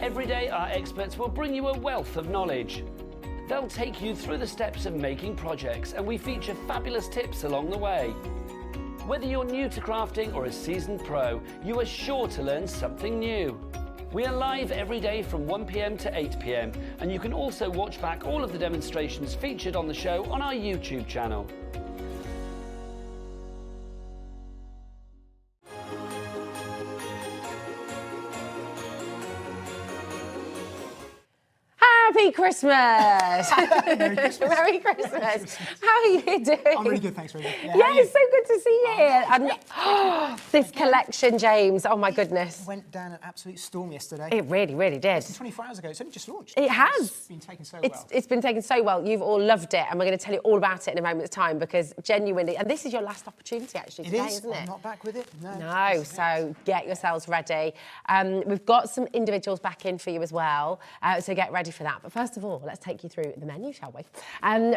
Every day, our experts will bring you a wealth of knowledge. They'll take you through the steps of making projects, and we feature fabulous tips along the way. Whether you're new to crafting or a seasoned pro, you are sure to learn something new. We are live every day from 1 p.m. to 8 p.m, and you can also watch back all of the demonstrations featured on the show on our YouTube channel. Happy Christmas! Merry Christmas. Merry Christmas. How are you doing? I'm really good, thanks, really. Yeah, it's so good to see you here. And this collection, James, oh my goodness. It went down an absolute storm yesterday. It really, really did. It's 24 hours ago, it's only just launched. It has. It's been taken so well. It's been taken so well. You've all loved it, and we're going to tell you all about it in a moment's time, because genuinely, and this is your last opportunity actually today, isn't it? I'm not back with it. No, so get yourselves ready. We've got some individuals back in for you as well, so get ready for that. But first of all, let's take you through the menu, shall we?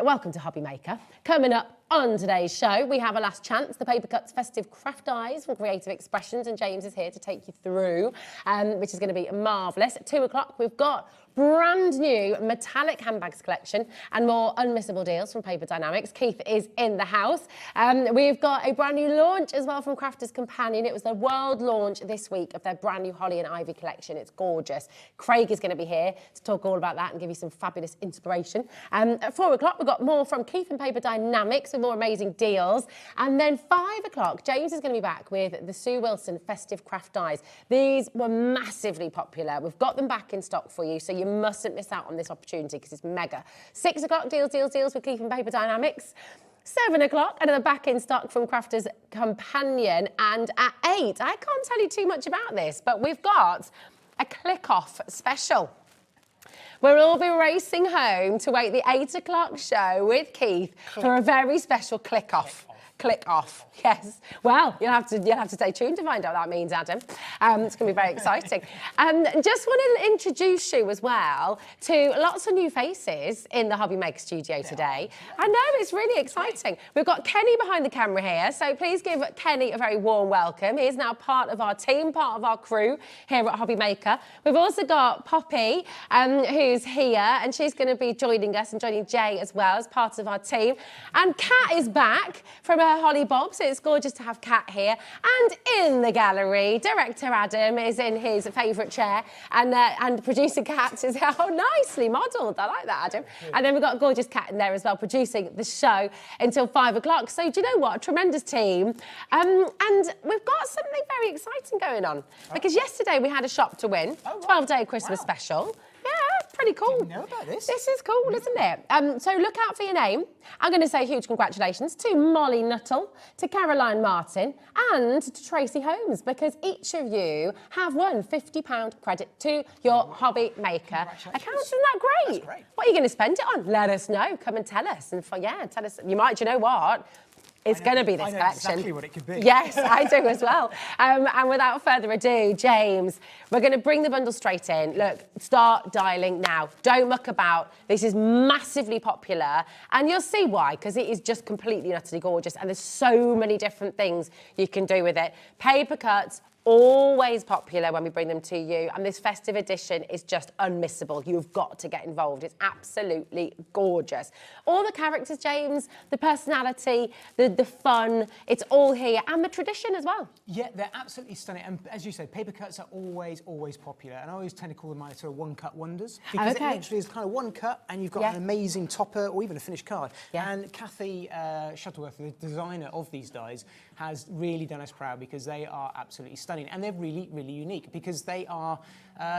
Welcome to Hobby Maker. Coming up on today's show, we have a last chance, the Paper Cuts Festive Craft Dies from Creative Expressions, and James is here to take you through, which is going to be marvellous. At 2 o'clock, we've got brand new metallic handbags collection and more unmissable deals from Paper Dienamics. Keith is in the house. We've got a brand new launch as well from CRAFTER'S Companion. It was their world launch this week of their brand new Holly and Ivy collection. It's gorgeous. Craig is going to be here to talk all about that and give you some fabulous inspiration. At 4 o'clock, we've got more from Keith and Paper Dienamics with more amazing deals. And then 5 o'clock, James is going to be back with the Sue Wilson Festive Craft Dies. These were massively popular. We've got them back in stock for you, so you mustn't miss out on this opportunity because it's mega. 6 o'clock, deals with Keith and Paper Dienamics. 7 o'clock, another back in stock from CRAFTER'S Companion. And at 8, I can't tell you too much about this, but we've got a click-off special. We'll all be racing home to wait the 8 o'clock show with Keith for a very special click-off. Click off, yes. Well, you'll have to stay tuned to find out what that means, Adam. It's going to be very exciting. Just want to introduce you as well to lots of new faces in the Hobby Maker studio today. I know, it's really exciting. We've got Kenny behind the camera here, so please give Kenny a very warm welcome. He is now part of our team, part of our crew here at Hobby Maker. We've also got Poppy, who's here, and she's going to be joining us and joining Jay as well as part of our team. And Kat is back from her Holly Bob, so it's gorgeous to have Kat here. And in the gallery, director Adam is in his favourite chair, and producer Kat is nicely modelled. I like that, Adam. And then we've got a gorgeous Kat in there as well, producing the show until 5 o'clock. So do you know what? A tremendous team. And we've got something very exciting going on, because yesterday we had a shop to win, 12-day Christmas special. Yeah, pretty cool. Didn't know about this. This is cool, isn't it? So look out for your name. I'm going to say huge congratulations to Molly Nuttall, to Caroline Martin, and to Tracy Holmes, because each of you have won £50 credit to your Hobby Maker account. Isn't that great? That's great. What are you going to spend it on? Let us know. Come and tell us. And tell us. You might. You know what? It's going to be this I know collection. exactly what it could be. Yes, I do as well. And without further ado, James, we're going to bring the bundle straight in. Look, start dialing now. Don't muck about. This is massively popular, and you'll see why, because it is just completely and utterly gorgeous, and there's so many different things you can do with it. Paper cuts, always popular when we bring them to you, and this festive edition is just unmissable. You've got to get involved. It's absolutely gorgeous. All the characters, James, the personality, the fun, it's all here, and the tradition as well. Yeah, they're absolutely stunning. And as you said, paper cuts are always popular, and I always tend to call them my sort of one-cut wonders, because it literally is kind of one cut, and you've got an amazing topper or even a finished card. And Kathy Shuttleworth, the designer of these dies, has really done us proud, because they are absolutely stunning, and they're really, really unique, because they are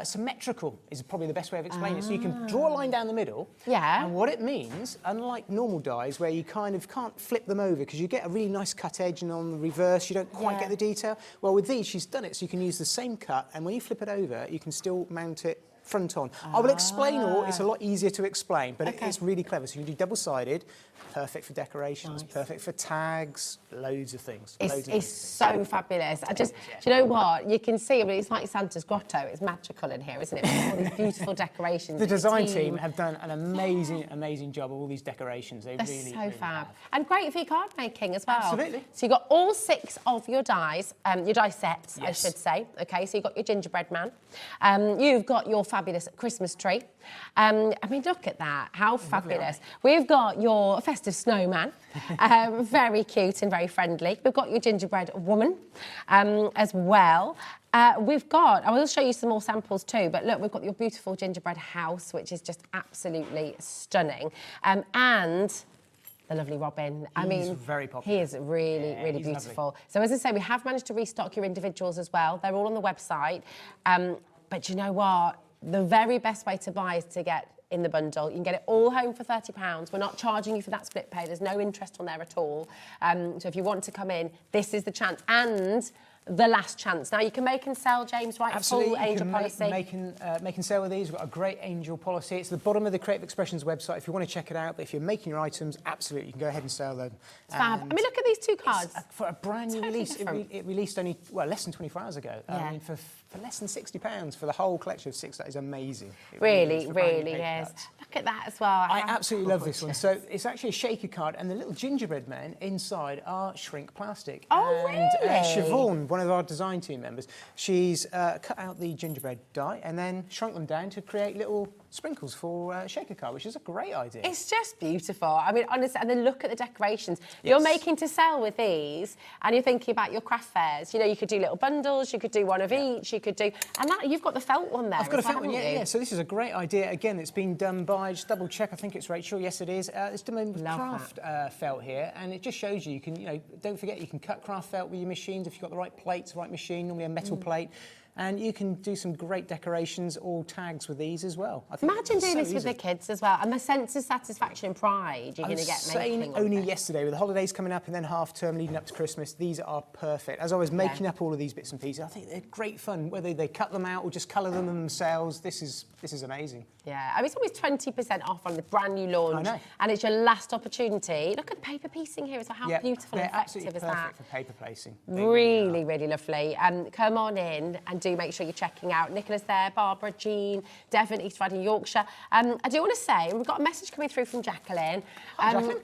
symmetrical, is probably the best way of explaining it. So you can draw a line down the middle, and what it means, unlike normal dies where you kind of can't flip them over because you get a really nice cut edge, and on the reverse you don't quite get the detail. Well, with these, she's done it so you can use the same cut, and when you flip it over, you can still mount it front on. I will explain all. It's a lot easier to explain, but it's really clever. So you can do double-sided, perfect for decorations, perfect for tags, loads of things. It's so fabulous. Do you know what? You can see, I mean, it's like Santa's grotto. It's magical in here, isn't it? All these beautiful decorations. The design team have done an amazing job of all these decorations. They're really so fab. And great for your card making as well. Absolutely. So you've got all 6 of your dies, your die sets, I should say. Okay, so you've got your gingerbread man. You've got your fabulous Christmas tree. I mean, look at that. How fabulous. We've got your festive snowman, very cute and very friendly. We've got your gingerbread woman as well. We've got, I will show you some more samples too, but look, we've got your beautiful gingerbread house, which is just absolutely stunning. And the lovely Robin. I mean, very popular. He is really, really beautiful. Lovely. So as I say, we have managed to restock your individuals as well. They're all on the website. But you know what? The very best way to buy is to get in the bundle. You can get it all home for £30. We're not charging you for that split pay. There's no interest on there at all. So if you want to come in, this is the chance. And the last chance. Now, you can make and sell, James, right? Absolutely. Full angel policy. Make and sell with these. We've got a great angel policy. It's the bottom of the Creative Expressions website if you want to check it out. But if you're making your items, absolutely, you can go ahead and sell them. It's fab. I mean, look at these two cards. For a brand new release, it released only, well, less than 24 hours ago. Yeah. I mean, for less than £60 for the whole collection of 6, that is amazing. Really is. Look at that as well. I absolutely love this one. So it's actually a shaker card, and the little gingerbread men inside are shrink plastic. Oh, and, really? Siobhan, one of our design team members, she's cut out the gingerbread die and then shrunk them down to create little sprinkles for a shaker card, which is a great idea. It's just beautiful. I mean, honestly, and then look at the decorations. Yes. You're making to sell with these, and you're thinking about your craft fairs. You know, you could do little bundles, you could do one of each, you could do, and that you've got the felt one there. I've got a felt one, yeah. So this is a great idea. Again, it's been done by, just double check, I think it's Rachel. Yes, it is. It's done with craft felt here, and it just shows you can, you know, don't forget you can cut craft felt with your machines if you've got the right plates, the right machine, normally a metal plate. And you can do some great decorations or tags with these as well. I think imagine doing this with the kids as well, and the sense of satisfaction and pride you're going to get making only yesterday, with the holidays coming up and then half term leading up to Christmas, these are perfect. As I was making up all of these bits and pieces, I think they're great fun, whether they cut them out or just colour them themselves. This is amazing. Yeah, I mean, it's always 20% off on the brand new launch, and it's your last opportunity. Look at the paper piecing here as well. How beautiful and effective is that? Perfect for paper placing. Really, really lovely. Come on in and do make sure you're checking out Nicola's there, Barbara, Jean, Devon, East Riding, Yorkshire. I do want to say, we've got a message coming through from Jacqueline.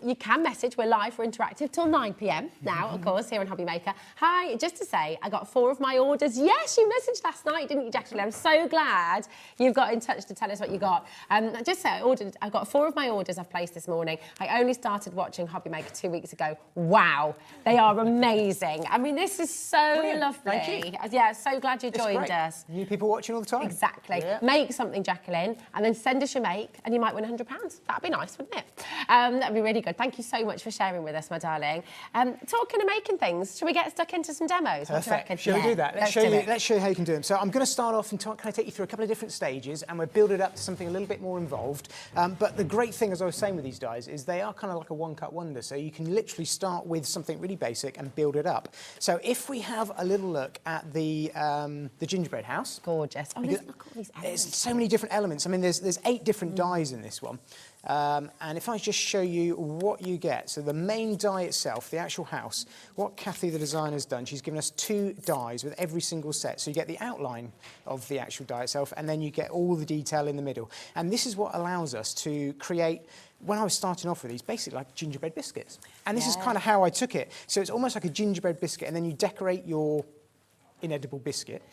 You can message, we're live, we're interactive till 9 p.m. now, of course, here on Hobby Maker. Hi, just to say, I got 4 of my orders. Yes, you messaged last night, didn't you, Jacqueline? I'm so glad you've got in touch to tell us what you got. Just say, I've got 4 of my orders I've placed this morning. I only started watching Hobby Maker 2 weeks ago. Wow, they are amazing. I mean, this is so lovely. Thank you. Yeah, so glad you joined us. New people watching all the time. Exactly. Yeah. Make something, Jacqueline, and then send us your make, and you might win £100. That'd be nice, wouldn't it? That'd be really good. Thank you so much for sharing with us, my darling. Talking of making things, should we get stuck into some demos? Perfect. Shall we do that? Let's show you how you can do them. So I'm going to start off and kind of take you through a couple of different stages, and we'll build it up to something a little bit more involved. But the great thing, as I was saying with these dies, is they are kind of like a one-cut wonder. So you can literally start with something really basic and build it up. So if we have a little look at the gingerbread house. Gorgeous. Oh, look at all these elements. There's so many different elements. I mean, there's 8 different dies in this one. And if I just show you what you get, so the main die itself, the actual house, what Kathy, the designer, has done, she's given us 2 dies with every single set. So you get the outline of the actual die itself, and then you get all the detail in the middle. And this is what allows us to create, when I was starting off with these, basically like gingerbread biscuits. And this is kind of how I took it. So it's almost like a gingerbread biscuit, and then you decorate your inedible biscuit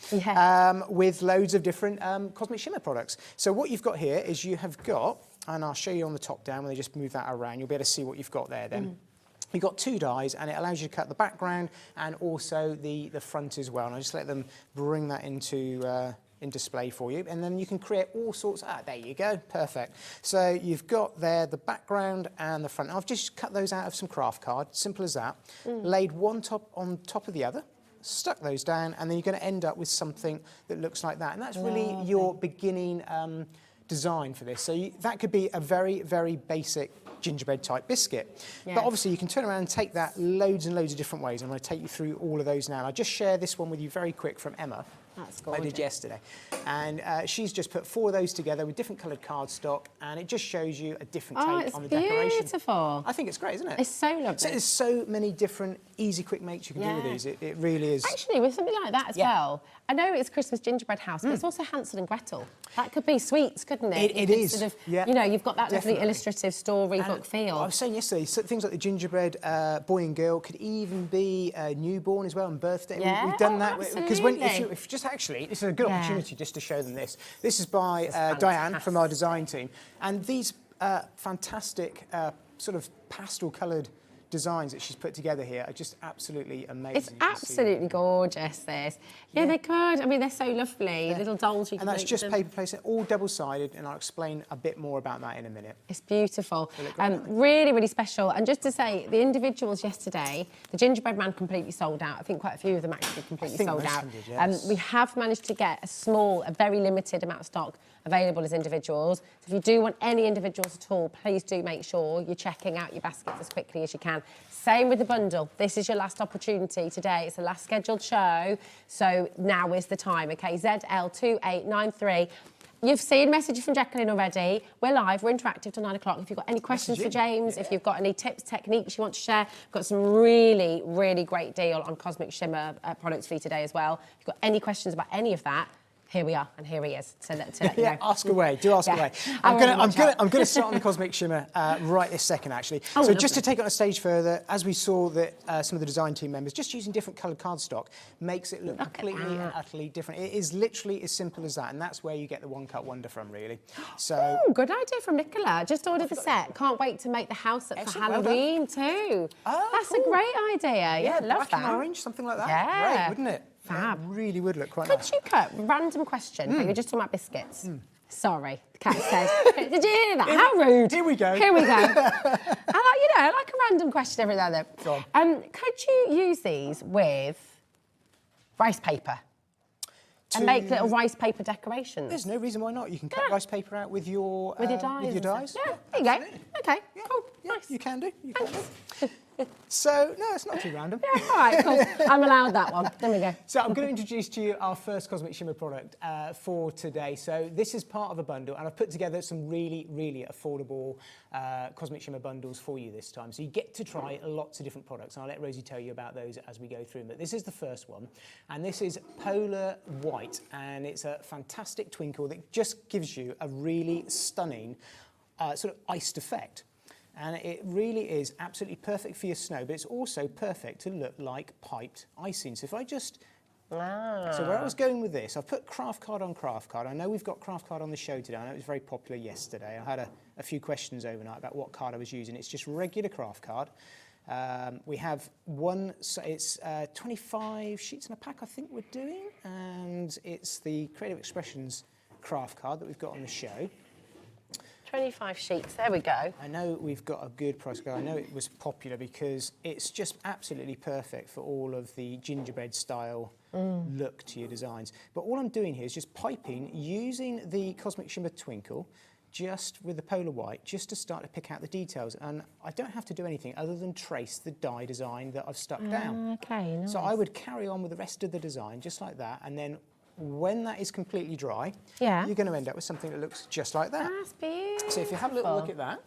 with loads of different Cosmic Shimmer products. So what you've got here is you have got, and I'll show you on the top down when they just move that around, you'll be able to see what you've got there then. You've got 2 dies, and it allows you to cut the background and also the front as well. And I'll just let them bring that into in display for you, and then you can create all sorts. There you go, perfect. So you've got there the background and the front. I've just cut those out of some craft card, simple as that. Laid one on top of the other, stuck those down, and then you're going to end up with something that looks like that. And that's really your beginning design for this. So that could be a very, very basic gingerbread type biscuit. But obviously you can turn around and take that loads and loads of different ways. I'm going to take you through all of those now. And I'll just share this one with you very quick from Emma. That's gorgeous. I did yesterday. And she's just put 4 of those together with different coloured cardstock, and it just shows you a different take on the decoration. It's beautiful. I think it's great, isn't it? It's so lovely. So there's so many different easy, quick makes you can do with these. It really is. Actually, with something like that as well, I know it's Christmas gingerbread house, but it's also Hansel and Gretel. That could be sweets, couldn't it? It is. Sort of, you know, you've got that lovely illustrative storybook feel. I was saying yesterday, things like the gingerbread boy and girl could even be newborn as well and birthday. We've done that because if you just this is a good opportunity just to show them this. This is by Diane from our design team. And these fantastic sort of pastel-coloured designs that she's put together here are just absolutely amazing. It's absolutely gorgeous, this. Yeah, they're good. I mean, they're so lovely. Little dolls you can make. And that's just paper placement, all double-sided, and I'll explain a bit more about that in a minute. It's beautiful. Really, really special. And just to say, the individuals yesterday, the gingerbread man completely sold out. I think quite a few of them actually completely sold out. Did, yes. We have managed to get a very limited amount of stock available as individuals. So if you do want any individuals at all, please do make sure you're checking out your baskets as quickly as you can. Same with the bundle. This is your last opportunity today. It's the last scheduled show, so now is the time, okay? ZL2893. You've seen messages from Jacqueline already. We're live, we're interactive till 9 o'clock. If you've got any questions for James, if you've got any tips, techniques you want to share, we've got some really, really great deal on Cosmic Shimmer products for you today as well. If you've got any questions about any of that, here we are, and here he is to let you know. Ask away. Do ask away. I'm going to start on the Cosmic Shimmer right this second, actually. So just to take it on a stage further, as we saw that some of the design team members just using different coloured cardstock makes it look completely and utterly different. It is literally as simple as that, and that's where you get the one-cut wonder from, really. So good idea from Nicola. Just ordered the set. Can't wait to make the house up for Halloween too. Oh, that's a great idea. Yeah, love black that. and orange, something like that. Yeah. Great, wouldn't it? Fab. It really would look quite nice. Could you cut, random question, but you're just talking about biscuits. Sorry, the cat said. Did you hear that? How rude. Here we go. Here we go. I like a random question every now and then. Go on. Could you use these with rice paper? And make little rice paper decorations? There's no reason why not. You can cut rice paper out with your dies. With your dies. Yeah, there you go. Okay, cool. Yeah, Nice. you can do. You can do. So, no, it's not too random. Yeah, all right, cool. I'm allowed that one. There we go. So I'm going to introduce to you our first Cosmic Shimmer product for today. So this is part of a bundle, and I've put together some really, really affordable Cosmic Shimmer bundles for you this time. So you get to try lots of different products, and I'll let Rosie tell you about those as we go through them. But this is the first one, and this is Polar White, and it's a fantastic twinkle that just gives you a really stunning sort of iced effect. And it really is absolutely perfect for your snow, but it's also perfect to look like piped icing. So if I just... So where I was going with this, I've put craft card on craft card. I know we've got craft card on the show today. I know it was very popular yesterday. I had a few questions overnight about what card I was using. It's just regular craft card. We have one, so it's 25 sheets in a pack, I think we're doing. And it's the Creative Expressions craft card that we've got on the show. 25 sheets, there we go. I know we've got a good price guide. I know it was popular because it's just absolutely perfect for all of the gingerbread style look to your designs. But all I'm doing here is just piping, using the Cosmic Shimmer Twinkle, just with the Polar White, just to start to pick out the details. And I don't have to do anything other than trace the die design that I've stuck down. Okay, nice. So I would carry on with the rest of the design, just like that, and then when that is completely dry, you're going to end up with something that looks just like that. That's beautiful. So if you have a little look at that.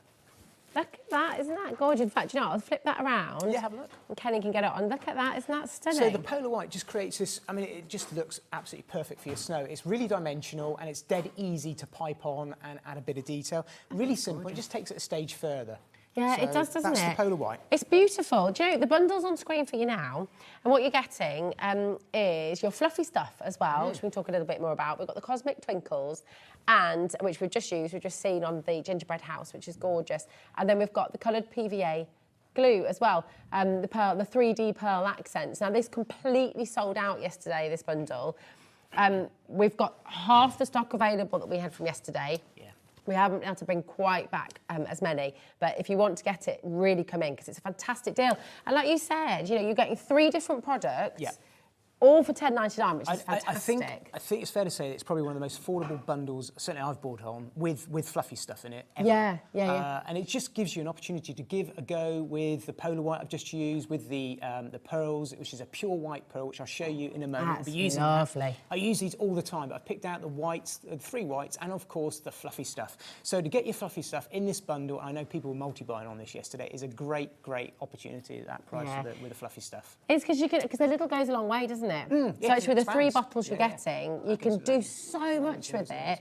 Look at that, isn't that gorgeous? In fact, you know, I'll flip that around. Yeah, have a look. And Kenny can get it on. Look at that, isn't that stunning? So the Polar White just creates this, I mean, it just looks absolutely perfect for your snow. It's really dimensional and it's dead easy to pipe on and add a bit of detail. Really simple, it just takes it a stage further. Yeah, so it does, doesn't it? That's the Polar White. It's beautiful. Do you know, the bundle's on screen for you now, and what you're getting is your fluffy stuff as well, which we can talk a little bit more about. We've got the Cosmic Twinkles, and which we've just seen on the gingerbread house, which is gorgeous. And then we've got the coloured PVA glue as well, the 3D pearl accents. Now, this completely sold out yesterday, this bundle. We've got half the stock available that we had from yesterday. We haven't been able to bring quite back as many, but if you want to get it, really come in because it's a fantastic deal. And like you said, you know, you're getting 3 different products, all for $10.99, which is fantastic. I think it's fair to say that it's probably one of the most affordable bundles, certainly I've bought on, with fluffy stuff in it ever. Yeah. And it just gives you an opportunity to give a go with the Polar White I've just used, with the pearls, which is a pure white pearl, which I'll show you in a moment. That's lovely. I use these all the time, but I've picked out the whites, the 3 whites, and of course the fluffy stuff. So to get your fluffy stuff in this bundle, I know people were multi-buying on this yesterday, is a great opportunity at that price with the fluffy stuff. It's because the little goes a long way, doesn't it? So it's with the 3 bottles you're getting, you can do so much with it.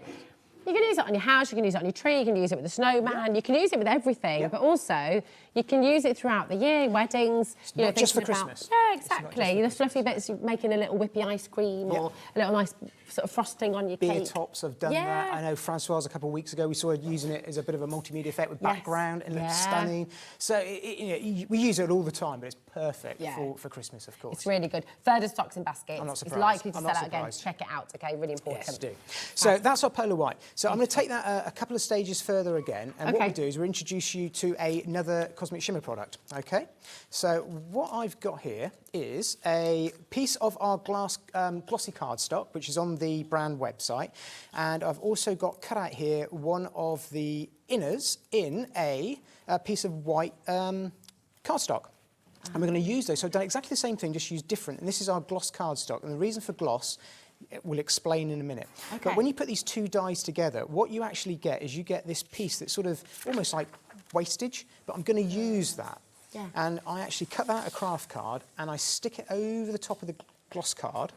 You can use it on your house, you can use it on your tree, you can use it with the snowman, you can use it with everything, but also you can use it throughout the year, weddings, not just for Christmas. Yeah, exactly. The fluffy bits, you're making a little whippy ice cream or a little nice sort of frosting on your Beer cake. tops have done that. I know Francoise a couple of weeks ago, we saw her using it as a bit of a multimedia effect with background, and it looks stunning. So we use it all the time, but it's perfect for Christmas, of course. It's really good. Third of stocks in baskets. I'm not surprised. It's likely to I'm sell not out again. surprised. Check it out, okay? Really important. Yes, do. So that's our polar white. So I'm going to take that a couple of stages further again, and what we do is we introduce you to another Cosmic Shimmer product, okay? So what I've got here is a piece of our glossy cardstock, which is on the brand website, and I've also got cut out here one of the inners in a piece of white cardstock. And we're going to use those. So I've done exactly the same thing, just use different. And this is our gloss cardstock. And the reason for gloss, we'll explain in a minute. Okay. But when you put these two dyes together, what you actually get is you get this piece that's sort of almost like wastage, but I'm going to use that. Yeah. And I actually cut that out a craft card and I stick it over the top of the gloss card.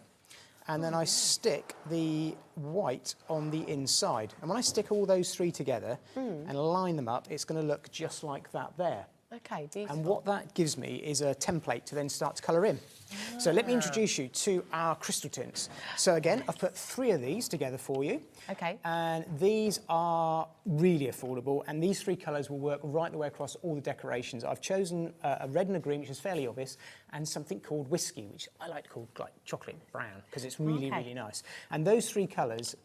And then I stick the white on the inside. And when I stick all those three together and line them up, it's going to look just like that there. Okay, beautiful. And what that gives me is a template to then start to colour in. So let me introduce you to our crystal tints. So again, I've put 3 of these together for you. Okay. And these are really affordable, and these 3 colours will work right the way across all the decorations. I've chosen a red and a green, which is fairly obvious, and something called whiskey, which I like to call like chocolate brown, because it's really, really nice. And those 3 colours,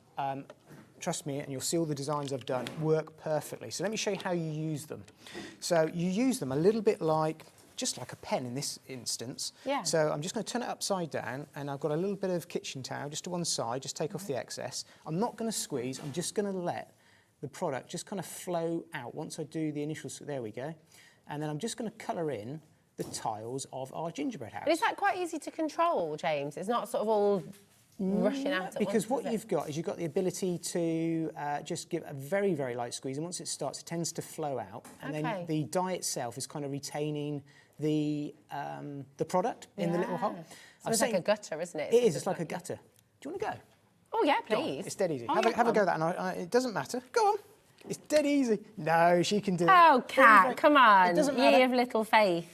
trust me, and you'll see all the designs I've done, work perfectly. So let me show you how you use them. So you use them a little bit like, just like a pen in this instance. Yeah. So I'm just going to turn it upside down, and I've got a little bit of kitchen towel just to one side, just take off the excess. I'm not going to squeeze, I'm just going to let the product just kind of flow out once I do the initial, there we go. And then I'm just going to colour in the tiles of our gingerbread house. But is that quite easy to control, James? It's not sort of all rushing out at because once, what you've got is you've got the ability to just give a very, very light squeeze, and once it starts, it tends to flow out, and then the dye itself is kind of retaining the product in the little hole. So it's like a gutter, isn't it? It is. It's like a gutter. Do you want to go? Oh yeah, please. It's dead easy. Have a go at that, and it doesn't matter. Go on. It's dead easy. No, she can do it. Oh, Kat, come on. It doesn't matter. Ye of little faith.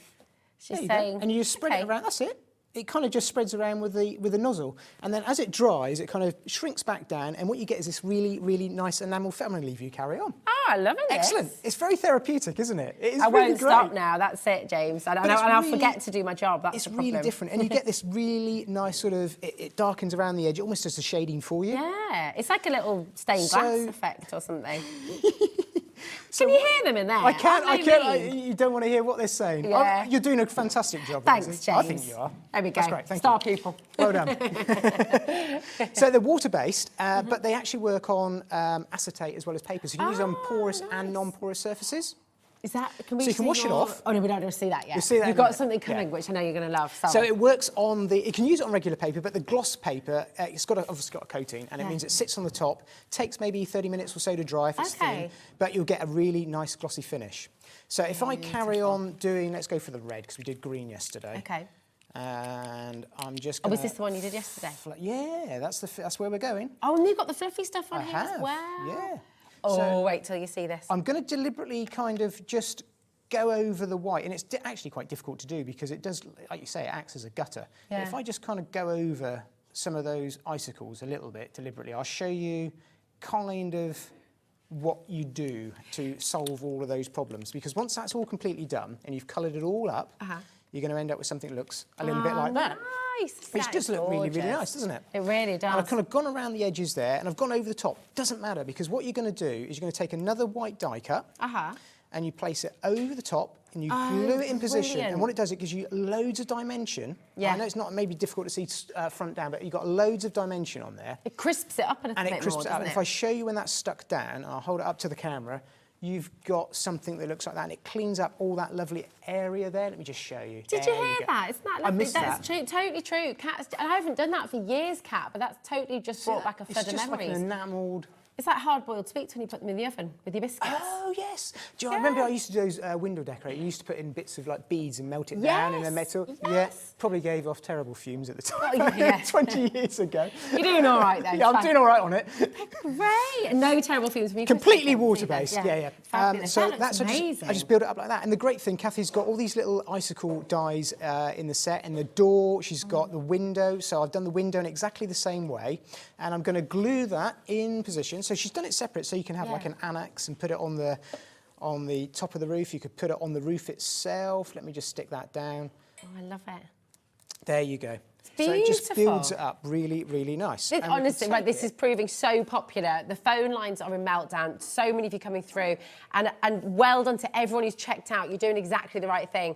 She's saying. And you spread it around. That's it. It kind of just spreads around with the nozzle, and then as it dries, it kind of shrinks back down, and what you get is this really, really nice enamel fit. I'm going to leave you carry on. Oh, I love it. Excellent. It's very therapeutic, isn't it? It is I really won't great. stop now. That's it, James. And I'll forget to do my job. That's it's the problem. really different, and you get this really nice sort of. It darkens around the edge. It almost does a shading for you. Yeah, it's like a little stained glass effect or something. Can you hear them in there? I can't. You don't want to hear what they're saying. Yeah. You're doing a fantastic job. Thanks, Lindsay. James. I think you are. There we go. That's great. Thank Star you. pupil. Well done. So they're water-based, but they actually work on acetate as well as paper. So you can use them on porous and non-porous surfaces. Is that? Can we? So you can wash it off. Oh no, we don't see that yet. You'll see that. You've got something coming, which I know you're going to love. So it works on the. You can use it on regular paper, but the gloss paper, it's obviously got a coating, and it means it sits on the top. Takes maybe 30 minutes or so to dry if it's thin, but you'll get a really nice glossy finish. So if I carry on doing, let's go for the red because we did green yesterday. Okay. And I'm just. Was this the one you did yesterday? Yeah, that's where we're going. Oh, and you've got the fluffy stuff on here as well. Yeah. Oh, so wait till you see this. I'm going to deliberately kind of just go over the white, and it's actually quite difficult to do because it does, like you say, it acts as a gutter. Yeah. If I just kind of go over some of those icicles a little bit deliberately, I'll show you kind of what you do to solve all of those problems, because once that's all completely done and you've coloured it all up, you're going to end up with something that looks a little bit like that. Nice. Which does look really, really nice, doesn't it? It really does. And I've kind of gone around the edges there, and I've gone over the top. Doesn't matter, because what you're going to do is you're going to take another white die cut, and you place it over the top, and you glue it in position. And what it does, it gives you loads of dimension. Yeah. I know it's not maybe difficult to see front down, but you've got loads of dimension on there. It crisps it up a little bit more, And it crisps it up. And if I show you when that's stuck down, I'll hold it up to the camera, you've got something that looks like that, and it cleans up all that lovely area there. Let me just show you. Did you hear that? Isn't that lovely? I missed that's totally true. Kat, and I haven't done that for years, Kat, but that's totally just brought back a flood of memories. It's just like an enamelled It's like hard-boiled sweets when you put them in the oven with your biscuits. Oh, yes. Do you know, I remember I used to do those window decorating. You used to put in bits of like beads and melt it down in the metal. Yes. Yeah, probably gave off terrible fumes at the time. Oh, yeah. 20 years ago. You're doing all right then. Yeah, I'm doing all right on it. Great. No terrible fumes. Completely water-based. Yeah. So that's amazing. I just build it up like that. And the great thing, Kathy's got all these little icicle dies in the set, in the door. She's got the window. So I've done the window in exactly the same way. And I'm going to glue that in position. So she's done it separate, so you can have like an annex and put it on the top of the roof. You could put it on the roof itself. Let me just stick that down. Oh, I love it. There you go. Beautiful. So it just builds it up really, really nice. Honestly, right, this is proving so popular. The phone lines are in meltdown. So many of you coming through. And well done to everyone who's checked out. You're doing exactly the right thing.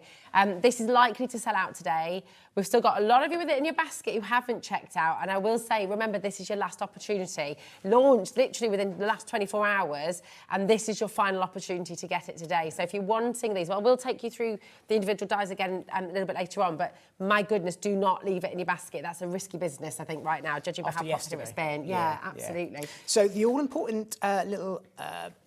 This is likely to sell out today. We've still got a lot of you with it in your basket who haven't checked out. And I will say, remember, this is your last opportunity. Launched literally within the last 24 hours. And this is your final opportunity to get it today. So if you're wanting these, well, we'll take you through the individual dies again a little bit later on. But my goodness, do not leave it in your basket. That's a risky business, I think, right now, judging by how popular it's been. Yeah, absolutely. Yeah. So the all-important little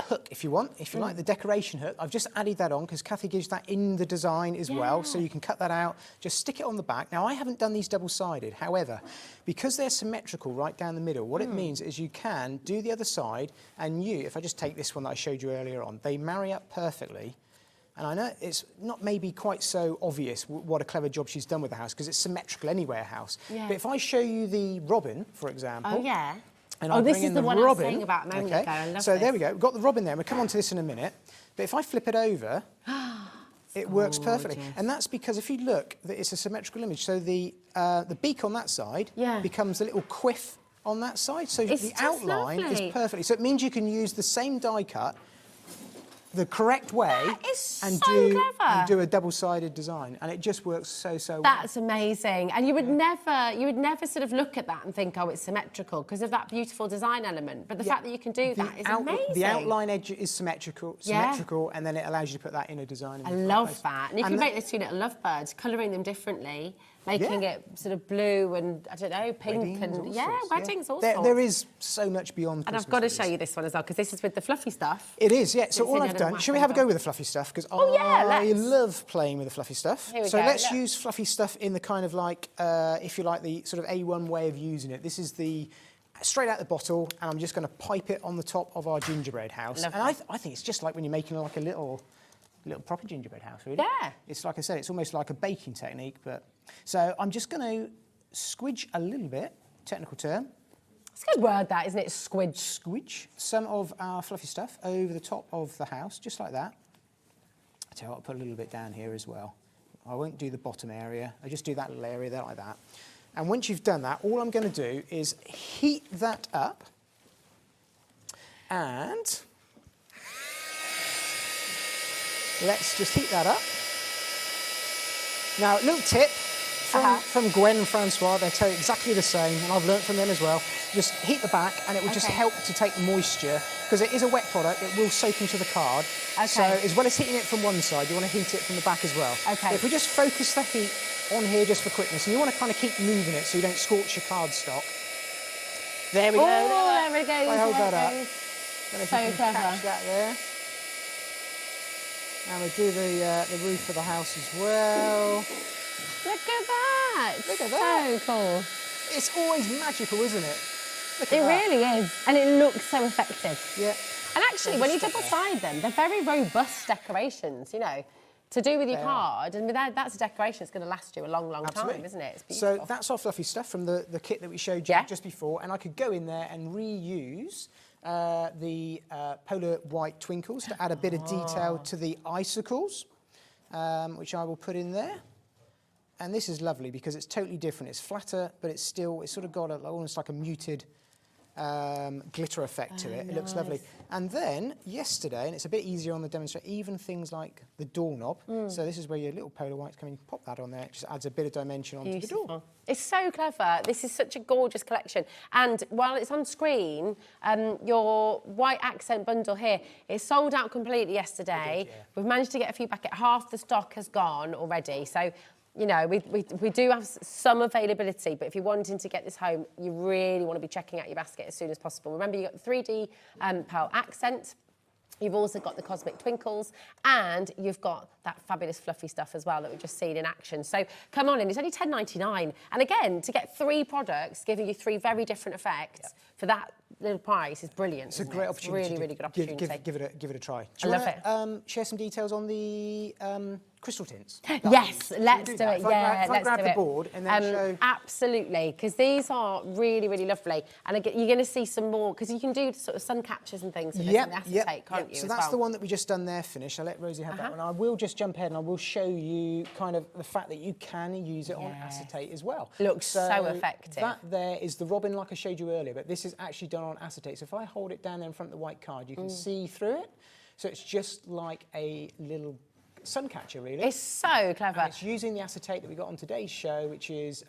hook, if you want, if you like the decoration hook, I've just added that on because Kathy gives that in the design as well. So you can cut that out, just stick it on the back. Now, I haven't done these double-sided. However, because they're symmetrical right down the middle, what it means is you can do the other side, and if I just take this one that I showed you earlier on, they marry up perfectly. And I know it's not maybe quite so obvious what a clever job she's done with the house, because it's symmetrical anyway, a house. Yeah. But if I show you the robin, for example. Oh, yeah. And this is the one I was saying about a moment ago. I love so there we go. We've got the robin there. We'll come on to this in a minute. But if I flip it over, it works perfectly. And that's because if you look, it's a symmetrical image. So the beak on that side becomes a little quiff on that side. So the outline is perfectly. So it means you can use the same die cut the correct way and do a double-sided design, and it just works so well. That's amazing. And you would never sort of look at that and think, oh, it's symmetrical because of that beautiful design element. But the fact that you can do that is amazing. The outline edge is symmetrical, and then it allows you to put that in a design. I love that. And you can make those two little lovebirds, colouring them differently, making it sort of blue and, I don't know, pink weddings, and weddings, all sorts. There is so much beyond Christmas. And I've got to show you this one as well, because this is with the fluffy stuff. It is, yeah. So all I've done, shall we have a go with the fluffy stuff? Because I love playing with the fluffy stuff. Here we go. Let's use fluffy stuff in the kind of like, if you like, the sort of A1 way of using it. This is the straight out the bottle, and I'm just going to pipe it on the top of our gingerbread house. And I think it's just like when you're making like a little proper gingerbread house, really. Yeah. It's like I said, it's almost like a baking technique, but... So I'm just going to squidge a little bit, technical term. It's a good word, that, isn't it? Squidge. Squidge some of our fluffy stuff over the top of the house, just like that. I tell you what, I'll put a little bit down here as well. I won't do the bottom area. I just do that little area there like that. And once you've done that, all I'm going to do is heat that up. And let's just heat that up. Now, a little tip from Gwen and Francois, they tell you exactly the same, and I've learnt from them as well. Just heat the back, and it will just help to take moisture, because it is a wet product, it will soak into the card. So as well as heating it from one side, you want to heat it from the back as well. If we just focus the heat on here just for quickness, and you want to kind of keep moving it so you don't scorch your cardstock. There we go. Oh, there we go. I hold that up. So clever. Catch that there. And we do the roof of the house as well. Look at that. Look at that. So cool. It's always magical, isn't it? It really is. And it looks so effective. Yeah. And actually, when you double-side them, they're very robust decorations, you know, to do with your card. And that's a decoration that's going to last you a long, long time, isn't it? It's beautiful. So that's our fluffy stuff from the kit that we showed you just before. And I could go in there and reuse the polar white twinkles to add a bit of detail to the icicles, which I will put in there. And this is lovely because it's totally different. It's flatter, but it's sort of got almost like a muted glitter effect to it. It looks lovely. And then yesterday, and it's a bit easier on the demonstrator, even things like the doorknob. So this is where your little polar whites come in. You pop that on there. It just adds a bit of dimension onto the door. It's so clever. This is such a gorgeous collection. And while it's on screen, your white accent bundle here, it sold out completely yesterday. We've managed to get a few back. Half the stock has gone already. So you know, we do have some availability, but if you're wanting to get this home, you really want to be checking out your basket as soon as possible. Remember, you've got the 3D pearl accent. You've also got the cosmic twinkles, and you've got that fabulous fluffy stuff as well that we've just seen in action. So come on in, it's only $10.99. And again, to get 3 products giving you 3 very different effects for that little price is brilliant. It's a great opportunity. Really, really good opportunity. Give it a try. I love it. Share some details on the crystal tints? Yes, let's do it. Yeah, let's grab the board and then show. Absolutely, because these are really, really lovely. And again, you're going to see some more, because you can do sort of sun captures and things with this in the acetate, can't you? So that's the one that we just done there finished. I'll let Rosie have that one. I will just jump ahead and I will show you kind of the fact that you can use it on acetate as well. Looks so effective. That there is the robin like I showed you earlier, but this is actually done on acetate. So if I hold it down there in front of the white card, you can see through it. So it's just like a little sun catcher, really. It's so clever. And it's using the acetate that we got on today's show, which is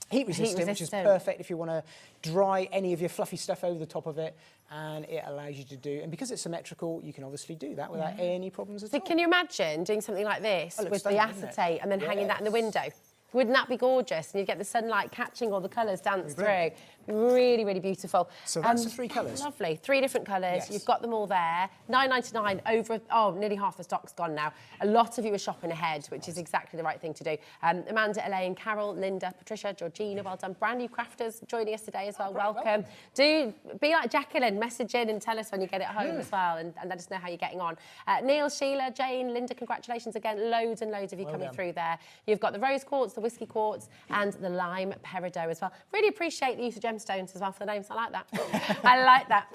heat resistant, which is perfect if you want to dry any of your fluffy stuff over the top of it, and it allows you to do, and because it's symmetrical, you can obviously do that without any problems at all. Can you imagine doing something like this with the acetate and then hanging that in the window? Wouldn't that be gorgeous? And you get the sunlight catching all the colours dance through. Really, really beautiful. So that's the 3 colours. Lovely. 3 different colours. Yes. You've got them all there. $9.99 over, nearly half the stock's gone now. A lot of you are shopping ahead, which is exactly the right thing to do. Amanda, Elaine, Carol, Linda, Patricia, Georgina, well done. Brand new crafters joining us today as well. Welcome. Do be like Jacqueline, message in and tell us when you get it home as well, and let us know how you're getting on. Neil, Sheila, Jane, Linda, congratulations again. Loads and loads of you coming through there. You've got the rose quartz, the whiskey quartz, and the lime peridot as well. Really appreciate the use of gemstones as well for the names. I like that. I like that.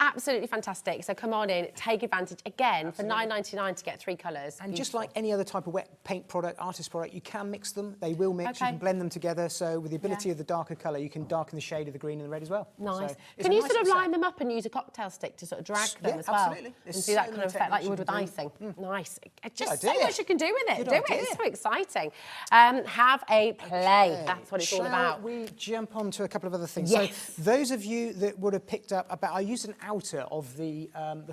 Absolutely fantastic. So come on in, take advantage again for $9.99 to get 3 colours. And just like any other type of wet paint product, artist product, you can mix them. They will mix. You can blend them together. So with the ability of the darker colour, you can darken the shade of the green and the red as well. Nice. So can you sort of line them up and use a cocktail stick to sort of drag them as well? Absolutely. And do that kind of effect like you would with icing. Nice. Just so much you can do with it. Do it. It's so exciting. Have a play. That's what it's all about. Shall we jump on to a couple of other things? Yes. So those of you that would have picked up about, I used an outer of the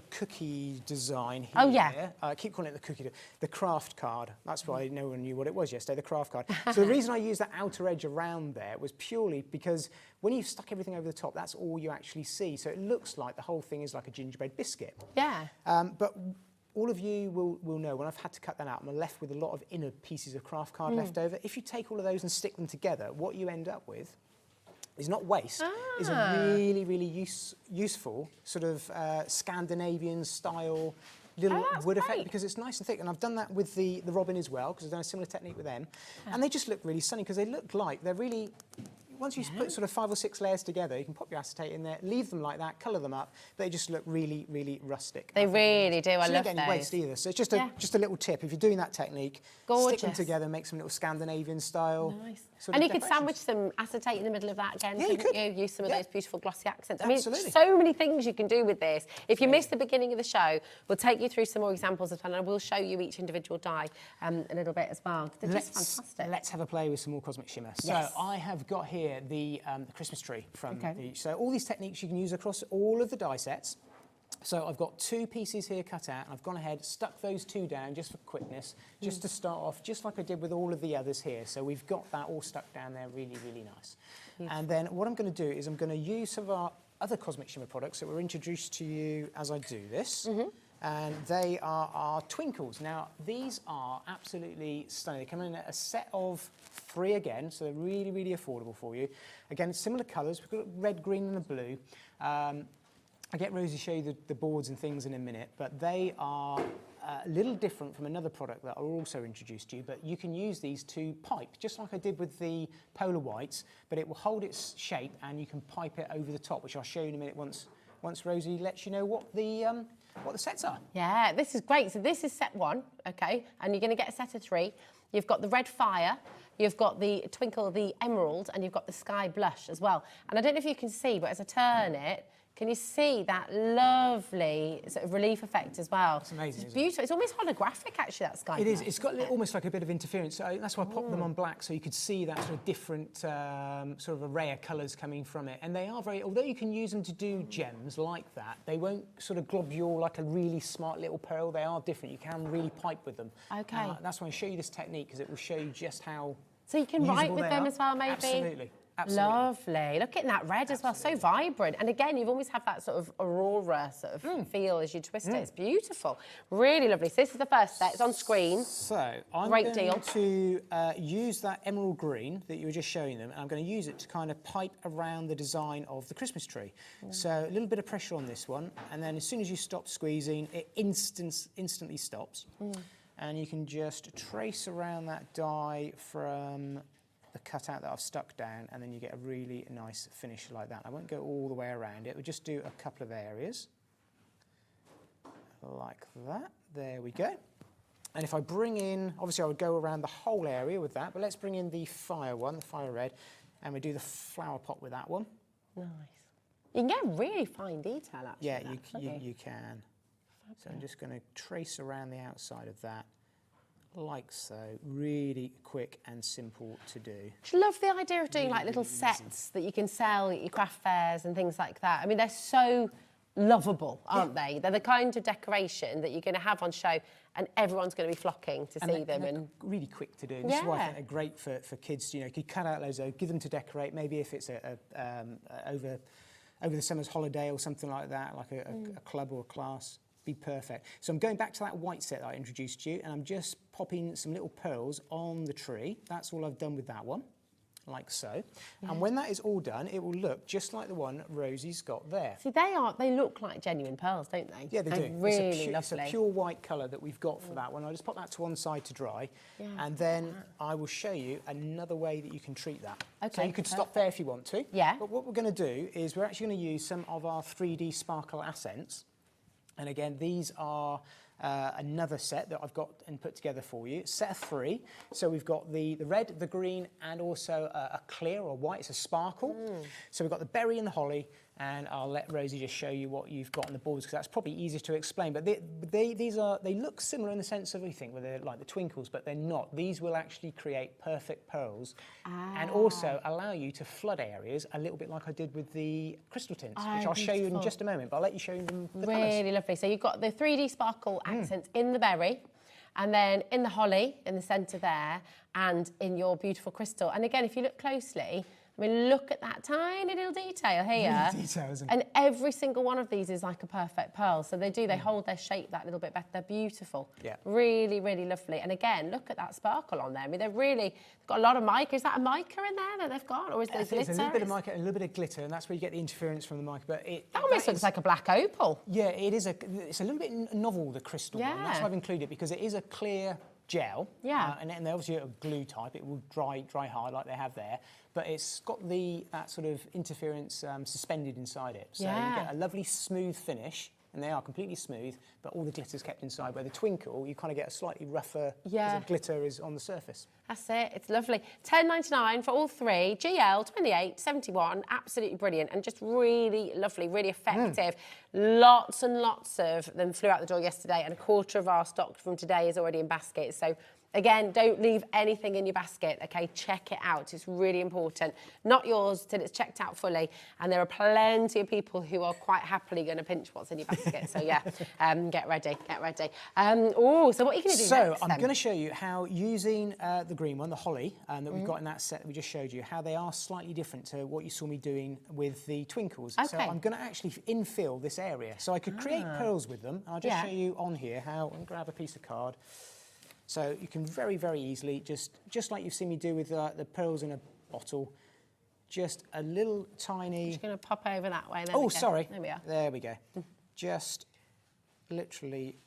cookie design here. Oh, yeah. I keep calling it the craft card. That's why no one knew what it was yesterday, the craft card. So the reason I used that outer edge around there was purely because when you've stuck everything over the top, that's all you actually see. So it looks like the whole thing is like a gingerbread biscuit. Yeah. But all of you will know when I've had to cut that out, I'm left with a lot of inner pieces of craft card left over. If you take all of those and stick them together, what you end up with is not waste, is a really, really useful sort of Scandinavian style little wood effect, because it's nice and thick. And I've done that with the robin as well, because I've done a similar technique with them. And they just look really stunning, because they look like they're really... Once you put sort of 5 or 6 layers together, you can pop your acetate in there, leave them like that, colour them up. They just look really, really rustic. They really do. I love those. So you don't get any waste either. So it's just a little tip. If you're doing that technique, stick them together, make some little Scandinavian style. Nice. And you could sandwich some acetate in the middle of that again. Yeah, you could. Use some of those beautiful glossy accents. I mean, so many things you can do with this. If you missed the beginning of the show, we'll take you through some more examples of fun, and we'll show you each individual die a little bit as well. They're just fantastic. Let's have a play with some more cosmic shimmer. Yes. So I have got here the Christmas tree from so all these techniques you can use across all of the die sets. So I've got 2 pieces here cut out, and I've gone ahead, stuck those 2 down just for quickness, just to start off, just like I did with all of the others here. So we've got that all stuck down there, really, really nice. Beautiful. And then what I'm going to do is I'm going to use some of our other cosmic shimmer products that were introduced to you as I do this. And they are our twinkles. Now, these are absolutely stunning. They come in a set of 3 again, so they're really, really affordable for you. Again, similar colours. We've got red, green and a blue. I'll get Rosie to show you the boards and things in a minute, but they are a little different from another product that I'll also introduce to you, but you can use these to pipe, just like I did with the polar whites, but it will hold its shape and you can pipe it over the top, which I'll show you in a minute once Rosie lets you know what the sets are. Yeah, this is great. So this is set 1, okay, and you're going to get a set of 3. You've got the red fire, you've got the twinkle, the emerald, and you've got the sky blush as well. And I don't know if you can see, but as I turn it, Can you see that lovely sort of relief effect as well? It's amazing. It's beautiful. It's almost holographic, actually, that sky. It is. It's got almost like a bit of interference. So that's why I popped them on black, so you could see that sort of different sort of array of colours coming from it. And they are very, although you can use them to do gems like that, they won't sort of globule like a really smart little pearl. They are different. You can really pipe with them. Okay. That's why I show you this technique, because it will show you just how So you can write with them as well, maybe? Absolutely. Absolutely. Lovely. Look at that red as well, so vibrant. And again, you've always had that sort of aurora sort of feel as you twist it. It's beautiful. Really lovely. So this is the first set. It's on screen. So I'm going to use that emerald green that you were just showing them, and I'm going to use it to kind of pipe around the design of the Christmas tree. So a little bit of pressure on this one, and then as soon as you stop squeezing, it instantly stops. And you can just trace around that die from the cutout that I've stuck down, and then you get a really nice finish like that. I won't go all the way around it. We'll just do a couple of areas like that. There we go. And if I bring in, obviously I would go around the whole area with that, but let's bring in the fire one, the fire red, and we do the flower pot with that one. Nice. You can get really fine detail, actually. Yeah, you can. So I'm just going to trace around the outside of that, like so. Really quick and simple to do. I love the idea of doing like little sets that you can sell at your craft fairs and things like that. I mean, they're so lovable, aren't they? They're the kind of decoration that you're going to have on show and everyone's going to be flocking to see them. And really quick to do. And this is why I think they're great for kids. You know, you could cut out loads of, give them to decorate, maybe if it's over the summer's holiday or something like that, like a club or a class. Be perfect. So I'm going back to that white set that I introduced to you, and I'm just popping some little pearls on the tree. That's all I've done with that one, like so. And when that is all done, it will look just like the one Rosie's got there. See, they look like genuine pearls, don't they? Yeah, they do. Really lovely. It's a pure white colour that we've got for that one. I'll just pop that to one side to dry, and then I will show you another way that you can treat that. Okay, so you could stop there if you want to. Yeah. But what we're going to do is we're actually going to use some of our 3D sparkle accents. And again, these are another set that I've got and put together for you. Set of 3. So we've got the red, the green, and also a clear or white. It's a sparkle. So we've got the berry and the holly. And I'll let Rosie just show you what you've got on the boards, because that's probably easier to explain. But they look similar in the sense of, we think, where they're like the twinkles, but they're not. These will actually create perfect pearls and also allow you to flood areas a little bit like I did with the crystal tints, which I'll show you in just a moment, but I'll let you show you the colours. Really lovely. So you've got the 3D sparkle accents in the berry, and then in the holly in the centre there, and in your beautiful crystal. And again, if you look closely, I mean, look at that tiny little detail here. Really detail, isn't it? And every single one of these is like a perfect pearl. So they hold their shape that little bit better. They're beautiful. Yeah. Really, really lovely. And again, look at that sparkle on there. I mean, they've got a lot of mica. Is that a mica in there that they've got? Or is there glitter? It's a little bit of mica and a little bit of glitter, and that's where you get the interference from the mica. But that almost looks like a black opal. Yeah, it's a little bit novel, the crystal one. That's why I've included it, because it is a clear gel. Yeah. And they're obviously a glue type. It will dry hard like they have there. But it's got that sort of interference suspended inside it. So you get a lovely smooth finish, and they are completely smooth, but all the glitter's kept inside. Where the twinkle, you kind of get a slightly rougher as the glitter is on the surface. That's it. It's lovely. £10.99 for all 3. GL 2871. Absolutely brilliant and just really lovely, really effective. Lots and lots of them flew out the door yesterday, and a quarter of our stock from today is already in baskets. So again, don't leave anything in your basket, okay? Check it out. It's really important. Not yours till it's checked out fully. And there are plenty of people who are quite happily going to pinch what's in your basket. So, yeah, get ready, get ready. So what are you going to do next, So I'm going to show you how using the green one, the holly, that we've got in that set that we just showed you, how they are slightly different to what you saw me doing with the twinkles. Okay. So I'm going to actually infill this area. So I could create pearls with them. I'll just show you on here how, and grab a piece of card. So you can very, very easily, just like you've seen me do with the pearls in a bottle, just a little tiny... Just going to pop over that way. There we go. Sorry. There we are. There we go. Just literally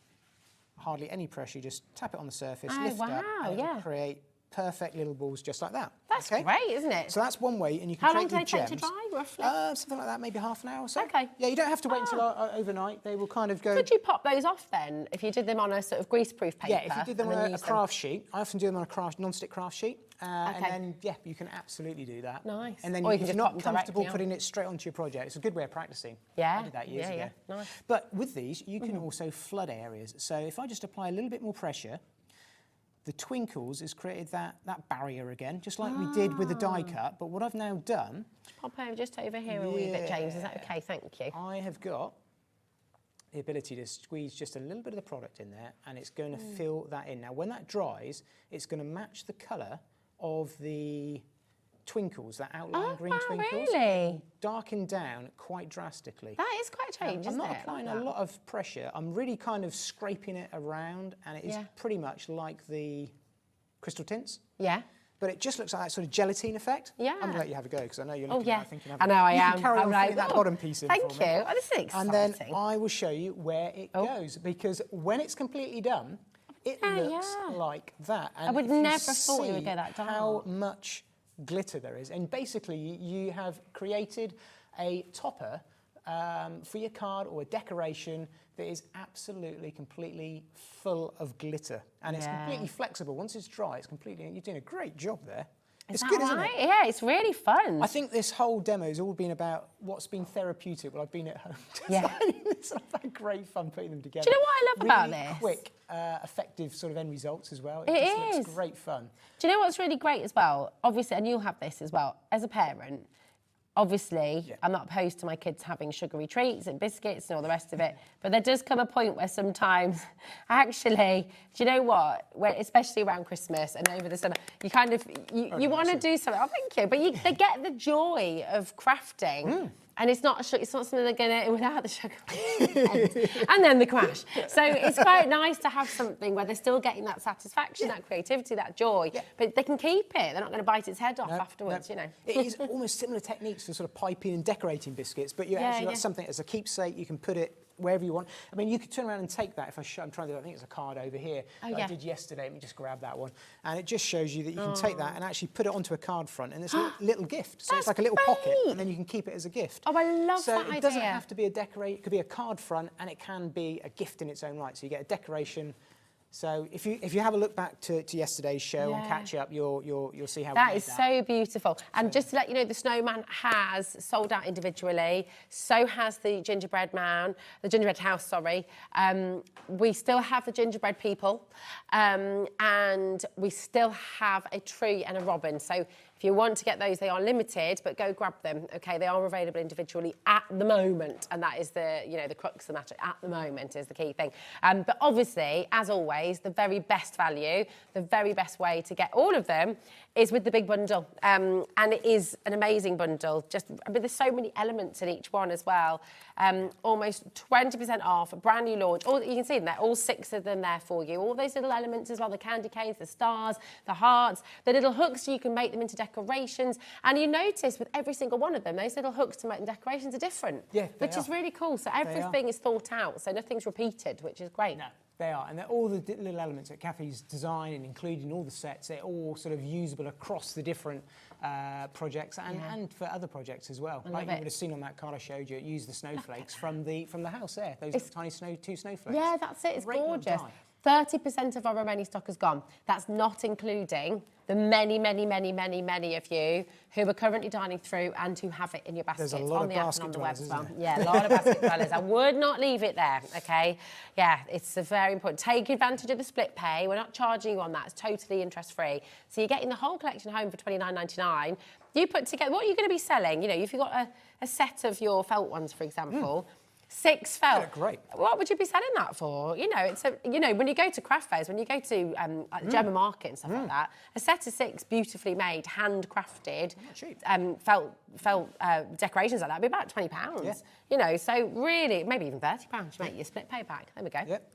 hardly any pressure, just tap it on the surface, lift up, and it'll create perfect little balls just like that. That's great, isn't it? So that's one way, and you can How long create do they your take gems. to dry, roughly? Something like that, maybe half an hour or so. Okay. Yeah, you don't have to wait until overnight. They will kind of go... Could you pop those off then, if you did them on a sort of greaseproof paper? Yeah, if you did them on a craft sheet. I often do them on a non-stick craft sheet. And then, yeah, you can absolutely do that. Nice. And then or you if can you're just not comfortable putting it straight onto your project, it's a good way of practicing. Yeah. I did that years ago. Yeah, nice. But with these, you can also flood areas. So if I just apply a little bit more pressure, the twinkles has created that barrier again, just like we did with the die cut. But what I've now done... Pop over just over here a wee bit, James. Is that okay? Thank you. I have got the ability to squeeze just a little bit of the product in there, and it's going to fill that in. Now, when that dries, it's going to match the colour of the twinkles, that outline green twinkles. Really? Darken down quite drastically. That is quite a change, isn't it? I'm not applying a lot of pressure. I'm really kind of scraping it around, and it is pretty much like the crystal tints. Yeah. But it just looks like that sort of gelatine effect. Yeah. I'm going to let you have a go, because I know you're looking at it thinking... I know I am. You can carry on like, filling that bottom piece in Thank for you. me. Oh, this is exciting. And then I will show you where it goes, because when it's completely done, it looks like that. And I would never thought it would go that dark. How much glitter there is. And basically, you have created a topper for your card or a decoration that is absolutely, completely full of glitter. And it's completely flexible. Once it's dry, it's completely... You're doing a great job there. It's good, isn't it? Yeah, it's really fun. I think this whole demo has all been about what's been therapeutic while I've been at home. It's had great fun putting them together. Do you know what I love about really this? Quick, effective sort of end results as well. It just is. looks great fun. Do you know what's really great as well? Obviously, and you'll have this as well, as a parent, obviously, I'm not opposed to my kids having sugary treats and biscuits and all the rest of it, but there does come a point where sometimes, actually, do you know what? When, especially around Christmas and over the summer, you kind of, you want to do something, oh, thank you, but they get the joy of crafting. And it's not something they're going to, without the sugar, and then the crash. So it's quite nice to have something where they're still getting that satisfaction, that creativity, that joy, but they can keep it. They're not going to bite its head off afterwards, you know. It is almost similar techniques to sort of piping and decorating biscuits, but you actually got something as a keepsake. You can put it wherever you want. I mean, you could turn around and take that. If I'm trying to, I think it's a card over here that I did yesterday. Let me just grab that one. And it just shows you that you can take that and actually put it onto a card front, and it's a little gift. So it's like a little pocket, and then you can keep it as a gift. Oh, I love that idea. So it doesn't have to be a decorate. It could be a card front, and it can be a gift in its own right. So you get a decoration. So if you have a look back to yesterday's show and catch up, you'll see how that is so beautiful. And just to let you know, the snowman has sold out individually. So has the gingerbread house. Sorry. We still have the gingerbread people, and we still have a tree and a robin. So if you want to get those, they are limited, but go grab them. Okay, they are available individually at the moment, and that is the crux of the matter. At the moment is the key thing. But obviously, as always, the very best value, the very best way to get all of them is with the big bundle, and it is an amazing bundle. There's so many elements in each one as well. Almost 20% off, a brand new launch. You can see them there, all 6 of them there for you. All those little elements as well, the candy canes, the stars, the hearts, the little hooks so you can make them into decorations. And you notice with every single one of them, those little hooks to make them decorations are different, which is really cool. So everything is thought out, so nothing's repeated, which is great. No. They are, and they're all the little elements that Kathy's designed and including all the sets, they're all sort of usable across the different projects and for other projects as well. Like you would have seen on that card I showed you, it used the snowflakes from the house there, those tiny two snowflakes. Yeah, that's it, it's gorgeous. 30% of our remaining stock is gone. That's not including the many of you who are currently dining through and who have it in your baskets on the app and on the web as well. Yeah, a lot of basket dwellers. I would not leave it there, okay? Yeah, it's very important. Take advantage of the split pay. We're not charging you on that. It's totally interest-free. So you're getting the whole collection home for $29.99. You put together, what are you going to be selling? You know, if you've got a set of your felt ones, for example, 6 felt. Yeah, great. What would you be selling that for? You know, when you go to craft fairs, when you go to like German market and stuff like that, a set of 6 beautifully made, handcrafted, felt decorations like that would be about £20. You know, so really, maybe even £30 to make your split pay pack. There we go. Yep.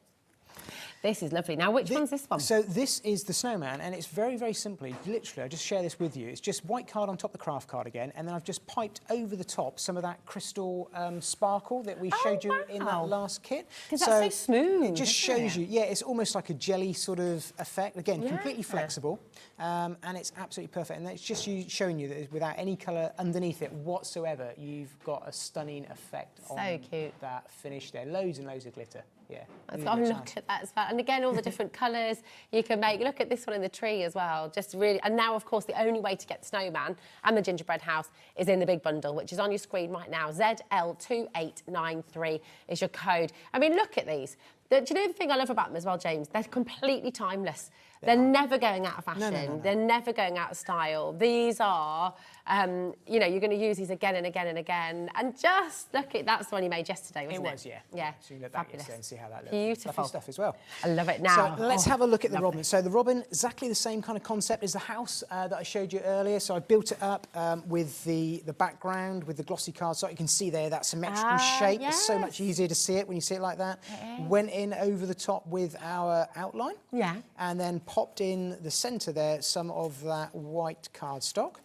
This is lovely. Now, which one's this one? So this is the snowman, and it's very, very simply, literally, I'll just share this with you. It's just white card on top of the craft card again, and then I've just piped over the top some of that crystal sparkle that we showed you in that last kit. Because that's so smooth. It just shows you, yeah, it's almost like a jelly sort of effect. Again, completely flexible, and it's absolutely perfect. And it's just showing you that without any colour underneath it whatsoever, you've got a stunning effect on that finish there. Loads and loads of glitter. Yeah. Really look at that as well. And again, all the different colours you can make. Look at this one in the tree as well. Just really, and now, of course, the only way to get the snowman and the gingerbread house is in the big bundle, which is on your screen right now. ZL2893 is your code. I mean, look at these. Do you know the thing I love about them as well, James? They're completely timeless. They're never going out of fashion. No. They're never going out of style. These are, you know, you're going to use these again and again and again. And just look at, that's the one you made yesterday, wasn't it? It was, yeah. Yeah. So you look back yesterday and see how that looks. Beautiful. Lovely stuff as well. I love it now. So let's have a look at the robin. So the robin, exactly the same kind of concept as the house that I showed you earlier. So I built it up with the background, with the glossy card, so you can see there that symmetrical shape. Yes. It's so much easier to see it when you see it like that. Went in over the top with our outline. Yeah. And then popped in the centre there some of that white cardstock,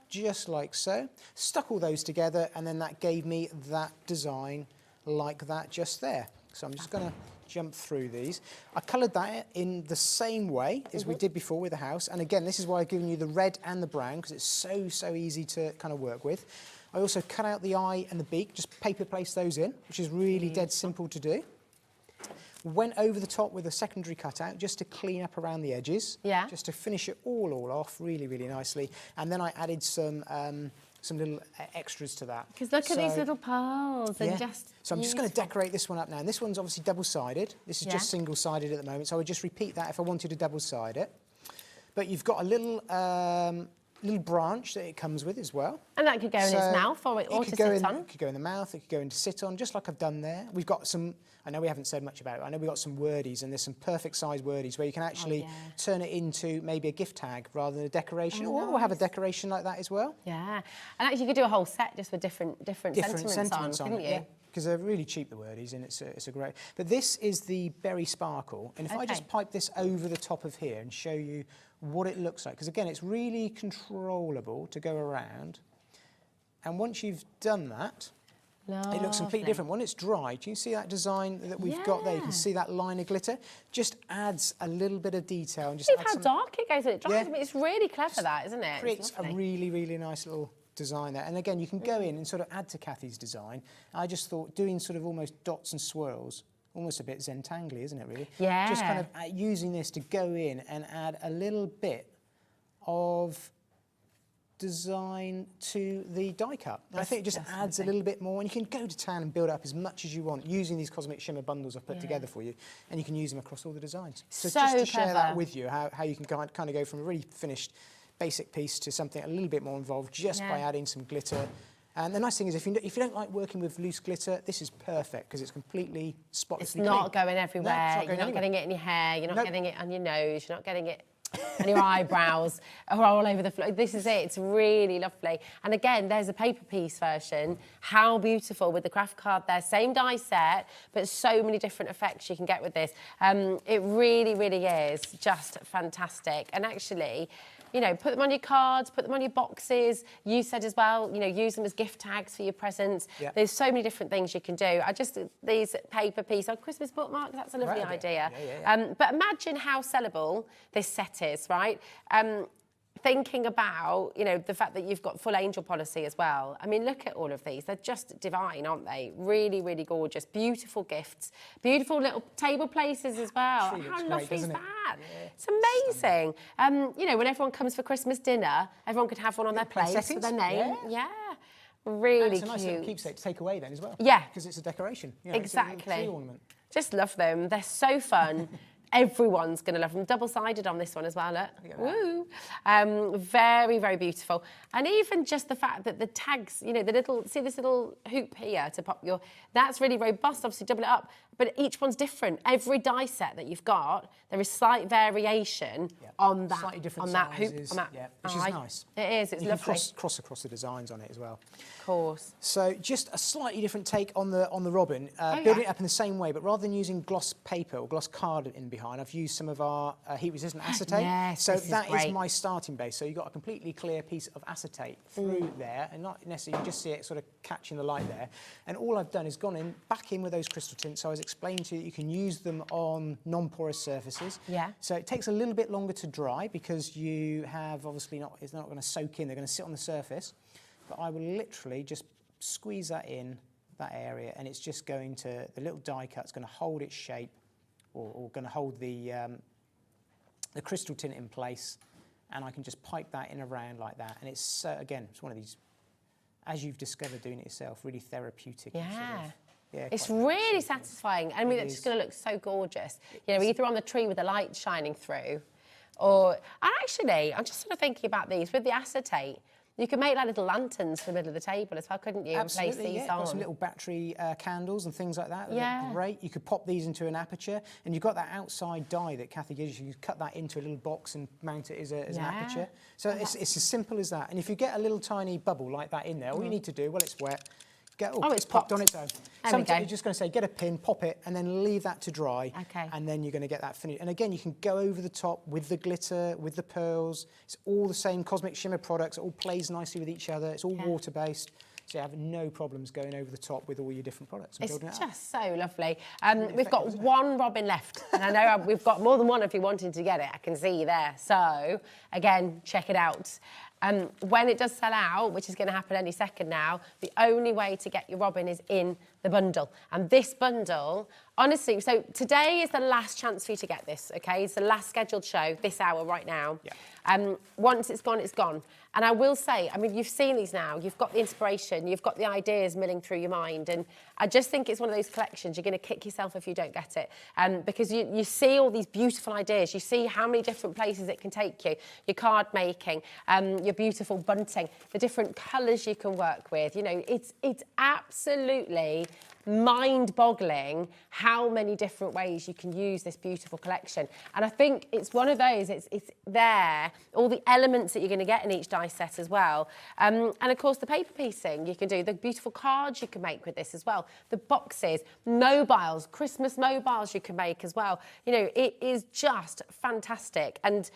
just like so. Stuck all those together, and then that gave me that design like that just there. So I'm just going to jump through these. I coloured that in the same way as we did before with the house. And again, this is why I've given you the red and the brown, because it's so easy to kind of work with. I also cut out the eye and the beak, just paper place those in, which is really dead simple to do. Went over the top with a secondary cutout just to clean up around the edges, just to finish it all off really nicely. And then I added some little extras to that. Because look at these little pearls and just. So I'm just going to decorate this one up now. And this one's obviously double-sided. This is just single-sided at the moment, so I would just repeat that if I wanted to double-side it. But you've got a little branch that it comes with as well. And that could go in its mouth or to sit on. It could go in the mouth, it could go in to sit on, just like I've done there. We've got some, I know we haven't said much about it, I know we've got some wordies, and there's some perfect size wordies where you can actually turn it into maybe a gift tag rather than a decoration, or have a decoration like that as well. Yeah, and actually you could do a whole set just with different sentiments on, couldn't you? Because they're really cheap, the wordies, and it's a great. But this is the berry sparkle, and if I just pipe this over the top of here and show you what it looks like, because again, it's really controllable to go around. And once you've done that, it looks completely different. When it's dry, do you see that design that we've got there? You can see that line of glitter. Just adds a little bit of detail. And just see how dark it goes when it dries. I mean, it's really clever, that, isn't it? Creates a really nice little design there. And again, you can go in and sort of add to Kathy's design. I just thought doing sort of almost dots and swirls, almost a bit Zentangly, isn't it, really? Yeah. Just kind of using this to go in and add a little bit of design to the die cut. I think it just adds a little bit more, and you can go to town and build up as much as you want using these Cosmic Shimmer bundles I've put together for you, and you can use them across all the designs. So just to share that with you, how you can kind of go from a really finished basic piece to something a little bit more involved just by adding some glitter. And the nice thing is, if you don't like working with loose glitter, this is perfect because it's completely spotlessly clean. It's not going everywhere. You're not getting it in your hair. You're not getting it on your nose. You're not getting it on your eyebrows or all over the floor. This is it. It's really lovely. And again, there's a paper piece version. How beautiful with the craft card there. Same die set, but so many different effects you can get with this. It really is just fantastic. And actually, you know, put them on your cards, put them on your boxes. You said as well, you know, use them as gift tags for your presents. Yep. There's so many different things you can do. These paper piece, Christmas bookmarks, that's a lovely idea. But imagine how sellable this set is, right? Thinking about, you know, the fact that you've got full angel policy as well. I mean, look at all of these. They're just divine, aren't they? Really gorgeous. Beautiful gifts. Beautiful little table places as well. How lovely is that? Yeah. It's amazing. You know, when everyone comes for Christmas dinner, everyone could have one on their plate with their name. Yeah. Really cute. It's a nice little keepsake to take away then as well. Yeah. Because it's a decoration. You know, exactly. It's a tree ornament. Just love them. They're so fun. Everyone's going to love them. Double-sided on this one as well, look. Woo! Very beautiful. And even just the fact that the tags, you know, see this little hoop here to pop your, that's really robust, obviously double it up, but each one's different. Every die set that you've got, there is slight variation on that, slightly different on sizes, that hoop, on that which is nice. It is, it's lovely. You can cross across the designs on it as well. Of course. So just a slightly different take on the robin, building it up in the same way, but rather than using gloss paper or gloss card in behind behind, I've used some of our heat-resistant acetate. Yes, so this that is is my starting base. So you've got a completely clear piece of acetate through there, and not necessarily, you just see it sort of catching the light there. And all I've done is gone back in with those crystal tints. So I was explaining to you that you can use them on non-porous surfaces. Yeah. So it takes a little bit longer to dry because you have obviously it's not going to soak in, they're going to sit on the surface. But I will literally just squeeze that in that area, and it's just going to, the little die cut's going to hold its shape, or going to hold the crystal tint in place, and I can just pipe that in around like that. And it's, again, it's one of these, as you've discovered doing it yourself, really therapeutic. Yeah. Yeah, it's really satisfying. I mean, it's just going to look so gorgeous. You know, either on the tree with the light shining through, or actually, I'm just sort of thinking about these with the acetate. You could make like little lanterns for the middle of the table as well, couldn't you? Absolutely, and place these yeah. on. Got some little battery candles and things like that. Yeah. Great. You could pop these into an aperture, and you've got that outside die that Kathy gives you. You cut that into a little box and mount it as an aperture. So it's as simple as that. And if you get a little tiny bubble like that in there, all you need to do, well, it's wet. It's popped popped on its own. Sometimes you're just going to say, get a pin, pop it, and then leave that to dry. Okay. And then you're going to get that finished. And again, you can go over the top with the glitter, with the pearls. It's all the same Cosmic Shimmer products. It all plays nicely with each other. It's all water-based. So you have no problems going over the top with all your different products and building it up. It's just so lovely. We've got one robin left, and I know we've got more than one if you're wanting to get it. I can see you there. So, again, check it out. When it does sell out, which is going to happen any second now, the only way to get your robin is in the bundle. And this bundle, honestly, so today is the last chance for you to get this, okay? It's the last scheduled show, this hour right now. Yeah. Once it's gone, it's gone. And I will say, I mean, you've seen these now, you've got the inspiration, you've got the ideas milling through your mind, and I just think it's one of those collections, you're going to kick yourself if you don't get it, because you see all these beautiful ideas, you see how many different places it can take you, your card making, your beautiful bunting, the different colours you can work with, you know, it's absolutely mind-boggling how many different ways you can use this beautiful collection. And I think it's one of those, it's there, all the elements that you're going to get in each die set as well. And of course the paper piecing you can do, the beautiful cards you can make with this as well, the boxes, mobiles, Christmas mobiles you can make as well. You know, it is just fantastic. And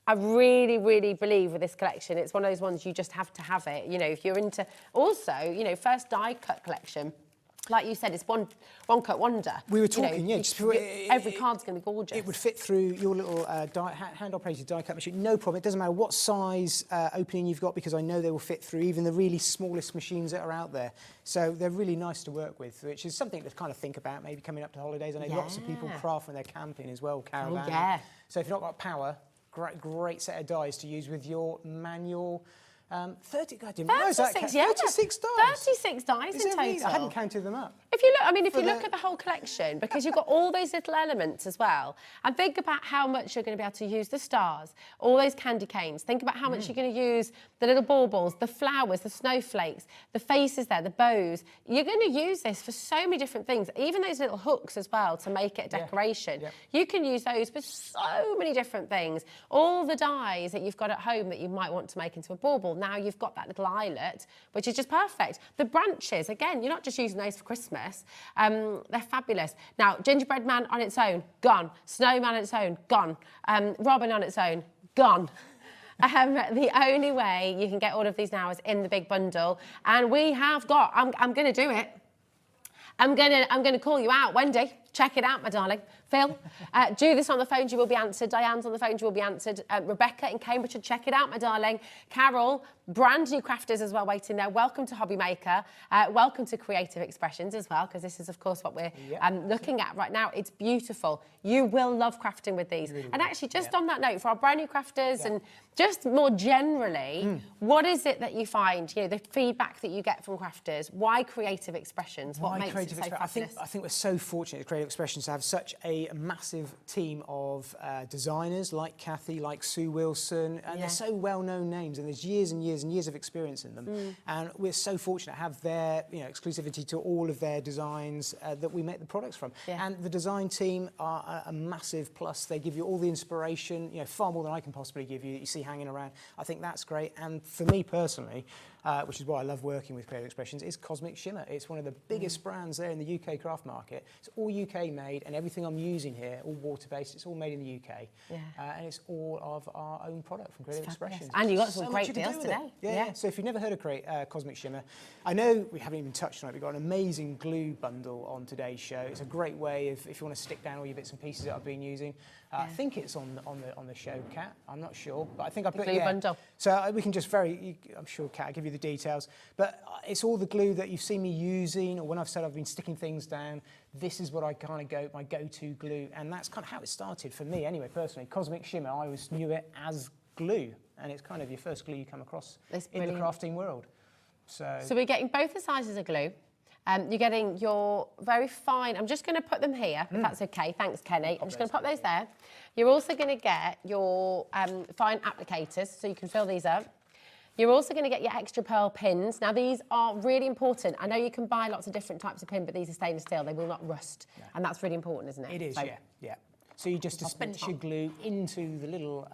I really, really believe with this collection, it's one of those ones you just have to have it. You know, if you're into, also, you know, first die cut collection, like you said, it's one cut wonder. We were talking, every card's going to be gorgeous. It would fit through your little hand-operated die cut machine, no problem. It doesn't matter what size opening you've got, because I know they will fit through even the really smallest machines that are out there. So they're really nice to work with, which is something to kind of think about, maybe coming up to holidays. I know lots of people craft when they're camping as well, caravan. Oh, yeah. So if you've not got power, great set of dies to use with your manual. 36 dies. 36 dies in total. Really? I hadn't counted them up. If you look, I mean, if you look at the whole collection, because you've got all those little elements as well, and think about how much you're going to be able to use the stars, all those candy canes. Think about how much you're going to use the little baubles, the flowers, the snowflakes, the faces there, the bows. You're going to use this for so many different things, even those little hooks as well to make it a decoration. Yeah. You can use those for so many different things. All the dies that you've got at home that you might want to make into a bauble, now you've got that little eyelet, which is just perfect. The branches, again, you're not just using those for Christmas. They're fabulous. Now, gingerbread man on its own, gone. Snowman on its own, gone. Robin on its own, gone. The only way you can get all of these now is in the big bundle. And we have got, I'm going to do it. I'm going to call you out, Wendy. Check it out, my darling. Phil, do this on the phone, you will be answered. Diane's on the phone, you will be answered. Rebecca in Cambridge, check it out, my darling. Carol, brand new crafters as well waiting there. Welcome to Hobby Maker. Welcome to Creative Expressions as well, because this is, of course, what we're looking at right now. It's beautiful. You will love crafting with these. Really and actually, just on that note, for our brand new crafters and just more generally, what is it that you find, you know, the feedback that you get from crafters? Why Creative Expressions? What makes it so fabulous? I think we're so fortunate at Creative Expressions to have such a massive team of designers like Kathy, like Sue Wilson, and they're so well-known names, and there's years and years and years of experience in them. And we're so fortunate to have their, you know, exclusivity to all of their designs that we make the products from. And the design team are a massive plus. They give you all the inspiration, you know, far more than I can possibly give you that you see hanging around. I think that's great. And for me personally, which is why I love working with Creative Expressions, is Cosmic Shimmer. It's one of the biggest brands there in the UK craft market. It's all UK made, and everything I'm using here, all water-based, it's all made in the UK. And it's all of our own product from Creative Expressions. And you got some great deals today. Yeah. So if you've never heard of Cosmic Shimmer, I know we haven't even touched on it. We've got an amazing glue bundle on today's show. It's a great way of, if you want to stick down all your bits and pieces that I've been using. I think it's on the show, Kat. I'm not sure, but I think I put glue bundle. So we can just I'm sure Kat will give you the details. But it's all the glue that you've seen me using, or when I've said I've been sticking things down. This is what I kind of my go-to glue, and that's kind of how it started for me, anyway. Personally, Cosmic Shimmer, I always knew it as glue, and it's kind of your first glue you come across in the crafting world. So we're getting both the sizes of glue. You're getting your very fine, I'm just going to put them here, if that's okay. Thanks, Kenny. I'm just going to pop those there. You're also going to get your fine applicators, so you can fill these up. You're also going to get your extra pearl pins. Now, these are really important. I know you can buy lots of different types of pin, but these are stainless steel. They will not rust. Yeah. And that's really important, isn't it? It is, yeah. So you just dispense your glue into the little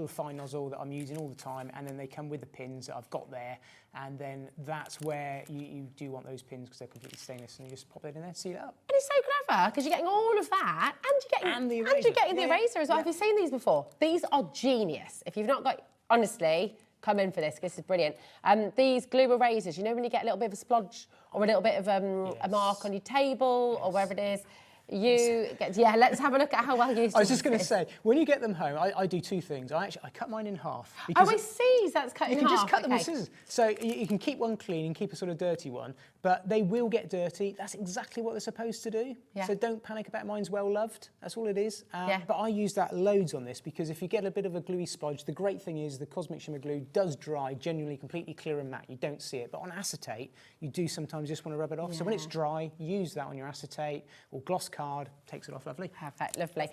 fine nozzle that I'm using all the time, and then they come with the pins that I've got there, and then that's where you do want those pins because they're completely stainless, and you just pop that in there, seal it up. And it's so clever because you're getting all of that, and you're getting the eraser as well. Have you seen these before? These are genius. If you've not got, honestly, come in for this. This is brilliant. These glue erasers, you know when you get a little bit of a splodge or a little bit of a mark on your table or wherever it is. Let's have a look at how well used. I was just going to say, when you get them home, I do two things. I cut mine in half. I see. That's cut in half. You can just cut them with scissors. So you can keep one clean and keep a sort of dirty one, but they will get dirty. That's exactly what they're supposed to do. Yeah. So don't panic about mine's well loved. That's all it is. But I use that loads on this because if you get a bit of a gluey splodge, the great thing is the Cosmic Shimmer glue does dry genuinely completely clear and matte. You don't see it. But on acetate, you do sometimes just want to rub it off. So when it's dry, use that on your acetate or gloss card, takes it off lovely. Perfect, lovely.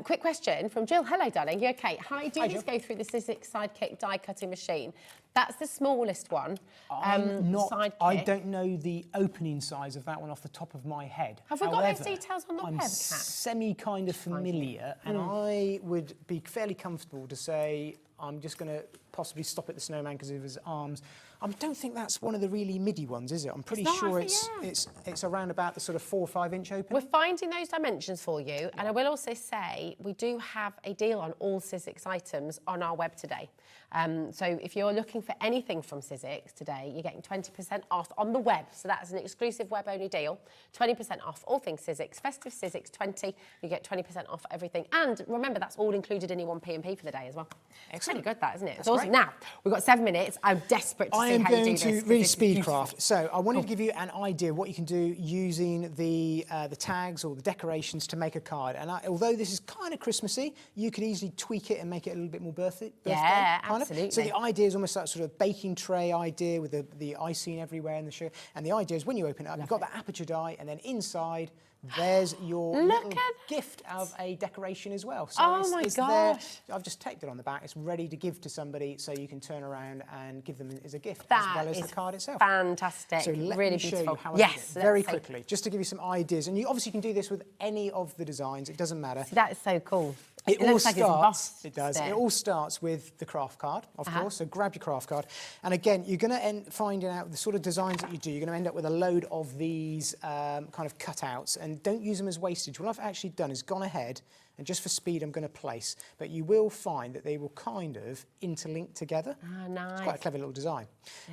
Quick question from Jill. Hello, darling. You okay? How do these go through the Sizzix Sidekick die cutting machine? That's the smallest one. I don't know the opening size of that one off the top of my head. Have we got those details on the webcam? I'm semi kind of familiar, and I would be fairly comfortable to say I'm just going to possibly stop at the snowman because of his arms. I don't think that's one of the really midi ones, is it? I'm pretty sure it's around about the sort of 4 or 5 inch opening. We're finding those dimensions for you, and I will also say we do have a deal on all Sizzix items on our web today. So if you're looking for anything from Sizzix today, you're getting 20% off on the web. So that's an exclusive web-only deal. 20% off all things Sizzix. Festive Sizzix 20. You get 20% off everything. And remember, that's all included in your one P&P for the day as well. Excellent. Pretty good, that, isn't it? It's awesome. Now, we've got 7 minutes. I'm desperate to see how you do this. I am going to really speed craft. So I wanted to give you an idea of what you can do using the tags or the decorations to make a card. And although this is kind of Christmassy, you could easily tweak it and make it a little bit more birthday. Yeah, kind absolutely. Of. So the idea is almost that sort of baking tray idea with the icing everywhere in the sugar. And the idea is when you open it up, you've got that aperture die, and then inside there's your little gift of a decoration as well. So it's there. I've just taped it on the back. It's ready to give to somebody, so you can turn around and give them as a gift as well as the card itself. Fantastic. So let really me show beautiful. you how I do it very quickly, just to give you some ideas. And you obviously can do this with any of the designs. It doesn't matter. See, that is so cool. It all looks like it's embossed. It does. It all starts with the craft card, of course. So grab your craft card. And again, you're going to end finding out the sort of designs that you do. You're going to end up with a load of these kind of cutouts. And don't use them as wastage. What I've actually done is gone ahead, and just for speed, I'm going to place. But you will find that they will kind of interlink together. Ah, nice. It's quite a clever little design.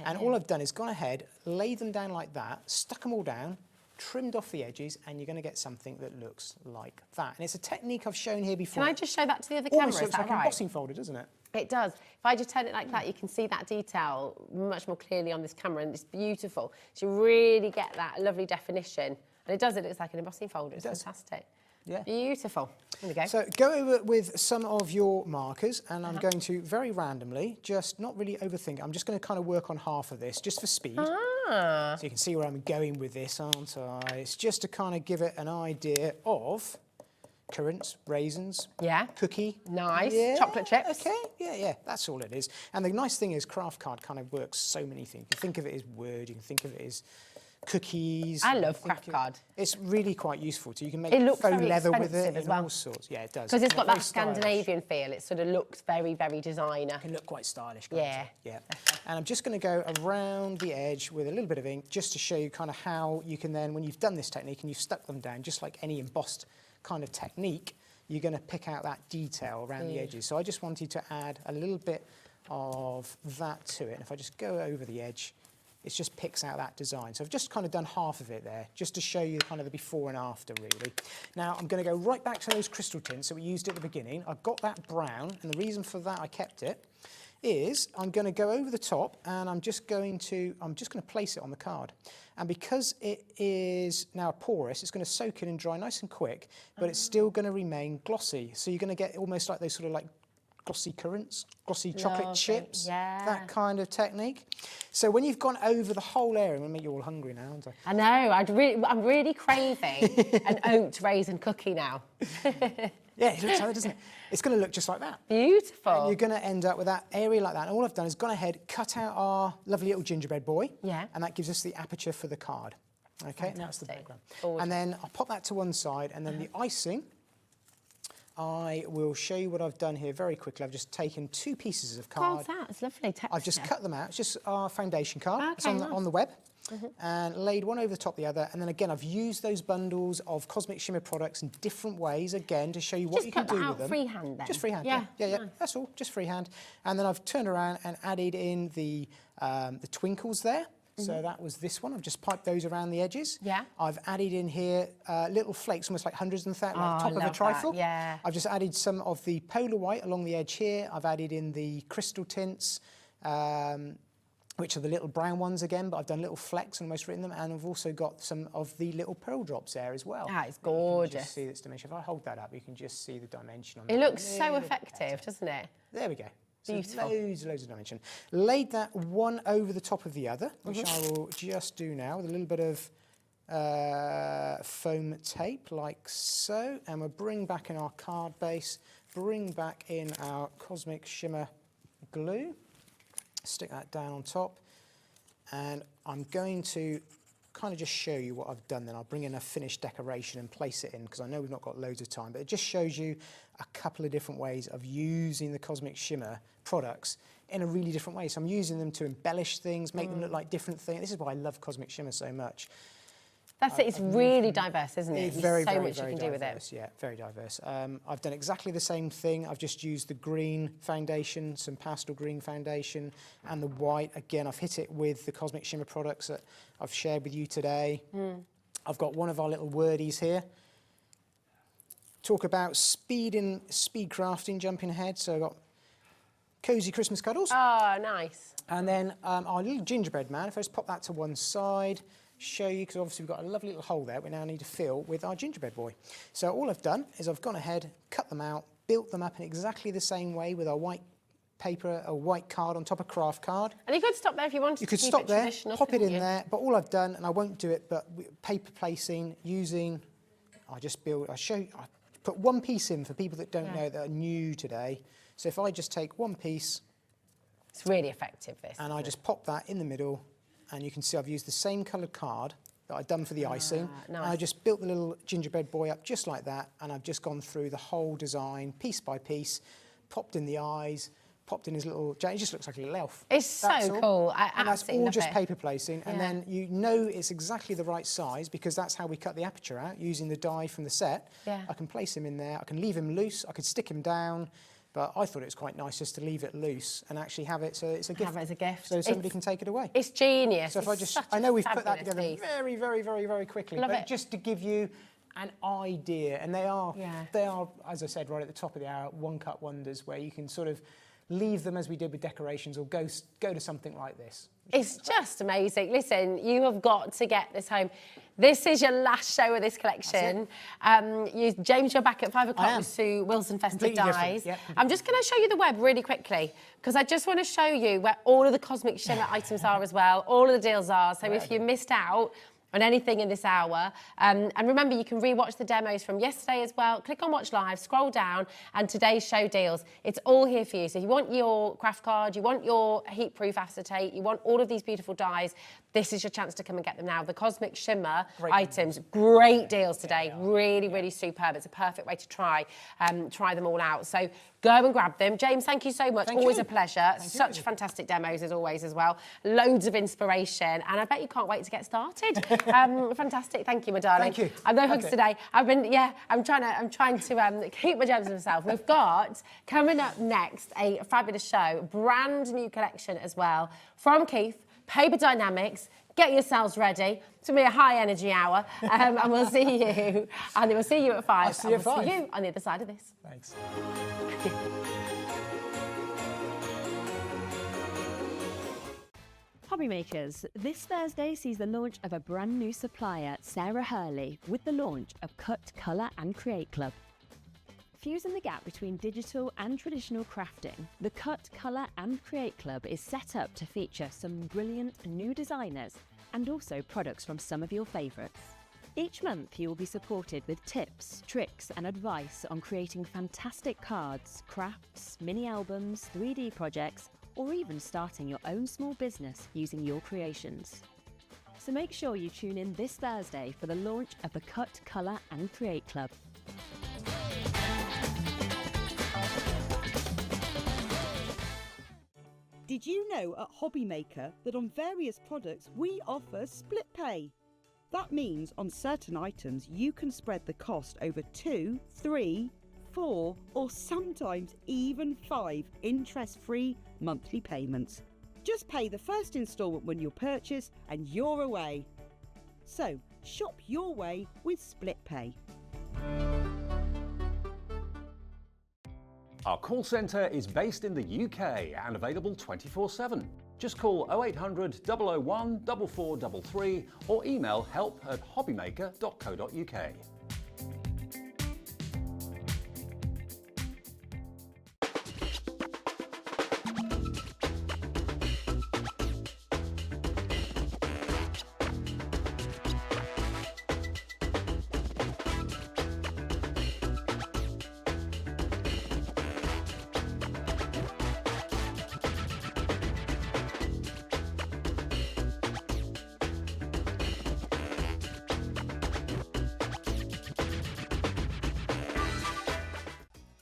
And all I've done is gone ahead, laid them down like that, stuck them all down, trimmed off the edges, and you're going to get something that looks like that. And it's a technique I've shown here before. Can I just show that to the other camera? Almost looks like an embossing folder, doesn't it? It does. If I just turn it like that, you can see that detail much more clearly on this camera, and it's beautiful. So you really get that lovely definition. And it looks like an embossing folder. It's fantastic. Yeah. Beautiful. There we go. So go over with some of your markers, and I'm going to very randomly, just not really overthink. I'm just going to kind of work on half of this, just for speed. So you can see where I'm going with this, aren't I? It's just to kind of give it an idea of currants, raisins, cookie. Nice. Chocolate chips. Okay, yeah, that's all it is. And the nice thing is craft card kind of works so many things. You can think of it as Word, you can think of it as cookies. I love craft card. It's really quite useful. So you can make it looks faux very leather with it as well. all sorts. Yeah, it does. Because it's got that stylish. Scandinavian feel. It sort of looks very, very designer. It can look quite stylish. Yeah. Yeah. And I'm just going to go around the edge with a little bit of ink just to show you kind of how you can then, when you've done this technique and you've stuck them down, just like any embossed kind of technique, you're going to pick out that detail around the edges. So I just wanted to add a little bit of that to it. And if I just go over the edge, it just picks out that design. So I've just kind of done half of it there, just to show you kind of the before and after, really. Now, I'm going to go right back to those crystal tints that we used at the beginning. I've got that brown, and the reason for that I kept it is I'm going to go over the top, and I'm just going to place it on the card. And because it is now porous, it's going to soak in and dry nice and quick, but it's still going to remain glossy. So you're going to get almost like those sort of like glossy currants, glossy chocolate chips, that kind of technique. So when you've gone over the whole area, I'm going to make you all hungry now, aren't I? I know, I'm really craving an oat raisin cookie now. Yeah, it looks like that, doesn't it? It's going to look just like that. Beautiful. And you're going to end up with that area like that. And all I've done is gone ahead, cut out our lovely little gingerbread boy. Yeah. And that gives us the aperture for the card. Okay, now that's the background. Gorgeous. And then I'll pop that to one side, and then the icing, I will show you what I've done here very quickly. I've just taken 2 pieces of card. Oh, that's lovely texture. I've just cut them out. It's just our foundation card. Okay, it's on the web. And laid one over the top of the other. And then again, I've used those bundles of Cosmic Shimmer products in different ways, again, to show you what you can do with them. Freehand then? Just freehand, yeah. Nice. That's all, just freehand. And then I've turned around and added in the twinkles there. So that was this one. I've just piped those around the edges. Yeah. I've added in here little flakes, almost like hundreds and thousands, like top of a trifle. Yeah. I've just added some of the polar white along the edge here. I've added in the crystal tints, which are the little brown ones again, but I've done little flecks and almost written them. And I've also got some of the little pearl drops there as well. Ah, it's gorgeous. You can just see this dimension. If I hold that up, you can just see the dimension on it. It looks so little effective, doesn't it? There we go. So Beautiful. loads of dimension. Laid that one over the top of the other, which I will just do now with a little bit of foam tape, like so. And we'll bring back in our card base, bring back in our Cosmic Shimmer glue, stick that down on top. And I'm going to kind of just show you what I've done then. I'll bring in a finished decoration and place it in, because I know we've not got loads of time, but it just shows you a couple of different ways of using the Cosmic Shimmer products in a really different way. So I'm using them to embellish things, make them look like different things. This is why I love Cosmic Shimmer so much. That's it, it's really diverse, isn't it? It's very, so very, much very you can do with diverse. it. Yeah, very diverse. I've done exactly the same thing. I've just used the green foundation, some pastel green foundation, and the white. Again, I've hit it with the Cosmic Shimmer products that I've shared with you today. I've got one of our little wordies here. Talk about speed crafting, jumping ahead. So I've got cosy Christmas cuddles. Oh, nice. And then our little gingerbread man, if I just pop that to one side, show you, because obviously we've got a lovely little hole there we now need to fill with our gingerbread boy. So all I've done is I've gone ahead, cut them out, built them up in exactly the same way with our white paper, a white card on top of craft card. And you could stop there if you wanted to. You could stop there, pop it in there, but all I've done, and I won't do it, but paper placing, using, I put one piece in for people that don't know, that are new today. So if I just take one piece. It's really effective, this. And I just pop that in the middle. And you can see I've used the same coloured card that I've done for the icing. Nice. And I just built the little gingerbread boy up just like that, and I've just gone through the whole design, piece by piece, popped in the eyes, popped in his little... It just looks like a little elf. It's so cool. And that's all just paper placing. And then you know it's exactly the right size, because that's how we cut the aperture out, using the die from the set. Yeah. I can place him in there. I can leave him loose. I could stick him down. But I thought it was quite nice just to leave it loose and actually have it so it's a gift. Have it as a gift. So somebody can take it away. It's genius. So if I know we've put that together very, very, very, very quickly, Love but it. just to give you an idea, and they are, as I said, right at the top of the hour, one-cut wonders where you can sort of leave them as we did with decorations, or go to something like this. It's just amazing. Listen, you have got to get this home. This is your last show of this collection. James, you're back at 5 o'clock with Sue Wilson Festive Dies. Yep. I'm just going to show you the web really quickly, because I just want to show you where all of the Cosmic Shimmer items are as well, all of the deals are. So if you missed out on anything in this hour. And remember, you can re-watch the demos from yesterday as well. Click on Watch Live, scroll down, and today's show deals. It's all here for you. So if you want your craft card, you want your heat-proof acetate, you want all of these beautiful dies, this is your chance to come and get them now. The Cosmic Shimmer items, great deals today. Really, really superb. It's a perfect way to try them all out. So go and grab them. James, thank you so much. Always a pleasure. Such fantastic demos as always as well. Loads of inspiration. And I bet you can't wait to get started. Fantastic. Thank you, my darling. Thank you. I've no hugs today. I'm trying to keep my germs to myself. We've got, coming up next, a fabulous show. Brand new collection as well. From Keith. Paper Dienamics, get yourselves ready. It's going to be a high energy hour, and we'll see you. And we'll see you at 5. I'll see you at 5. See you on the other side of this. Thanks. Hobby makers, this Thursday sees the launch of a brand new supplier, Sarah Hurley, with the launch of Cut, Colour and Create Club. Fusing the gap between digital and traditional crafting, the Cut, Colour and Create Club is set up to feature some brilliant new designers and also products from some of your favourites. Each month you will be supported with tips, tricks and advice on creating fantastic cards, crafts, mini albums, 3D projects, or even starting your own small business using your creations. So make sure you tune in this Thursday for the launch of the Cut, Colour and Create Club. Did you know at Hobby Maker that on various products we offer split pay? That means on certain items you can spread the cost over 2, 3, 4 or sometimes even 5 interest-free monthly payments. Just pay the first instalment when you purchase and you're away. So shop your way with split pay. Our call centre is based in the UK and available 24/7. Just call 0800 001 4433 or email help@hobbymaker.co.uk.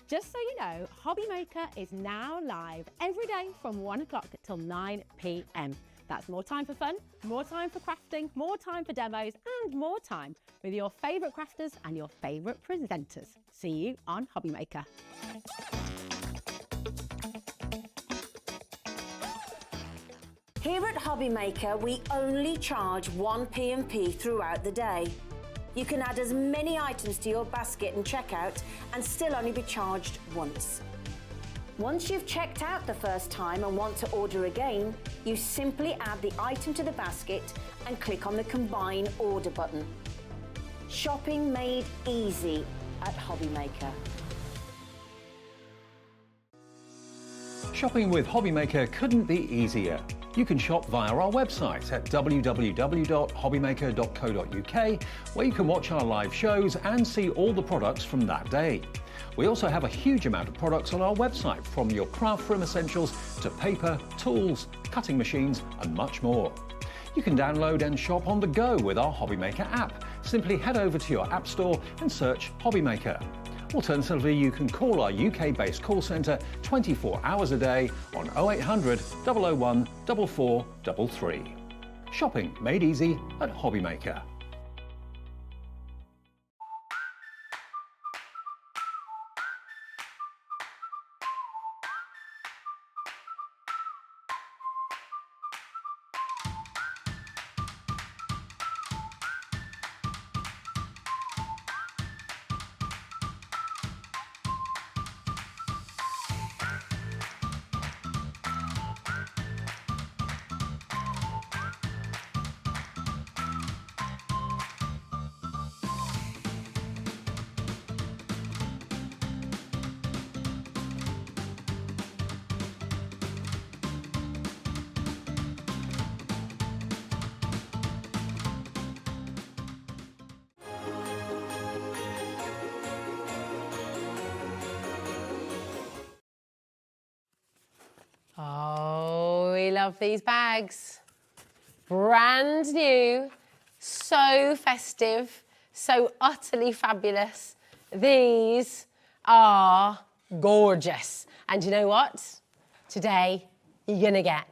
Just so you know, Hobby Maker is now live every day from 1 o'clock till 9 p.m. That's more time for fun, more time for crafting, more time for demos, and more time with your favourite crafters and your favourite presenters. See you on Hobby Maker. Here at Hobby Maker, we only charge 1 P&P throughout the day. You can add as many items to your basket and checkout and still only be charged once. Once you've checked out the first time and want to order again, you simply add the item to the basket and click on the Combine Order button. Shopping made easy at Hobby Maker. Shopping with Hobby Maker couldn't be easier. You can shop via our website at www.hobbymaker.co.uk, where you can watch our live shows and see all the products from that day. We also have a huge amount of products on our website, from your craft room essentials to paper, tools, cutting machines and much more. You can download and shop on the go with our Hobby Maker app. Simply head over to your app store and search Hobby Maker. Alternatively, you can call our UK-based call centre 24 hours a day on 0800 001 4433. Shopping made easy at Hobby Maker. Oh, we love these bags. brand new, so festive, so utterly fabulous. These are gorgeous. And you know what? Today, you're gonna get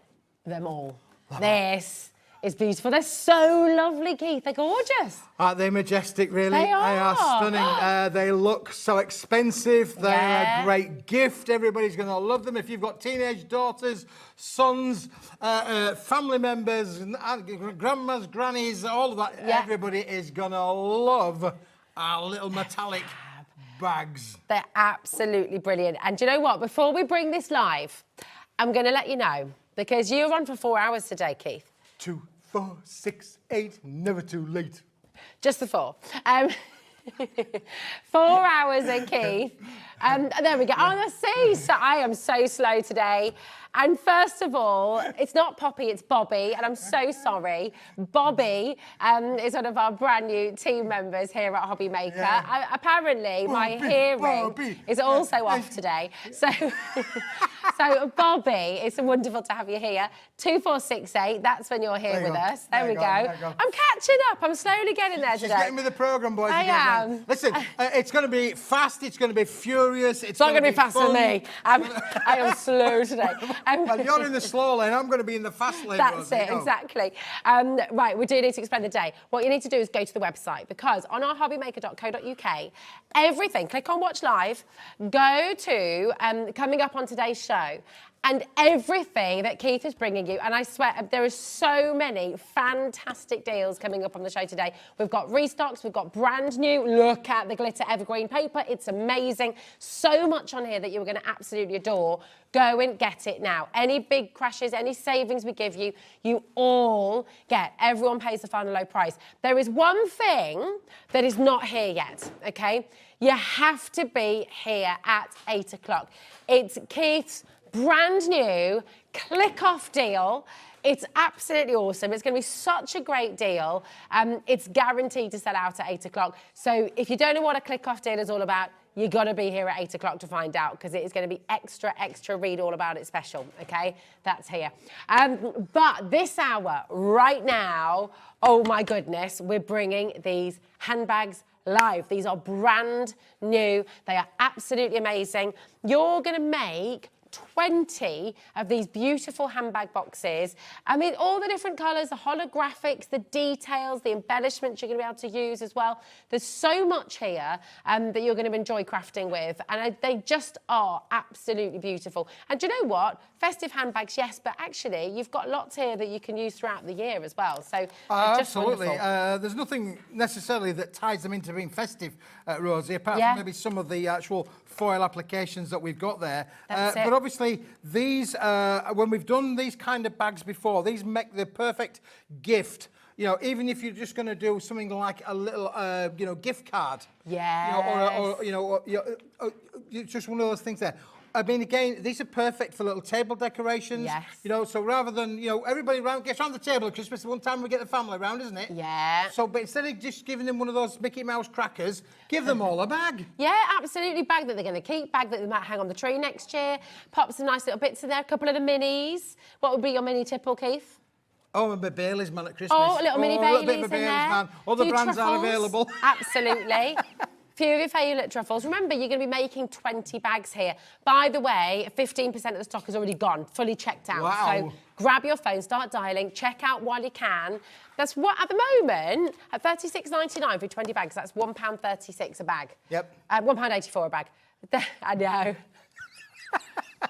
them all. This is beautiful. They're so lovely, Keith. They're gorgeous. Aren't they majestic, really? They are. They are stunning. They look so expensive. They're a great gift. Everybody's going to love them. If you've got teenage daughters, sons, family members, grandmas, grannies, all of that, everybody is going to love our little metallic bags. They're absolutely brilliant. And do you know what? Before we bring this live, I'm going to let you know, because you're on for 4 hours today, Keith. 2, 4, 6, 8, never too late. Just the 4. 4 hours and Keith. There we go. Oh, see, so I am so slow today. And first of all, it's not Poppy, it's Bobby, and I'm so sorry. Bobby is one of our brand new team members here at Hobby Maker. Apparently, my hearing is also off today. So, so Bobby, it's wonderful to have you here. 2468, that's when you're here with us. There we go. I'm catching up. I'm slowly getting there today. She's getting with the programme, boys. I am. Listen, it's going to be fast, it's going to be furious. It's not going to be fast for me. I am slow today. Well, you're in the slow lane, I'm going to be in the fast lane. That's it, exactly. Right, we do need to explain the day. What you need to do is go to the website, because on our hobbymaker.co.uk, everything, click on Watch Live, go to coming up on today's show, and everything that Keith is bringing you, and I swear there are so many fantastic deals coming up on the show today. We've got restocks, we've got brand new, look at the glitter evergreen paper, it's amazing. So much on here that you're going to absolutely adore. Go and get it now. Any big crashes, any savings we give you, you all get. Everyone pays the final low price. There is one thing that is not here yet, okay? You have to be here at 8 o'clock. It's Keith's brand new click-off deal. It's absolutely awesome. It's going to be such a great deal. It's guaranteed to sell out at 8 o'clock. So if you don't know what a click-off deal is all about, you've got to be here at 8 o'clock to find out, because it is going to be extra read all about it special, okay? That's here. But this hour, right now, oh my goodness, we're bringing these handbags live. These are brand new. They are absolutely amazing. You're going to make 20 of these beautiful handbag boxes. I mean, all the different colours, the holographics, the details, the embellishments you're going to be able to use as well. There's so much here that you're going to enjoy crafting with, and they just are absolutely beautiful. And do you know what? Festive handbags, yes, but actually you've got lots here that you can use throughout the year as well. So just absolutely. wonderful. There's nothing necessarily that ties them into being festive, Rosie, apart from maybe some of the actual foil applications that we've got there. But obviously, these, when we've done these kind of bags before, these make the perfect gift. You know, even if you're just going to do something like a little, you know, gift card. Yeah. You know, or it's just one of those things there. I mean, again, these are perfect for little table decorations. Yes. You know, so rather than, you know, everybody gets around the table at Christmas, one time we get the family around, isn't it? Yeah. So, but instead of just giving them one of those Mickey Mouse crackers, give them all a bag. Yeah, absolutely. Bag that they're going to keep, bag that they might hang on the tree next year. Pop some nice little bits in there, a couple of the minis. What would be your mini tipple, Keith? Oh, and a Bailey's man at Christmas. Oh, a little mini Baileys bit of a in there. man. Other brands truffles. are available. Absolutely. Few of your favourite truffles. Remember, you're going to be making 20 bags here. By the way, 15% of the stock is already gone, fully checked out. Wow. So grab your phone, start dialing, check out while you can. That's what, at the moment, at £36.99 for 20 bags, that's £1.36 a bag. Yep. £1.84 a bag. I know.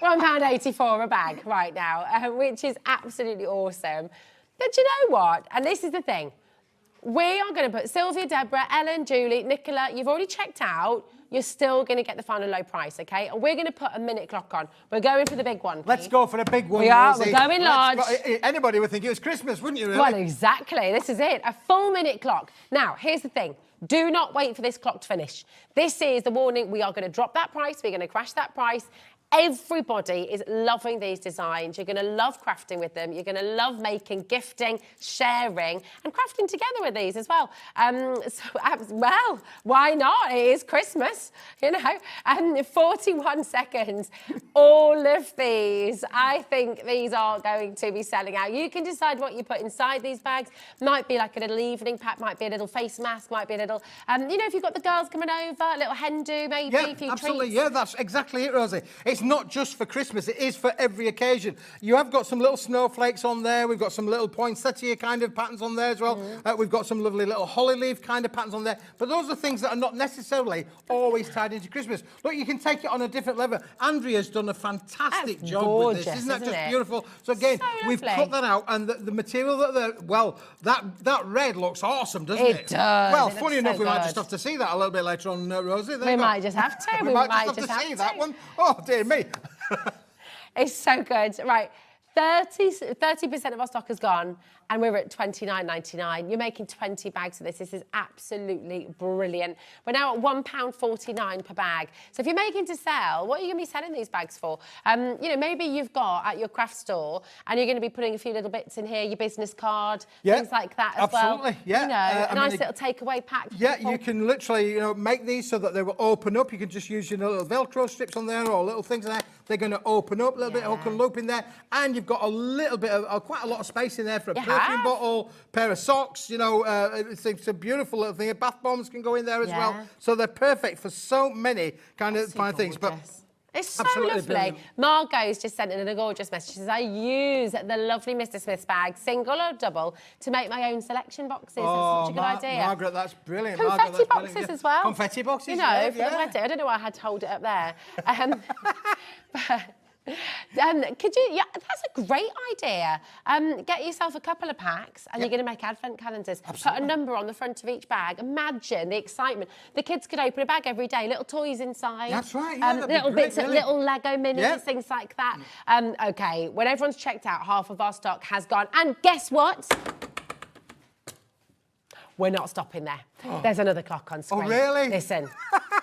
£1.84 a bag right now, which is absolutely awesome. But you know what? And this is the thing. We are going to put Sylvia, Deborah, Ellen, Julie, Nicola, you've already checked out. You're still going to get the final low price, OK? And we're going to put a minute clock on. We're going for the big one. Let's go for the big one, We are. Rosie. We're going large. Anybody would think it was Christmas, wouldn't you, really? Well, exactly. This is it. A full minute clock. Now, here's the thing. Do not wait for this clock to finish. This is the warning. We are going to drop that price. We're going to crash that price. Everybody is loving these designs. You're going to love crafting with them. You're going to love making, gifting, sharing, and crafting together with these as well. Well, why not? It is Christmas, you know. 41 seconds. All of these, I think these are going to be selling out. You can decide what you put inside these bags. Might be like a little evening pack, might be a little face mask, might be a little, you know, if you've got the girls coming over, a little hen do maybe, a few absolutely. treats. Yeah, that's exactly it, Rosie. It's not just for Christmas, it is for every occasion. You have got some little snowflakes on there. We've got some little poinsettia kind of patterns on there as well. We've got some lovely little holly leaf kind of patterns on there. But those are things that are not necessarily always tied into Christmas. Look, you can take it on a different level. Andrea's done a fantastic job with this. Isn't that just beautiful? So again, we've cut that out, and the material that red looks awesome, doesn't it? It does. Well, funny enough, we might just have to see that a little bit later on, Rosie. We might just have to. We might just have to see that one. Oh, dear me. It's so good. Right, 30% of our stock is gone, and we're at $29.99. You're making 20 bags of this. This is absolutely brilliant. We're now at £1.49 per bag. So if you're making to sell, what are you going to be selling these bags for? You know, maybe you've got at your craft store, and you're going to be putting a few little bits in here, your business card, things like that as well. Absolutely, yeah. You know, a nice little takeaway pack. Yeah, you can literally, you know, make these so that they will open up. You can just use your little Velcro strips on there or little things in there. They're going to open up, a little bit of hook and loop in there, and you've got a little bit of, quite a lot of space in there for a perfume bottle, pair of socks, you know, it's a beautiful little thing. Bath bombs can go in there as well. So they're perfect for so many kind of fine things. But it's so lovely. Brilliant. Margot's just sent in a gorgeous message. She says, I use the lovely Mr. Smith's bag, single or double, to make my own selection boxes. Oh, that's such a good idea. Margaret, that's brilliant. Confetti boxes as well. Confetti boxes, you know, for the wedding. I don't know why I had to hold it up there. Could you? Yeah, that's a great idea. Get yourself a couple of packs, and you're going to make advent calendars. Put a number on the front of each bag. Imagine the excitement. The kids could open a bag every day. Little toys inside. That's right. Yeah, little bits of little Lego minis, things like that. Okay, when everyone's checked out, half of our stock has gone. And guess what? We're not stopping there. There's another clock on screen. Oh, really? Listen,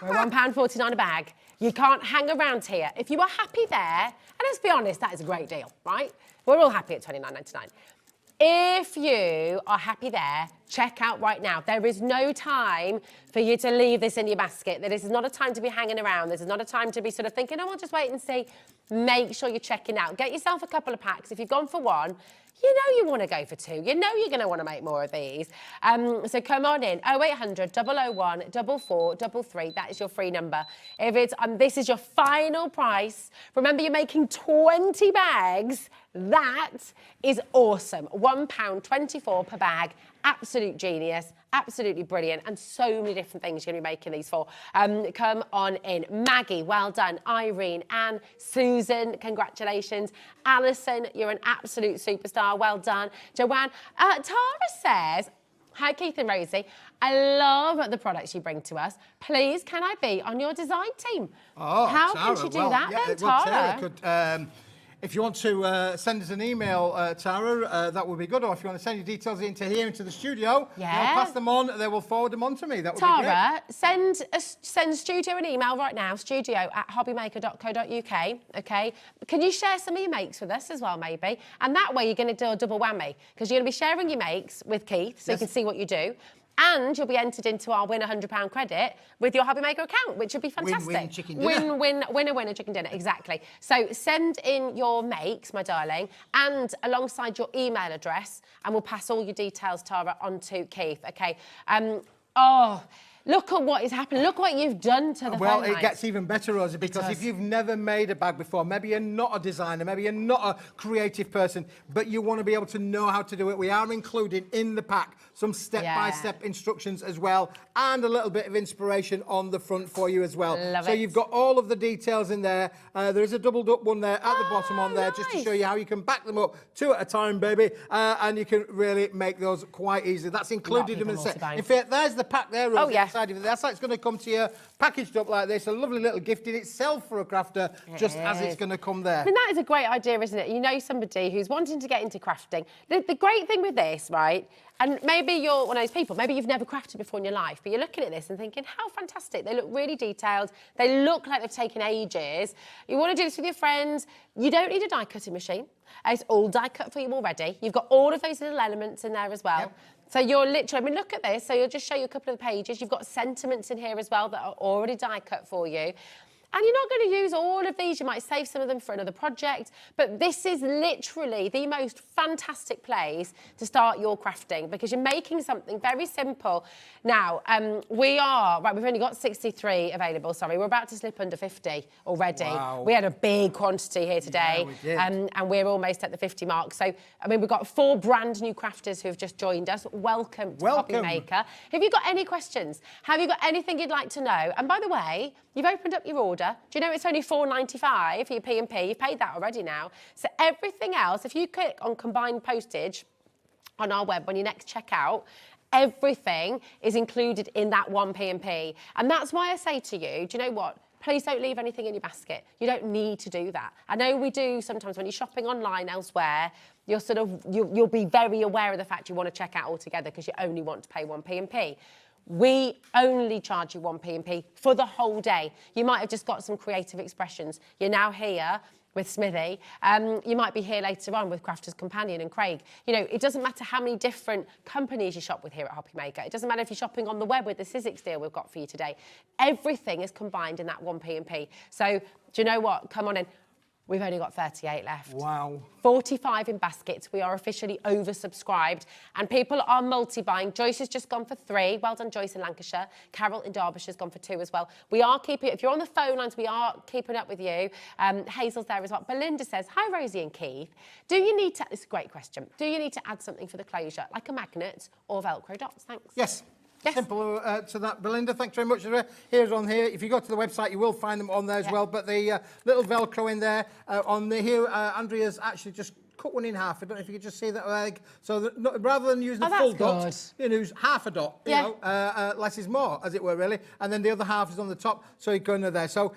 we're £1.49 a bag. You can't hang around here. If you are happy there, and let's be honest, that is a great deal, right? We're all happy at $29.99. If you are happy there, check out right now. There is no time for you to leave this in your basket. This is not a time to be hanging around. This is not a time to be sort of thinking, oh, I'll just wait and see. Make sure you're checking out. Get yourself a couple of packs. If you've gone for one, you know you want to go for two. You know you're going to want to make more of these. So come on in. 0800 001 4433. That is your free number. If it's this is your final price. Remember, you're making 20 bags. That is awesome. £1.24 per bag. Absolute genius. Absolutely brilliant. And so many different things you're going to be making these for. Come on in. Maggie, well done. Irene, Anne, Susan, congratulations. Alison, you're an absolute superstar. Well done. Joanne. Tara says, hi, Keith and Rosie. I love the products you bring to us. Please, can I be on your design team? Oh, how Tara, can she do that then, well, Tara? Tara could, if you want to send us an email, Tara, that would be good. Or if you want to send your details into the studio, pass them on. They will forward them on to me. That would be great. Tara, send studio an email right now, studio@hobbymaker.co.uk, okay? Can you share some e-makes with us as well, maybe? And that way you're going to do a double whammy, because you're going to be sharing your makes with Keith, so you can see what you do. And you'll be entered into our win £100 credit with your Hobby Maker account, which would be fantastic. Win-win chicken dinner. Winner chicken dinner, exactly. So send in your makes, my darling, and alongside your email address, and we'll pass all your details, Tara, on to Keith, okay? Look at what is happening. Look what you've done to the Well, phone it gets even better, Rosie, because if you've never made a bag before, maybe you're not a designer, maybe you're not a creative person, but you want to be able to know how to do it, we are including in the pack some step-by-step instructions as well, and a little bit of inspiration on the front for you as well. Love so it. you've got all of the details in there. There is a doubled up one there at the bottom on there, just to show you how you can back them up 2 at a time, baby, and you can really make those quite easy. That's included in the set. In fact, there's the pack there, Rosie. Oh, yeah. side of it. That's how it's going to come to you, packaged up like this. A lovely little gift in itself for a crafter, just as it's going to come there. I mean, that is a great idea, isn't it? You know somebody who's wanting to get into crafting. The great thing with this, right, and maybe you're one of those people, maybe you've never crafted before in your life, but you're looking at this and thinking, how fantastic. They look really detailed. They look like they've taken ages. You want to do this with your friends. You don't need a die cutting machine. It's all die cut for you already. You've got all of those little elements in there as well. Yep. So you're literally, I mean, look at this. So you'll just show you a couple of the pages. You've got sentiments in here as well that are already die cut for you. And you're not going to use all of these. You might save some of them for another project. But this is literally the most fantastic place to start your crafting because you're making something very simple. Now, we've only got 63 available. Sorry, we're about to slip under 50 already. Wow. We had a big quantity here today. Yeah, we did. And we're almost at the 50 mark. So, I mean, we've got 4 brand new crafters who have just joined us. Welcome to Hobby Maker. Have you got any questions? Have you got anything you'd like to know? And by the way, you've opened up your order. Do you know it's only $4.95 for your P&P? You've paid that already now. So everything else, if you click on combined postage on our web when you next check out, everything is included in that one P&P. And that's why I say to you, do you know what? Please don't leave anything in your basket. You don't need to do that. I know we do sometimes when you're shopping online elsewhere, you'll be very aware of the fact you want to check out altogether because you only want to pay one P&P. We only charge you one P&P for the whole day. You might have just got some creative expressions. You're now here with Smithy. You might be here later on with Crafter's Companion and Craig. You know, it doesn't matter how many different companies you shop with here at Hobby Maker. It doesn't matter if you're shopping on the web with the Sizzix deal we've got for you today. Everything is combined in that one P&P. So, do you know what? Come on in. We've only got 38 left. Wow. 45 in baskets. We are officially oversubscribed and people are multi-buying. Joyce has just gone for 3. Well done, Joyce in Lancashire. Carol in Derbyshire has gone for 2 as well. We are keeping, if you're on the phone lines, we are keeping up with you. Hazel's there as well. Belinda says, hi, Rosie and Keith. Do you need to, this is a great question. Do you need to add something for the closure, like a magnet or Velcro dots? Thanks. Yes. Yes. Simple to that, Belinda. Thanks very much. Here's on here. If you go to the website, you will find them on there as well. But the little Velcro in there on the here, Andrea's actually just cut one in half. I don't know if you could just see that leg. So rather than using the full dot, you use half a dot. You know, less is more, as it were, really. And then the other half is on the top, so you go under there. So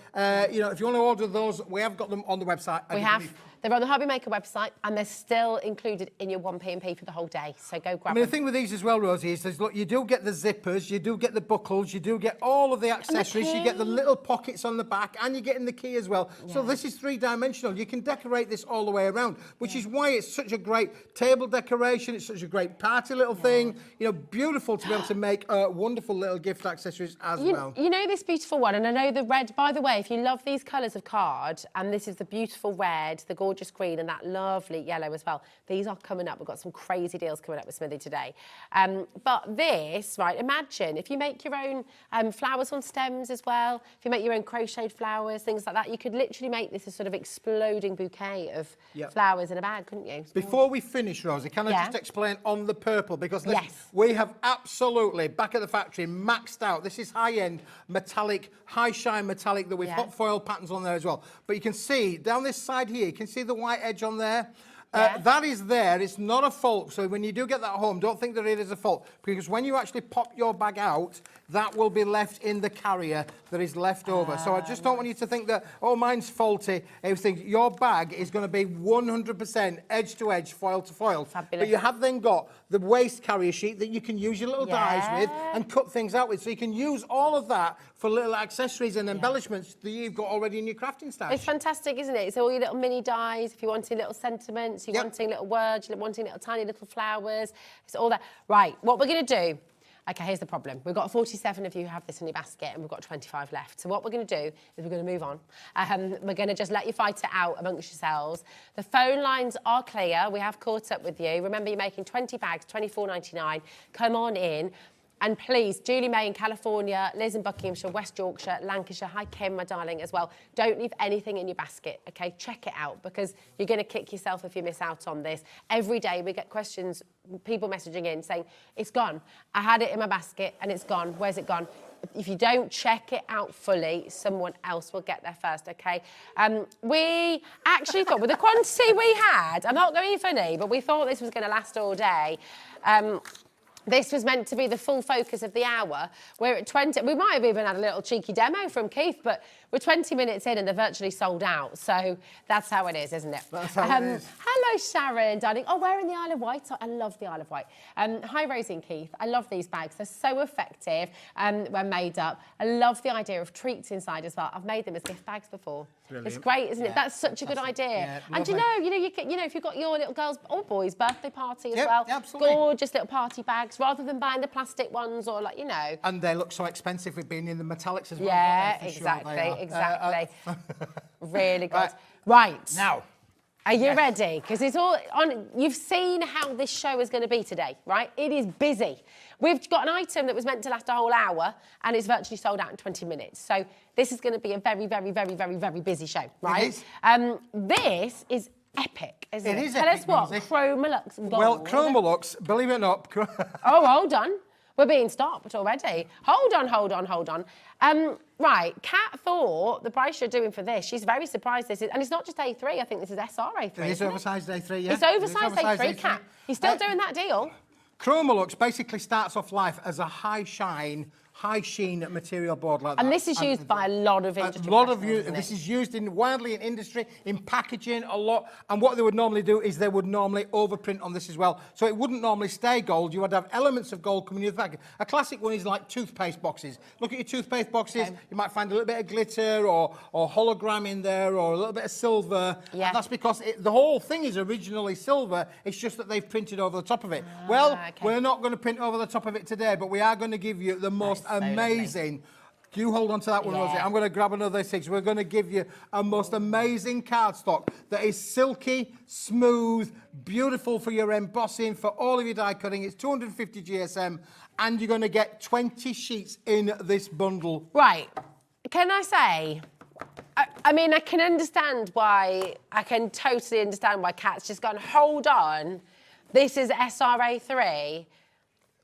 you know, if you want to order those, we have got them on the website. We have. They're on the Hobby Maker website and they're still included in your one P&P for the whole day. So go grab them. I mean, the thing with these as well, Rosie, is look, you do get the zippers, you do get the buckles, you do get all of the accessories, you get the little pockets on the back and you're getting the key as well. Yeah. So this is 3-dimensional. You can decorate this all the way around, which is why it's such a great table decoration. It's such a great party little thing. You know, beautiful to be able to make wonderful little gift accessories as well. You know this beautiful one, and I know the red, by the way, if you love these colours of card, and this is the beautiful red, the gorgeous green and that lovely yellow as well. These are coming up. We've got some crazy deals coming up with Smithy today. But this, right, imagine if you make your own flowers on stems as well, if you make your own crocheted flowers, things like that, you could literally make this a sort of exploding bouquet of flowers in a bag, couldn't you? Before we finish, Rosie, can I just explain on the purple? Because listen, we have absolutely, back at the factory, maxed out. This is high-end metallic, high-shine metallic that we've hot foil patterns on there as well. But you can see, down this side here, you can see the white edge on there. That is there. It's not a fault. So when you do get that home, don't think that it is a fault. Because when you actually pop your bag out, that will be left in the carrier that is left over. So I just don't want you to think that, oh, mine's faulty. Everything. Your bag is going to be 100% edge to edge, foil to foil. Fabulous. But you have then got the waste carrier sheet that you can use your little dies with and cut things out with. So you can use all of that for little accessories and embellishments that you've got already in your crafting stash. It's fantastic, isn't it? So all your little mini dies, if you're wanting little sentiments, you're wanting little words, you're wanting little tiny little flowers, it's all that. Right, what we're going to do, okay, here's the problem. We've got 47 of you who have this in your basket and we've got 25 left. So what we're going to do is we're going to move on. We're going to just let you fight it out amongst yourselves. The phone lines are clear. We have caught up with you. Remember, you're making 20 bags, $24.99. Come on in. And please, Julie May in California, Liz in Buckinghamshire, West Yorkshire, Lancashire, hi Kim, my darling, as well. Don't leave anything in your basket, okay? Check it out because you're going to kick yourself if you miss out on this. Every day we get questions, people messaging in saying, it's gone. I had it in my basket and it's gone. Where's it gone? If you don't check it out fully, someone else will get there first, okay? We actually thought, with the quantity we had, I'm not going funny, but we thought this was going to last all day. This was meant to be the full focus of the hour. We're at 20. We might have even had a little cheeky demo from Keith, but we're 20 minutes in and they're virtually sold out. So that's how it is, isn't it? That's how it is. Hello, Sharon, darling. Oh, we're in the Isle of Wight. I love the Isle of Wight. Hi, Rosie and Keith. I love these bags. They're so effective when made up. I love the idea of treats inside as well. I've made them as gift bags before. Brilliant. It's great, isn't it? That's such a good idea. Yeah, and you know, if you've got your little girl's or boy's birthday party as well, absolutely. Gorgeous little party bags, rather than buying the plastic ones or like, you know. And they look so expensive with being in the metallics as well. Yeah, exactly. Really good. Right. Now. Are you ready? Because it's all on. You've seen how this show is going to be today, right? It is busy. We've got an item that was meant to last a whole hour and it's virtually sold out in 20 minutes. So this is going to be a very, very, very, very, very busy show, right? It is. This is epic, isn't it? It is Tell epic, us what, Rosie. Chroma-Lux Gold. Well, Chroma-Lux, believe it or not. Oh, hold on. We're being stopped already. Hold on. Right, Kat thought the price you're doing for this, she's very surprised this is, and it's not just A3, I think this is SR A3. It is oversized A3, yeah. It's oversized A3, Kat. You're still doing that deal? Chroma-Lux basically starts off life as a high shine, high sheen material board like that. And this is used by a lot of industry. This is used widely in industry, in packaging, a lot. And what they would normally do is they would normally overprint on this as well. So it wouldn't normally stay gold. You would have elements of gold coming in the package. A classic one is like toothpaste boxes. Look at your toothpaste boxes. You might find a little bit of glitter or hologram in there or a little bit of silver. Yeah. And that's because the whole thing is originally silver. It's just that they've printed over the top of it. We're not going to print over the top of it today, but we are going to give you the most amazing. You hold on to that one, Rosie. I'm going to grab another 6. We're going to give you a most amazing cardstock that is silky, smooth, beautiful for your embossing, for all of your die cutting. It's 250 GSM, and you're going to get 20 sheets in this bundle. Right. Can I say, I mean, I can totally understand why Kat's just gone, hold on, this is SRA3.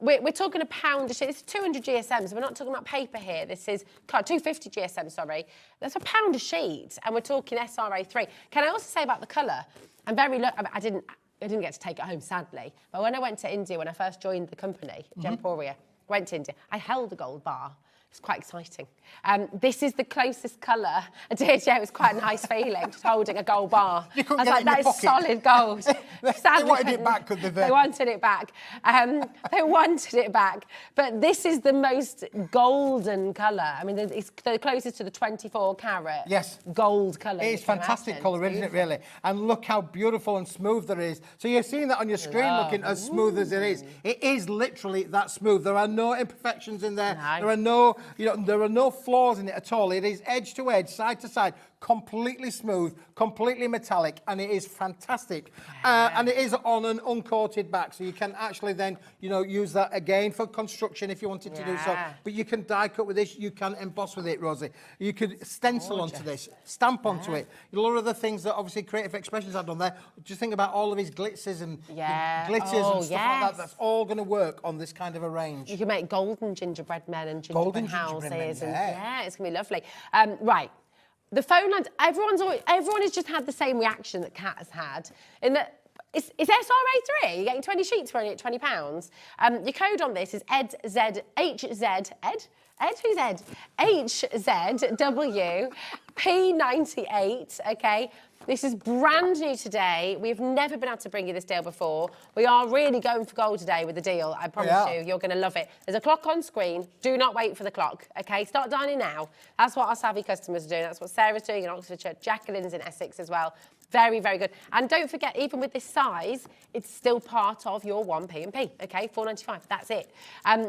We're talking a pound a sheet. It's 200 GSM, so we're not talking about paper here. This is 250 GSM, sorry. That's a pound a sheet, and we're talking SRA3. Can I also say about the colour? I'm very I didn't get to take it home, sadly. But when I went to India, when I first joined the company, Gemporia, went to India, I held a gold bar. It's quite exciting. This is the closest colour. I did, yeah, it was quite a nice feeling, just holding a gold bar. You couldn't get it in your pocket. That is solid gold. They wanted it back, couldn't they? They wanted it back. They wanted it back. But this is the most golden colour. I mean, it's the closest to the 24 carat gold colour. It's fantastic colour, isn't it, really? And look how beautiful and smooth there is. So you're seeing that on your screen looking as smooth as it is. It is literally that smooth. There are no imperfections in there. No. There are no flaws in it at all. It is edge to edge, side to side, completely smooth, completely metallic, and it is fantastic. And it is on an uncoated back, so you can actually then, use that again for construction if you wanted to do so. But you can die cut with this, you can emboss with it, Rosie. You could stencil onto this, stamp onto it. A lot of the things that obviously Creative Expressions had on there, just think about all of his glitzers and glitters and stuff like that. That's all going to work on this kind of a range. You can make golden gingerbread men and gingerbread houses. It's going to be lovely. Right. The phone lines, everyone has just had the same reaction that Kat has had, in that it's SRA3, you're getting 20 sheets for only at £20. Your code on this is HZW P98, okay? This is brand new today. We've never been able to bring you this deal before. We are really going for gold today with the deal. I promise you, you're going to love it. There's a clock on screen. Do not wait for the clock, okay? Start dining now. That's what our savvy customers are doing. That's what Sarah's doing in Oxfordshire. Jacqueline's in Essex as well. Very, very good. And don't forget, even with this size, it's still part of your 1p&p, okay? £4.95, that's it.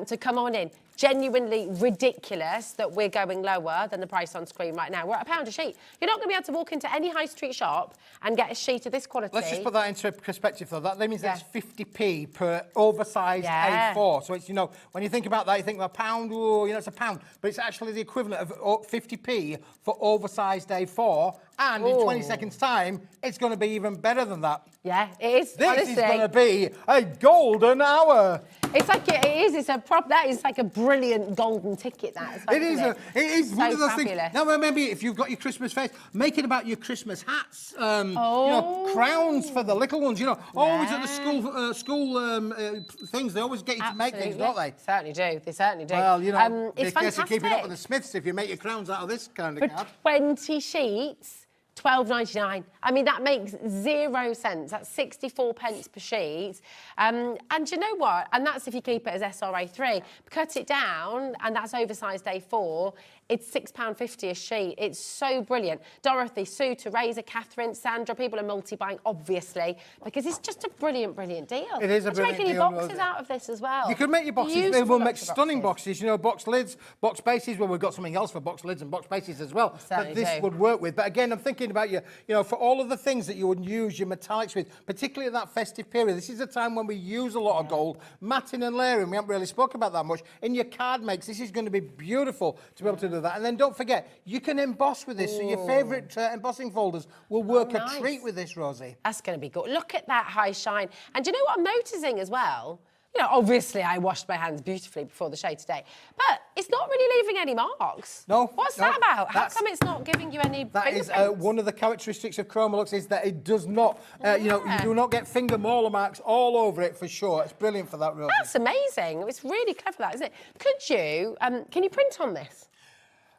So come on in. Genuinely ridiculous that we're going lower than the price on screen right now. We're at £1 a sheet. You're not going to be able to walk into any high street shop and get a sheet of this quality. Let's just put that into perspective, though. That means that's 50p per oversized A4. So it's, when you think about that, you think, well, £1, it's £1. But it's actually the equivalent of 50p for oversized A4 And in 20 seconds' time, it's going to be even better than that. Yeah, it is. This honestly. is going to be a golden hour. It's like it is. It's a prop. That is like a brilliant golden ticket. That it is so one of those fabulous. things. Now, maybe if you've got your Christmas face, make it about your Christmas hats. You know, crowns for the little ones. You know, always at the school things. They always get you to make things, don't they? Certainly do. They certainly do. Well, you know, it's fantastic. Keeping up with the Smiths if you make your crowns out of this kind of card. 20 sheets. £12.99. I mean, that makes 0 sense. That's 64 pence per sheet. And you know what? And that's if you keep it as SRA3. Cut it down, and that's oversized A4. It's £6.50 a sheet. It's so brilliant. Dorothy, Sue, Teresa, Catherine, Sandra, people are multi-buying, obviously, because it's just a brilliant, brilliant deal. It is a brilliant deal. You can make any boxes out of this as well. You can make your boxes. They will make stunning boxes. You know, box lids, box bases. Well, we've got something else for box lids and box bases as well that this would work with. But again, I'm thinking about you know, for all of the things that you would use your metallics with, particularly at that festive period. This is a time when we use a lot of gold. Matting and layering, we haven't really spoken about that much. In your card makes, this is going to be beautiful to be able to do that. And then don't forget, you can emboss with this, so your favourite embossing folders will work a treat with this, Rosie. That's going to be good. Look at that high shine. And do you know what I'm noticing as well? You know, obviously I washed my hands beautifully before the show today, but it's not really leaving any marks. No. What's that about? How come it's not giving you any That is one of the characteristics of Chromolux is that it does not, you know, you do not get finger mauler marks all over it for sure. It's brilliant for that, Rosie. That's amazing. It's really clever, that, isn't it? Could you, can you print on this?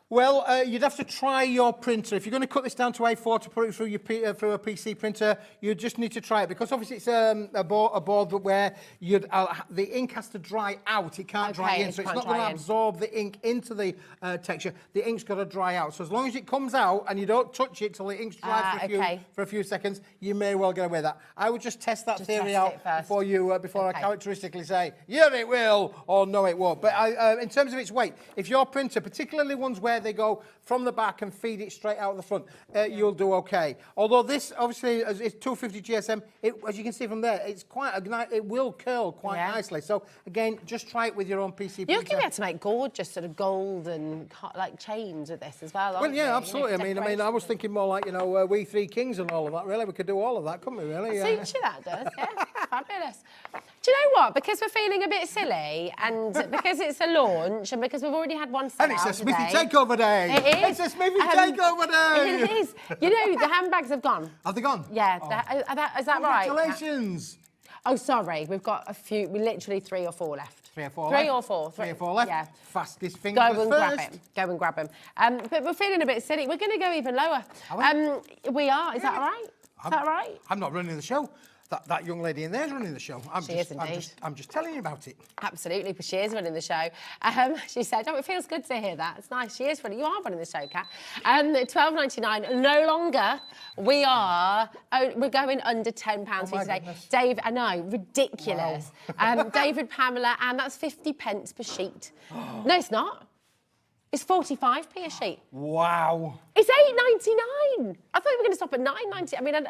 Well, you'd have to try your printer. If you're going to cut this down to A4 to put it through your through a PC printer, you just need to try it because obviously it's a board where the ink has to dry out. It can't dry in, so it's not going to absorb the ink into the texture. The ink's got to dry out. So as long as it comes out and you don't touch it till the ink's dried for a few seconds, you may well get away with that. I would just test that theory out before I characteristically say, yeah, it will, or no, it won't. But in terms of its weight, if your printer, particularly ones where they go from the back and feed it straight out the front, you'll do okay. Although this, obviously, is 250 GSM, as you can see from there, it's quite it will curl quite nicely. So, again, just try it with your own PC printer. You're going to be able to make gorgeous sort of gold and, like, chains with this as well, aren't you? Well, yeah, absolutely. I mean, I was thinking more like, you know, We Three Kings and all of that, really. We could do all of that, couldn't we, really? Suits you, that does, yeah. Fabulous. Do you know what? Because we're feeling a bit silly and because it's a launch and because we've already had one set and it's a Smithy takeover day. It is. It's a Smithy takeover day. It is. You know, the handbags have gone. Have they gone? Yeah. Is that right? Congratulations. Oh, sorry. We've got a few, literally 3 or 4 left. 3 or 4 Three left. or four. 3 or 4 left. Yeah. Fastest finger Go and first. grab it. Go and grab them. But we're feeling a bit silly. We're going to go even lower. We are. Is that right? Is that right? I'm not running the show. That young lady in there is running the show. She is indeed. I'm just telling you about it. Absolutely, because she is running the show. She said, oh, it feels good to hear that. It's nice. She is running. You are running the show, Kat. £12.99. No longer. We're going under £10 today. Goodness. Dave, I know, ridiculous. Wow. David, Pamela, and that's 50 pence per sheet. No, it's not. It's 45p a sheet. Wow. It's £8.99. I thought we were going to stop at £9.90. I mean,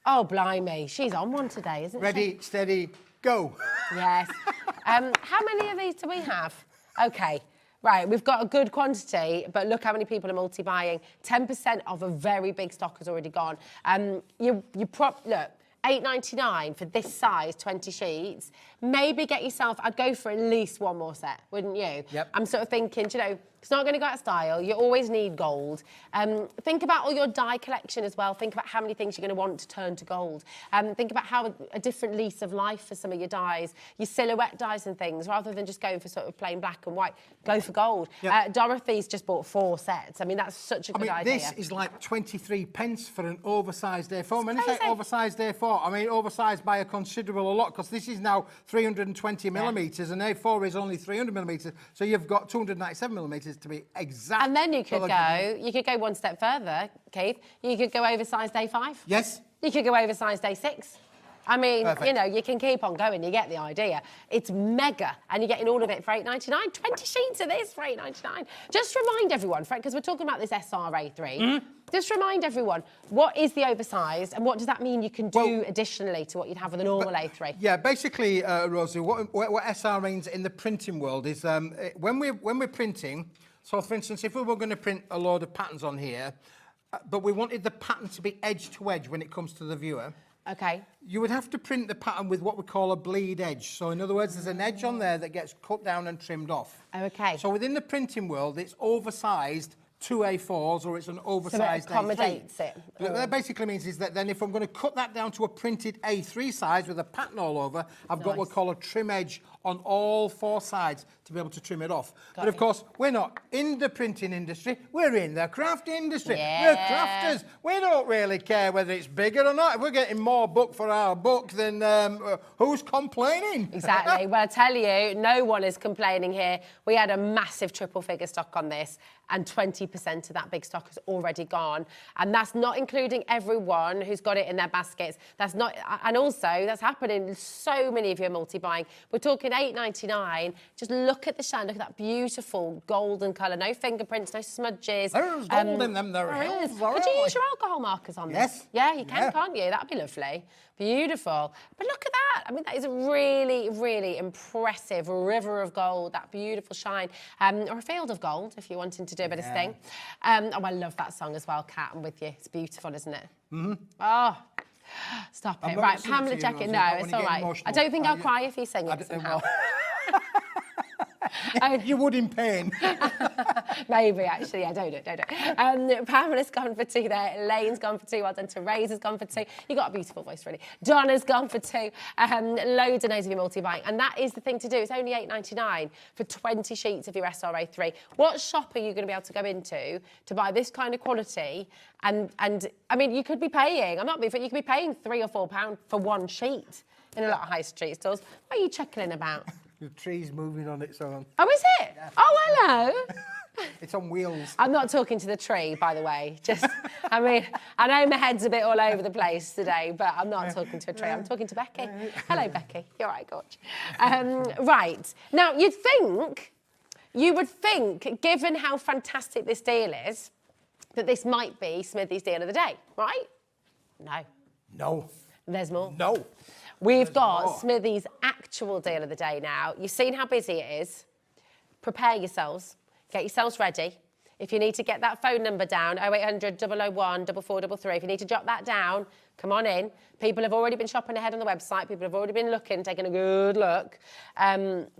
oh, blimey. She's on one today, isn't she? Ready, steady, go. Yes. How many of these do we have? OK. Right, we've got a good quantity, but look how many people are multi-buying. 10% of a very big stock has already gone. Look, £8.99 for this size, 20 sheets. Maybe get yourself, I'd go for at least one more set, wouldn't you? Yep. I'm sort of thinking, you know, it's not going to go out of style. You always need gold. Think about all your die collection as well. Think about how many things you're going to want to turn to gold. Think about how a different lease of life for some of your dies, your silhouette dies and things, rather than just going for sort of plain black and white. Go for gold. Yep. Dorothy's just bought 4 sets. I mean, that's such a good idea. This is like 23 pence for an oversized A4. When I say oversized A4, I mean oversized by a considerable lot, because this is now 320 millimetres and A4 is only 300 millimetres, so you've got 297 millimetres to be exact. And then you could go one step further, Keith. You could go oversized A5. Yes. You could go oversized A6. I mean, Perfect. you know, you can keep on going. You get the idea. It's mega, and you're getting all of it for £8.99. 20 sheets of this for £8.99. Just remind everyone, Frank, because we're talking about this SRA3. Just remind everyone, what is the oversized, and what does that mean you can do additionally to what you'd have with a normal A3? Yeah, basically, Rosie, what SR means in the printing world is when we're printing. So, for instance, if we were going to print a load of patterns on here, but we wanted the pattern to be edge to edge when it comes to the viewer. Okay. You would have to print the pattern with what we call a bleed edge. So in other words, there's an edge on there that gets cut down and trimmed off. Okay. So within the printing world, it's oversized 2 A4s or it's an oversized A3. So it accommodates it. What that basically means is that then if I'm going to cut that down to a printed A3 size with a pattern all over, I've got what we call a trim edge on all 4 sides to be able to trim it off. But of course, we're not in the printing industry, we're in the craft industry. Yeah. We're crafters. We don't really care whether it's bigger or not. If we're getting more book for our book, then who's complaining? Exactly. Well, I tell you, no one is complaining here. We had a massive triple figure stock on this, and 20% of that big stock has already gone. And that's not including everyone who's got it in their baskets. That's not, and also that's happening in so many of you multi-buying. We're talking $8.99. Just look at the shine. Look at that beautiful golden colour. No fingerprints, no smudges. There's gold in them. There is. is. Could you use your alcohol markers on Yes. this? Yeah, you can, Yeah. can't you? That'd be lovely. Beautiful. But look at that. I mean, that is a really, really impressive river of gold, that beautiful shine. Or a field of gold, if you're wanting to do a bit of sting. Oh, I love that song as well, Kat. I'm with you. It's beautiful, isn't it? Mm-hmm. Oh, stop it. Right, Pamela Jacket. No, it's all right. I don't think I'll cry if you sing it somehow. You would in pain. Maybe, actually, I don't know. Pamela's gone for 2 there. Elaine's gone for 2. Well done. Teresa's gone for 2. You've got a beautiful voice, really. Donna's gone for 2. Loads and loads of you multi-buying. And that is the thing to do. It's only $8.99 for 20 sheets of your SRA3. What shop are you going to be able to go into to buy this kind of quality? And I mean, you could be paying, I'm not being, you could be paying £3 or £4 for 1 sheet in a lot of high street stores. What are you chuckling about? The tree's moving on its own. Oh, is it? Yeah. Oh, hello. It's on wheels. I'm not talking to the tree, by the way. Just, I mean, I know my head's a bit all over the place today, but I'm not talking to a tree. I'm talking to Becky. Hello, Becky. You're right, Gorge. Right. Now, you would think, given how fantastic this deal is, that this might be Smithy's deal of the day, right? No. No. There's more. No. We've got Smithy's actual deal of the day now. You've seen how busy it is. Prepare yourselves. Get yourselves ready. If you need to get that phone number down, 0800 001 4433, if you need to jot that down, come on in. People have already been shopping ahead on the website. People have already been looking, taking a good look.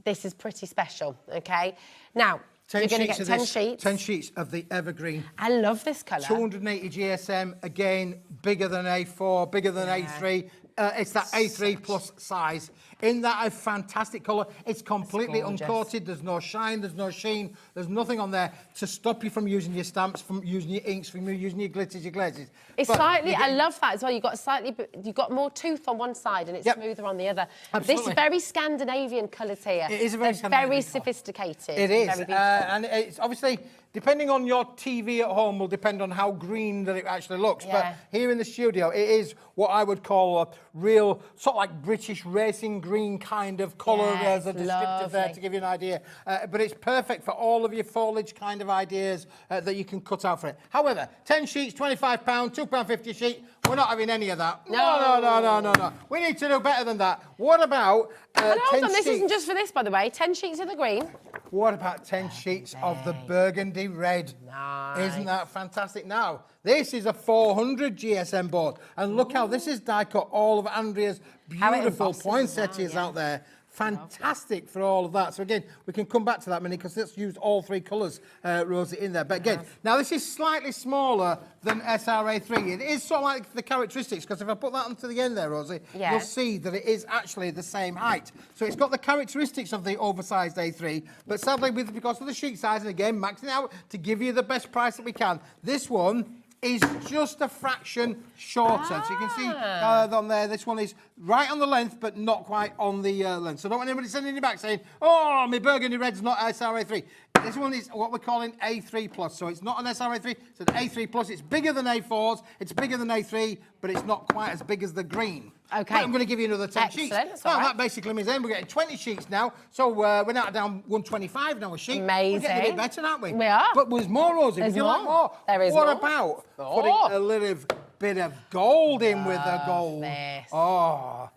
This is pretty special, OK? Now, you're going to get 10 sheets. 10 sheets of the evergreen. I love this colour. 280 GSM, again, bigger than A4, bigger than A3. It's that A3 plus size. In that a fantastic colour. It's completely uncoated. There's no shine, there's no sheen, there's nothing on there to stop you from using your stamps, from using your inks, from using your glitters, your glazes. It's slightly, I love that as well. You've got more tooth on one side and it's smoother on the other. Absolutely. This is very Scandinavian colours here. It is a very They're very sophisticated. It is. Very beautiful. And it's obviously, depending on your TV at home, will depend on how green that it actually looks. But here in the studio, it is what I would call a real, sort of like British racing green kind of colour. There's a descriptive there to give you an idea. But it's perfect for all of your foliage kind of ideas that you can cut out for it. However, 10 sheets, £25, £2.50 a sheet. We're not having any of that. No. We need to do better than that. What about 10 hold on, sheets? this isn't just for this, by the way. 10 sheets of the green. What about 10 sheets of the burgundy red? Nice. Isn't that fantastic? Now, this is a 400 GSM board. And look how this is die cut all of Andrea's beautiful poinsettias out there. Fantastic for all of that. So again, we can come back to that minute because let's use all 3 colours, Rosie, in there. But again, now this is slightly smaller than SRA3. It is sort of like the characteristics, because if I put that onto the end there, Rosie, you'll see that it is actually the same height. So it's got the characteristics of the oversized A3, but sadly, because of the sheet size, and again, maxing out to give you the best price that we can, this one is just a fraction shorter. So you can see on there, this one is right on the length, but not quite on the length. So don't want anybody sending you back saying, oh, my burgundy red's not SRA3. This one is what we're calling A3+. So it's not an SRA3, it's an A3+. It's bigger than A4s, it's bigger than A3, but it's not quite as big as the green. OK. But I'm going to give you another 10 sheets. Well, that basically means then we're getting 20 sheets now. So we're now down 125 now a sheet. Amazing. We're getting a bit better, aren't we? We are. But there's more, Rosie. Would you like more? There is more. What about putting a little bit of gold in with the gold? This. Oh.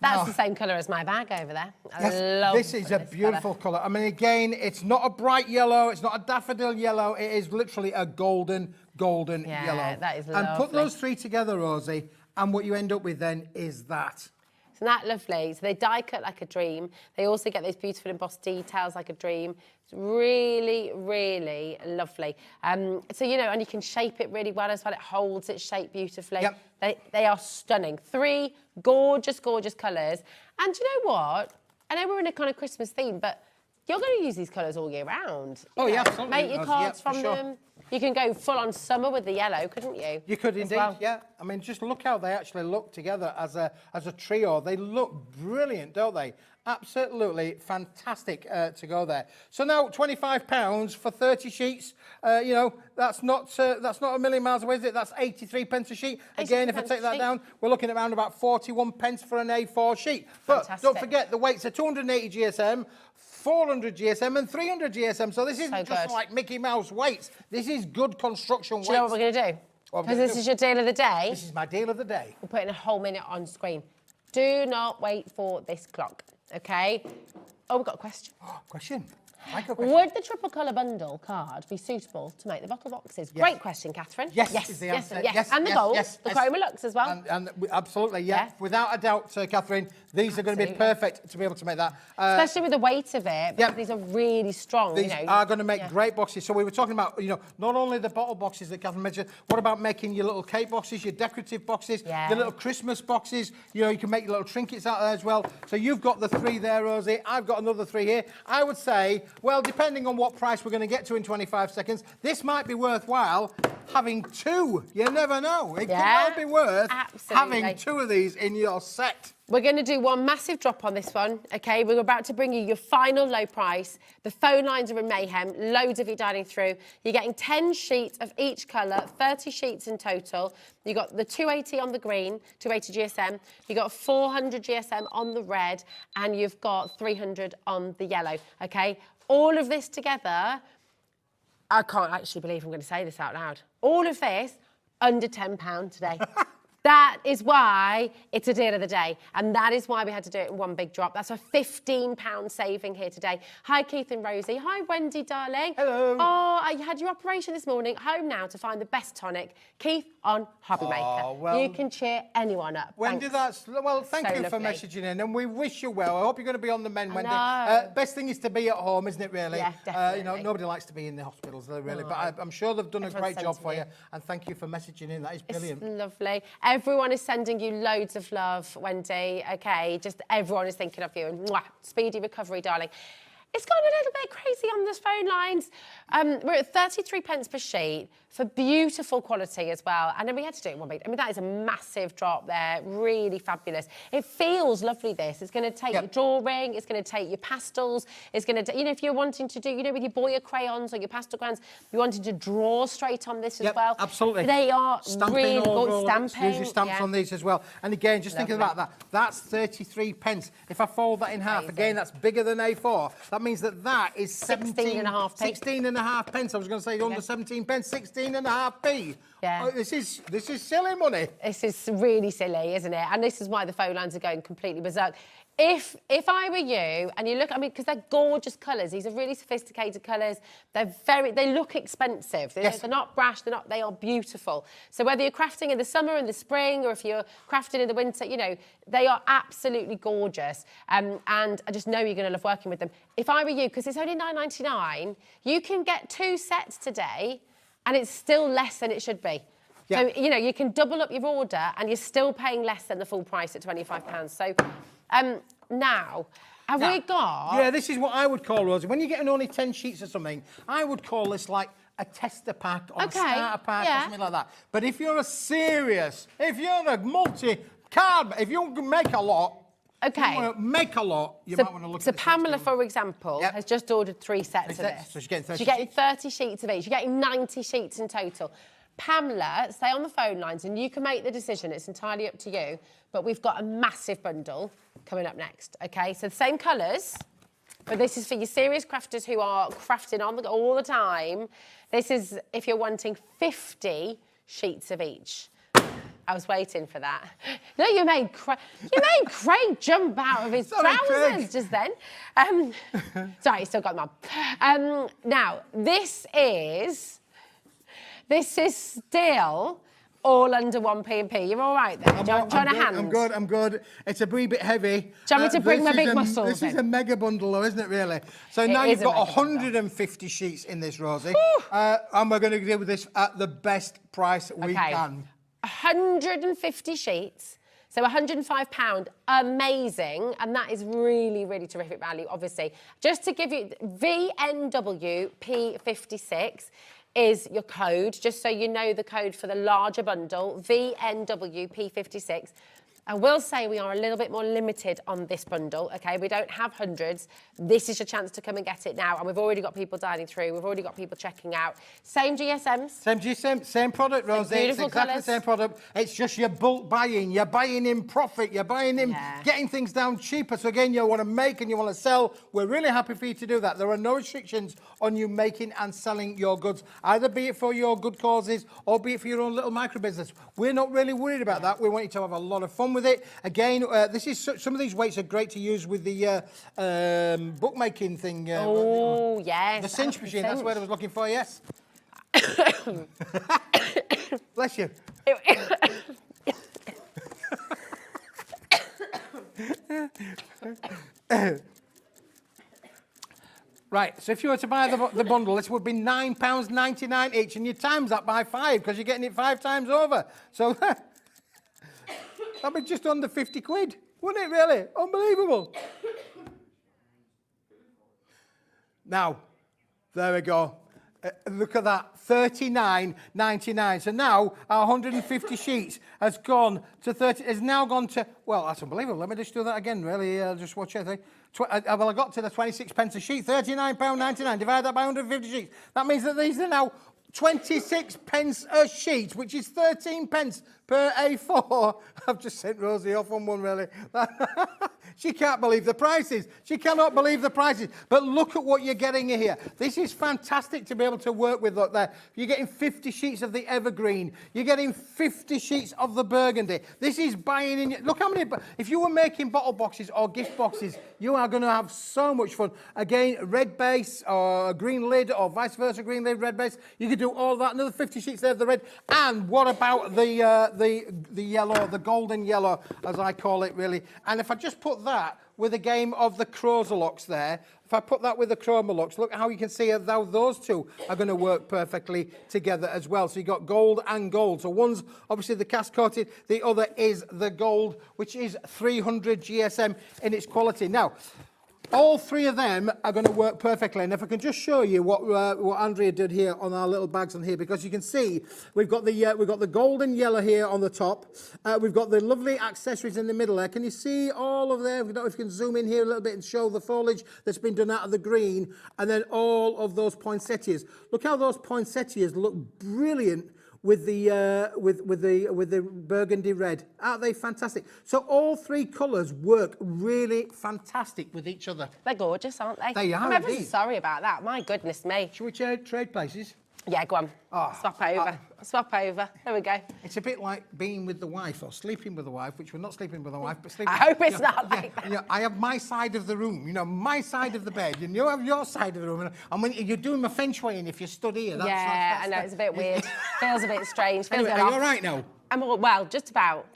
That's the same colour as my bag over there. I love this is a beautiful colour. I mean, again, it's not a bright yellow, it's not a daffodil yellow, it is literally a golden yellow. Yeah, that is lovely. And put those three together, Rosie, and what you end up with then is that. Isn't that lovely? So they die cut like a dream. They also get those beautiful embossed details like a dream. It's really, really lovely. So, you know, and you can shape it really well as well. It holds its shape beautifully. Yep. They are stunning. Three gorgeous, gorgeous colours. And do you know what? I know we're in a kind of Christmas theme, but you're going to use these colours all year round. Yeah, absolutely. Make your cards from them. You can go full on summer with the yellow, couldn't you? You could indeed, yeah. I mean, just look how they actually look together as a trio. They look brilliant, don't they? Absolutely fantastic to go there. So now £25 for 30 sheets. You know, that's not a million miles away, is it? That's 83 pence a sheet. Again, if I take that down, we're looking at around about 41 pence for an A4 sheet. But don't forget, the weights are 280 GSM, 400 GSM and 300 GSM. So this isn't just like Mickey Mouse weights. This is good construction weights. Do you know what we're going to do? Because this is your deal of the day. This is my deal of the day. We're putting a whole minute on screen. Do not wait for this clock, okay? Oh, we've got a question. Question? Would the triple colour bundle card be suitable to make the bottle boxes? Yes. Great question, Catherine. Yes, is the answer. Yes. And the gold, the Chroma Lux as well. And absolutely, yeah. Without a doubt, Catherine, these are going to be perfect to be able to make that. Especially with the weight of it, because these are really strong. These are going to make great boxes. So we were talking about, you know, not only the bottle boxes that Catherine mentioned, what about making your little cake boxes, your decorative boxes, your little Christmas boxes? You know, you can make your little trinkets out there as well. So you've got the three there, Rosie. I've got another three here. I would say, well, depending on what price we're going to get to in 25 seconds, this might be worthwhile having two. You never know. It could well be worth having two of these in your set. We're going to do one massive drop on this one, OK? We're about to bring you your final low price. The phone lines are in mayhem, loads of you dialing through. You're getting 10 sheets of each colour, 30 sheets in total. You've got the 280 on the green, 280 GSM. You've got 400 GSM on the red, and you've got 300 on the yellow, OK? All of this together, I can't actually believe I'm going to say this out loud. All of this, under £10 today. That is why it's a deal of the day. And that is why we had to do it in one big drop. That's a £15 saving here today. Hi, Keith and Rosie. Hi, Wendy, darling. Hello. Oh, you had your operation this morning. Home now to find the best tonic. Keith on Hobby Maker. Well, you can cheer anyone up. Wendy, thank you for messaging in. And we wish you well. I hope you're going to be on the mend, Wendy. Best thing is to be at home, isn't it, really? Yeah, definitely. You know, nobody likes to be in the hospitals, really. But I'm sure they've done a great job for you. And thank you for messaging in. That is brilliant. It's lovely. Everyone is sending you loads of love, Wendy, OK? Just everyone is thinking of you. And speedy recovery, darling. It's gone a little bit crazy on the phone lines. We're at 33 pence per sheet for beautiful quality as well. And then we had to do it in one week. I mean, that is a massive drop there. Really fabulous. It feels lovely, this. It's going to take your drawing. It's going to take your pastels. It's going to, you know, if you're wanting to do, you know, with your Boya crayons or your pastel crayons, you're wanting to draw straight on this as well. Absolutely. They are really good. Stamping. Use your stamps on these as well. And again, just thinking about that, that's 33 pence. If I fold that in half, again, that's bigger than A4. That means that is 16.5p. 16.5p. I was going to say under 17 pence, 16.5p. Yeah. Oh, this is silly money. This is really silly, isn't it? And this is why the phone lines are going completely berserk. If I were you, and you look, I mean, because they're gorgeous colours. These are really sophisticated colours. They look expensive. They're not brash. They are beautiful. So whether you're crafting in the summer, in the spring, or if you're crafting in the winter, you know, they are absolutely gorgeous. And I just know you're going to love working with them. If I were you, because it's only £9.99, you can get 2 sets today, and it's still less than it should be. Yeah. So, you know, you can double up your order, and you're still paying less than the full price at £25. So. Now, have we got... Yeah, this is what I would call, Rosie. When you're getting only 10 sheets or something, I would call this like a tester pack or a starter pack or something like that. But if you're if you're a multi-card, if you make a lot, you want to make a lot, you might want to look at this. So Pamela, for example, has just ordered 3 sets of this. So she's getting 30 sheets. She's getting 30 sheets of each. You're getting 90 sheets in total. Pamela, stay on the phone lines and you can make the decision. It's entirely up to you. But we've got a massive bundle coming up next, OK? So the same colours, but this is for your serious crafters who are crafting all the time. This is if you're wanting 50 sheets of each. I was waiting for that. No, you made Craig jump out of his trousers just then. Sorry, still got them on. Now, this is still all under 1p&p. You're all right there? Do you want a hand? I'm good. It's a wee bit heavy. Do you want me to bring my big muscles This is a mega bundle, though, isn't it, really? So now you've got 150 sheets in this, Rosie. And we're going to do this at the best price we can. 150 sheets. So £105, amazing, and that is really, really terrific value, obviously. Just to give you, VNW P56 is your code, just so you know the code for the larger bundle, VNW P56. I will say we are a little bit more limited on this bundle, okay? We don't have hundreds. This is your chance to come and get it now, and we've already got people dialing through. We've already got people checking out. Same GSMs. Same GSM, same product, Rosie. It's exactly the same product. It's just your bulk buying. You're buying in profit. You're buying in, getting things down cheaper. So again, you want to make and you want to sell. We're really happy for you to do that. There are no restrictions on you making and selling your goods, either be it for your good causes or be it for your own little micro business. We're not really worried about that. We want you to have a lot of fun with it. Again, this is some of these weights are great to use with the bookmaking thing. Oh, yes. The cinch machine, that's what I was looking for, yes. Bless you. Right, so if you were to buy the bundle, this would be £9.99 each, and you times that by 5 because you're getting it 5 times over. So that'd be just under 50 quid, wouldn't it, really? Unbelievable. Now, there we go. Look at that, $39.99. So now our 150 sheets has gone to 30. Has now gone to. Well, that's unbelievable. Let me just do that again. Really, just watch it. Well, I got to the 26 pence a sheet. £39.99. Divide that by 150 sheets. That means that these are now 26 pence a sheet, which is 13 pence per A4. I've just sent Rosie off on one, really. She can't believe the prices. She cannot believe the prices. But look at what you're getting here. This is fantastic to be able to work with. Look there. You're getting 50 sheets of the evergreen. You're getting 50 sheets of the burgundy. This is buying in. Look how many. If you were making bottle boxes or gift boxes, you are going to have so much fun. Again, red base or green lid or vice versa, green lid, red base. You could do all that. Another 50 sheets there of the red. And what about the yellow, the golden yellow, as I call it, really? And if I just put that with a game of the Crozalux there, if I put that with the Chromalux, look how you can see how those two are going to work perfectly together as well. So you've got gold and gold. So one's obviously the cast coated, the other is the gold, which is 300 GSM in its quality. Now, all three of them are going to work perfectly. And if I can just show you what Andrea did here on our little bags on here, because you can see we've got the gold and yellow here on the top. We've got the lovely accessories in the middle there. Can you see all of them? I don't know if you can zoom in here a little bit and show the foliage that's been done out of the green, and then all of those poinsettias. Look how those poinsettias look brilliant with the burgundy red. Aren't they fantastic? So all three colours work really fantastic with each other. They're gorgeous, aren't they? They are. I'm ever so sorry about that. My goodness me. Shall we trade places? Yeah, go on. Swap over. Swap over. There we go. It's a bit like being with the wife or sleeping with the wife, which we're not sleeping with the wife, but sleeping. I hope it's not like that. You know, I have my side of the room, my side of the bed, and you have your side of the room. And when you're doing my feng shui, and if you stood here, that's I know, it's a bit weird. Feels a bit strange. Anyway, are you all right now? I'm all, well, just about.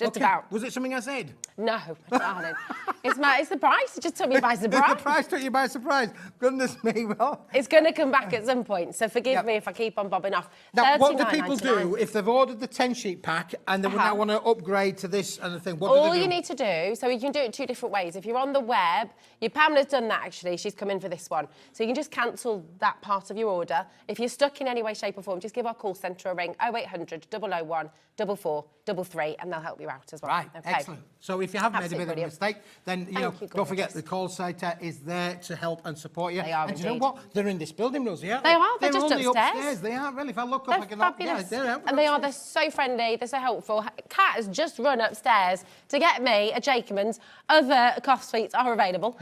Was it something I said? No, darling. It's the price. It just took me by surprise. The price took you by surprise. Goodness me, well. It's going to come back at some point, so forgive me if I keep on bobbing off. Now, what do people do if they've ordered the 10-sheet pack and they now want to upgrade to this and the thing? What do they do? All you need to do, so you can do it 2 different ways. If you're on the web, Pamela's done that actually. She's come in for this one. So you can just cancel that part of your order. If you're stuck in any way, shape or form, just give our call centre a ring, 0800 001 4433, and they'll help you out as well. Right, okay. excellent. So if you have made a bit of a mistake, then don't forget the call centre is there to help and support you. They are, and you know what? They're in this building, Rosie, aren't they? They are. They're just only upstairs. They are, really. If I look up, they're I can fabulous. They're and they are. They're so friendly. They're so helpful. Kat has just run upstairs to get me a Jacobman's. Other cough sweets are available.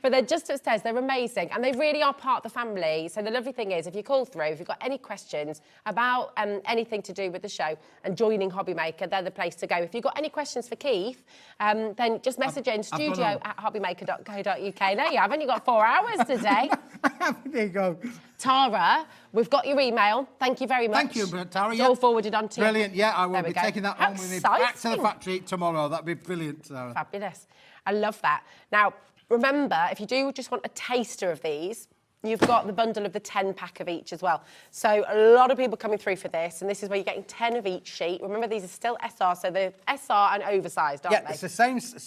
But they're just upstairs. They're amazing, and they really are part of the family. So the lovely thing is, if you call through, if you've got any questions about anything to do with the show and joining Hobby Maker, they're the place to go. If you've got any questions for Keith, then just message in studio@hobbymaker.co.uk. There you have it. You've got 4 hours today. There you go. Tara, we've got your email. Thank you very much. Thank you, Tara. It's all forwarded on to you. Brilliant. Yeah, I will be taking that home with me back to the factory tomorrow. That'd be brilliant, Tara. Fabulous. I love that. Now, remember, if you do just want a taster of these, you've got the bundle of the 10-pack of each as well. So a lot of people coming through for this, and this is where you're getting 10 of each sheet. Remember, these are still SR, so they're SR and oversized, aren't they? Yeah, it's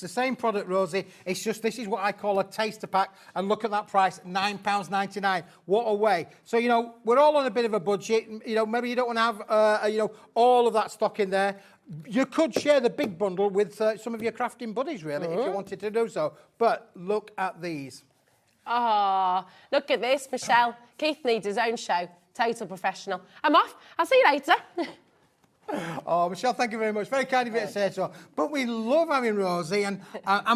the same product, Rosie. It's just, this is what I call a taster pack, and look at that price, £9.99. What a way. So, you know, we're all on a bit of a budget. You know, maybe you don't want to have, you know, all of that stock in there. You could share the big bundle with some of your crafting buddies, really, if you wanted to do so. But look at these. Oh, look at this, Michelle. Keith needs his own show. Total professional. I'm off. I'll see you later. Oh, Michelle, thank you very much. Very kind of you to say so. But we love having Rosie, and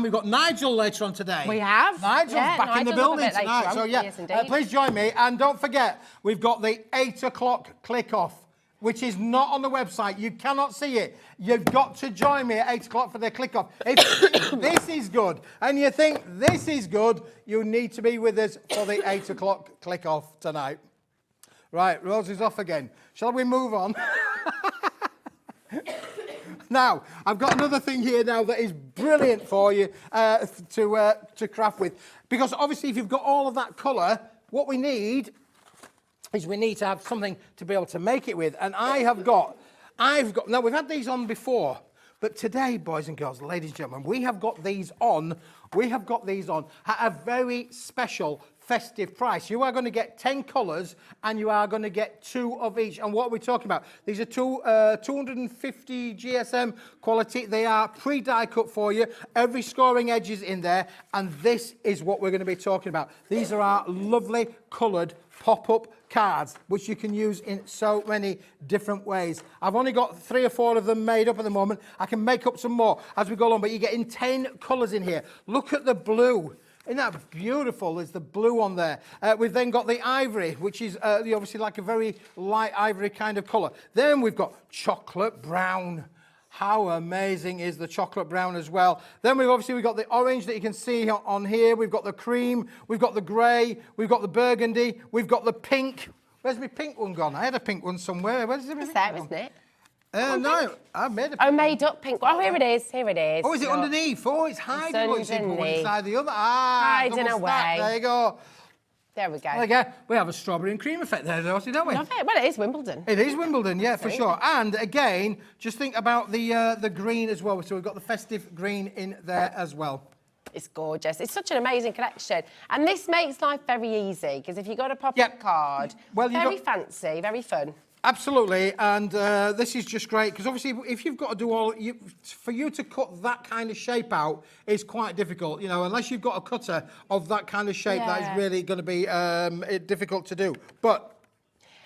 we've got Nigel later on today. We have. Nigel's back in the building tonight. So, yeah, yes, please join me. And don't forget, we've got the 8 o'clock click-off, which is not on the website. You cannot see it. You've got to join me at 8 o'clock for the click-off. If this is good and you think this is good, you need to be with us for the 8 o'clock click-off tonight. Right, Rosie's off again. Shall we move on? Now, I've got another thing here now that is brilliant for you to craft with. Because obviously, if you've got all of that colour, what we need is we need to have something to be able to make it with. And I've got, now we've had these on before, but today, boys and girls, ladies and gentlemen, we have got these on at a very special festive price. You are going to get 10 colours and you are going to get 2 of each. And what are we talking about? These are 250 GSM quality. They are pre-die cut for you. Every scoring edge is in there. And this is what we're going to be talking about. These are our lovely coloured pop-up cards, which you can use in so many different ways. I've only got 3 or 4 of them made up at the moment. I can make up some more as we go along, but you're getting 10 colours in here. Look at the blue. Isn't that beautiful? There's the blue on there. We've then got the ivory, which is obviously like a very light ivory kind of colour. Then we've got chocolate brown. How amazing is the chocolate brown as well? Then we've got the orange that you can see on here. We've got the cream. We've got the grey. We've got the burgundy. We've got the pink. Where's my pink one gone? I had a pink one somewhere. Where's it? It's there, isn't it? No, I made a pink one. Made up pink one. Oh, here it is. Here it is. Oh, is it underneath? Oh, it's hiding. It's one inside the other. Hiding away. There you go. There we go. There we go. We have a strawberry and cream effect there, don't we? Love it. Well, it is Wimbledon. It is Wimbledon, yeah, for sure. And again, just think about the green as well. So we've got the festive green in there as well. It's gorgeous. It's such an amazing collection. And this makes life very easy, because if you've got a pop-up card, very fancy, very fun. Absolutely, and this is just great, because obviously if you've got to do for you to cut that kind of shape out is quite difficult, you know, unless you've got a cutter of that kind of shape, that is really going to be difficult to do. But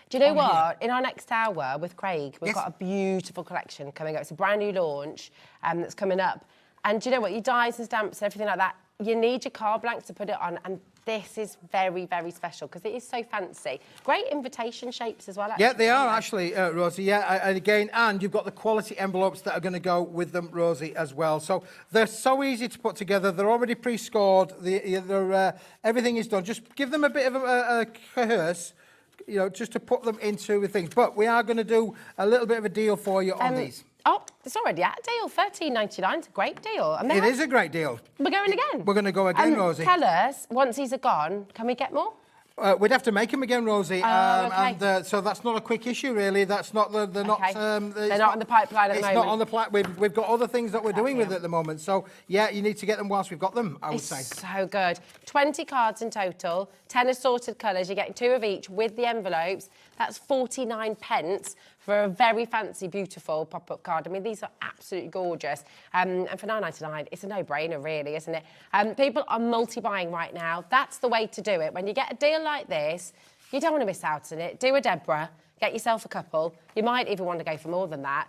do you know what? In our next hour with Craig, we've got a beautiful collection coming up. It's a brand new launch that's coming up. And do you know what? Your dies and stamps and everything like that, you need your card blanks to put it on, and this is very, very special because it is so fancy. Great invitation shapes as well, actually. Yeah, they are actually, Rosie, yeah. And again, and you've got the quality envelopes that are going to go with them, Rosie, as well. So they're so easy to put together. They're already pre-scored. Everything is done. Just give them a bit of a coerce, you know, just to put them into things. But we are going to do a little bit of a deal for you on these. Oh, it's already at a deal. $13.99 is a great deal. It is a great deal. We're going again. We're going to go again, Rosie. Tell us, once these are gone, can we get more? We'd have to make them again, Rosie. Okay. And so that's not a quick issue, really. That's not they're not. They're not on the pipeline at the moment. It's not on the pipeline. We've got other things that we're doing with it at the moment. So yeah, you need to get them whilst we've got them, I would say. So good. 20 cards in total, 10 assorted colours. You're getting 2 of each with the envelopes. That's 49p for a very fancy, beautiful pop-up card. I mean, these are absolutely gorgeous. And for $9.99, it's a no-brainer, really, isn't it? People are multi-buying right now. That's the way to do it. When you get a deal like this, you don't want to miss out on it. Do a Deborah. Get yourself a couple. You might even want to go for more than that.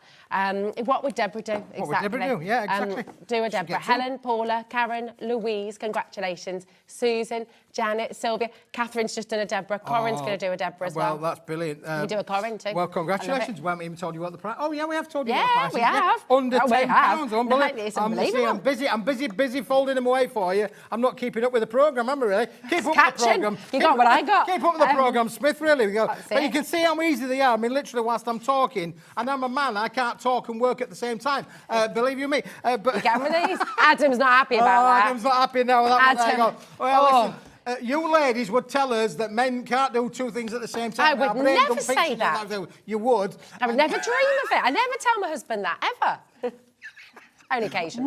What would Deborah do? Exactly. What would Deborah do? Yeah, exactly. Do a Deborah. Helen, Paula, Karen, Louise, congratulations. Susan, Janet, Sylvia. Catherine's just done a Deborah. Corinne's going to do a Deborah as well. Well, that's brilliant. You do a Corinne too. Well, congratulations. We haven't even told you what the price... Oh, yeah, we have told you what the price is. Yeah, we have. Under £10. It's unbelievable. I'm busy folding them away for you. I'm not keeping up with the programme, am I, really? Keep up with the programme. You got what I got. Keep up with the programme, Smith, really. But you can see how easy they are. I mean, literally, whilst I'm talking, and I'm a man, I can't talk and work at the same time. Believe you me. But you get with these? Adam's not happy about that. Adam's not happy now with that. Adam. Well, listen, you ladies would tell us that men can't do two things at the same time. I would never say that. You would. I would never dream of it. I never tell my husband that, ever. On occasion.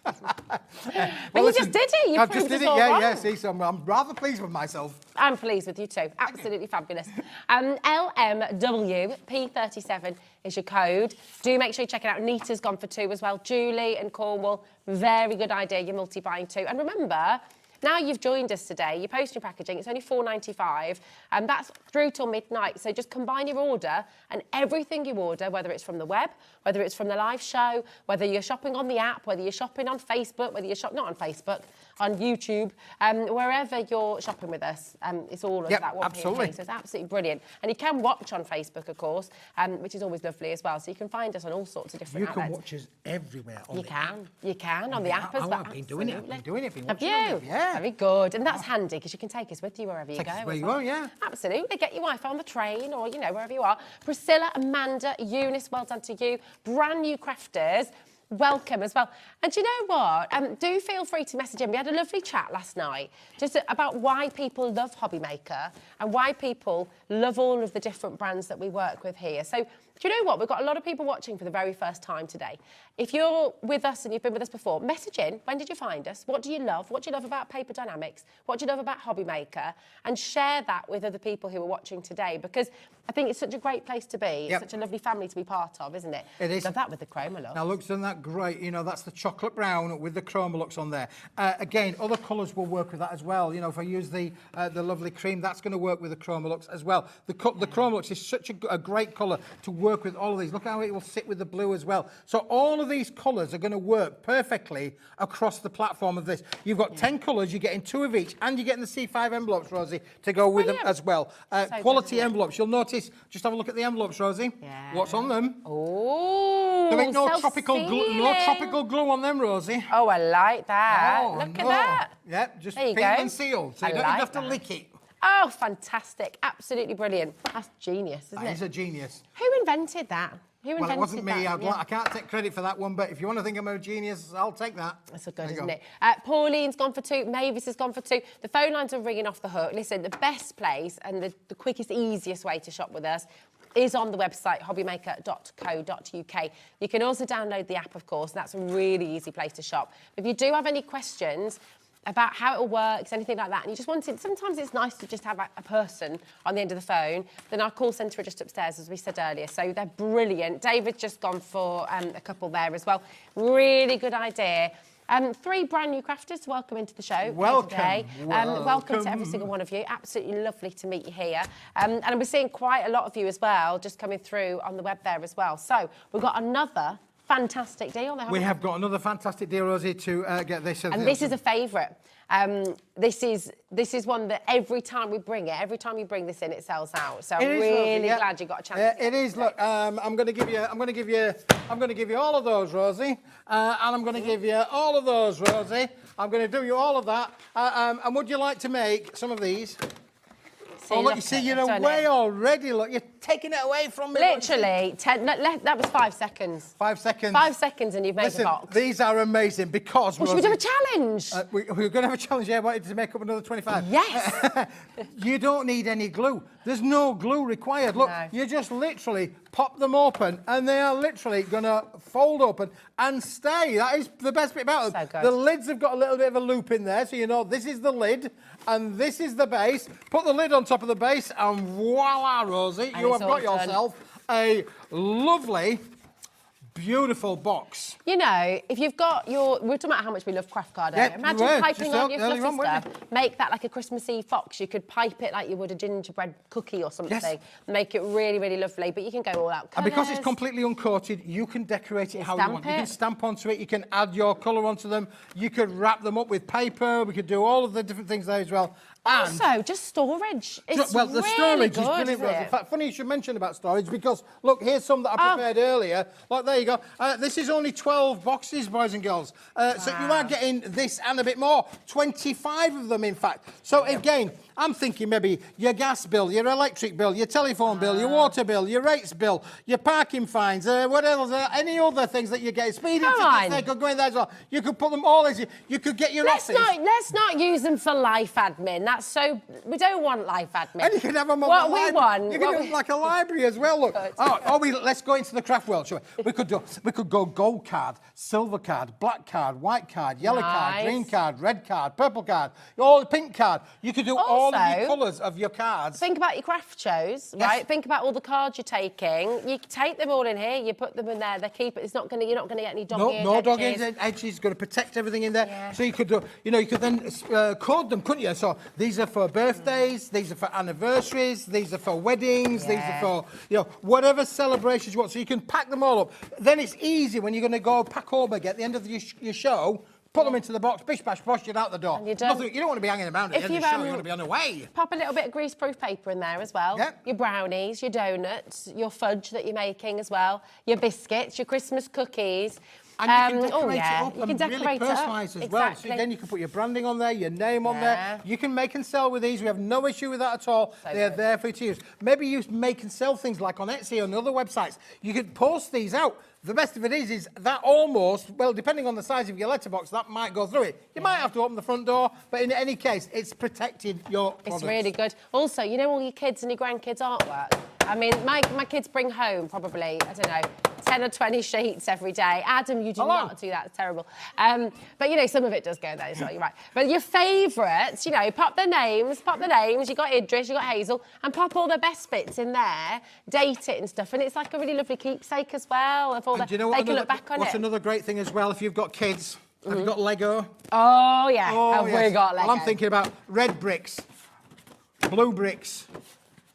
But you just did it. You proved us all wrong. See, so I'm rather pleased with myself. I'm pleased with you too. Absolutely fabulous. LMW P37 is your code. Do make sure you check it out. Nita's gone for 2 as well. Julie and Cornwall, very good idea. You're multi-buying 2. And remember, now you've joined us today, you post your packaging, it's only $4.95, and that's through till midnight. So just combine your order, and everything you order, whether it's from the web, whether it's from the live show, whether you're shopping on the app, whether you're shopping on Facebook, whether you're not on Facebook, on YouTube, wherever you're shopping with us, it's all of that one. Absolutely. So it's absolutely brilliant. And you can watch on Facebook, of course, which is always lovely as well. So you can find us on all sorts of different outlets. You can watch us everywhere. You can on the app as well. I've been doing it. Have you? Yeah. Very good. And that's handy because you can take us with you wherever you go. Take us where you are, yeah. Absolutely. Get your Wi-Fi on the train or, wherever you are. Priscilla, Amanda, Eunice, well done to you. Brand new crafters. Welcome as well. And do you know what? Do feel free to message in. We had a lovely chat last night just about why people love Hobby Maker and why people love all of the different brands that we work with here. So do you know what? We've got a lot of people watching for the very first time today. If you're with us and you've been with us before, message in. When did you find us? What do you love? What do you love about Paper Dienamics? What do you love about Hobby Maker? And share that with other people who are watching today, because I think it's such a great place to be. It's such a lovely family to be part of, isn't it? It is. Love that with the Chroma. Now, look, isn't that great? That's the chocolate brown with the Chroma on there. Again, other colours will work with that as well. If I use the lovely cream, that's going to work with the Chroma as well. The Chroma is such a great colour to work with all of these. Look how it will sit with the blue as well. So all of these colours are going to work perfectly across the platform of this. You've got 10 colours, you're getting 2 of each, and you're getting the C5 envelopes, Rosie, to go with them as well. Quality envelopes. You'll notice, just have a look at the envelopes, Rosie. Yeah. What's on them? Oh, there ain't no tropical glue on them, Rosie. Oh, I like that. Look at that. Yep, just there you peel go. and sealed, so you don't even have to lick it. Oh, fantastic. Absolutely brilliant. That's genius, isn't it? That is a genius. Who invented that? Well, it wasn't me. I can't take credit for that one, but if you want to think I'm a genius, I'll take that. That's so good, isn't it? Pauline's gone for 2. Mavis has gone for 2. The phone lines are ringing off the hook. Listen, the best place and the quickest, easiest way to shop with us is on the website, hobbymaker.co.uk. You can also download the app, of course. That's a really easy place to shop. If you do have any questions about how it all works, anything like that, and you just wanted, sometimes it's nice to just have a person on the end of the phone, then our call centre are just upstairs, as we said earlier, so they're brilliant. David's just gone for a couple there as well. Really good idea. 3 brand new crafters to welcome into the show today. Welcome to every single one of you. Absolutely lovely to meet you here. And we're seeing quite a lot of you as well, just coming through on the web there as well. So we've got another fantastic deal. We have got another fantastic deal, Rosie, to get this. And this is a favourite. This is one that every time we bring it, every time you bring this in, it sells out. So I'm really glad you got a chance. It is. Look, I'm going to give you all of those, Rosie, and I'm going to give you all of those, Rosie. I'm going to do you all of that. And would you like to make some of these? Look, you see, you're away already. Look, you're taking it away from me. Literally, that was 5 seconds. 5 seconds. 5 seconds and you've made the box. These are amazing because... Well, should we do a challenge? We're going to have a challenge. Yeah, I wanted to make up another 25. Yes. You don't need any glue. There's no glue required. Look, you just literally pop them open and they are literally going to fold open and stay. That is the best bit about them. So good. The lids have got a little bit of a loop in there, so you know this is the lid and this is the base. Put the lid on top of the base and voila, Rosie, you have got yourself a lovely beautiful box. You know, if you've got your... We're talking about how much we love craft card earlier. Imagine piping on your fluffy stuff. Make that like a Christmas Eve box. You could pipe it like you would a gingerbread cookie or something. Yes. Make it really, really lovely. But you can go all out colours. And because it's completely uncoated, you can decorate it how you want. You can stamp onto it. You can add your colour onto them. You could wrap them up with paper. We could do all of the different things there as well. And also, just storage. It's well, the really storage good, is brilliant. In fact, funny you should mention about storage because, look, here's some that I prepared earlier. Like, there you go. This is only 12 boxes, boys and girls. So you are getting this and a bit more. 25 of them, in fact. So, again, I'm thinking maybe your gas bill, your electric bill, your telephone bill, your water bill, your rates bill, your parking fines, what else, any other things that you get. Speeding tickets, they could go in there as well. You could put them all as you could get your office. Let's not use them for life admin. That's so... We don't want life admin. And you can have them on what we want. You can do it like a library as well, look. Let's go into the craft world, shall we? We could go gold card, silver card, black card, white card, yellow card, green card, red card, purple card, all the pink card. You could do all of your colours of your cards. Think about your craft shows, right? Think about all the cards you're taking. You take them all in here, you put them in there, they keep it. You're not going to get any dog-eared edges. No dog-eared edges. Got to protect everything in there. Yeah. So you could do, you could then code them, couldn't you? So these are for birthdays, these are for anniversaries, these are for weddings, these are for, whatever celebrations you want. So you can pack them all up. Then it's easy when you're going to go pack home again at the end of your show. Put them into the box, bish, bash, bosh, you're out the door. You don't want to be hanging around at the end of the show, you want to be on the way. Pop a little bit of greaseproof paper in there as well. Yep. Your brownies, your donuts, your fudge that you're making as well, your biscuits, your Christmas cookies. And you can decorate it up and really personalise as well. So then you can put your branding on there, your name on there. You can make and sell with these. We have no issue with that at all. They're there for you to use. Maybe you make and sell things like on Etsy and other websites. You could post these out. The best of it is that almost, well, depending on the size of your letterbox, that might go through it. You might have to open the front door, but in any case, it's protected your products. It's really good. Also, you know all your kids and your grandkids' artwork? I mean, my kids bring home probably, I don't know, 10 or 20 sheets every day. Adam, you do not do that. It's terrible. But, some of it does go there, so you're right. But your favourites, pop their names. You got Idris, you got Hazel, and pop all the best bits in there, date it and stuff. And it's like a really lovely keepsake as well. Of all do you know what? They can look back on it. What's another great thing as well, if you've got kids? Have you got Lego? Oh, yeah. Have we got Lego? Well, I'm thinking about red bricks, blue bricks,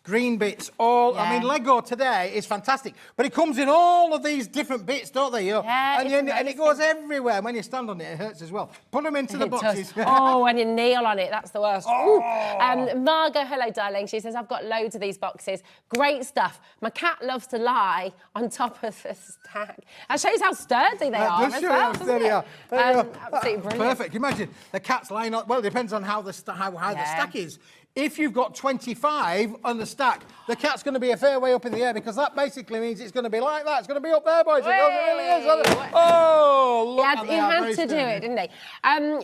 green bits, I mean, Lego today is fantastic, but it comes in all of these different bits, don't they? And it goes everywhere. When you stand on it, it hurts as well. Put them into the boxes. When you kneel on it, that's the worst. Margot, hello, darling. She says, I've got loads of these boxes. Great stuff. My cat loves to lie on top of the stack. That shows how sturdy they are as well, doesn't it? Absolutely brilliant. Perfect. Imagine the cat's lying on... Well, it depends on how the stack is. If you've got 25 on the stack, the cat's going to be a fair way up in the air because that basically means it's going to be like that. It's going to be up there, boys. It really is. Look at that. He had to do it, didn't he?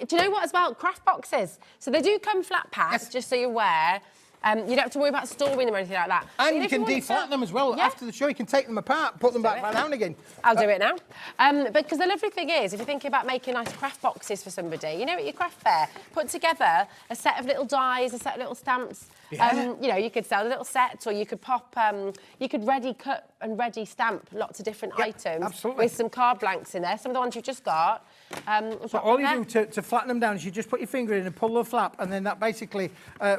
Do you know what as well? Craft boxes. So they do come flat packed, just so you're aware. You don't have to worry about storing them or anything like that. And you can deflat them as well. After the show, you can take them apart, put them back down again. I'll do it now. Because the lovely thing is, if you're thinking about making nice craft boxes for somebody, at your craft fair, put together a set of little dies, a set of little stamps. You could sell a little set, or you could pop, you could ready cut and ready stamp lots of different items with some card blanks in there, some of the ones you've just got. So all you do to flatten them down is you just put your finger in and pull the flap, and then that basically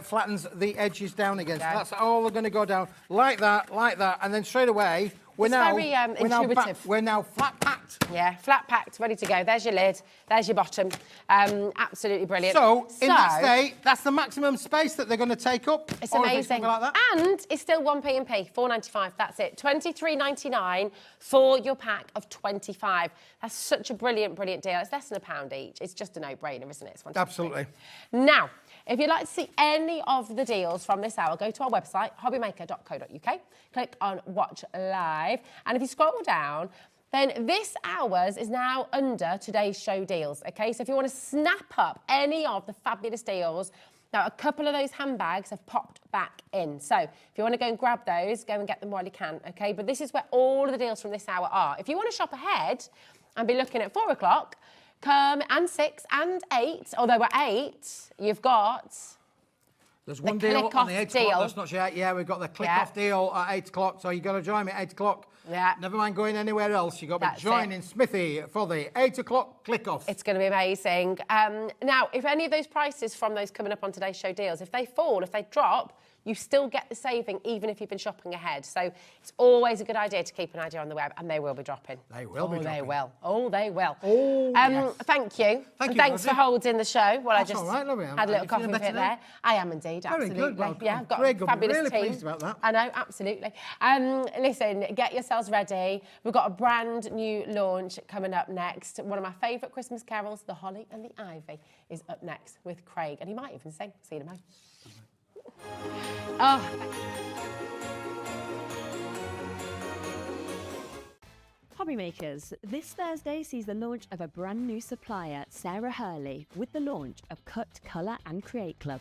flattens the edges down again. So that's all they're going to go down like that, and then straight away we're now flat packed. Yeah, flat packed, ready to go. There's your lid, there's your bottom. Absolutely brilliant. So in that state, that's the maximum space that they're going to take up. It's amazing. Like that. And it's still 1p&p, $4.95. That's it. $23.99 for your pack of 25. That's such a brilliant deal. It's less than £1 each. It's just a no-brainer, isn't it? It's fantastic. Absolutely. Now, if you'd like to see any of the deals from this hour, go to our website, hobbymaker.co.uk, click on Watch Live, and if you scroll down, then this hour's is now under today's show deals, okay? So if you want to snap up any of the fabulous deals, now a couple of those handbags have popped back in. So if you want to go and grab those, go and get them while you can, okay? But this is where all of the deals from this hour are. If you want to shop ahead and be looking at 4 o'clock, come and 6 and 8, although at 8, you've got... There's one deal on the 8 deal. o'clock. That's not sure. Yeah, we've got the click-off deal at 8 o'clock, so you've got to join me at 8 o'clock. Yeah. Never mind going anywhere else. You've got to be joining Smithy for the 8 o'clock click-off. It's going to be amazing. Now, if any of those prices from those coming up on today's show deals, if they fall, if they drop, you still get the saving even if you've been shopping ahead. So it's always a good idea to keep an idea on the web, and they will be dropping. They will be dropping. They will. Oh, they will. Oh, yes. Thank you. Thank you, thanks for holding the show. Well, That's I just all right, lovely. had a little coffee fit there. I am indeed, absolutely. Very good. Well, yeah, I've got Craig a will be fabulous really team. pleased about that. I know, absolutely. Listen, get yourselves ready. We've got a brand new launch coming up next. One of my favourite Christmas carols, The Holly and the Ivy, is up next with Craig, and he might even sing. See you in a moment. Oh. Hobby makers, this Thursday sees the launch of a brand new supplier, Sarah Hurley, with the launch of Cut, Colour and Create Club.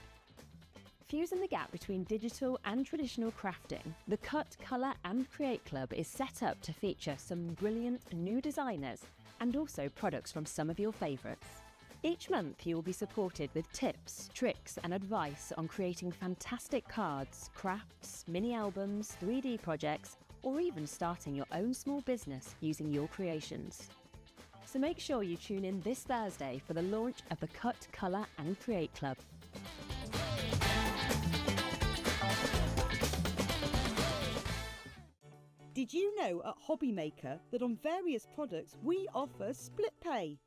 Fusing the gap between digital and traditional crafting, the Cut, Colour and Create Club is set up to feature some brilliant new designers and also products from some of your favourites. Each month you will be supported with tips, tricks and advice on creating fantastic cards, crafts, mini albums, 3D projects, or even starting your own small business using your creations. So make sure you tune in this Thursday for the launch of the Cut, Colour and Create Club. Did you know at Hobby Maker that on various products we offer split pay?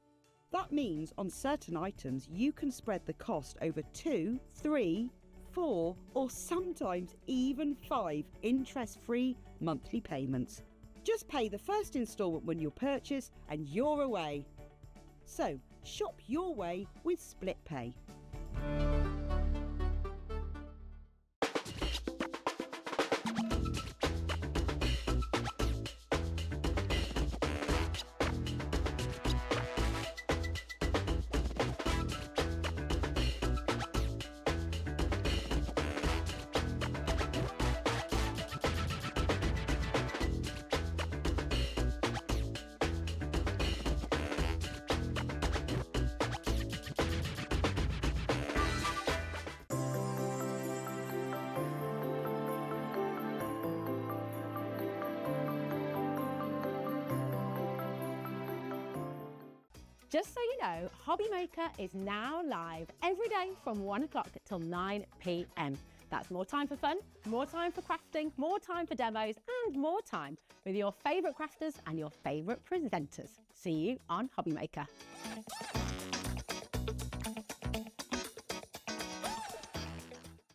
That means on certain items you can spread the cost over 2, 3, 4 or sometimes even 5 interest-free monthly payments. Just pay the first instalment when you purchase and you're away. So shop your way with split pay. Just so you know, Hobby Maker is now live every day from 1 o'clock till 9 p.m. That's more time for fun, more time for crafting, more time for demos, and more time with your favourite crafters and your favourite presenters. See you on Hobby Maker.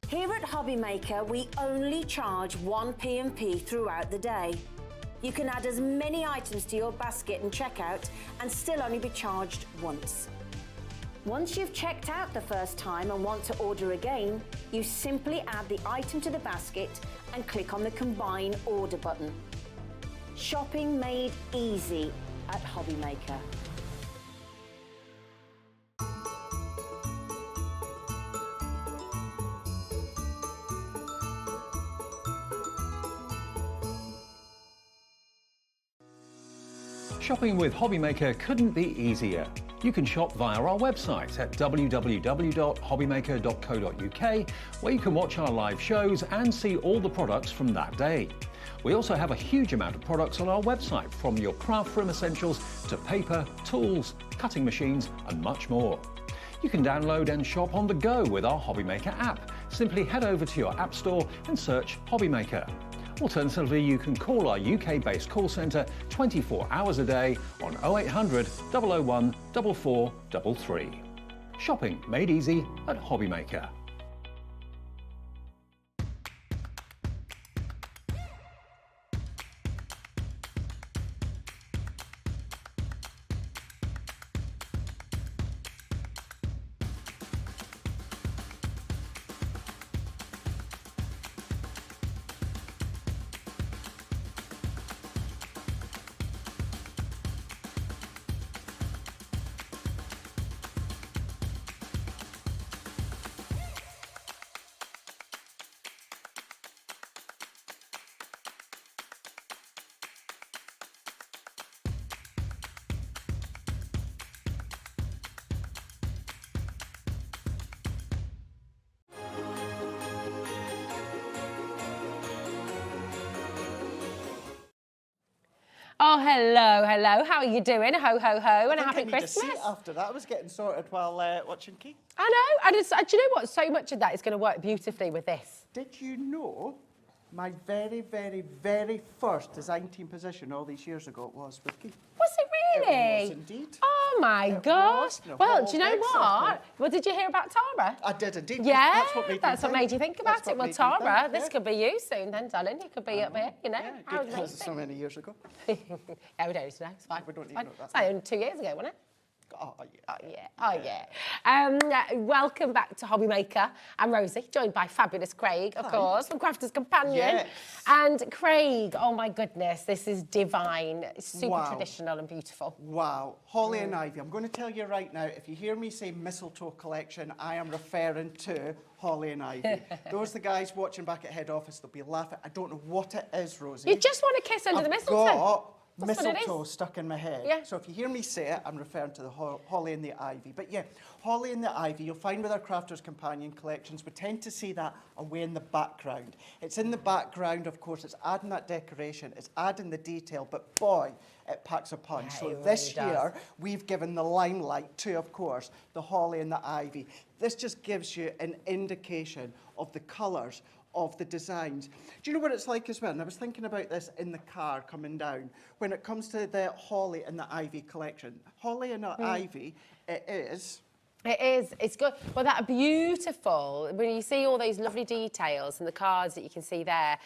Here at Hobby Maker, we only charge 1 P&P throughout the day. You can add as many items to your basket and checkout and still only be charged once. Once you've checked out the first time and want to order again, you simply add the item to the basket and click on the Combine Order button. Shopping made easy at Hobby Maker. Shopping with Hobby Maker couldn't be easier. You can shop via our website at www.hobbymaker.co.uk, where you can watch our live shows and see all the products from that day. We also have a huge amount of products on our website, from your craft room essentials to paper, tools, cutting machines and much more. You can download and shop on the go with our Hobby Maker app. Simply head over to your app store and search Hobby Maker. Alternatively, you can call our UK-based call centre 24 hours a day on 0800 001 4433. Shopping made easy at Hobby Maker. Oh, hello, hello. How are you doing? Ho, ho, ho, and a happy Christmas. I need a seat after that. I was getting sorted while watching Keith. I know, and do you know what? So much of that is going to work beautifully with this. Did you know my very, very, very first design team position all these years ago was with Keith? Was it really? It was indeed. Oh my gosh. Well, do you know what? Well, did you hear about Tara? I did indeed. Yeah, that's what made you think about it. Well, Tara, this could be you soon then, darling. You could be up here, you know. Yeah, good, because so many years ago. Yeah, we don't need to know. It's fine. We don't need to know that. It's only 2 years ago, wasn't it? Oh, yeah. Oh, yeah. Oh, yeah. Welcome back to Hobby Maker. I'm Rosie, joined by fabulous Craig, of course, from Crafter's Companion. Yes. And Craig, oh my goodness, this is divine. It's super Wow. traditional and beautiful. Wow. Holly and ivy. I'm going to tell you right now, if you hear me say mistletoe collection, I am referring to holly and ivy. Those the guys watching back at head office, they'll be laughing. I don't know what it is, Rosie. You just want to kiss under the mistletoe. Got That's what it mistletoe is. stuck in my head. Yeah. So if you hear me say it, I'm referring to the holly and the ivy. But yeah, holly and the ivy, you'll find with our Crafter's Companion collections, we tend to see that away in the background. It's in the background, of course, it's adding that decoration, it's adding the detail, but boy, it packs a punch. Yeah, so it this really year, does. we've given the limelight to, of course, the holly and the ivy. This just gives you an indication of the colours, of the designs. Do you know what it's like as well? And I was thinking about this in the car coming down. When it comes to the holly and the ivy collection, holly and the ivy, it is. It is. It's good. Well, that beautiful, when you see all those lovely details and the cards that you can see there,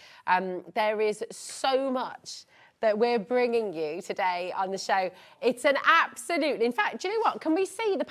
there is so much that we're bringing you today on the show. It's an absolute. In fact, do you know what? Can we see the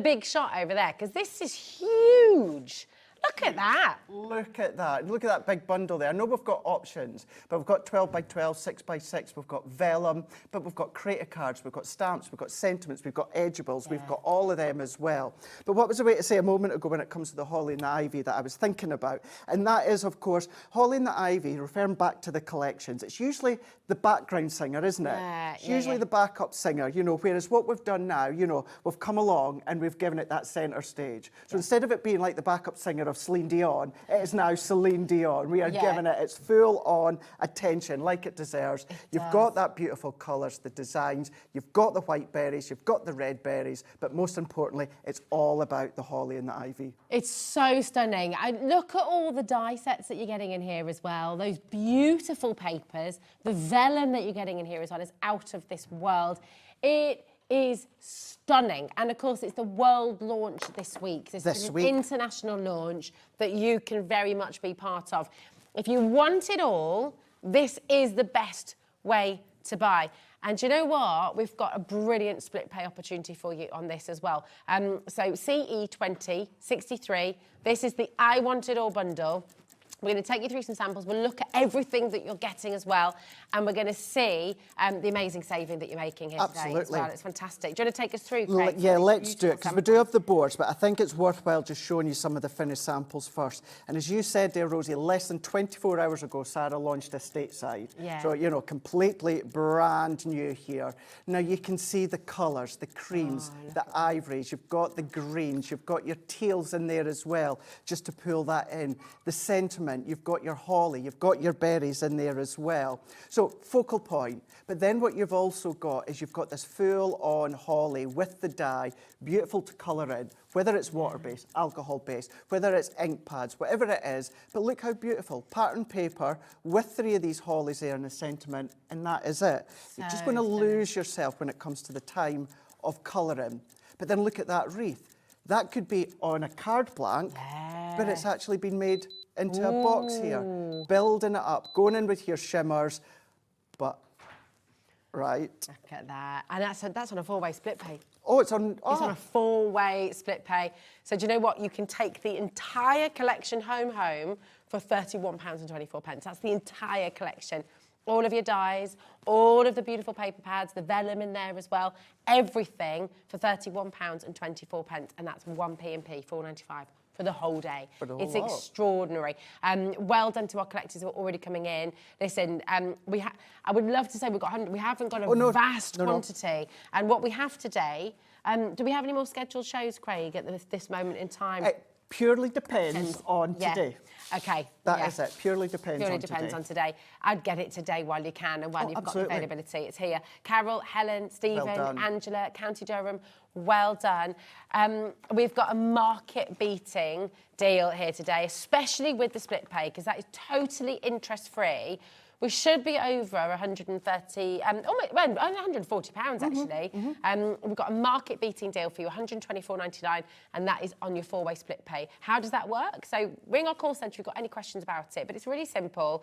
big shot over there? Because this is huge. Look at that. Look at that. Look at that big bundle there. I know we've got options, but we've got 12 by 12, 6 by 6, we've got vellum, but we've got creative cards, we've got stamps, we've got sentiments, we've got edgeables, we've got all of them as well. But what was the way to say a moment ago when it comes to the holly and the ivy that I was thinking about? And that is, of course, holly and the ivy, referring back to the collections, it's usually the background singer, isn't it? It's usually the backup singer, you know, whereas what we've done now, you know, we've come along and we've given it that centre stage. So instead of it being like the backup singer of Celine Dion, it is now Celine Dion. We are giving it its full-on attention, like it deserves. You've got that beautiful colours, the designs, you've got the white berries, you've got the red berries, but most importantly, it's all about the holly and the ivy. It's so stunning. Look at all the die sets that you're getting in here as well. Those beautiful papers, the vellum that you're getting in here as well is out of this world. It is stunning. And of course, it's the world launch this week. This is an international launch that you can very much be part of. If you want it all, this is the best way to buy. And you know what? We've got a brilliant split pay opportunity for you on this as well. So CE2063, this is the I Want It All bundle. We're going to take you through some samples. We'll look at everything that you're getting as well. And we're going to see the amazing saving that you're making here today as well. It's fantastic. Do you want to take us through, Craig? Yeah, let's do it, because we do have the boards, but I think it's worthwhile just showing you some of the finished samples first. And as you said there, Rosie, less than 24 hours ago, Sarah launched a stateside. Yeah. So, you know, completely brand new here. Now, you can see the colours, the creams, the ivories, you've got the greens, you've got your teals in there as well, just to pull that in. The sentiment, you've got your holly, you've got your berries in there as well. So focal point, but then what you've also got is you've got this full-on holly with the dye, beautiful to colour in, whether it's water-based, alcohol-based, whether it's ink pads, whatever it is. But look how beautiful, pattern paper with 3 of these hollies there and a sentiment, and that is it. You're just going to lose yourself when it comes to the time of colouring. But then look at that wreath. That could be on a card blank, but it's actually been made into a box here, building it up, going in with your shimmers, but, right. Look at that. And that's on a 4-way split pay. Oh, it's on... It's on a 4-way split pay. So do you know what? You can take the entire collection home for £31.24. That's the entire collection. All of your dies, all of the beautiful paper pads, the vellum in there as well, everything for £31.24. And that's 1p&p, £4.95. For the whole day. It's extraordinary. Well done to our collectors who are already coming in. Listen, I would love to say we've got 100. We haven't got a vast quantity. And what we have today, do we have any more scheduled shows, Craig, at this moment in time? Purely depends on today. Okay. That is it. Purely depends on today. I'd get it today while you can and while you've got the availability. It's here. Carol, Helen, Stephen, Angela, County Durham, well done. We've got a market-beating deal here today, especially with the split pay, because that is totally interest-free. We should be over 130, almost, well, £140 actually. We've got a market-beating deal for you, £124.99, and that is on your 4-way split pay. How does that work? So ring our call centre if you've got any questions about it, but it's really simple.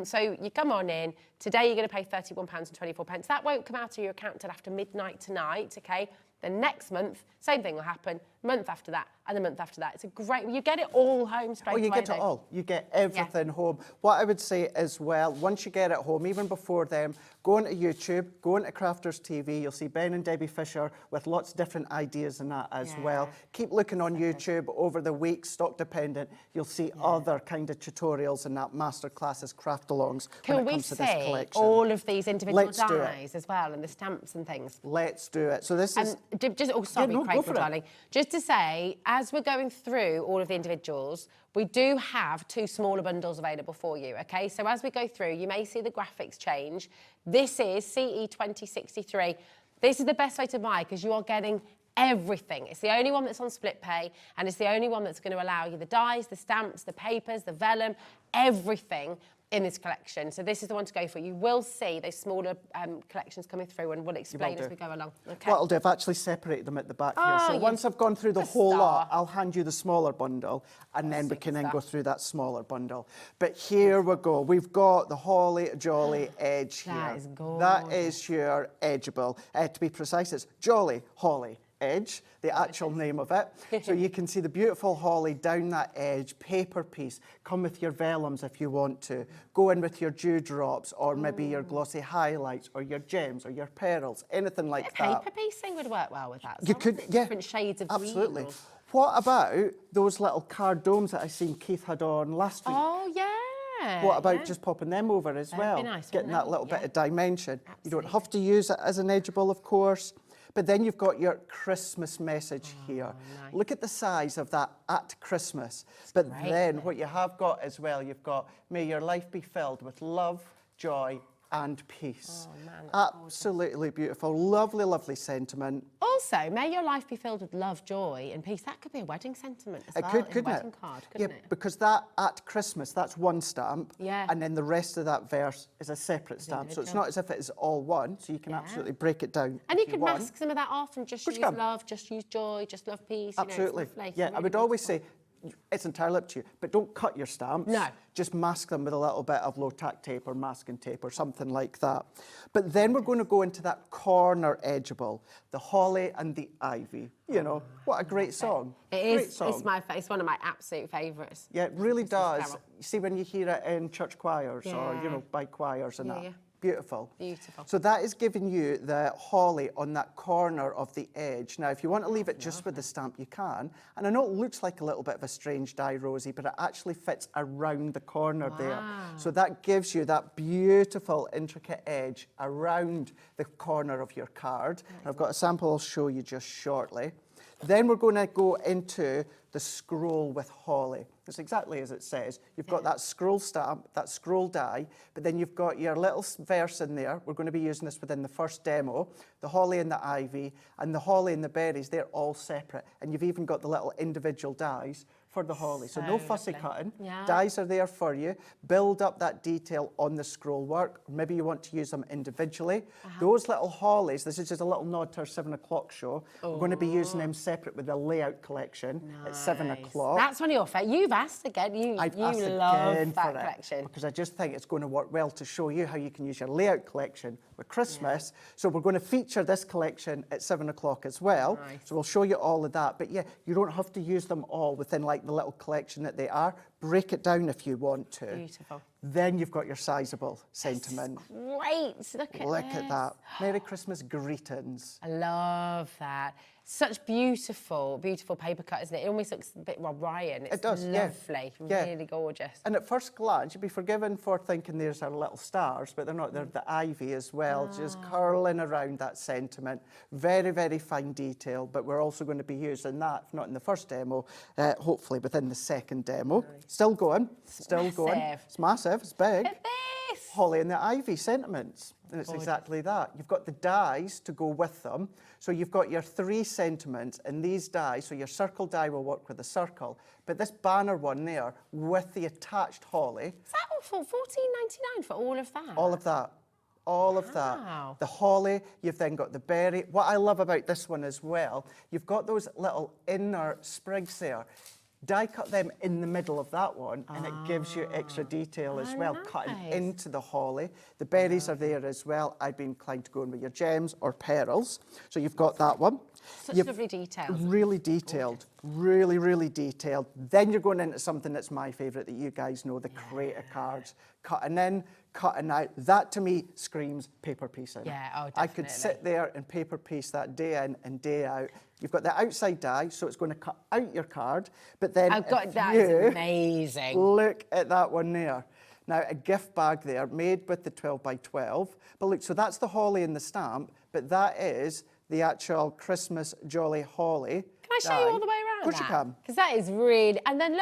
So you come on in, today you're going to pay £31.24. That won't come out of your account until after midnight tonight, okay? The next month, same thing will happen. Month after that, and the month after that. It's a great, you get it all home straight away. Oh, you get it all. You get everything home. What I would say as well, once you get it home, even before then, go onto YouTube, go onto Crafters TV. You'll see Ben and Debbie Fisher with lots of different ideas and that as well. Keep looking on YouTube over the week, stock dependent. You'll see other kind of tutorials and that masterclasses, craft-alongs when it comes to this collection. All of these individual dies as well, and the stamps and things? Let's do it. So this is... Just, oh, sorry, Craig, darling. Just to say, as we're going through all of the individuals, we do have 2 smaller bundles available for you, okay? So as we go through, you may see the graphics change. This is CE 2063. This is the best way to buy because you are getting everything. It's the only one that's on split pay, and it's the only one that's going to allow you the dies, the stamps, the papers, the vellum, everything in this collection. So this is the one to go for. You will see those smaller collections coming through, and we'll explain as we go along. Okay. What I'll do, I've actually separated them at the back here. So once I've gone through the whole lot, I'll hand you the smaller bundle, and then we can then go through that smaller bundle. But here we go. We've got the Holly Jolly Edge here. That is gorgeous. That is your edgeable. To be precise, it's Jolly Holly Edge, the actual name of it. So you can see the beautiful holly down that edge, paper piece. Come with your vellums if you want to. Go in with your dewdrops or maybe your glossy highlights or your gems or your pearls, anything like that. Paper piecing would work well with that. You could, different shades of absolutely. green. What about those little card domes that I seen Keith had on last week? Oh, yeah. What about just popping them over as well? Be nice, getting that little bit of dimension. Absolutely. You don't have to use it as an edgeable, of course. But then you've got your Christmas message here. Nice. Look at the size of that at Christmas. But then what you have got as well, you've got, may your life be filled with love, joy, and peace. Oh, man, absolutely beautiful. Lovely, lovely sentiment. Also, may your life be filled with love, joy, and peace. That could be a wedding sentiment as well. Couldn't a wedding card, couldn't it? Because that at Christmas, that's one stamp. Yeah. And then the rest of that verse is a separate stamp. So it's not as if it is all one. So you can absolutely break it down. And you could mask some of that off and just use love, just use joy, just love peace. Absolutely. You know, yeah, I would always say, it's entirely up to you, but don't cut your stamps. No. Just mask them with a little bit of low-tack tape or masking tape or something like that. But then we're going to go into that corner edgeable, the holly and the ivy. You know, what a great song. It is. It's one of my absolute favourites. Yeah, it really does. You see when you hear it in church choirs or, you know, by choirs and that. Beautiful. Beautiful. So that is giving you the holly on that corner of the edge. Now, if you want to leave it just with the stamp, you can. And I know it looks like a little bit of a strange die, Rosie, but it actually fits around the corner there. So that gives you that beautiful, intricate edge around the corner of your card. And I've got a sample I'll show you just shortly. Then we're going to go into the scroll with holly. It's exactly as it says. You've got that scroll stamp, that scroll die, but then you've got your little verse in there. We're going to be using this within the first demo. The holly and the ivy, and the holly and the berries, they're all separate. And you've even got the little individual dies for the holly. So no fussy cutting. Dies are there for you. Build up that detail on the scroll work. Maybe you want to use them individually. Those little hollies, this is just a little nod to our 7 o'clock show. We're going to be using them separate with the layout collection at 7 o'clock. That's one of your favourites. You've asked again. You love that collection. Because I just think it's going to work well to show you how you can use your layout collection with Christmas. So we're going to feature this collection at 7 o'clock as well. So we'll show you all of that. But yeah, you don't have to use them all within like the little collection that they are. break it down if you want to. Beautiful. Then you've got your sizable sentiment. Great, look at that. Merry Christmas greetings. I love that. Such beautiful, beautiful paper cut, isn't it? It almost looks a bit Rob Ryan. It's it does, lovely, yeah. really gorgeous. And at first glance, you'd be forgiven for thinking there's our little stars, but they're not. They're the ivy as well, just curling around that sentiment. Very, very fine detail, but we're also going to be using that, if not in the first demo, hopefully within the second demo. Still going, going. It's massive, it's big. Look at this! Holly and the ivy sentiments. And it's exactly that. You've got the dies to go with them. So you've got your 3 sentiments, and these dies, so your circle die will work with the circle. But this banner one there, with the attached holly. Is that all for $14.99 for all of that? All of that. All of that. The holly, you've then got the berry. What I love about this one as well, you've got those little inner sprigs there. Die cut them in the middle of that one, and it gives you extra detail as well, cutting into the holly. The berries are there as well. I'd be inclined to go in with your gems or pearls. So you've got that one. Such lovely details. Really detailed. Really, really detailed. Then you're going into something that's my favourite that you guys know, the creator cards. Cutting in, cutting out. That to me screams paper piecing. Yeah, oh, definitely. I could sit there and paper piece that day in and day out. You've got the outside die, so it's going to cut out your card. But then that is amazing. Look at that one there. Now, a gift bag there made with the 12 by 12. But look, so that's the holly in the stamp, but that is the actual Christmas Jolly Holly. Can I show you all the way around? Of course you can. Because that is really, and then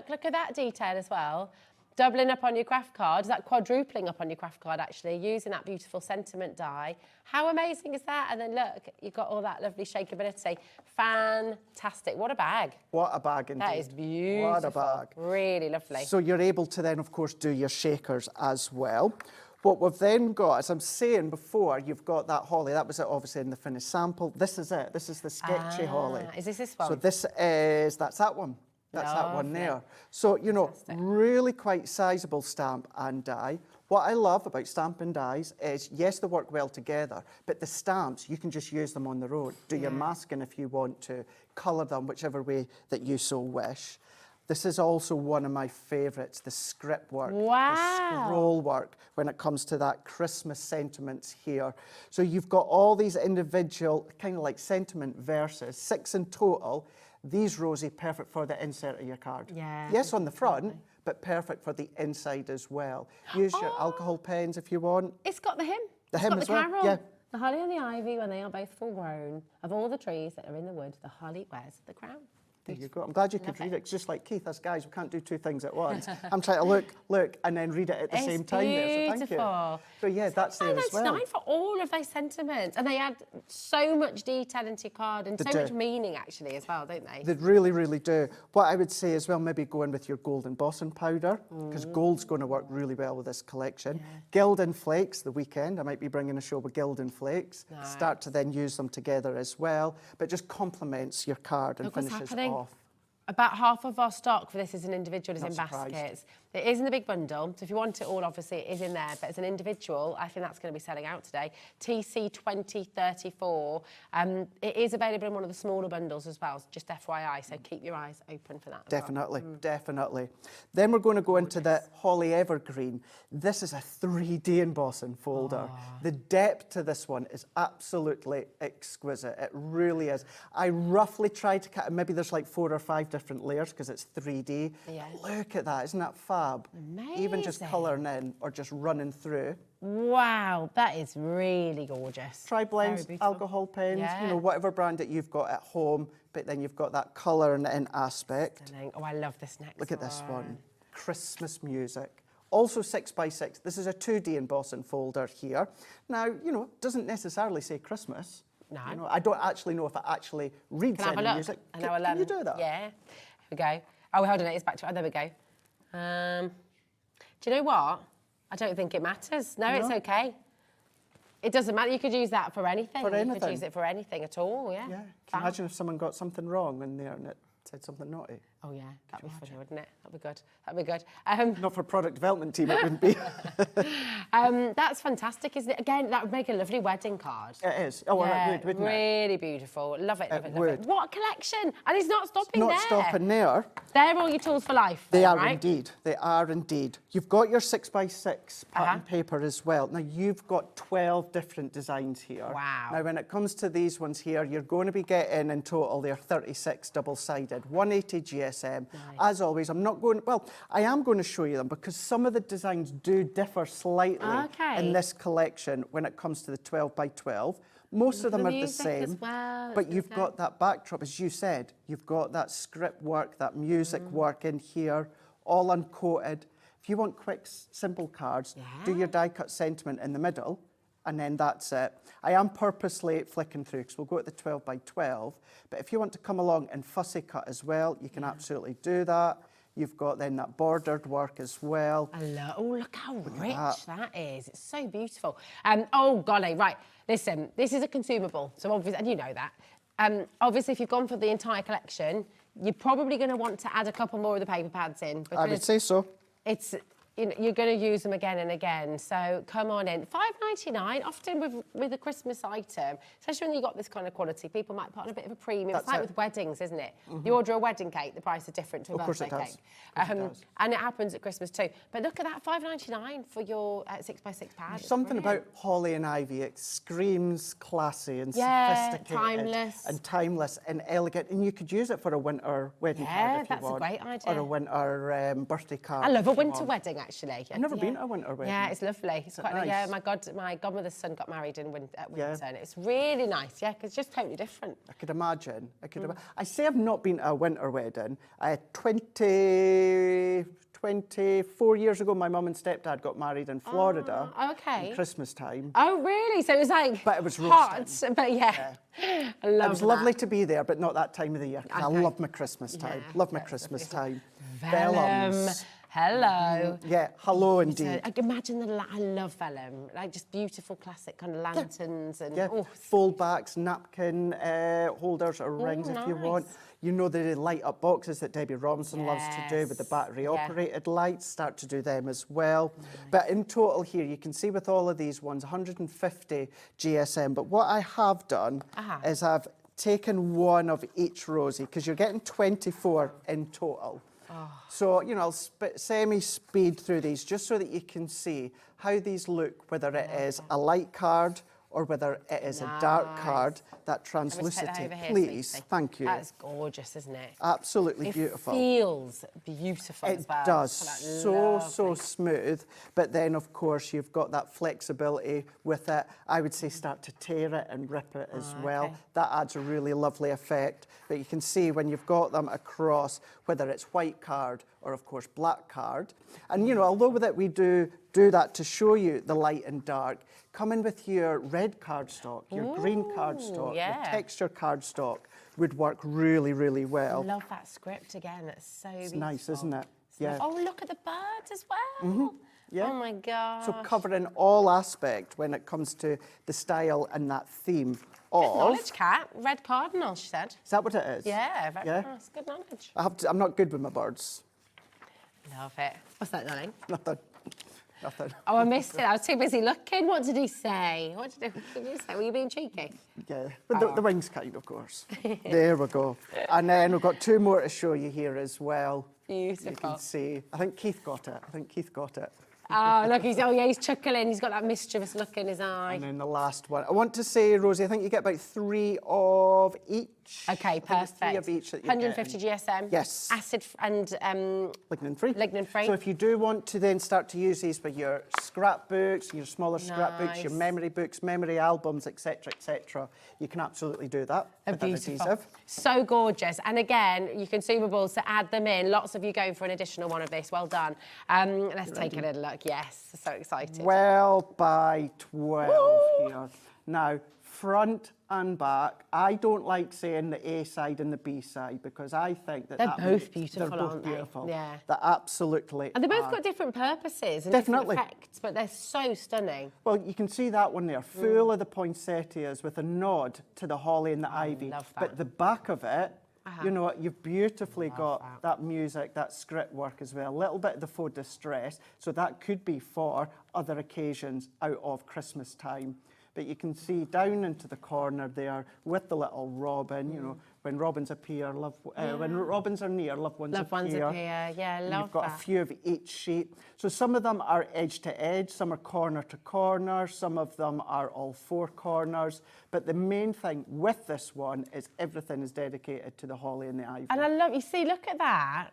look at that detail as well. Doubling up on your craft card, is that quadrupling up on your craft card actually, using that beautiful sentiment die. How amazing is that? And then look, you've got all that lovely shakeability. Fantastic, what a bag. What a bag indeed. That is beautiful. What a bag. Really lovely. So you're able to then, of course, do your shakers as well. What we've then got, as I'm saying before, you've got that holly. That was it, obviously, in the finished sample. This is it. This is the sketchy holly. Is this one? So that's that one. That's that one there. So, you know, really quite sizable stamp and die. What I love about stamp and dies is, yes, they work well together, but the stamps, you can just use them on their own. Do your masking if you want to, colour them whichever way that you so wish. This is also one of my favourites, the script work, the scroll work, when it comes to that Christmas sentiments here. So you've got all these individual, kind of like sentiment verses, 6 in total. These, Rosie, perfect for the insert of your card. Yeah. Yes, on the front, but perfect for the inside as well. Use your alcohol pens if you want. It's got the hymn. The hymn as well, carol. yeah. The holly and the ivy, when they are both full grown, of all the trees that are in the wood, the holly wears the crown. There you go. I'm glad you could read it. It's just like Keith, us guys, we can't do 2 things at once. I'm trying to look, and then read it at the same time there, so thank you. So yeah, that's there as well. $9.99 for all of those sentiments. And they add so much detail into your card and so much meaning actually as well, don't they? They really, really do. What I would say as well, maybe go in with your gold embossing powder, because gold's going to work really well with this collection. Gilding flakes, the weekend, I might be bringing a show with gilding flakes. Nice. Start to then use them together as well, but just complements your card and finishes off. About half of our stock for this as an individual is in baskets. It is in the big bundle, so if you want it all, obviously it is in there, but as an individual, I think that's going to be selling out today. TC 2034. It is available in one of the smaller bundles as well, just FYI, so keep your eyes open for that. Definitely, definitely. Then we're going to go into the Holly Evergreen. This is a 3D embossing folder. The depth to this one is absolutely exquisite. It really is. I roughly tried to cut, maybe there's like 4 or 5 different layers because it's 3D. Yeah. Look at that, isn't that fab? Amazing. Even just colouring in or just running through. Wow, that is really gorgeous. Try blends, alcohol pens, you know, whatever brand that you've got at home, but then you've got that colouring in aspect. Stunning. Oh, I love this next one. Look at this one. Christmas music. Also 6x6. This is a 2D embossing folder here. Now, you know, it doesn't necessarily say Christmas. No. You know, I don't actually know if it actually reads any music. Can you do that? Yeah. Here we go. Oh, hold on, it's back to... Oh, there we go. Do you know what? I don't think it matters. No, it's okay. It doesn't matter. You could use that for anything. For anything. You could use it for anything at all, yeah. Yeah. Can you imagine if someone got something wrong in there and it said something naughty? Oh yeah, that'd be funny, wouldn't it? That'd be good. That'd be good. Not for product development team, it wouldn't be. That's fantastic, isn't it? Again, that would make a lovely wedding card. It is. Oh, well, yeah, it would, wouldn't it? Really beautiful. Love it, love it, love would. it. What a collection! And it's not stopping Not there. stopping there. They're all your tools for life. They then, are right? indeed. They are indeed. You've got your 6x6 pattern paper as well. Now, you've got 12 different designs here. Wow. Now, when it comes to these ones here, you're going to be getting in total, they're 36 double-sided, 180 GSM. Nice. As always, I'm not going, well, I am going to show you them because some of the designs do differ slightly in this collection when it comes to the 12 by 12. Most of them are the same, as well. but you've got that backdrop, as you said. You've got that script work, that music work in here, all uncoated. If you want quick, simple cards, do your die-cut sentiment in the middle, and then that's it. I am purposely flicking through, because we'll go at the 12 by 12, but if you want to come along and fussy cut as well, you can absolutely do that. You've got then that bordered work as well. Oh, look how rich that is. It's so beautiful. Oh, golly, right. Listen, this is a consumable, so obviously, and you know that. Obviously, if you've gone for the entire collection, you're probably going to want to add a couple more of the paper pads in. I would say so. It's, you know, you're going to use them again and again, so come on in. $5.99, often with a Christmas item, especially when you've got this kind of quality, people might put on a bit of a premium. It's like with weddings, isn't it? You order a wedding cake, the price is different to a birthday cake. And it happens at Christmas too. But look at that, $5.99 for your 6x6 pad. Something about holly and ivy, it screams classy and sophisticated. Timeless. And timeless and elegant. And you could use it for a winter wedding card if you want. Yeah, that's a great idea. Or a winter birthday card. I love a winter wedding, actually. I've never been to a winter wedding. Yeah, it's lovely. It's quite nice? Yeah, my godmother's son got married in at winter, and it's really nice. Yeah, because it's just totally different. I could imagine. I say I've not been to a winter wedding. 24 years ago, my mum and stepdad got married in Florida. Okay. At Christmas time. Oh, really? So it was like but it was hot, roasting. but yeah. I love it was lovely to be there, but not that time of the year. Okay. I love my Christmas time. Love my Christmas time. Vellum. Hello. Yeah, hello indeed. Imagine I love vellum, like just beautiful classic kind of lanterns and fold backs, napkin holders or rings if you want. You know the light up boxes that Debbie Robinson loves to do with the battery operated lights, start to do them as well. But in total here, you can see with all of these ones, 150 GSM. But what I have done is I've taken one of each Rosie, because you're getting 24 in total. So, you know, I'll semi-speed through these just so that you can see how these look, whether it is a light card or whether it is a dark card, that translucity. Please, thank you. That's gorgeous, isn't it? Absolutely beautiful. It feels beautiful as well. It does, so smooth. But then, of course, you've got that flexibility with it. I would say start to tear it and rip it as well. That adds a really lovely effect. But you can see when you've got them across, whether it's white card or, of course, black card. And, you know, although that we do that to show you the light and dark, come in with your red cardstock, your green cardstock, your texture cardstock would work really, really well. I love that script again. It's so beautiful. Nice, isn't it? Yeah. Oh, look at the birds as well. Yeah. Oh my God. So covering all aspect when it comes to the style and that theme of... Good knowledge, Kat. Red cardinal, she said. Is that what it is? Yeah, very nice. Good knowledge. I'm not good with my birds. Love it. What's that, darling? Nothing. Oh, I missed it. I was too busy looking. What did he say? What did you say? Were you being cheeky? Yeah, but the wings kind, of course. There we go. And then we've got two more to show you here as well. Beautiful. You can see. I think Keith got it. Oh, look, he's chuckling. He's got that mischievous look in his eye. And then the last one. I want to say, Rosie, I think you get about 3 of each. Okay, perfect. 3 of each that you 150 GSM. Yes. Acid and... lignin-free. Lignin-free. So if you do want to then start to use these for your scrapbooks, your smaller scrapbooks, your memory books, memory albums, etc., you can absolutely do that. Beautiful. So gorgeous. And again, your consumables to add them in. Lots of you going for an additional one of this. Well done. Let's take a little look. Yes, so excited. 12 by 12 here. Now, front and back. I don't like saying the A side and the B side because I think that they're both beautiful, they're both aren't beautiful. They? Yeah. They absolutely And they both are. got different purposes and Definitely. different effects, but they're so stunning. Well, you can see that one there, full of the poinsettias with a nod to the holly and the ivy. Love that. But the back of it You know, you've beautifully got that music, that script work as well. A little bit of the faux distress, so that could be for other occasions out of Christmas time. But you can see down into the corner there with the little robin, you know, when robins appear, when robins are near, loved ones appear. Yeah, love You've got that. a few of each sheet. So some of them are edge to edge, some are corner to corner, some of them are all four corners. But the main thing with this one is everything is dedicated to the holly and the ivy. And I love, you see, look at that.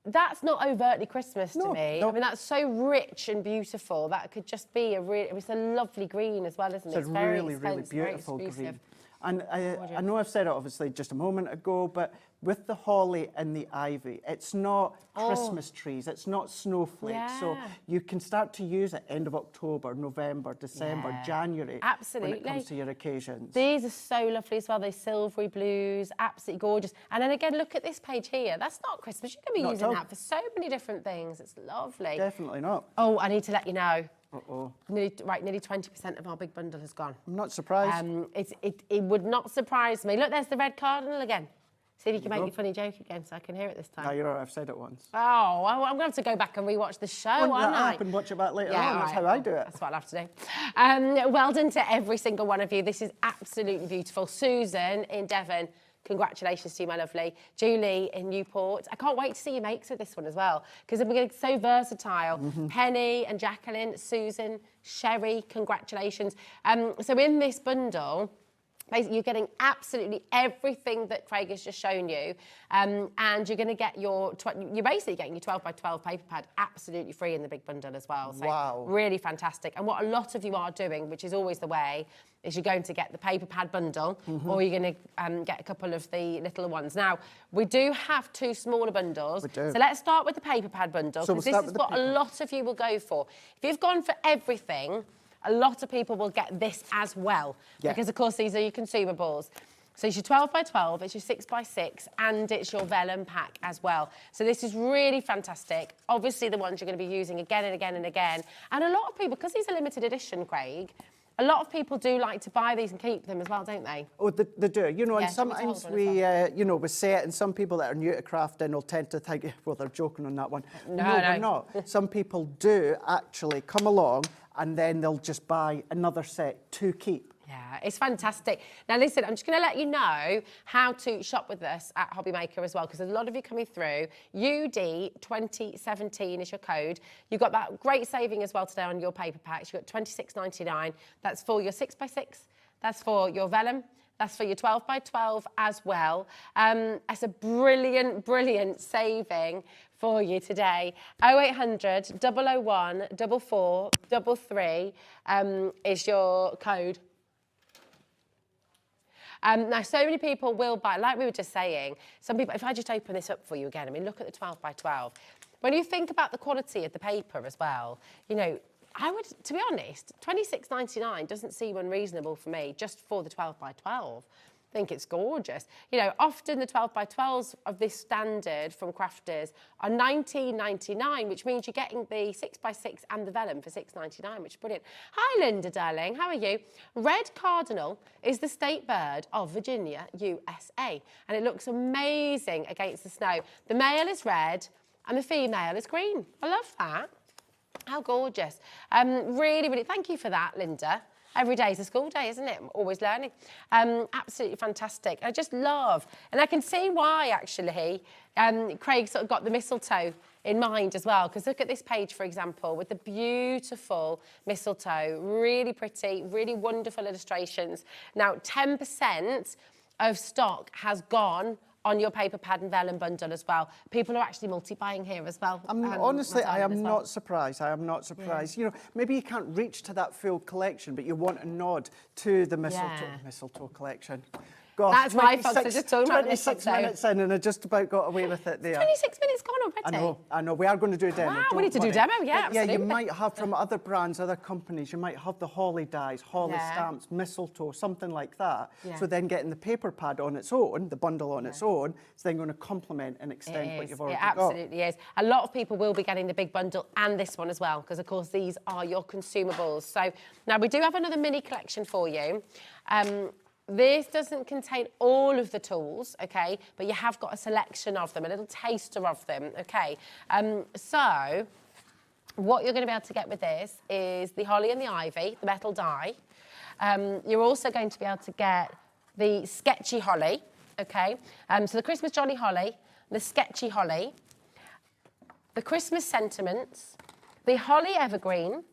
That's not overtly Christmas to me. No. I mean, that's so rich and beautiful. That could just be it's a lovely green as well, isn't it? It's a really, really beautiful green. And I know I've said it obviously just a moment ago, but with the holly and the ivy, it's not Christmas trees, it's not snowflakes. So you can start to use it end of October, November, December, January. Absolutely. When it comes to your occasions. These are so lovely as well. They're silvery blues, absolutely gorgeous. And then again, look at this page here. That's not Christmas. You can be using that for so many different things. It's lovely. Definitely not. Oh, I need to let you know. Uh-oh. Nearly 20% of our big bundle has gone. I'm not surprised. It would not surprise me. Look, there's the red cardinal again. See if you can make your funny joke again so I can hear it this time. No, you're all right. I've said it once. Oh, well, I'm going to have to go back and rewatch the show, aren't I? And watch it back later Yeah, on. That's how I do it. That's what I'll have to do. Well done to every single one of you. This is absolutely beautiful. Susan in Devon, congratulations to you, my lovely. Julie in Newport. I can't wait to see your makes with this one as well, because they're getting so versatile. Penny and Jacqueline, Susan, Sherry, congratulations. So in this bundle, you're getting absolutely everything that Craig has just shown you, and you're going to get you're basically getting your 12 by 12 paper pad absolutely free in the big bundle as well. So wow. Really fantastic. And what a lot of you are doing, which is always the way, is you're going to get the paper pad bundle, or you're going to get a couple of the littler ones. Now, we do have two smaller bundles. We do. So let's start with the paper pad bundle, because this is what a lot of you will go for. If you've gone for everything, a lot of people will get this as well, because of course these are your consumables. So it's your 12 by 12, it's your 6 by 6, and it's your vellum pack as well. So this is really fantastic. Obviously the ones you're going to be using again and again and again. And a lot of people, because these are limited edition, Craig, a lot of people do like to buy these and keep them as well, don't they? Oh, they do. You know, and sometimes we, you know, we say it, and some people that are new to crafting will tend to think, well, they're joking on that one. No, they're not. Some people do actually come along and then they'll just buy another set to keep. Yeah, it's fantastic. Now, listen, I'm just going to let you know how to shop with us at Hobbymaker as well, because there's a lot of you coming through. UD2017 is your code. You've got that great saving as well today on your paper packs. You've got $26.99. That's for your 6 by 6. That's for your vellum. That's for your 12 by 12 as well. It's a brilliant, brilliant saving for you today. 0800 001 4433 is your code. Now, so many people will buy, like we were just saying, some people, if I just open this up for you again, I mean, look at the 12 by 12. When you think about the quality of the paper as well, you know, I would, to be honest, $26.99 doesn't seem unreasonable for me, just for the 12 by 12. I think it's gorgeous. You know, often the 12 by 12s of this standard from Crafters are $19.99, which means you're getting the 6 by 6 and the vellum for $6.99, which is brilliant. Hi, Linda, darling. How are you? Red cardinal is the state bird of Virginia, USA, and it looks amazing against the snow. The male is red and the female is green. I love that. How gorgeous. Really, really, thank you for that, Linda. Every day is a school day, isn't it? I'm always learning. Absolutely fantastic. I just love, and I can see why, actually, Craig sort of got the mistletoe in mind as well, because look at this page, for example, with the beautiful mistletoe, really pretty, really wonderful illustrations. Now, 10% of stock has gone on your paper pad and vellum bundle as well. People are actually multi-buying here as well. Honestly, I am not surprised. I am not surprised. Yeah. You know, maybe you can't reach to that full collection, but you want a nod to the mistletoe collection. Gosh, that's my fault. So just talking about 26 minutes in, and I just about got away with it there. 26 minutes gone already. I know. We are going to do a demo. Wow, we need to do a demo, yeah, but, yeah, you might have from other brands, other companies, you might have the holly dies, holly stamps, mistletoe, something like that. Yeah. So then getting the paper pad on its own, the bundle on its own, is then going to complement and extend what you've already got. It absolutely is. A lot of people will be getting the big bundle and this one as well, because of course these are your consumables. So now we do have another mini collection for you. this doesn't contain all of the tools, okay, but you have got a selection of them, a little taster of them, okay. So what you're going to be able to get with this is the holly and the ivy, the metal die. You're also going to be able to get the sketchy holly, okay. So the Christmas Jolly holly, the sketchy holly, the Christmas sentiments, the holly evergreen,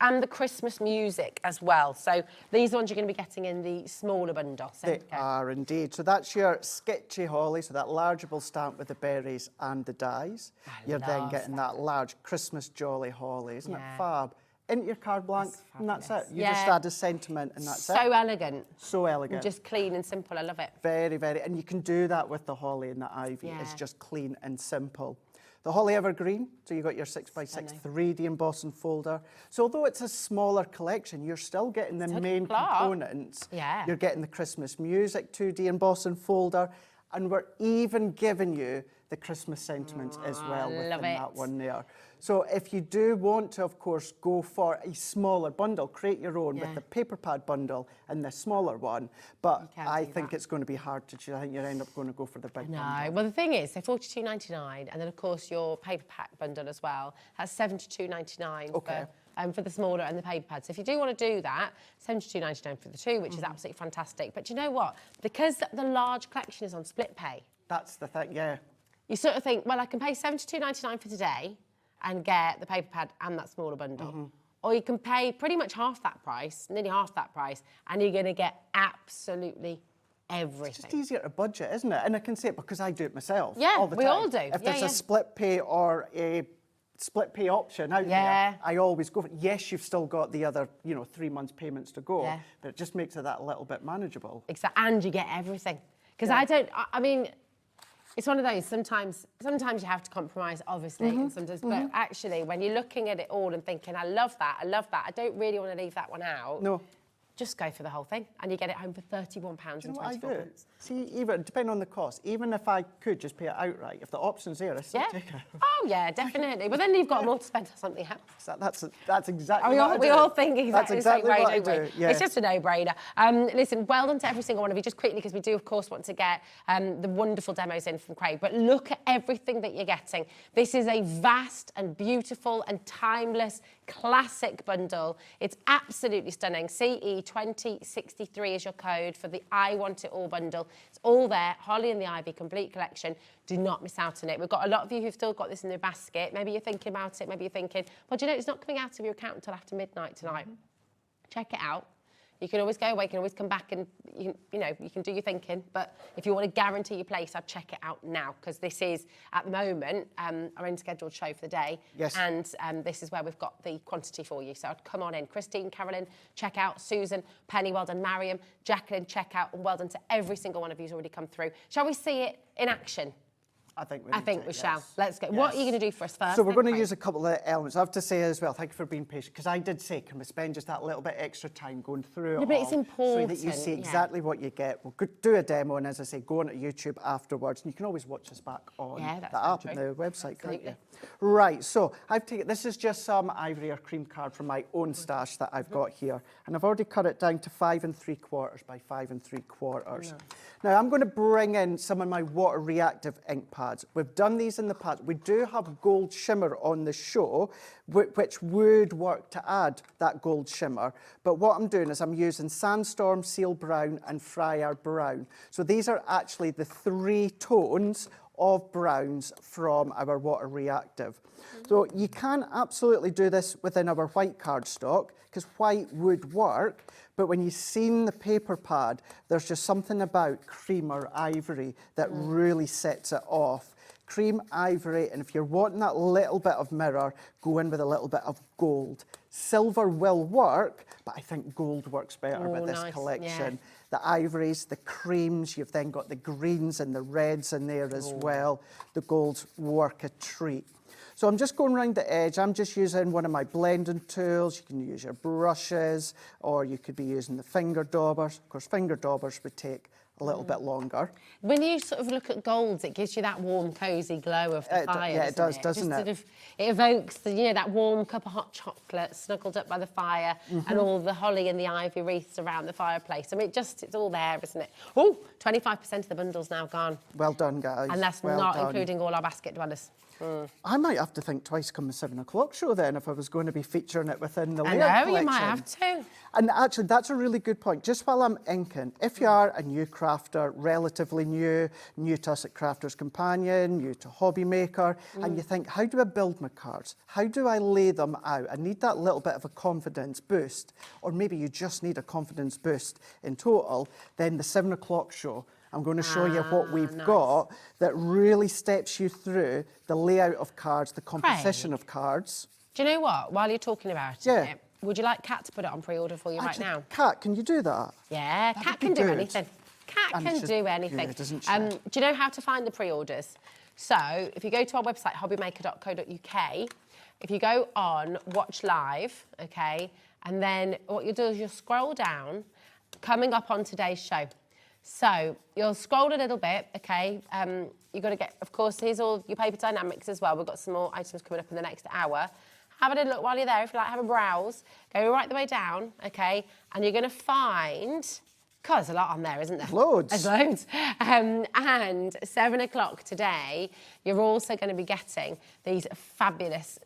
and the Christmas music as well. So these ones you're going to be getting in the smaller bundle. They are indeed. So that's your sketchy holly, so that largeable stamp with the berries and the dies. You're then getting that large Christmas jolly holly, isn't it fab? Into your card blank, and that's it. You just add a sentiment and that's it. So elegant. So elegant. And just clean and simple, I love it. Very, very, and you can do that with the holly and the ivy. It's just clean and simple. The holly evergreen, so you've got your 6x6 3D embossing folder. So although it's a smaller collection, you're still getting the main components. Yeah. You're getting the Christmas music 2D embossing folder, and we're even giving you the Christmas sentiments as well within that one there. So if you do want to, of course, go for a smaller bundle, create your own with the paper pad bundle and the smaller one. But I think it's going to be hard to choose. I think you'll end up going to go for the big bundle. Well, the thing is, so £42.99, and then, of course, your paper pack bundle as well, that's £72.99 for the smaller and the paper pad. So if you do want to do that, £72.99 for the two, which is absolutely fantastic. But you know what? Because the large collection is on split pay. That's the thing, You sort of think, well, I can pay £72.99 for today and get the paper pad and that smaller bundle. Or you can pay pretty much half that price, nearly half that price, and you're going to get absolutely everything. It's just easier to budget, isn't it? And I can say it because I do it myself all the time. We all do. If there's a split pay or a split pay option out there, I always go for it. Yes, you've still got the other, 3 months payments to go, but it just makes it that little bit manageable. Exactly, and you get everything. Because I mean, it's one of those, sometimes you have to compromise, obviously, and sometimes, but actually, when you're looking at it all and thinking, I love that, I don't really want to leave that one out. No. Just go for the whole thing, and you get it home for £31.24. See, even depending on the cost, even if I could just pay it outright, if the option's there, I still take it. Oh yeah, definitely. But then you've got more to spend on something else. That's exactly what I do. We all think exactly the same way, don't we? Yeah. It's just a no-brainer. Listen, well done to every single one of you. Just quickly, because we do, of course, want to get the wonderful demos in from Craig. But look at everything that you're getting. This is a vast and beautiful and timeless classic bundle. It's absolutely stunning. CE2063 is your code for the I Want It All bundle. It's all there. Holly and the Ivy complete collection. Do not miss out on it. We've got a lot of you who've still got this in their basket. Maybe you're thinking about it. Maybe you're thinking, well, do you know, it's not coming out of your account until after midnight tonight. Check it out. You can always go away, you can always come back and, you can do your thinking. But if you want to guarantee your place, I'd check it out now, because this is, at the moment, our own scheduled show for the day. Yes. And this is where we've got the quantity for you. So I'd come on in. Christine, Carolyn, check out. Susan, Penny, well done. Mariam, Jacqueline, check out. And well done to every single one of you who's already come through. Shall we see it in action? I think we shall. Let's go. Yes. What are you going to do for us first? So we're going to use a couple of elements. I have to say as well, thank you for being patient, because I did say, can we spend just that little bit extra time going through it all? But it's important. So that you see exactly what you get. We'll do a demo, and as I say, go on to YouTube afterwards, and you can always watch us back on the app and the website, can't you? Right, so I've taken, this is just some ivory or cream card from my own stash that I've got here, and I've already cut it down to 5 3/4 by 5 3/4. Now I'm going to bring in some of my water reactive ink pads. We've done these in the past. We do have gold shimmer on the show, which would work to add that gold shimmer. But what I'm doing is I'm using Sandstorm, Seal Brown and Friar Brown. So these are actually the 3 tones of browns from our water reactive. So you can absolutely do this within our white cardstock, because white would work, but when you've seen the paper pad, there's just something about cream or ivory that really sets it off. Cream, ivory, and if you're wanting that little bit of mirror, go in with a little bit of gold. Silver will work, but I think gold works better with this collection. The ivories, the creams, you've then got the greens and the reds in there as well. The golds work a treat. So I'm just going around the edge. I'm just using one of my blending tools. You can use your brushes, or you could be using the finger daubers. Of course, finger daubers would take a little bit longer. When you sort of look at golds, it gives you that warm, cosy glow of the fire. Yeah, it does, doesn't it? Sort of, it evokes the, you know, that warm cup of hot chocolate snuggled up by the fire, and all the holly and the ivy wreaths around the fireplace. I mean, it's all there, isn't it? Oh, 25% of the bundle's now gone. Well done, guys. And that's well not done. including all our basket dwellers. I might have to think twice come the 7 o'clock show then if I was going to be featuring it within the layout I know, collection. you might have to. And actually, that's a really good point. Just while I'm inking, if you are a new crafter, relatively new to us at Crafter's Companion, new to Hobby Maker, and you think, how do I build my cards? How do I lay them out? I need that little bit of a confidence boost, or maybe you just need a confidence boost in total, then the 7 o'clock show, I'm going to show you what we've got that really steps you through the layout of cards, the composition of cards. Do you know what? While you're talking about it, would you like Kat to put it on pre-order for you right now? Kat, can you do that? Yeah, Kat can do anything. Kat can do anything. Yeah, doesn't she? Do you know how to find the pre-orders? So if you go to our website, hobbymaker.co.uk, if you go on Watch Live, okay, and then what you'll do is you'll scroll down, coming up on today's show. So you'll scroll a little bit, okay. You've got to get, of course, here's all your paper Dienamics as well. We've got some more items coming up in the next hour. Have a little look while you're there. If you like, have a browse. Go right the way down, okay. And you're going to find, God, there's a lot on there, isn't there? Loads. There's loads. And 7 o'clock today, you're also going to be getting this fabulous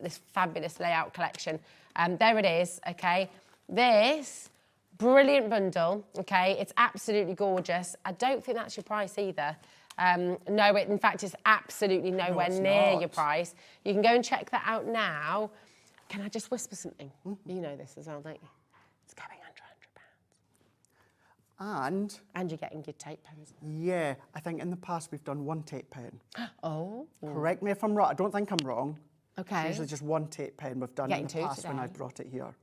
layout collection. There it is, okay. This brilliant bundle, okay? It's absolutely gorgeous. I don't think that's your price either. No, in fact, it's absolutely nowhere near your price. You can go and check that out now. Can I just whisper something? You know this as well, don't you? It's going under £100. And you're getting your tape pens. Yeah, I think in the past we've done one tape pen. Oh. Correct me if I'm wrong. I don't think I'm wrong. Okay. It's usually just one tape pen we've done in the past when I brought it here.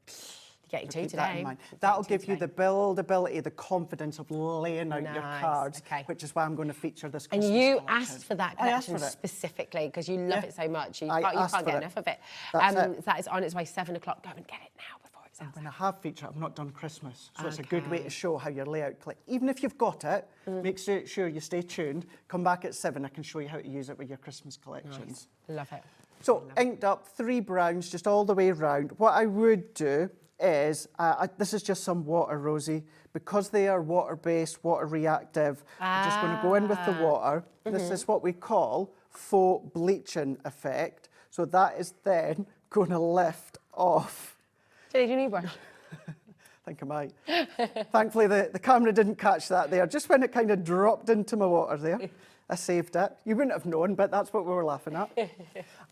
Getting two today. That in mind. That'll give you the buildability, the confidence of laying out your cards, which is why I'm going to feature this Christmas And you collection. asked for that collection specifically because you love it so much. You can't get enough of it. That is on its way, 7 o'clock. Go and get it now before it's out. When I have featured, I've not done Christmas, so it's a good way to show how your layout click. Even if you've got it, make sure you stay tuned. Come back at 7, I can show you how to use it with your Christmas collections. Nice. Love it. So inked up, 3 browns, just all the way around. What I would do is, this is just some water, Rosie. Because they are water-based, water reactive, I'm just going to go in with the water. This is what we call faux bleaching effect. So that is then going to lift off. Do you need a brush? I think I might. Thankfully, the camera didn't catch that there. Just when it kind of dropped into my water there, I saved it. You wouldn't have known, but that's what we were laughing at.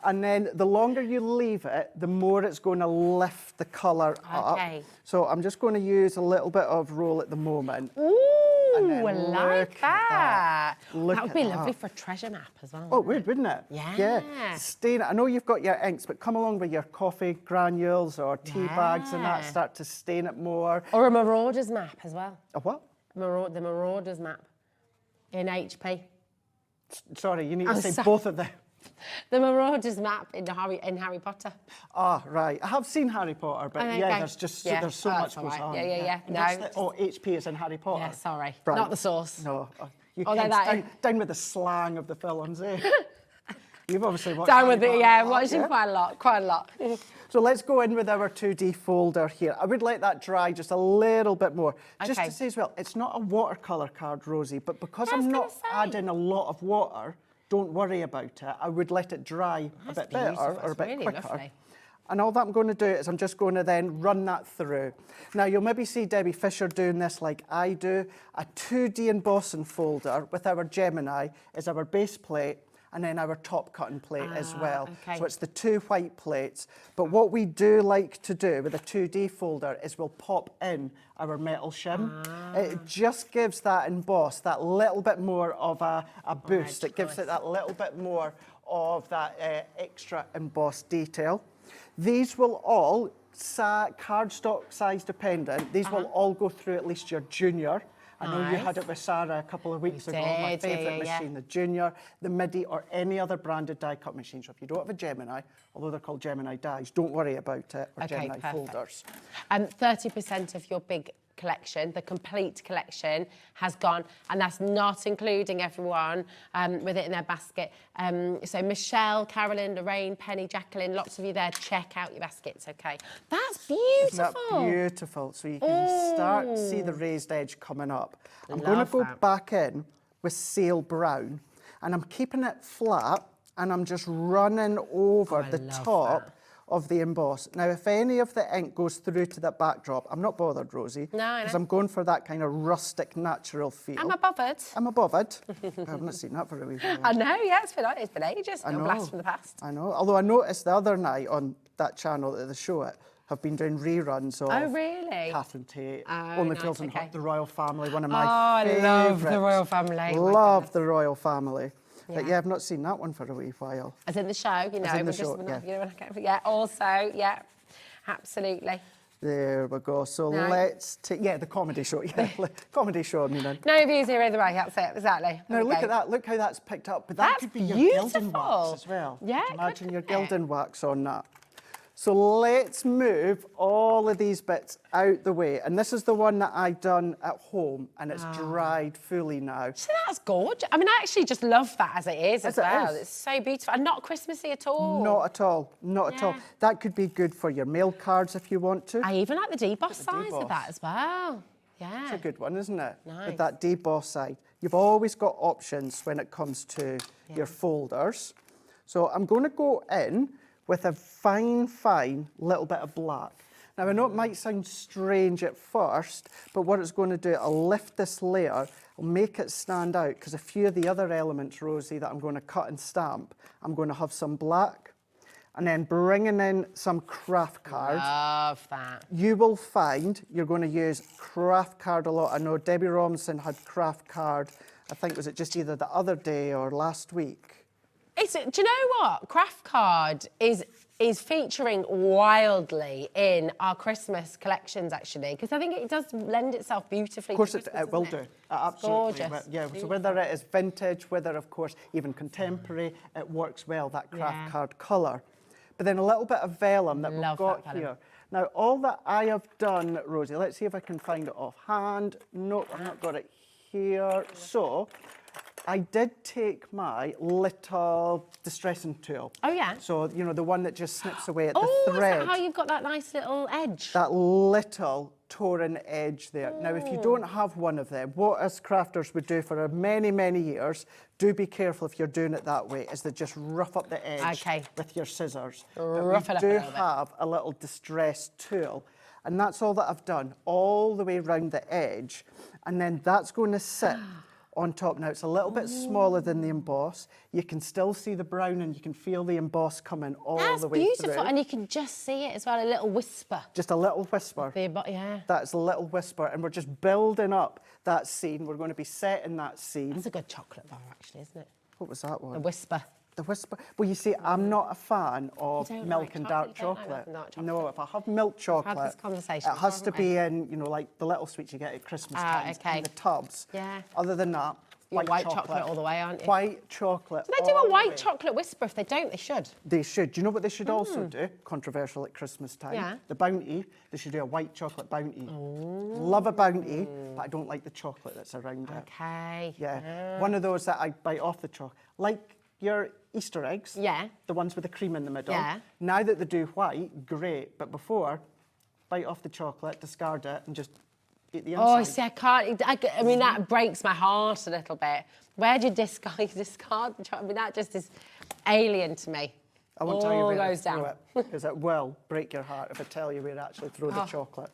And then the longer you leave it, the more it's going to lift the colour up. So I'm just going to use a little bit of roll at the moment. Ooh, I like that. That would be lovely for a treasure map as well. Oh, it would, wouldn't it? Yeah. Stain it. I know you've got your inks, but come along with your coffee granules or tea bags and that, start to stain it more. Or a Marauders map as well. A what? The Marauders map in HP. Sorry, you need to say both of them. The Marauders map in Harry Potter. Ah, right. I have seen Harry Potter, but there's just there's so much goes on. Yeah. No. HP is in Harry Potter. Yeah, sorry. Right. Not the source. No. You can't down with the slang of the films, eh? You've obviously watched Down with it, yeah. Watching quite a lot. So let's go in with our 2D folder here. I would let that dry just a little bit more. Just to say as well, it's not a watercolour card, Rosie, but because I'm not adding a lot of water, don't worry about it. I would let it dry a bit better or a bit quicker. Lovely. And all that I'm going to do is I'm just going to then run that through. Now, you'll maybe see Debbie Fisher doing this like I do. A 2D embossing folder with our Gemini is our base plate and then our top cutting plate as well. So it's the 2 white plates. But what we do like to do with a 2D folder is we'll pop in our metal shim. It just gives that emboss that little bit more of a boost. It gives it that little bit more of that extra embossed detail. These will all, cardstock size dependent, these will all go through at least your junior. I know you had it with Sarah a couple of weeks ago. My favourite machine, the Junior, the Midi, or any other branded die cut machine. So if you don't have a Gemini, although they're called Gemini dies, don't worry about it, or Gemini folders. 30% of your big collection, the complete collection, has gone, and that's not including everyone with it in their basket. So Michelle, Carolyn, Lorraine, Penny, Jacqueline, lots of you there, check out your baskets, okay? That's beautiful. Isn't that beautiful? So you can start to see the raised edge coming up. I'm going to go back in with Sail Brown, and I'm keeping it flat, and I'm just running over the top of the emboss. Now, if any of the ink goes through to that backdrop, I'm not bothered, Rosie, because I'm going for that kind of rustic, natural feel. I'm above it. I'm above it. I've not seen that for a wee while. I know, yeah, it's been ages. No blast from the past. I know. Although I noticed the other night on that channel that they show it, have been doing reruns of Catherine Tate, Only Feels in the Royal Family, one of my favourites. I love the Royal Family. Love the Royal Family. But yeah, I've not seen that one for a wee while. As in the show, you know. As in the show, yeah, also, yeah, absolutely. There we go. So let's take, the comedy show. Yeah, comedy show, I mean. No views here either way, that's it, exactly. Now look at that, look how that's picked up. But that could be your gilding wax as well. Yeah, imagine your gilding wax on that. So let's move all of these bits out the way. And this is the one that I've done at home, and it's dried fully now. So that's gorgeous. I mean, I actually just love that as it is as well. It's so beautiful and not Christmassy at all. Not at all, not at all. That could be good for your mail cards if you want to. I even like the deboss size of that as well. Yeah. It's a good one, isn't it? Nice. With that deboss side. You've always got options when it comes to your folders. So I'm going to go in with a fine, fine little bit of black. Now, I know it might sound strange at first, but what it's going to do, I'll lift this layer, I'll make it stand out, because a few of the other elements, Rosie, that I'm going to cut and stamp, I'm going to have some black, and then bringing in some craft card. Love that. You will find you're going to use craft card a lot. I know Debbie Robinson had craft card, I think, was it just either the other day or last week? Do you know what? Craft card is featuring wildly in our Christmas collections, actually, because I think it does lend itself beautifully. Of course, to it will do. Absolutely. Gorgeous. Yeah. So whether it is vintage, whether, of course, even contemporary, it works well, that craft card colour. But then a little bit of vellum that we've got here. Now, all that I have done, Rosie, let's see if I can find it offhand. No, I've not got it here. So I did take my little distressing tool. Oh, yeah? So, you know, the one that just snips away at the thread. Is that how you've got that nice little edge? That little torn edge there. Now, if you don't have one of them, what us crafters would do for many, many years, do be careful if you're doing it that way, is to just rough up the edge with your scissors. Rough it up a little bit. We do have a little distress tool, and that's all that I've done, all the way around the edge, and then that's going to sit on top. Now, it's a little bit smaller than the emboss. You can still see the brown, and you can feel the emboss coming all the way through. That's beautiful, and you can just see it as well, a little whisper. Just a little whisper. Yeah. That's a little whisper, and we're just building up that scene. We're going to be setting that scene. That's a good chocolate bar, actually, isn't it? What was that one? The whisper. The whisper. Well, you see, I'm not a fan of milk and dark chocolate. No, if I have milk chocolate, had this conversation it has to be in, you know, like the little sweets you get at Christmas time in the tubs. Yeah. Other than that, white chocolate all the way, aren't you? White chocolate. Do they do a white chocolate whisper? If they don't, they should. They should. Do you know what they should also do? Controversial at Christmas time. Yeah. The Bounty. They should do a white chocolate Bounty. Love a Bounty, but I don't like the chocolate that's around it. Okay. Yeah. One of those that I bite off the chocolate. Like your Easter eggs. Yeah. The ones with the cream in the middle. Yeah. Now that they do white, great. But before, bite off the chocolate, discard it, and just eat the inside. Oh, see, I can't. I mean, that breaks my heart a little bit. Where do you discard the chocolate? I mean, that just is alien to me. I won't tell you where goes to throw down. it, because it will break your heart if I tell you where to actually throw the chocolate.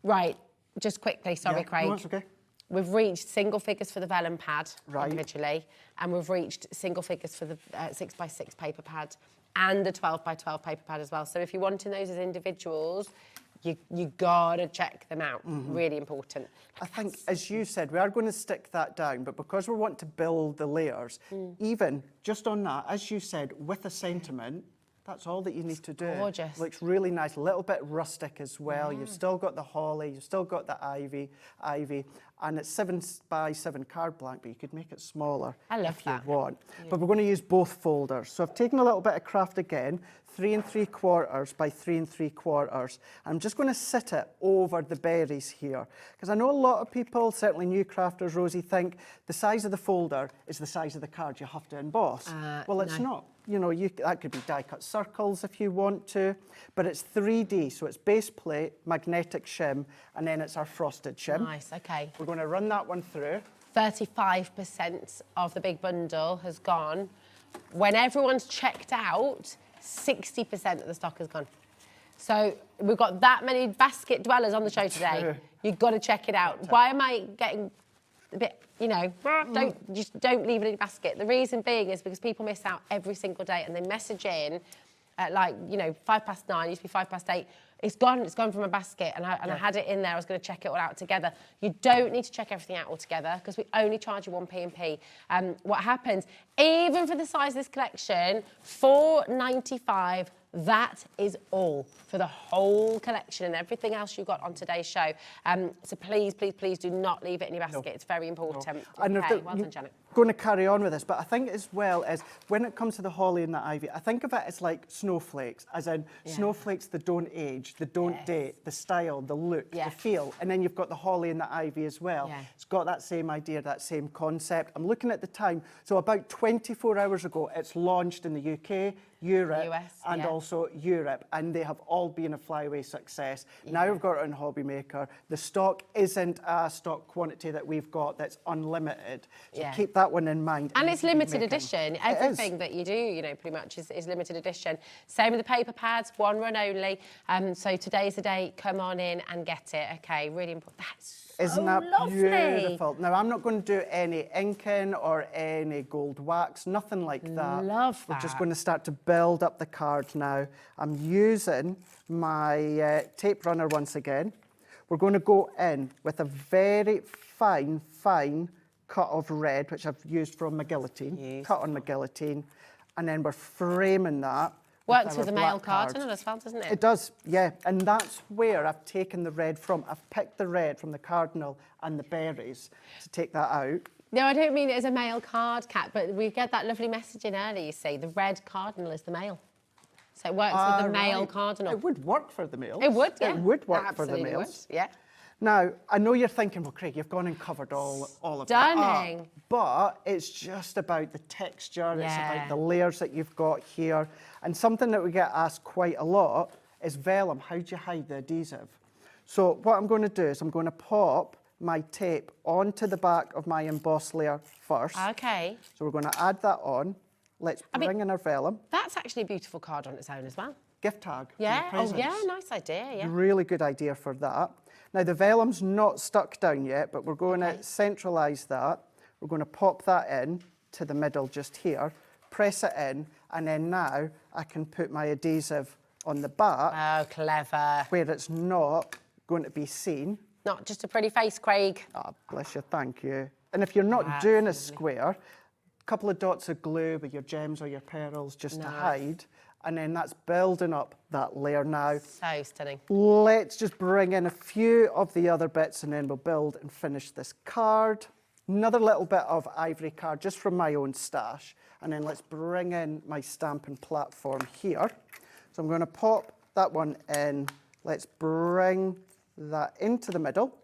Right, just quickly, sorry, Craig. No, it's okay. We've reached single figures for the vellum pad individually, and we've reached single figures for the 6x6 paper pad and the 12x12 paper pad as well. So if you're wanting those as individuals, you gotta check them out. Really important. I think, as you said, we are going to stick that down, but because we want to build the layers, even just on that, as you said, with a sentiment, that's all that you need to do. Gorgeous. Looks really nice, a little bit rustic as well. You've still got the holly, you've still got the ivy, and it's 7x7 card blank, but you could make it smaller if you want. But we're going to use both folders. So I've taken a little bit of craft again, 3 3/4 by 3 3/4. I'm just going to sit it over the berries here, because I know a lot of people, certainly new crafters, Rosie, think the size of the folder is the size of the card you have to emboss. Well, it's not. You know, that could be die-cut circles if you want to, but it's 3D, so it's base plate, magnetic shim, and then it's our frosted shim. Nice, okay. We're going to run that one through. 35% of the big bundle has gone. When everyone's checked out, 60% of the stock has gone. So we've got that many basket dwellers on the show today. You've got to check it out. Why am I getting a bit, you know, don't leave it in your basket? The reason being is because people miss out every single day and they message in at 9:05, used to be 8:05. It's gone from a basket, and I had it in there. I was going to check it all out together. You don't need to check everything out all together because we only charge you 1 P&P. What happens, even for the size of this collection, $4.95. That is all for the whole collection and everything else you got on today's show. So please, please, please do not leave it in your basket. No. It's very important. No. Okay, well done, Janet. Going to carry on with this, but I think as well as when it comes to the holly and the ivy, I think of it as like snowflakes, as in snowflakes that don't age, that don't date, the style, the look, the feel, and then you've got the holly and the ivy as well. Yeah. It's got that same idea, that same concept. I'm looking at the time, so about 24 hours ago, it's launched in the UK, Europe, US, and also Europe, and they have all been a flyaway success. Now we've got it on Hobby Maker. The stock isn't a stock quantity that we've got that's unlimited, so keep that one in mind. And it's limited edition. Everything that you do, you know, pretty much is limited edition. Same with the paper pads, one run only. So today's the day, come on in and get it. Okay, really important. That's Isn't that lovely. Beautiful? Now, I'm not going to do any inking or any gold wax, nothing like that. Love that. We're just going to start to build up the card now. I'm using my tape runner once again. We're going to go in with a very fine cut of red, which I've used from McGilloteen, cut on McGilloteen, and then we're framing that. Works with the male cardinal as well, doesn't it? It does, yeah. And that's where I've taken the red from. I've picked the red from the cardinal and the berries to take that out. No, I don't mean it as a male card, Kat, but we get that lovely message in early, you see. The red cardinal is the male. So it works with the male cardinal. It would work for the males. It would, yeah. It would work Absolutely for the males. Would, yeah. Now, I know you're thinking, well, Craig, you've gone and covered all of Stunning. that up, but it's just about the texture, it's about the layers that you've got here. And something that we get asked quite a lot is vellum. How do you hide the adhesive? So what I'm going to do is I'm going to pop my tape onto the back of my emboss layer first. Okay. So we're going to add that on. Let's bring in our vellum. That's actually a beautiful card on its own as well. Gift tag. Yeah, oh yeah, nice idea, yeah. Really good idea for that. Now the vellum's not stuck down yet, but we're going to centralise that. We're going to pop that in to the middle just here, press it in, and then now I can put my adhesive on the back. Oh, clever. Where it's not going to be seen. Not just a pretty face, Craig. Oh, bless you, thank you. And if you're not doing a square, a couple of dots of glue with your gems or your pearls just to hide. And then that's building up that layer now. So stunning. Let's just bring in a few of the other bits and then we'll build and finish this card. Another little bit of ivory card just from my own stash. And then let's bring in my stamping platform here. So I'm going to pop that one in. Let's bring that into the middle.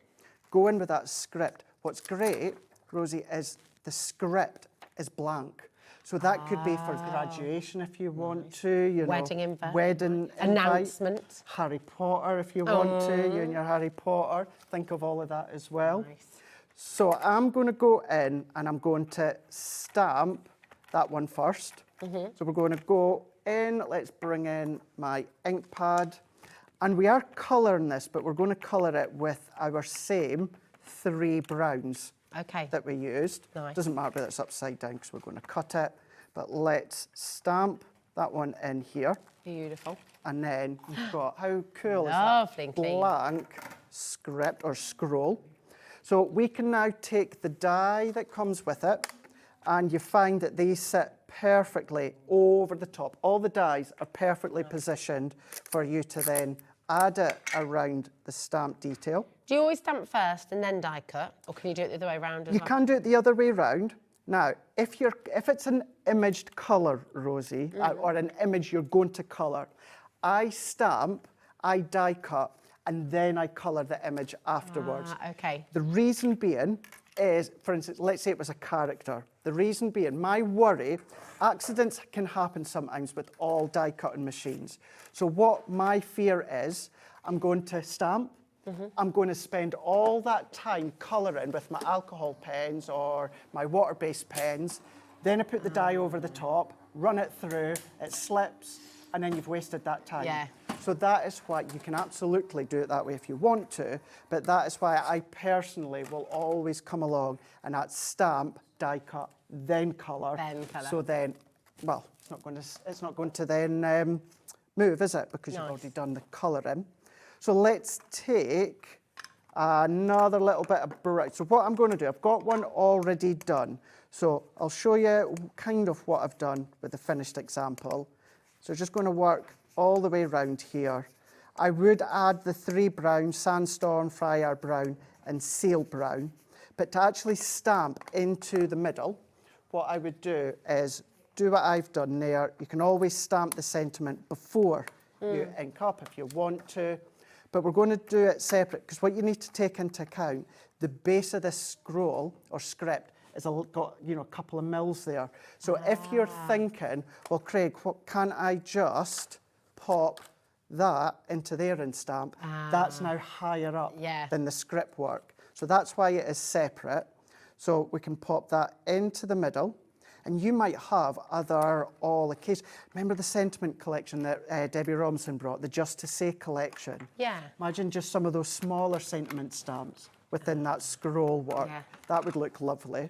Go in with that script. What's great, Rosie, is the script is blank. So that could be for graduation if you want to, you know. Wedding invite. Wedding announcement. Invite. Harry Potter if you want to, you and your Harry Potter. Think of all of that as well. Nice. So I'm going to go in and I'm going to stamp that one first. So we're going to go in, let's bring in my ink pad. And we are colouring this, but we're going to colour it with our same 3 browns. Okay. That we used. Nice. Doesn't matter whether it's upside down because we're going to cut it. But let's stamp that one in here. Beautiful. And then you've got, how cool is Lovely that? Blank script or scroll. So we can now take the die that comes with it and you find that these sit perfectly over the top. All the dies are perfectly positioned for you to then add it around the stamp detail. Do you always stamp first and then die cut? Or can you do it the other way around as well? You can do it the other way round. Now, if it's an imaged colour, Rosie, or an image you're going to colour, I stamp, I die cut, and then I colour the image afterwards. Okay. The reason being is, for instance, let's say it was a character. The reason being, my worry, accidents can happen sometimes with all die cutting machines. So what my fear is, I'm going to stamp, I'm going to spend all that time colouring with my alcohol pens or my water-based pens. Then I put the die over the top, run it through, it slips, and then you've wasted that time. Yeah. So that is why you can absolutely do it that way if you want to, but that is why I personally will always come along and at stamp, die cut, then colour. Then colour. So then, well, it's not going to then move, is it? Because you've already done the colouring. So let's take another little bit of brown. So what I'm going to do, I've got one already done. So I'll show you kind of what I've done with the finished example. So just going to work all the way around here. I would add the 3 browns, Sandstorm, Friar Brown and Seal Brown. But to actually stamp into the middle, what I would do is do what I've done there. You can always stamp the sentiment before you ink up if you want to. But we're going to do it separate because what you need to take into account, the base of this scroll or script is got a couple of mils there. So if you're thinking, well, Craig, can't I just pop that into there and stamp? That's now higher up than the script work. So that's why it is separate. So we can pop that into the middle. And you might have other all occasions. Remember the sentiment collection that Debbie Robinson brought, the Just to Say collection? Yeah. Imagine just some of those smaller sentiment stamps within that scroll work. Yeah. That would look lovely.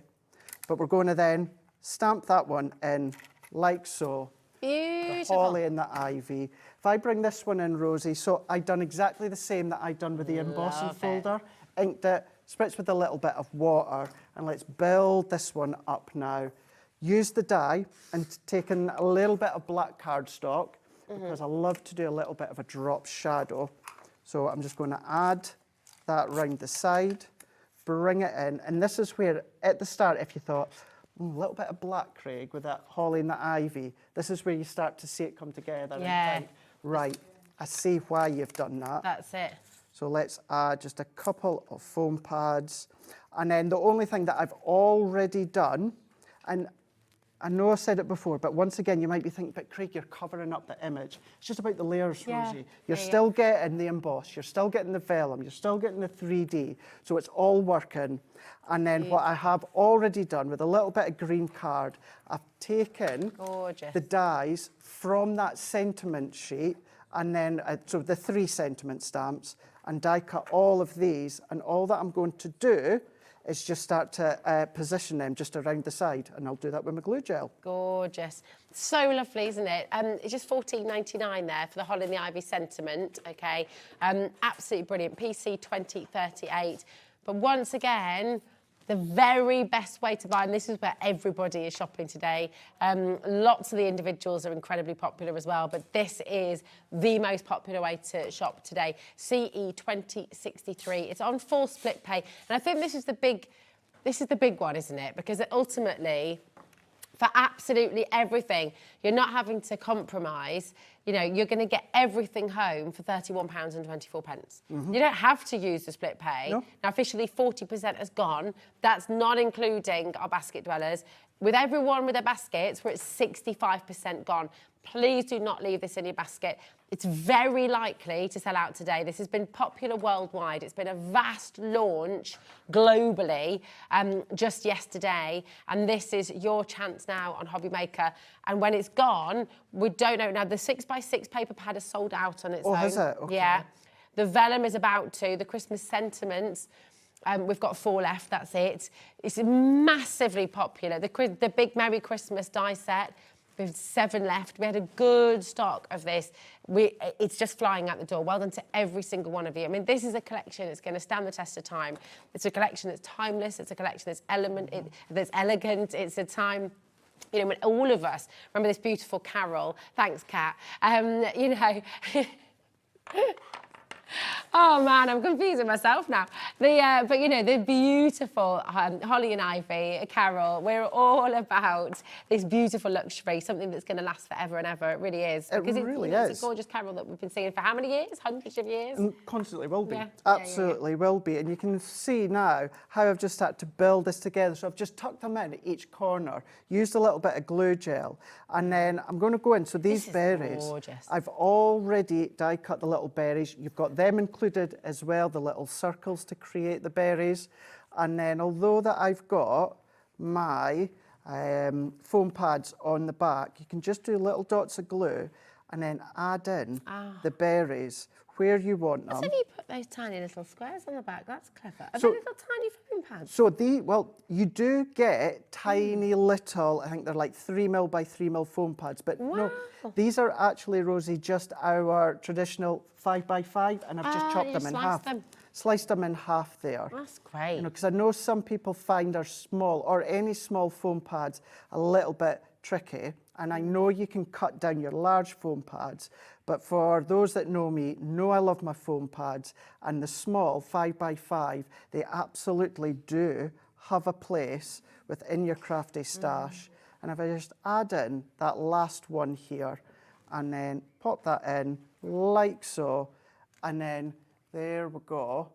But we're going to then stamp that one in like so. Beautiful. The holly and the ivy. If I bring this one in, Rosie, so I've done exactly the same that I've done with the embossing folder. Inked it, spritzed with a little bit of water, and let's build this one up now. Use the die and taken a little bit of black cardstock because I love to do a little bit of a drop shadow. So I'm just going to add that round the side, bring it in, and this is where at the start, if you thought, a little bit of black, Craig, with that holly and the ivy, this is where you start to see it come together and think, right, I see why you've done that. That's it. So let's add just a couple of foam pads. And then the only thing that I've already done, and I know I said it before, but once again, you might be thinking, but Craig, you're covering up the image. It's just about the layers, Rosie. You're still getting the emboss, you're still getting the vellum, you're still getting the 3D. So it's all working. And then what I have already done with a little bit of green card, I've taken the dies from that sentiment sheet, and then, so the 3 sentiment stamps, and die cut all of these. And all that I'm going to do is just start to position them just around the side, and I'll do that with my glue gel. Gorgeous. So lovely, isn't it? It's just $14.99 there for the Holly and the Ivy sentiment, okay? Absolutely brilliant. PC 2038. But once again, the very best way to buy, and this is where everybody is shopping today. Lots of the individuals are incredibly popular as well, but this is the most popular way to shop today. CE 2063. It's on full split pay, and I think this is the big one, isn't it? Because ultimately, for absolutely everything, you're not having to compromise. You know, you're going to get everything home for £31.24. You don't have to use the split pay. No. Now, officially 40% has gone. That's not including our basket dwellers. With everyone with their baskets, we're at 65% gone. Please do not leave this in your basket. It's very likely to sell out today. This has been popular worldwide. It's been a vast launch globally just yesterday. And this is your chance now on Hobby Maker. And when it's gone, we don't know. Now, the 6x6 paper pad is sold out on its own. Oh, has it? Okay. Yeah. The vellum is about to. The Christmas sentiments, we've got 4 left, that's it. It's massively popular. The big Merry Christmas die set, we have 7 left. We had a good stock of this. It's just flying out the door. Well done to every single one of you. I mean, this is a collection that's going to stand the test of time. It's a collection that's timeless. It's a collection that's that's elegant. It's a time, you know, when all of us remember this beautiful carol. Thanks, Kat. You know. Oh man, I'm confusing myself now. But you know, the beautiful Holly and Ivy, Carol, we're all about this beautiful luxury, something that's going to last forever and ever. It really is. Because it really is. It's a gorgeous Carol that we've been seeing for how many years? Hundreds of years? And constantly will be. Yeah. Absolutely will be. And you can see now how I've just had to build this together. So I've just tucked them in at each corner, used a little bit of glue gel, and then I'm going to go in. So these berries, gorgeous. I've already die cut the little berries. You've got them included as well, the little circles to create the berries. And then although that I've got my foam pads on the back, you can just do little dots of glue and then add in the berries where you want them. So you put those tiny little squares on the back. That's clever. Are So- they little tiny foam pads? So well, you do get tiny little, I think they're like 3mm by 3mm foam pads, but no, these are actually, Rosie, just our traditional 5x5, and I've just chopped them in half. Sliced them in half there. That's great. You know, because I know some people find our small, or any small foam pads, a little bit tricky, and I know you can cut down your large foam pads, but for those that know me, know I love my foam pads, and the small 5x5, they absolutely do have a place within your crafty stash. And if I just add in that last one here, and then pop that in like so, and then there we go.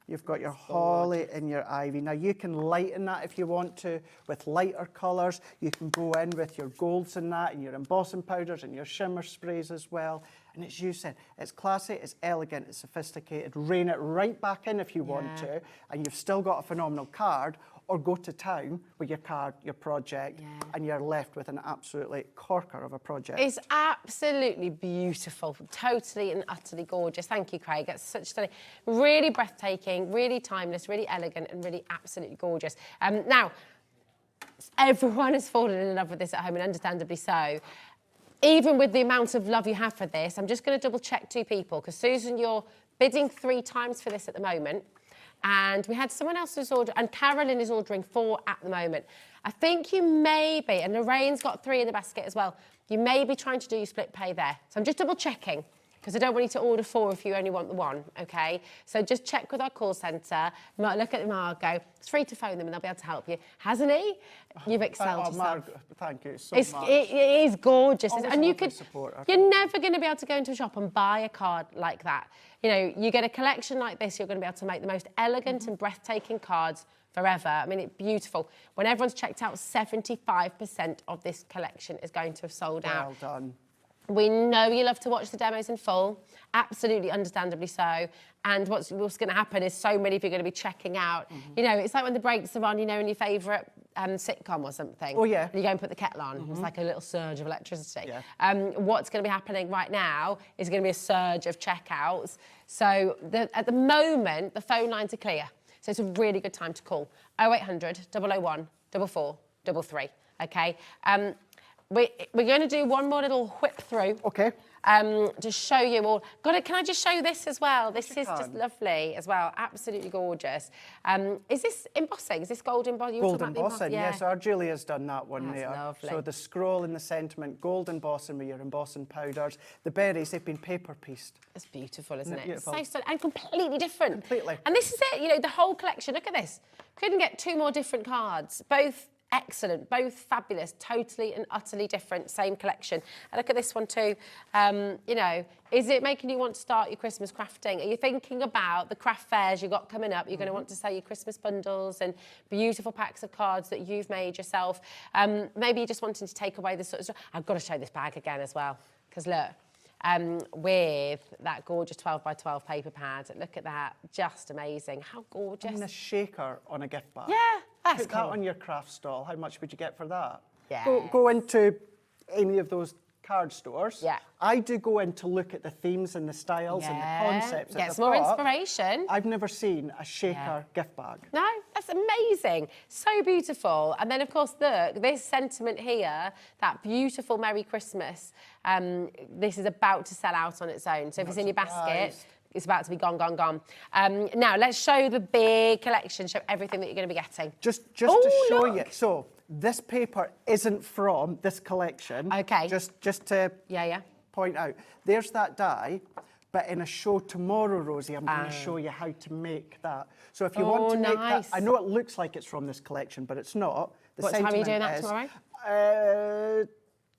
You've got your holly and your ivy. Now you can lighten that if you want to with lighter colours. You can go in with your golds and that, and your embossing powders and your shimmer sprays as well. And as you said, it's classy, it's elegant, it's sophisticated. Rein it right back in if you want to, and you've still got a phenomenal card. Or go to town with your card, your project, and you're left with an absolutely corker of a project. It's absolutely beautiful, totally and utterly gorgeous. Thank you, Craig. It's such stunning, really breathtaking, really timeless, really elegant, and really absolutely gorgeous. Now, everyone has fallen in love with this at home, and understandably so. Even with the amount of love you have for this, I'm just going to double check 2 people, because Susan, you're bidding 3 times for this at the moment. And we had someone else who's ordering, and Carolyn is ordering 4 at the moment. I think you may be, and Lorraine's got 3 in the basket as well. You may be trying to do your split pay there. So I'm just double checking, because I don't want you to order 4 if you only want the 1, okay? So just check with our call centre. You might look at Margot. It's free to phone them and they'll be able to help you. Hasn't he? You've excelled yourself. Margot, thank you so much. It is gorgeous. Always And you lovely could, support. you're never going to be able to go into a shop and buy a card like that. You know, you get a collection like this, you're going to be able to make the most elegant and breathtaking cards forever. I mean, it's beautiful. When everyone's checked out, 75% of this collection is going to have sold out. Well done. We know you love to watch the demos in full, absolutely understandably so. And what's going to happen is so many of you are going to be checking out. You know, it's like when the breaks are on, you know, in your favourite sitcom or something. Oh, yeah. And you go and put the kettle on. It's like a little surge of electricity. What's going to be happening right now is going to be a surge of checkouts. So at the moment, the phone lines are clear. So it's a really good time to call. 0800 001 4433, okay? We're going to do one more little whip through. Okay. To show you all. Can I just show you this as well? This is just lovely as well. Absolutely gorgeous. Is this embossing? Is this gold embossing? Gold embossing, yes. Our Julia's done that one there. Lovely. So the scroll and the sentiment, gold embossing with your embossing powders. The berries, they've been paper pieced. It's beautiful, isn't it? Beautiful. So stunning and completely different. Completely. And this is it, you know, the whole collection. Look at this. Couldn't get 2 more different cards. Both excellent, both fabulous, totally and utterly different, same collection. And look at this one too. You know, is it making you want to start your Christmas crafting? Are you thinking about the craft fairs you've got coming up? You're going to want to sell your Christmas bundles and beautiful packs of cards that you've made yourself. Maybe you're just wanting to take away the sort of stuff. I've got to show this bag again as well, because look, with that gorgeous 12x12 paper pad. Look at that, just amazing. How gorgeous. And a shaker on a gift bag. Yeah, that's Put that on your craft stall. How much would you get for that? Yeah. Go into any of those card stores. Yeah. I do go in to look at the themes and the styles and the concepts. Get some more inspiration. I've never seen a shaker gift bag. No, that's amazing. So beautiful. And then, of course, look, this sentiment here, that beautiful Merry Christmas, this is about to sell out on its own. So if it's in your basket, it's about to be gone, gone, gone. Now, let's show the big collection, show everything that you're going to be getting. Just to show you. So this paper isn't from this collection. Okay. Just to point out. There's that die. But in a show tomorrow, Rosie, I'm going to show you how to make that. So if you want to make that, I know it looks like it's from this collection, but it's not. What time are you doing that tomorrow?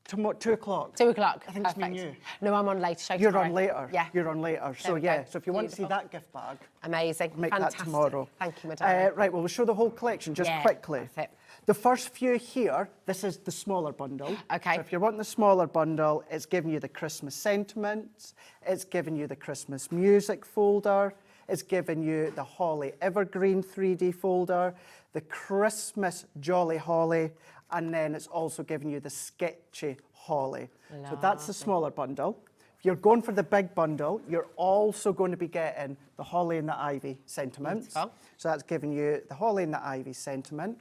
2 o'clock. 2 o'clock. I think it's me and you. No, I'm on later. Show You're tomorrow. on later. Yeah. You're on later. So yeah. So if you want to see that gift bag, amazing. Make Fantastic. that tomorrow. Thank you, madam. Right. Well, we'll show the whole collection just quickly. That's it. The first few here, this is the smaller bundle. Okay. So if you're wanting the smaller bundle, it's giving you the Christmas sentiments, it's giving you the Christmas music folder, it's giving you the Holly Evergreen 3D folder, the Christmas Jolly Holly, and then it's also giving you the Sketchy Holly. Lovely. So that's the smaller bundle. If you're going for the big bundle, you're also going to be getting the Holly and the Ivy sentiments. Beautiful. So that's giving you the Holly and the Ivy sentiment.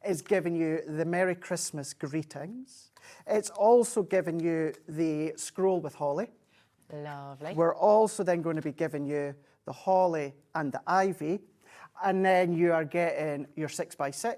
It's giving you the Merry Christmas greetings. It's also giving you the scroll with Holly. Lovely. We're also then going to be giving you the Holly and the Ivy. And then you are getting your 6x6.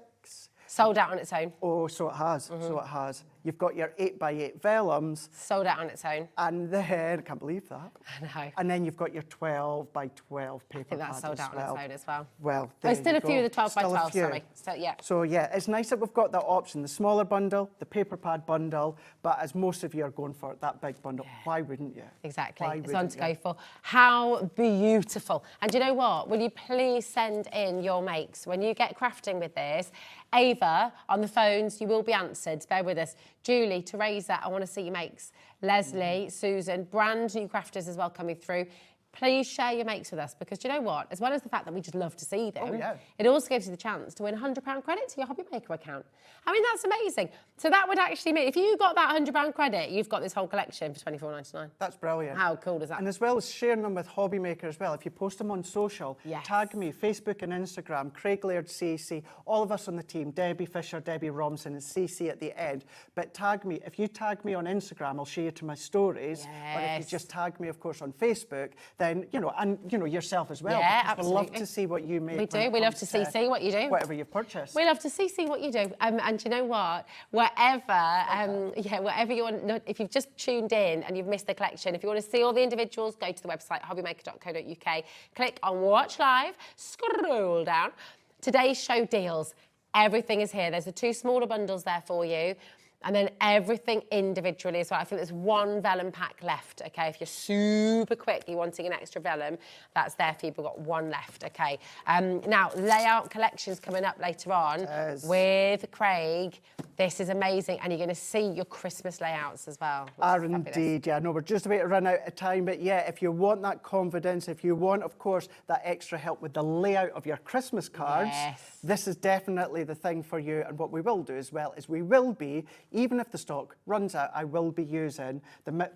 Sold out on its own. Oh, so it has. So it has. You've got your 8x8 vellums. Sold out on its own. And then, I can't believe that. I know. And then you've got your 12x12 paper I think that's sold out on its own as well. Well, there's still a few of the 12x12, Still a few. sorry. So, yeah. So yeah, it's nice that we've got that option, the smaller bundle, the paper pad bundle, but as most of you are going for that big bundle, why wouldn't you? Exactly. Why It's one wouldn't to go you? for. How beautiful. And you know what? Will you please send in your makes? When you get crafting with this, Ava, on the phones, you will be answered. Bear with us. Julie, Teresa, I want to see your makes. Leslie, Susan, brand new crafters as well coming through. Please share your makes with us because do you know what? As well as the fact that we just love to see them, it also gives you the chance to win a £100 credit to your Hobby Maker account. I mean, that's amazing. So that would actually mean, if you got that £100 credit, you've got this whole collection for £24.99. That's brilliant. How cool is that? And as well as sharing them with Hobby Maker as well, if you post them on social, tag me, Facebook and Instagram, Craig Laird CC, all of us on the team, Debbie Fisher, Debbie Romson and CC at the end. But tag me, if you tag me on Instagram, I'll share you to my stories. But if you just tag me, of course, on Facebook, then, you know, and, you know, yourself as well. Yeah, absolutely. We love to see what you make. We do. We love to see what you do. Whatever you've purchased. We love to see what you do. And you know what? Wherever you want, if you've just tuned in and you've missed the collection, if you want to see all the individuals, go to the website hobbymaker.co.uk, click on Watch Live, scroll down. Today's show deals. Everything is here. There's the 2 smaller bundles there for you. And then everything individually as well. I think there's 1 vellum pack left, okay? If you're super quick, you're wanting an extra vellum, that's there for you. We've got 1 left, okay? Now, layout collections coming up later on with Craig. This is amazing. And you're going to see your Christmas layouts as well. Indeed, yeah. No, we're just about to run out of time. But yeah, if you want that confidence, if you want, of course, that extra help with the layout of your Christmas cards, this is definitely the thing for you. And what we will do as well is we will be, even if the stock runs out, I will be using the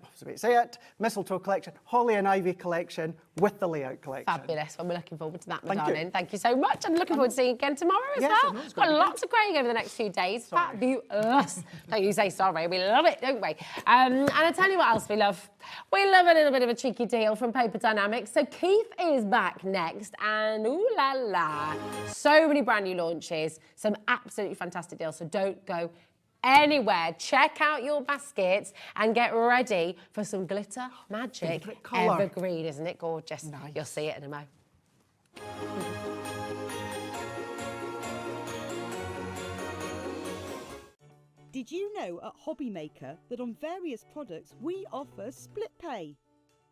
Mistletoe collection, Holly and Ivy collection with the layout collection. Fabulous. Well, we're looking forward to that, my darling. Thank you so much. And looking forward to seeing you again tomorrow as well. We've got lots of Craig over the next few days. Fabulous. Don't you say sorry. We love it, don't we? And I tell you what else we love. We love a little bit of a cheeky deal from Paper Dienamics. So Keith is back next and ooh la la. So many brand new launches, some absolutely fantastic deals. So don't go anywhere. Check out your baskets and get ready for some glitter magic evergreen. Isn't it gorgeous? Nice. You'll see it in a mo. Did you know at Hobby Maker that on various products we offer split pay?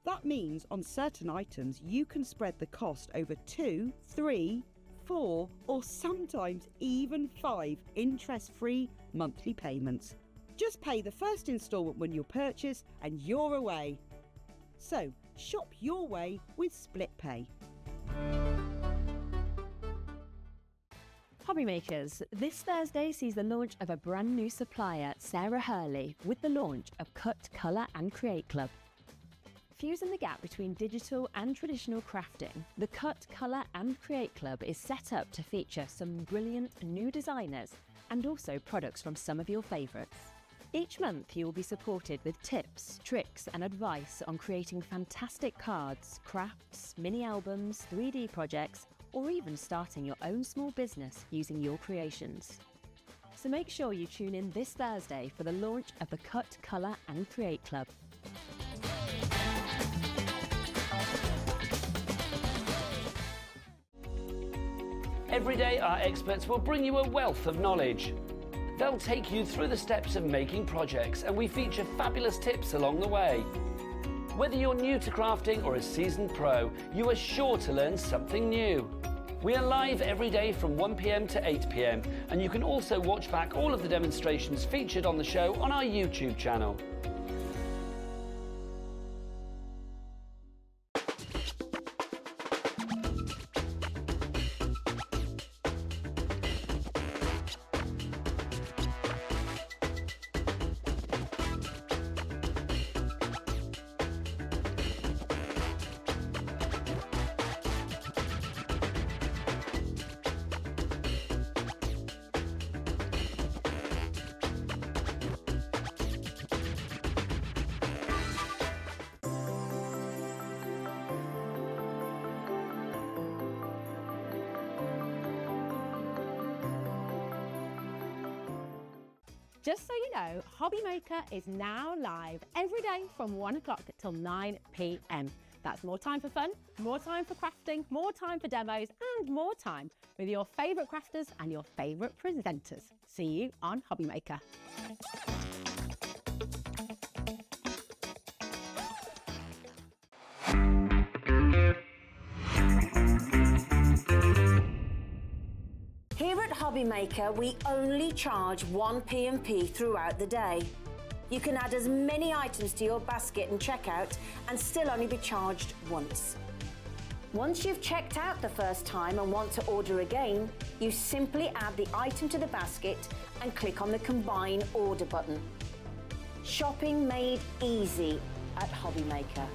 That means on certain items you can spread the cost over 2, 3, 4 or sometimes even 5 interest-free monthly payments. Just pay the first instalment when you purchase and you're away. So shop your way with split pay. Hobby Makers, this Thursday sees the launch of a brand new supplier, Sarah Hurley, with the launch of Cut, Colour and Create Club. Fusing the gap between digital and traditional crafting, the Cut, Colour and Create Club is set up to feature some brilliant new designers and also products from some of your favourites. Each month you will be supported with tips, tricks and advice on creating fantastic cards, crafts, mini albums, 3D projects, or even starting your own small business using your creations. So make sure you tune in this Thursday for the launch of the Cut, Colour and Create Club. Every day, our experts will bring you a wealth of knowledge. They'll take you through the steps of making projects, and we feature fabulous tips along the way. Whether you're new to crafting or a seasoned pro, you are sure to learn something new. We are live every day from 1 p.m. to 8 p.m, and you can also watch back all of the demonstrations featured on the show on our YouTube channel. Just so you know, Hobby Maker is now live every day from 1 o'clock till 9 p.m. That's more time for fun, more time for crafting, more time for demos, and more time with your favourite crafters and your favourite presenters. See you on Hobby Maker. Here at Hobby Maker, we only charge 1 P&P throughout the day. You can add as many items to your basket and checkout and still only be charged once. Once you've checked out the first time and want to order again, you simply add the item to the basket and click on the Combine Order button. Shopping made easy at Hobby Maker.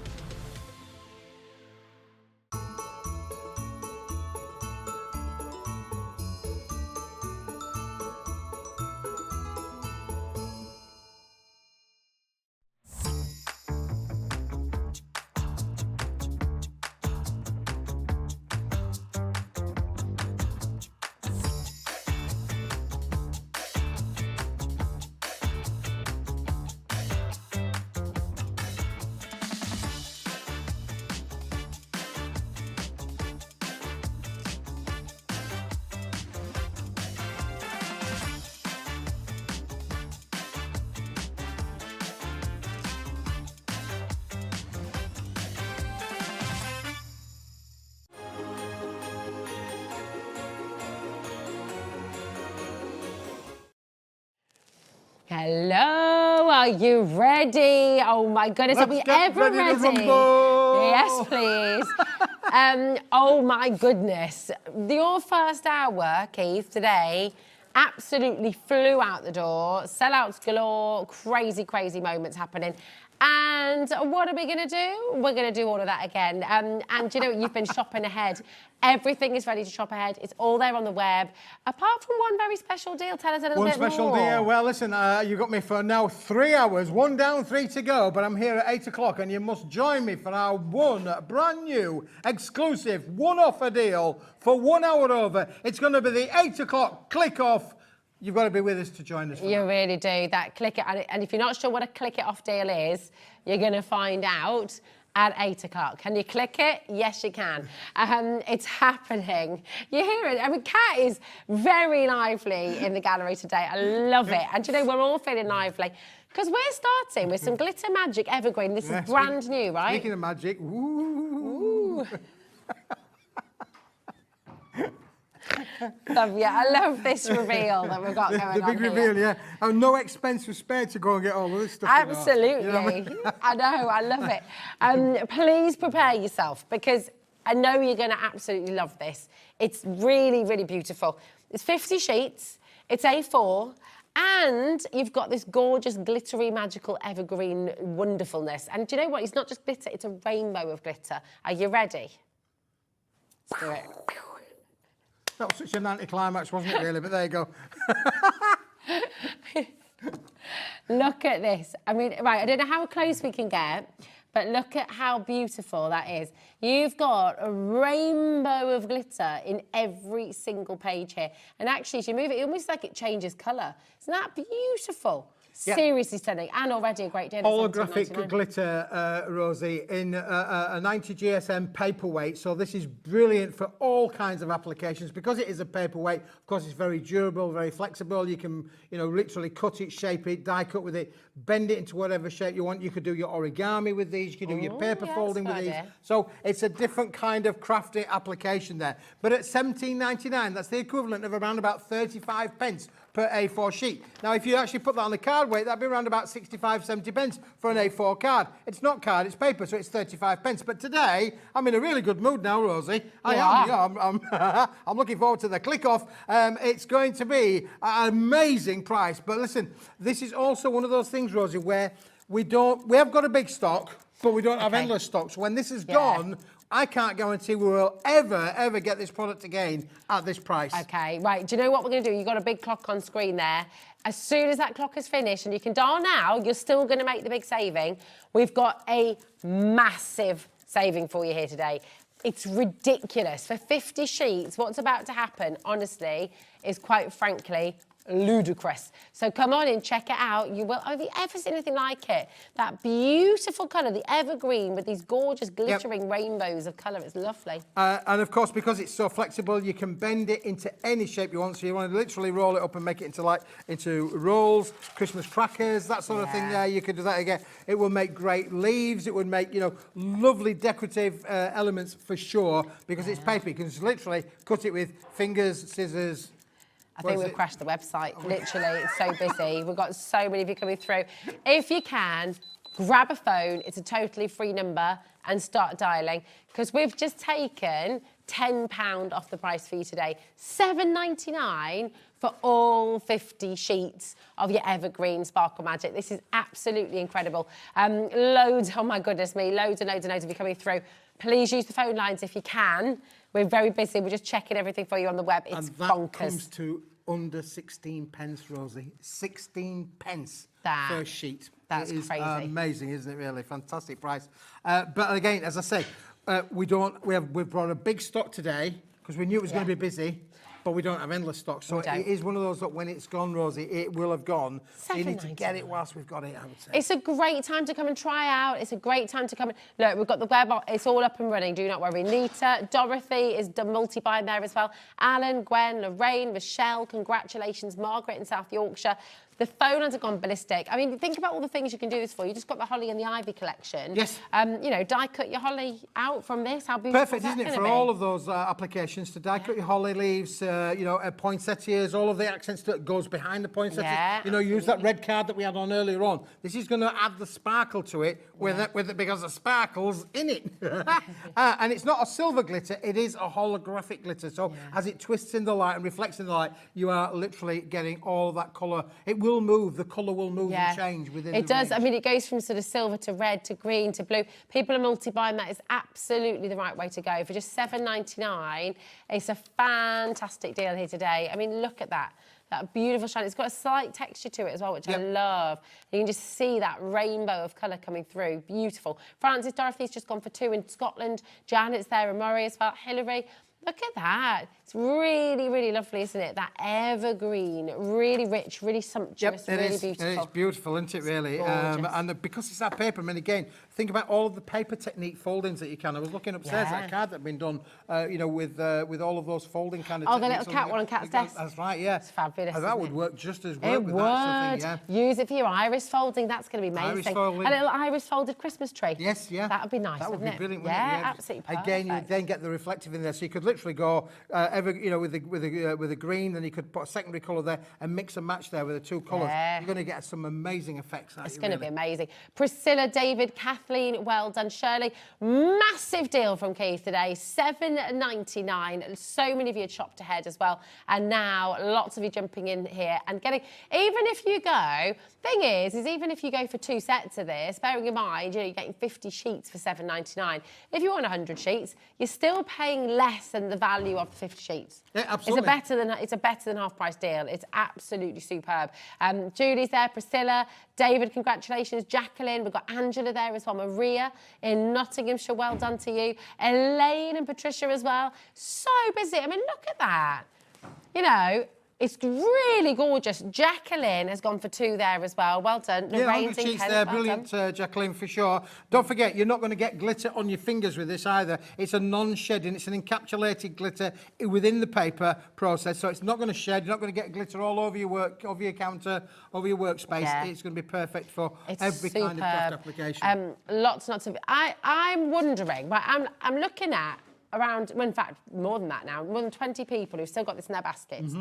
Hello, are you ready? Oh my goodness, are we ever ready? Yes, please. Oh my goodness. Your first hour, Keith, today absolutely flew out the door. Sellouts galore, crazy, crazy moments happening. And what are we going to do? We're going to do all of that again. And you know, you've been shopping ahead. Everything is ready to shop ahead. It's all there on the web. Apart from one very special deal. Tell us a little bit more. One special deal. Well, listen, you got me for now 3 hours. 1 down, 3 to go. But I'm here at 8 o'clock and you must join me for our one brand new, exclusive, one-offer deal for 1 hour over. It's going to be the 8 o'clock click off. You've got to be with us to join us. You really do. That click it, and if you're not sure what a click it off deal is, you're going to find out at 8 o'clock. Can you click it? Yes, you can. It's happening. You hear it. I mean, Kat is very lively in the gallery today. I love it. And you know, we're all feeling lively because we're starting with some Glitter Magic Evergreen. This is brand new, right? Speaking of magic, ooh. Love you. I love this reveal that we've got going on. The big reveal, yeah. And no expense was spared to go and get all of this stuff. Absolutely. You know what I mean? I know, I love it. Please prepare yourself because I know you're going to absolutely love this. It's really, really beautiful. It's 50 sheets. It's A4. And you've got this gorgeous, glittery, magical, evergreen wonderfulness. And do you know what? It's not just glitter, it's a rainbow of glitter. Are you ready? Let's do it. That was such an anticlimax, wasn't it, really? But there you go. Look at this. I mean, right, I don't know how close we can get, but look at how beautiful that is. You've got a rainbow of glitter in every single page here. And actually, as you move it, almost like it changes colour. Isn't that beautiful? Seriously stunning, and already a great deal. Holographic glitter, Rosie, in a 90 GSM paperweight. So this is brilliant for all kinds of applications. Because it is a paperweight, of course, it's very durable, very flexible. You can, literally cut it, shape it, die cut with it, bend it into whatever shape you want. You could do your origami with these. You could do your paper folding with these. So it's a different kind of crafty application there. But at £17.99, that's the equivalent of around about 35 pence per A4 sheet. Now, if you actually put that on the card weight, that'd be around about 65, 70 pence for an A4 card. It's not card, it's paper, so it's 35 pence. But today, I'm in a really good mood now, Rosie. I'm looking forward to the click-off. It's going to be an amazing price. But listen, this is also one of those things, Rosie, where we have got a big stock, but we don't have endless stock. So when this is gone, I can't guarantee we will ever get this product again at this price. Okay, right. Do you know what we're going to do? You've got a big clock on screen there. As soon as that clock is finished, and you can dial now, you're still going to make the big saving. We've got a massive saving for you here today. It's ridiculous. For 50 sheets, what's about to happen, honestly, is quite frankly ludicrous. So come on in, check it out. You will. Have you ever seen anything like it? That beautiful colour, the evergreen with these gorgeous glittering rainbows of colour. It's lovely. And of course, because it's so flexible, you can bend it into any shape you want. So you want to literally roll it up and make it into rolls, Christmas crackers, that sort of thing there. You could do that again. It will make great leaves. It would make, lovely decorative elements for sure, because it's paper. You can just literally cut it with fingers, scissors. I think we've crashed the website, literally. It's so busy. We've got so many of you coming through. If you can, grab a phone. It's a totally free number and start dialing, because we've just taken £10 off the price for you today. $7.99 for all 50 sheets of your evergreen Sparkle Magic. This is absolutely incredible. Loads, oh my goodness me, loads and loads and loads of you coming through. Please use the phone lines if you can. We're very busy. We're just checking everything for you on the web. It's and that bonkers. Comes to under 16 pence, Rosie. 16 pence per sheet. That's crazy. Amazing, isn't it? Really fantastic price. But again, as I say, we've brought a big stock today because we knew it was going to be busy. But we don't have endless stock. So it is one of those that when it's gone, Rosie, it will have gone. So you need to get it whilst we've got it, I would say. It's a great time to come and try out. It's a great time to come and... Look, we've got the web, it's all up and running, do not worry. Nita, Dorothy is done multi-buying there as well. Alan, Gwen, Lorraine, Michelle, congratulations. Margaret in South Yorkshire. The phone lines have gone ballistic. I mean, think about all the things you can do this for. You just got the holly and the ivy collection. Yes. Die cut your holly out from this. How beautiful Perfect, isn't it, for all of those applications, to die cut your holly leaves, poinsettias, all of the accents that goes behind the poinsettias. Use that red card that we had on earlier on. This is going to add the sparkle to it because the sparkle's in it. And it's not a silver glitter, it is a holographic glitter. So as it twists in the light and reflects in the light, you are literally getting all of that colour. It will move, the colour will move and change within the range. It does. I mean, it goes from sort of silver to red to green to blue. People are multi-buying. That is absolutely the right way to go. For just $7.99, it's a fantastic deal here today. I mean, look at that. That beautiful shine. It's got a slight texture to it as well, which I love. You can just see that rainbow of colour coming through. Beautiful. Francis, Dorothy's just gone for 2 in Scotland. Janet's there, and Murray as well. Hilary. Look at that. It's really, really lovely, isn't it? That evergreen, really rich, really sumptuous, really beautiful. It's beautiful, isn't it, really? And because it's that paper, I mean, again, think about all of the paper technique foldings that you can. I was looking upstairs at a card that had been done, with all of those folding kind of techniques. The little cat one on Cat's desk. That's right, yeah. It's fabulous, that would work just as well it with would. that sort of thing, Use it for your iris folding. That's going to be amazing. Iris folding. A little iris folded Christmas tree. Yes, yeah. That would be nice, that would wouldn't be brilliant, it? wouldn't it? Yeah, absolutely perfect. Again, you would then get the reflective in there, so you could literally go with a green, then you could put a secondary colour there and mix and match there with the two colours. You're going to get some amazing effects. It's going to be amazing. Priscilla, David, Kathleen, well done. Shirley, massive deal from Keith today, $7.99. So many of you had shopped ahead as well, and now lots of you jumping in here and getting. Even if you go, thing is even if you go for 2 sets of this, bearing in mind, you're getting 50 sheets for $7.99. If you want 100 sheets, you're still paying less than the value of the 50 sheets. Yeah, absolutely. It's a better than half price deal. It's absolutely superb. Julie's there, Priscilla, David, congratulations. Jacqueline, we've got Angela there as well. Maria in Nottinghamshire, well done to you. Elaine and Patricia as well. So busy. I mean, look at that. It's really gorgeous. Jacqueline has gone for 2 there as well. Well done. Yeah, Lorraine's 100 in sheets Kent. there. Well Brilliant, done. Jacqueline, for sure. Don't forget, you're not going to get glitter on your fingers with this either. It's a non-shedding. It's an encapsulated glitter within the paper process, so it's not going to shed. You're not going to get glitter all over your work, over your counter, over your workspace. Yeah. It's going to be perfect for It's every kind of craft superb. application. Lots and lots of... I'm wondering, right, I'm looking at around, well, in fact, more than that now, more than 20 people who've still got this in their baskets.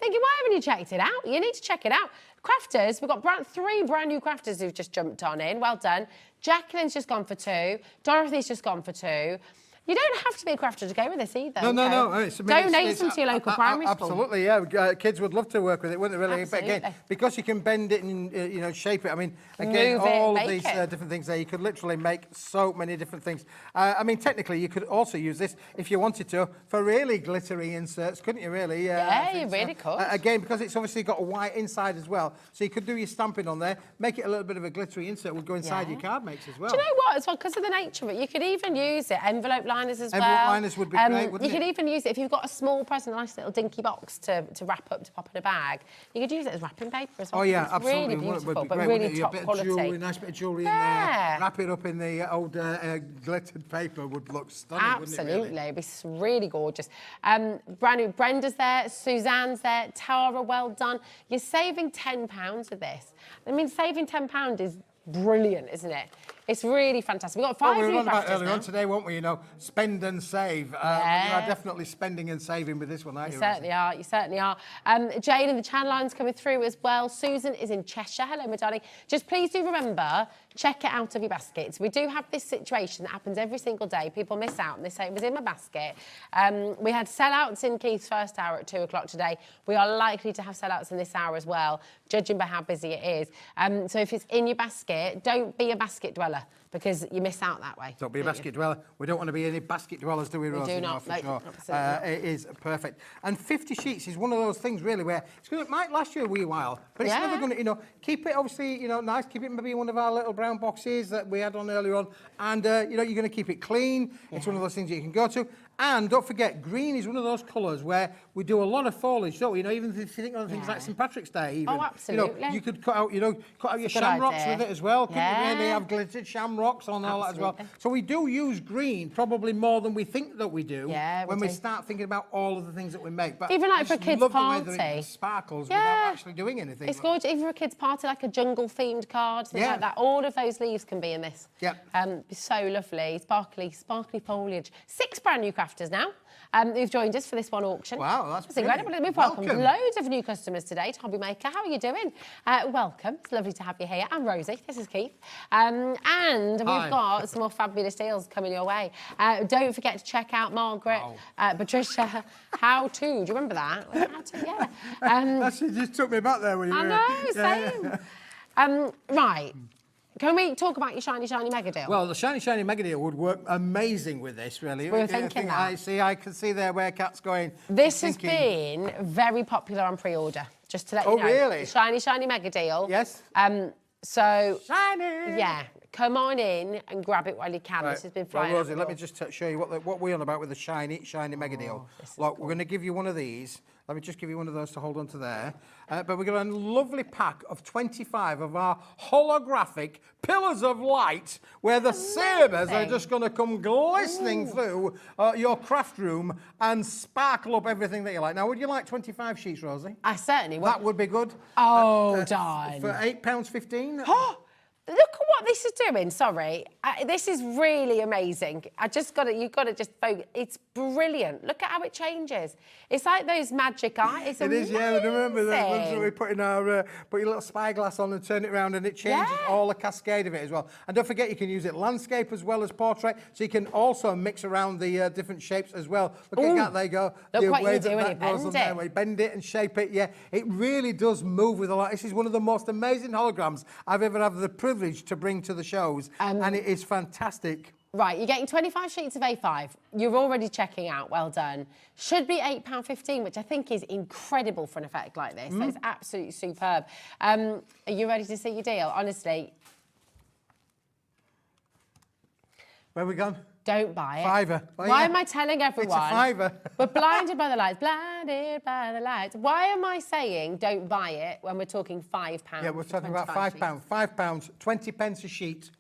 Thinking, why haven't you checked it out? You need to check it out. Crafters, we've got 3 brand new crafters who've just jumped on in. Well done. Jacqueline's just gone for 2. Dorothy's just gone for 2. You don't have to be a crafter to go with this either. No. Donate them to your local primary school. Absolutely, yeah. Kids would love to work with it, wouldn't they, really? Absolutely. But again, because you can bend it and, shape it, I mean, again, Move it, all of make these it. different things there, you could literally make so many different things. I mean, technically, you could also use this, if you wanted to, for really glittery inserts, couldn't you, really? Yeah, you really could. Again, because it's obviously got a white inside as well, so you could do your stamping on there, make it a little bit of a glittery insert, would go inside your card makes as well. Do you know what, as well, because of the nature of it, you could even use it, envelope liners as well. Envelope liners would be great, wouldn't You it? could even use it if you've got a small present, a nice little dinky box to wrap up, to pop in a bag. You could use it as wrapping paper as well. Oh, yeah, it's absolutely. really beautiful, Would be but great, really wouldn't it? top A bit quality. of jewellery, nice bit of jewellery in there. Wrap it up in the old glittered paper would look stunning, Absolutely, wouldn't it, really? it'd be really gorgeous. Brand new, Brenda's there, Suzanne's there, Tara, well done. You're saving £10 with this. I mean, saving £10 is brilliant, isn't it? It's really fantastic. We've got 5 we were new on about crafters earlier now. on today, weren't we? You know, spend and save. You are definitely spending and saving with this one, aren't you? You certainly are. You certainly are. Jane in the channel line's coming through as well. Susan is in Cheshire. Hello, my darling. Just please do remember, check it out of your baskets. We do have this situation that happens every single day. People miss out and they say it was in my basket. We had sellouts in Keith's first hour at 2 o'clock today. We are likely to have sellouts in this hour as well, judging by how busy it is. So if it's in your basket, don't be a basket dweller, because you miss out that way. Don't be a basket dweller. We don't want to be any basket dwellers, do we, Rosie? We do not, for no, sure. absolutely not. It is perfect. And 50 sheets is one of those things, really, where it might last you a wee while, but it's never going to, keep it, obviously, nice. Keep it maybe in one of our little brown boxes that we had on earlier on. And, you're going to keep it clean. It's one of those things that you can go to. And don't forget, green is one of those colours where we do a lot of foliage, don't we? Even if you think of things like St Patrick's Day, even. Oh, absolutely. You could cut out your shamrocks with it as well. Couldn't you really have glittered shamrocks on all that as well? So we do use green probably more than we think that we do when we start thinking about all of the things that we make. But even like I for a just kid's love party. the way that it sparkles without actually doing anything. It's gorgeous. Even for a kid's party, like a jungle-themed card, things like that. All of those leaves can be in this. Yeah. So lovely, sparkly foliage. 6 brand new crafters now. Who've joined us for this one auction. Wow, that's incredible. We've welcomed loads of new customers today to Hobby Maker. How are you doing? Welcome. It's lovely to have you here. I'm Rosie. This is Keith. And we've got some more fabulous deals coming your way. Don't forget to check out Margaret, Patricia, How To. Do you remember that? How To, yeah. She just took me back there when you were... I know, same. Right. Can we talk about your shiny, shiny mega deal? Well, the shiny, shiny mega deal would work amazing with this, really. We were thinking that. I can see there where Kat's going. This has been very popular on pre-order, just to let you know. Oh, really? Shiny, shiny mega deal. Yes. So... Shiny! Yeah. Come on in and grab it while you can. Right. This has been flying. Well, Rosie, let me just show you what we're on about with the shiny, shiny mega deal. Look, we're going to give you one of these. Let me just give you one of those to hold on to there. But we're going to a lovely pack of 25 of our holographic pillars of light, where the sabres are just going to come glistening through your craft room and sparkle up everything that you like. Now, would you like 25 sheets, Rosie? I certainly would. That would be good. Oh, darn. For £8.15. Look at what this is doing. Sorry, this is really amazing. You've got to just focus. It's brilliant. Look at how it changes. It's like those magic eyes. It is, yeah. I remember the ones that we put in our, put your little spyglass on and turn it around, and it changes all the cascade of it as well. And don't forget, you can use it landscape as well as portrait, so you can also mix around the different shapes as well. Look at that, there you go. Look what you do when you bend it. We bend it and shape it, yeah. It really does move with a lot. This is one of the most amazing holograms I've ever had the privilege to bring to the shows, and it is fantastic. Right, you're getting 25 sheets of A5. You're already checking out. Well done. Should be £8.15, which I think is incredible for an effect like this. That's absolutely superb. Are you ready to see your deal? Honestly. Where have we gone? Don't buy it. Fiver. Well, Why am I telling everyone? It's a fiver. We're blinded by the lights. Blinded by the lights. Why am I saying don't buy it when we're talking £5? Yeah, we're talking about £5. £5, 20 pence a sheet.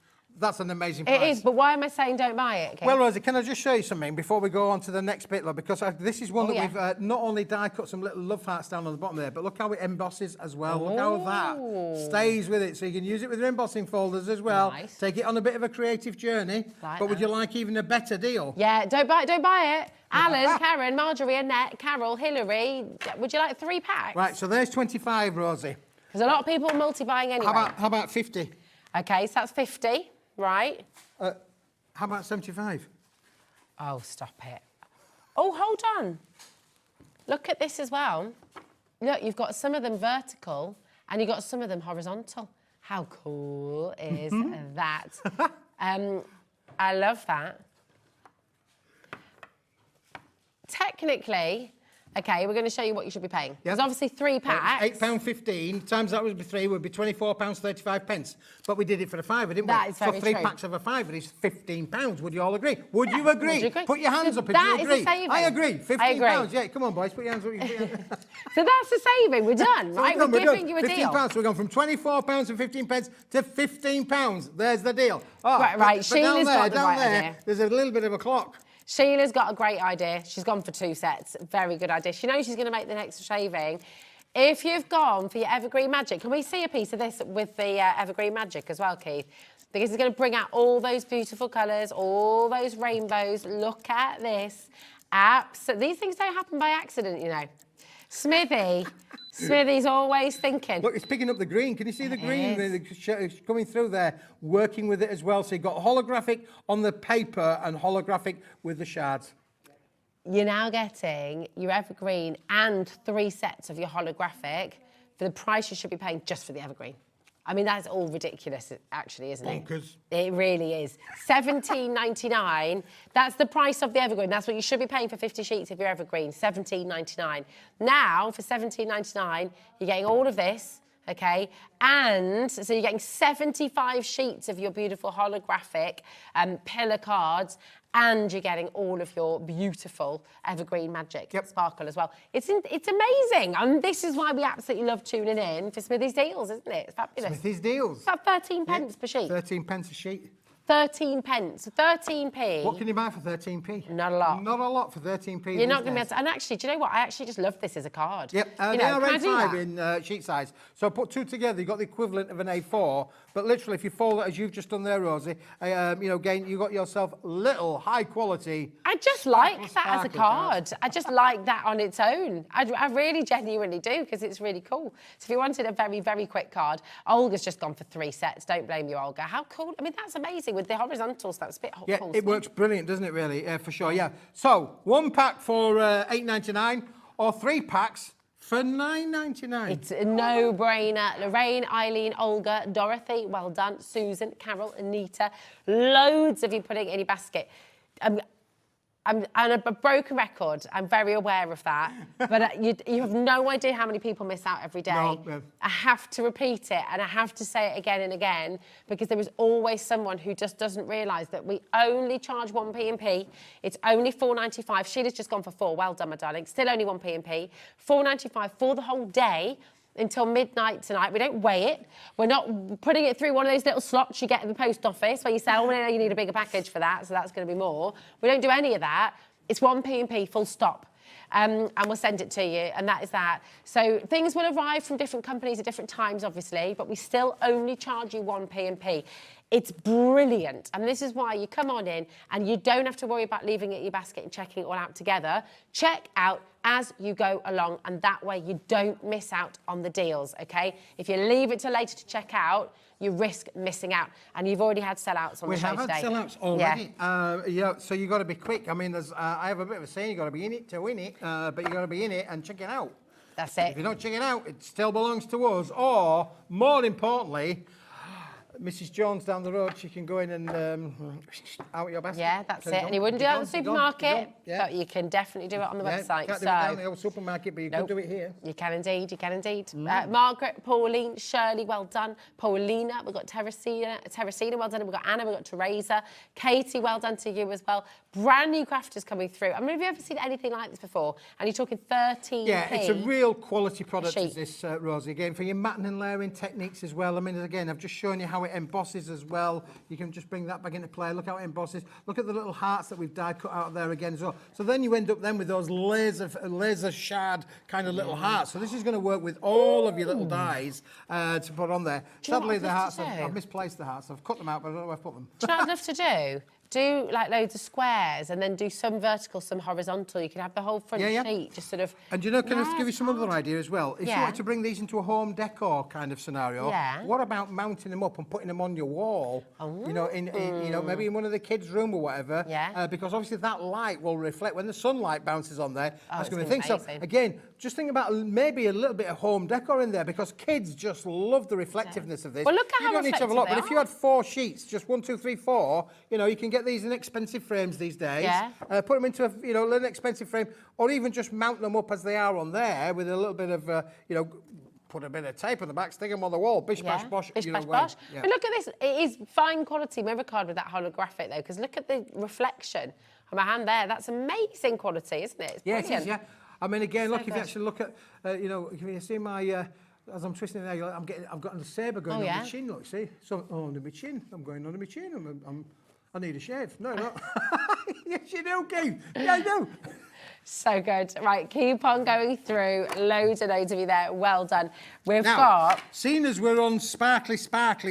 That's an amazing price. It is, but why am I saying don't buy it? Okay? Well, Rosie, can I just show you something before we go on to the next bit, love? Because this is one that we've not only die cut some little love hearts down on the bottom there, but look how it embosses as well. Look how that stays with it. So you can use it with your embossing folders as well. Nice. Take it on a bit of a creative journey. But would you like even a better deal? Yeah, don't buy it. Alan, Karen, Marjorie, Annette, Carol, Hilary, would you like 3 packs? Right, so there's 25, Rosie. Because a lot of people are multi-buying anyway. How about 50? Okay, so that's 50, right? How about 75? Oh, stop it. Oh, hold on. Look at this as well. Look, you've got some of them vertical and you've got some of them horizontal. How cool is that? I love that. Technically, okay, we're going to show you what you should be paying. There's obviously 3 packs. £8.15 times that would be 3 would be £24.35. But we did it for a fiver, didn't we? That is very so 3 true. packs of a fiver is £15. Would you all agree? Would you agree? Would you agree? Put your hands So up if that you is a agree. saving. I agree. £15. I agree. Yeah, come on, boys. Put your hands up. So that's the saving. We're done, right? We're giving you a deal. £15. So we've gone from £24.15 to £15. There's the deal. Oh, Right. But Sheila's got the down right there, idea. there's a little bit of a clock. Sheila's got a great idea. She's gone for 2 sets. Very good idea. She knows she's going to make the next shaving. If you've gone for your Evergreen Magic, can we see a piece of this with the Evergreen Magic as well, Keith? Because it's going to bring out all those beautiful colours, all those rainbows. Look at this. These things don't happen by accident, you know. Smithy's always thinking. Look, it's picking up the green. Can you see the green? It's coming through there, working with it as well. So you've got holographic on the paper and holographic with the shards. You're now getting your Evergreen and 3 sets of your holographic for the price you should be paying just for the Evergreen. I mean, that's all ridiculous, actually, isn't it? Bonkers. It really is. $17.99, that's the price of the Evergreen. That's what you should be paying for 50 sheets of your Evergreen, $17.99. Now, for $17.99, you're getting all of this, okay? And so you're getting 75 sheets of your beautiful holographic pillar cards, and you're getting all of your beautiful Evergreen Magic sparkle as well. It's amazing. And this is why we absolutely love tuning in for Smithy's Deals, isn't it? It's fabulous. Smithy's Deals. It's about 13 pence per sheet. 13 pence a sheet. 13 pence, 13p. What can you buy for 13p? Not a lot. Not a lot for 13p. You're not going to be able to. And actually, do you know what? I actually just love this as a card. Yep, they are A5 in sheet size. So put 2 together, you've got the equivalent of an A4. But literally, if you fold it as you've just done there, Rosie, again, you got yourself little high quality. I just like that as a card. I just like that on its own. I really genuinely do, because it's really cool. So if you wanted a very, very quick card, Olga's just gone for 3 sets. Don't blame you, Olga. How cool. I mean, that's amazing. With the horizontals, that's a bit cool. Yeah, it works brilliant, doesn't it, really? For sure, yeah. So, 1 pack for $8.99 or 3 packs for $9.99. It's a no-brainer. Lorraine, Eileen, Olga, Dorothy, well done. Susan, Carol, Anita, loads of you putting it in your basket. I'm on a broken record. I'm very aware of that. But you have no idea how many people miss out every day. No. I have to repeat it, and I have to say it again and again, because there is always someone who just doesn't realise that we only charge 1p&p. It's only $4.95. Sheila's just gone for 4. Well done, my darling. Still only 1p&p. $4.95 for the whole day until midnight tonight. We don't weigh it. We're not putting it through one of those little slots you get in the post office where you say, oh, no, you need a bigger package for that, so that's going to be more. We don't do any of that. It's 1p&p, full stop. And we'll send it to you, and that is that. So things will arrive from different companies at different times, obviously, but we still only charge you 1p&p. It's brilliant, and this is why you come on in and you don't have to worry about leaving it in your basket and checking it all out together. Check out as you go along, and that way you don't miss out on the deals, okay? If you leave it till later to check out, you risk missing out, and you've already had sellouts on the show today. We have had sellouts already. Yeah, so you've got to be quick. I mean, I have a bit of a saying, you've got to be in it to win it, but you've got to be in it and check it out. That's it. If you don't check it out, it still belongs to us, or, more importantly, Mrs. Jones down the road, she can go in and out your basket. Yeah, that's it. And you wouldn't do it at the supermarket, but you can definitely do it on the website. Can't do it down the old supermarket, but you can do it here. You can indeed, you can indeed. Margaret, Pauline, Shirley, well done. Paulina, we've got Teresina, well done. We've got Anna, we've got Teresa. Katie, well done to you as well. Brand new crafters coming through. I mean, have you ever seen anything like this before? And you're talking 13p. Yeah, it's a real quality product, is this, Rosie. Again, for your matting and layering techniques as well. I mean, again, I've just shown you how it embosses as well. You can just bring that back into play. Look how it embosses. Look at the little hearts that we've die cut out of there again as well. So then you end up then with those laser shard kind of little hearts. So this is going to work with all of your little dies to put on there. Sadly, the hearts, I've misplaced the hearts. I've cut them out, but I don't know where I've put them. Do you know what I'd love to do? Do like loads of squares and then do some vertical, some horizontal. You can have the whole front sheet just sort of... And you know, can I give you some other idea as well? If you wanted to bring these into a home decor kind of scenario, what about mounting them up and putting them on your wall? You know, in you know, maybe in one of the kids' room or whatever. Because obviously that light will reflect when the sunlight bounces on there. That's going to think. So again, just think about maybe a little bit of home decor in there because kids just love the reflectiveness of this. Well, look at how you don't need to have a lot, but if you had 4 sheets, just 1, 2, 3, 4, you know, you can get these in expensive frames these days. Put them into a little expensive frame, or even just mount them up as they are on there with a little bit of put a bit of tape on the back, stick them on the wall. Bish bash bosh. Bish bash bosh. But look at this. It is fine quality memory card with that holographic though, because look at the reflection on my hand there. That's amazing quality, isn't it? It's brilliant. Yeah, it is. Yeah. I mean, again, look, if you actually look at, if you see my. As I'm twisting there, I've got a sabre going on my chin. Look, see, so under my chin. I'm going under my chin. I need a shave. No, no. Yes, you do, Keith. Yeah, I do. So good. Right, keep on going through. Loads and loads of you there. Well done. We've got... Seeing as we're on sparkly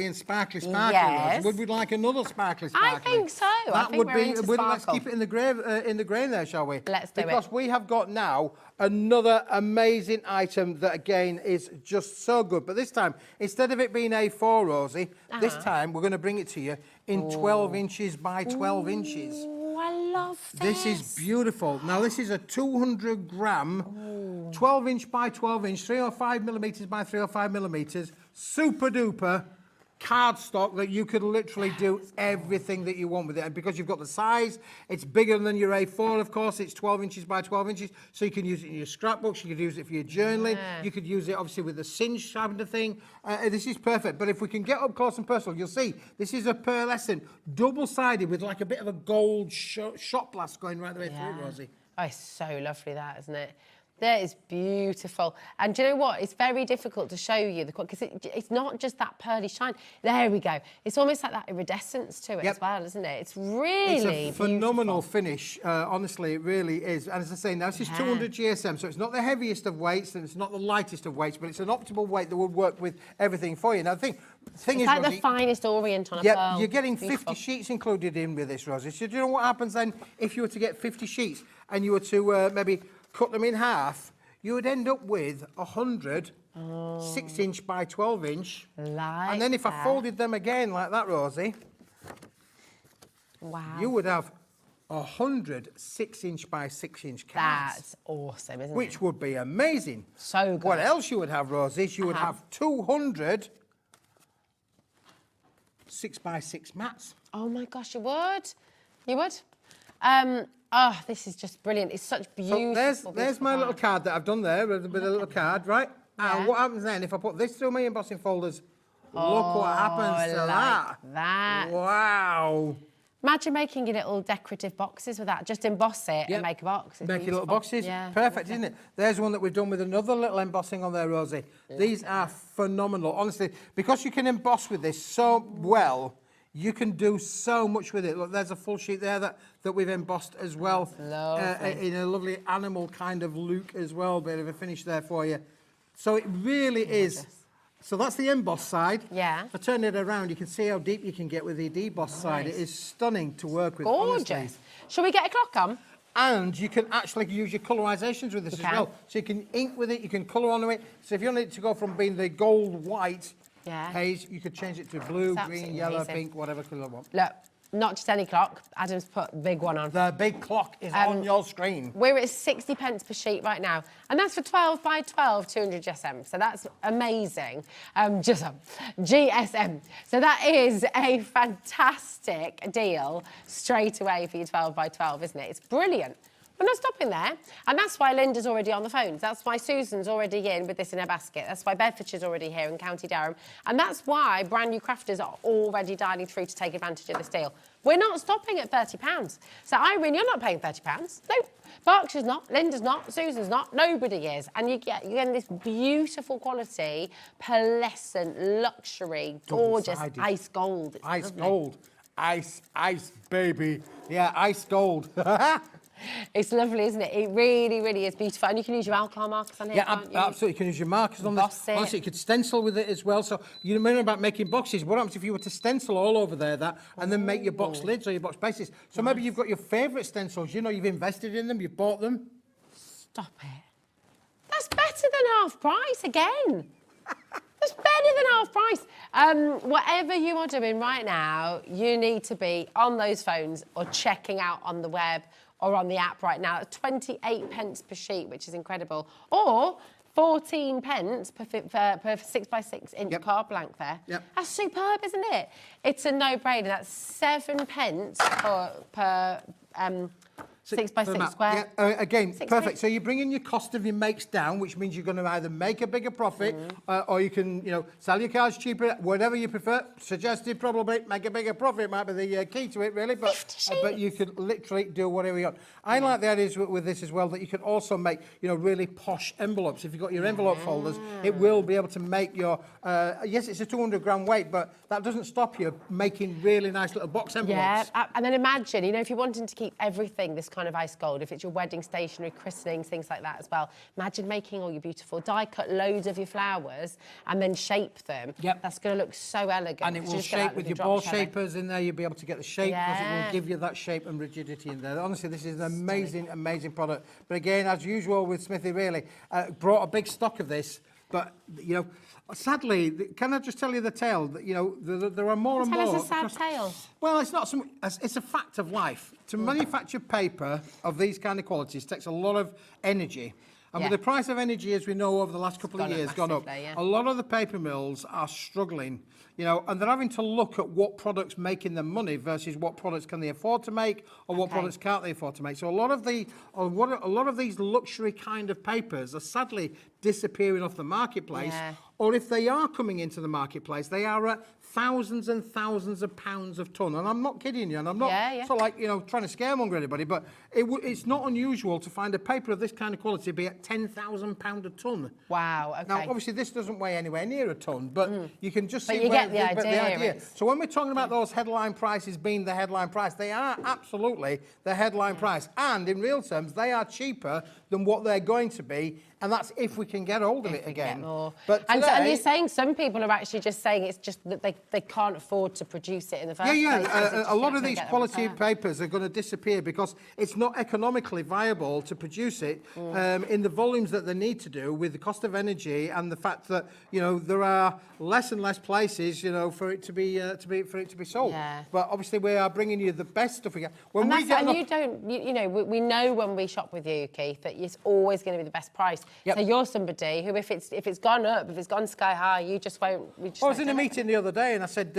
and sparkly, yes. would we like another sparkly? I think so. That would be... Let's keep it in the grain there, shall we? Let's do it. Because we have got now another amazing item that, again, is just so good. But this time, instead of it being A4, Rosie, this time we're going to bring it to you in 12 inches by 12 inches. I love this. This is beautiful. Now, this is a 200 gram, 12 inch by 12 inch, 305 millimetres by 305 millimetres, super duper cardstock that you could literally do everything that you want with it. And because you've got the size, it's bigger than your A4, of course. It's 12 inches by 12 inches. So you can use it in your scrapbooks. You could use it for your journaling. You could use it, obviously, with the cinch kind of thing. This is perfect. But if we can get up close and personal, you'll see this is a pearlescent, double-sided with like a bit of a gold shot blast going right the way through, Rosie. Oh, it's so lovely, that, isn't it? That is beautiful. And do you know what? It's very difficult to show you the because it's not just that pearly shine. There we go. It's almost like that iridescence to it as well, isn't it? It's really It's a phenomenal finish. Honestly, it really is. And as I say, now this is 200 GSM, so it's not the heaviest of weights and it's not the lightest of weights, but it's an optimal weight that would work with everything for you. Now, the thing is, like Rosie, the finest orient on a pearl. You're getting 50 sheets included in with this, Rosie. So do you know what happens then if you were to get 50 sheets and you were to maybe cut them in half? You would end up with 100 6 inch by 12 inch. And then if I folded them again like that, Rosie, you would have 100 6 inch by 6 inch cards. That's awesome, isn't it? Which would be amazing. So good. What else you would have, Rosie, is you would have 200 6 by 6 mats. Oh my gosh, you would? You would? Oh, this is just brilliant. It's such beautiful. So there's my little card that I've done there with a little card, right? And what happens then if I put this through my embossing folders? Look what happens to that. Wow. Imagine making your little decorative boxes with that. Just emboss it and make a box. Make your little boxes. Perfect, isn't it? There's one that we've done with another little embossing on there, Rosie. These are phenomenal. Honestly, because you can emboss with this so well, you can do so much with it. Look, there's a full sheet there that we've embossed as well. In a lovely animal kind of look as well. Bit of a finish there for you. So it really is. So that's the emboss side. Yeah. If I turn it around, you can see how deep you can get with the deboss side. It is stunning to work with. Gorgeous. Honestly. Shall we get a clock on? And you can actually use your colorizations with this as well. So you can ink with it, you can colour on it. So if you want it to go from being the gold, white, haze, you could change it to blue, green, yellow, pink, whatever colour you want. Look, not just any clock. Adam's put a big one on. The big clock is on your screen. We're at 60 pence per sheet right now. And that's for 12 by 12, 200 GSM. So that's amazing. GSM. So that is a fantastic deal straight away for your 12 by 12, isn't it? It's brilliant. We're not stopping there. And that's why Linda's already on the phones. That's why Susan's already in with this in her basket. That's why Bedfordshire's already here in County Durham. And that's why brand new crafters are already dialing through to take advantage of this deal. We're not stopping at £30. So Irene, you're not paying £30. No, Berkshire's not, Linda's not, Susan's not, nobody is. And you're getting this beautiful quality, pearlescent, luxury, gorgeous ice gold. It's ice lovely. gold. Ice, baby. Yeah, ice gold. It's lovely, isn't it? It really, really is beautiful. And you can use your alcohol markers on it, can't you? Absolutely. You can use your markers on this. Honestly, you could stencil with it as well. So you remember about making boxes. What happens if you were to stencil all over there and then make your box lids or your box bases? So maybe you've got your favourite stencils. You know, you've invested in them, you've bought them. Stop it. That's better than half price again. That's better than half price. Whatever you are doing right now, you need to be on those phones or checking out on the web or on the app right now. 28 pence per sheet, which is incredible. Or 14 pence per 6x6 inch card blank there. Yep. That's superb, isn't it? It's a no-brainer. That's 7 pence per 6x6 square. Yeah, again, 6 perfect. pence. So you're bringing your cost of your makes down, which means you're going to either make a bigger profit or you can, sell your cards cheaper, whatever you prefer. Suggested probably make a bigger profit might be the key to it, really. But you can literally do whatever you want. I like the ideas with this as well that you can also make, really posh envelopes. If you've got your envelope folders, it will be able to make your. Yes, it's a 200-gram weight, but that doesn't stop you making really nice little box envelopes. Yeah, and then imagine, if you're wanting to keep everything this kind of ice gold, if it's your wedding stationery, christenings, things like that as well. Imagine making all your beautiful die-cut loads of your flowers and then shape them. Yep. That's going to look so elegant. And it will shape with your ball shapers in there. You'll be able to get the shape because it will give you that shape and rigidity in there. Honestly, this is an amazing, amazing product. But again, as usual with Smithy, really, brought a big stock of this. But, sadly, can I just tell you the tale? That, there are more and more. Tell us a sad tale. Well, it's not some. It's a fact of life. To manufacture paper of these kind of qualities takes a lot of energy. And with the price of energy, as we know, over the last couple of years, gone up. A lot of the paper mills are struggling, and they're having to look at what products making them money versus what products can they afford to make or what products can't they afford to make. So a lot of these luxury kind of papers are sadly disappearing off the marketplace. Or if they are coming into the marketplace, they are at thousands and thousands of pounds of ton. And I'm not kidding you, and I'm not trying to scaremonger anybody, but it's not unusual to find a paper of this kind of quality be at £10,000 a ton. Wow, okay. Now, obviously, this doesn't weigh anywhere near a ton, but you can just see you where get the idea. So when we're talking about those headline prices being the headline price, they are absolutely the headline price. And in real terms, they are cheaper than what they're going to be. And that's if we can get hold of it again. But today, and you're saying some people are actually just saying it's just that they can't afford to produce it in the first place. A lot of these quality papers are going to disappear because it's not economically viable to produce it in the volumes that they need to do with the cost of energy and the fact that there are less and less places for it to be sold. But obviously we are bringing you the best stuff we get. We know when we shop with you, Keith, that it's always going to be the best price. So you're somebody who, if it's gone up, if it's gone sky high, you just won't. I was in a meeting the other day and I said,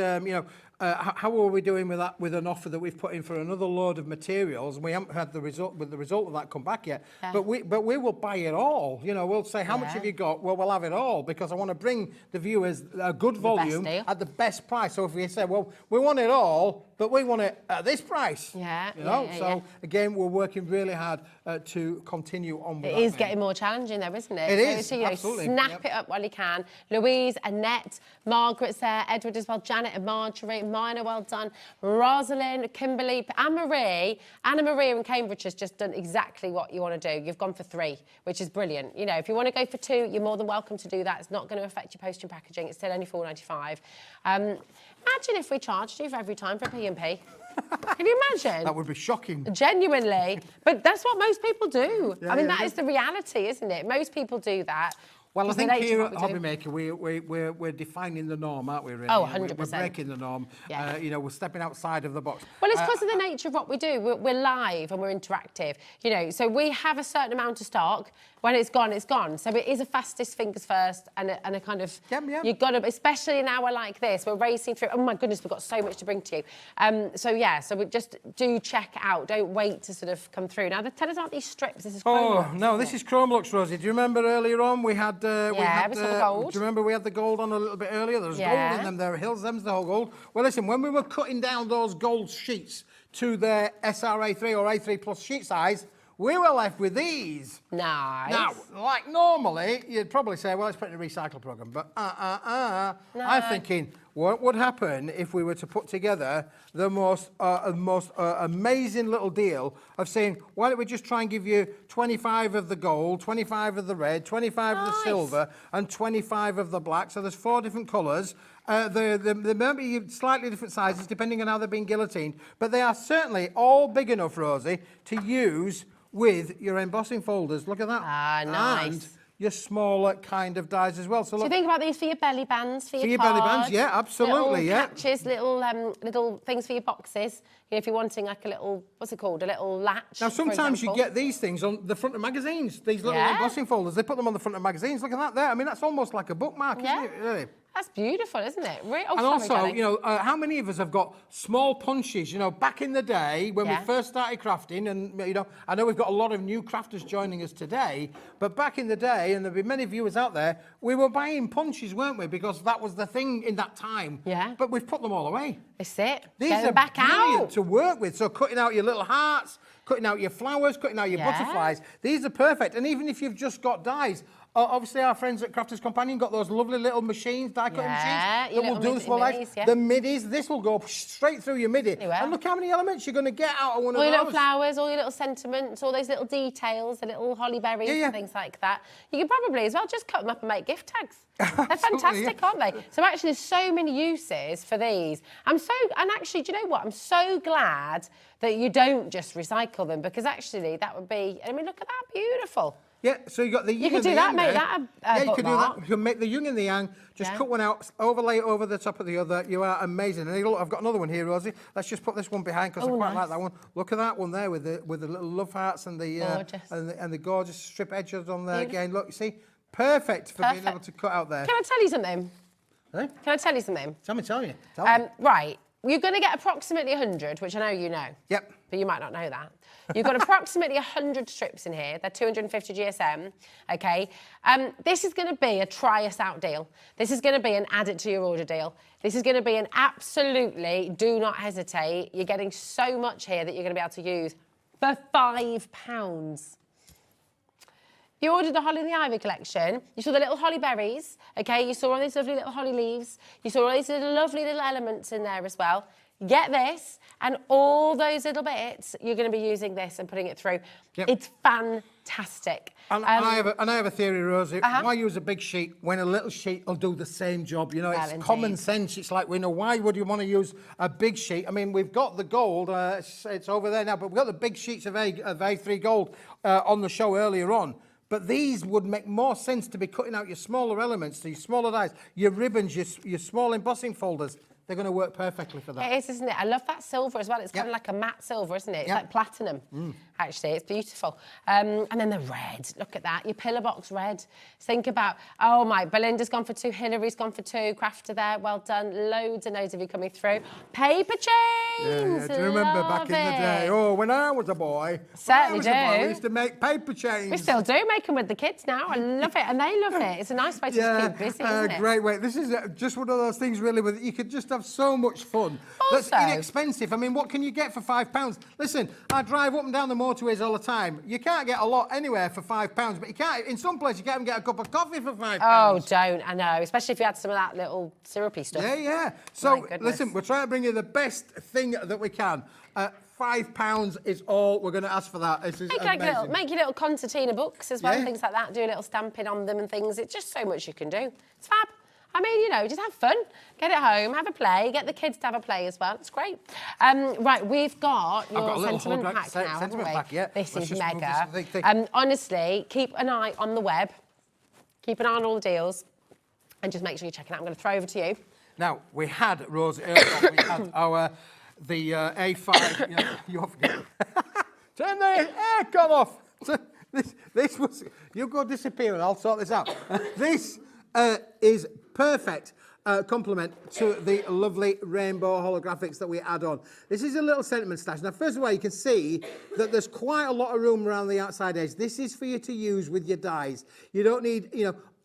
how are we doing with that, with an offer that we've put in for another load of materials, and we haven't had the result of that come back yet. But we will buy it all. We'll say, how much have you got? Well, we'll have it all because I want to bring the viewers a good volume at the best price. So if we say, well, we want it all, but we want it at this price. Again, we're working really hard to continue on with that. It is getting more challenging though, isn't it? It is, so, absolutely. Snap it up while you can. Louise, Annette, Margaret's there, Edward as well, Janet and Marjorie, Minor, well done, Rosalind, Kimberly, Anna-Marie in Cambridge has just done exactly what you want to do. You've gone for 3, which is brilliant. If you want to go for 2, you're more than welcome to do that. It's not going to affect your postage and packaging. It's still only £4.95. Imagine if we charged you for every time for a P&P. Can you imagine? That would be shocking. Genuinely. But that's what most people do. That is the reality, isn't it? Most people do that. Well, I think here at Hobby Maker, we're defining the norm, aren't we, really? Oh, 100%. We're breaking the norm. Yeah. You know, we're stepping outside of the box. Well, it's because of the nature of what we do. We're live and we're interactive, you know, so we have a certain amount of stock. When it's gone, it's gone. So it is a fastest fingers first and a kind of... You've got to, especially in an hour like this, we're racing through. Oh, my goodness, we've got so much to bring to you. So we just do check out. Don't wait to sort of come through. Now, tell us about these strips. This is Chrome Lux, this is Chrome Lux, Rosie. Do you remember earlier on we had... we saw the gold. Do you remember we had the gold on a little bit earlier? There was gold in them. There are hills, them's the whole gold. Well, listen, when we were cutting down those gold sheets to their SRA3 or A3 plus sheet size, we were left with these. Nice. Now, like normally, you'd probably say, well, let's put it in a recycle program. But no. I'm thinking, what would happen if we were to put together the most amazing little deal of saying, why don't we just try and give you 25 of the gold, 25 of the red, 25 of the silver, and 25 of the black. So there's 4 different colours. They might be slightly different sizes depending on how they're being guillotined, but they are certainly all big enough, Rosie, to use with your embossing folders. Look at that. Ah, nice. And your smaller kind of dies as well. So look, you think about these for your belly bands, for your belly bands, yeah, absolutely, little catches, little things for your boxes. You know, if you're wanting like a little, what's it called, a little latch. Now, sometimes you get these things on the front of magazines, these little embossing folders. They put them on the front of magazines. Look at that there. I mean, that's almost like a bookmark, isn't it? Really? That's beautiful, isn't it? And also, you know, how many of us have got small punches? You know, back in the day when we first started crafting, and you know, I know we've got a lot of new crafters joining us today, but back in the day, and there'll be many viewers out there, we were buying punches, weren't we? Because that was the thing in that time. Yeah. But we've put them all away. That's it. These are back brilliant out to work with. So cutting out your little hearts, cutting out your flowers, cutting out your butterflies. These are perfect. And even if you've just got dies, obviously our friends at Crafter's Companion got those lovely little machines, die cutting machines, that will do this for life. The middies, this will go straight through your midi. And look how many elements you're going to get out of one of those. All your little flowers, all your little sentiments, all those little details, the little holly berries and things like that. You can probably as well just cut them up and make gift tags. They're fantastic, aren't they? So actually there's so many uses for these. And actually, do you know what? I'm so glad that you don't just recycle them, because actually that would be, I mean, look at that, beautiful. Yeah, so you got the yin and the yang. You can do that, make that a you can do that. You can make the yin and the yang, just cut one out, overlay it over the top of the other. You are amazing. And look, I've got another one here, Rosie. Let's just put this one behind, because I quite like that one. Look at that one there with the little love hearts and the and the gorgeous strip edges on there again. Look, you see, perfect for being able to cut out there. Can I tell you something? Hey? Can I tell you something? Tell me. Right, you're going to get approximately 100, which I know you know. Yep. But you might not know that. You've got approximately 100 strips in here. They're 250 GSM, okay? This is going to be a try us out deal. This is going to be an add it to your order deal. This is going to be an absolutely do not hesitate. You're getting so much here that you're going to be able to use for £5. You ordered the Holly and the Ivy collection. You saw the little holly berries, okay? You saw all these lovely little holly leaves. You saw all these lovely little elements in there as well. Get this, and all those little bits, you're going to be using this and putting it through. It's fantastic. And I have a theory, Rosie. Why use a big sheet when a little sheet will do the same job? You know, it's common sense. It's like, we know, why would you want to use a big sheet? I mean, we've got the gold. It's over there now, but we've got the big sheets of A3 gold on the show earlier on. But these would make more sense to be cutting out your smaller elements, your smaller dies, your ribbons, your small embossing folders. They're going to work perfectly for that. It is, isn't it? I love that silver as well. It's kind of like a matte silver, isn't it? It's like platinum, actually. It's beautiful. And then the red. Look at that. Your pillar box red. Think about, oh my, Belinda's gone for 2, Hillary's gone for 2, Crafter there. Well done. Loads and loads of you coming through. Paper chains. Do you remember back in the day? Oh, when I was a boy. Certainly do. We used to make paper chains. We still do make them with the kids now. I love it. And they love it. It's a nice way to just keep busy, isn't it? Great way. This is just one of those things, really, with you could just have so much fun. Also, that's inexpensive. I mean, what can you get for £5? Listen, I drive up and down the motorways all the time. You can't get a lot anywhere for £5, but you can't. In some places, you can't even get a cup of coffee for £5. Oh, don't. I know. Especially if you had some of that little syrupy stuff. Yeah. So, listen, we're trying to bring you the best thing that we can. £5 is all we're going to ask for that. This is amazing. Make your little concertina books as well, and things like that. Do a little stamping on them and things. It's just so much you can do. It's fab. I mean, you know, just have fun. Get it home, have a play, get the kids to have a play as well. It's great. Right, we've got your sentiment pack now, haven't we? Pack, This is mega. Honestly, keep an eye on the web. Keep an eye on all the deals and just make sure you check it out. I'm going to throw over to you. Now, we had, Rose, earlier on, we had the A5, you forget. Turn the air con off. This was, you go disappear and I'll sort this out. This is perfect complement to the lovely rainbow holographics that we add on. This is a little sentiment stash. Now, first of all, you can see that there's quite a lot of room around the outside edge. This is for you to use with your dies. You don't need,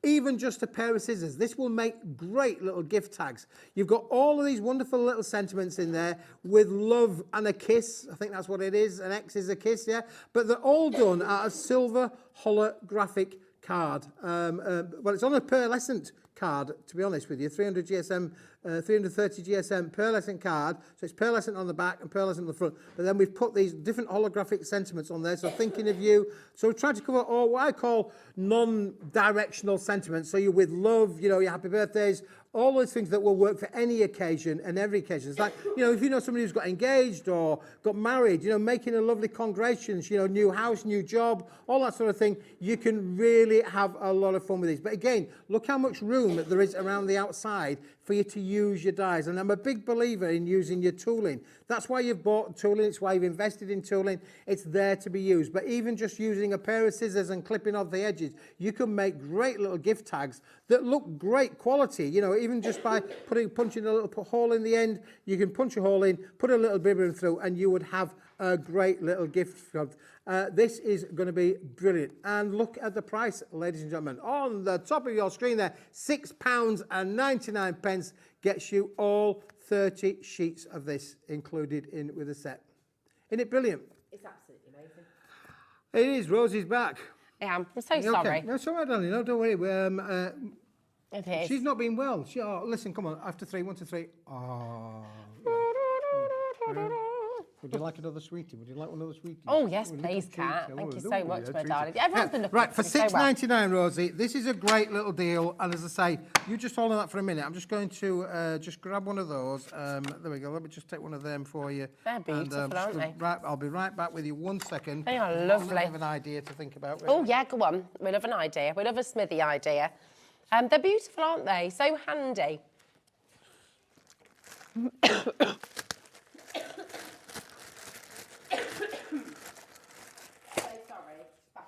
even just a pair of scissors. This will make great little gift tags. You've got all of these wonderful little sentiments in there with love and a kiss. I think that's what it is. An X is a kiss, yeah? But they're all done out of silver holographic card. Well, it's on a pearlescent card, to be honest with you, 300 GSM, 330 GSM pearlescent card. So it's pearlescent on the back and pearlescent on the front. But then we've put these different holographic sentiments on there. So thinking of you. So we've tried to cover all what I call non-directional sentiments. So you're with love, your happy birthdays, all those things that will work for any occasion and every occasion. It's like, if you know somebody who's got engaged or got married, making a lovely congratulations, new house, new job, all that sort of thing, you can really have a lot of fun with these. But again, look how much room there is around the outside for you to use your dies. And I'm a big believer in using your tooling. That's why you've bought tooling. It's why you've invested in tooling. It's there to be used. But even just using a pair of scissors and clipping off the edges, you can make great little gift tags that look great quality. Even just by punching a little hole in the end, you can punch a hole in, put a little ribbon through, and you would have a great little gift. This is going to be brilliant. And look at the price, ladies and gentlemen. On the top of your screen there, £6.99 gets you all 30 sheets of this included in with a set. Isn't it brilliant? It's absolutely amazing. It is. Rosie's back. Yeah, I'm so sorry. No, it's all right, darling. No, don't worry. It is. She's not been well. Listen, come on. After 3, 1, 2, 3. Oh. Yeah. Would you like another sweetie? Would you like another sweetie? Oh, yes, please, Kat. Thank you so much, my darling. Everyone's been looking right, for £6.99, Rosie, this is a great little deal. And as I say, you just hold on that for a minute. I'm just going to just grab one of those. There we go. Let me just take one of them for you. They're beautiful, aren't they? Right, I'll be right back with you 1 second. They are lovely. I have an idea to think about. Really. Oh, yeah, go on. We love an idea. We love a smithy idea. They're beautiful, aren't they? So handy.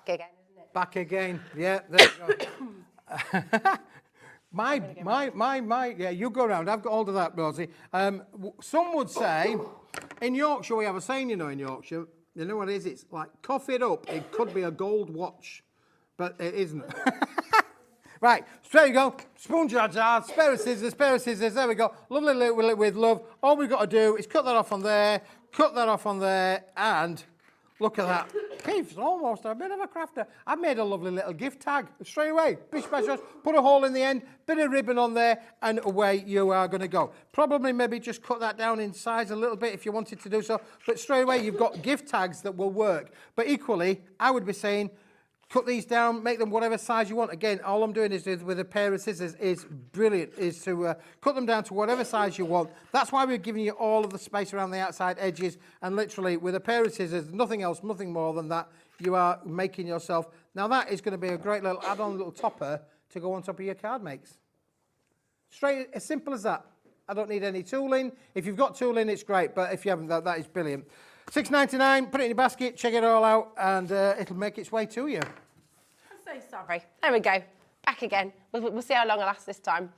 Again, isn't it? Back again, yeah, there you go. Yeah, you go around, I've got hold of that, Rosie. Some would say, in Yorkshire, we have a saying, in Yorkshire, you know what it is? It's like, cough it up, it could be a gold watch, but it isn't. Right, so there you go, spoon jar, pair of scissors, there we go. Lovely little with love. All we've got to do is cut that off on there, and look at that. Keith's almost a bit of a crafter. I've made a lovely little gift tag straight away. Bish, bash, bash, put a hole in the end, bit of ribbon on there, and away you are going to go. Probably maybe just cut that down in size a little bit if you wanted to do so. But straight away, you've got gift tags that will work. But equally, I would be saying, cut these down, make them whatever size you want. Again, all I'm doing is with a pair of scissors is brilliant, is to cut them down to whatever size you want. That's why we're giving you all of the space around the outside edges, and literally with a pair of scissors, nothing else, nothing more than that, you are making yourself. Now that is going to be a great little add-on little topper to go on top of your card makes. Straight, as simple as that. I don't need any tooling. If you've got tooling, it's great, but if you haven't, that is brilliant. $6.99, put it in your basket, check it all out, and it'll make its way to you. I'm so sorry. There we go. Back again. We'll see how long it lasts this time.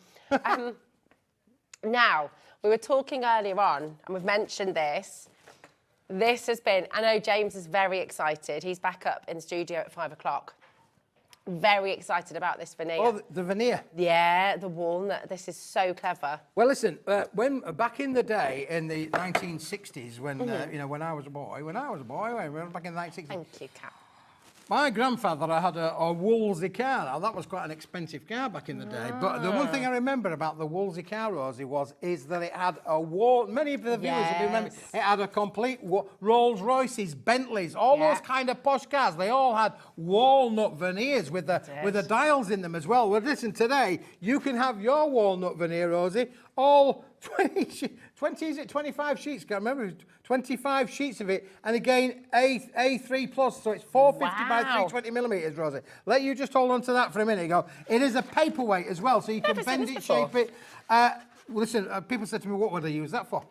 Now, we were talking earlier on, and we've mentioned this. This has been, I know James is very excited. He's back up in the studio at 5 o'clock. Very excited about this veneer. Oh, the veneer. Yeah, the walnut. This is so clever. Well, listen, when back in the day, in the 1960s, when when I was a boy, back in the 1960s. Thank you, Kat. My grandfather had a Wolsey car. Now, that was quite an expensive car back in the day. But the one thing I remember about the Wolsey car, Rosie, is that it had a wall. Many of the viewers will remember it had a complete Rolls Royces, Bentleys, all those kind of posh cars. They all had walnut veneers with the dials in them as well. Well, listen, today you can have your walnut veneer, Rosie, all is it 25 sheets? Can't remember. 25 sheets of it, and again A3 plus, so it's 450 by 320 millimeters, Rosie. Let you just hold on to that for a minute. Go. It is a paperweight as well, so you can bend it, shape it. Listen, people said to me, what would I use that for?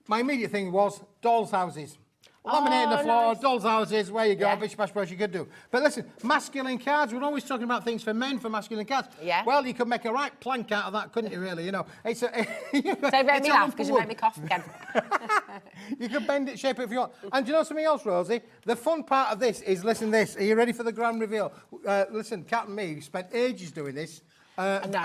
My immediate thing was dolls' houses. Laminating the floor, dolls' houses, where you go, bish, bash, brush, you could do. But listen, masculine cards, we're always talking about things for men, for masculine cards. Yeah. Well, you could make a right plank out of that, couldn't you, really? You know, it's a... Don't make me laugh, because you make me cough again. You can bend it, shape it if you want. And do you know something else, Rosie? The fun part of this is, listen this, are you ready for the grand reveal? Listen, Kat and me spent ages doing this. And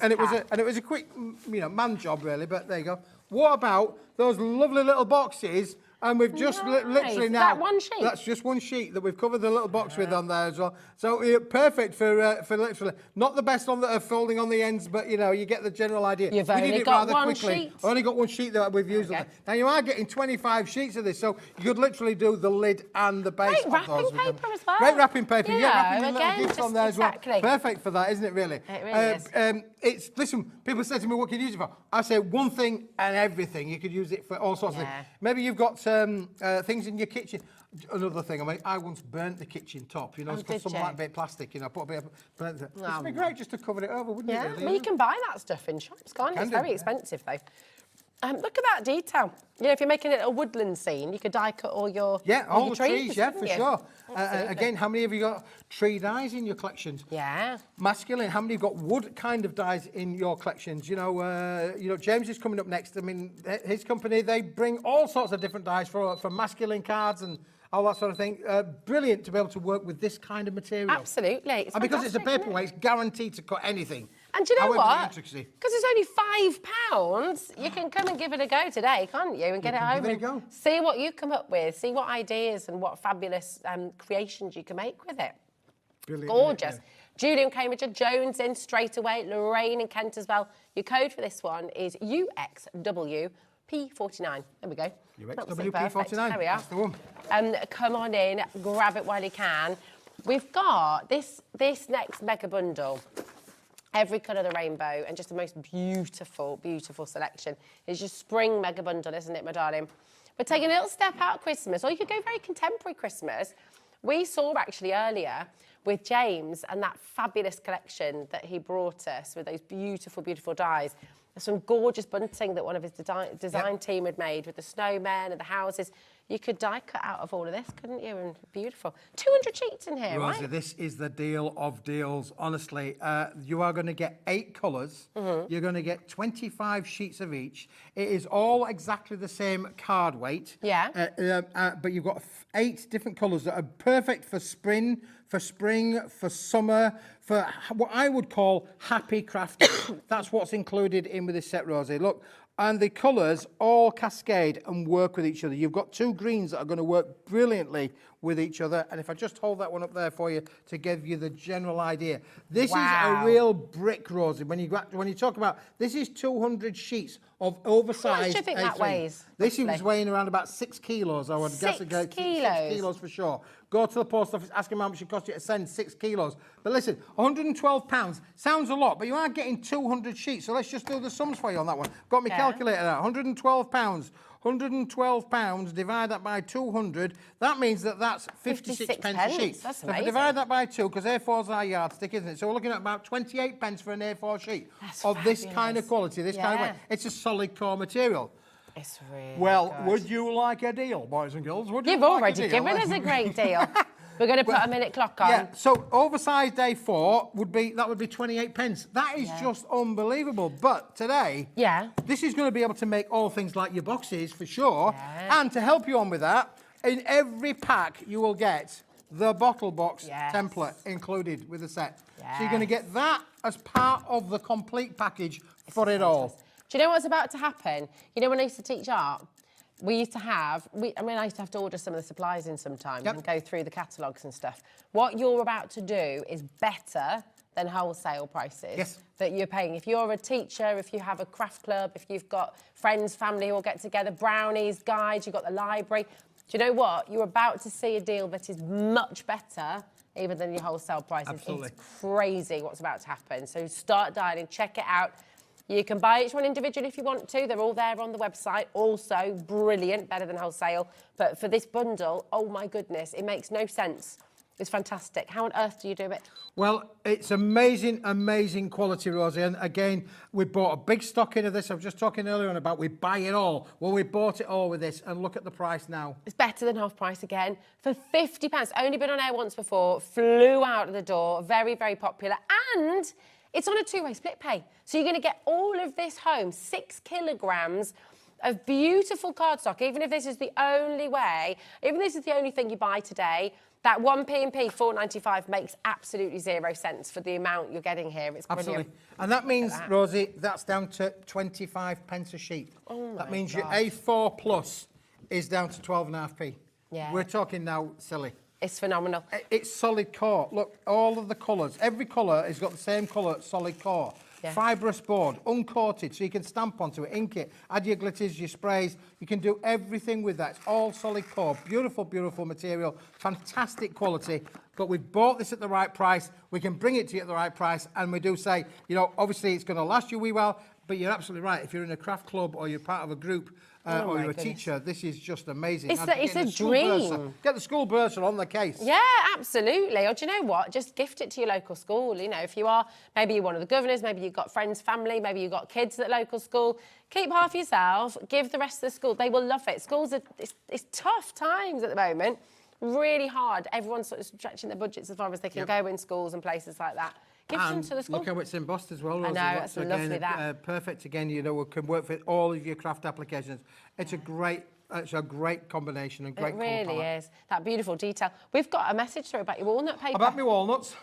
it was a quick, man job, really, but there you go. What about those lovely little boxes? And we've just literally now... Is that one sheet? That's just one sheet that we've covered the little box with on there as well. So perfect for literally... Not the best on the folding on the ends, but, you get the general idea. You've only got one sheet. I've only got one sheet that we've used. Okay. Now, you are getting 25 sheets of this, so you could literally do the lid and the base of those. Great wrapping paper as well. Great wrapping paper. Yeah, wrapping little gifts on there as well. Perfect for that, isn't it, really? It really is. Listen, people say to me, what can you use it for? I say one thing and everything. You could use it for all sorts of things. Maybe you've got things in your kitchen. Another thing, I once burnt the kitchen top, it's got some like bit plastic, put a bit of burnt it. It'd be great just to cover it over, wouldn't it? Really? Well, you can buy that stuff in shops, can't you? It's very expensive, though. Look at that detail. If you're making it a woodland scene, you could die cut all your all the trees, for sure. Again, how many have you got tree dyes in your collections? Yeah. Masculine, how many have got wood kind of dyes in your collections? James is coming up next. I mean, his company, they bring all sorts of different dyes for masculine cards and all that sort of thing. Brilliant to be able to work with this kind of material. Absolutely. And because it's a paperweight, it's guaranteed to cut anything. And do you know what? Because it's only £5, you can come and give it a go today, can't you? And get it home and see what you come up with, see what ideas and what fabulous creations you can make with it. Brilliant. Gorgeous. Yeah. Julian Cambridge, Jones in straight away, Lorraine and Kent as well. Your code for this one is UXWP49. There we go. UXWP49. There we are. That's the one. Come on in, grab it while you can. We've got this next mega bundle. Every colour of the rainbow and just the most beautiful, beautiful selection. It's your spring mega bundle, isn't it, my darling? We're taking a little step out of Christmas, or you could go very contemporary Christmas. We saw actually earlier with James and that fabulous collection that he brought us with those beautiful, beautiful dyes. There's some gorgeous bunting that one of his design team had made with the snowman and the houses. You could die cut out of all of this, couldn't you? And beautiful. 200 sheets in here, Rosie, right? this is the deal of deals. Honestly, you are going to get 8 colours. You're going to get 25 sheets of each. It is all exactly the same card weight. Yeah. But you've got 8 different colours that are perfect for spring, for summer, for what I would call happy crafting. That's what's included in with this set, Rosie. Look. And the colours all cascade and work with each other. You've got 2 greens that are going to work brilliantly with each other. And if I just hold that one up there for you to give you the general idea. This is a real brick, Rosie. When you talk about, this is 200 sheets of oversized. How much do you think that weighs? This is weighing around about 6 kilos, I would guess. 6 kilos? 6 kilos for sure. Go to the post office, ask them how much it cost you to send 6 kilos. But listen, £112 sounds a lot, but you are getting 200 sheets. So let's just do the sums for you on that one. Got my calculator out. £112. £112, divide that by 200, that means that's 56 pence a sheet. That's so if I divide that by 2, because A4's our yardstick, isn't it? So we're looking at about 28 pence for an A4 sheet of this kind of quality, this kind of weight. It's a solid core material. It's really good. Would you like a deal, boys and girls? You've already given us a great deal. We're going to put a minute clock on. Yeah, so oversized A4 would be 28 pence. That is just unbelievable. But today, this is going to be able to make all things like your boxes for sure. Yeah. And to help you on with that, in every pack you will get the bottle box template included with the set. So you're going to get that as part of the complete package for it all. Do you know what's about to happen? You know when I used to teach art? We used to have, I used to have to order some of the supplies in sometimes and go through the catalogues and stuff. What you're about to do is better than wholesale prices that you're paying. If you're a teacher, if you have a craft club, if you've got friends, family who all get together, brownies, guides, you've got the library. Do you know what? You're about to see a deal that is much better even than your wholesale prices. Absolutely. It's crazy what's about to happen. So start dialing, check it out. You can buy each one individually if you want to. They're all there on the website. Also, brilliant, better than wholesale. But for this bundle, oh my goodness, it makes no sense. It's fantastic. How on earth do you do it? Well, it's amazing, amazing quality, Rosie. And again, we bought a big stock in of this. I was just talking earlier on about we buy it all. Well, we bought it all with this, and look at the price now. It's better than half price again. For £50, only been on air once before, flew out of the door, very, very popular. And it's on a two-way split pay. So you're going to get all of this home, 6 kilograms of beautiful cardstock. Even if this is the only way, even if this is the only thing you buy today, that 1 P&P, £4.95 makes absolutely 0 cents for the amount you're getting here. It's brilliant. Absolutely. And that means, Rosie, that's down to 25 pence a sheet. Oh my that means gosh. your A4 Plus is down to 12.5p. Yeah. We're talking now silly. It's phenomenal. It's solid core. Look, all of the colours. Every colour has got the same colour solid core. Yeah. Fibrous board, uncoated, so you can stamp onto it, ink it, add your glitters, your sprays. You can do everything with that. It's all solid core. Beautiful, beautiful material. Fantastic quality. But we've bought this at the right price. We can bring it to you at the right price. And we do say, you know, obviously it's going to last you a wee while. But you're absolutely right. If you're in a craft club or you're part of a group or you're a teacher, this is just amazing. It's a dream. Get the school bursar on the case. Yeah, absolutely. Or do you know what? Just gift it to your local school. You know, if you are, maybe you're one of the governors, maybe you've got friends, family, maybe you've got kids at local school. Keep half yourself, give the rest of the school. They will love it. Schools are, it's tough times at the moment. Really hard. Everyone's sort of stretching their budgets as far as they can go in schools and places like that. Give them to the school. Look how it's embossed as well, I Rosie. know, that's lovely, that. Perfect again, you know, we can work for all of your craft applications. It's a great combination and great colour palette. It really is. That beautiful detail. We've got a message through about your walnut paper. About my walnuts.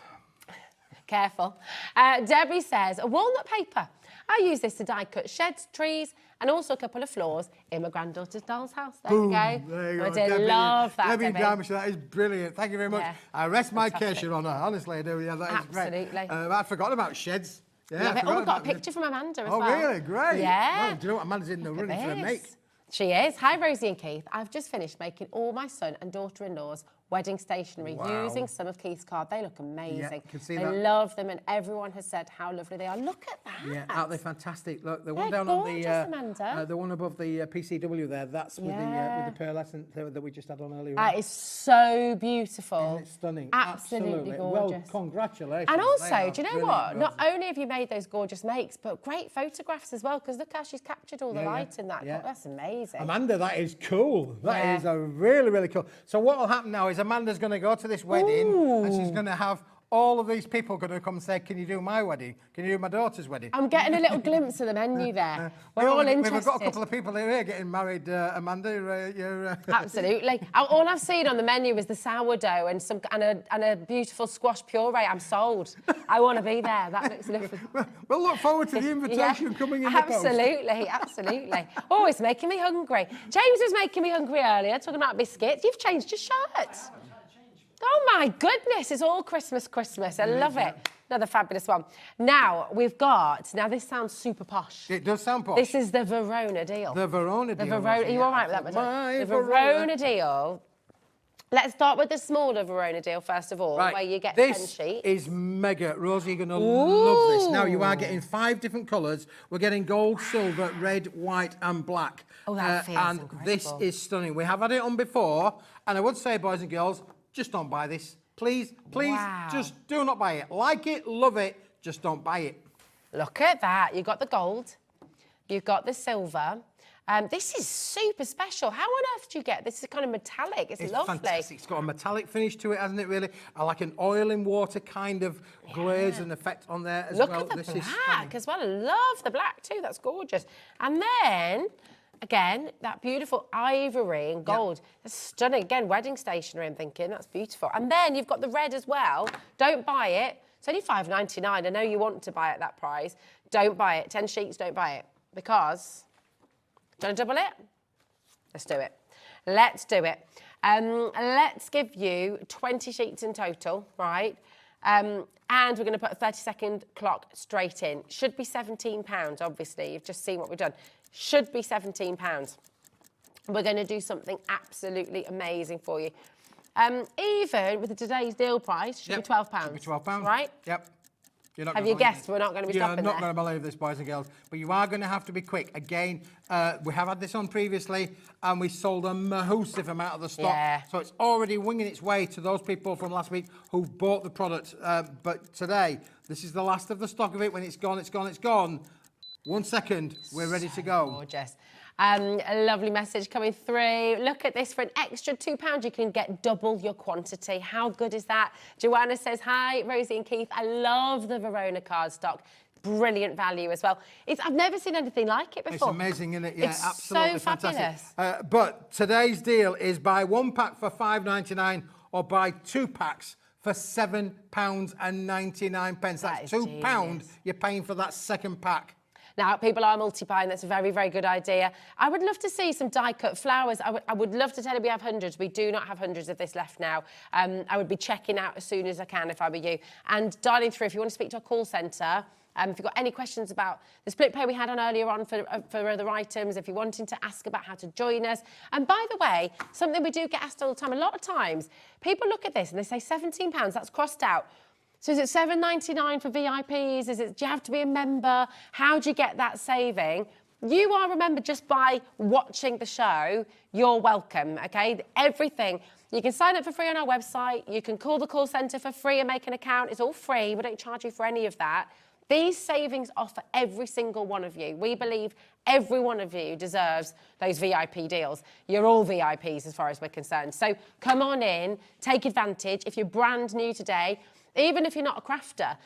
Careful. Debbie says, a walnut paper. I use this to die cut sheds, trees, and also a couple of floors in my granddaughter's doll's house. There we go. There you go. I did love that, Debbie Damish, that is brilliant. Thank you very much. Yeah. I rest my case, Your Honour. Honestly, I do. Yeah, that is great. Absolutely. I'd forgotten about sheds. Yeah, we've got a picture from Amanda as well. Oh, really? Great. Yeah. Well, do you know what? Amanda's in the running for a make. She is. Hi, Rosie and Keith. I've just finished making all my son and daughter-in-law's wedding stationery using some of Keith's card. They look amazing. Yeah, can see I love them, and everyone has said how lovely they are. Look at that. Yeah, aren't they fantastic? Look, the one They're down gorgeous, on Amanda. the one above the PCW there. That's with the pearlescent that we just had on earlier. That is so beautiful. Isn't it stunning? Absolutely gorgeous. Well, congratulations. And also, do you know what? Not only have you made those gorgeous makes, but great photographs as well, because look how she's captured all the light in that. Yeah. That's amazing. Amanda, that is cool. That is a really, really cool. So what will happen now is Amanda's going to go to this wedding and she's going to have all of these people going to come and say, can you do my wedding? Can you do my daughter's wedding? I'm getting a little glimpse of the menu there. We're all interested. We've got a couple of people here getting married, Amanda. Absolutely. All I've seen on the menu is the sourdough and a beautiful squash puree. I'm sold. I want to be there. That looks lovely. We'll look forward to the invitation coming in the post. Absolutely. Oh, it's making me hungry. James was making me hungry earlier, talking about biscuits. You've changed your shirt. Oh my goodness, it's all Christmas. I love it. Another fabulous one. Now, this sounds super posh. It does sound posh. This is the Verona deal. The Verona deal. Are you all right with that, madam? The Verona deal. Let's start with the smaller Verona deal, first of all, where you get 10 sheets. This is mega. Rosie, you're going to love this. Now, you are getting 5 different colours. We're getting gold, silver, red, white and black. Oh, that feels and incredible. This is stunning. We have had it on before, and I would say, boys and girls, just don't buy this. Please, just do not buy it. Like it, love it, just don't buy it. Look at that. You've got the gold. You've got the silver. This is super special. How on earth do you get this? Is kind of metallic. It's lovely. Fantastic. It's got a metallic finish to it, hasn't it, really? I like an oil in water kind of glaze and effect on there as well. Look at the black as well. I love the black too. That's gorgeous. And then, again, that beautiful ivory and gold. That's stunning. Again, wedding stationery, I'm thinking. That's beautiful. And then you've got the red as well. Don't buy it. It's only £5.99. I know you want to buy it at that price. Don't buy it. 10 sheets, don't buy it. Because... do you want to double it? Let's do it. Let's do it. Let's give you 20 sheets in total, right? And we're going to put a 30-second clock straight in. Should be £17, obviously. You've just seen what we've done. Should be £17. We're going to do something absolutely amazing for you. Even with today's deal price, should be £12. Should be £12. Right? Yep. Have you guessed we're not going to be stopping there? You're not going to believe this, boys and girls, but you are going to have to be quick. Again, we have had this on previously, and we sold a massive amount of the stock. Yeah. So it's already winging its way to those people from last week who bought the product. But today, this is the last of the stock of it. When it's gone, it's gone, it's gone. 1 second, we're ready to go. Gorgeous. A lovely message coming through. Look at this, for an extra £2, you can get double your quantity. How good is that? Joanna says, hi, Rosie and Keith. I love the Verona cardstock. Brilliant value as well. I've never seen anything like it before. It's amazing, isn't it? Yeah, it's absolutely so fantastic. Fabulous. But today's deal is buy 1 pack for £5.99 or buy 2 packs for £7.99. That's £2 you're paying for that second pack. Now, people are multi-buying. That's a very, very good idea. I would love to see some die-cut flowers. I would love to tell you we have hundreds. We do not have hundreds of this left now. I would be checking out as soon as I can if I were you. And dialing through, if you want to speak to our call centre, if you've got any questions about the split pay we had on earlier on for other items, if you're wanting to ask about how to join us. And by the way, something we do get asked all the time, a lot of times, people look at this and they say £17, that's crossed out. So is it $7.99 for VIPs? Do you have to be a member? How do you get that saving? You are, remember, just by watching the show, you're welcome, okay? Everything. You can sign up for free on our website. You can call the call centre for free and make an account. It's all free. We don't charge you for any of that. These savings are for every single one of you. We believe every one of you deserves those VIP deals. You're all VIPs as far as we're concerned. So come on in, take advantage. If you're brand new today, even if you're not a crafter,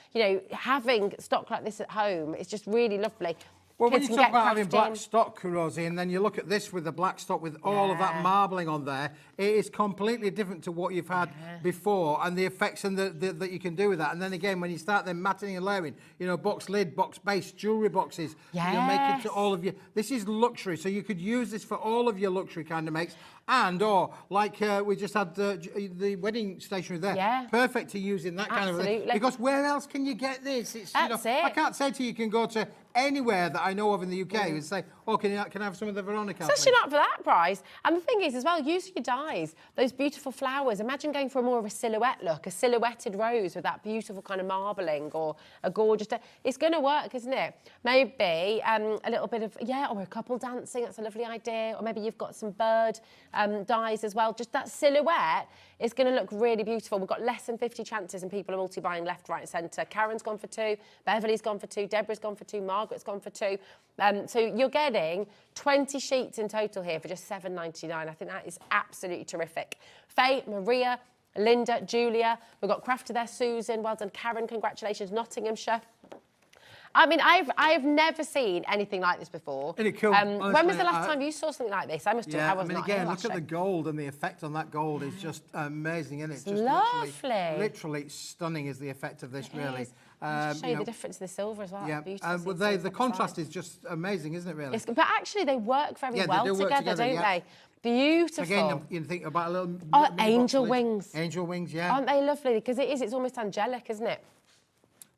having stock like this at home is just really lovely. Well, when you talk about having black stock, Rosie, and then you look at this with the black stock with all of that marbling on there, it is completely different to what you've had before, and the effects and that you can do with that. And then again, when you start then matting and layering, box lid, box base, jewellery boxes, make it to all of your... This is luxury, so you could use this for all of your luxury kind of makes. And, or, like we just had the wedding stationery there. Perfect to use in that kind of thing. Because where else can you get this? That's it. I can't say to you can go to anywhere that I know of in the UK and say, oh, can I have some of the Verona cards? Especially not for that price. And the thing is, as well, use your dyes. Those beautiful flowers. Imagine going for more of a silhouette look, a silhouetted rose with that beautiful kind of marbling or a gorgeous... It's going to work, isn't it? Maybe a little bit of, or a couple dancing. That's a lovely idea. Or maybe you've got some bird dyes as well. Just that silhouette is going to look really beautiful. We've got less than 50 chances and people are multi-buying left, right and centre. Karen's gone for 2, Beverly's gone for 2, Deborah's gone for 2, Margaret's gone for 2. So you're getting 20 sheets in total here for just $7.99. I think that is absolutely terrific. Faye, Maria, Linda, Julia. We've got Crafter there, Susan. Well done, Karen. Congratulations, Nottinghamshire. I mean, I've never seen anything like this before. Isn't it cool? When was the last time you saw something like this? I must have. I was not here look at the gold and the effect on that gold is just amazing, isn't it? It's just lovely. Literally stunning is the effect of this, really. Just show you the difference in the silver as well. Yeah, the contrast is just amazing, isn't it, really? But actually, they work very well together, don't they? Beautiful. Again, you think about a little... angel wings. Angel wings, yeah. Aren't they lovely? Because it's almost angelic, isn't it?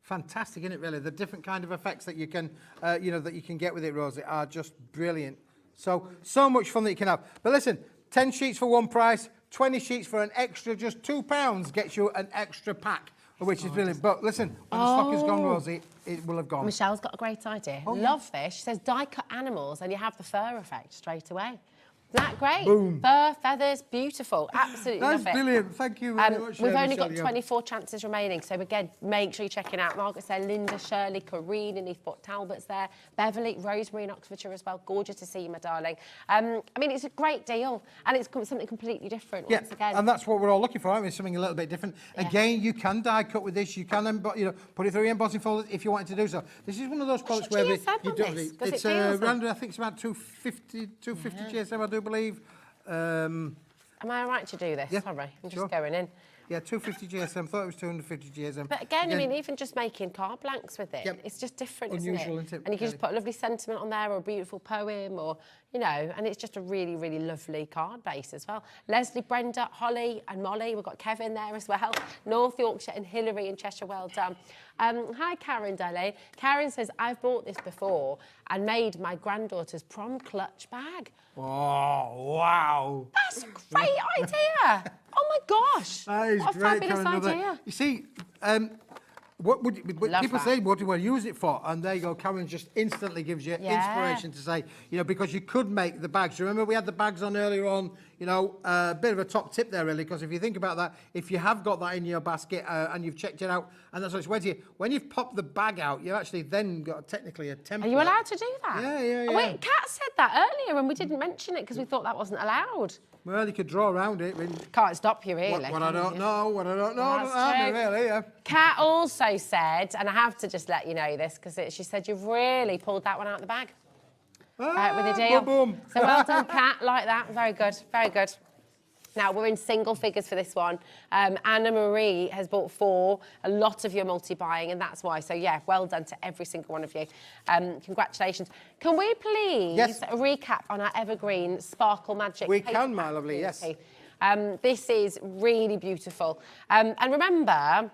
Fantastic, isn't it, really? The different kind of effects that you can, that you can get with it, Rosie, are just brilliant. So much fun that you can have. But listen, 10 sheets for one price, 20 sheets for an extra, just £2 gets you an extra pack, which is brilliant. But listen, when the stock is gone, Rosie, it will have gone. Michelle's got a great idea. Love this. She says die-cut animals and you have the fur effect straight away. Isn't that great? Boom. Fur, feathers, beautiful. Absolutely love it. That's brilliant. Thank you very much. We've only got 24 chances remaining, so again, make sure you're checking out. Margaret's there, Linda, Shirley, Corrine, and Port Talbot's there, Beverly, Rosemary in Oxfordshire as well. Gorgeous to see you, my darling. I mean, it's a great deal, and it's something completely different once again. And that's what we're all looking for, aren't we? Something a little bit different. Yeah. Again, you can die cut with this. You can, put it through your embossing folders if you wanted to do so. This is one of those products where you don't. It's around, I think it's about 250 GSM, I do believe. Am I right to do this? Yeah, Sorry, I'm just going in. Yeah, 250 GSM. Thought it was 250 GSM. But again, I mean, even just making card blanks with it, it's just different, unusual, isn't it? And you can just put a lovely sentiment on there or a beautiful poem or, and it's just a really, really lovely card base as well. Leslie, Brenda, Holly and Molly. We've got Kevin there as well. North Yorkshire and Hillary in Cheshire, well done. Hi, Karen Daly. Karen says, I've bought this before and made my granddaughter's prom clutch bag. Oh, wow. That's a great idea. Oh, my gosh. That is what a great, fabulous Karen, idea. You see, What would people say? What do I use it for? And there you go. Karen just instantly gives you inspiration to say, you know, because you could make the bags. Remember we had the bags on earlier on. You know, a bit of a top tip there, really, because if you think about that, if you have got that in your basket and you've checked it out, and that's what it's went to you, when you've popped the bag out, you've actually then got technically a template. Are you allowed to do that? Yeah. Wait, Kat said that earlier, and we didn't mention it because we thought that wasn't allowed. Well, you could draw around it. Can't stop you, really. What I don't know, doesn't happen, really, yeah. Kat also said, and I have to just let you know this, because she said you've really pulled that one out of the bag. With a deal. Boom, boom. So well done, Kat, like that. Very good, very good. Now, we're in single figures for this one. Anna Marie has bought 4. A lot of you are multi-buying, and that's why. So, yeah, well done to every single one of you. Congratulations. Can we please recap on our evergreen Sparkle Magic? We can, my lovely, yes. This is really beautiful. And remember,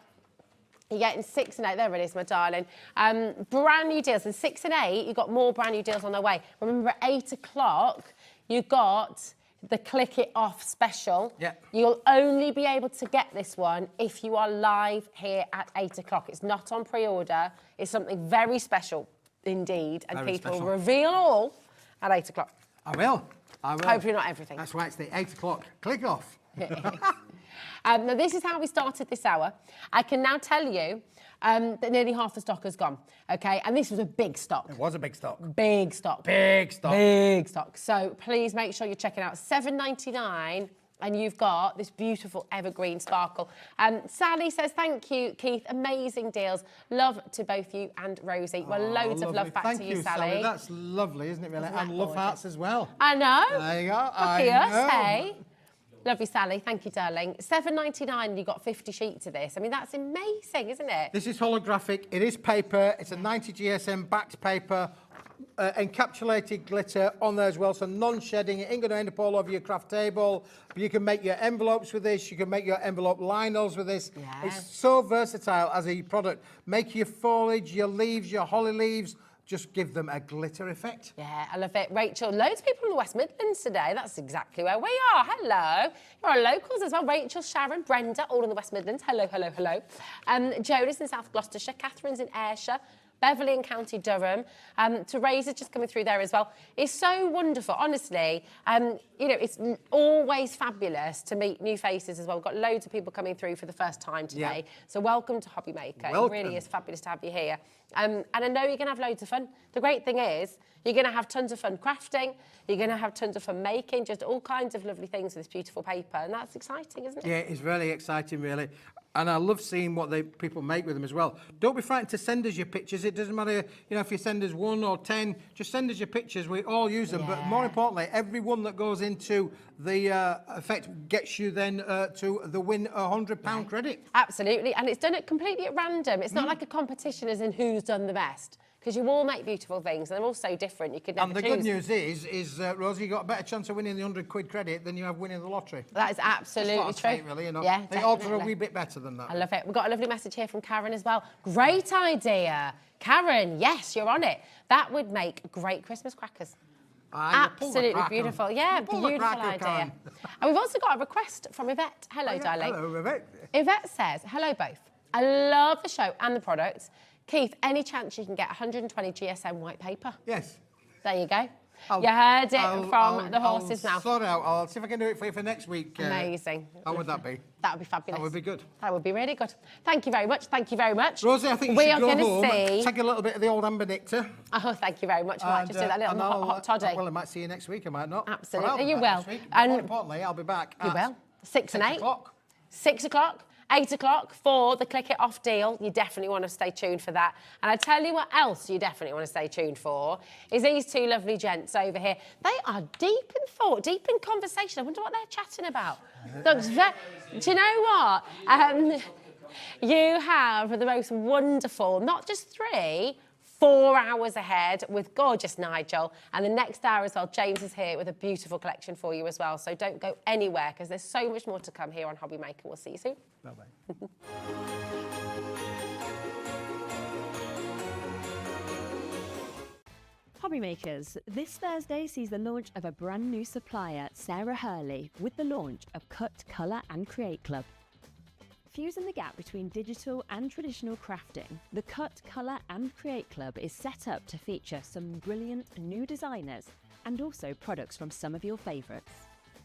you're getting 6 and 8. There it is, my darling. Brand new deals. And 6 and 8, you've got more brand new deals on the way. Remember, at 8 o'clock, you've got the Click It Off special. Yeah. You'll only be able to get this one if you are live here at 8 o'clock. It's not on pre-order. It's something very special indeed. And very people special. reveal all at 8 o'clock. I will. Hopefully not everything. That's why it's the 8 o'clock Click Off. Now, this is how we started this hour. I can now tell you that nearly half the stock has gone, OK? And this was a big stock. It was a big stock. Big stock. Big stock. Big stock. So please make sure you're checking out $7.99 and you've got this beautiful evergreen sparkle. Sally says, thank you, Keith. Amazing deals. Love to both you and Rosie. Well, loads of love back to you, Sally. That's lovely, isn't it, really? And love hearts as well. I know. There you go. Lucky us, hey? Lovely, Sally. Thank you, darling. $7.99, you got 50 sheets of this. I mean, that's amazing, isn't it? This is holographic. It is paper. It's a 90 GSM backed paper, encapsulated glitter on there as well, so non-shedding. It ain't going to end up all over your craft table. But you can make your envelopes with this. You can make your envelope liners with this. Yeah. It's so versatile as a product. Make your foliage, your leaves, your holly leaves. Just give them a glitter effect. Yeah, I love it. Rachel, loads of people in the West Midlands today. That's exactly where we are. Hello. You're our locals as well. Rachel, Sharon, Brenda, all in the West Midlands. Hello, hello, hello. Jonas in South Gloucestershire. Catherine's in Ayrshire. Beverley in County Durham. Teresa's just coming through there as well. It's so wonderful, honestly. You know, it's always fabulous to meet new faces as well. We've got loads of people coming through for the first time today. Yeah. So welcome to Hobby Maker. Welcome. It really is fabulous to have you here. And I know you're going to have loads of fun. The great thing is you're going to have tons of fun crafting. You're going to have tons of fun making, just all kinds of lovely things with this beautiful paper. And that's exciting, isn't it? Yeah, it's really exciting, really. And I love seeing what people make with them as well. Don't be frightened to send us your pictures. It doesn't matter, you know, if you send us 1 or 10, just send us your pictures. We all use them. Yeah. But more importantly, every one that goes into the effect gets you then to the win £100 credit. Absolutely. And it's done it completely at random. It's not like a competition as in who's done the best. Because you all make beautiful things, and they're all so different. You could never choose. And the good news is Rosie, you got a better chance of winning the £100 credit than you have winning the lottery. That is absolutely true. It, really, you know. Yeah, the odds are a wee bit better than that. I love it. We've got a lovely message here from Karen as well. Great idea. Karen, yes, you're on it. That would make great Christmas crackers. Absolutely beautiful. Yeah, beautiful idea. And we've also got a request from Yvette. Hello, darling. Hello, Yvette. Yvette says, hello both. I love the show and the products. Keith, any chance you can get 120 GSM white paper? Yes. There you go. You heard it from the horse's mouth. Sort out. I'll see if I can do it for you for next week. Amazing. How would that be? That would be fabulous. That would be good. That would be really good. Thank you very much. Thank you very much. Rosie, I think you should go home, take a little bit of the old amber nectar. Oh, thank you very much. I might just do that little hot toddy. Well, I might see you next week. I might not. Absolutely, you will. And more importantly, I'll be back. You will. 6 and 8. 6 o'clock. 8 o'clock for the Click It Off deal. You definitely want to stay tuned for that. And I tell you what else you definitely want to stay tuned for is these two lovely gents over here. They are deep in thought, deep in conversation. I wonder what they're chatting about. Do you know what? You have the most wonderful, not just 3, 4 hours ahead with gorgeous Nigel. And the next hour as well, James is here with a beautiful collection for you as well. So don't go anywhere because there's so much more to come here on Hobby Maker. We'll see you soon. Bye-bye. Hobby Makers, this Thursday sees the launch of a brand new supplier, Sarah Hurley, with the launch of Cut, Colour and Create Club. Fusing the gap between digital and traditional crafting, the Cut, Colour and Create Club is set up to feature some brilliant new designers and also products from some of your favourites.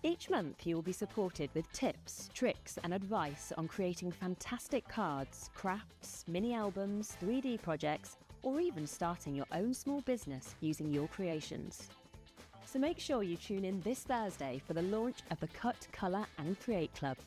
Each month you will be supported with tips, tricks and advice on creating fantastic cards, crafts, mini albums, 3D projects, or even starting your own small business using your creations. So make sure you tune in this Thursday for the launch of the Cut, Colour and Create Club.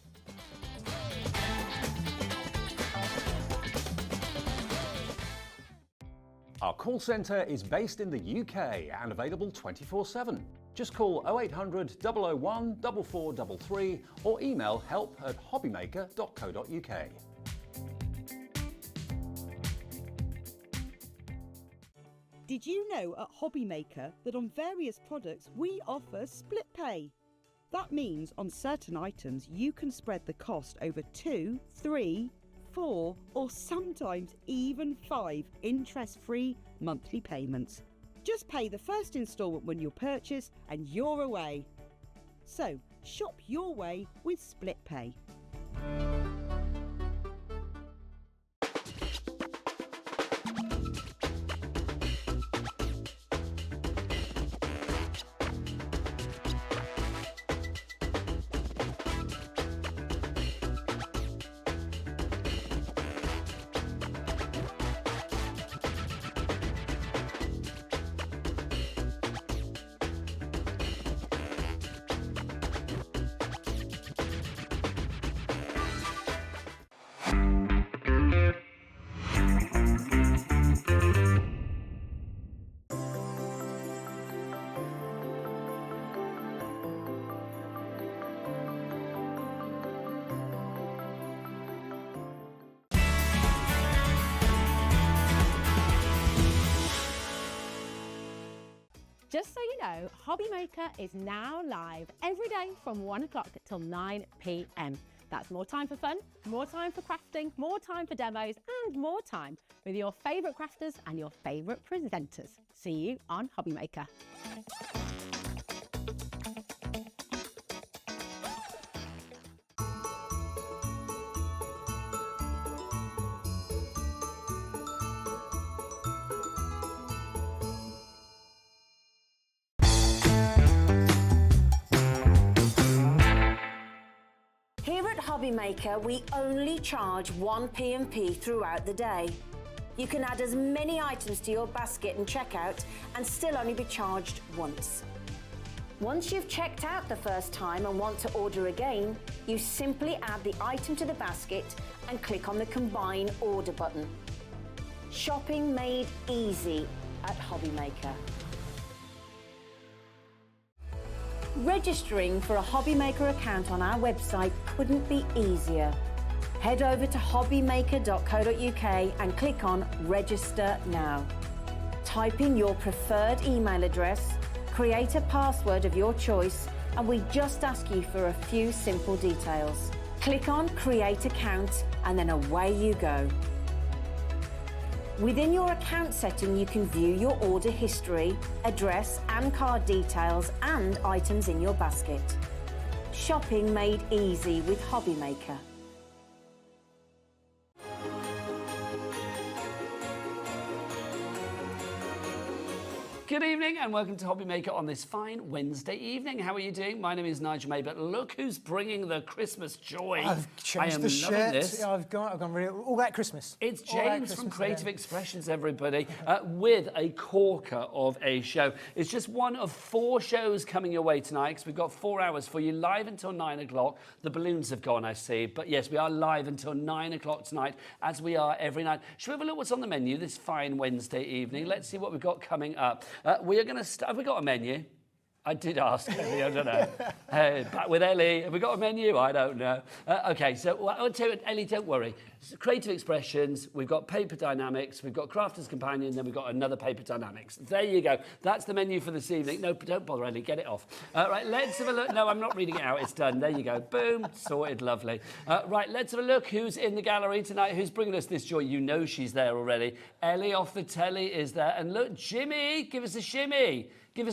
Our call centre is based in the UK and available 24/7. Just call 0800 001 4433 or email help@hobbymaker.co.uk. Did you know at Hobbymaker that on various products we offer split pay? That means on certain items you can spread the cost over 2, 3, 4 or sometimes even 5 interest-free monthly payments. Just pay the first instalment when you purchase and you're away. So shop your way with split pay. Just so you know, Hobbymaker is now live every day from 1 o'clock till 9 p.m. That's more time for fun, more time for crafting, more time for demos, and more time with your favourite crafters and your favourite presenters. See you on Hobbymaker. Here at Hobbymaker, we only charge 1 P&P throughout the day. You can add as many items to your basket and checkout and still only be charged once. Once you've checked out the first time and want to order again, you simply add the item to the basket and click on the Combine Order button. Shopping made easy at Hobbymaker. Registering for a Hobbymaker account on our website couldn't be easier. Head over to hobbymaker.co.uk and click on Register Now. Type in your preferred email address, create a password of your choice, and we just ask you for a few simple details. Click on Create Account and then away you go. Within your account setting, you can view your order history, address and card details and items in your basket. Shopping made easy with Hobbymaker. Good evening and welcome to Hobbymaker on this fine Wednesday evening. How are you doing? My name is Nigel May, but look who's bringing the Christmas joy. I've changed the shirt. I've gone really, all that Christmas. It's James from Creative Expressions, everybody, with a corker of a show. It's just one of 4 shows coming your way tonight because we've got 4 hours for you live until 9 o'clock. The balloons have gone, I see, but yes, we are live until 9 o'clock tonight, as we are every night. Should we have a look what's on the menu this fine Wednesday evening? Let's see what we've got coming up. We are going to start. Have we got a menu? I did ask Ellie, I don't know. Back with Ellie. Have we got a menu? I don't know. Okay, so I'll tell you, Ellie, don't worry. Creative Expressions, we've got Paper Dynamics, we've got Crafter's Companion, then we've got another Paper Dynamics. There you go. That's the menu for this evening. No, don't bother, Ellie. Get it off. Right, let's have a look. No, I'm not reading it out. It's done. There you go. Boom. Sorted. Lovely. Right, let's have a look who's in the gallery tonight. Who's bringing us this joy? You know she's there already. Ellie off the telly is there. And look, Jimmy, give us a shimmy. Give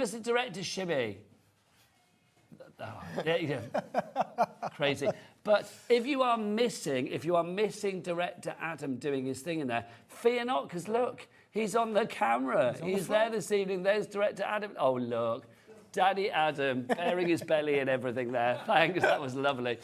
us a director's shimmy. Oh, there you go. Crazy. But if you are missing director Adam doing his thing in there, fear not, because look, he's on the camera. He's there this evening. There's director Adam. Oh, look. Daddy Adam, bearing his belly and everything there. Thanks, that was lovely.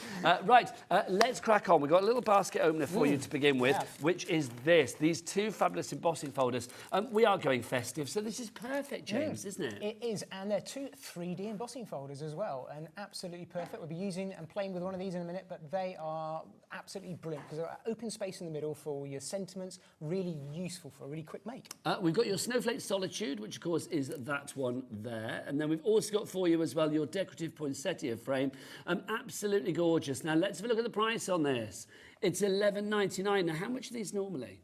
Let's crack on. We've got a little basket opener for you to begin with, which is these two fabulous embossing folders. We are going festive, so this is perfect, James, isn't it? It is, and they're two 3D embossing folders as well, and absolutely perfect. We'll be using and playing with one of these in a minute, but they are absolutely brilliant because they're open space in the middle for your sentiments, really useful for a really quick make. We've got your Snowflake Solitude, which of course is that one there, and then we've also got for you as well your decorative poinsettia frame. Absolutely gorgeous. Now let's have a look at the price on this. It's $11.99. Now how much are these normally?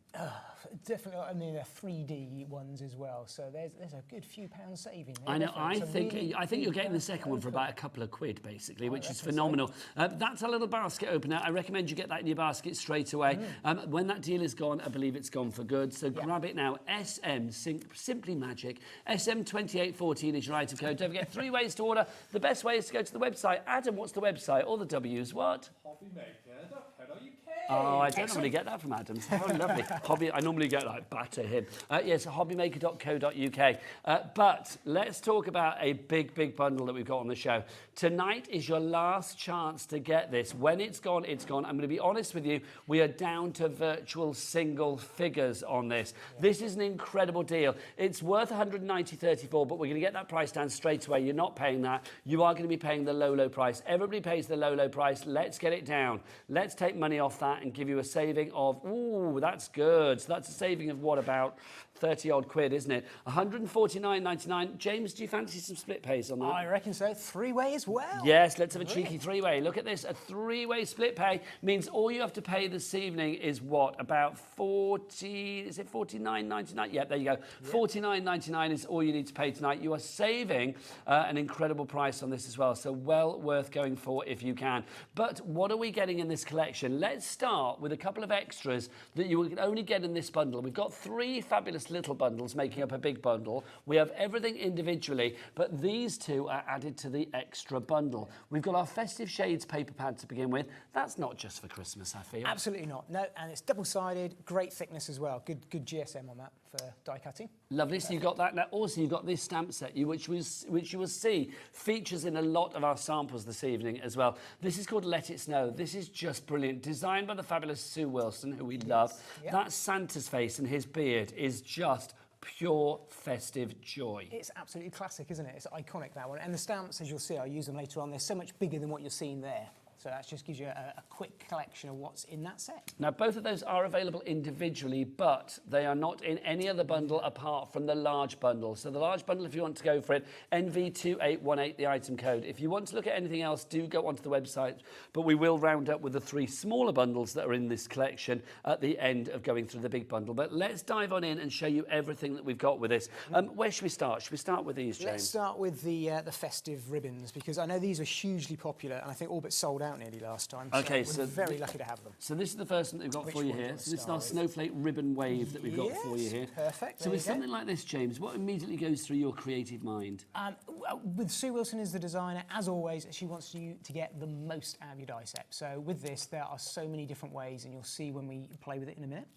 Definitely, I mean, they're 3D ones as well, so there's a good few pounds saving there. I know. I think you're getting the second one for about a couple of quid, basically, which is phenomenal. That's a little basket opener. I recommend you get that in your basket straight away. When that deal is gone, I believe it's gone for good. So grab it now. SM Simply Magic. SM2814 is your item code. Don't forget 3 ways to order. The best way is to go to the website. Adam, what's the website? All the W's. What? Hobbymaker.co.uk. Oh, I don't normally get that from Adam. How lovely. I normally get like batter him. Yes, hobbymaker.co.uk. But let's talk about a big bundle that we've got on the show. Tonight is your last chance to get this. When it's gone, it's gone. I'm going to be honest with you. We are down to virtual single figures on this. This is an incredible deal. It's worth $190.34, but we're going to get that price down straight away. You're not paying that. You are going to be paying the low price. Everybody pays the low price. Let's get it down. Let's take money off that and give you a saving of, ooh, that's good. So that's a saving of what, about 30 odd quid, isn't it? $149.99. James, do you fancy some split pays on that? I reckon so. 3-way as well. Yes, let's have a cheeky 3-way. Look at this. A 3-way split pay means all you have to pay this evening is what? About 40, is it $49.99? Yeah, there you go. Yeah. $49.99 is all you need to pay tonight. You are saving an incredible price on this as well. So well worth going for if you can. But what are we getting in this collection? Let's start with a couple of extras that you will only get in this bundle. We've got 3 fabulous little bundles making up a big bundle. We have everything individually, but these 2 are added to the extra bundle. We've got our Festive Shades paper pad to begin with. That's not just for Christmas, I feel. Absolutely not. No, and it's double-sided, great thickness as well. Good GSM on that for die cutting. Lovely. So you've got that. Now also you've got this stamp set, which you will see features in a lot of our samples this evening as well. This is called Let It Snow. This is just brilliant. Designed by the fabulous Sue Wilson, who we love. Yep. That Santa's face and his beard is just pure festive joy. It's absolutely classic, isn't it? It's iconic, that one. And the stamps, as you'll see, I'll use them later on, they're so much bigger than what you're seeing there. So that just gives you a quick collection of what's in that set. Now, both of those are available individually, but they are not in any other bundle apart from the large bundle. So the large bundle, if you want to go for it, NV2818, the item code. If you want to look at anything else, do go onto the website, but we will round up with the 3 smaller bundles that are in this collection at the end of going through the big bundle. But let's dive on in and show you everything that we've got with this. Where should we start? Should we start with these, James? Let's start with the festive ribbons, because I know these are hugely popular, and I think all but sold out nearly last time. Okay, so we're very lucky to have them. So this is the first one that we've got for you here. So this is our Snowflake ribbon wave that we've got for you here. Perfect. So with something like this, James, what immediately goes through your creative mind? With Sue Wilson as the designer, as always, she wants you to get the most out of your die set. So with this, there are so many different ways, and you'll see when we play with it in a minute,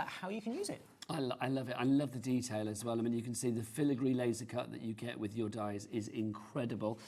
how you can use it. I love it. I love the detail as well. I mean, you can see the filigree laser cut that you get with your dies is incredible.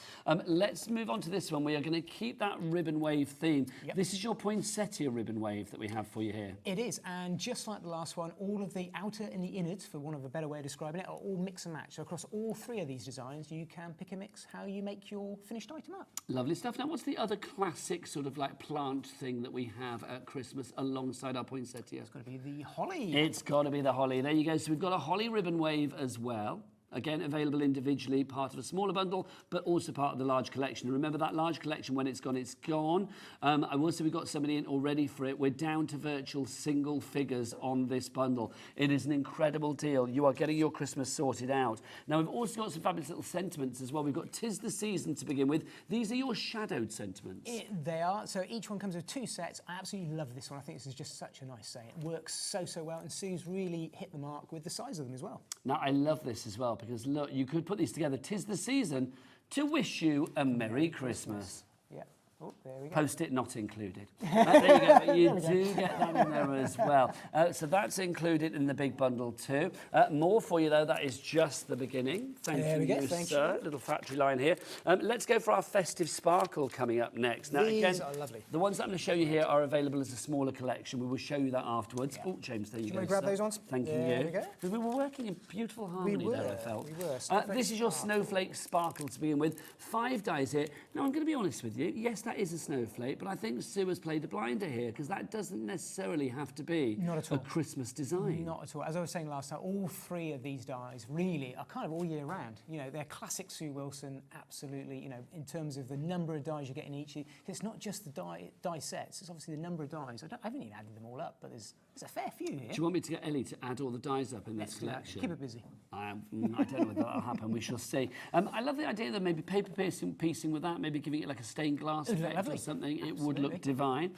Let's move on to this one. We are going to keep that ribbon wave theme. Yep. This is your poinsettia ribbon wave that we have for you here. It is, and just like the last one, all of the outer and the innards, for want of a better way of describing it, are all mix and match. So across all 3 of these designs, you can pick and mix how you make your finished item up. Lovely stuff. Now, what's the other classic sort of like plant thing that we have at Christmas alongside our poinsettia? It's got to be the holly. It's got to be the holly. There you go. So we've got a holly ribbon wave as well. Again, available individually, part of a smaller bundle, but also part of the large collection. Remember that large collection, when it's gone, it's gone. I will say we've got somebody in already for it. We're down to virtual single figures on this bundle. It is an incredible deal. You are getting your Christmas sorted out. Now, we've also got some fabulous little sentiments as well. We've got 'Tis the Season to begin with. These are your shadowed sentiments. They are. So each one comes with 2 sets. I absolutely love this one. I think this is just such a nice set. It works so well, and Sue's really hit the mark with the size of them as well. Now, I love this as well, because look, you could put these together. 'Tis the season to wish you a Merry Christmas. Yeah. Oh, there we go. Post-it not included. There you go, but you do get that in there as well. So that's included in the big bundle too. More for you though, that is just the beginning. Thank you, sir. Little factory line here. Let's go for our festive sparkle coming up next. Now, These are lovely. The ones that I'm going to show you here are available as a smaller collection. We will show you that afterwards. Oh, James, there you go. Do you want to grab those ones? Thank you. There we go. Because we were working in beautiful harmony there, I felt. We were. This is your snowflake sparkle to begin with. 5 dies here. Now, I'm going to be honest with you. Yes, that is a snowflake, but I think Sue has played a blinder here because that doesn't necessarily have to be a Christmas design. Not at all. As I was saying last time, all 3 of these dies really are kind of all year round. You know, they're classic Sue Wilson, absolutely, you know, in terms of the number of dies you get in each. It's not just the die sets, it's obviously the number of dies. I haven't even added them all up, but there's a fair few here. Do you want me to get Ellie to add all the dies up in this collection? Keep her busy. I don't know whether that'll happen. We shall see. I love the idea that maybe paper piecing with that, maybe giving it like a stained glass effect or something. It would look divine.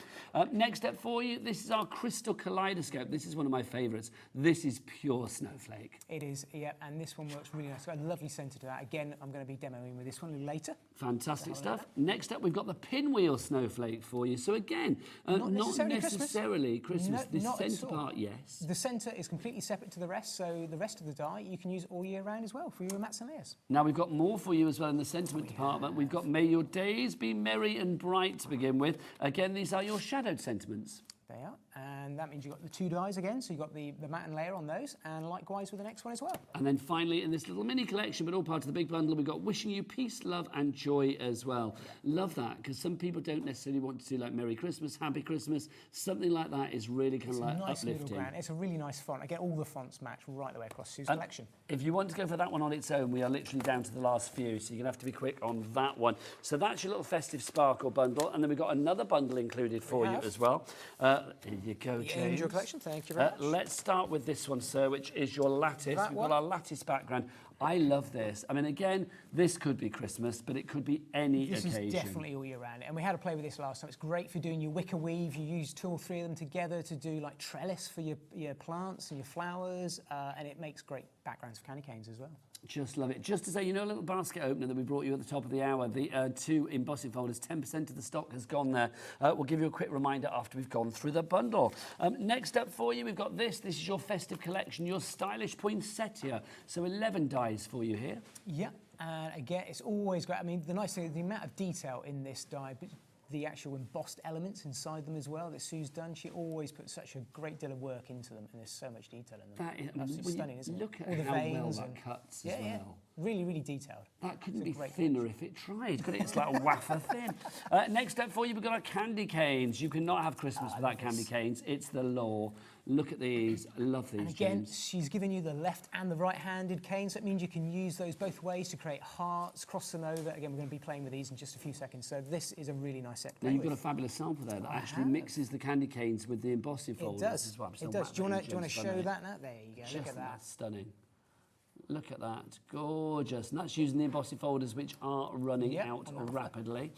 Next up for you, this is our crystal kaleidoscope. This is one of my favourites. This is pure snowflake. It is, yeah, and this one works really nice. Got a lovely centre to that. Again, I'm going to be demoing with this one a little later. Fantastic stuff. Next up, we've got the pinwheel snowflake for you. So again, not necessarily Christmas. This centre part, yes. The centre is completely separate to the rest, so the rest of the die you can use all year round as well for your mats and layers. Now we've got more for you as well in the sentiment department. We've got May Your Days Be Merry and Bright to begin with. Again, these are your shadowed sentiments. They are, and that means you've got the 2 dies again, so you've got the mat and layer on those, and likewise with the next one as well. And then finally, in this little mini collection, but all part of the big bundle, we've got Wishing You Peace, Love and Joy as well. Love that, because some people don't necessarily want to do like Merry Christmas, Happy Christmas, something like that is really kind of like nice uplifting. It's a really nice font. Again, all the fonts match right the way across Sue's collection. If you want to go for that one on its own, we are literally down to the last few, so you're going to have to be quick on that one. So that's your little festive sparkle bundle, and then we've got another bundle included for you as well. Here you go, James. Angel collection, thank you very much. Let's start with this one, sir, which is your lattice. We've got our lattice background. I love this. I mean, again, this could be Christmas, but it could be any occasion. This is definitely all year round. And we had to play with this last time. It's great for doing your wicker weave. You use 2 or 3 of them together to do like trellis for your plants and your flowers. And it makes great backgrounds for candy canes as well. Just love it. Just to say, you know, a little basket opener that we brought you at the top of the hour, the 2 embossing folders, 10% of the stock has gone there. We'll give you a quick reminder after we've gone through the bundle. Next up for you, we've got this. This is your festive collection, your stylish poinsettia. So 11 dies for you here. Yeah, and again, it's always great. I mean, the nice thing, the amount of detail in this die, but the actual embossed elements inside them as well that Sue's done. She always puts such a great deal of work into them, and there's so much detail in them. That is absolutely stunning, isn't it? Look at all the how veins well that cuts as well. Yeah, really, really detailed. That couldn't be thinner if it tried, could it? It's like a wafer thin. Next up for you, we've got our candy canes. You cannot have Christmas without candy canes. It's the law. Look at these. I love these, and again, James. she's given you the left and the right-handed canes. So it means you can use those both ways to create hearts, cross them over. Again, we're going to be playing with these in just a few seconds. So this is a really nice set to play Now, you've with. got a fabulous sample there that actually mixes the candy canes with the embossing folders. It does. It does. Do you want to show that now? There you go. Look at that. That's stunning. Look at that, gorgeous. And that's using the embossing folders, which are running out rapidly.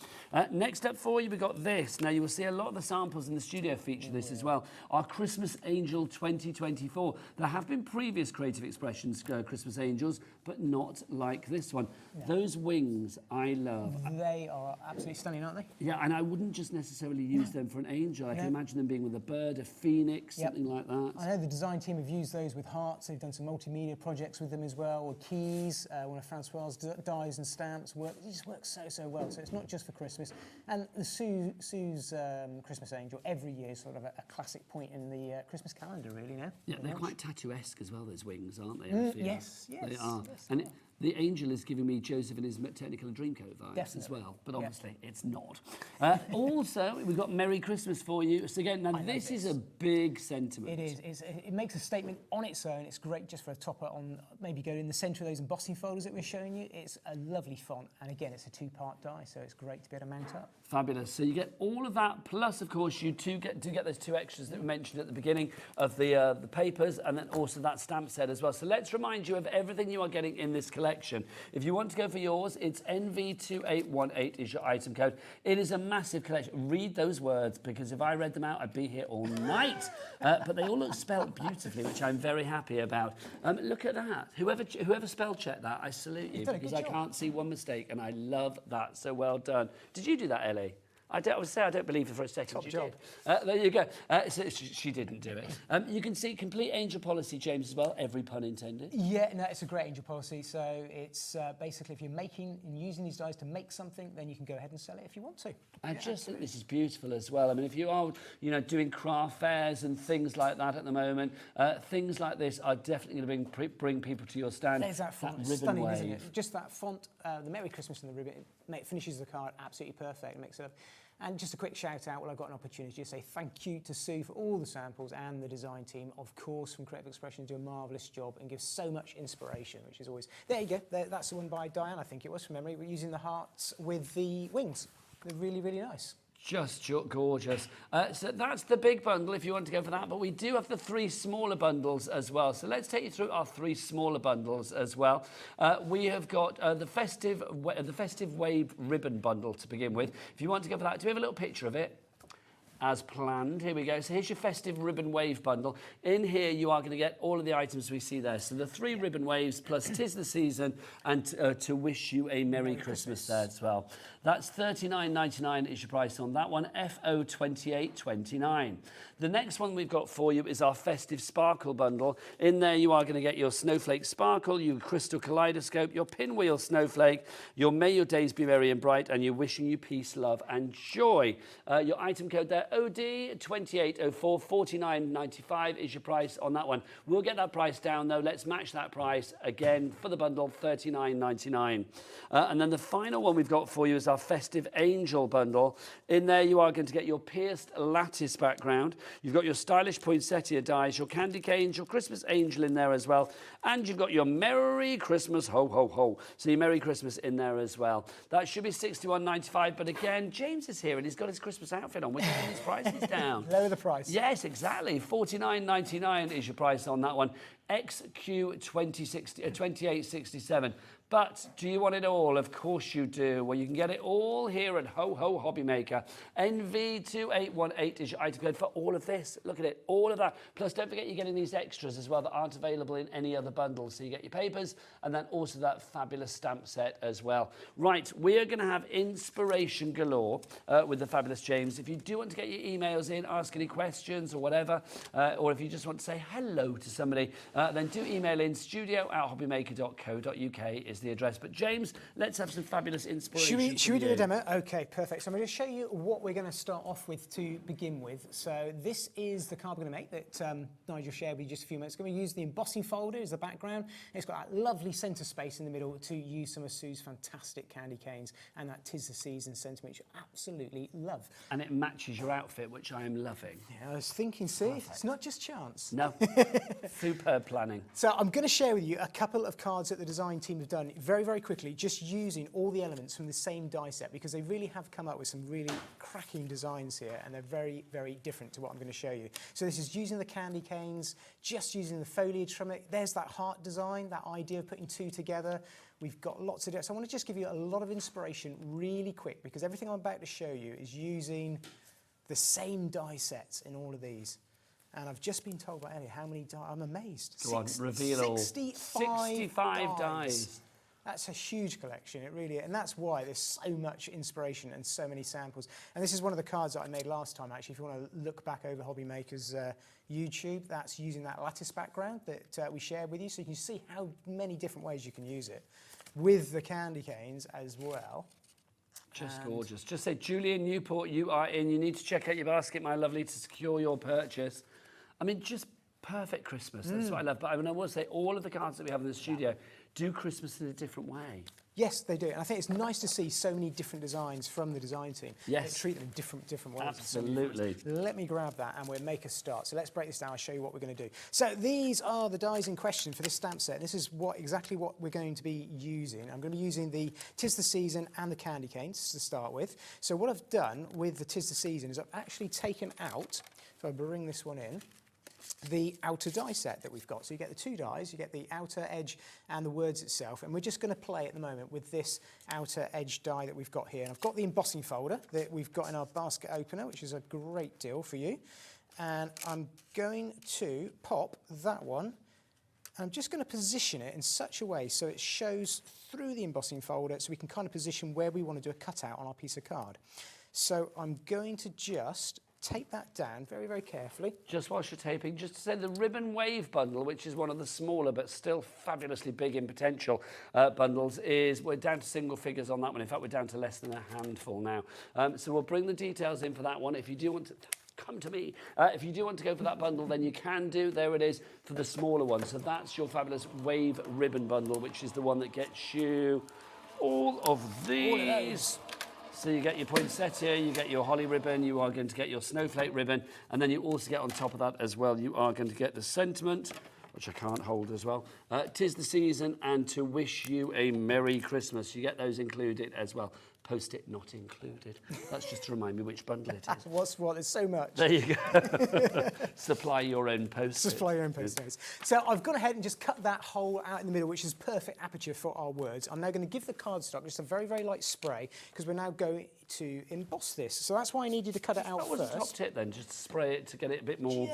Next up for you, we've got this. Now, you will see a lot of the samples in the studio feature this as well. Our Christmas Angel 2024. There have been previous Creative Expressions Christmas Angels, but not like this one. Those wings, I love. They are absolutely stunning, aren't they? Yeah, and I wouldn't just necessarily use them for an angel. I can imagine them being with a bird, a phoenix, something like that. I know the design team have used those with hearts. They've done some multimedia projects with them as well, or keys, one of Francois's dies and stamps. It just works so well. So it's not just for Christmas. And the Sue's Christmas Angel every year is sort of a classic point in the Christmas calendar, really, now. Yeah, they're quite tattoo-esque as well, those wings, aren't they? Yes, they are. And the angel is giving me Joseph and his Technicolor Dreamcoat vibes as well, but obviously it's not. Also, we've got Merry Christmas for you. So again, now this is a big sentiment. It is. It makes a statement on its own. It's great just for a topper on, maybe go in the centre of those embossing folders that we're showing you. It's a lovely font, and again, it's a 2-part die, so it's great to be able to mount up. Fabulous. So you get all of that, plus of course you do get those 2 extras that we mentioned at the beginning of the papers, and then also that stamp set as well. So let's remind you of everything you are getting in this collection. If you want to go for yours, it's NV2818 is your item code. It is a massive collection. Read those words, because if I read them out, I'd be here all night. But they all look spelt beautifully, which I'm very happy about. Look at that. Whoever spell checked that, I salute you, because I can't see one mistake, and I love that. So well done. Did you do that, Ellie? I would say I don't believe her for a second. Top you job. Did. There you go. So she didn't do it. You can see complete angel policy, James, as well. Every pun intended. Yeah, no, it's a great angel policy. So it's basically if you're making and using these dies to make something, then you can go ahead and sell it if you want to. I just think this is beautiful as well. I mean, if you are, doing craft fairs and things like that at the moment, things like this are definitely going to bring people to your stand. There's that font. It's stunning, isn't it? Just that font, the Merry Christmas and the ribbon, it finishes the card absolutely perfect. It makes it up. And just a quick shout out, well, I got an opportunity to say thank you to Sue for all the samples and the design team, of course, from Creative Expressions, do a marvellous job and give so much inspiration, which is always... There you go, that's the one by Diane, I think it was, from memory. We're using the hearts with the wings. They're really, really nice. Just gorgeous. So that's the big bundle if you want to go for that, but we do have the 3 smaller bundles as well. So let's take you through our 3 smaller bundles as well. We have got the festive wave ribbon bundle to begin with. If you want to go for that, do we have a little picture of it? As planned. Here we go. So here's your festive ribbon wave bundle. In here you are going to get all of the items we see there. So the 3 ribbon waves plus 'Tis the Season and to wish you a Merry Christmas there as well. That's $39.99 is your price on that one. FO 28.29. The next one we've got for you is our festive sparkle bundle. In there you are going to get your snowflake sparkle, your crystal kaleidoscope, your pinwheel snowflake, your May Your Days Be Merry and Bright, and your wishing you peace, love and joy. Your item code there, OD 2804, $49.95 is your price on that one. We'll get that price down though. Let's match that price again for the bundle, $39.99. And then the final one we've got for you is our festive angel bundle. In there you are going to get your pierced lattice background. You've got your stylish poinsettia dies, your candy canes, your Christmas angel in there as well. And you've got your Merry Christmas ho ho ho. So your Merry Christmas in there as well. That should be $61.95. But again, James is here and he's got his Christmas outfit on, which is prices down. Lower the price. Yes, exactly. $49.99 is your price on that one. XQ 2867. But do you want it all? Of course you do. Well, you can get it all here at Ho Ho Hobby Maker. NV2818 is your item code for all of this. Look at it, all of that. Plus, don't forget you're getting these extras as well that aren't available in any other bundle. So you get your papers and then also that fabulous stamp set as well. Right, we are going to have inspiration galore with the fabulous James. If you do want to get your emails in, ask any questions or whatever, or if you just want to say hello to somebody, then do email in studio@hobbymaker.co.uk is the address. But James, let's have some fabulous inspiration. Should we do a demo? Okay, perfect. So I'm going to show you what we're going to start off with to begin with. So this is the card we're going to make that Nigel shared with you just a few minutes ago. We use the embossing folder as the background. It's got that lovely centre space in the middle to use some of Sue's fantastic candy canes and that 'Tis the Season sentiment you absolutely love. And it matches your outfit, which I am loving. Yeah, I was thinking, see, it's not just chance. No, superb planning. So I'm going to share with you a couple of cards that the design team have done very, very quickly, just using all the elements from the same die set, because they really have come up with some really cracking designs here, and they're very, very different to what I'm going to show you. So this is using the candy canes, just using the foliage from it. There's that heart design, that idea of putting 2 together. We've got lots of it. So I want to just give you a lot of inspiration really quick, because everything I'm about to show you is using the same die sets in all of these. And I've just been told by Ellie how many dies. I'm amazed. Go on, reveal all. 65 dies. That's a huge collection, it really is. And that's why there's so much inspiration and so many samples. And this is one of the cards that I made last time, actually. If you want to look back over Hobby Maker's YouTube, that's using that lattice background that we shared with you. So you can see how many different ways you can use it with the candy canes as well. Just gorgeous. Just say, Julian Newport, you are in. You need to check out your basket, my lovely, to secure your purchase. I mean, just perfect Christmas. That's what I love. But I mean, I will say all of the cards that we have in the studio do Christmas in a different way. Yes, they do. And I think it's nice to see so many different designs from the design team. Yes. They treat them in different ways. Absolutely. Let me grab that and we'll make a start. So let's break this down. I'll show you what we're going to do. So these are the dies in question for this stamp set. This is exactly what we're going to be using. I'm going to be using the 'Tis the Season and the candy canes to start with. So what I've done with the 'Tis the Season is I've actually taken out, if I bring this one in, the outer die set that we've got. So you get the 2 dies, you get the outer edge and the words itself, and we're just going to play at the moment with this outer edge die that we've got here. And I've got the embossing folder that we've got in our basket opener, which is a great deal for you. And I'm going to pop that one, and I'm just going to position it in such a way so it shows through the embossing folder, so we can kind of position where we want to do a cutout on our piece of card. So I'm going to just tape that down very, very carefully. Just whilst you're taping, just to say the ribbon wave bundle, which is one of the smaller but still fabulously big in potential bundles, we're down to single figures on that one. In fact, we're down to less than a handful now. So we'll bring the details in for that one. If you do want to come to me, if you do want to go for that bundle, then you can do. There it is for the smaller one. So that's your fabulous wave ribbon bundle, which is the one that gets you all of these. So you get your poinsettia, you get your holly ribbon, you are going to get your snowflake ribbon, and then you also get on top of that as well, you are going to get the sentiment, which I can't hold as well. 'Tis the season and to wish you a Merry Christmas. You get those included as well. Post-it not included. That's just to remind me which bundle it is. What's what? There's so much. There you go. Supply your own post-its. Supply your own post-its. So I've gone ahead and just cut that hole out in the middle, which is perfect aperture for our words. I'm now going to give the cardstock just a very, very light spray, because we're now going to emboss this. So that's why I needed to cut it out first. What was the top tip then? Just spray it to get it a bit more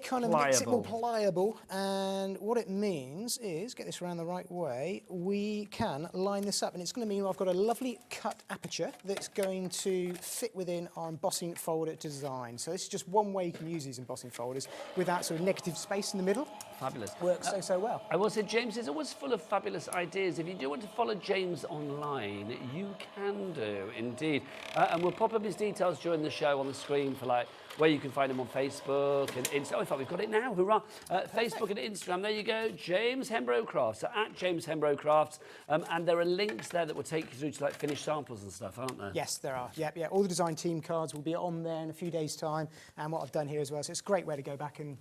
kind of makes it more pliable. And what it means is, get this around the right way, we can line this up. And it's going to mean I've got a lovely cut aperture that's going to fit within our embossing folder design. So this is just one way you can use these embossing folders without sort of negative space in the middle. Fabulous. Works so well. I will say James is always full of fabulous ideas. If you do want to follow James online, you can do, indeed. And we'll pop up his details during the show on the screen for where you can find him on Facebook and Instagram. Oh, in fact, we've got it now. Hurrah. Facebook and Instagram. There you go. James Hembrow Crafts. So at James Hembrow Crafts. And there are links there that will take you through to finished samples and stuff, aren't there? Yes, there are. Yeah. All the design team cards will be on there in a few days' time. And what I've done here as well. So it's a great way to go back and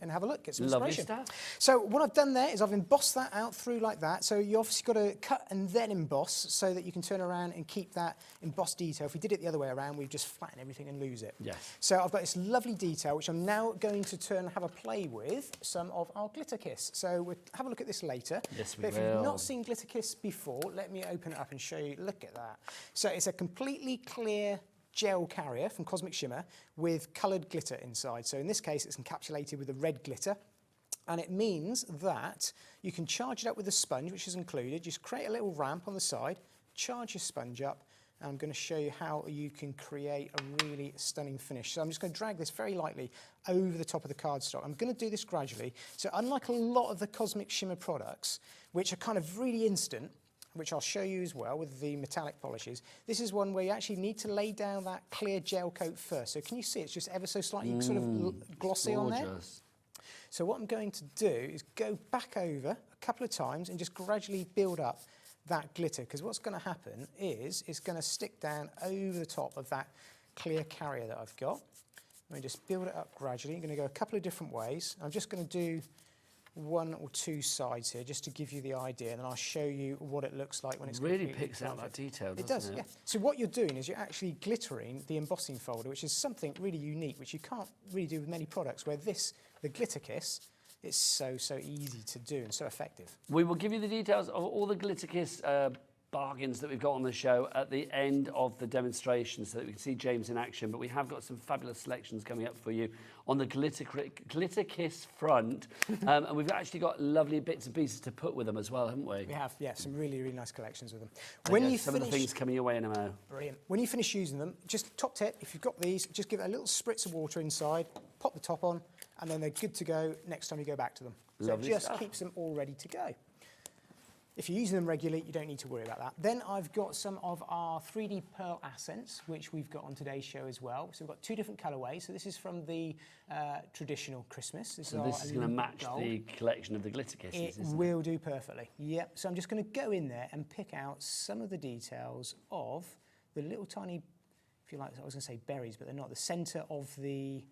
have a look, get some inspiration. Lovely stuff. So what I've done there is I've embossed that out through like that. So you obviously got to cut and then emboss so that you can turn around and keep that embossed detail. If we did it the other way around, we'd just flatten everything and lose it. Yes. So I've got this lovely detail, which I'm now going to turn and have a play with some of our glitter kiss. So we'll have a look at this later. Yes, we but will. If you've not seen glitter kiss before, let me open it up and show you. Look at that. So it's a completely clear gel carrier from Cosmic Shimmer with coloured glitter inside. So in this case, it's encapsulated with a red glitter. And it means that you can charge it up with a sponge, which is included. Just create a little ramp on the side, charge your sponge up, and I'm going to show you how you can create a really stunning finish. So I'm just going to drag this very lightly over the top of the cardstock. I'm going to do this gradually. So unlike a lot of the Cosmic Shimmer products, which are kind of really instant, which I'll show you as well with the metallic polishes. This is one where you actually need to lay down that clear gel coat first. So can you see it's just ever so slightly sort of glossy on there? So what I'm going to do is go back over a couple of times and just gradually build up that glitter, because what's going to happen is it's going to stick down over the top of that clear carrier that I've got. Let me just build it up gradually. I'm going to go a couple of different ways. I'm just going to do one or two sides here just to give you the idea, and then I'll show you what it looks like when it's really picks out that detail, doesn't it? It does, yeah. So what you're doing is you're actually glittering the embossing folder, which is something really unique, which you can't really do with many products, where the glitter kiss, is so easy to do and so effective. We will give you the details of all the glitter kiss bargains that we've got on the show at the end of the demonstration so that we can see James in action, but we have got some fabulous selections coming up for you on the glitter kiss front, and we've actually got lovely bits and pieces to put with them as well, haven't we? We have, yeah, some really nice collections with them. Some of the things coming your way in a moment. Brilliant. When you finish using them, just top tip, if you've got these, just give it a little spritz of water inside, pop the top on, and then they're good to go next time you go back to them. Lovely so it just stuff. keeps them all ready to go. If you're using them regularly, you don't need to worry about that. Then I've got some of our 3D Pearl accents, which we've got on today's show as well. So we've got two different colourways. So this is from the traditional Christmas. This is going to match the collection of the glitter kisses, It will do perfectly. Yep. So I'm just going to go in there and pick out some of the details of the little tiny, if you like, I was going to say berries, but they're not. The centre of the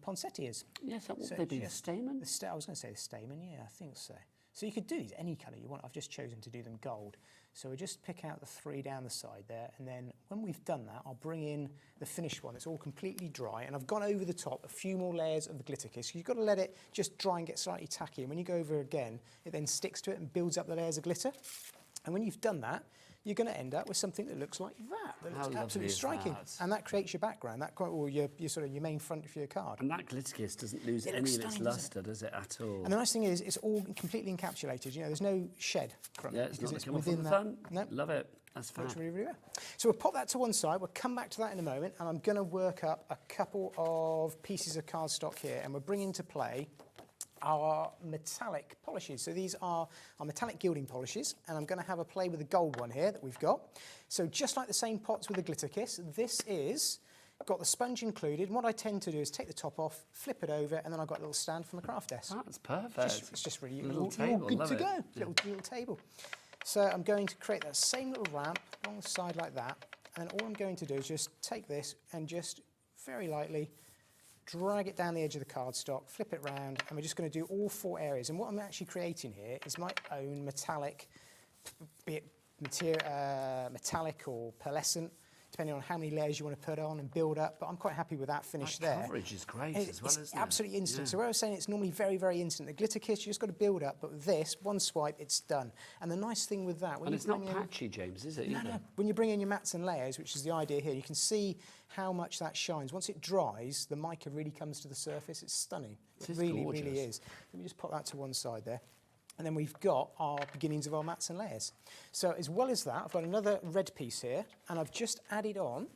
poinsettias. Yes, that would they be the stamen? I was going to say the stamen, yeah, I think so. So you could do these any colour you want. I've just chosen to do them gold. So we just pick out the three down the side there, and then when we've done that, I'll bring in the finished one. It's all completely dry, and I've gone over the top a few more layers of the glitter kiss. You've got to let it just dry and get slightly tacky, and when you go over again, it then sticks to it and builds up the layers of glitter. And when you've done that, you're going to end up with something that looks like that. That looks absolutely striking. And that creates your background, or your main front for your card. And that glitter kiss doesn't lose any of its lustre, does it, at all? And the nice thing is, it's all completely encapsulated. You know, there's no shed from it. Yeah, it's not going to come off on the front. No. Love it. That's fine. Works really, really well. So we'll pop that to one side. We'll come back to that in a moment, and I'm going to work up a couple of pieces of cardstock here, and we'll bring into play our metallic polishes. So these are our metallic gilding polishes, and I'm going to have a play with the gold one here that we've got. So just like the same pots with the glitter kiss, this is got the sponge included. And what I tend to do is take the top off, flip it over, and then I've got a little stand from the craft desk. That's perfect. It's just really little table, good to it. go. Little table. So I'm going to create that same little ramp along the side like that, and then all I'm going to do is just take this and just very lightly drag it down the edge of the cardstock, flip it round, and we're just going to do all 4 areas. And what I'm actually creating here is my own metallic, be it metallic or pearlescent, depending on how many layers you want to put on and build up, but I'm quite happy with that finish there. Coverage is great as well, isn't it? Absolutely instant. Yeah. So where I was saying it's normally very, very instant. The glitter kiss, you just got to build up, but with this, one swipe, it's done. And the nice thing with that... And it's not patchy, James, is it? No. When you bring in your mats and layers, which is the idea here, you can see how much that shines. Once it dries, the mica really comes to the surface. It's stunning. It really, really is. Let me just pop that to one side there. And then we've got our beginnings of our mats and layers. So as well as that, I've got another red piece here, and I've just added on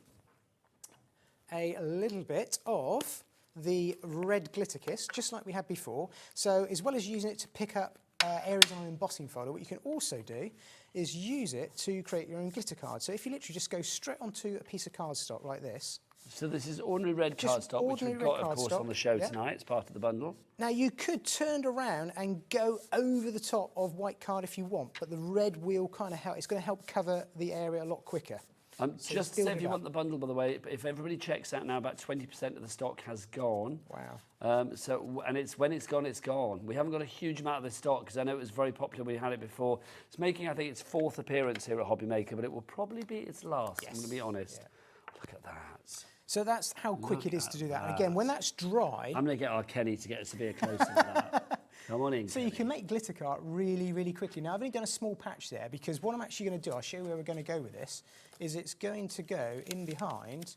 a little bit of the red glitter kiss, just like we had before. So as well as using it to pick up areas on an embossing folder, what you can also do is use it to create your own glitter card. So if you literally just go straight onto a piece of cardstock like this. So this is ordinary red cardstock, which we've got, of course, on the show tonight. It's part of the bundle. Now, you could turn around and go over the top of white card if you want, but the red will kind of help. It's going to help cover the area a lot quicker. So just to say, if you want the bundle, by the way, if everybody checks out now, about 20% of the stock has gone. Wow. And when it's gone, it's gone. We haven't got a huge amount of this stock because I know it was very popular. We had it before. It's making, I think, its 4th appearance here at Hobby Maker, but it will probably be its last. Yes. I'm going to be honest. Yeah. Look at that. So that's how quick it is to do that. And again, when that's dry... I'm going to get our Kenny to get us a bit closer to that. Come on in, So Kenny. you can make glitter card really, really quickly. Now, I've only done a small patch there because what I'm actually going to do, I'll show you where we're going to go with this, is it's going to go in behind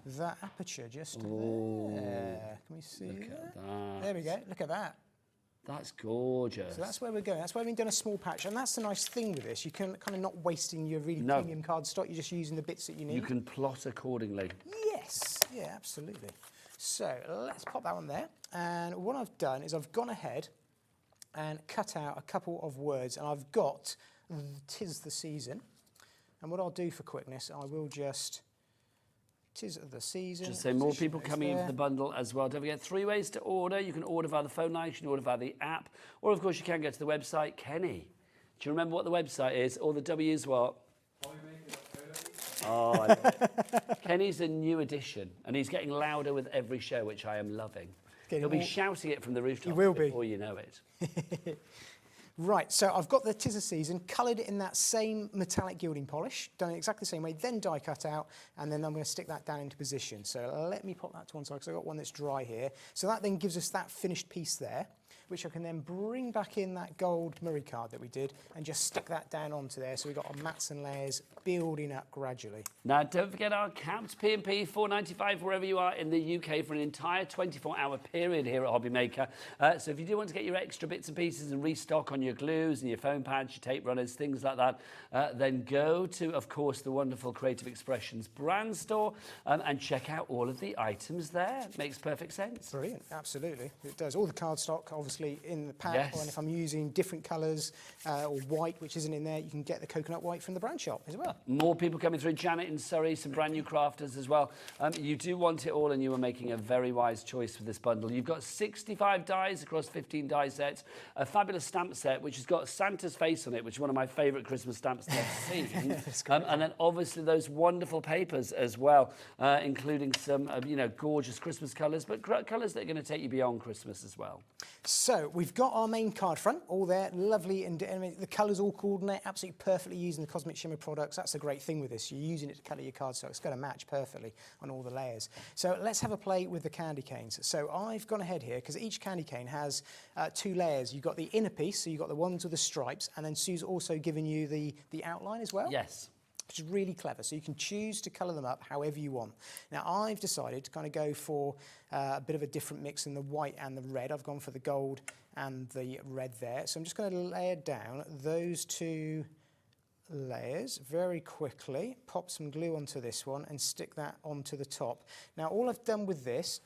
that aperture just there. Can we see that? There we go. Look at that. That's gorgeous. So that's where we're going. That's why we've done a small patch. And that's the nice thing with this. You can kind of not wasting your really premium cardstock. You're just using the bits that you need. You can plot accordingly. Yes. Yeah, absolutely. So let's pop that one there. And what I've done is I've gone ahead and cut out a couple of words. And I've got "'Tis the season." And what I'll do for quickness, I will just... "'Tis the season." Just say more people coming into the bundle as well. Don't forget, 3 ways to order. You can order via the phone line, you can order via the app, or of course you can go to the website. Kenny, do you remember what the website is? Or the W's what? Oh, Kenny's a new addition, and he's getting louder with every show, which I am loving. He'll be shouting it from the rooftop before you know it. Right, so I've got the "'Tis the season," coloured it in that same metallic gilding polish, done it exactly the same way, then die cut out, and then I'm going to stick that down into position. So let me pop that to one side, because I've got one that's dry here. So that then gives us that finished piece there, which I can then bring back in that gold Murray card that we did, and just stick that down onto there. So we've got our mats and layers building up gradually. Now, don't forget our capped P&P, $4.95 wherever you are in the UK for an entire 24-hour period here at Hobby Maker. So if you do want to get your extra bits and pieces and restock on your glues and your foam pads, your tape runners, things like that, then go to, of course, the wonderful Creative Expressions brand store and check out all of the items there. Makes perfect sense. Brilliant, absolutely. It does. All the cardstock, obviously, in the pack, and if I'm using different colours or white, which isn't in there, you can get the coconut white from the brand shop as well. More people coming through. Janet in Surrey, some brand new crafters as well. You do want it all, and you are making a very wise choice for this bundle. You've got 65 dies across 15 die sets, a fabulous stamp set which has got Santa's face on it, which is one of my favourite Christmas stamps that I've seen. And then obviously those wonderful papers as well, including some gorgeous Christmas colours, but colours that are going to take you beyond Christmas as well. So we've got our main card front all there, lovely, and the colours all coordinate absolutely perfectly using the Cosmic Shimmer products. That's the great thing with this. You're using it to colour your card, so it's going to match perfectly on all the layers. So let's have a play with the candy canes. So I've gone ahead here, because each candy cane has 2 layers. You've got the inner piece, so you've got the ones with the stripes, and then Sue's also given you the outline as well. Yes. Which is really clever. So you can choose to colour them up however you want. Now, I've decided to kind of go for a bit of a different mix in the white and the red. I've gone for the gold and the red there. So I'm just going to layer down those 2 layers very quickly, pop some glue onto this one and stick that onto the top. Now all I've done with this,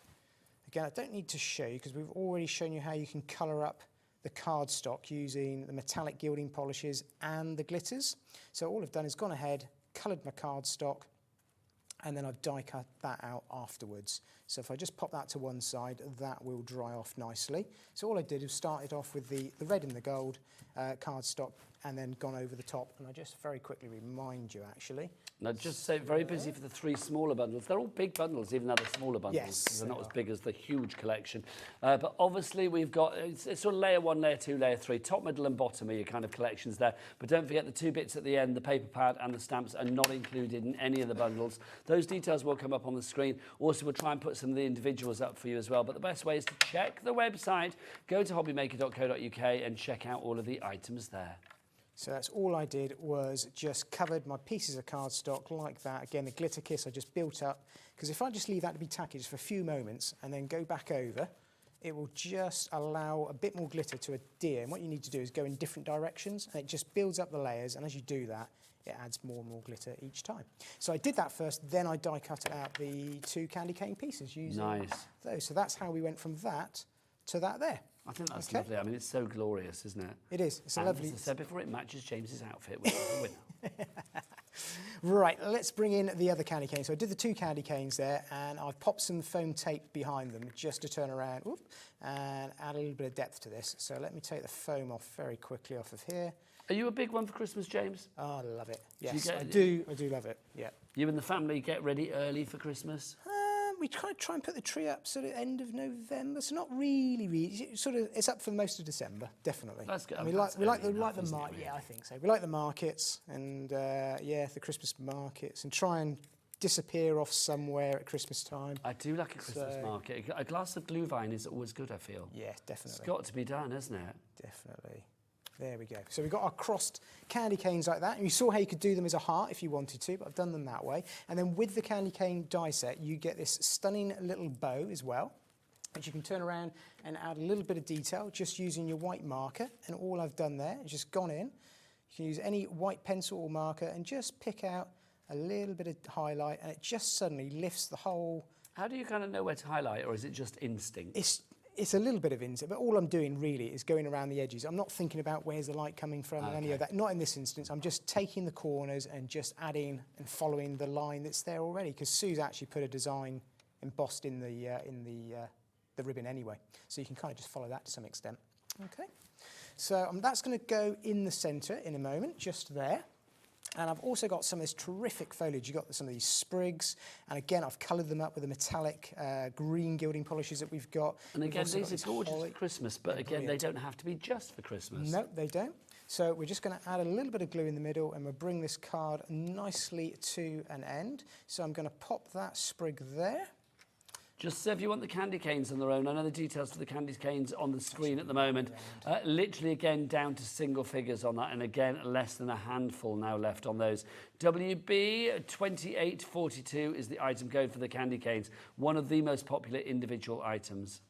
again I don't need to show you because we've already shown you how you can colour up the cardstock using the metallic gilding polishes and the glitters. So all I've done is gone ahead, coloured my cardstock, and then I've die cut that out afterwards. So if I just pop that to one side, that will dry off nicely. So all I did was started off with the red and the gold cardstock and then gone over the top. And I just very quickly remind you actually. Now just say very busy for the 3 smaller bundles. They're all big bundles, even though they're smaller bundles. Yes, they're not as big as the huge collection. But obviously we've got, it's sort of layer 1, layer 2, layer 3. Top, middle and bottom are your kind of collections there. But don't forget the 2 bits at the end, the paper pad and the stamps are not included in any of the bundles. Those details will come up on the screen. Also, we'll try and put some of the individuals up for you as well. But the best way is to check the website. Go to hobbymaker.co.uk and check out all of the items there. So that's all I did was just covered my pieces of cardstock like that. Again, the glitter kiss I just built up, because if I just leave that to be tacky just for a few moments and then go back over, it will just allow a bit more glitter to adhere. And what you need to do is go in different directions and it just builds up the layers, and as you do that, it adds more and more glitter each time. So I did that first, then I die cut out the 2 candy cane pieces using those. So that's how we went from that to that there. I think that's lovely. I mean, it's so glorious, isn't it? It is. It's a lovely... As I said before, it matches James's outfit, which is a winner. Right, let's bring in the other candy canes. So I did the 2 candy canes there, and I've popped some foam tape behind them just to turn around and add a little bit of depth to this. So let me take the foam off very quickly off of here. Are you a big one for Christmas, James? Oh, I love it. Yes, I do love it, yeah. You and the family get ready early for Christmas? We try and put the tree up sort of end of November, so not really, sort of, it's up for most of December, definitely. That's good. And we like the market, yeah, I think so. We like the markets and, yeah, the Christmas markets, and try and disappear off somewhere at Christmas time. I do like a Christmas market. A glass of Glühwein is always good, I feel. Yeah, definitely. It's got to be done, hasn't it? Definitely. There we go. So we've got our crossed candy canes like that. And you saw how you could do them as a heart if you wanted to, but I've done them that way. And then with the candy cane die set, you get this stunning little bow as well, which you can turn around and add a little bit of detail just using your white marker. And all I've done there is just gone in. You can use any white pencil or marker and just pick out a little bit of highlight, and it just suddenly lifts the whole... How do you kind of know where to highlight, or is it just instinct? It's a little bit of instinct, but all I'm doing really is going around the edges. I'm not thinking about where's the light coming from and any of that. Not in this instance. I'm just taking the corners and just adding and following the line that's there already, because Sue's actually put a design embossed in the ribbon anyway. So you can kind of just follow that to some extent. Okay. So that's going to go in the centre in a moment, just there. And I've also got some of this terrific foliage. You've got some of these sprigs. And again, I've coloured them up with the metallic green gilding polishes that we've got. And again, these are gorgeous for Christmas, but again, they don't have to be just for Christmas. No, they don't. So we're just going to add a little bit of glue in the middle, and we'll bring this card nicely to an end. So I'm going to pop that sprig there. Just if you want the candy canes on their own, I know the details for the candy canes on the screen at the moment. Literally, again, down to single figures on that, and again, less than a handful now left on those. WB2842 is the item code for the candy canes, one of the most popular individual items.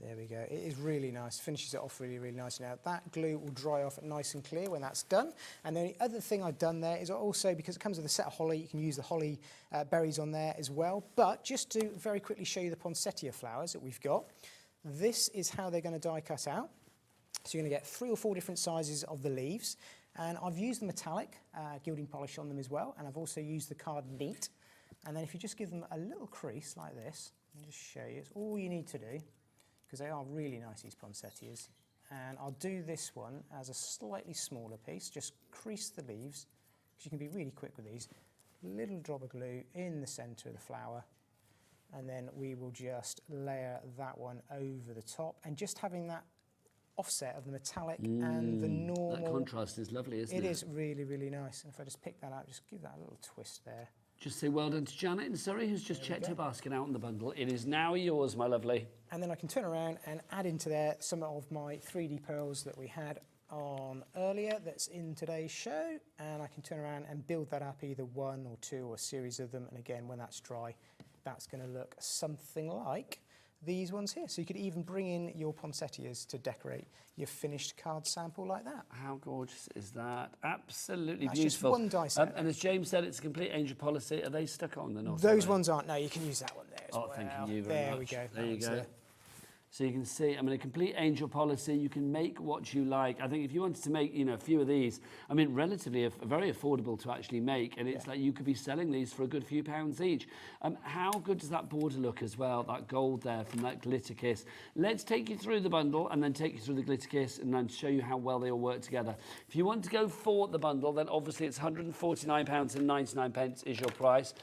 There we go. It is really nice. Finishes it off really, really nice. Now, that glue will dry off nice and clear when that's done. And the other thing I've done there is also, because it comes with a set of holly, you can use the holly berries on there as well. But just to very quickly show you the poinsettia flowers that we've got, this is how they're going to die cut out. So you're going to get 3 or 4 different sizes of the leaves. And I've used the metallic gilding polish on them as well. And I've also used the card neat. And then if you just give them a little crease like this, I'll just show you, it's all you need to do, because they are really nice, these poinsettias. And I'll do this one as a slightly smaller piece, just crease the leaves, because you can be really quick with these. Little drop of glue in the centre of the flower, and then we will just layer that one over the top, and just having that offset of the metallic and the normal. That contrast is lovely, isn't it? It is really, really nice. And if I just pick that out, just give that a little twist there. Just say well done to Janet in Surrey, who's just checked her basket out in the bundle. It is now yours, my lovely. And then I can turn around and add into there some of my 3D pearls that we had on earlier that's in today's show. And I can turn around and build that up, either 1 or 2 or a series of them. And again, when that's dry, that's going to look something like these ones here. So you could even bring in your poinsettias to decorate your finished card sample like that. How gorgeous is that? Absolutely That's beautiful. just one die set. And as James said, it's a complete angel policy. Are they stuck on? They're not. Those ones aren't. No, you can use that one there as well. Thank you very much. There we go. There you go. So you can see, I mean, a complete angel policy. You can make what you like. I think if you wanted to make, a few of these, I mean, relatively very affordable to actually make, and it's like you could be selling these for a good few pounds each. How good does that border look as well? That gold there from that glitter kiss. Let's take you through the bundle and then take you through the glitter kiss and then show you how well they all work together. If you want to go for the bundle, then obviously it's £149.99 is your price.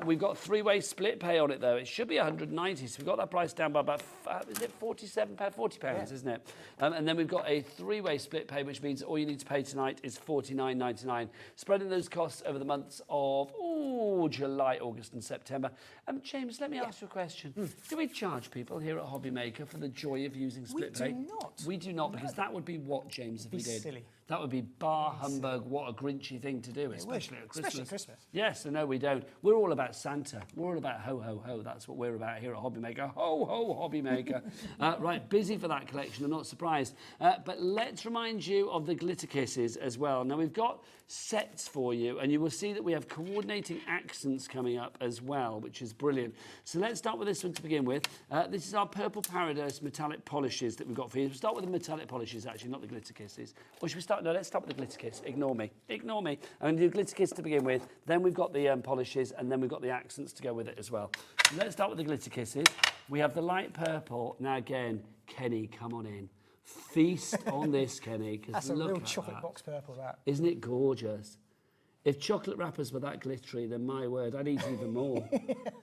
We've got three-way split pay on it though. It should be 190, so we've got that price down by about, is it £40, isn't it? And then we've got a three-way split pay, which means all you need to pay tonight is £49.99. Spreading those costs over the months of July, August and September. James, let me ask you a question. Do we charge people here at Hobby Maker for the joy of using split pay? We do not. We do not, because that would be what, James, if we did? Silly. That would be bar humbug, what a grinchy thing to do, especially at Christmas. Especially Christmas. Yes, no, we don't. We're all about Santa. We're all about ho, ho, ho. That's what we're about here at Hobby Maker. Ho, ho, Hobby Maker. Right, busy for that collection, I'm not surprised. But let's remind you of the glitter kisses as well. Now, we've got sets for you, and you will see that we have coordinating accents coming up as well, which is brilliant. So let's start with this one to begin with. This is our Purple Paradise metallic polishes that we've got for you. We'll start with the metallic polishes, actually, not the glitter kisses. Or should we start? No, let's start with the glitter kiss. Ignore me. Ignore me. I'm going to do glitter kiss to begin with. Then we've got the polishes, and then we've got the accents to go with it as well. So let's start with the glitter kisses. We have the light purple. Now, again, Kenny, come on in. Feast on this, Kenny. That's a real chocolate box purple, that. Isn't it gorgeous? If chocolate wrappers were that glittery, then my word, I'd eat even more.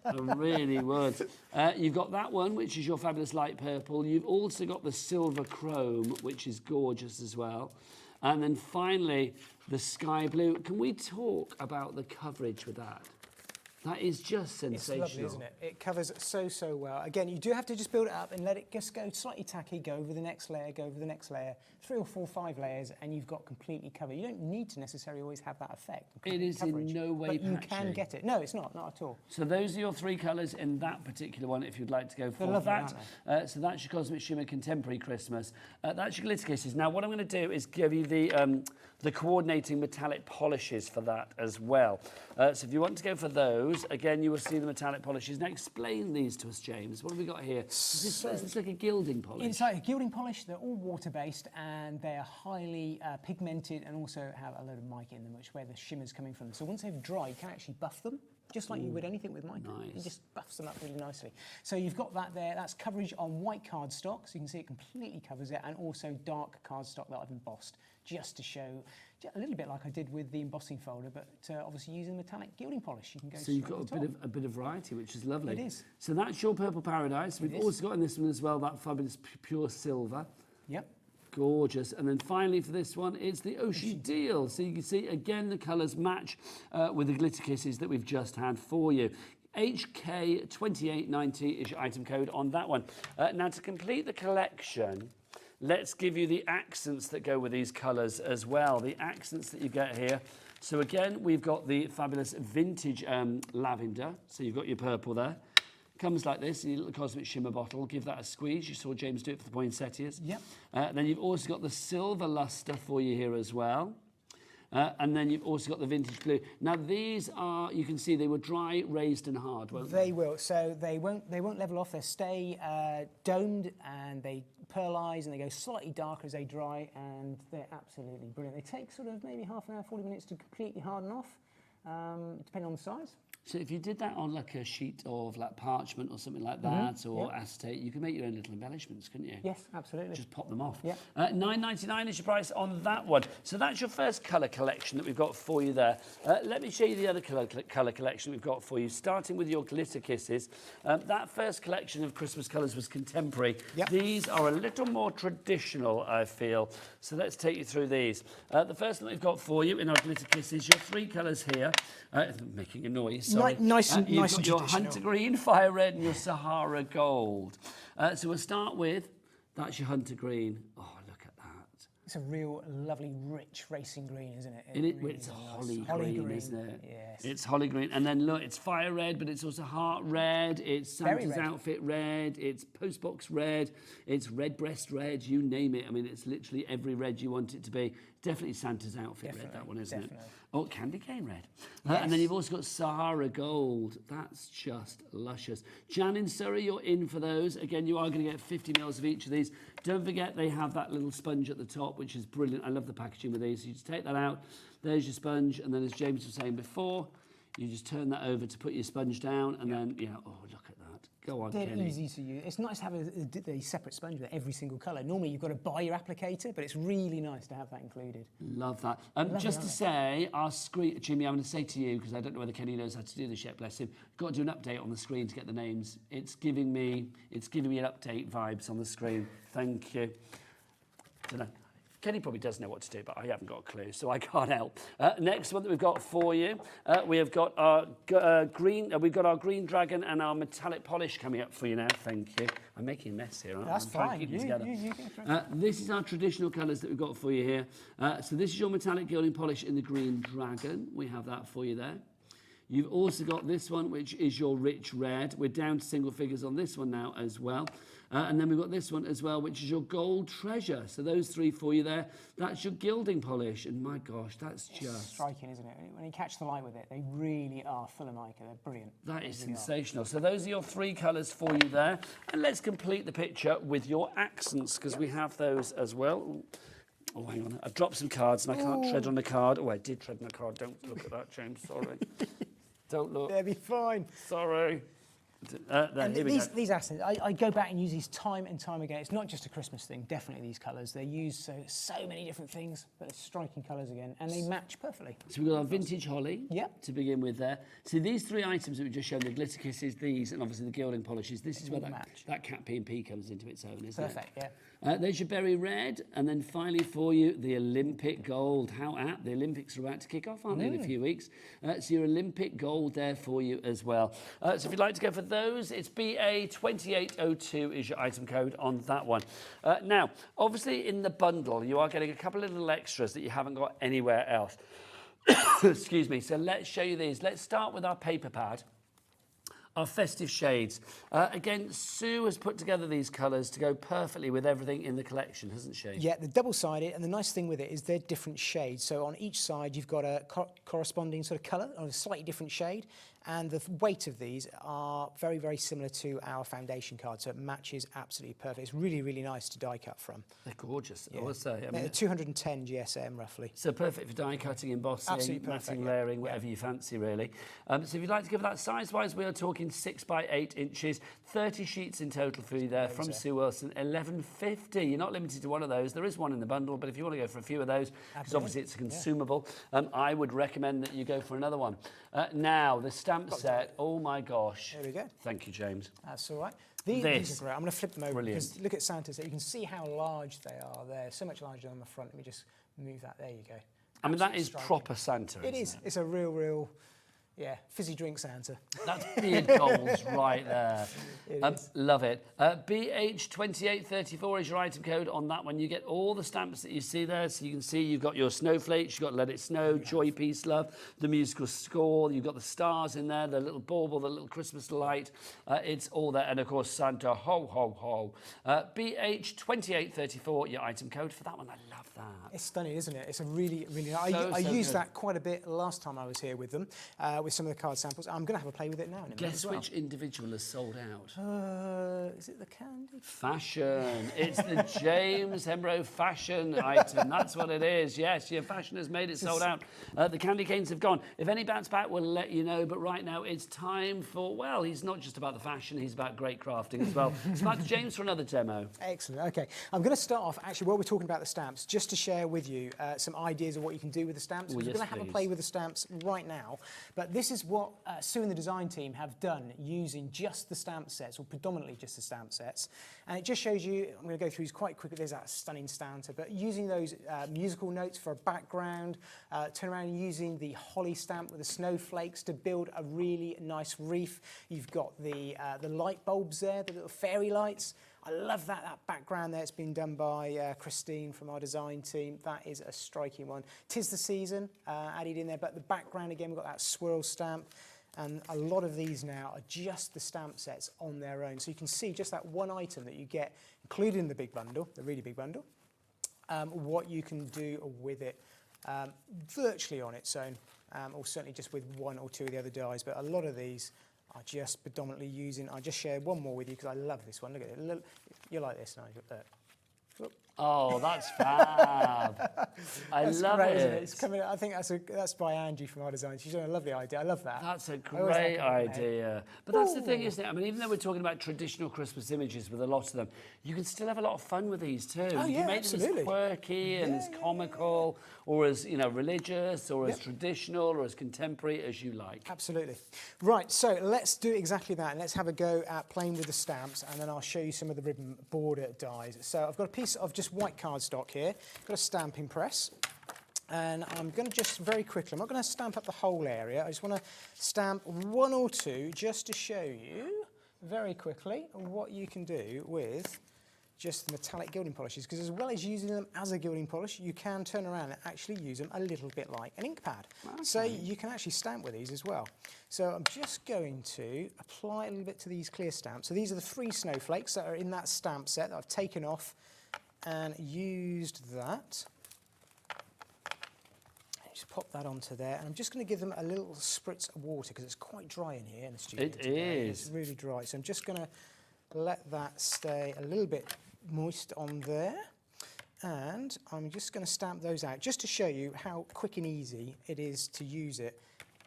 I really would. You've got that one, which is your fabulous light purple. You've also got the silver chrome, which is gorgeous as well. And then finally, the sky blue. Can we talk about the coverage with that? That is just sensational. It's lovely, isn't it? It covers so well. Again, you do have to just build it up and let it just go slightly tacky, go over the next layer, go over the next layer, 3 or 4, 5 layers, and you've got completely covered. You don't need to necessarily always have that effect. It is coverage, in no way but you patchy. can get it. No, it's not at all. So those are your 3 colours in that particular one, if you'd like to go for lovely, that. So that's your Cosmic Shimmer Contemporary Christmas. That's your glitter kisses. Now, what I'm going to do is give you the coordinating metallic polishes for that as well. So if you want to go for those, again, you will see the metallic polishes. Now, explain these to us, James. What have we got here? Is this like a gilding polish? It's like a gilding polish. They're all water-based, and they're highly pigmented and also have a load of mica in them, which is where the shimmer's coming from. So once they've dried, you can actually buff them, just like you would anything with mica. Nice. It just buffs them up really nicely. So you've got that there. That's coverage on white cardstock, so you can see it completely covers it, and also dark cardstock that I've embossed, just to show a little bit like I did with the embossing folder, but obviously using metallic gilding polish, you can go. So you've got a bit of variety, which is lovely. It is. So that's your Purple Paradise. We've also got in this one as well that fabulous pure silver. Yep. Gorgeous. And then finally for this one, it's the Oshi Deal. So you can see, again, the colours match with the glitter kisses that we've just had for you. HK2890 is your item code on that one. Now, to complete the collection, let's give you the accents that go with these colours as well. The accents that you get here. So again, we've got the fabulous vintage lavender. So you've got your purple there. Comes like this in your little Cosmic Shimmer bottle. Give that a squeeze. You saw James do it for the poinsettias. Yep. Then you've also got the silver luster for you here as well. And then you've also got the vintage blue. Now these are, you can see they were dry, raised and hard, won't they? They will. So they won't level off. They stay domed, and they pearlise, and they go slightly darker as they dry, and they're absolutely brilliant. They take sort of maybe half an hour, 40 minutes to completely harden off, depending on the size. So if you did that on like a sheet of like parchment or something like that, or acetate, you could make your own little embellishments, couldn't you? Yes, absolutely. Just pop them off. Yeah. $9.99 is your price on that one. So that's your first colour collection that we've got for you there. Let me show you the other colour collection we've got for you, starting with your glitter kisses. That first collection of Christmas colours was contemporary. Yep. These are a little more traditional, I feel. So let's take you through these. The first one we've got for you in our glitter kisses, your 3 colours here. Making a noise, sorry. Nice and you've nice got and your traditional. Hunter Green, Fire Red and your Sahara Gold. So we'll start with, that's your Hunter Green. Oh, look at that. It's a real lovely, rich racing green, isn't it? It's a holly green, isn't it? Yes. It's holly green. And then look, it's fire red, but it's also heart red. It's Santa's outfit red. It's postbox red. It's redbreast red. You name it. I mean, it's literally every red you want it to be. Definitely Santa's outfit red, that one, isn't it? Oh, candy cane red. And then you've also got Sahara gold. That's just luscious. Jan in Surrey, you're in for those. Again, you are going to get 50 mils of each of these. Don't forget they have that little sponge at the top, which is brilliant. I love the packaging with these. So you just take that out. There's your sponge. And then as James was saying before, you just turn that over to put your sponge down. And then, oh, look at that. Go on, They're Kenny. easy to use. It's nice to have a separate sponge with every single colour. Normally you've got to buy your applicator, but it's really nice to have that included. Love that. Just to say, our screen, Jimmy, I'm going to say to you, because I don't know whether Kenny knows how to do this yet, bless him, got to do an update on the screen to get the names. It's giving me an update vibes on the screen. Thank you. Don't know. Kenny probably does know what to do, but I haven't got a clue, so I can't help. Next one that we've got for you, we have got our green. We've got our green dragon and our metallic polish coming up for you now. Thank you. I'm making a mess here, aren't I? That's fine. Keep them together. This is our traditional colours that we've got for you here. So this is your metallic gilding polish in the green dragon. We have that for you there. You've also got this one, which is your rich red. We're down to single figures on this one now as well. And then we've got this one as well, which is your gold treasure. So those three for you there. That's your gilding polish. And my gosh, that's just striking, isn't it? When you catch the light with it, they really are full of mica. They're brilliant. That is sensational. So those are your three colours for you there. And let's complete the picture with your accents, because we have those as well. Oh, hang on. I've dropped some cards and I can't tread on the card. Oh, I did tread on the card. Don't look at that, James. Sorry. Don't look. They'll be fine. Sorry. These accents, I go back and use these time and time again. It's not just a Christmas thing, definitely these colours. They're used so many different things, but they're striking colours again, and they match perfectly. So we've got our vintage holly to begin with there. So these three items that we've just shown, the glitter kisses, these, and obviously the gilding polishes, this is where that cat P&P comes into its own, isn't it? Perfect, yeah. There's your berry red, and then finally for you, the Olympic gold. How apt. The Olympics are about to kick off, aren't they, in a few weeks? So your Olympic gold there for you as well. So if you'd like to go for those, it's BA2802 is your item code on that one. Now, obviously in the bundle, you are getting a couple of little extras that you haven't got anywhere else. Excuse me. So let's show you these. Let's start with our paper pad. Our festive shades. Again, Sue has put together these colours to go perfectly with everything in the collection, hasn't she? Yeah, they're double-sided, and the nice thing with it is they're different shades. So on each side, you've got a corresponding sort of colour, or a slightly different shade, and the weight of these are very, very similar to our foundation card, so it matches absolutely perfect. It's really, really nice to die cut from. They're gorgeous, yeah. I would say. I mean, 210 GSM, roughly. So perfect for die cutting, embossing, matting, layering, whatever you fancy, really. So if you'd like to give that size-wise, we are talking 6 by 8 inches, 30 sheets in total for you there from Sue Wilson, $11.50. You're not limited to one of those. There is one in the bundle, but if you want to go for a few of those, because obviously it's a consumable, I would recommend that you go for another one. Now, the stamp set, oh my gosh. There we go. Thank you, James. That's all right. These are great. I'm going to flip them over because look at Santa's. You can see how large they are. They're so much larger on the front. Let me just move that. There you go. I mean, that is proper Santa, It is. It's a real, yeah, fizzy drink Santa. That's beard goals right there. Love it. BH2834 is your item code on that one. You get all the stamps that you see there. So you can see you've got your snowflakes, you've got Let It Snow, Joy, Peace, Love, the musical score. You've got the stars in there, the little bauble, the little Christmas light. It's all there. And of course, Santa, ho, ho, ho. BH2834, your item code for that one. I love that. It's stunning, isn't it? It's a really, really nice. I used that quite a bit last time I was here with them, with some of the card samples. I'm going to have a play with it now. In a Guess which individual has sold out? Is it the candy? Fashion. It's the James Hembrow fashion item. That's what it is. Yes, your fashion has made it sold out. The candy canes have gone. If any bounce back, we'll let you know. But right now, it's time for, well, he's not just about the fashion, he's about great crafting as well. It's back to James for another demo. Excellent. OK. I'm going to start off, actually, while we're talking about the stamps, just to share with you some ideas of what you can do with the stamps. We're going to have a play with the stamps right now. But this is what Sue and the design team have done using just the stamp sets, or predominantly just the stamp sets. And it just shows you, I'm going to go through these quite quickly, there's that stunning Santa, but using those musical notes for a background, turn around using the holly stamp with the snowflakes to build a really nice wreath. You've got the light bulbs there, the little fairy lights. I love that background there. It's been done by Christine from our design team. That is a striking one. 'Tis the season added in there, but the background again, we've got that swirl stamp. And a lot of these now are just the stamp sets on their own. So you can see just that one item that you get, including the big bundle, the really big bundle, what you can do with it virtually on its own, or certainly just with one or two of the other dies. But a lot of these are just predominantly using, I'll just share one more with you because I love this one. Look at it. Look, you like this, Nigel? Look. Oh, that's fab. That's love great, it. Isn't it? It's coming. I think that's by Angie from our design. She's done a lovely idea. I love that. That's a great idea. But that's the thing, isn't it? I mean, even though we're talking about traditional Christmas images with a lot of them, you can still have a lot of fun with these too. Oh, you yeah, can make absolutely. them as quirky and as comical, or as religious, or as traditional, or as contemporary as you like. Absolutely. Right, so let's do exactly that, and let's have a go at playing with the stamps, and then I'll show you some of the ribbon border dies. So I've got a piece of just white cardstock here. I've got a stamping press. And I'm going to just very quickly, I'm not going to stamp up the whole area. I just want to stamp one or two just to show you very quickly what you can do with just the metallic gilding polishes. Because as well as using them as a gilding polish, you can turn around and actually use them a little bit like an ink pad. Okay. So you can actually stamp with these as well. So I'm just going to apply a little bit to these clear stamps. So these are the 3 snowflakes that are in that stamp set that I've taken off and used that. Just pop that onto there, and I'm just going to give them a little spritz of water because it's quite dry in here in the studio. It is. It's really dry, so I'm just going to let that stay a little bit moist on there, and I'm just going to stamp those out just to show you how quick and easy it is to use it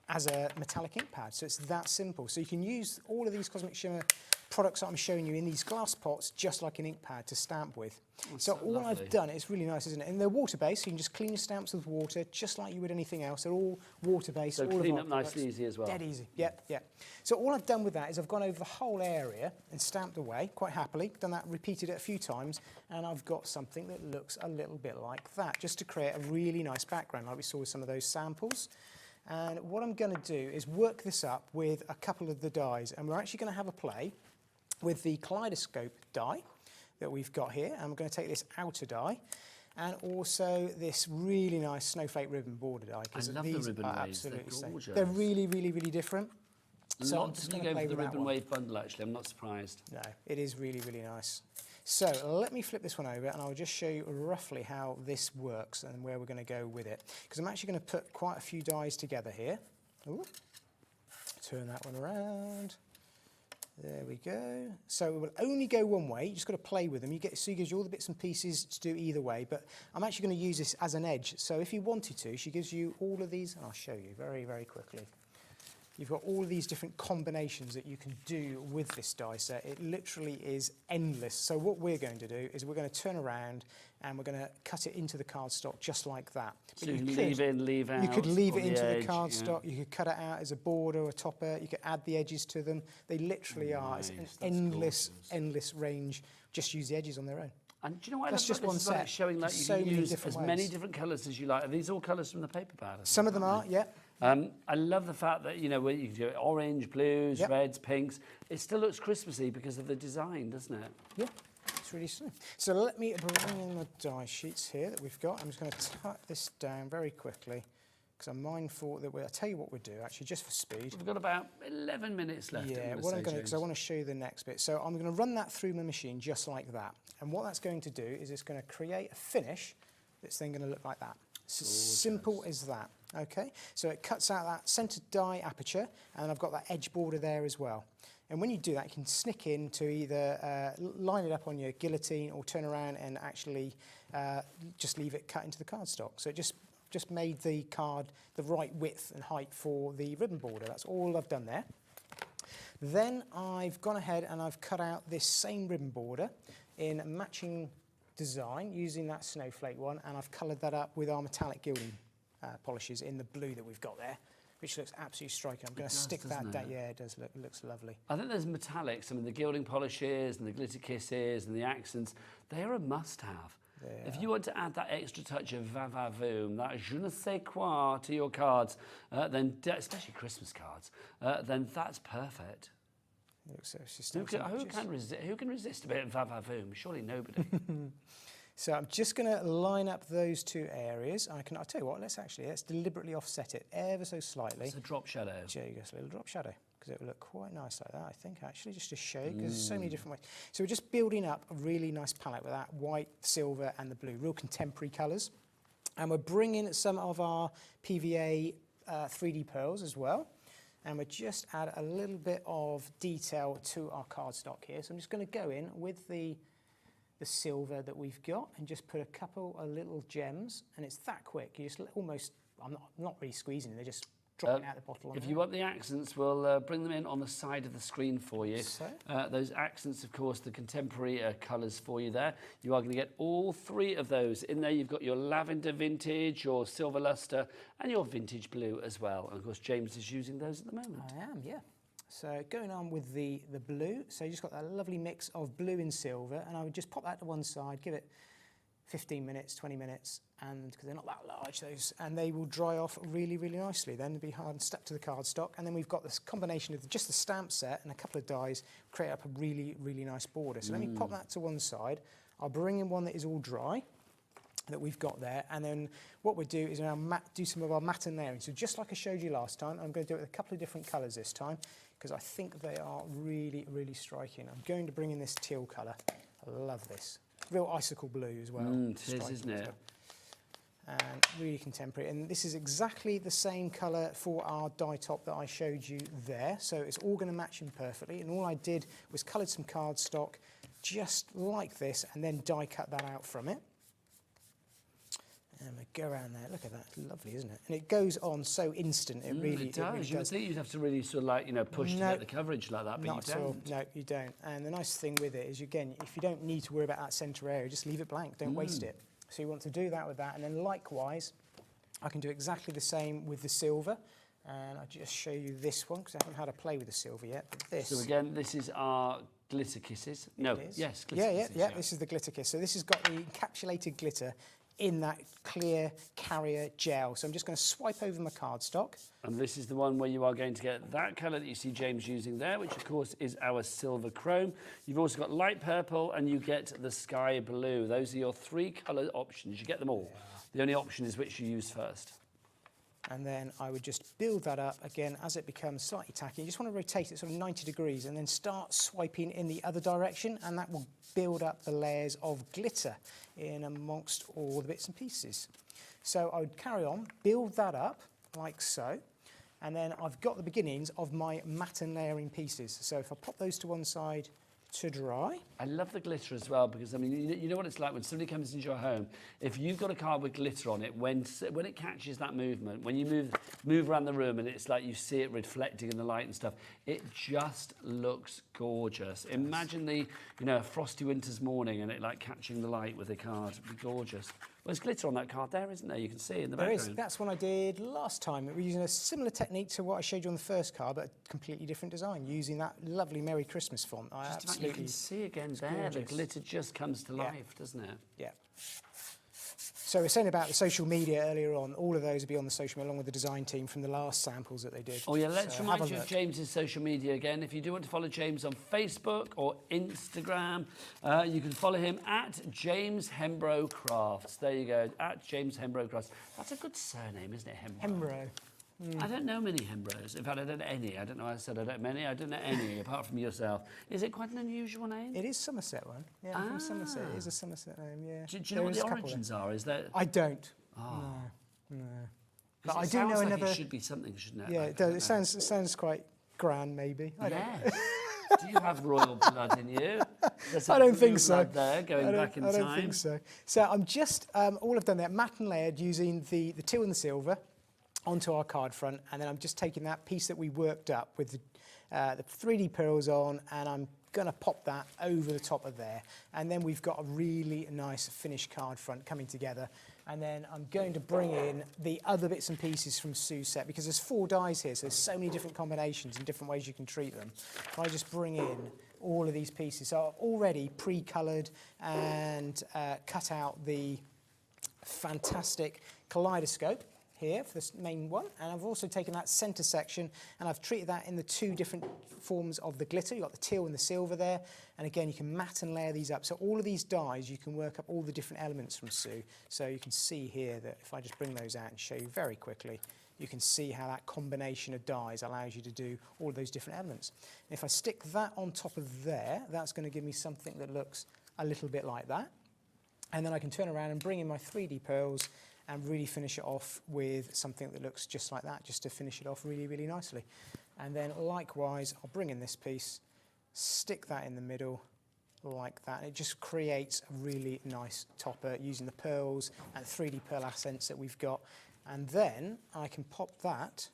as a metallic ink pad. So it's that simple. So you can use all of these Cosmic Shimmer products that I'm showing you in these glass pots just like an ink pad to stamp with. So all lovely. I've done, it's really nice, isn't it? And they're water-based, so you can just clean your stamps with water just like you would anything else. They're all water-based. So all clean up nice and easy as well. Dead easy, yep. So all I've done with that is I've gone over the whole area and stamped away quite happily. Done that, repeated it a few times, and I've got something that looks a little bit like that, just to create a really nice background like we saw with some of those samples. And what I'm going to do is work this up with a couple of the dies, and we're actually going to have a play with the kaleidoscope die that we've got here. And we're going to take this outer die and also this really nice snowflake ribbon border die. I love the ribbon waves, they're gorgeous. They're really, really, really different. So I'm just going to go for the ribbon wave bundle, actually. I'm not surprised. No, it is really, really nice. So let me flip this one over and I'll just show you roughly how this works and where we're going to go with it. Because I'm actually going to put quite a few dies together here. Ooh. Turn that one around. There we go. So it will only go one way. You just got to play with them. So it gives you all the bits and pieces to do either way. But I'm actually going to use this as an edge. So if you wanted to, she gives you all of these, and I'll show you very, very quickly. You've got all of these different combinations that you can do with this die set. It literally is endless. So what we're going to do is we're going to turn around and we're going to cut it into the cardstock just like that. So you can leave in, leave out. You could leave it into the Yeah. cardstock. You could cut it out as a border or a topper. You could add the edges to them. They literally are. It's an endless range. Just use the edges on their own. And do you know what? That's just one set. It's showing like you can use as many different colours as you like. Are these all colours from the paper pad? Some of them are, yeah. I love the fact that, you know, you can do orange, blues, reds, pinks. It still looks Christmassy because of the design, doesn't it? Yeah, it's really stunning. So let me bring in the die sheets here that we've got. I'm just going to tuck this down very quickly because I'm mindful that I'll tell you what we'll do, actually, just for speed. We've got about 11 minutes left. Yeah, what I'm going to, because I want to show you the next bit. So I'm going to run that through my machine just like that. And what that's going to do is it's going to create a finish that's then going to look like that. It's as simple as that. Okay, so it cuts out that centered die aperture, and I've got that edge border there as well. And when you do that, you can snick in to either line it up on your guillotine or turn around and actually just leave it cut into the cardstock. So it just made the card the right width and height for the ribbon border. That's all I've done there. Then I've gone ahead and I've cut out this same ribbon border in matching design using that snowflake one, and I've coloured that up with our metallic gilding polishes in the blue that we've got there, which looks absolutely striking. I'm going to stick that down. Yeah, it does look, it looks lovely. I think there's metallics, I mean, the gilding polishes and the glitter kisses and the accents, they are a must-have. If you want to add that extra touch of va-va-voom, that je ne sais quoi to your cards, then especially Christmas cards, then that's perfect. Who can resist a bit of va-va-voom? Surely nobody. So I'm just going to line up those two areas. I'll tell you what, let's deliberately offset it ever so slightly. It's a drop shadow. Just a little drop shadow, because it will look quite nice like that, I think, actually, just to show, because there's so many different ways. So we're just building up a really nice palette with that white, silver and the blue, real contemporary colours. And we're bringing some of our PVA 3D pearls as well. And we'll just add a little bit of detail to our cardstock here. So I'm just going to go in with the silver that we've got and just put a couple of little gems, and it's that quick. You just almost, I'm not really squeezing, they're just dropping out the bottle. If you want the accents, we'll bring them in on the side of the screen for you. So? Those accents, of course, the contemporary colours for you there. You are going to get all three of those. In there, you've got your lavender vintage, your silver lustre, and your vintage blue as well. And of course, James is using those at the moment. I am, yeah. So going on with the blue, so you just got that lovely mix of blue and silver, and I would just pop that to one side, give it 15 minutes, 20 minutes, and because they're not that large, those, and they will dry off really, really nicely. Then they'll be hard and stuck to the cardstock, and then we've got this combination of just the stamp set and a couple of dies, create up a really, really nice border. So let me pop that to one side. I'll bring in one that is all dry, that we've got there, and then what we'll do is now do some of our matte and layering. So just like I showed you last time, I'm going to do it with a couple of different colours this time, because I think they are really, really striking. I'm going to bring in this teal colour. I love this. Real icicle blue as well. It is, isn't it? And really contemporary. And this is exactly the same colour for our die top that I showed you there. So it's all going to match in perfectly. And all I did was coloured some cardstock just like this, and then die cut that out from it. And we go around there. Look at that. It's lovely, isn't it? And it goes on so instant. It really does. It really you would think you'd have to really sort of like, push to get the coverage like that, but not you at don't. all. No, you don't. And the nice thing with it is, again, if you don't need to worry about that centre area, just leave it blank. Don't waste it. So you want to do that with that. And then likewise, I can do exactly the same with the silver. And I'll just show you this one, because I haven't had a play with the silver yet. But this. So again, this is our glitter kisses. No, yes, glitter kisses. Yeah, this is the glitter kiss. So this has got the encapsulated glitter in that clear carrier gel. So I'm just going to swipe over my cardstock. And this is the one where you are going to get that colour that you see James using there, which of course is our silver chrome. You've also got light purple and you get the sky blue. Those are your three colour options. You get them all. The only option is which you use first. And then I would just build that up again as it becomes slightly tacky. You just want to rotate it sort of 90 degrees and then start swiping in the other direction, and that will build up the layers of glitter in amongst all the bits and pieces. So I would carry on, build that up like so, and then I've got the beginnings of my matte and layering pieces. So if I pop those to one side to dry. I love the glitter as well, because I mean, you know what it's like when somebody comes into your home. If you've got a card with glitter on it, when it catches that movement, when you move around the room and it's like you see it reflecting in the light and stuff, it just looks gorgeous. Imagine the a frosty winter's morning and it like catching the light with a card. It'd be gorgeous. Well, there's glitter on that card there, isn't there? You can see in the background. There is. That's one I did last time. We're using a similar technique to what I showed you on the first card, but a completely different design, using that lovely Merry Christmas font. You can see again there, gorgeous. The glitter just comes to life, doesn't it? Yeah. So we were saying about the social media earlier on. All of those will be on the social media along with the design team from the last samples that they did. Oh yeah, let's remind you of James's social media again. If you do want to follow James on Facebook or Instagram, you can follow him at James Hembro Crafts. There you go, at James Hembro Crafts. That's a good surname, isn't it, Hembro? I don't know many Hembros. In fact, I don't know any. I don't know why I said I don't know many. I don't know any, apart from yourself. Is it quite an unusual name? It is Somerset one. Yeah, I'm from Somerset. It is a Somerset name, yeah. Do you know what the origins are? Is that? I don't. Oh. No. But I do know another... It should be something, shouldn't it? Yeah, it does. It sounds quite grand, maybe. I don't know. Do you have royal blood in you? I don't think so. There, going back in time. I don't think so. So I'm just, all I've done there, matte and layered using the teal and the silver onto our card front, and then I'm just taking that piece that we worked up with the 3D pearls on, and I'm going to pop that over the top of there. And then we've got a really nice finished card front coming together. And then I'm going to bring in the other bits and pieces from Sue's set, because there's 4 dies here, so there's so many different combinations and different ways you can treat them. I just bring in all of these pieces. So I've already pre-coloured and cut out the fantastic kaleidoscope here for this main one, and I've also taken that centre section and I've treated that in the two different forms of the glitter. You've got the teal and the silver there, and again you can matte and layer these up. So all of these dies, you can work up all the different elements from Sue. So you can see here that if I just bring those out and show you very quickly, you can see how that combination of dies allows you to do all of those different elements. And if I stick that on top of there, that's going to give me something that looks a little bit like that. And then I can turn around and bring in my 3D pearls and really finish it off with something that looks just like that, just to finish it off really, really nicely. And then likewise, I'll bring in this piece, stick that in the middle like that. And it just creates a really nice topper using the pearls and 3D pearl accents that we've got. And then I can pop that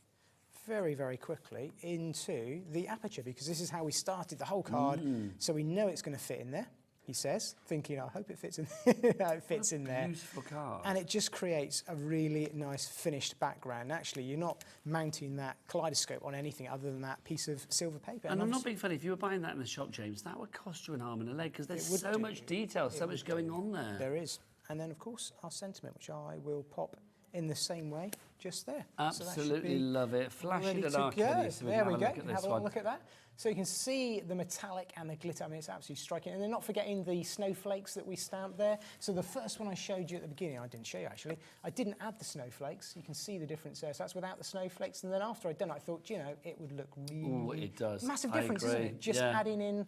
very, very quickly into the aperture, because this is how we started the whole card. So we know it's going to fit in there. He says, thinking, I hope it fits in, it fits in there. Beautiful card. And it just creates a really nice finished background. Actually, you're not mounting that kaleidoscope on anything other than that piece of silver paper. And I'm not being funny, if you were buying that in the shop, James, that would cost you an arm and a leg, because there's so much detail, so much going on there. There is. And then, of course, our sentiment, which I will pop in the same way, just there. Absolutely so love it. Flash it at our There we go. Have a look at a look at that. So you can see the metallic and the glitter. I mean, it's absolutely striking. And then not forgetting the snowflakes that we stamped there. So the first one I showed you at the beginning, I didn't show you actually, I didn't add the snowflakes. You can see the difference there. So that's without the snowflakes. And then after I'd done it, I thought, you know, it would look really... it does. Massive difference, isn't it? Just adding in,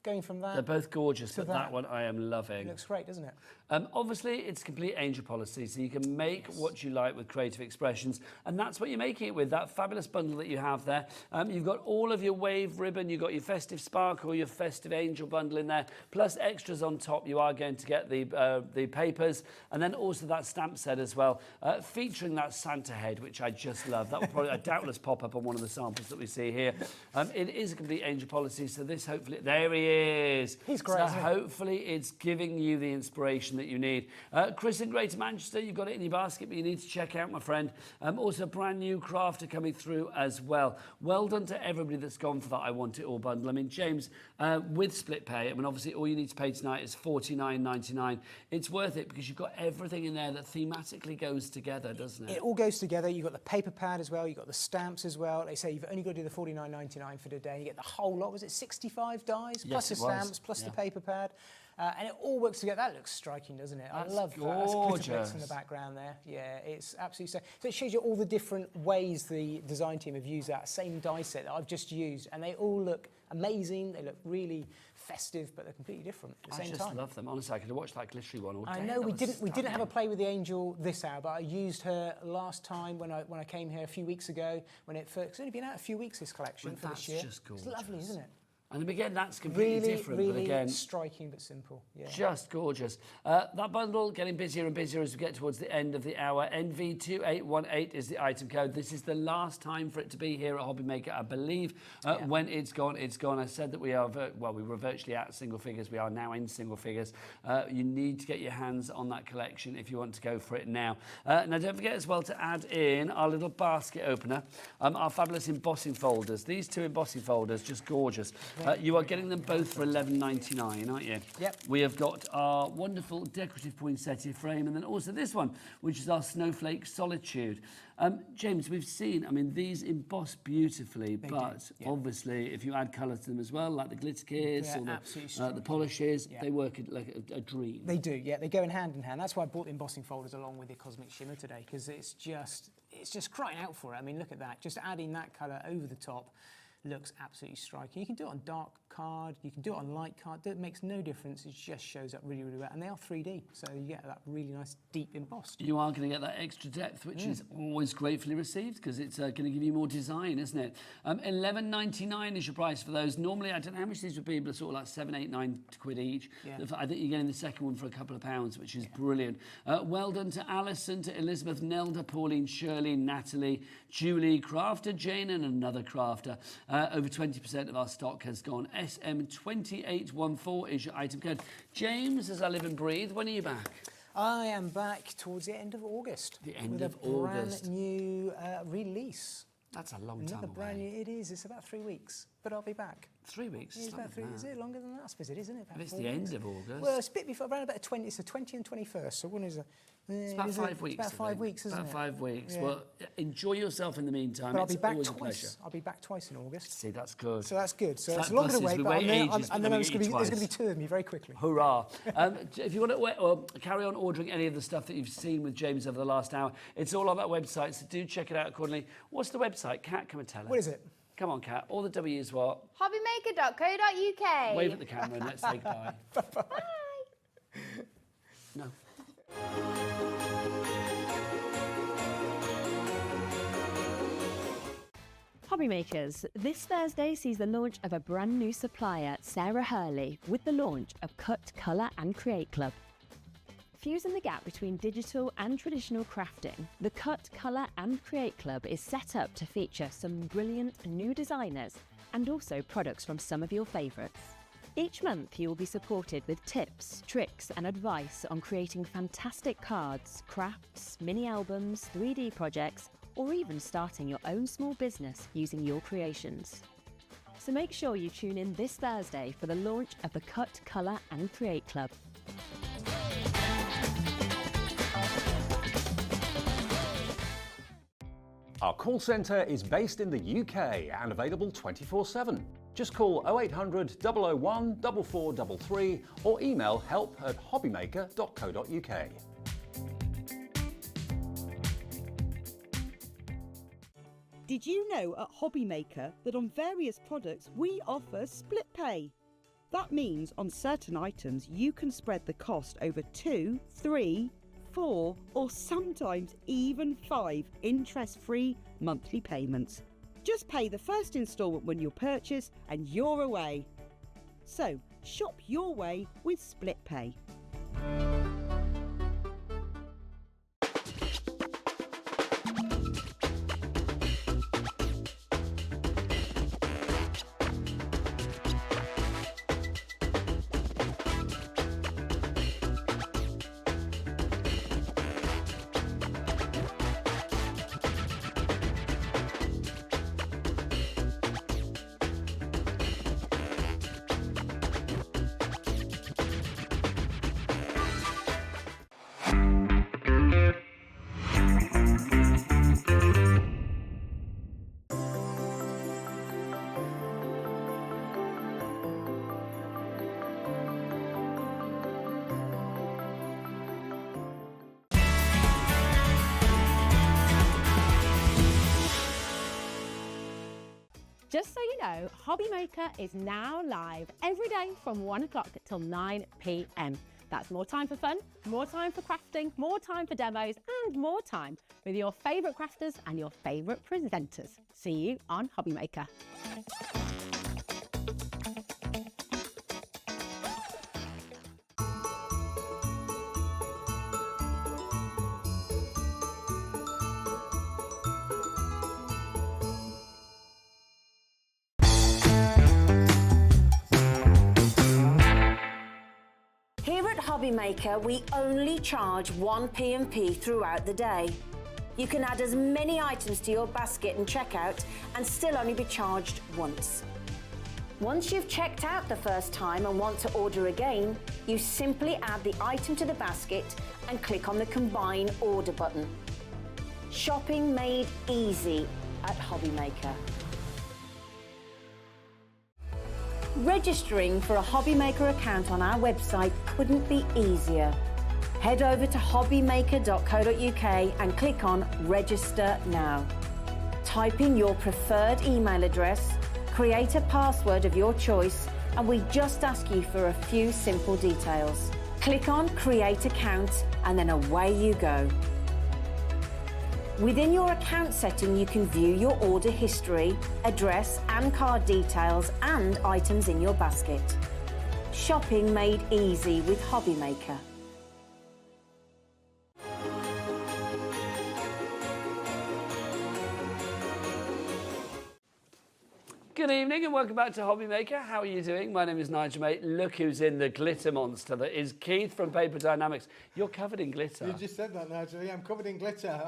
going from that... They're both gorgeous, but that one I am loving. It looks great, doesn't it? Obviously, it's complete angel policy, so you can make what you like with creative expressions, and that's what you're making it with, that fabulous bundle that you have there. You've got all of your wave ribbon, you've got your festive sparkle, your festive angel bundle in there, plus extras on top. You are going to get the papers, and then also that stamp set as well, featuring that Santa head, which I just love. That will probably doubtless pop up on one of the samples that we see here. It is a complete angel policy, so this hopefully... There he is. He's great, so hopefully it's giving you the inspiration that you need. Chris in Greater Manchester, you've got it in your basket, but you need to check out, my friend. Also, brand new crafter coming through as well. Well done to everybody that's gone for that I Want It All bundle. I mean, James, with split pay, I mean, obviously, all you need to pay tonight is $49.99. It's worth it because you've got everything in there that thematically goes together, doesn't it? It all goes together. You've got the paper pad as well. You've got the stamps as well. They say you've only got to do the $49.99 for the day. You get the whole lot. Was it 65 dies? Plus the stamps, plus the paper pad. And it all works together. That looks striking, doesn't it? I love that. That's glitter bits in the background there. Yeah, it's absolutely so it shows you all the different ways the design team have used that same die set that I've just used, and they all look amazing. They look really festive, but they're completely different at the same time. I just love them. Honestly, I could have watched that glittery one all day. I know we didn't have a play with the angel this hour, but I used her last time when I came here a few weeks ago. When it's only been out a few weeks, this collection for this year. That's just gorgeous. It's lovely, isn't it? And again, that's completely different, really but again... striking but simple, yeah. Just gorgeous. That bundle getting busier and busier as we get towards the end of the hour. NV2818 is the item code. This is the last time for it to be here at Hobby Maker, I believe. When it's gone, it's gone. I said that we are, we were virtually at single figures. We are now in single figures. You need to get your hands on that collection if you want to go for it now. Now, don't forget as well to add in our little basket opener, our fabulous embossing folders. These two embossing folders, just gorgeous. You are getting them both for $11.99, aren't you? Yep. We have got our wonderful decorative poinsettia frame, and then also this one, which is our Snowflake Solitude. James, we've seen, I mean, these emboss beautifully, obviously, if you add colour to them as well, like the glitter kits or the polishes, they work like a dream. They do, yeah. They go in hand. That's why I bought the embossing folders along with the Cosmic Shimmer today, because it's just crying out for it. I mean, look at that. Just adding that colour over the top looks absolutely striking. You can do it on dark card, you can do it on light card. It makes no difference. It just shows up really, really well. And they are 3D, so you get that really nice deep embossed. You are going to get that extra depth, which is always gratefully received because it's going to give you more design, isn't it? $11.99 is your price for those. Normally, I don't know how much these would be, but sort of like £7, £8, £9 each. Yeah. I think you're getting the second one for a couple of pounds, which is brilliant. Well done to Alison, to Elizabeth, Nelda, Pauline, Shirley, Natalie, Julie, Crafter, Jane, and another crafter. Over 20% of our stock has gone. SM2814 is your item code. James, as I live and breathe, when are you back? I am back towards the end of August. The end of August. Brand new release. That's a long time away. Brand new, it is. It's about 3 weeks, but I'll be back. 3 weeks? It's about 3 weeks. Is it longer than that? I suppose it is, isn't it? It's the end of August. Well, it's a bit before, around about the 20th, it's the 20th and 21st. So one is It's about 5 weeks. It's about 5 weeks, isn't it? About 5 weeks. Yeah. Well, enjoy yourself in the meantime. But I'll be back always twice. A pleasure. I'll be back twice in August. See, that's good. So that's good. So It's it's like longer to buses, wait, we but wait then ages, but and then then we there's get you going to be twice. 2 of me very quickly. Hurrah. If you want to carry on ordering any of the stuff that you've seen with James over the last hour, it's all on that website, so do check it out accordingly. What's the website? Kat, come and tell us. What is it? Come on, Kat. All the W's what? hobbymaker.co.uk. Wave at the camera and let's say goodbye. Bye. No. Hobby makers, this Thursday sees the launch of a brand new supplier, Sarah Hurley, with the launch of Cut, Colour and Create Club. Fusing the gap between digital and traditional crafting, the Cut, Colour and Create Club is set up to feature some brilliant new designers and also products from some of your favourites. Each month you will be supported with tips, tricks and advice on creating fantastic cards, crafts, mini albums, 3D projects, or even starting your own small business using your creations. So make sure you tune in this Thursday for the launch of the Cut, Colour and Create Club. Our call centre is based in the UK and available 24/7. Just call 0800 001 4433 or email help@hobbymaker.co.uk. Did you know at Hobby Maker that on various products we offer split pay? That means on certain items you can spread the cost over 2, 3, 4 or sometimes even 5 interest-free monthly payments. Just pay the first instalment when you purchase and you're away. So shop your way with split pay. Just so you know, Hobby Maker is now live every day from 1 o'clock till 9 p.m. That's more time for fun, more time for crafting, more time for demos, and more time with your favourite crafters and your favourite presenters. See you on Hobby Maker. Here at Hobby Maker, we only charge 1 P&P throughout the day. You can add as many items to your basket and checkout and still only be charged once. Once you've checked out the first time and want to order again, you simply add the item to the basket and click on the Combine Order button. Shopping made easy at Hobby Maker. Registering for a Hobby Maker account on our website couldn't be easier. Head over to hobbymaker.co.uk and click on Register Now. Type in your preferred email address, create a password of your choice, and we just ask you for a few simple details. Click on Create Account and then away you go. Within your account setting, you can view your order history, address and card details and items in your basket. Shopping made easy with Hobby Maker. Good evening and welcome back to Hobby Maker. How are you doing? My name is Nigel, mate. Look who's in the glitter monster. That is Keith from Paper Dienamics. You're covered in glitter. You just said that, Nigel. Yeah, I'm covered in glitter.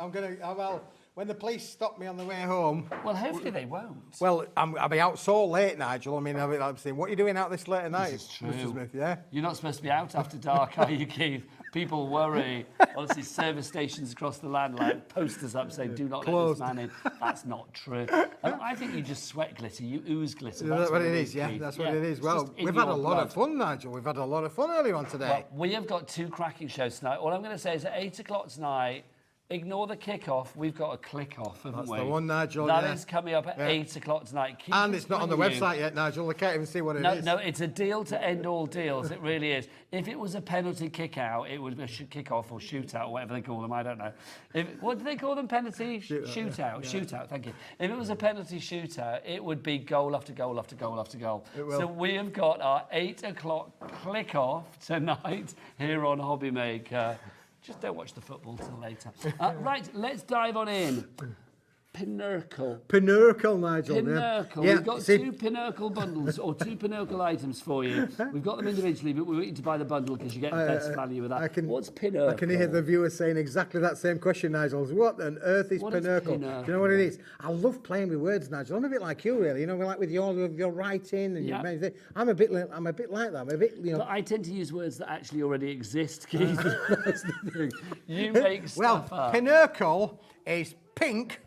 Well, when the police stop me on the way home... Well, hopefully they won't. Well, I'll be out so late, Nigel. I mean, I'm saying, what are you doing out this late at night, This is true. Mr. Smith, yeah? You're not supposed to be out after dark, are you, Keith? People worry. Honestly, service stations across the land like posters up saying, do not let this man in. That's not true. I think you just sweat glitter, you ooze glitter. That's what it is, yeah. That's what it is. Well, we've had a lot of fun, Nigel. We've had a lot of fun earlier on today. Well, we have got 2 cracking shows tonight. All I'm going to say is at 8 o'clock tonight, ignore the kick-off. We've got a click-off, haven't we? That's the one, Nigel. That is coming up at 8 o'clock tonight. And it's not on the website yet, Nigel. They can't even see what it is. No, it's a deal to end all deals. It really is. If it was a penalty kick-out, it would be a kick-off or shootout, or whatever they call them. I don't know. What do they call them? Penalty? Shootout. Yeah. Shootout, thank you. If it was a penalty shootout, it would be goal after goal after goal after goal. So we have got our 8 o'clock click-off tonight here on Hobby Maker. Just don't watch the football till later. Right, let's dive on in. Pinnacle. Pinnacle, Nigel. Pinnacle. Yeah. We've got 2 Pinnacle bundles, or 2 Pinnacle items for you. We've got them individually, but we want you to buy the bundle because you get the best value with that. What's Pinnacle? I can hear the viewers saying exactly that same question, Nigel. What on earth is Pinnacle? Do you know what it is? I love playing with words, Nigel. I'm a bit like you, really. You know, like with your writing and your I'm a bit like that. I'm a bit, you know. But I tend to use words that actually already exist, Keith. That's the thing. You make stuff up. Pinnacle is pink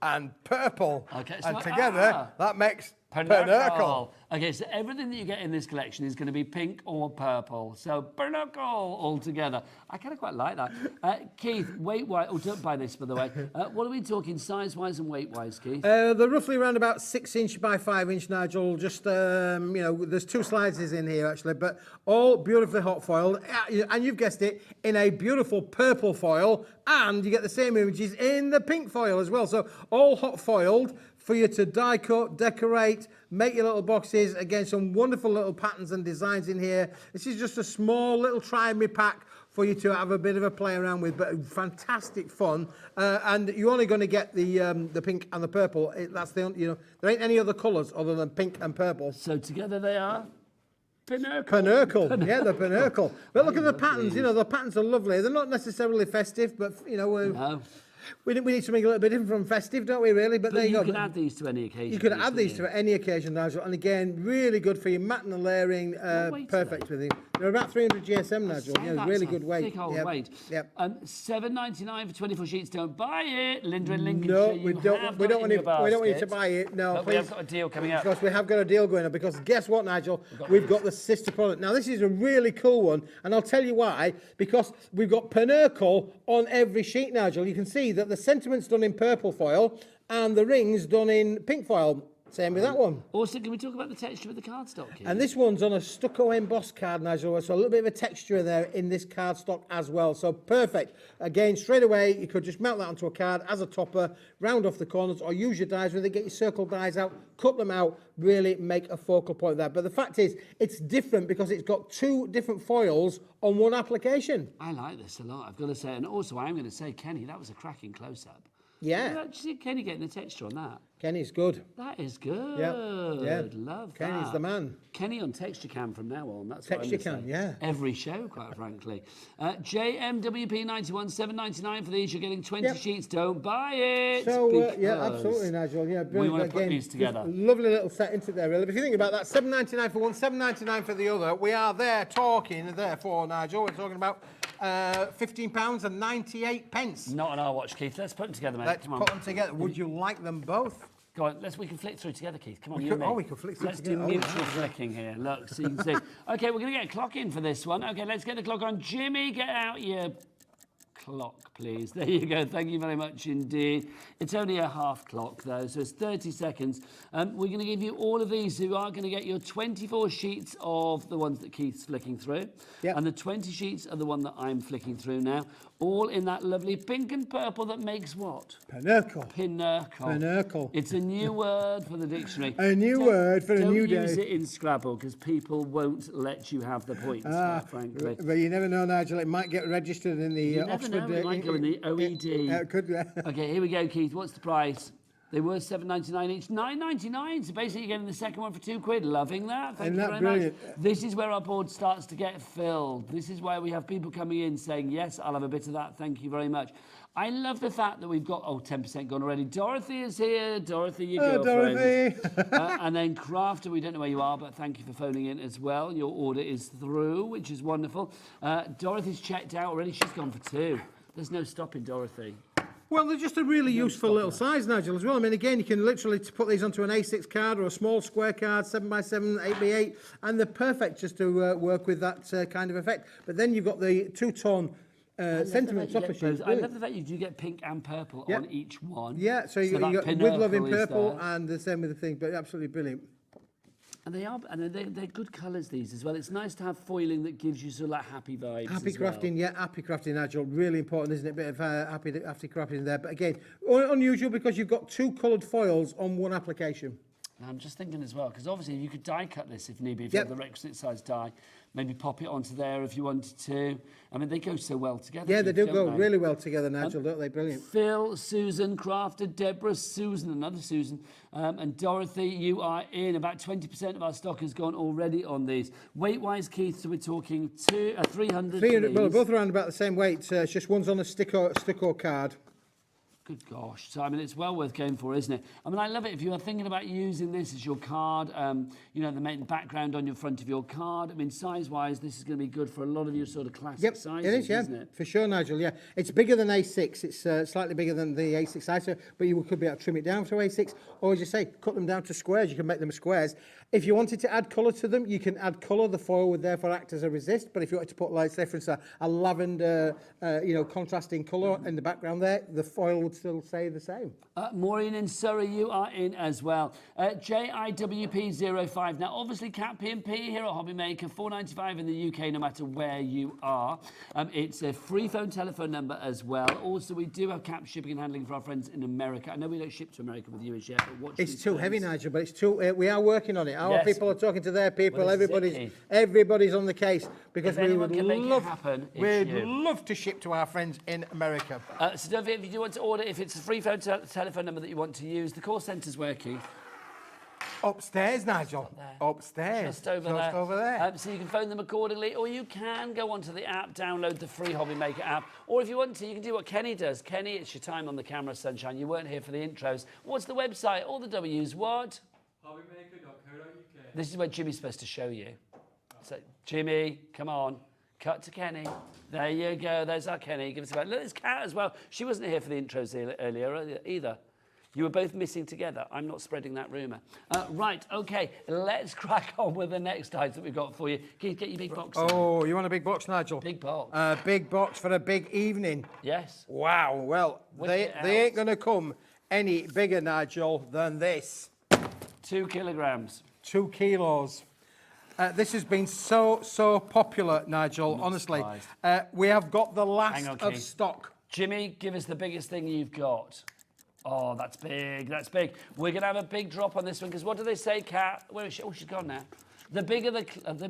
and purple, and together that makes Pinnacle. Okay, so everything that you get in this collection is going to be pink or purple. So Pinnacle all together. I kind of quite like that. Keith, weight-wise, don't buy this, by the way. What are we talking size-wise and weight-wise, Keith? They're roughly around about 6 inch by 5 inch, Nigel. Just, you know, there's 2 slices in here, actually, but all beautifully hot foiled. And you've guessed it, in a beautiful purple foil. And you get the same images in the pink foil as well. So all hot foiled for you to die cut, decorate, make your little boxes. Again, some wonderful little patterns and designs in here. This is just a small little try-me pack for you to have a bit of a play around with, but fantastic fun. And you're only going to get the pink and the purple. That's the only, you know, there ain't any other colours other than pink and purple. So together they are Pinnacle. Pinnacle. Yeah, the Pinnacle. But look at the patterns. You know, the patterns are lovely. They're not necessarily festive, but you know, we need something a little bit different from festive, don't we, really? But there you go. You can add these to any occasion. You can add these to any occasion, Nigel. And again, really good for your matting and layering. Perfect with you. They're about 300 GSM, Nigel. Yeah, really good weight. Thick old weight. Yep. $7.99 for 24 sheets. Don't buy it. Linda in Lincolnshire. No, we don't want you to buy it. No, but we have got a deal coming up. Because we have got a deal going on. Because guess what, Nigel? We've got the sister product. Now, this is a really cool one. And I'll tell you why. Because we've got Pinnacle on every sheet, Nigel. You can see that the sentiment's done in purple foil and the ring's done in pink foil. Same with that one. Also, can we talk about the texture of the cardstock, Keith? And this one's on a stucco embossed card, Nigel, so a little bit of a texture there in this cardstock as well. So perfect. Again, straight away, you could just mount that onto a card as a topper, round off the corners, or use your dies with it, get your circle dies out, cut them out, really make a focal point there. But the fact is, it's different because it's got 2 different foils on one application. I like this a lot, I've got to say. And also, I'm going to say, Kenny, that was a cracking close-up. Yeah. Did you see Kenny getting the texture on that? Kenny's good. That is good. Yeah. Love that. Kenny's the man. Kenny on Texture Cam from now on. That's Texture Cam, yeah. Every show, quite frankly. JMWP 91, $7.99 for these. You're getting 20 sheets. Don't buy it. So, yeah, absolutely, Nigel. Yeah, we want to put these together. Lovely little set into there, really. But if you think about that, $7.99 for one, $7.99 for the other. We are there talking, therefore, Nigel. We're talking about £15 and 98 pence. Not on our watch, Keith. Let's put them together, mate. Let's put them together. Would you like them both? Go on, we can flick through together, Keith. Come on, we can flick through together. Let's do mutual flicking here. Look, so you can see. Okay, we're going to get a clock in for this one. Okay, let's get the clock on. Jimmy, get out your clock, please. There you go. Thank you very much indeed. It's only a half clock, though, so it's 30 seconds. We're going to give you all of these. So you are going to get your 24 sheets of the ones that Keith's flicking through. Yep. And the 20 sheets are the one that I'm flicking through now. All in that lovely pink and purple that makes what? Pinnacle. Pinnacle. Pinnacle. It's a new word for the dictionary. A new word for a new day. Don't use it in Scrabble because people won't let you have the points, quite frankly. But you never know, Nigel. It might get registered in the Oxford... It might go in the OED. Could. Okay, here we go, Keith. What's the price? They were £7.99 each, £9.99. So basically you're getting the second one for £2. Loving that. Thank you very much. This is where our board starts to get filled. This is where we have people coming in saying, yes, I'll have a bit of that. Thank you very much. I love the fact that we've got, 10% gone already. Dorothy is here. Dorothy, your girlfriend. Dorothy. And then Crafter, we don't know where you are, but thank you for phoning in as well. Your order is through, which is wonderful. Dorothy's checked out already. She's gone for 2. There's no stopping Dorothy. Well, they're just a really useful little size, Nigel, as well. I mean, again, you can literally put these onto an A6 card or a small square card, 7x7, 8x8, and they're perfect just to work with that kind of effect. But then you've got the two-tone sentiments off sheets. I love the fact you do get pink and purple on each one. Yeah, so you got with love in purple and the same with the thing, but absolutely brilliant. And they're good colours, these as well. It's nice to have foiling that gives you sort of like happy vibes. Happy crafting, yeah, happy crafting, Nigel. Really important, isn't it? A bit of happy crafting there. But again, unusual because you've got 2 coloured foils on one application. And I'm just thinking as well, because obviously you could die cut this if need be, if you have the requisite size die. Maybe pop it onto there if you wanted to. I mean, they go so well together. Yeah, they do go really well together, Nigel, don't they? Brilliant. Phil, Susan, Crafter, Deborah, Susan, another Susan, and Dorothy, you are in. About 20% of our stock has gone already on these. Weight-wise, Keith, so we're talking 300. 300, well, both around about the same weight. It's just one's on a stucco card. Good gosh. So, I mean, it's well worth going for, isn't it? I mean, I love it. If you are thinking about using this as your card, you know, the main background on your front of your card, I mean, size-wise, this is going to be good for a lot of your sort of classic sizes, it is, yeah, isn't it? For sure, Nigel, yeah. It's bigger than A6. It's slightly bigger than the A6 size, but you could be able to trim it down to A6, or as you say, cut them down to squares. You can make them squares. If you wanted to add colour to them, you can add colour. The foil would therefore act as a resist, but if you wanted to put, like, say, for instance, a lavender, contrasting colour in the background there, the foil would still say the same. Maureen in Surrey, you are in as well. JIWP05. Now, obviously, Cat P&P here at Hobby Maker, $4.95 in the UK, no matter where you are. It's a free phone telephone number as well. Also, we do have cap shipping and handling for our friends in America. I know we don't ship to America with you as yet, but watch It's too heavy, Nigel, but it's too. We are working on it. Our people are talking to their people. Well, everybody's on the case because we would love to ship to our friends in America. So don't forget, if you do want to order, if it's a free phone telephone number that you want to use, the call centre's where, Keith? Upstairs, Nigel. Upstairs. Just over there. So you can phone them accordingly, or you can go onto the app, download the free Hobby Maker app, or if you want to, you can do what Kenny does. Kenny, it's your time on the camera, sunshine. You weren't here for the intros. What's the website? All the W's, what? Hobbymaker.co.uk. This is where Jimmy's supposed to show you. So, Jimmy, come on. Cut to Kenny. There you go. There's our Kenny. Give us a bit. Look, there's Kat as well. She wasn't here for the intros earlier either. You were both missing together. I'm not spreading that rumour. Right, OK, let's crack on with the next item that we've got for you. Can you get your big box? Oh, you want a big box, Nigel? Big box. Big box for a big evening. Yes. Wow, well, they ain't going to come any bigger, Nigel, than this. 2 kilograms. 2 kilos. This has been so popular, Nigel, honestly. We have got the last of stock. Jimmy, give us the biggest thing you've got. Oh, that's big, that's big. We're going to have a big drop on this one, because what do they say, Kat? Where is she? Oh, she's gone now. The bigger the clock, the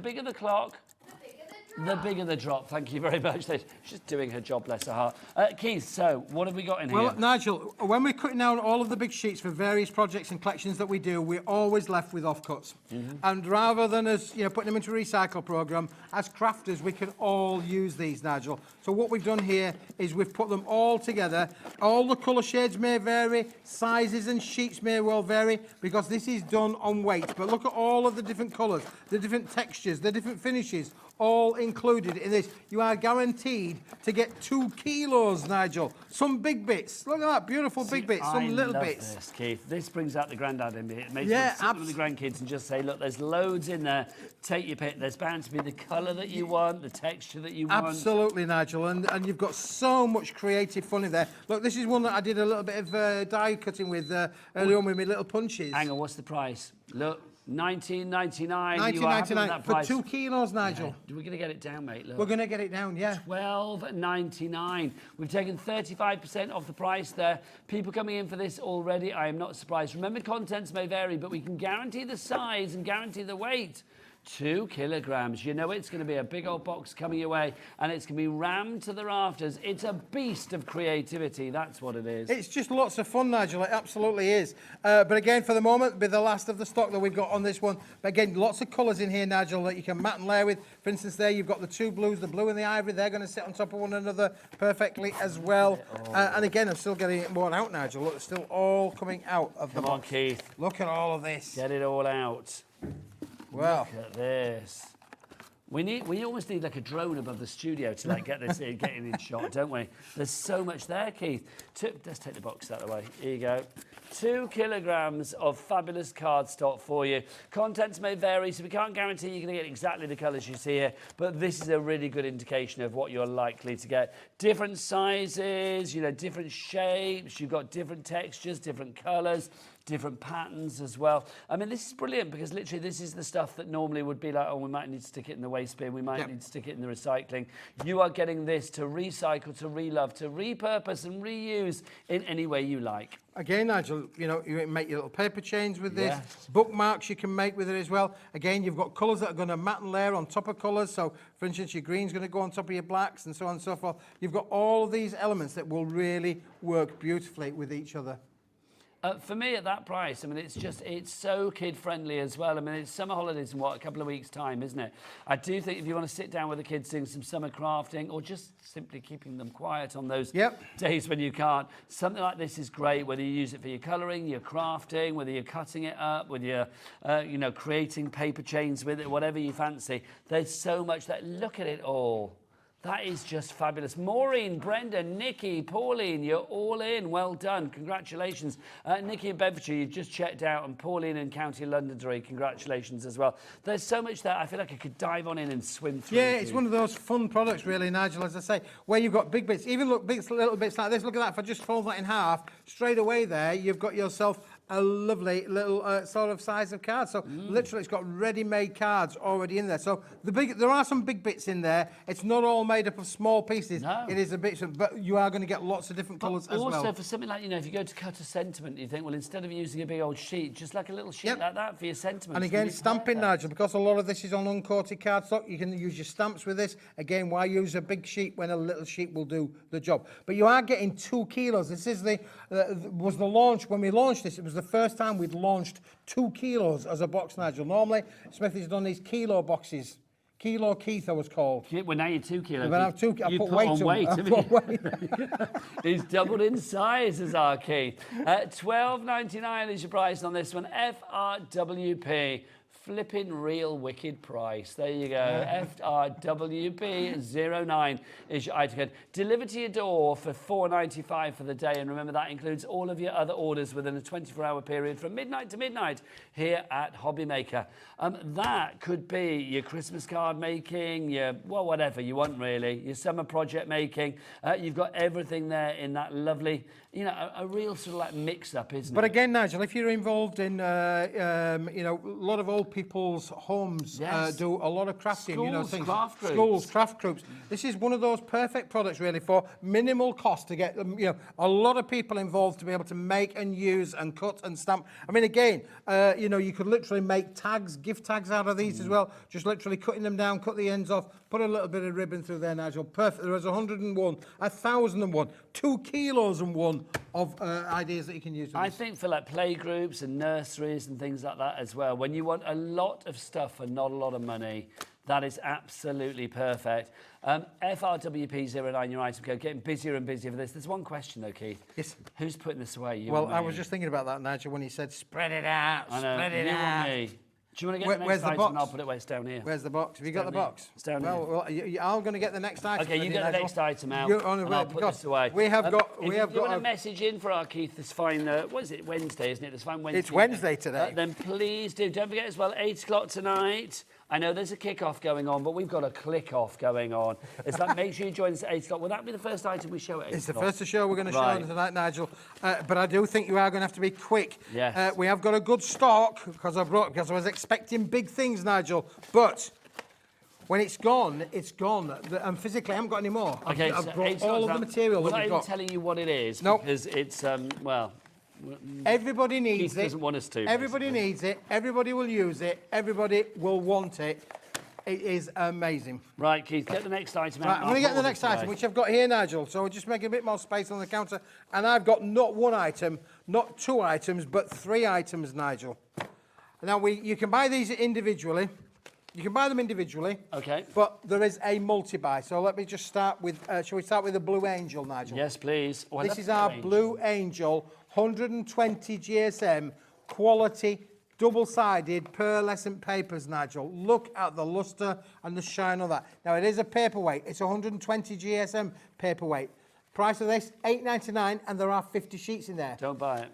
bigger the drop. Thank you very much. She's doing her job, bless her heart. Keith, so what have we got in here? Well, Nigel, when we're cutting down all of the big sheets for various projects and collections that we do, we're always left with offcuts. And rather than us, putting them into a recycle program, as crafters, we can all use these, Nigel. So what we've done here is we've put them all together. All the colour shades may vary, sizes and sheets may well vary, because this is done on weight. But look at all of the different colours, the different textures, the different finishes, all included in this. You are guaranteed to get 2 kilos, Nigel. Some big bits. Look at that, beautiful big bits, some little bits. This, Keith. This brings out the granddad in me. It makes me sit with the grandkids and just say, look, there's loads in there. Take your pick. There's bound to be the colour that you want, the texture that you want. Absolutely, Nigel. And you've got so much creative fun in there. Look, this is one that I did a little bit of die cutting with earlier on with my little punches. Hang on, what's the price? Look. $19.99. $19.99 for 2 kilos, Nigel. Yeah. We're going to get it down, mate. Look. We're going to get it down, yeah. $12.99. We've taken 35% off the price there. People coming in for this already. I am not surprised. Remember, contents may vary, but we can guarantee the size and guarantee the weight. 2 kilograms. You know it's going to be a big old box coming your way, and it's going to be rammed to the rafters. It's a beast of creativity. That's what it is. It's just lots of fun, Nigel. It absolutely is. But again, for the moment, it'll be the last of the stock that we've got on this one. But again, lots of colours in here, Nigel, that you can mat and layer with. For instance, there you've got the 2 blues, the blue and the ivory. They're going to sit on top of one another perfectly as well. And again, I'm still getting it more out, Nigel. Look, it's still all coming out of the box. Come on, Keith. Look at all of this. Get it all out. Well, look at this. We almost need like a drone above the studio to like get this in, getting in shot, don't we? There's so much there, Keith. Let's take the box out of the way. Here you go. 2 kilograms of fabulous cardstock for you. Contents may vary, so we can't guarantee you're going to get exactly the colours you see here, but this is a really good indication of what you're likely to get. Different sizes, you know, different shapes. You've got different textures, different colours, different patterns as well. I mean, this is brilliant because literally this is the stuff that normally would be like, oh, we might need to stick it in the waste bin, we might need to stick it in the recycling. You are getting this to recycle, to relove, to repurpose and reuse in any way you like. Again, Nigel, you know, you can make your little paper chains with this. Yes. Bookmarks you can make with it as well. Again, you've got colours that are going to mat and layer on top of colours. So, for instance, your green's going to go on top of your blacks and so on and so forth. You've got all of these elements that will really work beautifully with each other. For me, at that price, I mean, it's so kid-friendly as well. I mean, it's summer holidays in, a couple of weeks' time, isn't it? I do think if you want to sit down with the kids doing some summer crafting or just simply keeping them quiet on those days when you can't, something like this is great, whether you use it for your colouring, your crafting, whether you're cutting it up, whether you're, you know, creating paper chains with it, whatever you fancy. There's so much that, look at it all. That is just fabulous. Maureen, Brenda, Nikki, Pauline, you're all in. Well done. Congratulations. Nikki in Bedfordshire, you've just checked out, and Pauline in County Londonderry, congratulations as well. There's so much there. I feel like I could dive on in and swim through. Yeah, it's one of those fun products, really, Nigel, as I say, where you've got big bits. Even look, big little bits like this. Look at that. If I just fold that in half, straight away there, you've got yourself a lovely little sort of size of card. So literally it's got ready-made cards already in there. So there are some big bits in there. It's not all made up of small pieces. No. It is a bit, but you are going to get lots of different colours as well. Also for something like, you know, if you go to cut a sentiment, you think, well, instead of using a big old sheet, just like a little sheet like that for your sentiment. And again, stamping, Nigel, because a lot of this is on uncoated cardstock, you can use your stamps with this. Again, why use a big sheet when a little sheet will do the job? But you are getting 2 kilos. This is was the launch. When we launched this, it was the first time we'd launched 2 kilos as a box, Nigel. Normally, Smithy's done these kilo boxes. Kilo Keith, I was called. Well, now you're 2 kilos. But I put weight on weight. He's doubled in size as our Keith. $12.99 is your price on this one. FRWP. Flipping real wicked price. There you go. FRWP09 is your item code. Delivered to your door for $4.95 for the day. And remember, that includes all of your other orders within a 24-hour period from midnight to midnight here at Hobby Maker. That could be your Christmas card making, your, well, whatever you want, really. Your summer project making. You've got everything there in that lovely, you know, a real sort of like mix-up, isn't it? But again, Nigel, if you're involved in, you know, a lot of old people's homes do a lot of crafting, schools, you know, things. Craft groups. Schools, craft groups. This is one of those perfect products, really, for minimal cost to get them, you know, a lot of people involved to be able to make and use and cut and stamp. I mean, again, you know, you could literally make tags, gift tags out of these as well, just literally cutting them down, cut the ends off, put a little bit of ribbon through there, Nigel. Perfect. There is 101, 1,001, 2 kilos and one of ideas that you can use. I think for like play groups and nurseries and things like that as well, when you want a lot of stuff for not a lot of money, that is absolutely perfect. FRWP09, your item code, getting busier and busier for this. There's one question though, Keith. Yes. Who's putting this away? You well, I was just thinking about that, Nigel, when he said spread it out, spread it out. Me. Do you want to get the next item and I'll put it where it's down here? Where's the box? Have you got the box? It's down here. Well, I'm going to get the next item. Okay, you get the next item out and I'll put this away. We have got... If you want a message in for our Keith, it's fine. What is it? Wednesday, isn't it? It's fine Wednesday. It's Wednesday today. Then please do. Don't forget as well, 8 o'clock tonight. I know there's a kick-off going on, but we've got a click-off going on. It's like, make sure you join us at 8 o'clock. Will that be the first item we show at 8 o'clock? It's the first show we're going to show tonight, Nigel. But I do think you are going to have to be quick. Yes. We have got a good stock, because I was expecting big things, Nigel. But when it's gone, it's gone. And physically, I haven't got any more. Okay, I've brought all of the material that we've got. I'm not even telling you what it is, because it's, well... Everybody needs Keith it. doesn't want us to. Everybody basically. needs it. Everybody will use it. Everybody will want it. It is amazing. Right, Keith, get the next item out. Right, I'm going to get the next item, which I've got here, Nigel. So we'll just make a bit more space on the counter. And I've got not one item, not two items, but three items, Nigel. Now, you can buy these individually. You can buy them individually. Okay. But there is a multi-buy. So let me just start with, shall we start with the Blue Angel, Nigel? Yes, please. Oh, this is our Blue Angel 120 GSM quality double-sided pearlescent papers, Nigel. Look at the lustre and the shine of that. Now, it is a paperweight. It's 120 GSM paperweight. Price of this, £8.99, and there are 50 sheets in there. Don't buy it.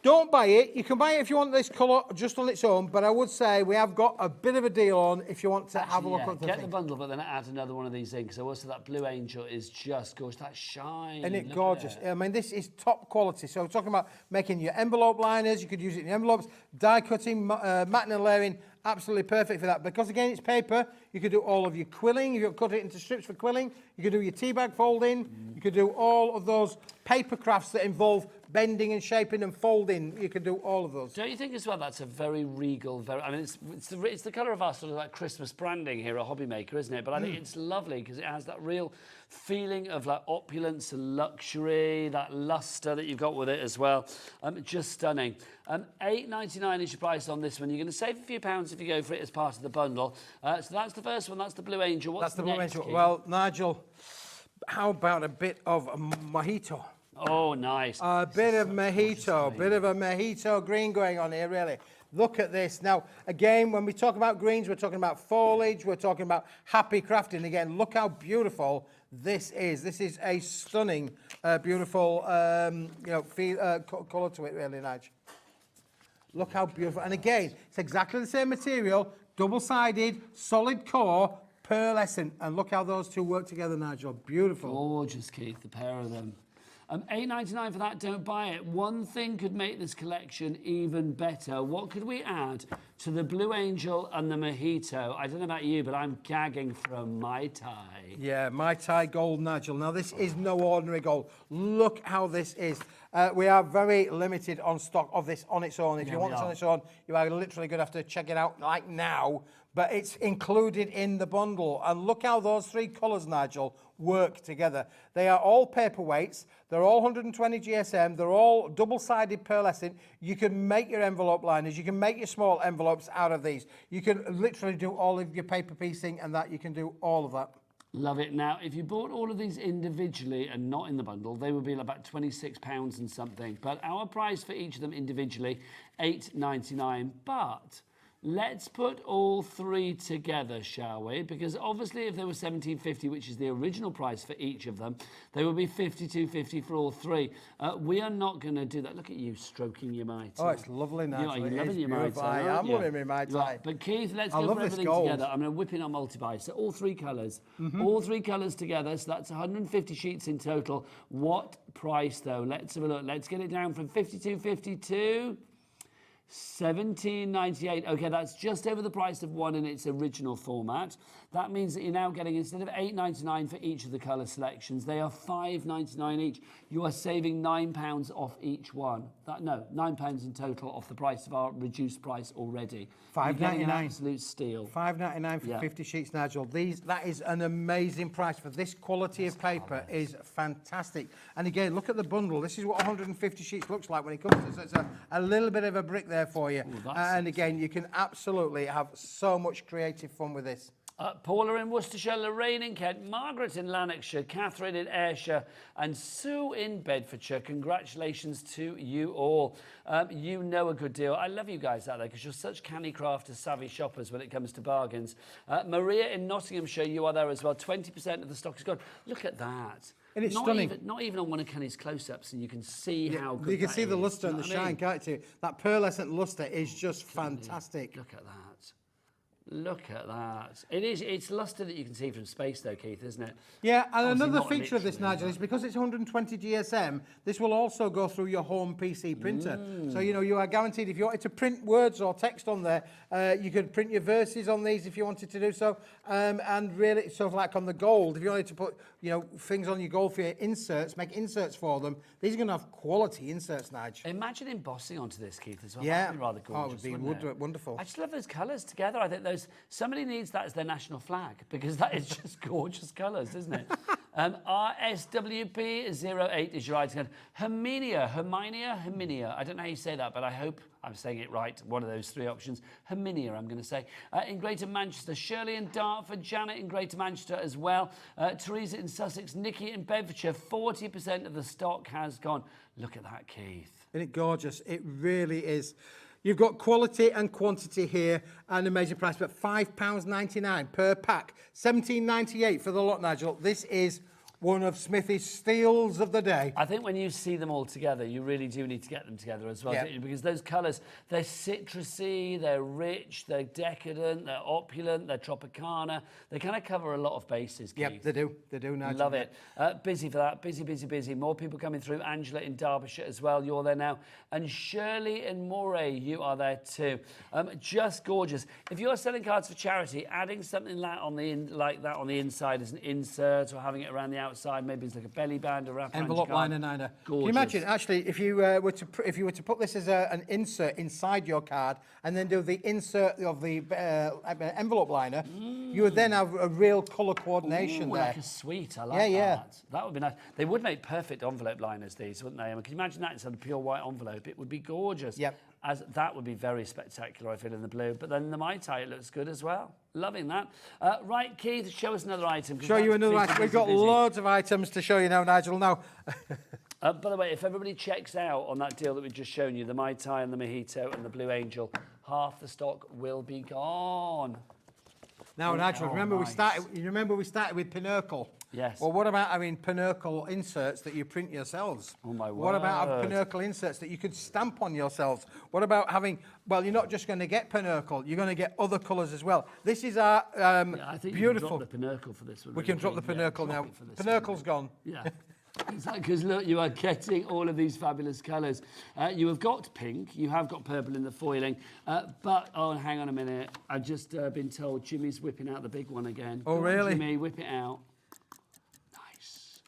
Don't buy it. You can buy it if you want this colour just on its own, but I would say we have got a bit of a deal on if you want to have a look at the Get thing. the bundle, but then add another one of these in, because also that Blue Angel is just gorgeous. That shine. Isn't it look gorgeous? at it. I mean, this is top quality. So we're talking about making your envelope liners. You could use it in your envelopes. Die cutting, matting and layering. Absolutely perfect for that. Because, again, it's paper. You could do all of your quilling. You could cut it into strips for quilling. You could do your tea bag folding. You could do all of those paper crafts that involve bending and shaping and folding. You could do all of those. Don't you think as well that's a very regal, I mean, it's the colour of our sort of like Christmas branding here at Hobby Maker, isn't it? But I think it's lovely because it has that real feeling of like opulence and luxury, that lustre that you've got with it as well. Just stunning. £8.99 is your price on this one. You're going to save a few pounds if you go for it as part of the bundle. So that's the first one. That's the Blue Angel. What's That's the Blue next, Angel. Keith? Well, Nigel, how about a bit of mojito? Oh, nice. A bit of mojito green going on here, really. Look at this. Now, again, when we talk about greens, we're talking about foliage, we're talking about happy crafting. Again, look how beautiful this is. This is a stunning, beautiful, colour to it, really, Nigel. Look how beautiful. And again, it's exactly the same material, double-sided, solid core, pearlescent. And look how those two work together, Nigel. Beautiful. Gorgeous, Keith, the pair of them. £8.99 for that, don't buy it. One thing could make this collection even better. What could we add to the Blue Angel and the Mojito? I don't know about you, but I'm gagging for a Mai Tai. Yeah, Mai Tai gold, Nigel. Now, this is no ordinary gold. Look how this is. We are very limited on stock of this on its own. If you want this on its own, you are literally going to have to check it out like now. But it's included in the bundle. And look how those three colours, Nigel, work together. They are all paperweights. They're all 120 GSM. They're all double-sided pearlescent. You can make your envelope liners. You can make your small envelopes out of these. You can literally do all of your paper piecing and that. You can do all of that. Love it. Now, if you bought all of these individually and not in the bundle, they would be about £26 and something. But our price for each of them individually, £8.99. But let's put all three together, shall we? Because obviously if they were £17.50, which is the original price for each of them, they would be £52.50 for all three. We are not going to do that. Look at you stroking your Mai Tai. Oh, it's lovely, Nigel. You're loving your Mai Tai. I am loving my Mai Tai. Right, but Keith, let's go for everything together. I'm going to whip in our multi-buy. So all three colours. All three colours together. So that's 150 sheets in total. What price, though? Let's have a look. Let's get it down from £52.50 to £17.98. Okay, that's just over the price of one in its original format. That means that you're now getting, instead of £8.99 for each of the colour selections, they are £5.99 each. You are saving £9 off each one. £9 in total off the price of our reduced price already. £5.99. An absolute steal. £5.99 for 50 sheets, Nigel. That is an amazing price for this quality of paper. Is fantastic. And again, look at the bundle. This is what 150 sheets looks like when it comes to. So it's a little bit of a brick there for you. Ooh, and again, you can absolutely have so much creative fun with this. Paula in Worcestershire, Lorraine in Kent, Margaret in Lanarkshire, Catherine in Ayrshire, and Sue in Bedfordshire. Congratulations to you all. You know a good deal. I love you guys out there because you're such canny crafters, savvy shoppers when it comes to bargains. Maria in Nottinghamshire, you are there as well. 20% of the stock is gone. Look at that. And it's stunning. Not even on one of Kenny's close-ups, and you can see how good you can that see the is. lustre and the shine, can't you? That pearlescent lustre is just fantastic. Look at that. Look at that. It's lustre that you can see from space though, Keith, isn't it? Yeah, and Obviously another not feature of this, literally, Nigel, is because it's 120 GSM, this will also go through your home PC printer. So, you are guaranteed, if you wanted to print words or text on there, you could print your verses on these if you wanted to do so. And really, sort of like on the gold, if you wanted to put you know, things on your gold for your inserts, make inserts for them. These are going to have quality inserts, Nige. Imagine embossing onto this, Keith, as well. Yeah. That'd be rather gorgeous, it would be wonderful. I just love those colours together. I think somebody needs that as their national flag, because that is just gorgeous colours, isn't it? RSWP08 is your item code. Herminia. I don't know how you say that, but I hope I'm saying it right. One of those three options. Herminia, I'm going to say. In Greater Manchester. Shirley in Dartford. Janet in Greater Manchester as well. Teresa in Sussex. Nikki in Bedfordshire. 40% of the stock has gone. Look at that, Keith. Isn't it gorgeous? It really is. You've got quality and quantity here, and a major price, but £5.99 per pack. £17.98 for the lot, Nigel. This is one of Smithy's steals of the day. I think when you see them all together, you really do need to get them together as well, don't you? Because those colours, they're citrusy, they're rich, they're decadent, they're opulent, they're Tropicana. They kind of cover a lot of bases, Keith. Yep, they do. They do, Nigel. Love it. Busy for that. Busy. More people coming through. Angela in Derbyshire as well. You're there now. And Shirley in Moray, you are there too. Just gorgeous. If you're selling cards for charity, adding something like that on the inside as an insert, or having it around the outside, maybe it's like a belly band or wrap envelope liner, Nina. Gorgeous. Can you imagine, actually, if you were to put this as an insert inside your card and then do the insert of the envelope liner, you would then have a real colour coordination there. Like a sweet. I like that. That would be nice. They would make perfect envelope liners, these, wouldn't they? I mean, can you imagine that instead of a pure white envelope? It would be gorgeous. Yep. As that would be very spectacular, I feel, in the blue. But then the Mai Tai, it looks good as well. Loving that. Right, Keith, show us another item. Show you another item. We've got loads of items to show you now, Nigel. Now, by the way, if everybody checks out on that deal that we've just shown you, the Mai Tai and the Mojito and the Blue Angel, half the stock will be gone. Now, Nigel, remember we started with Pinnacle. Yes. Well, what about having Pinnacle inserts that you print yourselves? Oh, my word. What about having Pinnacle inserts that you could stamp on yourselves? What about having, well, you're not just going to get Pinnacle, you're going to get other colours as well. This is our I think beautiful... You can drop the Pinnacle for this one. We can drop the Pinnacle now. Pinnacle's gone. Yeah. Because look, you are getting all of these fabulous colours. You have got pink, you have got purple in the foiling, but, oh, hang on a minute. I've just been told Jimmy's whipping out the big one again. Oh, really? Jimmy, whip it out. Nice.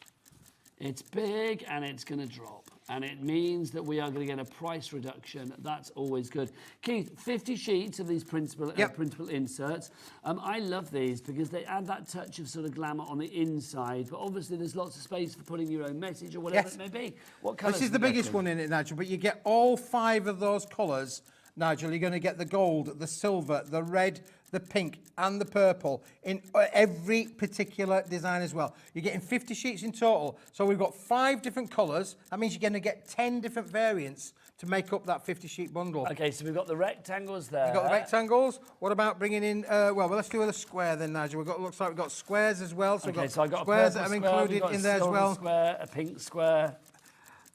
It's big and it's going to drop. And it means that we are going to get a price reduction. That's always good. Keith, 50 sheets of these printable inserts. I love these because they add that touch of sort of glamour on the inside, but obviously there's lots of space for putting your own message or whatever it may be. What colours? This is the biggest one in it, Nigel, but you get all 5 of those colours, Nigel. You're going to get the gold, the silver, the red, the pink and the purple in every particular design as well. You're getting 50 sheets in total. So we've got 5 different colours. That means you're going to get 10 different variants to make up that 50 sheet bundle. Okay, so we've got the rectangles there. You've got the rectangles. What about bringing in, well, let's do a square then, Nigel. Looks like we've got squares as well. So, so I've got squares a that are square, included in there as well. A square, a pink square.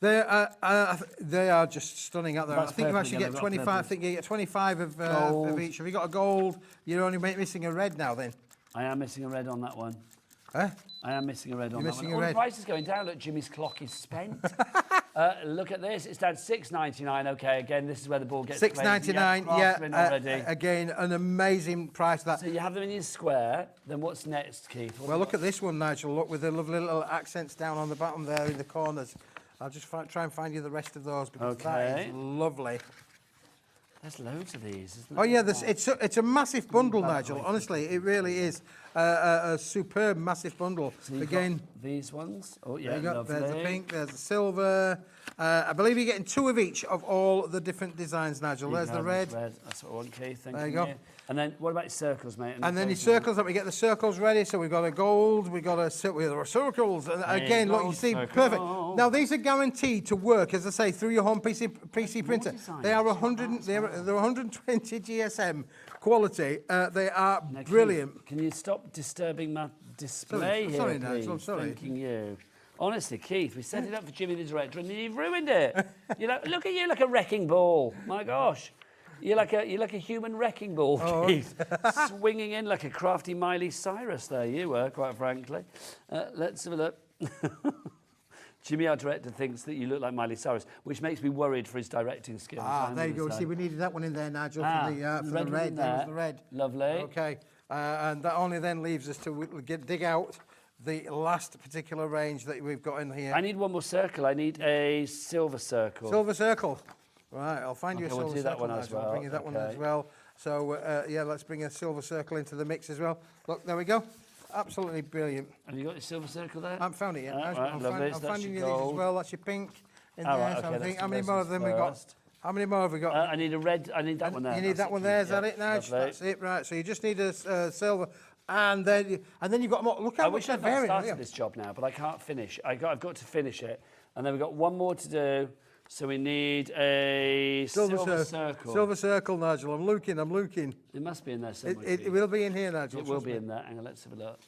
They are just stunning out there. I think you actually get 25. I think you get 25 of each. Have you got a gold? You're only missing a red now. Then I am missing a red on that one. Huh? I am missing a red on that one. A red. The price is going down. Look, Jimmy's clock is spent. Look at this. It's down $6.99. Okay, again, this is where the ball gets $6.99. Yeah. Again, an amazing price. That. So you have them in your square. Then what's next, Keith? Well, look at this one, Nigel. Look with the lovely little accents down on the bottom there in the corners. I'll just try and find you the rest of those because that is lovely. There's loads of these, isn't there? Oh, yeah, it's a massive bundle, Nigel. Honestly, it really is a superb, massive bundle. So again, these ones. Oh, yeah, there's the pink, there's the silver. I believe you're getting 2 of each of all the different designs, Nigel. There's the red. That's what I want, Keith. There you go. And then what about your circles, mate? And then your circles, we get the circles ready. So we've got a gold, we've got circles. And again, look, you see, perfect. Now, these are guaranteed to work, as I say, through your home PC printer. They are 120 GSM quality. They are brilliant. Can you stop disturbing my display here, sorry, please? Nigel, I'm sorry. Thanking you. Honestly, Keith, we set it up for Jimmy the director, and you've ruined it. Look at you like a wrecking ball. My gosh. You're like a human wrecking ball, Keith. Swinging in like a crafty Miley Cyrus there, you were, quite frankly. Let's have a look. Jimmy, our director, thinks that you look like Miley Cyrus, which makes me worried for his directing skills. There you go. See, we needed that one in there, Nigel, for the red. There was the red. Lovely. Okay. And that only then leaves us to dig out the last particular range that we've got in here. I need one more circle. I need a silver circle. Silver circle. Right, I'll find you a silver we'll do circle. that one as well. I'll bring you that one as well. So, yeah, let's bring a silver circle into the mix as well. Look, there we go. Absolutely brilliant. Have you got your silver circle there? I haven't found it yet. Right, I'm finding you these as well. That's your pink in there. Right, so okay, I think, let's how do many those more of them we got? first. How many more have we got? I need a red. I need that one there. You need that one there, is that it, Nige? Lovely. That's it, right. So you just need a silver. And then you've got more. Look how I much wish I'd they're started this job now, but I can't finish. I've got to finish it. And then we've got one more to do. So we need a silver circle. Silver circle, Nigel. I'm looking. It must be in there somewhere. It will be in here, Nigel. It will be in there. Hang on, let's have a look.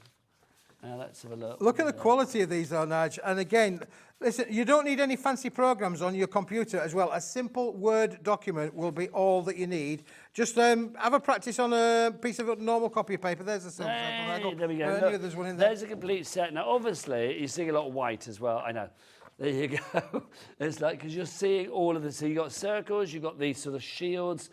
Let's have a look. Look at the quality of these, though, Nige. And again, listen, you don't need any fancy programs on your computer as well. A simple Word document will be all that you need. Just have a practice on a piece of normal copy of paper. There's a silver circle. There we go. Look, there's one in there. There's a complete set. Now, obviously, you're seeing a lot of white as well. I know. There you go. It's like, because you're seeing all of this. So you've got circles, you've got these sort of shields,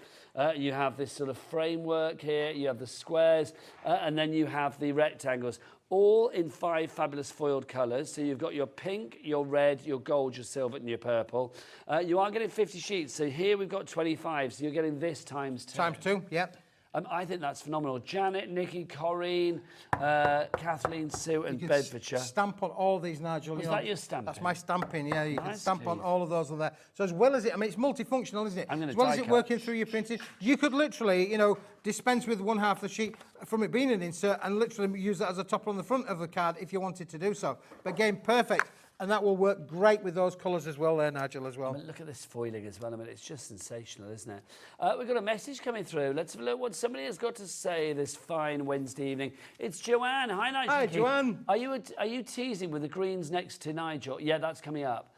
you have this sort of framework here, you have the squares, and then you have the rectangles, all in 5 fabulous foiled colours. So you've got your pink, your red, your gold, your silver, and your purple. You are getting 50 sheets. So here we've got 25. So you're getting this times 2. Times 2, yep. I think that's phenomenal. Janet, Nikki, Corrine, Kathleen, Sue, and Bedfordshire. Stamp on all these, Nigel. Is that your stamping? That's my stamping, yeah. You can stamp on Keith. all of those on there. So as well as it, I mean, it's multifunctional, isn't it? As well as it working through your printing, you could literally, dispense with one half of the sheet from it being an insert and literally use that as a topper on the front of the card if you wanted to do so. But again, perfect. And that will work great with those colours as well there, Nigel, as well. I mean, look at this foiling as well. I mean, it's just sensational, isn't it? We've got a message coming through. Let's have a look what somebody has got to say this fine Wednesday evening. It's Joanne. Hi, Nigel. Hi, Joanne. Are you teasing with the greens next to Nigel? Yeah, that's coming up.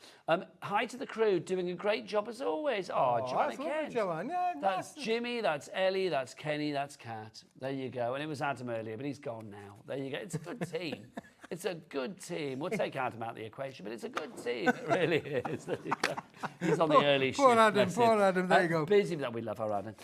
Hi to the crew, doing a great job as always. Oh, Joanne again. Joanne. Yeah, that's Jimmy, that's Ellie, that's Kenny, that's Kat. There you go. And it was Adam earlier, but he's gone now. There you go. It's a good team. It's a good team. We'll take Adam out of the equation, but it's a good team. It really is. There you go. He's on the early shift. Poor Adam. There you go. Busy, but we love our Adam.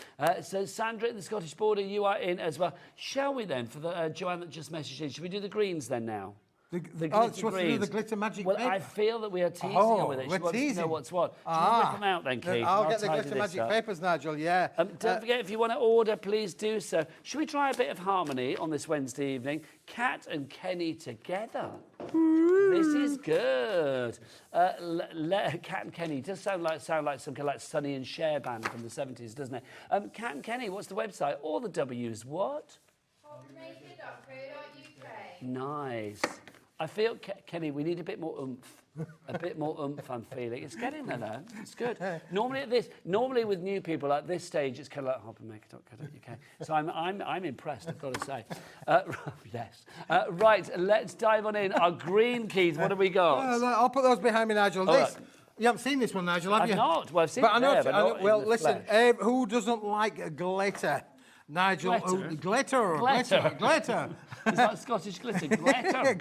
So Sandra at the Scottish border, you are in as well. Shall we then, for the Joanne that just messaged in, should we do the greens then now? The glitter greens. The glitter magic paper. Well, I feel that we are teasing her with it. She wants to know what's what. Should we whip them out then, Keith? I'll get the glitter magic papers, Nigel, yeah. Don't forget, if you want to order, please do so. Should we try a bit of harmony on this Wednesday evening? Kat and Kenny together. This is good. Kat and Kenny does sound like some kind of like Sonny and Cher band from the 70s, doesn't it? Kat and Kenny, what's the website? All the W's, what? hobbymaker.co.uk. Nice. I feel, Kenny, we need a bit more oomph. A bit more oomph, I'm feeling. It's getting there, though. It's good. Normally with new people at this stage, it's kind of like hobbymaker.co.uk. So I'm impressed, I've got to say. Yes. Right, let's dive on in. Our green, Keith, what have we got? I'll put those behind me, Nigel. You haven't seen this one, Nigel, have you? I've not. Well, I've seen it there, but not well, in the listen, flesh. who doesn't like glitter? Nigel, glitter. Is that Scottish glitter? Glitter.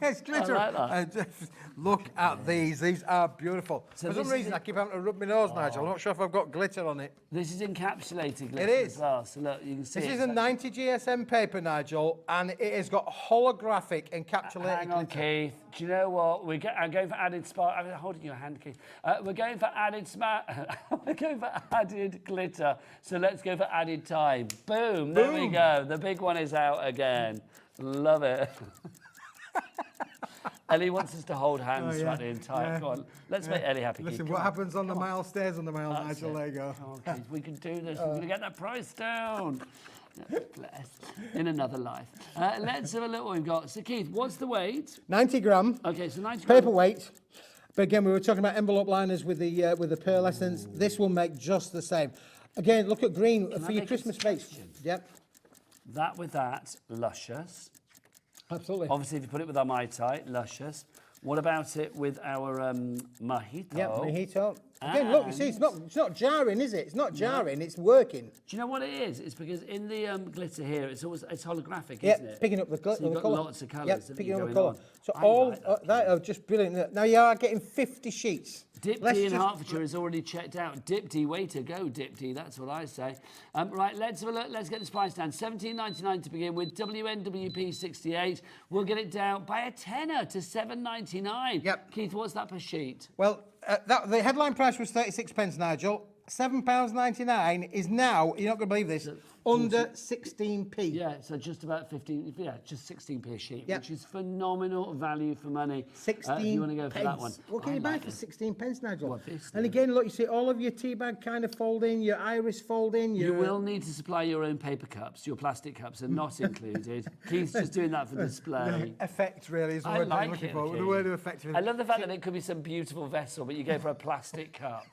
Yes, glitter. I like that. Look at these. These are beautiful. So For some reason, I keep having to rub my nose, Nigel. I'm not sure if I've got glitter on it. This is encapsulated glitter. It is. As well. So look, you can see This it. is a 90 GSM paper, Nigel, and it has got holographic encapsulated Hang on, glitter. Keith. Do you know what? I'm going for added spark. I'm holding your hand, Keith. We're going for added We're going for added glitter. So let's go for added time. Boom. There we go. The big one is out again. Love it. Ellie wants us to hold hands throughout the entire. Come on, let's make Ellie happy. Listen, Keith. what happens on the mile stays on the mile, That's Nigel. it. There you go. Come on, Keith, we can do this. We're going to get that price down. Bless. In another life. Let's have a look what we've got. So, Keith, what's the weight? 90 gram. Okay, so 90 gram. Paper weight. But again, we were talking about envelope liners with the pearl essence. This will make just the same. Again, look at green for your Christmas base. Yep. That with that, luscious. Absolutely. Obviously, if you put it with our Mai Tai, luscious. What about it with our mojito? Yep, mojito. Again, look, you see, it's not jarring, is it? It's not jarring, it's working. Do you know what it is? It's because in the glitter here, it's holographic, Yeah, isn't it? picking up the So you've got colour. lots of colours. Yeah, picking up the going colour. on. So I all like that are just brilliant. Now you are getting 50 sheets. Dipty in Hertfordshire is already checked out. Dipty, way to go, Dipty. That's what I say. Right, let's have a look. Let's get this price down. $17.99 to begin with. WNWP 68. We'll get it down by a tenner to $7.99. Yep. Keith, what's that per sheet? Well, the headline price was 36 pence, Nigel. £7.99 is now, you're not going to believe this, under 16p. Yeah, so just about 15, just 16p a sheet, Yep. which is phenomenal value for money. 16 if you want to go for that one. What can you buy for 16 pence, Nigel? What, this and again, look, you see all of your tea bag kind of folding, your iris folding. You will need to supply your own paper cups. Your plastic cups are not included. Keith's just doing that for display. Effect, really, is the word I'm looking for. The word of effect. I love the fact that it could be some beautiful vessel, but you go for a plastic cup.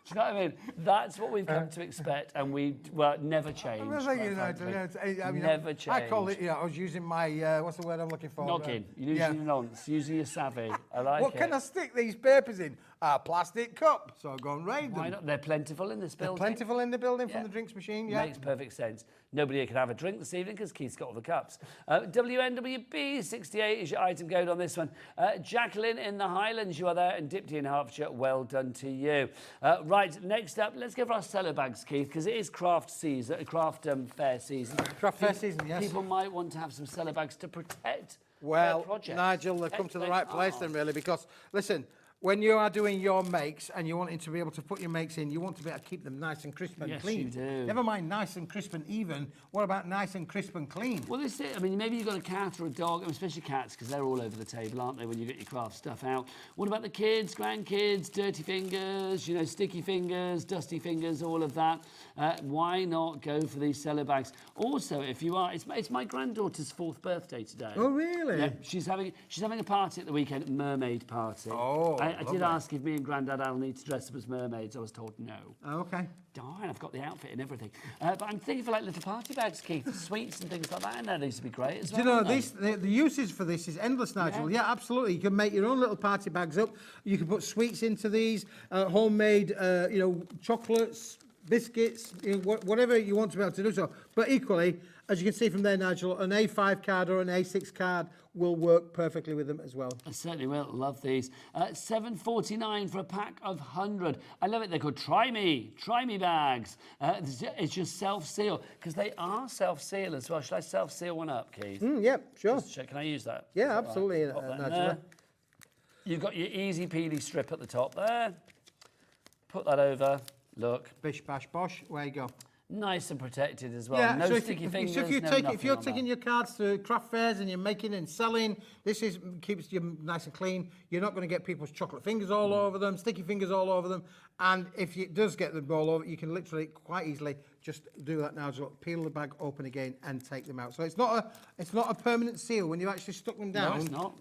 Do you know what I mean? That's what we've come to expect, and we never change. Never change. I call it, I was using my, what's the word I'm looking for? Noggin. You're using your nonce, using your savvy. I like it. What can I stick these papers in? A plastic cup. So I've gone raid them. Why not? They're plentiful in this building. They're plentiful in the building from the drinks machine, Makes perfect sense. Nobody here can have a drink this evening because Keith's got all the cups. WNWB 68 is your item code on this one. Jacqueline in the Highlands, you are there, and Dipty in Hertfordshire, well done to you. Right, next up, let's go for our cellar bags, Keith, because it is craft fair season. Craft fair season, yes. People might want to have some cellar bags to protect well, their project. Nigel, they've come to the right place then, really, because, listen, when you are doing your makes and you're wanting to be able to put your makes in, you want to be able to keep them nice and crisp and clean. Yes, you do. Never mind nice and crisp and even. What about nice and crisp and clean? Well, this is it. I mean, maybe you've got a cat or a dog, especially cats, because they're all over the table, aren't they, when you get your craft stuff out. What about the kids, grandkids, dirty fingers, sticky fingers, dusty fingers, all of that? Why not go for these cellar bags? Also, if you are, it's my granddaughter's 4th birthday today. Oh, really? Yeah, she's having a party at the weekend, mermaid party. Oh, I did ask if me and Grandad Al need to dress up as mermaids. I was told no. Oh, okay. Darn, I've got the outfit and everything. But I'm thinking for like little party bags, Keith, sweets and things like that. And that needs to be great as well. Do you know, the usage for this is endless, Nigel. Yeah, absolutely. You can make your own little party bags up. You can put sweets into these, homemade, chocolates, biscuits, whatever you want to be able to do so. But equally, as you can see from there, Nigel, an A5 card or an A6 card will work perfectly with them as well. I certainly will. Love these. $7.49 for a pack of 100. I love it. They're called Try Me bags. It's just self-seal, because they are self-seal as well. Should I self-seal one up, Keith? Yeah, sure. Can I use that? Yeah, absolutely, Right, Nigel. You've got your easy peely strip at the top there. Put that over. Look. Bish, bash, bosh. Where you go. Nice and protected as well. Yeah, no so sticky fingers. So if you're taking your cards to craft fairs and you're making and selling, this keeps you nice and clean. You're not going to get people's chocolate fingers all over them, sticky fingers all over them. And if it does get them all over, you can literally quite easily just do that now. Just peel the bag open again and take them out. So it's not a permanent seal when you actually stuck them down. No, it's not.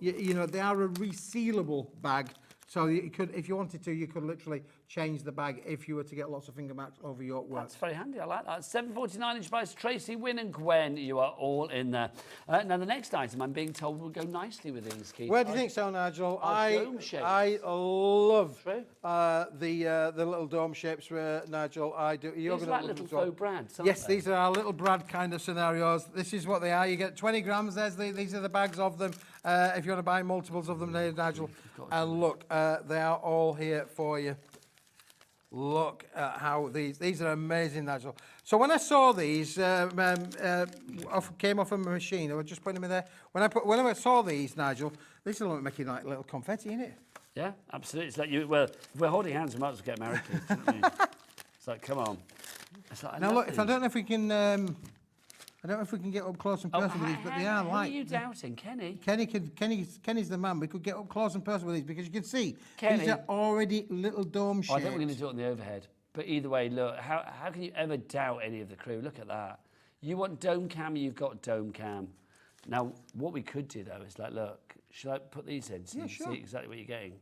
They are a resealable bag. So you could, if you wanted to, you could literally change the bag if you were to get lots of finger marks over your work. That's very handy. I like that. $7.49 inch by Tracy, Wynn and Gwen. You are all in there. Now, the next item I'm being told will go nicely with these, Keith. Where do you think so, Nigel? Dome shapes. I love the little dome shapes, Nigel. I do. These are like little faux brads, aren't yes, they? these are our little brad kind of scenarios. This is what they are. You get 20 grams. These are the bags of them. If you want to buy multiples of them, there, Nigel. And look, they are all here for you. Look at how these are amazing, Nigel. So when I saw these, came off of my machine, I was just putting them in there. When I saw these, Nigel, these are making like little confetti, isn't it? Yeah, absolutely. It's like if we're holding hands, we might as well get married, Keith. You know what I mean? It's like, come on. It's like, now look, I don't know if we can get up close and personal with these, but they are Who are you doubting, Kenny? Kenny's the man. We could get up close and personal with these because you can see Kenny, these are already little dome shapes. I think we're going to do it on the overhead. But either way, look, how can you ever doubt any of the crew? Look at that. You want dome cam, you've got dome cam. Now, what we could do, though, is like, look, should I put these in so you can see exactly what you're getting?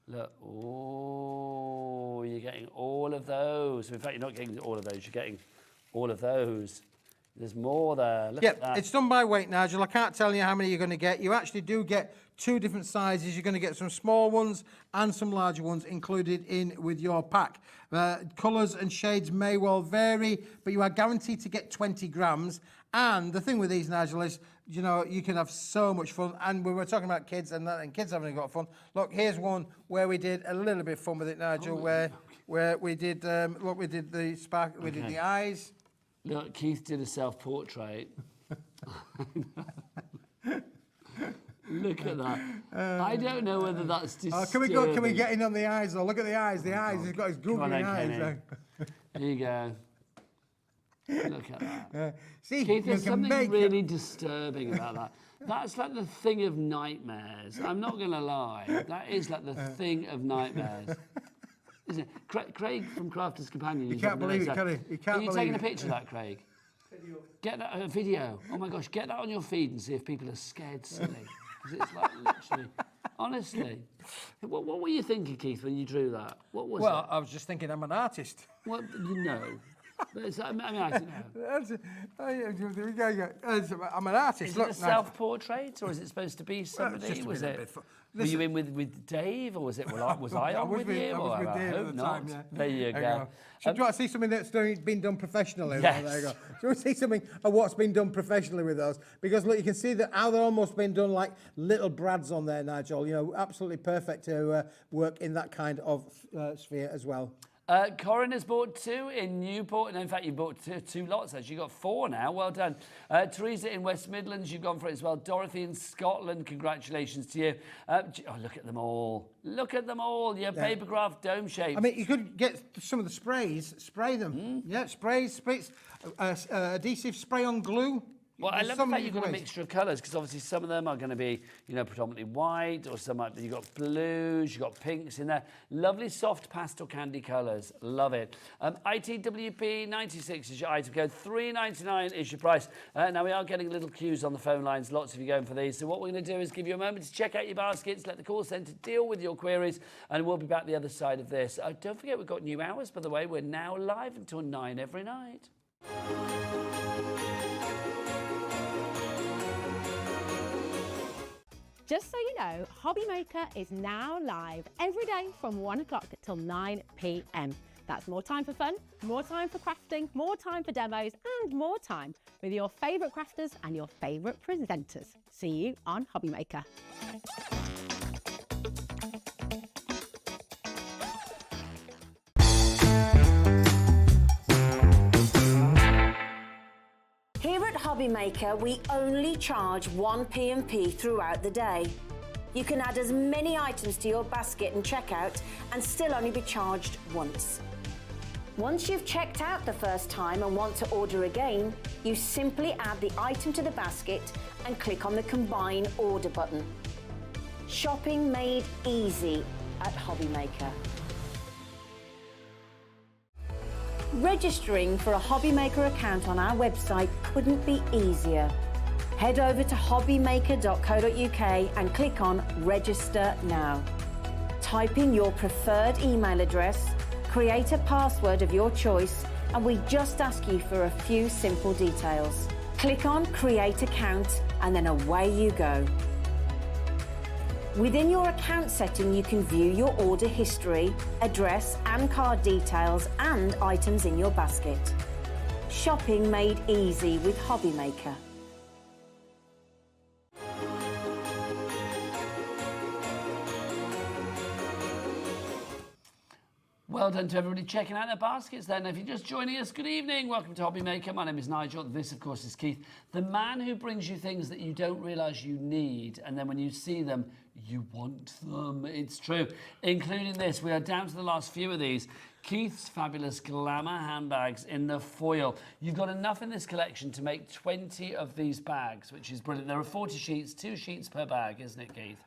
Look, oh, you're getting all of those. In fact, you're not getting all of those, you're getting all of those. There's more there. Look at that. It's done by weight, Nigel. I can't tell you how many you're going to get. You actually do get 2 different sizes. You're going to get some small ones and some larger ones included in with your pack. Colours and shades may well vary, but you are guaranteed to get 20 grams. And the thing with these, Nigel, is, you know, you can have so much fun. And we were talking about kids and kids having got fun. Look, here's one where we did a little bit of fun with it, Nigel, where we did, look, we did the spark, we did the eyes. Look, Keith did a self-portrait. Look at that. I don't know whether that's disturbing. Can we get in on the eyes, though? Look at the eyes. The eyes. He's got his googly eyes. There you go. Look at that. See, Keith, there's something really disturbing about that. That's like the thing of nightmares. I'm not going to lie. That is like the thing of nightmares. Isn't it? Craig from Crafter's Companion. You can't believe it, can he? You can't Are you taking a picture of that, Craig? Video. Get that a video. Oh my gosh, get that on your feed and see if people are scared silly. Because it's like literally, honestly. What were you thinking, Keith, when you drew that? What was it? Well, I was just thinking I'm an artist. Well, you know. I mean, I don't know. I'm an artist. Is it a self-portrait, or is it supposed to be somebody? Was it? Were you in with Dave, or was it? Was I on with you? I was with Dave at the time. Yeah. There you go. So do you want to see something that's been done professionally? Yes. There you go. Do you want to see something of what's been done professionally with those? Because look, you can see that how they're almost been done like little brads on there, Nigel. You know, absolutely perfect to work in that kind of sphere as well. Corin has bought 2 in Newport, and in fact, you bought 2 lots. Actually, you got 4 now. Well done. Teresa in West Midlands, you've gone for it as well. Dorothy in Scotland, congratulations to you. Oh, look at them all. Look at them all. Your papercraft dome shapes. I mean, you could get some of the sprays, spray them. Yeah, sprays, adhesive spray on glue. Well, I love the fact you've got a mixture of colours, because obviously some of them are going to be, you know, predominantly white, or some you've got blues, you've got pinks in there. Lovely soft pastel candy colours. Love it. ITWP 96 is your item code. $3.99 is your price. Now, we are getting little queues on the phone lines. Lots of you going for these. So what we're going to do is give you a moment to check out your baskets, let the call centre deal with your queries, and we'll be back the other side of this. Don't forget, we've got new hours, by the way. We're now live until 9 every night. Just so you know, Hobby Maker is now live every day from 1 o'clock till 9 p.m. That's more time for fun, more time for crafting, more time for demos, and more time with your favourite crafters and your favourite presenters. See you on Hobby Maker. Here at Hobby Maker, we only charge 1 P&P throughout the day. You can add as many items to your basket and checkout and still only be charged once. Once you've checked out the first time and want to order again, you simply add the item to the basket and click on the Combine Order button. Shopping made easy at Hobby Maker. Registering for a Hobby Maker account on our website couldn't be easier. Head over to hobbymaker.co.uk and click on Register Now. Type in your preferred email address, create a password of your choice, and we just ask you for a few simple details. Click on Create Account and then away you go. Within your account setting, you can view your order history, address and card details, and items in your basket. Shopping made easy with Hobby Maker. Well done to everybody checking out their baskets then. If you're just joining us, good evening. Welcome to Hobby Maker. My name is Nigel. This, of course, is Keith, the man who brings you things that you don't realise you need, and then when you see them, you want them. It's true. Including this. We are down to the last few of these. Keith's fabulous glamour handbags in the foil. You've got enough in this collection to make 20 of these bags, which is brilliant. There are 40 sheets, 2 sheets per bag, isn't it, Keith?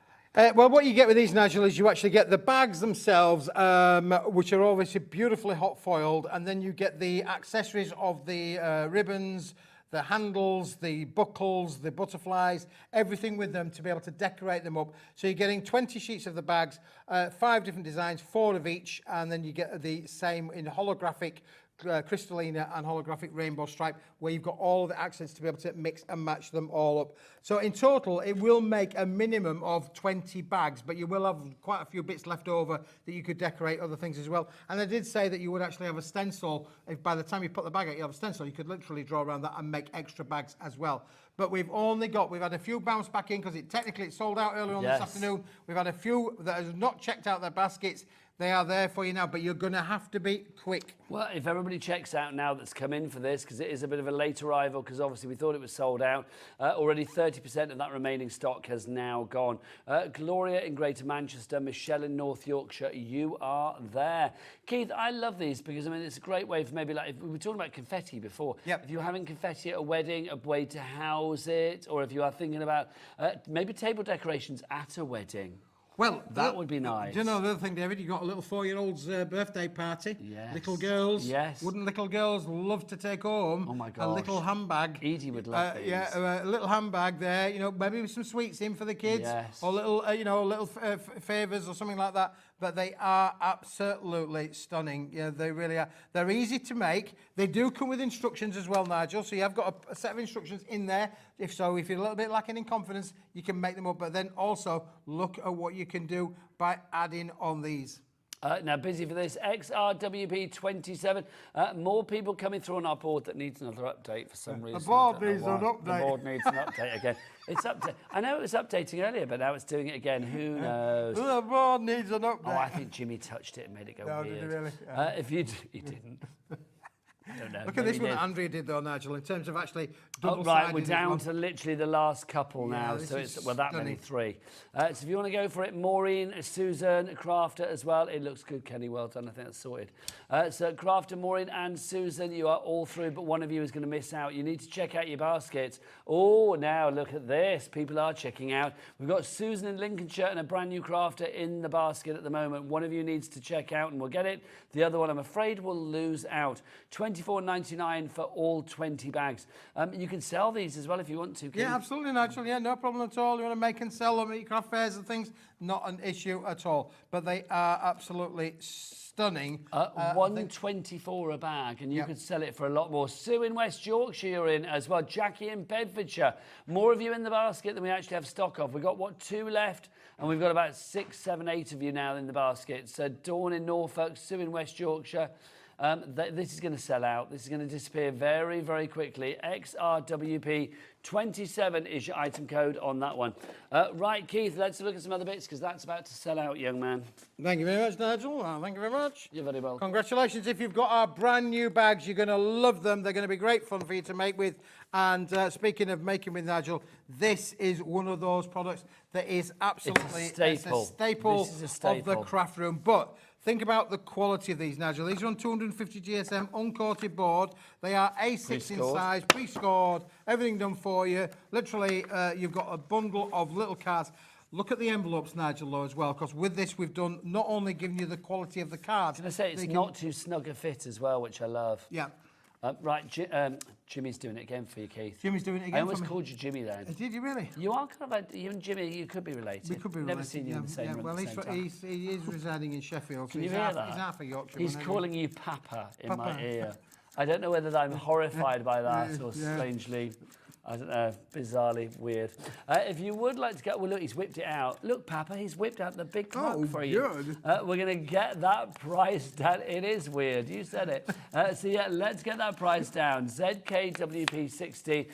Well, what you get with these, Nigel, is you actually get the bags themselves, which are obviously beautifully hot foiled, and then you get the accessories of the ribbons, the handles, the buckles, the butterflies, everything with them to be able to decorate them up. So you're getting 20 sheets of the bags, 5 different designs, 4 of each, and then you get the same in holographic crystalline and holographic rainbow stripe, where you've got all the accents to be able to mix and match them all up. So in total, it will make a minimum of 20 bags, but you will have quite a few bits left over that you could decorate other things as well. And I did say that you would actually have a stencil. If by the time you put the bag out, you have a stencil, you could literally draw around that and make extra bags as well. But we've had a few bounce back in because technically it sold out earlier on this afternoon. We've had a few that have not checked out their baskets. They are there for you now, but you're going to have to be quick. Well, if everybody checks out now that's come in for this, because it is a bit of a late arrival, because obviously we thought it was sold out, already 30% of that remaining stock has now gone. Gloria in Greater Manchester, Michelle in North Yorkshire, you are there. Keith, I love these because, I mean, it's a great way for maybe, like, if we were talking about confetti before. Yep. If you're having confetti at a wedding, a way to house it, or if you are thinking about maybe table decorations at a wedding. Well, that would be nice. Do you know the other thing, David? You got a little 4-year-old's birthday party. Yes. Little girls. Yes. Wouldn't little girls love to take home a little handbag? Edie would love these. Yeah, a little handbag there. You know, maybe with some sweets in for the kids. Yes. Or little, little favours or something like that. But they are absolutely stunning. Yeah, they really are. They're easy to make. They do come with instructions as well, Nigel. So you have got a set of instructions in there. If you're a little bit lacking in confidence, you can make them up. But then also look at what you can do by adding on these. Now, busy for this, XRWP27. More people coming through on our board that needs another update for some reason. The board needs an update. The board needs an update again. It's I know it was updating earlier, but now it's doing it again. Who knows? The board needs an update. Oh, I think Jimmy touched it and made it go weird. Did he really? If he didn't. I don't know. Look at this one that Andrea did though, Nigel, in terms of actually double-sided. Right, we're down to literally the last couple now, so it's, well, that stunning. many, 3. So if you want to go for it, Maureen, Susan, Crafter as well. It looks good, Kenny, well done, I think that's sorted. So Crafter, Maureen and Susan, you are all through, but one of you is going to miss out. You need to check out your baskets. Oh, now look at this. People are checking out. We've got Susan in Lincolnshire and a brand new Crafter in the basket at the moment. One of you needs to check out and we'll get it. The other one, I'm afraid, will lose out. $24.99 for all 20 bags. You can sell these as well if you want to. Yeah, absolutely, Nigel. Yeah, no problem at all. You want to make and sell them at your craft fairs and things, not an issue at all. But they are absolutely stunning. 124 a bag, and you could sell it for a lot more. Sue in West Yorkshire, you're in as well. Jackie in Bedfordshire. More of you in the basket than we actually have stock of. We've got, 2 left? And we've got about 6, 7, 8 of you now in the basket. So Dawn in Norfolk, Sue in West Yorkshire. This is going to sell out. This is going to disappear very, very quickly. XRWP27 is your item code on that one. Right, Keith, let's look at some other bits because that's about to sell out, young man. Thank you very much, Nigel. Thank you very much. You're very welcome. Congratulations. If you've got our brand new bags, you're going to love them. They're going to be great fun for you to make with. And speaking of making with, Nigel, this is one of those products that is absolutely a staple. This is a staple of the craft room. But think about the quality of these, Nigel. These are on 250 GSM, uncoated board. They are A6 in size, pre-scored, everything done for you. Literally, you've got a bundle of little cards. Look at the envelopes, Nigel, though, as well, because with this, we've done not only giving you the quality of the cards. I was going to say, it's not too snug a fit as well, which I love. Yeah. Right, Jimmy's doing it again for you, Keith. Jimmy's doing it again. I almost called you Jimmy then. Did you really? You are kind of you and Jimmy. You could be related. We could be Never related. seen you in the same room. Well, at the same time. he is residing in Sheffield. Can so you hear that? He's half a Yorkshire. He's calling you Papa in my ear. I don't know whether I'm horrified by that or strangely, I don't know, bizarrely weird. If you would like to get, well, look, he's whipped it out. Look, Papa, he's whipped out the big mug for you. Good. We're going to get that price down. It is weird. You said it. So, yeah, let's get that price down. ZKWP60.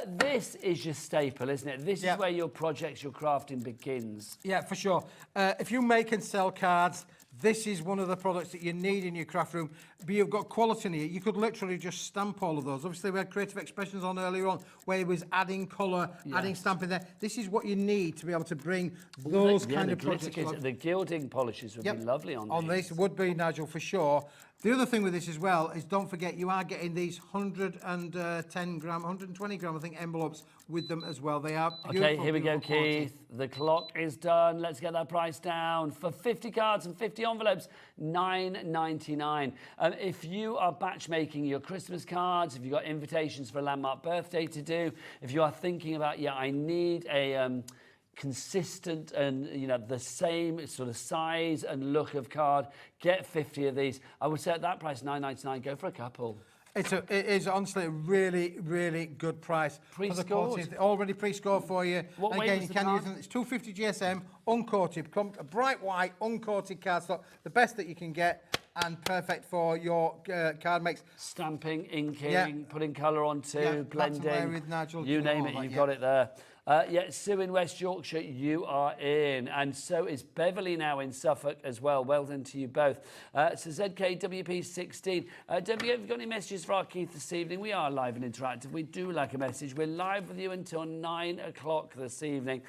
This is your staple, isn't it? This is where your projects, your crafting begins. Yeah, for sure. If you make and sell cards, this is one of the products that you need in your craft room, but you've got quality in it. You could literally just stamp all of those. Obviously, we had Creative Expressions on earlier on, where it was adding colour, adding stamp in there. This is what you need to be able to bring those kind of projects. The gilding polishes would be lovely on these. This would be, Nigel, for sure. The other thing with this as well is don't forget you are getting these 110 gram, 120 gram, I think, envelopes with them as well. They are beautiful. Okay, here we go, Keith. The clock is done. Let's get that price down. For 50 cards and 50 envelopes, $9.99. If you are batch making your Christmas cards, if you've got invitations for a landmark birthday to do, if you are thinking about, I need a... consistent and, you know, the same sort of size and look of card, get 50 of these. I would say at that price, $9.99, go for a couple. It is honestly a really, really good price. Pre-scored. Already pre-scored for you. What and weight again, was you the can card? use them. It's 250 GSM, uncoated, a bright white, uncoated cardstock, the best that you can get, and perfect for your card makes. Stamping, inking, putting colour onto, blending, with Nigel, you name it, you've got it there. Sue in West Yorkshire, you are in. And so is Beverly now in Suffolk as well. Well done to you both. So ZKWP16. Debbie, have you got any messages for our Keith this evening? We are live and interactive. We do like a message. We're live with you until 9 o'clock this evening.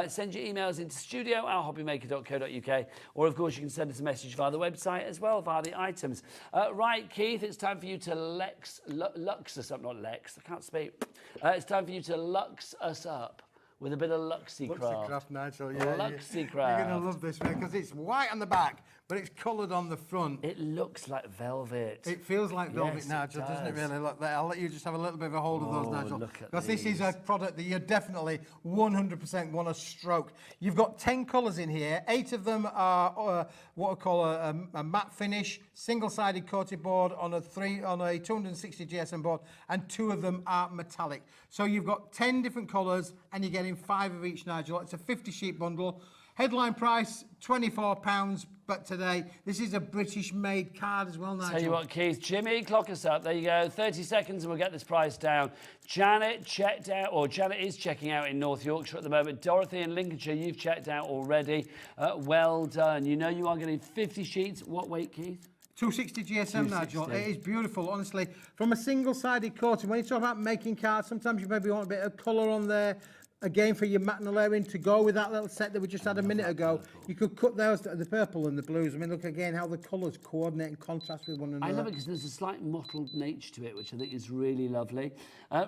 Send your emails into studio@hobbymaker.co.uk, or of course you can send us a message via the website as well, via the items. Right, Keith, it's time for you to lux us up. Not Lex, I can't speak. It's time for you to lux us up with a bit of Luxy Craft. Nigel, Luxy Craft. You're going to love this, man, because it's white on the back, but it's coloured on the front. It looks like velvet. It feels like velvet, Yes, Nigel, it doesn't it does. really? Look there. I'll let you just have a little bit of a hold of those, Nigel. Look at because this is these. a product that you definitely 100% want to stroke. You've got 10 colours in here. 8 of them are what I call a matte finish, single-sided coated board on a 260 GSM board, and 2 of them are metallic. So you've got 10 different colours, and you're getting 5 of each, Nigel. It's a 50-sheet bundle. Headline price, £24, but today, this is a British-made card as well, Nigel. Tell you what, Keith, Jimmy, clock us up. There you go, 30 seconds and we'll get this price down. Janet checked out, or Janet is checking out in North Yorkshire at the moment. Dorothy in Lincolnshire, you've checked out already. Well done. You know you are getting 50 sheets. What weight, Keith? 260 GSM, Nigel. It is beautiful, honestly. From a single-sided coating, when you talk about making cards, sometimes you maybe want a bit of colour on there. Again, for your matte and layering to go with that little set that we just had a minute ago, you could cut those, the purple and the blues. I mean, look again how the colours coordinate and contrast with one another. I love it because there's a slight mottled nature to it, which I think is really lovely.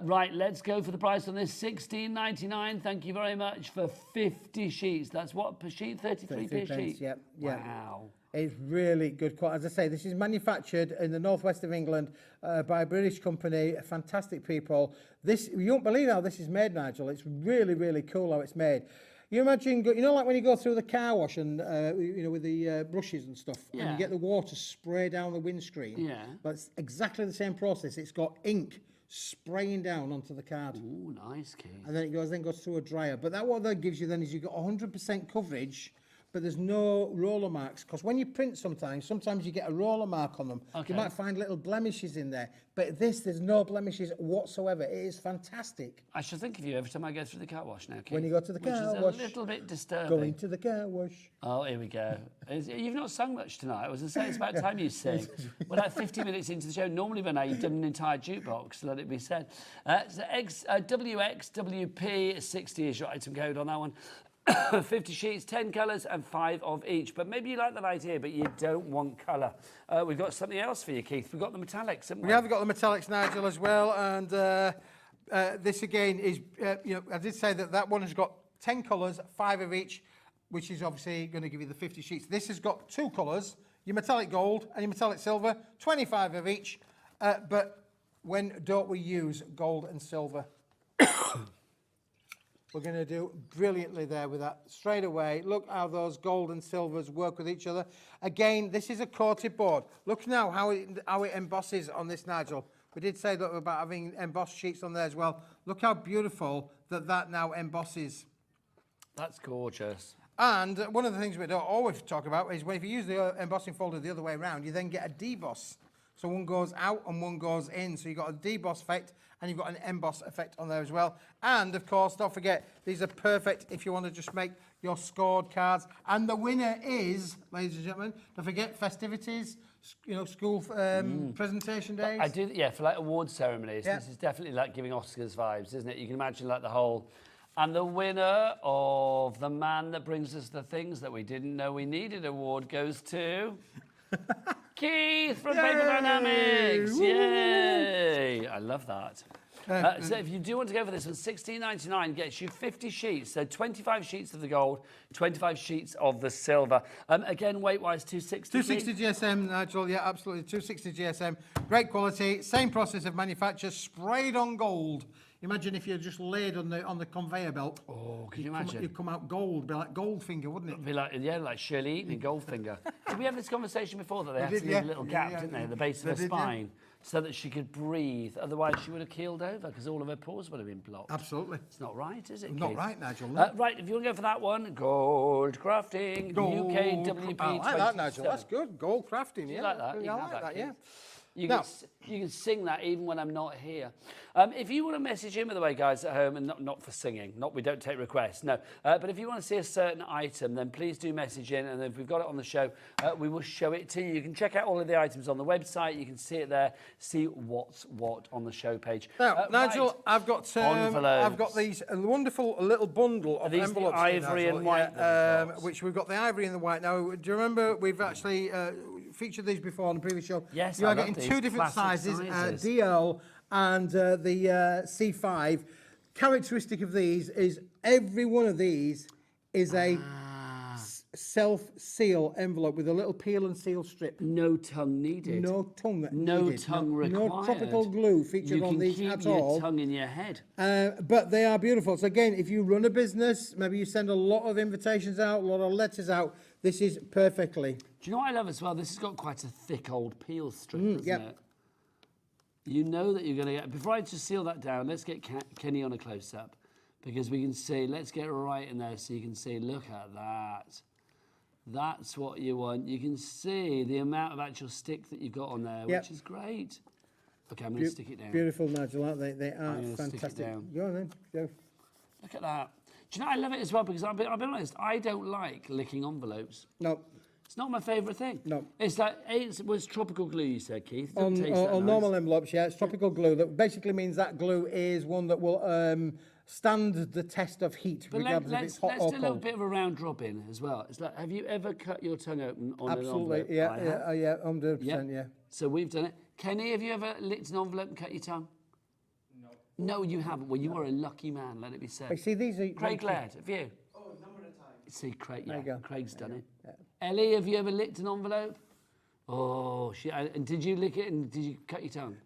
Right, let's go for the price on this. $16.99. Thank you very much for 50 sheets. That's what per sheet? 33 per sheet? Yep. Wow. It's really good quality. As I say, this is manufactured in the northwest of England by a British company, fantastic people. This, you won't believe how this is made, Nigel. It's really, really cool how it's made. You imagine, you know, like when you go through the car wash and, you know, with the brushes and stuff, and you get the water spray down the windscreen. Yeah. But it's exactly the same process. It's got ink spraying down onto the card. Ooh, nice, Keith. And then it goes through a dryer. But what that gives you then is you've got 100% coverage, but there's no roller marks, because when you print sometimes you get a roller mark on them. Okay. You might find little blemishes in there, but there's no blemishes whatsoever. It is fantastic. I should think of you every time I go through the car wash now, Keith. When you go to the car wash. Which is a little bit disturbing. Going to the car wash. Oh, here we go. You've not sung much tonight. I was going to say, it's about time you sing. We're like 50 minutes into the show. Normally by now you've done an entire jukebox, let it be said. So WXWP60 is your item code on that one. 50 sheets, 10 colours and 5 of each. But maybe you like that idea, but you don't want colour. We've got something else for you, Keith. We've got the metallics, haven't we? We have got the metallics, Nigel, as well. And this again is, you know, I did say that one has got 10 colours, 5 of each, which is obviously going to give you the 50 sheets. This has got 2 colours, your metallic gold and your metallic silver, 25 of each. But when don't we use gold and silver? We're going to do brilliantly there with that straight away. Look how those gold and silvers work with each other. Again, this is a coated board. Look now how it embosses on this, Nigel. We did say that about having embossed sheets on there as well. Look how beautiful that now embosses. That's gorgeous. And one of the things we don't always talk about is when if you use the embossing folder the other way around, you then get a deboss. So one goes out and one goes in. So you've got a deboss effect and you've got an emboss effect on there as well. And of course, don't forget, these are perfect if you want to just make your scored cards. And the winner is, ladies and gentlemen, don't forget festivities, you know, school presentation days. I do, yeah, for like award ceremonies. Yeah. This is definitely like giving Oscars vibes, isn't it? You can imagine like the whole... And the winner of the man that brings us the things that we didn't know we needed award goes to... Keith from Paper Dienamics! Yay! I love that. So if you do want to go for this one, $16.99 gets you 50 sheets. So 25 sheets of the gold, 25 sheets of the silver. Again, weight-wise, 260. 260 GSM, Nigel. Yeah, absolutely. 260 GSM. Great quality. Same process of manufacture. Sprayed on gold. Imagine if you just laid on the conveyor belt. Oh, can you imagine? You'd come out gold, be like Goldfinger, wouldn't it? It'd be like, yeah, like Shirley Eaton in Goldfinger. Did we have this conversation before that they had to leave a little gap, didn't they, at the base of her spine, so that she could breathe? Otherwise, she would have keeled over because all of her pores would have been blocked. Absolutely. It's not right, is it, Not Keith? right, Nigel. No. Right, if you want to go for that one, Gold Crafting, UKWP. I like that, Nigel. That's good. Gold Crafting, You like that? You I can have like that, Keith. yeah. You can sing that even when I'm not here. If you want to message in, by the way, guys at home, and not for singing, we don't take requests, no. But if you want to see a certain item, then please do message in, and if we've got it on the show, we will show it to you. You can check out all of the items on the website. You can see it there, see what's what on the show page. Now, Nigel, right. I've got these wonderful little bundle of envelopes. The ivory here, and white, which we've got the ivory and the white. Now, do you remember we've actually featured these before on the previous show? Yes, you are I love getting these. two different Classic sizes, DL and the C5. Characteristic of these is every one of these is a self-seal envelope with a little peel and seal strip. No tongue needed. No tongue needed. No tongue required. No tropical glue featured on these at all. You can keep your tongue in your head. But they are beautiful. So again, if you run a business, maybe you send a lot of invitations out, a lot of letters out, this is perfectly. Do you know what I love as well? This has got quite a thick old peel strip, hasn't it? You know that you're going to get... Before I just seal that down, let's get Kenny on a close-up, because we can see... Let's get right in there so you can see, look at that. That's what you want. You can see the amount of actual stick that you've got on there, which is great. Okay, I'm going to stick it down. Beautiful, Nigel, aren't they? They are fantastic. Stick it down. Go on then. Go. Look at that. Do you know, I love it as well, because I'll be honest, I don't like licking envelopes. No. It's not my favourite thing. No. It's like, it was tropical glue, you said, Keith. On normal envelopes, yeah, it's tropical glue. That basically means that glue is one that will stand the test of heat, regardless if it's hot or cold. Let's do a little bit of a round robin as well. It's like, have you ever cut your tongue open on an envelope? Absolutely, yeah, 100%, yeah. So we've done it. Kenny, have you ever licked an envelope and cut your tongue? No, you haven't. Well, you are a lucky man, let it be said. I see these are... Craig Laird, have you? Oh, a number of times. See, Craig, There you go. Craig's done it. Yeah. Ellie, have you ever licked an envelope? Oh, and did you lick it and did you cut your tongue?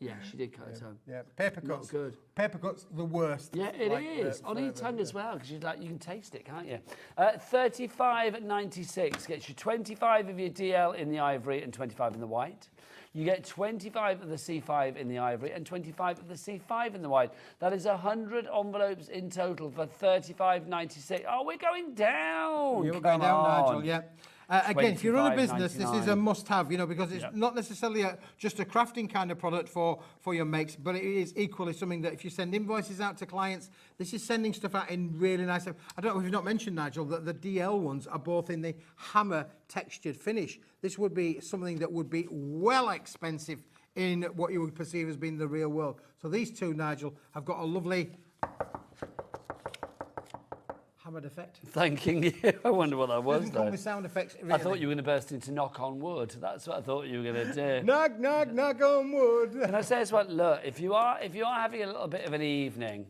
Yeah, she did cut her tongue. Yeah, paper cuts. Not good. Paper cuts, the worst. Yeah, it is. On your tongue as well, because you can taste it, can't you? 35.96 gets you 25 of your DL in the ivory and 25 in the white. You get 25 of the C5 in the ivory and 25 of the C5 in the white. That is 100 envelopes in total for 35.96. Oh, we're going down. You're going down, Nigel, yeah. Again, if you run a business, this is a must-have, because it's not necessarily just a crafting kind of product for your makes, but it is equally something that if you send invoices out to clients, this is sending stuff out in really nice... I don't know if you've not mentioned, Nigel, that the DL ones are both in the hammer textured finish. This would be something that would be well expensive in what you would perceive as being the real world. So these two, Nigel, have got a lovely... hammered effect. Thanking you. I wonder what that was. Doesn't come with sound effects. Really. I thought you were going to burst into knock on wood. That's what I thought you were going to do. Knock, knock, knock on wood. Can I say as well? Look, if you are having a little bit of an evening,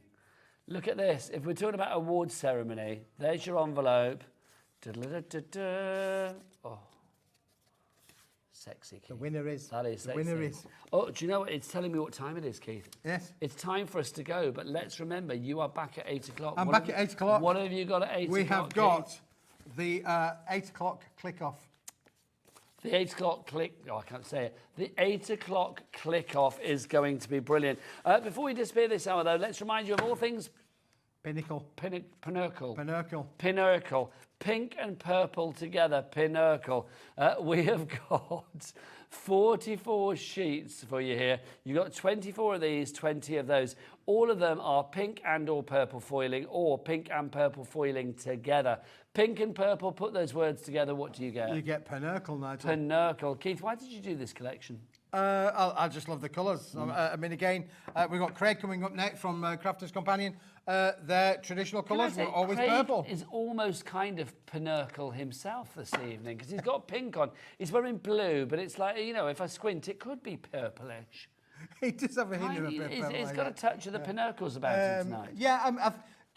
look at this. If we're talking about a award ceremony, there's your envelope. Oh. Sexy, Keith. The winner is. That is sexy. The winner is. Oh, do you know what? It's telling me what time it is, Keith. Yes. It's time for us to go, but let's remember, you are back at 8 o'clock. I'm back at 8 o'clock. What have you got at 8 o'clock, We have got the 8 o'clock click-off. The 8 o'clock click... Oh, I can't say it. The 8 o'clock click-off is going to be brilliant. Before we disappear this hour, though, let's remind you of all things... Pinnacle. Pinnacle. Pinnacle. Pinnacle. Pink and purple together, Pinnacle. We have got 44 sheets for you here. You've got 24 of these, 20 of those. All of them are pink and or purple foiling, or pink and purple foiling together. Pink and purple, put those words together, what do you get? You get Pinnacle, Nigel. Pinnacle. Keith, why did you do this collection? I just love the colours. I mean, again, we've got Craig coming up next from CRAFTER'S Companion. Their traditional colours were always Craig purple. Is almost kind of Pinnacle himself this evening, because he's got pink on. He's wearing blue, but it's like, if I squint, it could be purplish. He does have a hint of a bit of purple. He's got a touch of the Pinnacles about him tonight. Yeah,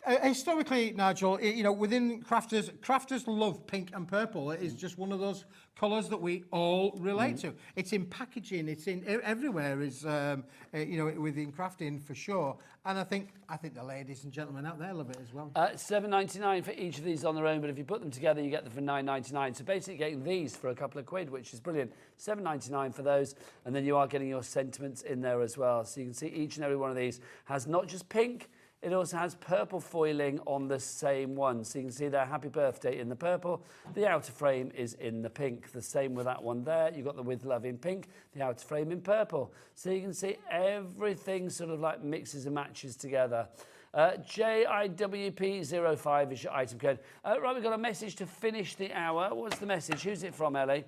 Historically, Nigel, you know, within crafters love pink and purple. It is just one of those colours that we all relate to. It's in packaging. It's in everywhere. Is you know, within crafting for sure. And I think the ladies and gentlemen out there love it as well. $7.99 for each of these on their own, but if you put them together, you get them for $9.99. So basically, getting these for a couple of quid, which is brilliant. $7.99 for those, and then you are getting your sentiments in there as well. So you can see each and every one of these has not just pink. It also has purple foiling on the same one. So you can see their happy birthday in the purple. The outer frame is in the pink. The same with that one there. You've got the with love in pink, the outer frame in purple. So you can see everything sort of like mixes and matches together. JIWP05 is your item code. Right, we've got a message to finish the hour. What's the message? Who's it from, Ellie?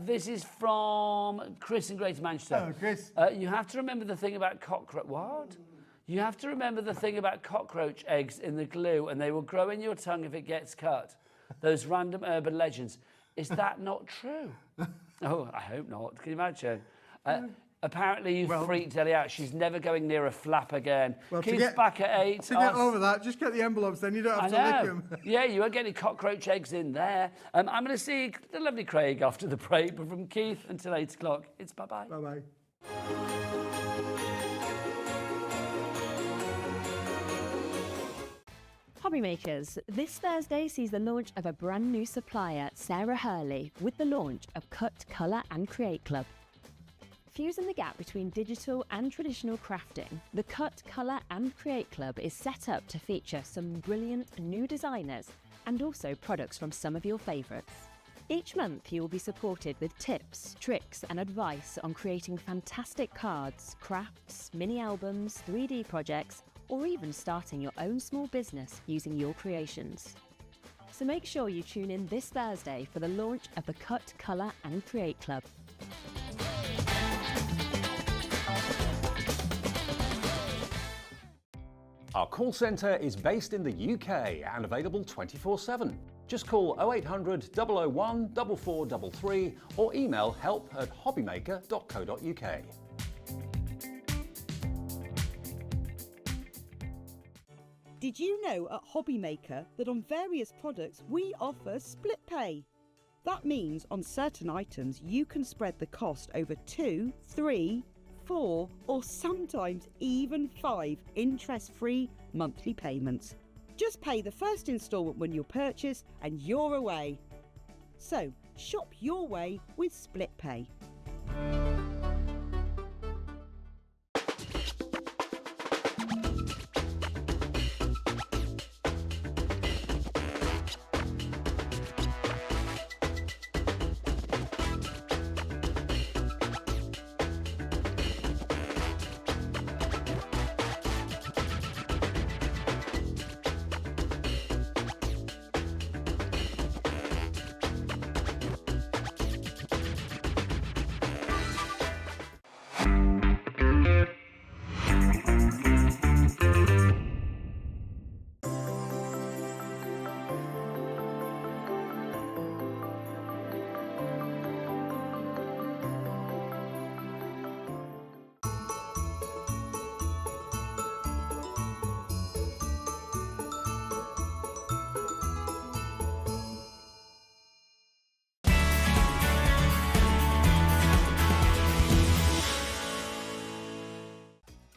This is from Chris in Greater Manchester. Oh, Chris. You have to remember the thing about cockroach. What? You have to remember the thing about cockroach eggs in the glue, and they will grow in your tongue if it gets cut. Those random urban legends. Is that not true? Oh, I hope not. Can you imagine? Apparently, you freaked Ellie out. She's never going near a flap again. Well, Kids back at 8. To get over that, just get the envelopes, then you don't have to lick them. Yeah, you won't get any cockroach eggs in there. I'm going to see the lovely Craig after the break, but from Keith until 8 o'clock, it's bye-bye. Bye-bye. Hobby makers, this Thursday sees the launch of a brand new supplier, Sarah Hurley, with the launch of Cut, Colour and Create Club. Fusing the gap between digital and traditional crafting, the Cut, Colour and Create Club is set up to feature some brilliant new designers and also products from some of your favourites. Each month you will be supported with tips, tricks and advice on creating fantastic cards, crafts, mini albums, 3D projects, or even starting your own small business using your creations. So make sure you tune in this Thursday for the launch of the Cut, Colour and Create Club. Our call centre is based in the UK and available 24/7. Just call 0800 001 4433 or email help@hobbymaker.co.uk. Did you know at Hobby Maker that on various products we offer split pay? That means on certain items you can spread the cost over 2, 3, 4 or sometimes even 5 interest-free monthly payments. Just pay the first instalment when you purchase and you're away. So shop your way with split pay.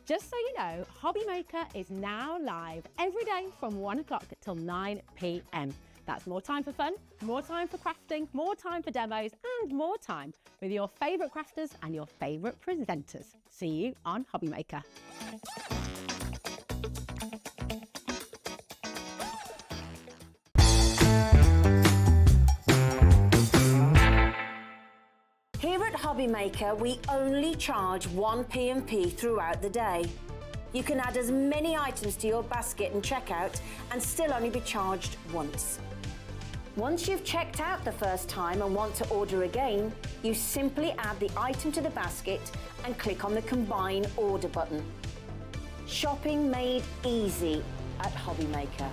Just so you know, Hobby Maker is now live every day from 1 o'clock till 9 p.m. That's more time for fun, more time for crafting, more time for demos, and more time with your favourite crafters and your favourite presenters. See you on Hobby Maker. Here at Hobby Maker, we only charge 1 P&P throughout the day. You can add as many items to your basket and checkout and still only be charged once. Once you've checked out the first time and want to order again, you simply add the item to the basket and click on the Combine Order button. Shopping made easy at Hobby Maker.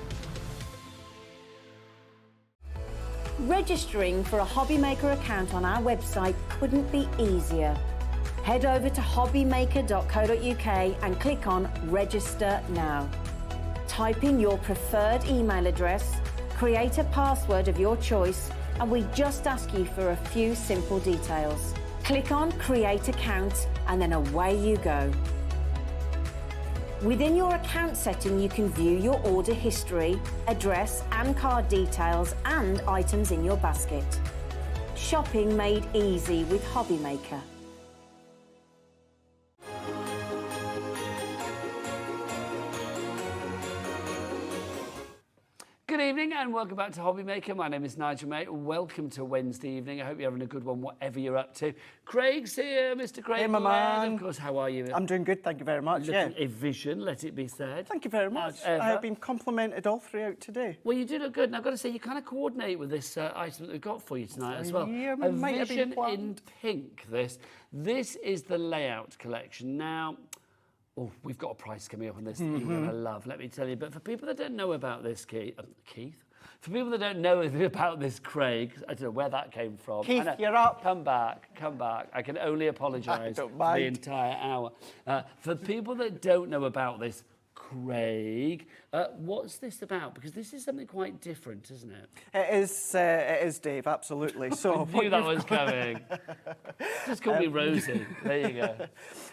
Registering for a Hobby Maker account on our website couldn't be easier. Head over to hobbymaker.co.uk and click on Register Now. Type in your preferred email address, create a password of your choice, and we just ask you for a few simple details. Click on Create Account and then away you go. Within your account setting, you can view your order history, address and card details and items in your basket. Shopping made easy with Hobby Maker. Good evening and welcome back to Hobby Maker. My name is Nigel, mate. Welcome to Wednesday evening. I hope you're having a good one, whatever you're up to. Craig's here, Mr. Craig. Hey, my man. Of course, how are you? I'm doing good, thank you very much. Looking a vision, let it be said. Thank you very much. I have been complimented all throughout today. Well, you do look good, and I've got to say, you kind of coordinate with this item that we've got for you tonight as well. Yeah, a vision in pink, This is the layout collection. Now, oh, we've got a price coming up on this that you're going to love, let me tell you. But for people that don't know about this, Keith, for people that don't know about this, Craig, I don't know where that came from. Keith, you're up. Come back. I can only apologise for the entire hour. For people that don't know about this, Craig, what's this about? Because this is something quite different, isn't it? It is, Dave, absolutely. So I knew that was coming. Just call me Rosie. There you go.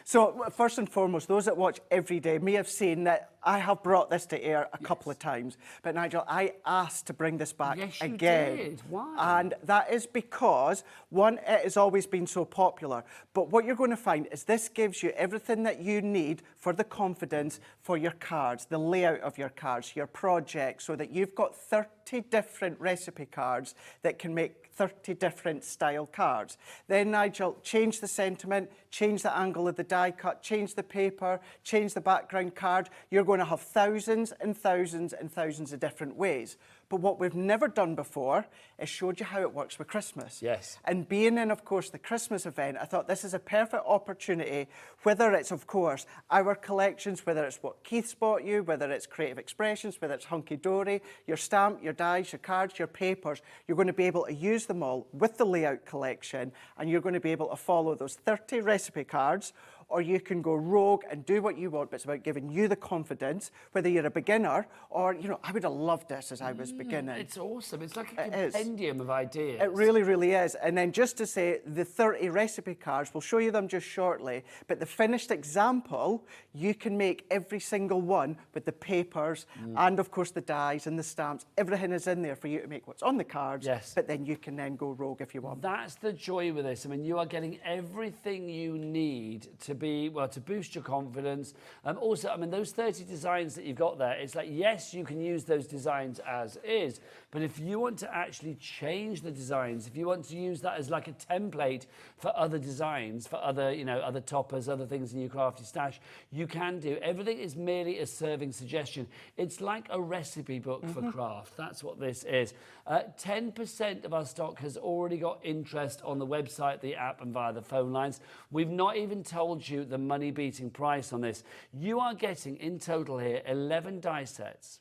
So first and foremost, those that watch every day may have seen that I have brought this to air a couple of times. But Nigel, I asked to bring this back again. Did. Why? And that is because, one, it has always been so popular. But what you're going to find is this gives you everything that you need for the confidence for your cards, the layout of your cards, your projects, so that you've got 30 different recipe cards that can make 30 different style cards. Then, Nigel, change the sentiment, change the angle of the die cut, change the paper, change the background card. You're going to have thousands and thousands and thousands of different ways. But what we've never done before is showed you how it works with Christmas. Yes. And being in, of course, the Christmas event, I thought this is a perfect opportunity, whether it's, of course, our collections, whether it's what Keith's bought you, whether it's Creative Expressions, whether it's Hunky Dory, your stamp, your dies, your cards, your papers, you're going to be able to use them all with the layout collection, and you're going to be able to follow those 30 recipe cards, or you can go rogue and do what you want, but it's about giving you the confidence, whether you're a beginner or, you know, I would have loved this as I was beginning. It's awesome. It's like a compendium of ideas. It really, really is. And then just to say, the 30 recipe cards, we'll show you them just shortly, but the finished example, you can make every single one with the papers and, of course, the dies and the stamps. Everything is in there for you to make what's on the cards, but then you can then go rogue if you want. That's the joy with this. I mean, you are getting everything you need to boost your confidence. Also, I mean, those 30 designs that you've got there, it's like, yes, you can use those designs as is, but if you want to actually change the designs, if you want to use that as like a template for other designs, for other, you know, other toppers, other things in your crafty stash, you can do. Everything is merely a serving suggestion. It's like a recipe book for craft. That's what this is. 10% of our stock has already got interest on the website, the app, and via the phone lines. We've not even told you the money-beating price on this. You are getting, in total here, 11 die sets.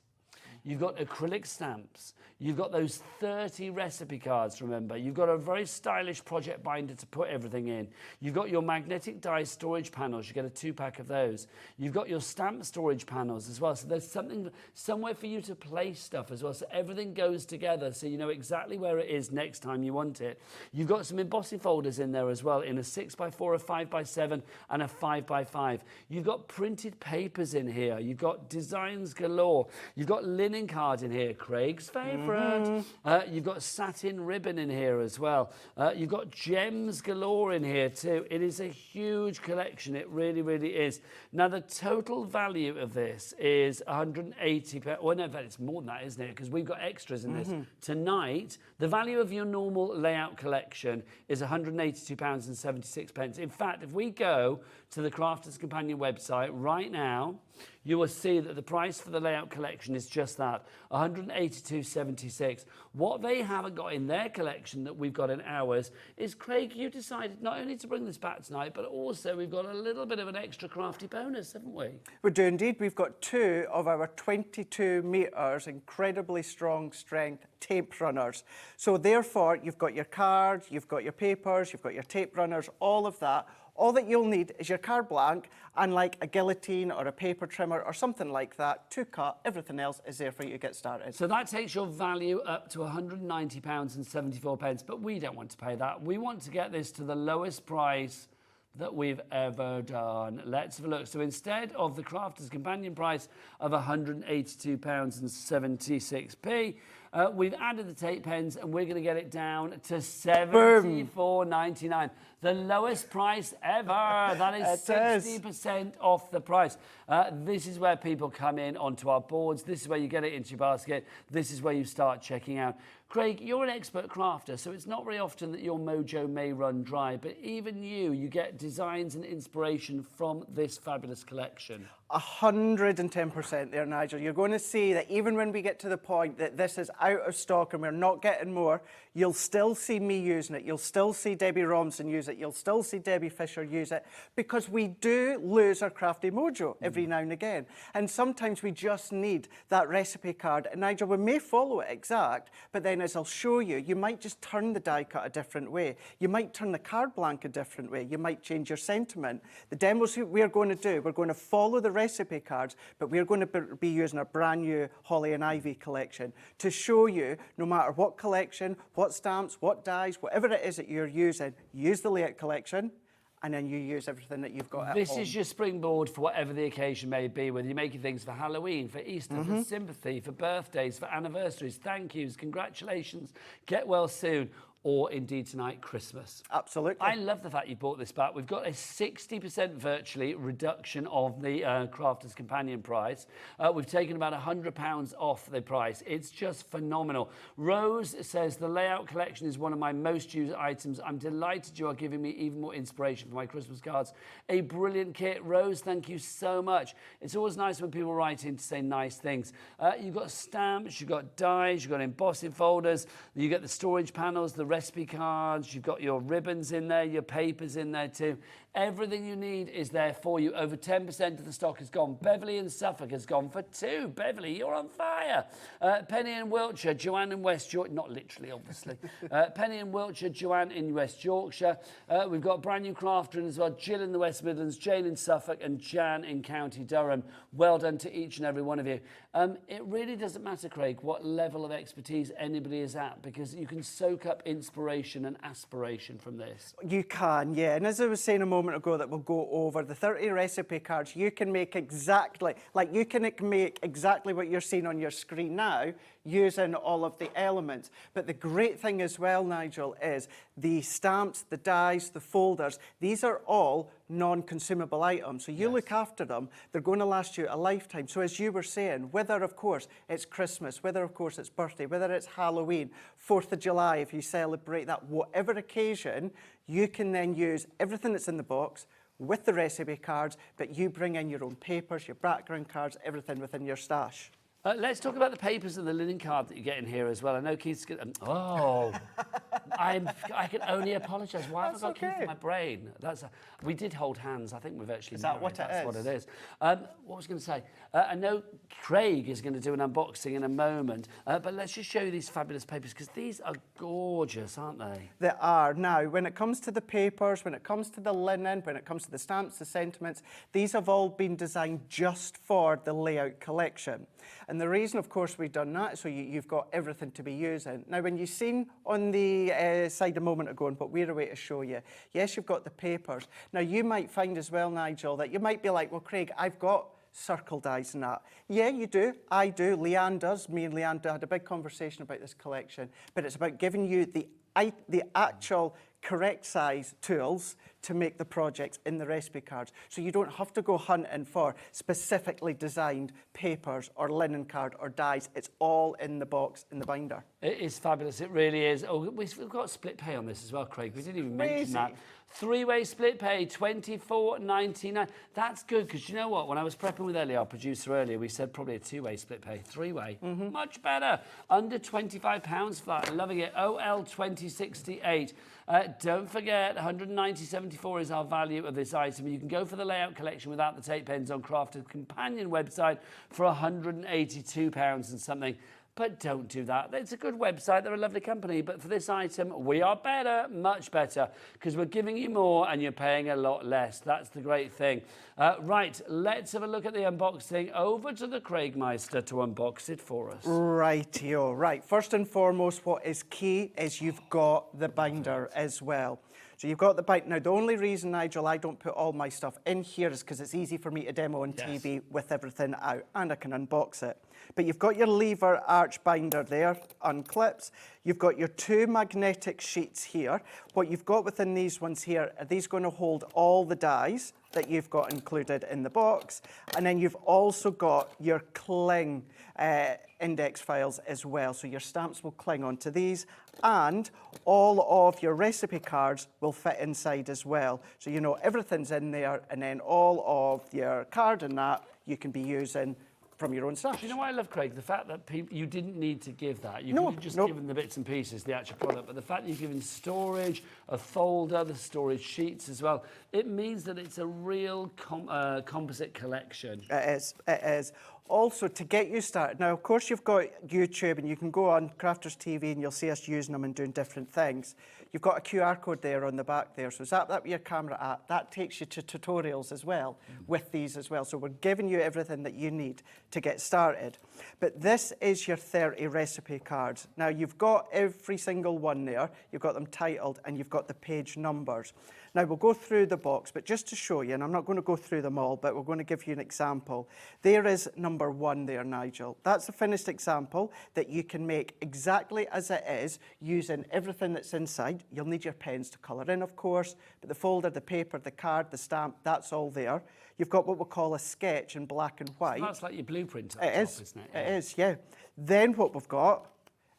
You've got acrylic stamps. You've got those 30 recipe cards, remember. You've got a very stylish project binder to put everything in. You've got your magnetic die storage panels. You get a 2-pack of those. You've got your stamp storage panels as well. So there's somewhere for you to place stuff as well. So everything goes together so you know exactly where it is next time you want it. You've got some embossing folders in there as well, in a 6x4, a 5x7, and a 5x5. You've got printed papers in here. You've got designs galore. You've got linen card in here, Craig's favourite. You've got satin ribbon in here as well. You've got gems galore in here too. It is a huge collection. It really, really is. Now, the total value of this is £180. Well, no, in fact, it's more than that, isn't it? Because we've got extras in this. Tonight, the value of your normal layout collection is £182.76. In fact, if we go to the Crafters Companion website right now, you will see that the price for the layout collection is just that, £182.76. What they haven't got in their collection that we've got in ours is, Craig, you decided not only to bring this back tonight, but also we've got a little bit of an extra crafty bonus, haven't we? We do indeed. We've got 2 of our 22 metres incredibly strong strength tape runners. So therefore, you've got your cards, you've got your papers, you've got your tape runners, all of that, All that you'll need is your card blank and like a guillotine or a paper trimmer or something like that to cut. Everything else is there for you to get started. So that takes your value up to £190.74, but we don't want to pay that. We want to get this to the lowest price that we've ever done. Let's have a look. So instead of the Crafter's companion price of £182.76, we've added the tape pens and we're going to get it down to £74.99. The lowest price ever. That is 60% off the price. This is where people come in onto our boards. This is where you get it into your basket. This is where you start checking out. Craig, you're an expert crafter, so it's not very often that your mojo may run dry, but even you get designs and inspiration from this fabulous collection. 110% there, Nigel. You're going to see that even when we get to the point that this is out of stock and we're not getting more, you'll still see me using it. You'll still see Debbie Robinson use it. You'll still see Debbie Fisher use it, because we do lose our crafty mojo every now and again. And sometimes we just need that recipe card. And Nigel, we may follow it exact, but then as I'll show you, you might just turn the die cut a different way. You might turn the card blank a different way. You might change your sentiment. The demos we're going to do, we're going to follow the recipe cards, but we're going to be using a brand new Holly and Ivy collection to show you, no matter what collection, what stamps, what dies, whatever it is that you're using, use the layout collection, and then you use everything that you've got at home. This is your springboard for whatever the occasion may be, whether you're making things for Halloween, for Easter, for sympathy, for birthdays, for anniversaries, thank yous, congratulations, get well soon, or indeed tonight, Christmas. Absolutely. I love the fact you brought this back. We've got a 60% virtually reduction of the Crafter's Companion price. We've taken about £100 off the price. It's just phenomenal. Rose says, the layout collection is one of my most used items. I'm delighted you are giving me even more inspiration for my Christmas cards. A brilliant kit. Rose, thank you so much. It's always nice when people write in to say nice things. You've got stamps, you've got dies, you've got embossing folders, you get the storage panels, the recipe cards, you've got your ribbons in there, your papers in there too. Everything you need is there for you. Over 10% of the stock has gone. Beverly in Suffolk has gone for 2. Beverly, you're on fire. Penny in Wiltshire, Joanne in West Yorkshire, not literally, obviously. Penny in Wiltshire, Joanne in West Yorkshire. We've got a brand new crafter in as well, Jill in the West Midlands, Jane in Suffolk, and Jan in County Durham. Well done to each and every one of you. It really doesn't matter, Craig, what level of expertise anybody is at, because you can soak up inspiration and aspiration from this. You can, yeah. And as I was saying a moment ago that we'll go over, the 30 recipe cards, you can make exactly, like you can make exactly what you're seeing on your screen now using all of the elements. But the great thing as well, Nigel, is the stamps, the dies, the folders, these are all non-consumable items. So you look after them, they're going to last you a lifetime. So as you were saying, whether of course it's Christmas, whether of course it's birthday, whether it's Halloween, 4th of July, if you celebrate that, whatever occasion, you can then use everything that's in the box with the recipe cards, but you bring in your own papers, your background cards, everything within your stash. Let's talk about the papers and the linen card that you get in here as well. I know Keith's going I can only apologise. Why have I got Keith in my brain? We did hold hands. I think we've actually. Is that what it is? That's what it is. What was I going to say? I know Craig is going to do an unboxing in a moment, but let's just show you these fabulous papers, because these are gorgeous, aren't they? They are. Now, when it comes to the papers, when it comes to the linen, when it comes to the stamps, the sentiments, these have all been designed just for the layout collection. And the reason, of course, we've done that is so you've got everything to be using. Now, when you've seen on the side a moment ago, and but we're away to show you, yes, you've got the papers. Now, you might find as well, Nigel, that you might be like, well, Craig, I've got circle dies and that. Yeah, you do. I do. Leanne does. Me and Leanne had a big conversation about this collection, but it's about giving you the actual correct size tools to make the projects in the recipe cards. So you don't have to go hunting for specifically designed papers or linen card or dies. It's all in the box, in the binder. It is fabulous. It really is. Oh, we've got split pay on this as well, Craig. We didn't even mention that. 3-way split pay, £24.99. That's good, because you know what? When I was prepping with Ellie, our producer earlier, we said probably a 2-way split pay. 3-way, much better. Under £25 for that. Loving it. OL 2068. Don't forget, £190.74 is our value of this item. You can go for the layout collection without the tape pens on Crafter's Companion website for £182 and something. But don't do that. It's a good website. They're a lovely company. But for this item, we are better, much better, because we're giving you more and you're paying a lot less. That's the great thing. Right, let's have a look at the unboxing. Over to the Craigmeister to unbox it for us. Rightio. Right, first and foremost, what is key is you've got the binder as well. So you've got the binder. Now, the only reason, Nigel, I don't put all my stuff in here is because it's easy for me to demo on TV with everything out, and I can unbox it. But you've got your lever arch binder there, unclips. You've got your 2 magnetic sheets here. What you've got within these ones here, are these going to hold all the dies that you've got included in the box? And then you've also got your cling index files as well. So your stamps will cling onto these, and all of your recipe cards will fit inside as well. So you know everything's in there, and then all of your card and that you can be using from your own stash. Do you know what I love, Craig? The fact that you didn't need to give that. You could have just given the bits and pieces, the actual product, but the fact that you've given storage, a folder, the storage sheets as well, it means that it's a real composite collection. It is, it is. Also, to get you started, now, of course, you've got YouTube, and you can go on Crafters TV, and you'll see us using them and doing different things. You've got a QR code there on the back there, so zap that with your camera at. That takes you to tutorials as well, with these as well. So we're giving you everything that you need to get started. But this is your 30 recipe cards. Now, you've got every single one there. You've got them titled, and you've got the page numbers. Now, we'll go through the box, but just to show you, and I'm not going to go through them all, but we're going to give you an example. There is number 1 there, Nigel. That's a finished example that you can make exactly as it is, using everything that's inside. You'll need your pens to colour in, of course, but the folder, the paper, the card, the stamp, that's all there. You've got what we call a sketch in black and white. So that's like your blueprint. It is, isn't it? It is, yeah. Then what we've got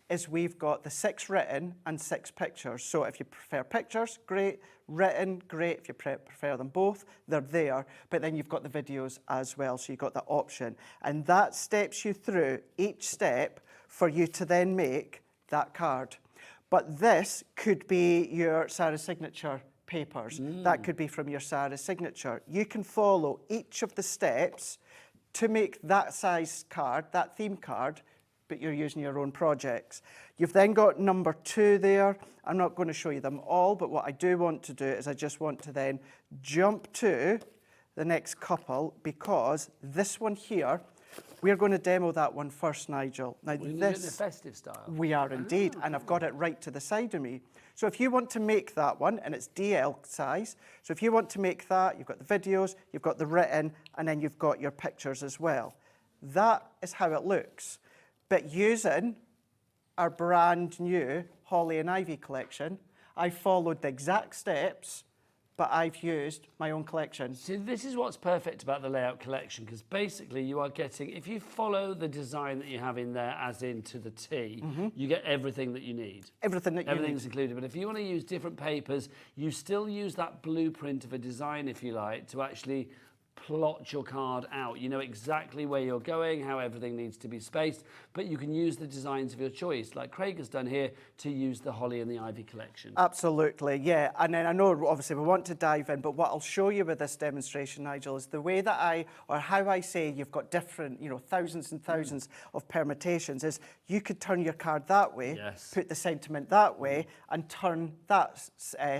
is we've got the 6 written and 6 pictures. So if you prefer pictures, great. Written, great. If you prefer them both, they're there. But then you've got the videos as well, so you've got that option. And that steps you through each step for you to then make that card. But this could be your Sarah signature papers. That could be from your Sarah signature. You can follow each of the steps to make that size card, that theme card, but you're using your own projects. You've then got number 2 there. I'm not going to show you them all, but what I do want to do is I just want to then jump to the next couple, because this one here, we're going to demo that one first, Nigel. Now, we're this, in the festive style. We are indeed, and I've got it right to the side of me. So if you want to make that one, and it's DL size, so if you want to make that, you've got the videos, you've got the written, and then you've got your pictures as well. That is how it looks. But using our brand new Holly and Ivy collection, I followed the exact steps, but I've used my own collection. See, this is what's perfect about the layout collection, because basically you are getting, if you follow the design that you have in there as in to the T, you get everything that you need. Everything's included. But if you want to use different papers, you still use that blueprint of a design, if you like, to actually plot your card out. You know exactly where you're going, how everything needs to be spaced, but you can use the designs of your choice, like Craig has done here, to use the Holly and the Ivy collection. Absolutely, yeah. And then I know, obviously, we want to dive in, but what I'll show you with this demonstration, Nigel, is the way that how I say you've got different, thousands and thousands of permutations, is you could turn your card that way, put the sentiment that way, and turn that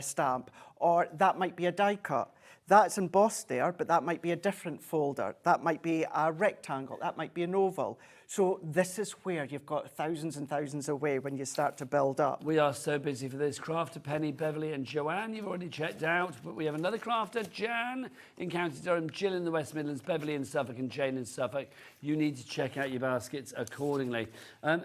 stamp, or that might be a die cut. That's embossed there, but that might be a different folder. That might be a rectangle. That might be an oval. So this is where you've got thousands and thousands away when you start to build up. We are so busy for this. Crafter, Penny, Beverly and Joanne, you've already checked out. But we have another crafter, Jan, in County Durham, Jill in the West Midlands, Beverly in Suffolk and Jane in Suffolk. You need to check out your baskets accordingly.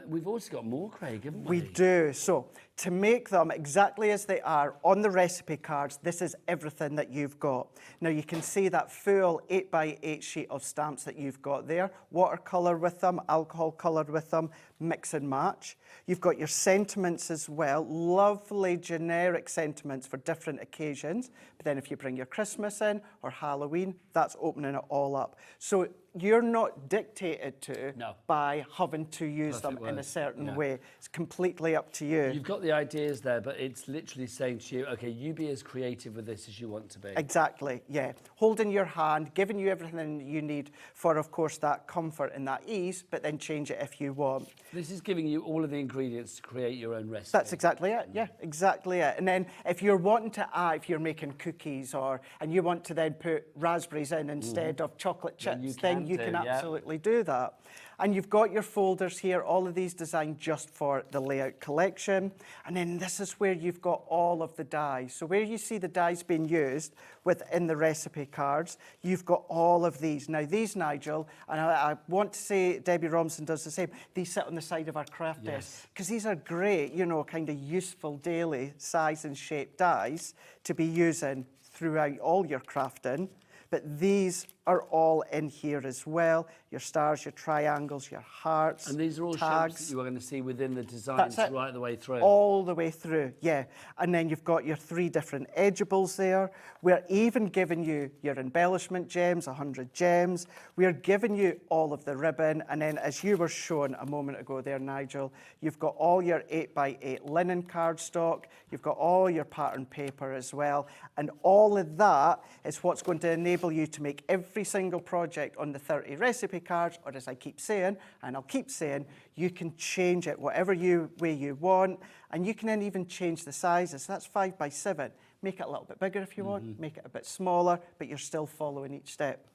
We've also got more, Craig, haven't we? We do. So to make them exactly as they are on the recipe cards, this is everything that you've got. Now you can see that full 8x8 sheet of stamps that you've got there, watercolour with them, alcohol coloured with them, mix and match. You've got your sentiments as well, lovely generic sentiments for different occasions. But then if you bring your Christmas in or Halloween, that's opening it all up. So you're not dictated to No. by having to use Perfect them in a word. certain Yeah. way. It's completely up to you. You've got the ideas there, but it's literally saying to you, okay, you be as creative with this as you want to be. Exactly, yeah. Holding your hand, giving you everything you need for, of course, that comfort and that ease, but then change it if you want. This is giving you all of the ingredients to create your own recipe. That's exactly it, yeah, exactly it. And then if you're wanting to add, if you're making cookies and you want to then put raspberries in instead of chocolate chips, then you can absolutely do that. And you've got your folders here, all of these designed just for the layout collection. And then this is where you've got all of the dies. So where you see the dies being used within the recipe cards, you've got all of these. Now these, Nigel, and I want to say Debbie Robinson does the same, these sit on the side of our craft desk. Because these are great, you know, kind of useful daily size and shape dies to be using throughout all your crafting. But these are all in here as well. Your stars, your triangles, your hearts, and these are all tags. shapes that you are going to see within the designs right the way through. All the way through, yeah. And then you've got your 3 different edgeables there. We're even giving you your embellishment gems, 100 gems. We're giving you all of the ribbon. And then as you were showing a moment ago there, Nigel, you've got all your 8x8 linen cardstock. You've got all your pattern paper as well. And all of that is what's going to enable you to make every single project on the 30 recipe cards, or as I keep saying, and I'll keep saying, you can change it whatever way you want, and you can then even change the sizes. So that's 5x7. Make it a little bit bigger if you want, make it a bit smaller, but you're still following each step.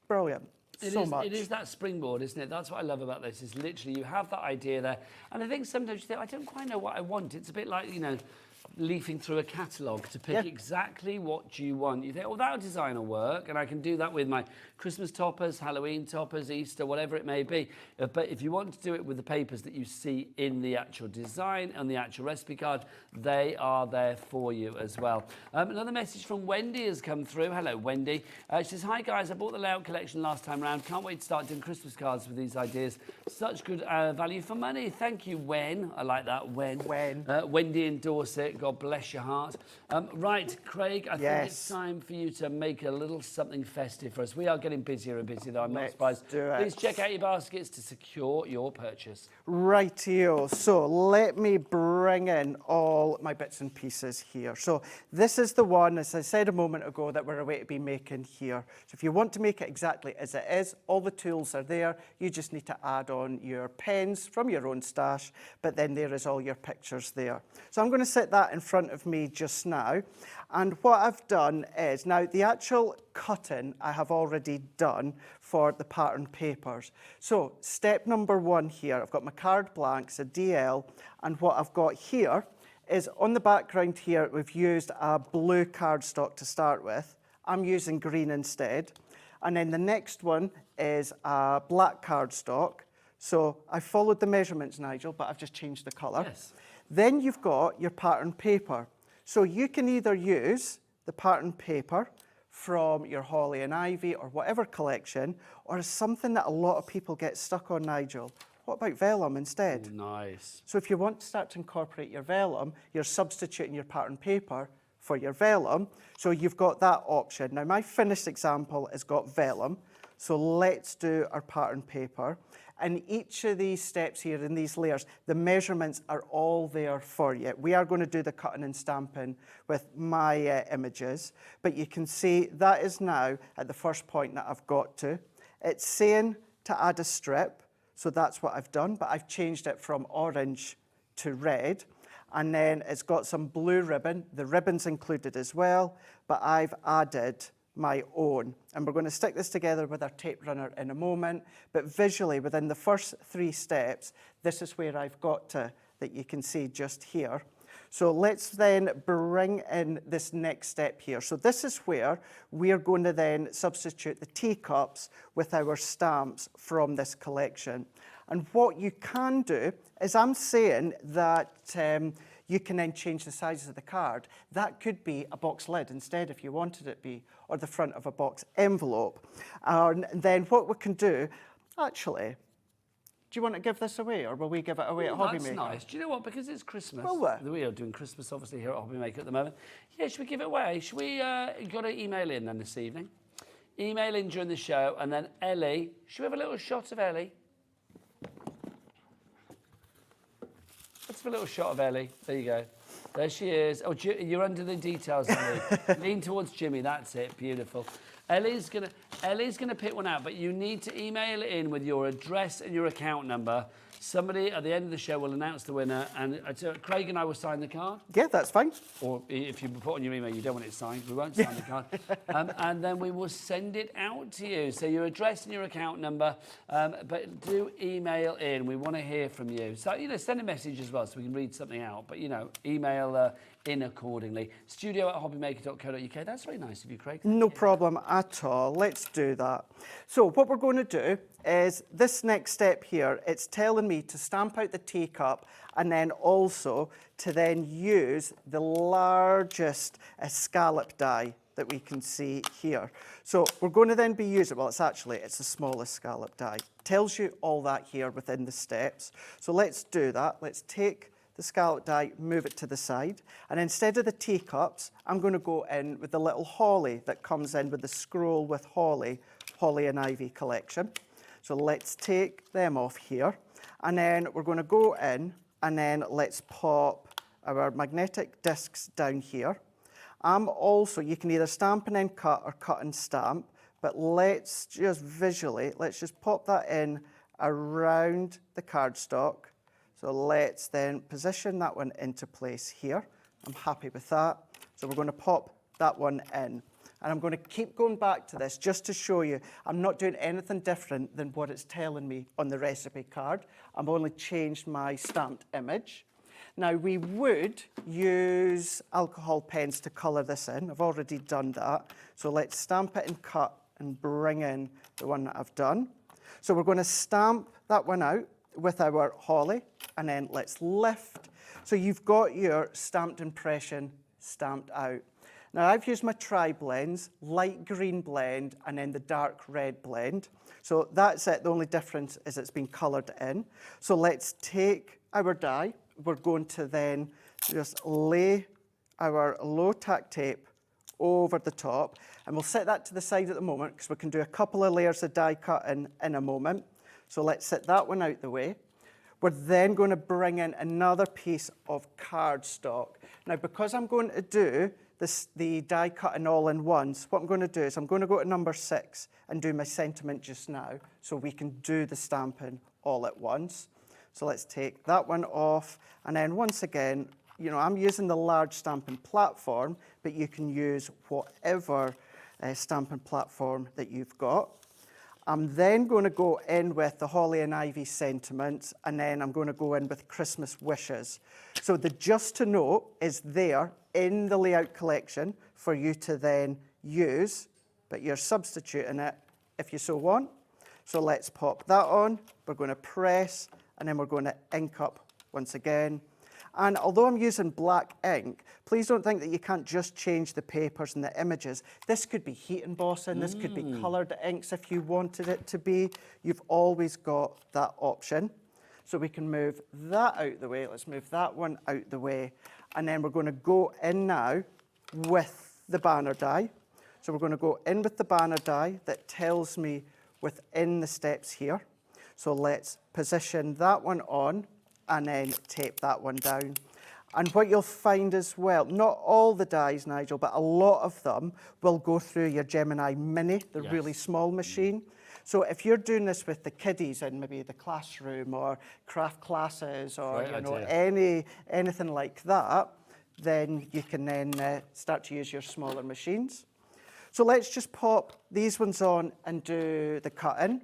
Brilliant. It is that springboard, isn't it? That's what I love about this, is literally you have that idea there, and I think sometimes you think, I don't quite know what I want. It's a bit like, you know, leafing through a catalogue to pick exactly what you want. You think, oh, that design will work, and I can do that with my Christmas toppers, Halloween toppers, Easter, whatever it may be. But if you want to do it with the papers that you see in the actual design and the actual recipe card, they are there for you as well. Another message from Wendy has come through. Hello, Wendy. She says, hi guys, I bought the layout collection last time round. Can't wait to start doing Christmas cards with these ideas. Such good value for money. Thank you, Wen. I like that, Wen. Wendy in Dorset. God bless your heart. Right, Craig, I think it's time for you to make a little something festive for us. We are getting busier and busier, though. I'm not surprised. Please check out your baskets to secure your purchase. Rightio. So let me bring in all my bits and pieces here. So this is the one, as I said a moment ago, that we're away to be making here. So if you want to make it exactly as it is, all the tools are there. You just need to add on your pens from your own stash, but then there is all your pictures there. So I'm going to set that in front of me just now. And what I've done is, now the actual cutting I have already done for the pattern papers. So step number 1 here, I've got my card blanks, a DL, and what I've got here is on the background here, we've used a blue cardstock to start with. I'm using green instead. And then the next one is a black cardstock. So I followed the measurements, Nigel, but I've just changed the colour. Yes. Then you've got your pattern paper. So you can either use the pattern paper from your Holly and Ivy or whatever collection, or something that a lot of people get stuck on, Nigel. What about vellum instead? Oh, nice. So if you want to start to incorporate your vellum, you're substituting your pattern paper for your vellum. So you've got that option. Now my finished example has got vellum. So let's do our pattern paper. And each of these steps here in these layers, the measurements are all there for you. We are going to do the cutting and stamping with my images, but you can see that is now at the first point that I've got to. It's saying to add a strip, so that's what I've done, but I've changed it from orange to red. And then it's got some blue ribbon. The ribbon's included as well, but I've added my own. And we're going to stick this together with our tape runner in a moment, but visually within the first 3 steps, this is where I've got to, that you can see just here. So let's then bring in this next step here. So this is where we're going to then substitute the teacups with our stamps from this collection. And what you can do is, I'm saying that you can then change the size of the card. That could be a box lid instead if you wanted it to be, or the front of a box envelope. And then what we can do, actually, do you want to give this away, or will we give it away at Hobby Maker? That's nice. Do you know what? Because it's Christmas. Well, we are doing Christmas, obviously, here at Hobby Maker at the moment. Yeah, should we give it away? Should we got to email in then this evening? email in during the show, and then Ellie, should we have a little shot of Ellie? Let's have a little shot of Ellie. There you go. There she is. Oh, you're under the details, Ellie. Lean towards Jimmy. That's it. Beautiful. Ellie's gonna pick one out, but you need to email it in with your address and your account number. Somebody at the end of the show will announce the winner, and Craig and I will sign the card. Yeah, that's fine. Or if you put on your email you don't want it signed, we won't sign the card. And then we will send it out to you. So your address and your account number, but do email in. We want to hear from you. So, you know, send a message as well so we can read something out. But, you know, email in accordingly. studio@hobbymaker.co.uk. That's very nice of you, Craig. No problem at all. Let's do that. So what we're going to do is this next step here, it's telling me to stamp out the teacup and then also to then use the largest scallop die that we can see here. So we're going to then be using, well, it's the smallest scallop die. Tells you all that here within the steps. So let's do that. Let's take the scallop die, move it to the side. And instead of the teacups, I'm going to go in with the little holly that comes in with the scroll with holly and ivy collection. So let's take them off here. And then we're going to go in and then let's pop our magnetic discs down here. Also, you can either stamp and then cut or cut and stamp, but let's just visually, let's just pop that in around the cardstock. So let's then position that one into place here. I'm happy with that. So we're going to pop that one in. And I'm going to keep going back to this just to show you I'm not doing anything different than what it's telling me on the recipe card. I've only changed my stamped image. Now we would use alcohol pens to colour this in. I've already done that. So let's stamp it and cut and bring in the one that I've done. So we're going to stamp that one out with our holly, and then let's lift. So you've got your stamped impression stamped out. Now I've used my tri-blends, light green blend, and then the dark red blend. So that's it, the only difference is it's been coloured in. So let's take our die. We're going to then just lay our low tack tape over the top, and we'll set that to the side at the moment because we can do a couple of layers of die cutting in a moment. So let's set that one out the way. We're then going to bring in another piece of cardstock. Now, because I'm going to do the die cutting all in once, what I'm going to do is I'm going to go to number 6 and do my sentiment just now so we can do the stamping all at once. So let's take that one off. And then once again, you know, I'm using the large stamping platform, but you can use whatever stamping platform that you've got. I'm then going to go in with the holly and ivy sentiments, and then I'm going to go in with Christmas wishes. So the just to know is there in the layout collection for you to then use, but you're substituting it if you so want. So let's pop that on. We're going to press, and then we're going to ink up once again. And although I'm using black ink, please don't think that you can't just change the papers and the images. This could be heat embossing, this could be coloured inks if you wanted it to be. You've always got that option. So we can move that out the way. Let's move that one out the way. And then we're going to go in now with the banner die. So we're going to go in with the banner die that tells me within the steps here. So let's position that one on and then tape that one down. And what you'll find as well, not all the dies, Nigel, but a lot of them will go through your Gemini Mini, the really small machine. So if you're doing this with the kiddies in maybe the classroom or craft classes or anything like that, then you can then start to use your smaller machines. So let's just pop these ones on and do the cut-in.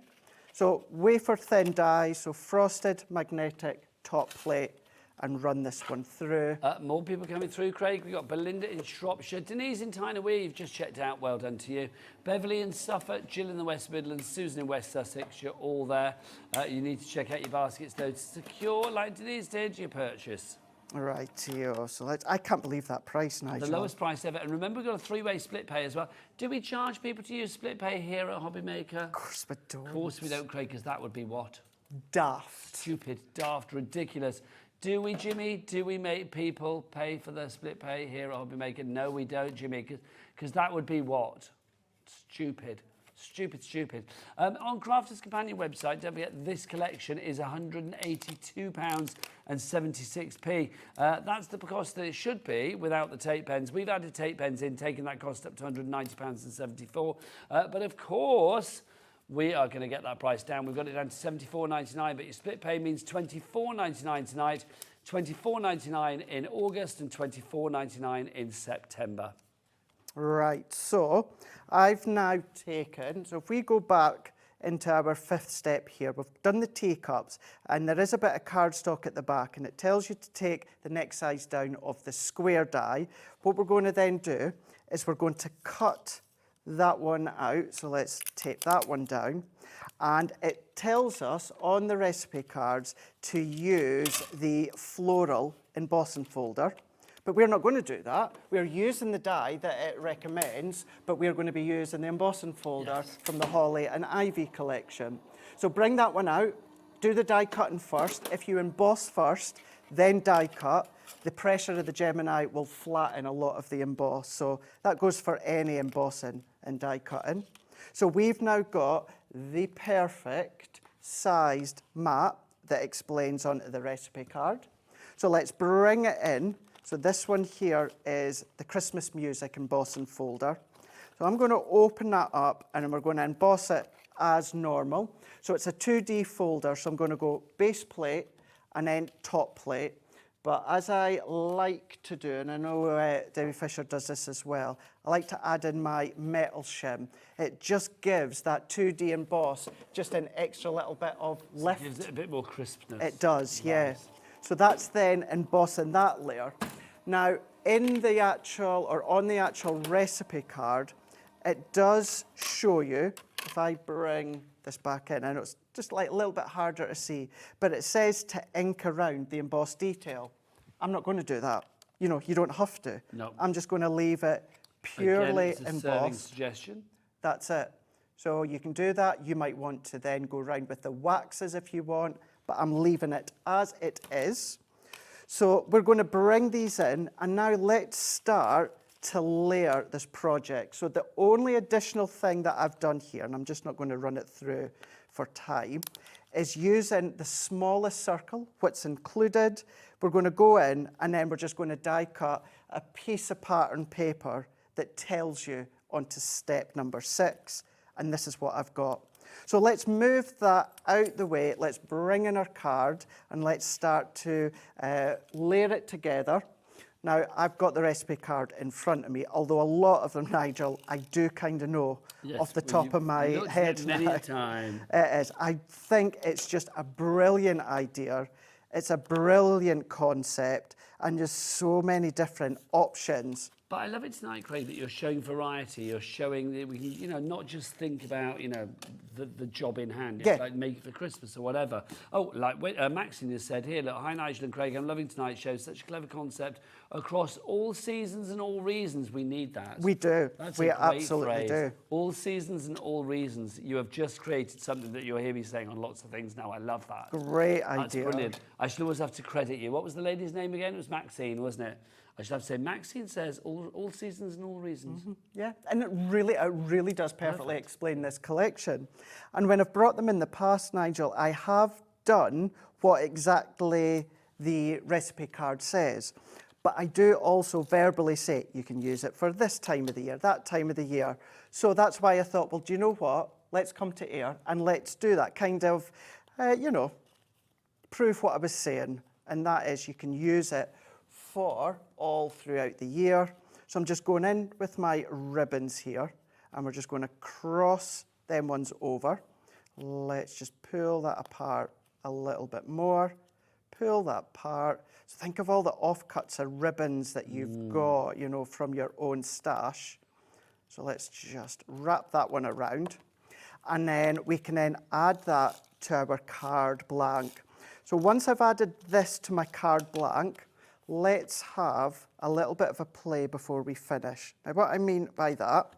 So wafer thin die, so frosted, magnetic, top plate, and run this one through. More people coming through, Craig. We've got Belinda in Shropshire, Denise in Tyne and Wear, you've just checked out, well done to you. Beverly in Suffolk, Jill in the West Midlands, Susan in West Sussex, you're all there. You need to check out your baskets though to secure, like Denise did, your purchase. Rightio, so I can't believe that price, Nigel. The lowest price ever. And remember, we've got a 3-way split pay as well. Do we charge people to use split pay here at Hobbymaker? Of course we don't. Of course we don't, Craig, because that would be what? Daft. Stupid, daft, ridiculous. Do we, Jimmy? Do we make people pay for the split pay here at Hobbymaker? No, we don't, Jimmy, because that would be what? Stupid. Stupid. On Crafters Companion website, don't forget this collection is £182.76. That's the cost that it should be without the tape pens. We've added tape pens in, taking that cost up to £190.74. But of course, we are going to get that price down. We've got it down to £74.99, but your split pay means £24.99 tonight, £24.99 in August and £24.99 in September. Right, so I've now taken, so if we go back into our 5th step here, we've done the teacups, and there is a bit of cardstock at the back, and it tells you to take the next size down of the square die. What we're going to then do is we're going to cut that one out, so let's take that one down, and it tells us on the recipe cards to use the floral embossing folder. But we're not going to do that. We're using the die that it recommends, but we're going to be using the embossing folder from the Holly and Ivy collection. So bring that one out, do the die cutting first. If you emboss first, then die cut, the pressure of the Gemini will flatten a lot of the emboss. So that goes for any embossing and die cutting. So we've now got the perfect sized map that explains onto the recipe card. So let's bring it in. So this one here is the Christmas music embossing folder. So I'm going to open that up and we're going to emboss it as normal. So it's a 2D folder, so I'm going to go base plate and then top plate. But as I like to do, and I know Debbie Fisher does this as well, I like to add in my metal shim. It just gives that 2D emboss just an extra little bit of lift. It gives it a bit more crispness. It does, yeah. So that's then embossing that layer. Now, in the actual, or on the actual recipe card, it does show you, if I bring this back in, I know it's just like a little bit harder to see, but it says to ink around the embossed detail. I'm not going to do that. You know, you don't have to. No. I'm just going to leave it purely Again, it's a embossed. serving suggestion. That's it. So you can do that. You might want to then go around with the waxes if you want, but I'm leaving it as it is. So we're going to bring these in, and now let's start to layer this project. So the only additional thing that I've done here, and I'm just not going to run it through for time, is using the smallest circle, what's included. We're going to go in, and then we're just going to die cut a piece of pattern paper that tells you onto step number 6, and this is what I've got. So let's move that out the way, let's bring in our card, and let's start to layer it together. Now, I've got the recipe card in front of me, although a lot of them, Nigel, I do kind of know off the top of my head now. It is. I think it's just a brilliant idea. It's a brilliant concept, and just so many different options. But I love it tonight, Craig, that you're showing variety. You're showing that we can, you know, not just think about, you know, the job in hand. It's like make it for Christmas or whatever. Oh, like Maxine has said here, look, hi Nigel and Craig, I'm loving tonight's show. Such a clever concept across all seasons and all reasons. We need that. We do. That's we a great absolutely phrase. do. All seasons and all reasons. You have just created something that you'll hear me saying on lots of things now. I love that. Great That's idea. Brilliant. I should always have to credit you. What was the lady's name again? It was Maxine, wasn't it? I should have to say, Maxine says all seasons and all reasons. Mm-hmm. Yeah, and it really does perfectly explain this collection. And when I've brought them in the past, Nigel, I have done what exactly the recipe card says. But I do also verbally say, you can use it for this time of the year, that time of the year. So that's why I thought, well, do you know what? Let's come to air and let's do that kind of, you know, prove what I was saying. And that is you can use it for all throughout the year. So I'm just going in with my ribbons here, and we're just going to cross them ones over. Let's just pull that apart a little bit more. Pull that apart. So think of all the offcuts of ribbons that you've got, you know, from your own stash. So let's just wrap that one around. And then we can then add that to our card blank. So once I've added this to my card blank, let's have a little bit of a play before we finish. Now, what I mean by that,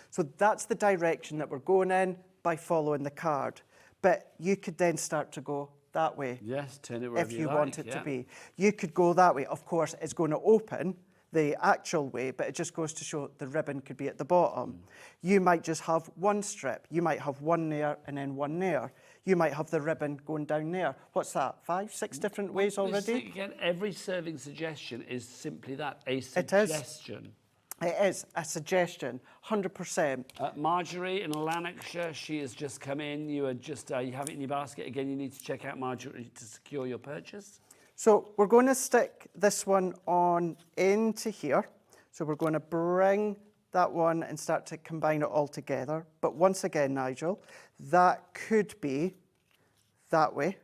so that's the direction that we're going in by following the card. But you could then start to go that way. Yes, turn it wherever if you like, want it to be. You could go that way. Of course, it's going to open the actual way, but it just goes to show the ribbon could be at the bottom. You might just have one strip. You might have one there and then one there. You might have the ribbon going down there. What's that, 5, 6 different ways already? Again, every serving suggestion is simply that, a suggestion. It is a suggestion, 100%. Marjorie in Lanarkshire, she has just come in. You are just, you have it in your basket. Again, you need to check out Marjorie to secure your purchase. So we're going to stick this one on into here. So we're going to bring that one and start to combine it all together. But once again, Nigel, that could be that way,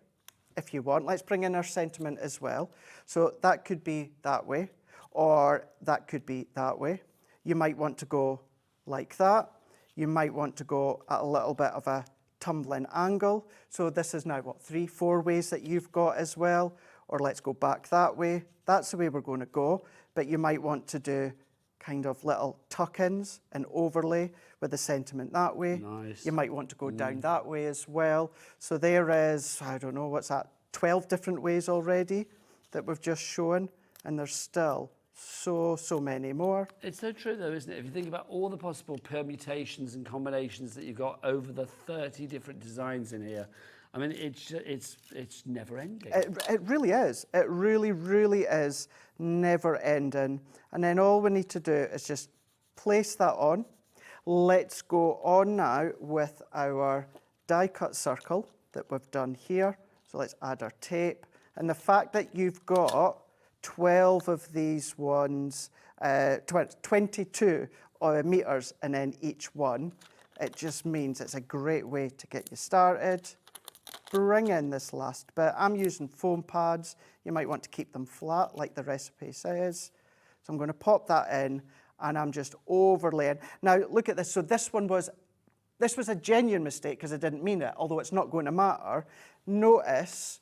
if you want. Let's bring in our sentiment as well. So that could be that way, or that could be that way. You might want to go like that. You might want to go at a little bit of a tumbling angle. So this is now, what, 3, 4 ways that you've got as well. Or let's go back that way. That's the way we're going to go. But you might want to do kind of little tuck-ins and overlay with the sentiment that way. Nice. You might want to go down that way as well. So there is, I don't know, what's that, 12 different ways already that we've just shown, and there's still so many more. It's so true though, isn't it? If you think about all the possible permutations and combinations that you've got over the 30 different designs in here, I mean, it's never ending. It really is. It really, really is never ending. And then all we need to do is just place that on. Let's go on now with our die cut circle that we've done here. So let's add our tape. And the fact that you've got 12 of these ones, 22 meters and then each one, it just means it's a great way to get you started. Bring in this last bit. I'm using foam pads. You might want to keep them flat like the recipe says. So I'm going to pop that in and I'm just overlaying. Now look at this. So this was a genuine mistake because I didn't mean it, although it's not going to matter. Notice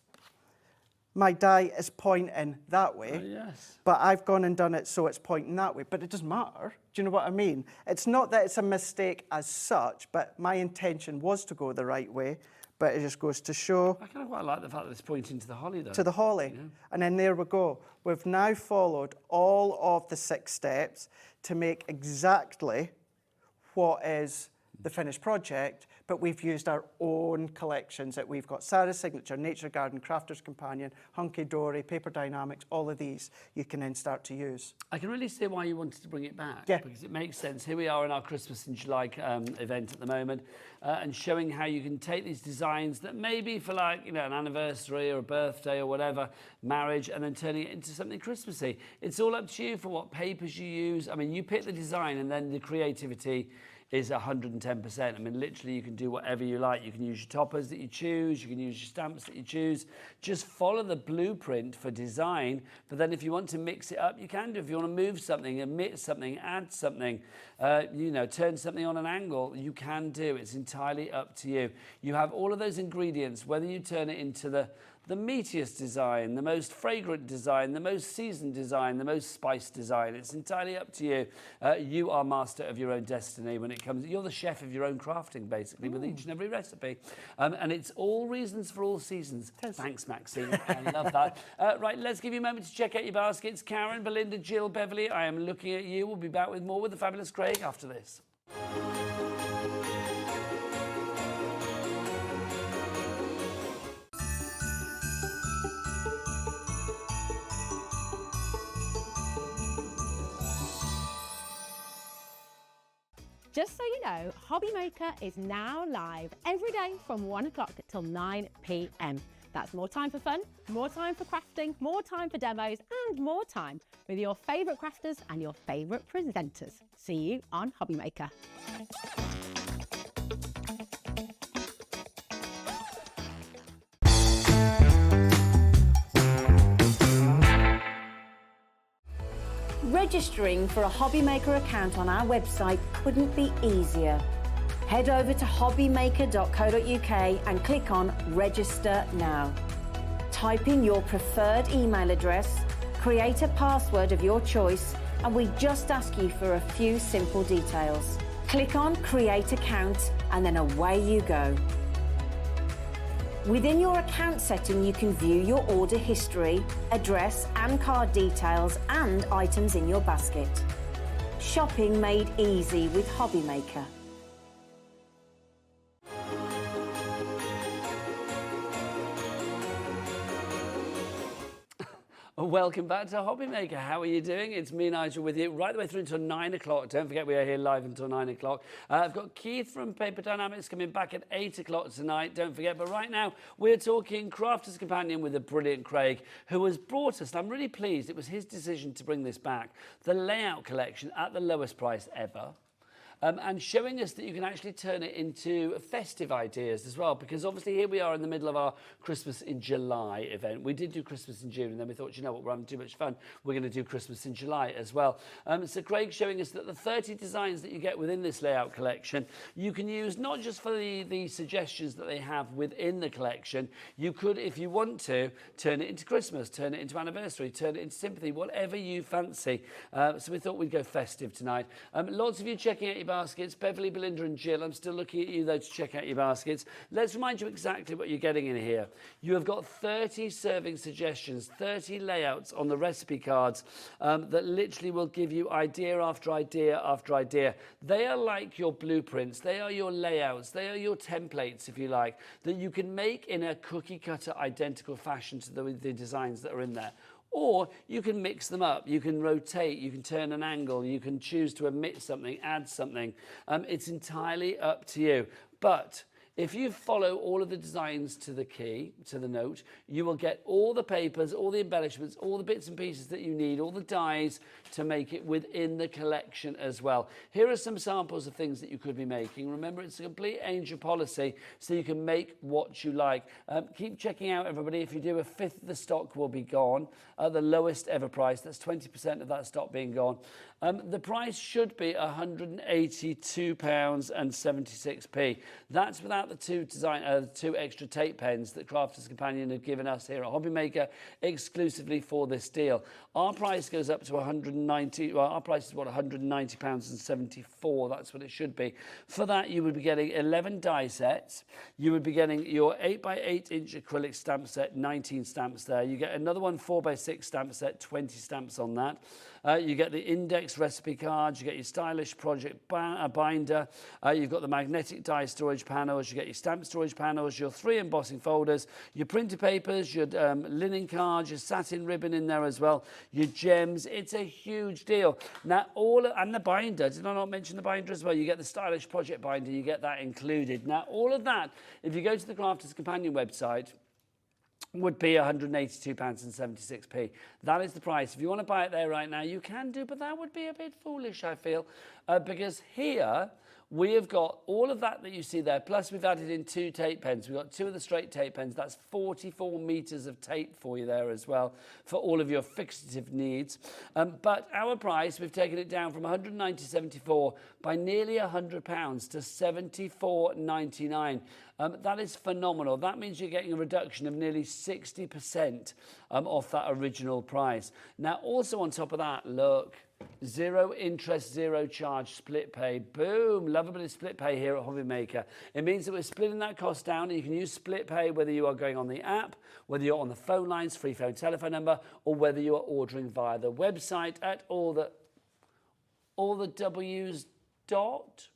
my die is pointing that way, yes. But I've gone and done it so it's pointing that way, but it doesn't matter. Do you know what I mean? It's not that it's a mistake as such, but my intention was to go the right way. But it just goes to show. I kind of quite like the fact that it's pointing to the holly, though. To the holly. Yeah. And then there we go. We've now followed all of the 6 steps to make exactly what is the finished project, but we've used our own collections that we've got. Sarah's Signature, Nature Garden, Crafter's Companion, Hunky Dory, Paper Dienamics, all of these you can then start to use. I can really see why you wanted to bring it back. Yeah. Because it makes sense. Here we are in our Christmas in July event at the moment, and showing how you can take these designs that maybe for like, you know, an anniversary or a birthday or whatever, marriage, and then turning it into something Christmassy. It's all up to you for what papers you use. I mean, you pick the design and then the creativity is 110%. I mean, literally, you can do whatever you like. You can use your toppers that you choose. You can use your stamps that you choose. Just follow the blueprint for design. But then if you want to mix it up, you can do. If you want to move something, omit something, add something, you know, turn something on an angle, you can do. It's entirely up to you. You have all of those ingredients, whether you turn it into the meatiest design, the most fragrant design, the most seasoned design, the most spiced design. It's entirely up to you. You are master of your own destiny when it comes. You're the chef of your own crafting, basically, with each and every recipe. And it's all reasons for all seasons. Thanks, Maxine. I love that. Right, let's give you a moment to check out your baskets. Karen, Belinda, Jill, Beverly, I am looking at you. We'll be back with more with the fabulous Craig after this. Just so you know, Hobby Maker is now live every day from 1 o'clock till 9 p.m. That's more time for fun, more time for crafting, more time for demos, and more time with your favourite crafters and your favourite presenters. See you on Hobby Maker. Registering for a Hobby Maker account on our website couldn't be easier. Head over to hobbymaker.co.uk and click on Register Now. Type in your preferred email address, create a password of your choice, and we just ask you for a few simple details. Click on Create Account and then away you go. Within your account setting, you can view your order history, address and card details, and items in your basket. Shopping made easy with Hobby Maker. Welcome back to Hobby Maker. How are you doing? It's me, Nigel, with you right the way through until 9 o'clock. Don't forget we are here live until 9 o'clock. I've got Keith from Paper Dienamics coming back at 8 o'clock tonight. Don't forget, but right now we're talking Crafter's Companion with the brilliant Craig, who has brought us, and I'm really pleased, it was his decision to bring this back, the layout collection at the lowest price ever. And showing us that you can actually turn it into festive ideas as well, because obviously here we are in the middle of our Christmas in July event. We did do Christmas in June, and then we thought, you know what, we're having too much fun. We're going to do Christmas in July as well. So Craig's showing us that the 30 designs that you get within this layout collection, you can use not just for the suggestions that they have within the collection. You could, if you want to, turn it into Christmas, turn it into anniversary, turn it into sympathy, whatever you fancy. So we thought we'd go festive tonight. Lots of you checking out your baskets. Beverly, Belinda and Jill, I'm still looking at you though to check out your baskets. Let's remind you exactly what you're getting in here. You have got 30 serving suggestions, 30 layouts on the recipe cards that literally will give you idea after idea after idea. They are like your blueprints, they are your layouts, they are your templates, if you like, that you can make in a cookie cutter identical fashion to the designs that are in there. Or you can mix them up, you can rotate, you can turn an angle, you can choose to omit something, add something. It's entirely up to you. But if you follow all of the designs to the key, to the note, you will get all the papers, all the embellishments, all the bits and pieces that you need, all the dies to make it within the collection as well. Here are some samples of things that you could be making. Remember, it's a complete angel policy, so you can make what you like. Keep checking out, everybody. If you do, a fifth of the stock will be gone at the lowest ever price. That's 20% of that stock being gone. The price should be £182.76. That's without the two extra tape pens that Crafter's Companion have given us here at Hobby Maker exclusively for this deal. Our price goes up to £190. Well, our price is what, £190.74. That's what it should be. For that, you would be getting 11 die sets. You would be getting your 8x8 inch acrylic stamp set, 19 stamps there. You get another one 4x6 stamp set, 20 stamps on that. You get the index recipe cards, you get your stylish project binder, you've got the magnetic die storage panels, you get your stamp storage panels, your 3 embossing folders, your printer papers, your linen cards, your satin ribbon in there as well, your gems. It's a huge deal. Now, and the binder, did I not mention the binder as well? You get the stylish project binder, you get that included. Now, all of that, if you go to the Crafter's Companion website, would be £182.76. That is the price. If you want to buy it there right now, you can do, but that would be a bit foolish, I feel, because here we have got all of that you see there, plus we've added in 2 tape pens. We've got 2 of the straight tape pens. That's 44 metres of tape for you there as well, for all of your fixative needs. But our price, we've taken it down from £190.74 by nearly £100 to £74.99. That is phenomenal. That means you're getting a reduction of nearly 60% off that original price. Now, also on top of that, look, 0 interest, 0 charge, split pay. Boom, love a bit of split pay here at Hobby Maker. It means that we're splitting that cost down, and you can use split pay whether you are going on the app, whether you're on the phone lines, free phone telephone number, or whether you are ordering via the website at all the W's dot.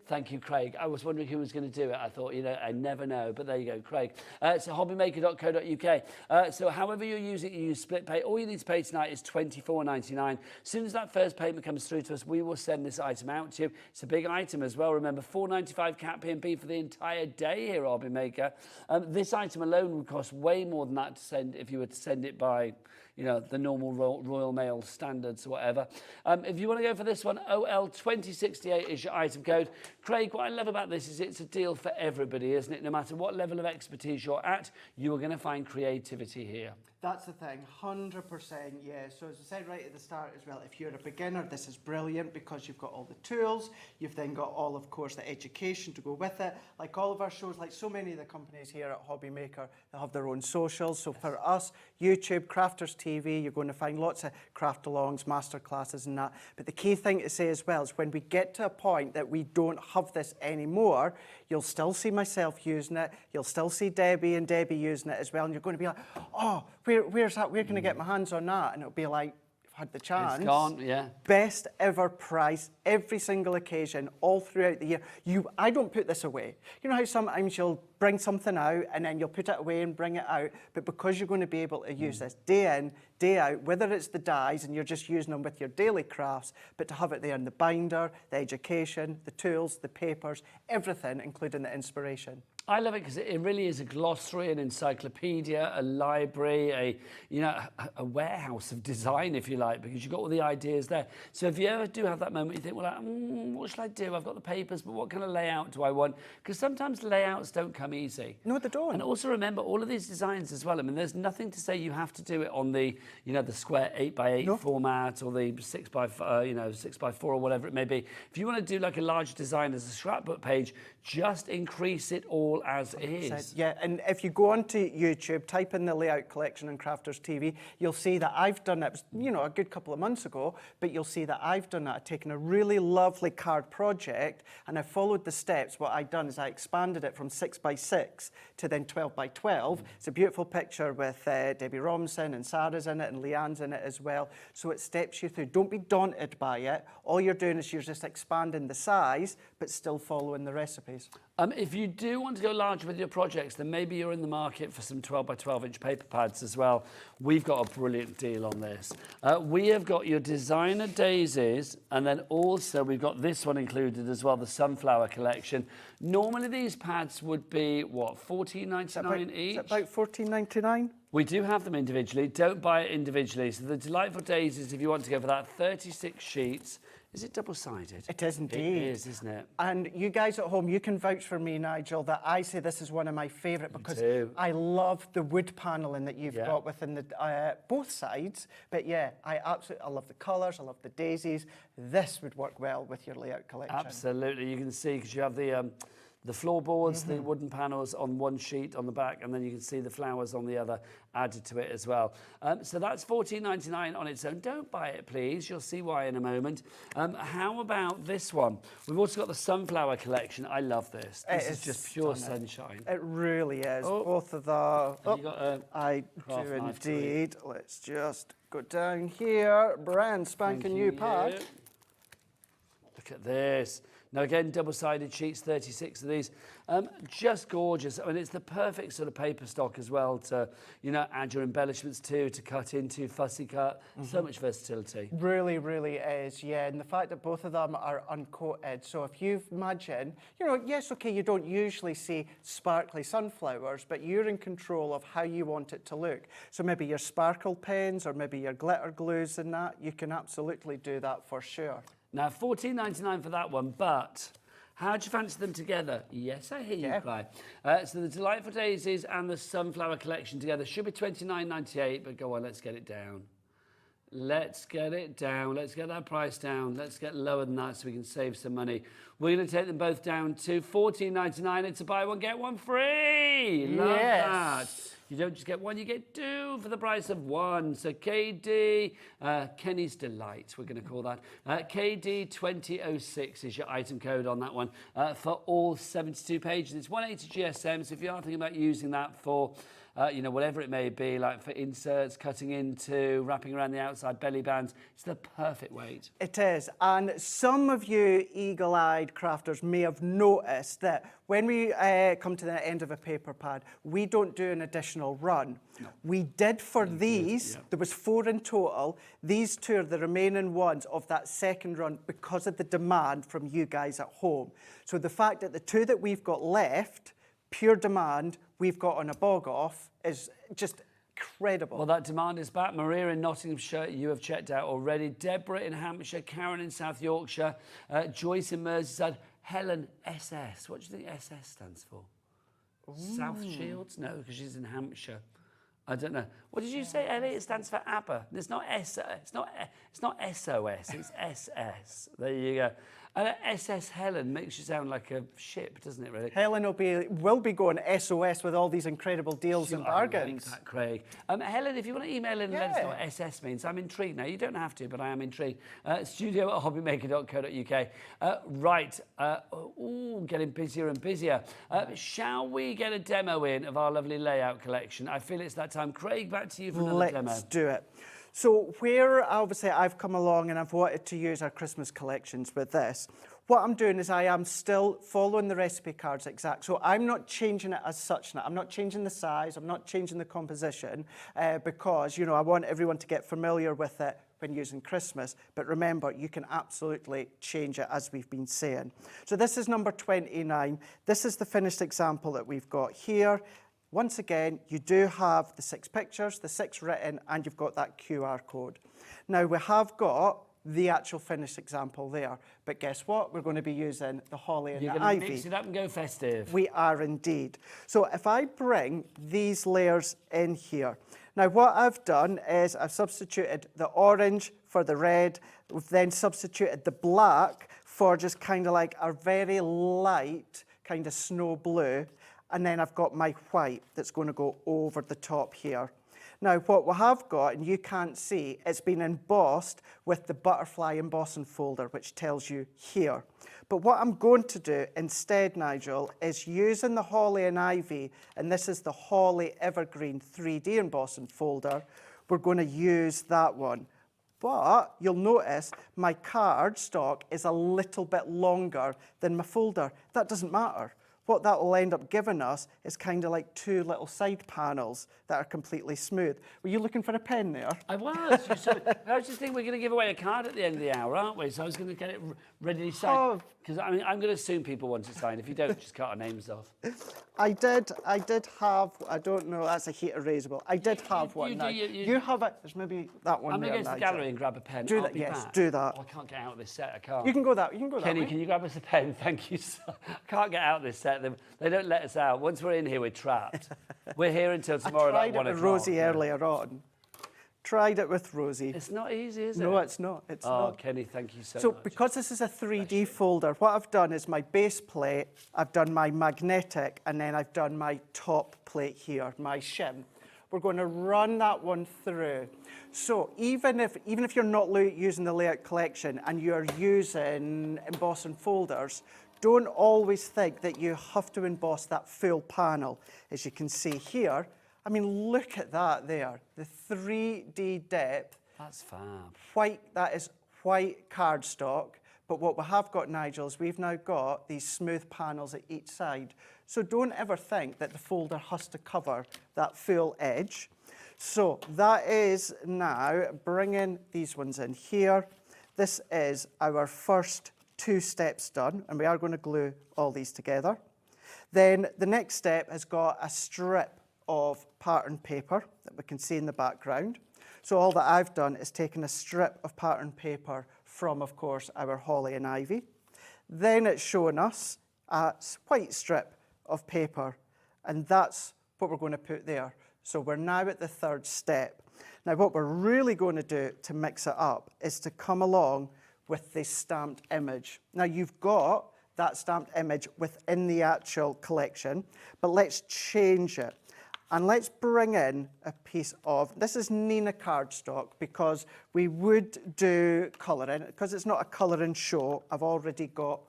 Thank you, Craig. I was wondering who was going to do it. I thought, you know, I never know, but there you go, Craig. So hobbymaker.co.uk. So however you use it, you use split pay. All you need to pay tonight is £24.99. As soon as that first payment comes through to us, we will send this item out to you. It's a big item as well. Remember, £4.95 cap P&P for the entire day here at Hobby Maker. This item alone would cost way more than that to send if you were to send it by, you know, the normal Royal Mail standards or whatever. If you want to go for this one, OL2068 is your item code. Craig, what I love about this is it's a deal for everybody, isn't it? No matter what level of expertise you're at, you are going to find creativity here. That's the thing, 100%, yeah. So as I said right at the start as well, if you're a beginner, this is brilliant because you've got all the tools, you've then got all, of course, the education to go with it. Like all of our shows, like so many of the companies here at Hobby Maker, they have their own socials. So for us, YouTube, Crafters TV, you're going to find lots of craft-alongs, masterclasses and that. But the key thing to say as well is when we get to a point that we don't have this anymore, you'll still see myself using it, you'll still see Debbie and Debbie using it as well, and you're going to be like, oh, where's that? Where can I get my hands on that? And it'll be like, you've had the chance. It's gone, yeah. Best ever price, every single occasion, all throughout the year. I don't put this away. You know how sometimes you'll bring something out and then you'll put it away and bring it out, but because you're going to be able to use this day in, day out, whether it's the dies and you're just using them with your daily crafts, but to have it there in the binder, the education, the tools, the papers, everything, including the inspiration. I love it because it really is a glossary, an encyclopedia, a library, a warehouse of design, if you like, because you've got all the ideas there. So if you ever do have that moment, you think, well, what should I do? I've got the papers, but what kind of layout do I want? Because sometimes layouts don't come easy. No, they don't. And also remember, all of these designs as well, I mean, there's nothing to say you have to do it on the, the square 8x8 format or the 6x4 or whatever it may be. If you want to do like a large design as a scrapbook page, just increase it all as is. Yeah, and if you go onto YouTube, type in the layout collection on Crafters TV, you'll see that I've done it, a good couple of months ago, but you'll see that I've done that. I've taken a really lovely card project and I followed the steps. What I've done is I expanded it from 6x6 to then 12x12. It's a beautiful picture with Debbie Robinson and Sarah's in it and Leanne's in it as well. So it steps you through. Don't be daunted by it. All you're doing is you're just expanding the size, but still following the recipes. If you do want to go larger with your projects, then maybe you're in the market for some 12x12-inch paper pads as well. We've got a brilliant deal on this. We have got your designer daisies, and then also we've got this one included as well, the sunflower collection. Normally these pads would be, what, $14.99 each? Is it about $14.99? We do have them individually. Don't buy it individually. So the Delightful Daisies, if you want to go for that, 36 sheets. Is it double-sided? It is indeed. It is, isn't it? And you guys at home, you can vouch for me, Nigel, that I say this is one of my favourite because I love the wood panelling that you've got within the both sides. But yeah, I love the colours, I love the daisies. This would work well with your layout collection. Absolutely. You can see, because you have the floorboards, the wooden panels on one sheet on the back, and then you can see the flowers on the other added to it as well. So that's $14.99 on its own. Don't buy it, please. You'll see why in a moment. How about this one? We've also got the sunflower collection. I love this. This is just pure sunshine. It really is. Both of the... You got a I do indeed. Let's just go down here. Brand spanking new pad. Look at this. Now again, double-sided sheets, 36 of these. Just gorgeous. I mean, it's the perfect sort of paper stock as well to, add your embellishments to cut into, fussy cut. So much versatility. Really, really is, yeah. And the fact that both of them are uncoated. So if you imagine, yes, okay, you don't usually see sparkly sunflowers, but you're in control of how you want it to look. So maybe your sparkle pens or maybe your glitter glues and that, you can absolutely do that for sure. Now, $14.99 for that one, but how do you fancy them together? Yes, I hear you, Clive. So the Delightful Daisies and the Sunflower Collection together should be $29.98, but go on, let's get it down. Let's get it down. Let's get that price down. Let's get lower than that so we can save some money. We're going to take them both down to $14.99. It's a buy one, get one free. Love that. You don't just get one, you get two for the price of one. So KD, Kenny's Delight, we're going to call that. KD2006 is your item code on that one for all 72 pages. It's 180 GSM, so if you are thinking about using that for whatever it may be, like for inserts, cutting into, wrapping around the outside belly bands, it's the perfect weight. It is, and some of you eagle-eyed crafters may have noticed that when we come to the end of a paper pad, we don't do an additional run. No. We did for these, there was 4 in total. These 2 are the remaining ones of that second run because of the demand from you guys at home. So the fact that the 2 that we've got left, pure demand, we've got on a bog off is just incredible. Well, that demand is back. Maria in Nottinghamshire, you have checked out already. Deborah in Hampshire, Karen in South Yorkshire, Joyce in Merseyside, Helen SS. What do you think SS stands for? South Shields? No, because she's in Hampshire. I don't know. What did you say, Ellie? It stands for ABBA. It's not It's not SOS. It's SS. There you go. And SS Helen makes you sound like a ship, doesn't it? Really. Helen will be going SOS with all these incredible deals and bargains. I like that, Craig. Helen, if you want to email in and let us know what SS means, I'm intrigued now. You don't have to, but I am intrigued. studio@hobbymaker.co.uk. Right. Getting busier and busier. Shall we get a demo in of our lovely layout collection? I feel it's that time. Craig, back to you for another demo. Let's do it. So where obviously I've come along and I've wanted to use our Christmas collections with this, what I'm doing is I am still following the recipe cards exact. So I'm not changing it as such now. I'm not changing the size. I'm not changing the composition because, you know, I want everyone to get familiar with it when using Christmas. But remember, you can absolutely change it as we've been saying. So this is number 29. This is the finished example that we've got here. Once again, you do have the 6 pictures, the 6 written, and you've got that QR code. Now, we have got the actual finished example there, but guess what? We're going to be using the holly and the ivy. You're going to mix it up and go festive. We are indeed. So if I bring these layers in here, now what I've done is I've substituted the orange for the red. We've then substituted the black for just kind of like a very light kind of snow blue. And then I've got my white that's going to go over the top here. Now, what we have got, and you can't see, it's been embossed with the butterfly embossing folder, which tells you here. But what I'm going to do instead, Nigel, is using the holly and ivy, and this is the holly evergreen 3D embossing folder, we're going to use that one. But you'll notice my card stock is a little bit longer than my folder. That doesn't matter. What that will end up giving us is kind of like 2 little side panels that are completely smooth. Were you looking for a pen there? I was. I was just thinking we're going to give away a card at the end of the hour, aren't we? So I was going to get it ready signed. Because I mean, I'm going to assume people want it signed. If you don't, just cut our names off. I did have, I don't know, that's a heat erasable. I did have one now. You have it, there's maybe that one. I'm going to go to the gallery and grab a pen. Do that, yes, do that. Oh, I can't get out of this set, I can't. You can go that way. Kenny, can you grab us a pen? Thank you. I can't get out of this set. They don't let us out. Once we're in here, we're trapped. We're here until tomorrow at 1 o'clock. I tried it with Rosie earlier on. Tried it with Rosie. It's not easy, is it? No, it's not. It's not. Oh, Kenny, thank you so much. So because this is a 3D folder, what I've done is my base plate, I've done my magnetic, and then I've done my top plate here, my shim. We're going to run that one through. So even if you're not using the layout collection and you're using embossing folders, don't always think that you have to emboss that full panel. As you can see here, I mean, look at that there. The 3D depth. That's fab. That is white cardstock. But what we have got, Nigel, is we've now got these smooth panels at each side. So don't ever think that the folder has to cover that full edge. So that is now bringing these ones in here. This is our first 2 steps done, and we are going to glue all these together. Then the next step has got a strip of pattern paper that we can see in the background. So all that I've done is taken a strip of pattern paper from, of course, our holly and ivy. Then it's shown us a white strip of paper, and that's what we're going to put there. So we're now at the 3rd step. Now what we're really going to do to mix it up is to come along with this stamped image. Now you've got that stamped image within the actual collection, but let's change it. And let's bring in a piece of, this is Nina cardstock, because we would do colouring. Because it's not a colouring show, I've already got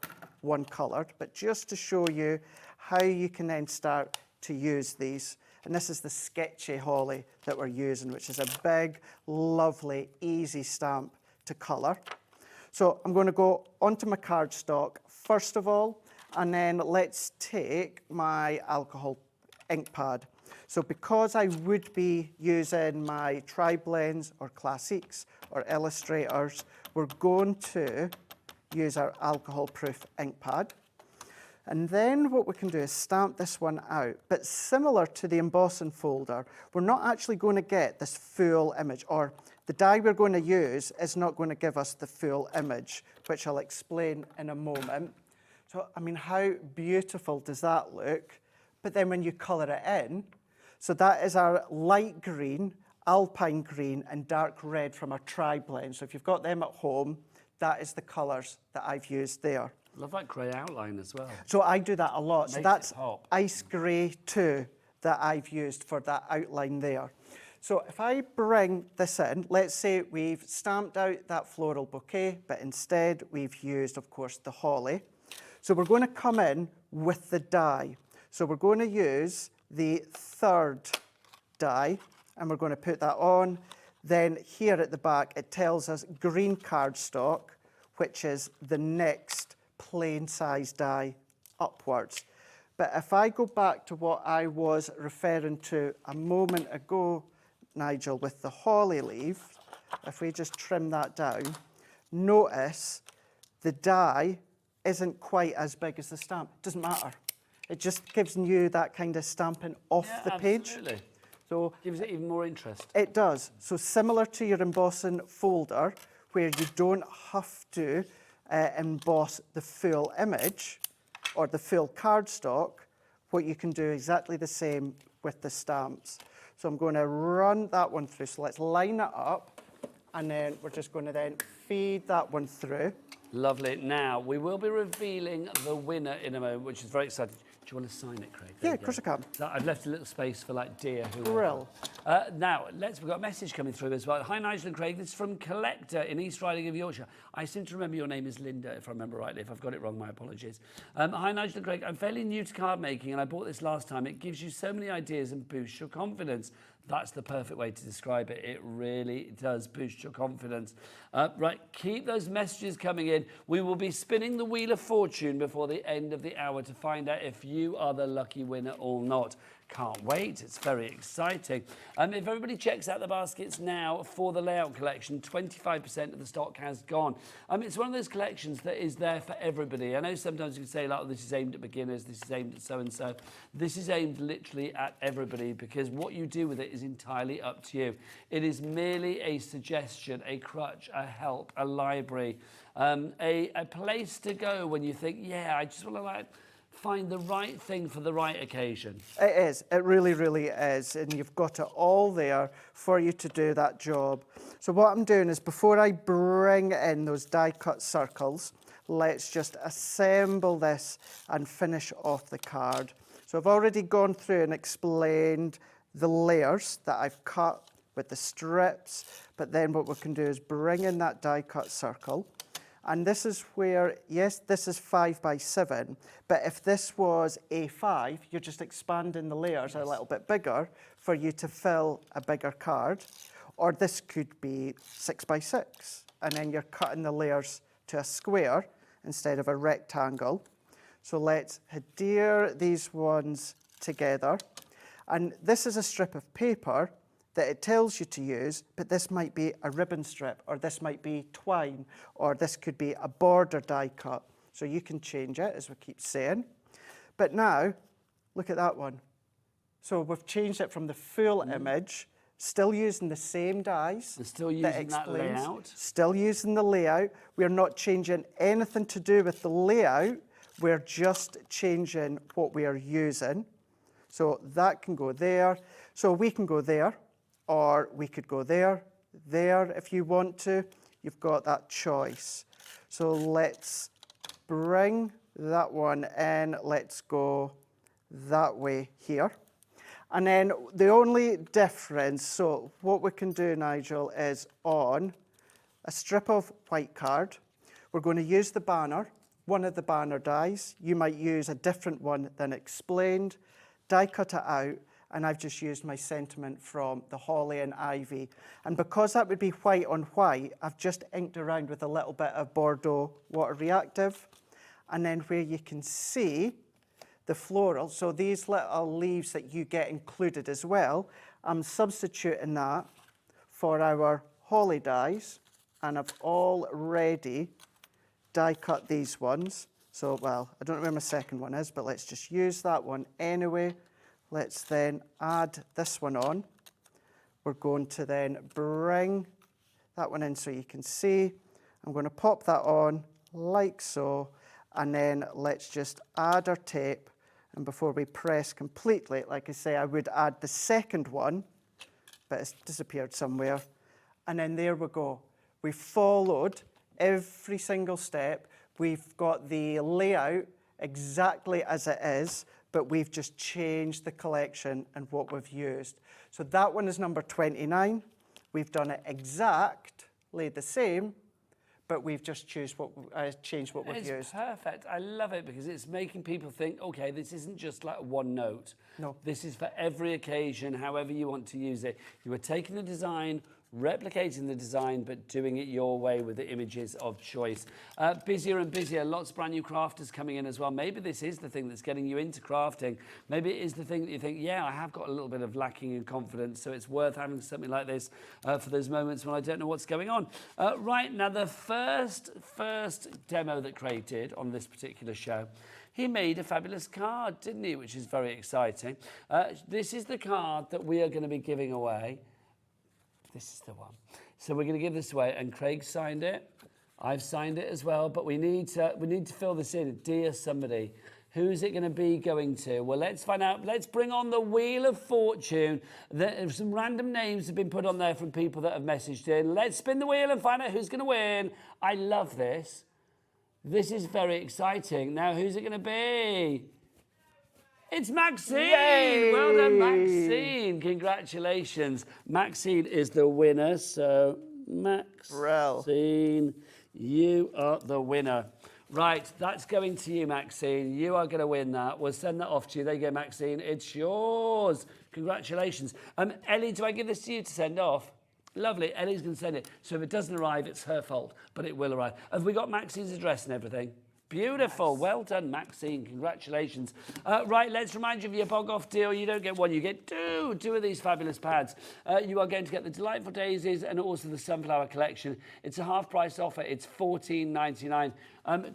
one coloured, but just to show you how you can then start to use these. And this is the sketchy holly that we're using, which is a big, lovely, easy stamp to colour. So I'm going to go onto my cardstock first of all, and then let's take my alcohol ink pad. So because I would be using my tri-blends or classics or illustrators, we're going to use our alcohol-proof ink pad. And then what we can do is stamp this one out. But similar to the embossing folder, we're not actually going to get this full image, or the die we're going to use is not going to give us the full image, which I'll explain in a moment. So, I mean, how beautiful does that look? But then when you colour it in, So that is our light green, alpine green, and dark red from our tri-blend. So if you've got them at home, that is the colours that I've used there. Love that grey outline as well. So I do that a lot. Makes so that's it pop. ice grey too that I've used for that outline there. So if I bring this in, let's say we've stamped out that floral bouquet, but instead we've used, of course, the holly. So we're going to come in with the die. So we're going to use the third die, and we're going to put that on. Then here at the back, it tells us green cardstock, which is the next plain size die upwards. But if I go back to what I was referring to a moment ago, Nigel, with the holly leaf, if we just trim that down, notice the die isn't quite as big as the stamp. It doesn't matter. It just gives you that kind of stamping off the page. Absolutely. So gives it even more interest. It does. So similar to your embossing folder, where you don't have to emboss the full image or the full cardstock, what you can do exactly the same with the stamps. So I'm going to run that one through. So let's line it up, and then we're just going to then feed that one through. Lovely. Now, we will be revealing the winner in a moment, which is very exciting. Do you want to sign it, Craig? Yeah, of course I can. So I've left a little space for like dear who. Brill. Now, we've got a message coming through as well. Hi, Nigel and Craig. This is from Collector in East Riding of Yorkshire. I seem to remember your name is Linda, if I remember rightly. If I've got it wrong, my apologies. Hi, Nigel and Craig. I'm fairly new to card making, and I bought this last time. It gives you so many ideas and boosts your confidence. That's the perfect way to describe it. It really does boost your confidence. Right, keep those messages coming in. We will be spinning the Wheel of Fortune before the end of the hour to find out if you are the lucky winner or not. Can't wait. It's very exciting. If everybody checks out the baskets now for the layout collection, 25% of the stock has gone. It's one of those collections that is there for everybody. I know sometimes you can say, like, oh, this is aimed at beginners, this is aimed at so-and-so. This is aimed literally at everybody, because what you do with it is entirely up to you. It is merely a suggestion, a crutch, a help, a library, a place to go when you think, yeah, I just want to find the right thing for the right occasion. It is. It really, really is. And you've got it all there for you to do that job. So what I'm doing is, before I bring in those die cut circles, let's just assemble this and finish off the card. So I've already gone through and explained the layers that I've cut with the strips, but then what we can do is bring in that die cut circle. And this is where, yes, this is 5 by 7, but if this was A5, you're just expanding the layers a little bit bigger for you to fill a bigger card. Or this could be 6 by 6, and then you're cutting the layers to a square instead of a rectangle. So let's adhere these ones together. And this is a strip of paper that it tells you to use, but this might be a ribbon strip, or this might be twine, or this could be a border die cut. So you can change it, as we keep saying. But now, look at that one. So we've changed it from the full image, still using the same dies. We're still using that layout. Still using the layout. We're not changing anything to do with the layout. We're just changing what we are using. So that can go there. So we can go there, or we could go there, there if you want to. You've got that choice. So let's bring that one in. Let's go that way here. And then the only difference, so what we can do, Nigel, is on a strip of white card, we're going to use the banner, one of the banner dies. You might use a different one than explained. Die cut it out, and I've just used my sentiment from the holly and ivy. And because that would be white on white, I've just inked around with a little bit of Bordeaux water reactive. And then where you can see the floral, so these little leaves that you get included as well, I'm substituting that for our holly dies, and I've already die cut these ones. So, well, I don't know where my second one is, but let's just use that one anyway. Let's then add this one on. We're going to then bring that one in so you can see. I'm going to pop that on like so, and then let's just add our tape And before we press completely, like I say, I would add the second one, but it's disappeared somewhere. And then there we go. We followed every single step. We've got the layout exactly as it is, but we've just changed the collection and what we've used. So that one is number 29. We've done it exactly the same, but we've just changed what we've used. It's perfect. I love it because it's making people think, okay, this isn't just like one note. No. This is for every occasion, however you want to use it. You are taking the design, replicating the design, but doing it your way with the images of choice. Busier and busier, lots of brand new crafters coming in as well. Maybe this is the thing that's getting you into crafting. Maybe it is the thing that you think, yeah, I have got a little bit of lacking in confidence, so it's worth having something like this for those moments when I don't know what's going on. Right, now the first demo that Craig did on this particular show, he made a fabulous card, didn't he? Which is very exciting. This is the card that we are going to be giving away. This is the one. So we're going to give this away, and Craig signed it. I've signed it as well, but we need to fill this in. Dear somebody, who's it going to be going to? Well, let's find out. Let's bring on the Wheel of Fortune. Some random names have been put on there from people that have messaged in. Let's spin the wheel and find out who's going to win. I love this. This is very exciting. Now, who's it going to be? It's Maxine! Yay! Well done, Maxine. Congratulations. Maxine is the winner. So, Maxine, you are the winner. Right, that's going to you, Maxine. You are going to win that. We'll send that off to you. There you go, Maxine. It's yours. Congratulations. Ellie, do I give this to you to send off? Lovely. Ellie's going to send it. So if it doesn't arrive, it's her fault, but it will arrive. Have we got Maxine's address and everything? Beautiful. Yes. Well done, Maxine. Congratulations. Right, let's remind you of your bog-off deal. You don't get one, you get two of these fabulous pads. You are going to get the Delightful Daisies and also the Sunflower Collection. It's a half-price offer. It's $14.99.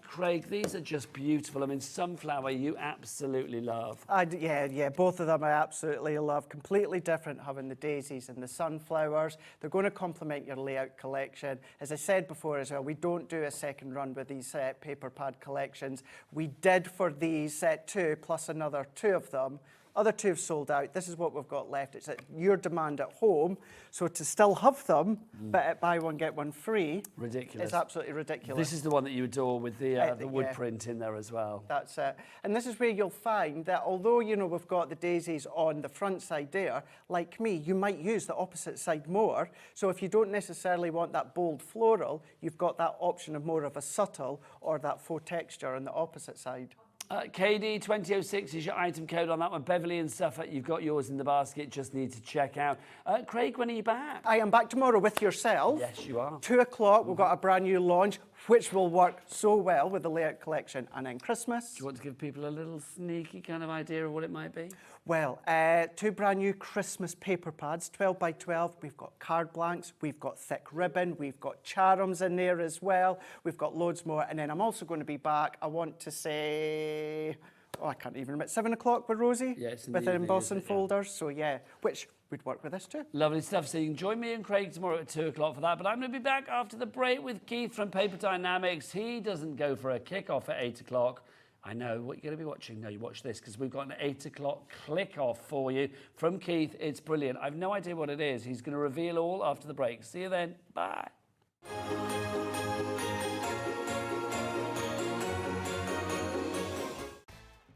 Craig, these are just beautiful. I mean, Sunflower, you absolutely love. Yeah, both of them I absolutely love. Completely different having the daisies and the sunflowers. They're going to complement your layout collection. As I said before as well, we don't do a second run with these paper pad collections. We did for these two, plus another two of them. Other two have sold out. This is what we've got left. It's at your demand at home. So to still have them, but at buy one, get one free. Ridiculous. It's absolutely ridiculous. This is the one that you adore with the wood print in there as well. That's it. And this is where you'll find that although, you know, we've got the daisies on the front side there, like me, you might use the opposite side more. So if you don't necessarily want that bold floral, you've got that option of more of a subtle or that faux texture on the opposite side. KD2006 is your item code on that one. Beverly and Suffolk, you've got yours in the basket. Just need to check out. Craig, when are you back? I am back tomorrow with yourself. Yes, you are. 2 o'clock, we've got a brand new launch, which will work so well with the layout collection. And then Christmas. Do you want to give people a little sneaky kind of idea of what it might be? Well, 2 brand new Christmas paper pads, 12 by 12. We've got card blanks, we've got thick ribbon, we've got charms in there as well. We've got loads more. And then I'm also going to be back, I want to say, I can't even remember, 7 o'clock with Rosie? Yes, with the embossing folders. So yeah, which would work with this too. Lovely stuff. So you can join me and Craig tomorrow at 2 o'clock for that. But I'm going to be back after the break with Keith from Paper Dienamics. He doesn't go for a kick-off at 8 o'clock. I know what you're going to be watching. No, you watch this because we've got an 8 o'clock click-off for you from Keith. It's brilliant. I've no idea what it is. He's going to reveal all after the break. See you then. Bye.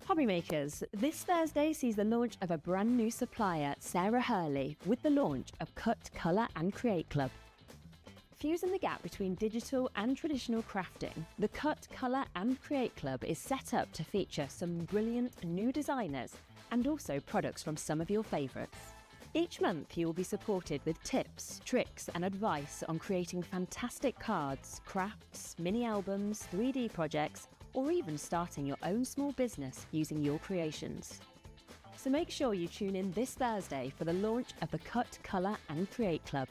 Hobby makers, this Thursday sees the launch of a brand new supplier, Sarah Hurley, with the launch of Cut, Colour and Create Club. Fusing the gap between digital and traditional crafting, the Cut, Colour and Create Club is set up to feature some brilliant new designers and also products from some of your favourites. Each month you will be supported with tips, tricks and advice on creating fantastic cards, crafts, mini albums, 3D projects, or even starting your own small business using your creations. So make sure you tune in this Thursday for the launch of the Cut, Colour and Create Club.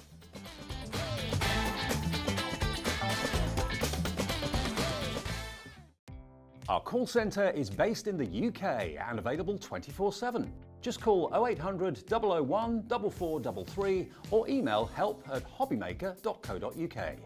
Our call centre is based in the UK and available 24/7. Just call 0800 001 4433 or email help@hobbymaker.co.uk.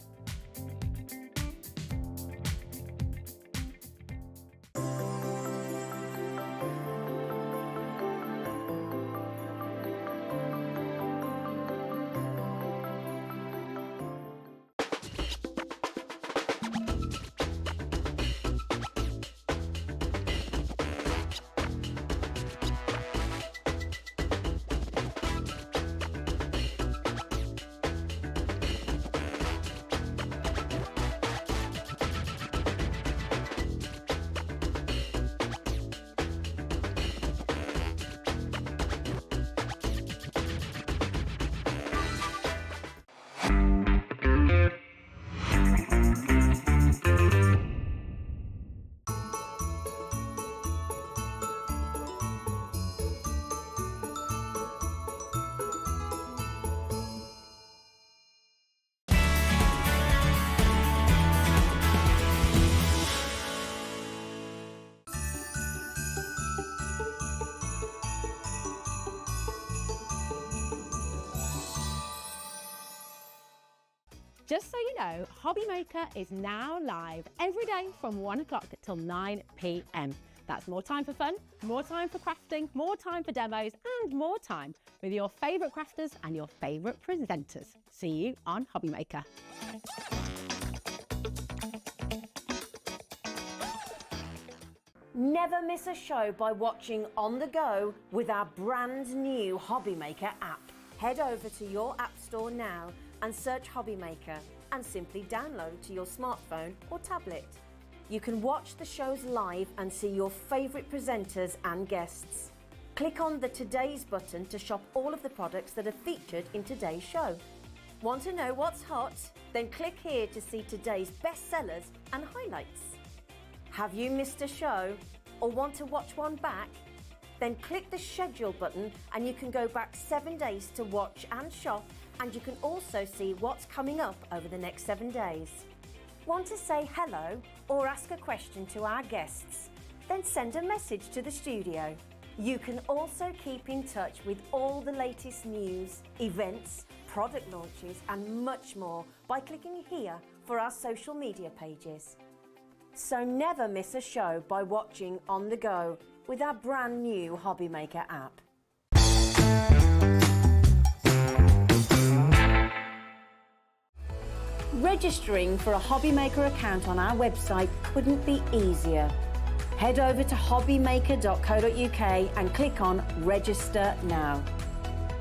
Just so you know, Hobby Maker is now live every day from 1 o'clock till 9 p.m. That's more time for fun, more time for crafting, more time for demos, and more time with your favourite crafters and your favourite presenters. See you on Hobby Maker. Never miss a show by watching on the go with our brand new Hobby Maker app. Head over to your app store now and search Hobby Maker and simply download to your smartphone or tablet. You can watch the shows live and see your favourite presenters and guests. Click on the Today's button to shop all of the products that are featured in today's show. Want to know what's hot? Then click here to see today's bestsellers and highlights. Have you missed a show or want to watch one back? Then click the schedule button and you can go back 7 days to watch and shop, and you can also see what's coming up over the next 7 days. Want to say hello or ask a question to our guests? Then send a message to the studio. You can also keep in touch with all the latest news, events, product launches and much more by clicking here for our social media pages. So never miss a show by watching on the go with our brand new Hobby Maker app. Registering for a Hobby Maker account on our website couldn't be easier. Head over to hobbymaker.co.uk and click on Register Now.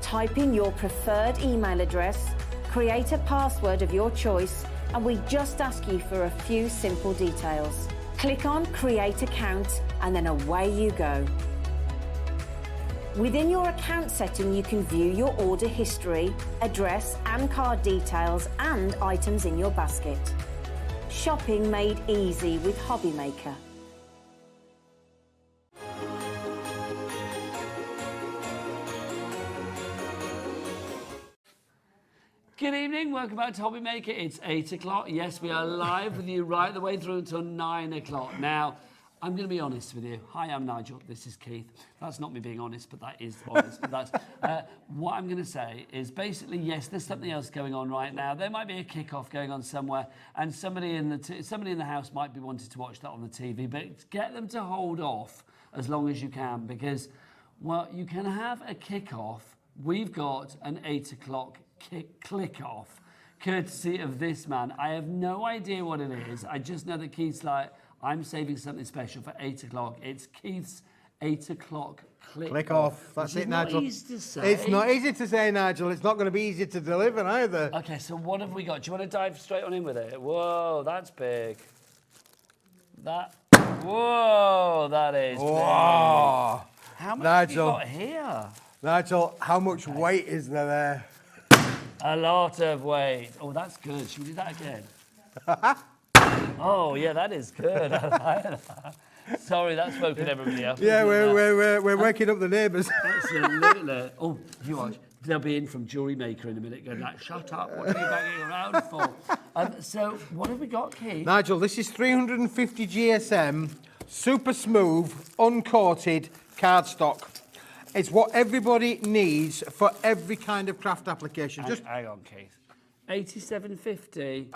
Type in your preferred email address, create a password of your choice, and we just ask you for a few simple details. Click on Create Account and then away you go. Within your account setting, you can view your order history, address and card details and items in your basket. Shopping made easy with Hobby Maker. Good evening, welcome back to Hobby Maker. It's 8 o'clock. Yes, we are live with you right the way through until 9 o'clock. Now, I'm going to be honest with you. Hi, I'm Nigel. This is Keith. That's not me being honest, but that is honest. That's, what I'm going to say is basically, yes, there's something else going on right now. There might be a kick-off going on somewhere, and somebody in the house might be wanting to watch that on the TV, but get them to hold off as long as you can, because, well, you can have a kick-off. We've got an 8 o'clock click-off, courtesy of this man. I have no idea what it is. I just know that Keith's like, I'm saving something special for 8 o'clock. It's Keith's 8 o'clock click off. That's it, Nigel. Not easy to say. It's not easy to say, Nigel. It's not going to be easy to deliver either. Okay, so what have we got? Do you want to dive straight on in with it? Whoa, that's big. Whoa, that is big. How much Nigel, have you got here? Nigel, how much weight is there? A lot of weight. Oh, that's good. Should we do that again? Oh, yeah, that is good. I like that. Sorry, that's woken everybody up. Yeah, we're waking up the neighbours. Absolutely. Oh, you watch. They'll be in from Jewelry Maker in a minute going like, shut up, what are you banging around for? So, what have we got, Keith? Nigel, this is 350 GSM, super smooth, uncoated cardstock. It's what everybody needs for every kind of craft application. Hang on, Keith. 87.50.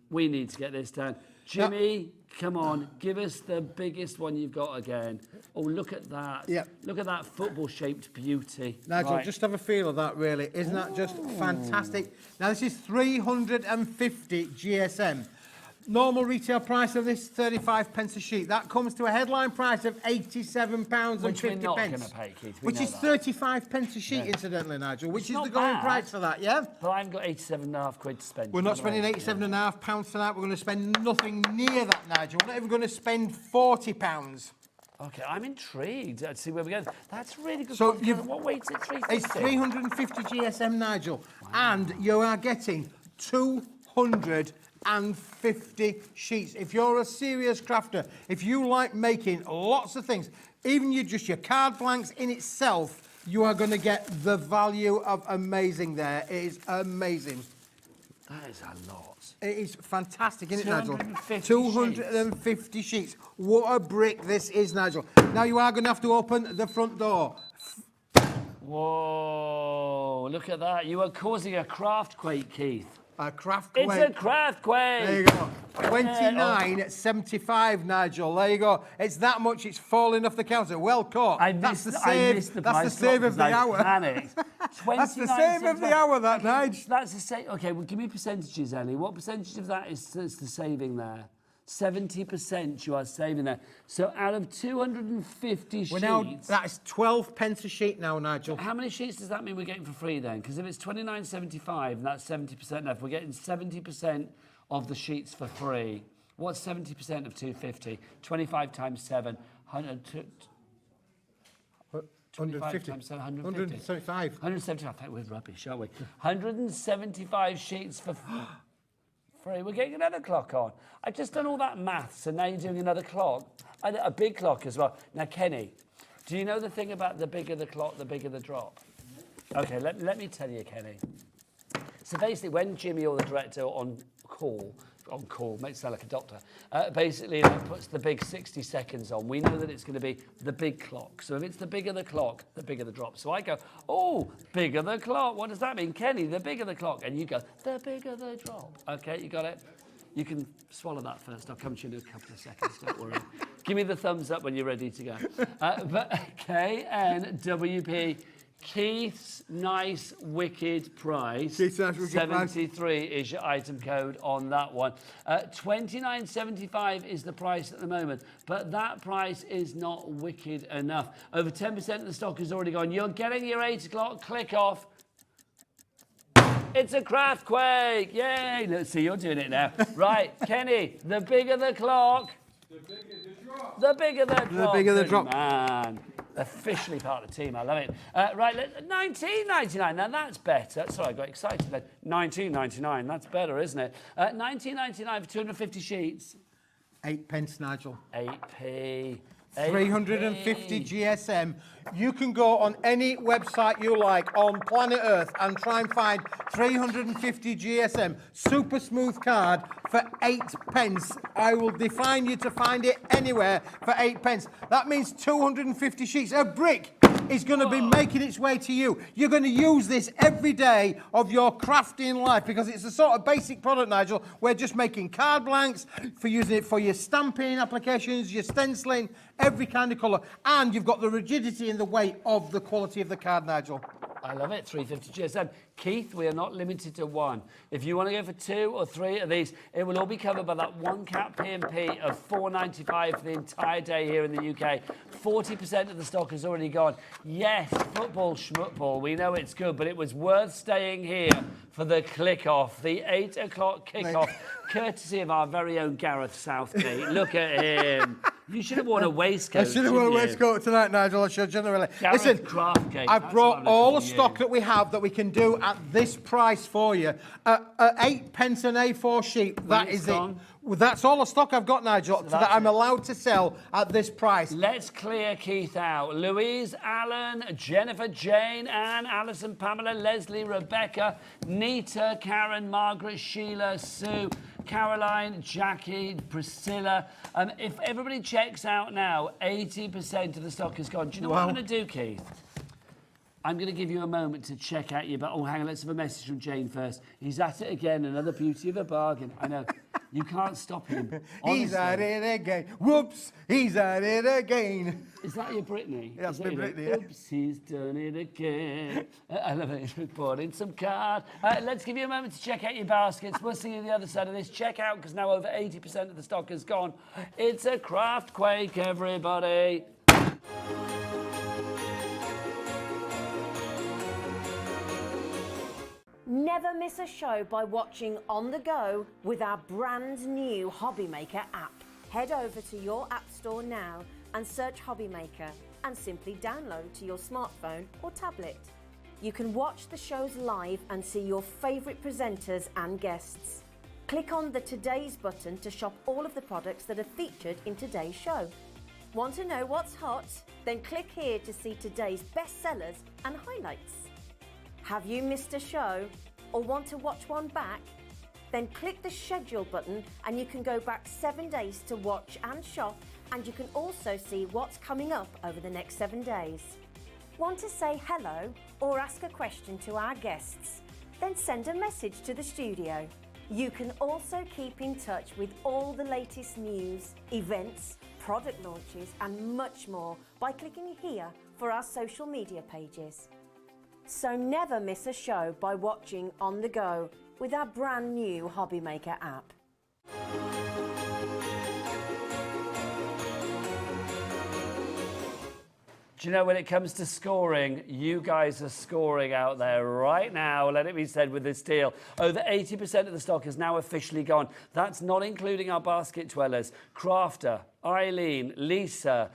We need to get this done. Jimmy, come on, give us the biggest one you've got again. Oh, look at that. Yep. Look at that football-shaped beauty. Nigel, just have a feel of that, really. Isn't that just fantastic? Now, this is 350 GSM. Normal retail price of this, 35 pence a sheet. That comes to a headline price of £87.50. Which we're not going to pay, Keith. Which is 35 pence a sheet, incidentally, Nigel, which is the going price for that, yeah? But I haven't got 87.5 quid to spend. We're not spending £87.5 for that. We're going to spend nothing near that, Nigel. We're not even going to spend £40. Okay, I'm intrigued. Let's see where we go. That's really good. So what weight's it? 350? It's 350 GSM, Nigel. Wow. And you are getting 250 sheets. If you're a serious crafter, if you like making lots of things, even your card blanks in itself, you are going to get the value of amazing there. It is amazing. That is a lot. It is fantastic, isn't it, Nigel? 250 sheets. What a brick this is, Nigel. Now you are going to have to open the front door. Whoa, look at that. You are causing a craft quake, Keith. A craft quake. It's a craft quake. There you go. 29.75, Nigel. There you go. It's that much. It's falling off the counter. Well caught. That's the save. That's the save of the hour. That's the save of the hour, that, Nigel. That's the save. Okay, well, give me percentages, Ellie. What percentage of that is the saving there? 70% you are saving there. So out of 250 sheets... that is 12 pence a sheet now, Nigel. How many sheets does that mean we're getting for free then? Because if it's 29.75 and that's 70% left, we're getting 70% of the sheets for free. What's 70% of 250? 25 times 7, 150 times 7, 175. 175. I think we're rubbish, aren't we? 175 sheets for free. We're getting another clock on. I've just done all that maths, and now you're doing another clock. A big clock as well. Now, Kenny, do you know the thing about the bigger the clock, the bigger the drop? Okay, let me tell you, Kenny. So basically, when Jimmy or the director on call, makes it sound like a doctor, basically puts the big 60 seconds on, we know that it's going to be the big clock. So if it's the bigger the clock, the bigger the drop. So I go, oh, bigger the clock. What does that mean? Kenny, the bigger the clock. And you go, the bigger the drop. Okay, you got it? You can swallow that first. I'll come to you in a couple of seconds, don't worry. Give me the thumbs up when you're ready to go. But KNWP, Keith's nice wicked price. 73 is your item code on that one. 29.75 is the price at the moment, but that price is not wicked enough. Over 10% of the stock is already gone. You're getting your 8 o'clock click off. It's a craft quake. Yay. Let's see, you're doing it now. Right, Kenny, the bigger the clock. The bigger the drop. The bigger the drop. The bigger the drop. Man. Officially part of the team, I love it. Right, $19.99, now that's better. Sorry, I got excited then. $19.99, that's better, isn't it? $19.99 for 250 sheets. 8 pence, Nigel. 8p. 350 GSM. You can go on any website you like on planet Earth and try and find 350 GSM super smooth card for 8 pence. I will define you to find it anywhere for 8 pence. That means 250 sheets. A brick is going to be making its way to you. You're going to use this every day of your crafting life because it's a sort of basic product, Nigel. We're just making card blanks, for using it for your stamping applications, your stenciling, every kind of colour. And you've got the rigidity and the weight of the quality of the card, Nigel. I love it, 350 GSM. Keith, we are not limited to one. If you want to go for 2 or 3 of these, it will all be covered by that 1 cap P&P of $4.95 for the entire day here in the UK. 40% of the stock has already gone. Yes, football, schmutball, we know it's good, but it was worth staying here for the click-off, the 8 o'clock kick-off, courtesy of our very own Gareth Southgate. Look at him. You should have worn a waistcoat. I should have worn a waistcoat tonight, Nigel. I should generally. Gareth Listen, Craftgate, I've brought all the stock that we have that we can do at this price for you. 8 pence an A4 sheet. That is it. Well, that's all the stock I've got, Nigel, so that I'm allowed to sell at this price. Let's clear Keith out. Louise, Alan, Jennifer, Jane, Anne, Alison, Pamela, Leslie, Rebecca, Nita, Karen, Margaret, Sheila, Sue, Caroline, Jackie, Priscilla. If everybody checks out now, 80% of the stock is gone. Do you know what I'm going to do, Keith? I'm going to give you a moment to check out your... Oh, hang on, let's have a message from Jane first. He's at it again, another beauty of a bargain. I know. You can't stop him. Honestly. He's at it again. Whoops, he's at it again. Is that your Britney? That's my Britney. Oops, he's done it again. I love it. Bought in some card. Let's give you a moment to check out your baskets. We'll see you on the other side of this. Check out, because now over 80% of the stock is gone. It's a craft quake, everybody. Never miss a show by watching on the go with our brand new Hobby Maker app. Head over to your app store now and search Hobby Maker and simply download to your smartphone or tablet. You can watch the shows live and see your favourite presenters and guests. Click on the Today's button to shop all of the products that are featured in today's show. Want to know what's hot? Then click here to see today's bestsellers and highlights. Have you missed a show or want to watch one back? Then click the schedule button and you can go back 7 days to watch and shop, and you can also see what's coming up over the next 7 days. Want to say hello or ask a question to our guests? then send a message to the studio. You can also keep in touch with all the latest news, events, product launches and much more by clicking here for our social media pages. So never miss a show by watching on the go with our brand new Hobby Maker app. Do you know, when it comes to scoring, you guys are scoring out there right now, let it be said, with this deal. Over 80% of the stock is now officially gone. That's not including our basket dwellers. Crafter, Eileen, Lisa,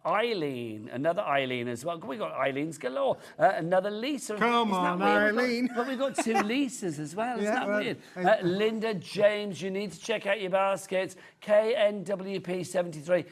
Eileen, another Eileen as well. We've got Eileen's galore. Another Lisa. Come on, Eileen. But we've got 2 Lisas as well. Isn't that weird? Linda, James, you need to check out your baskets. KNWP73.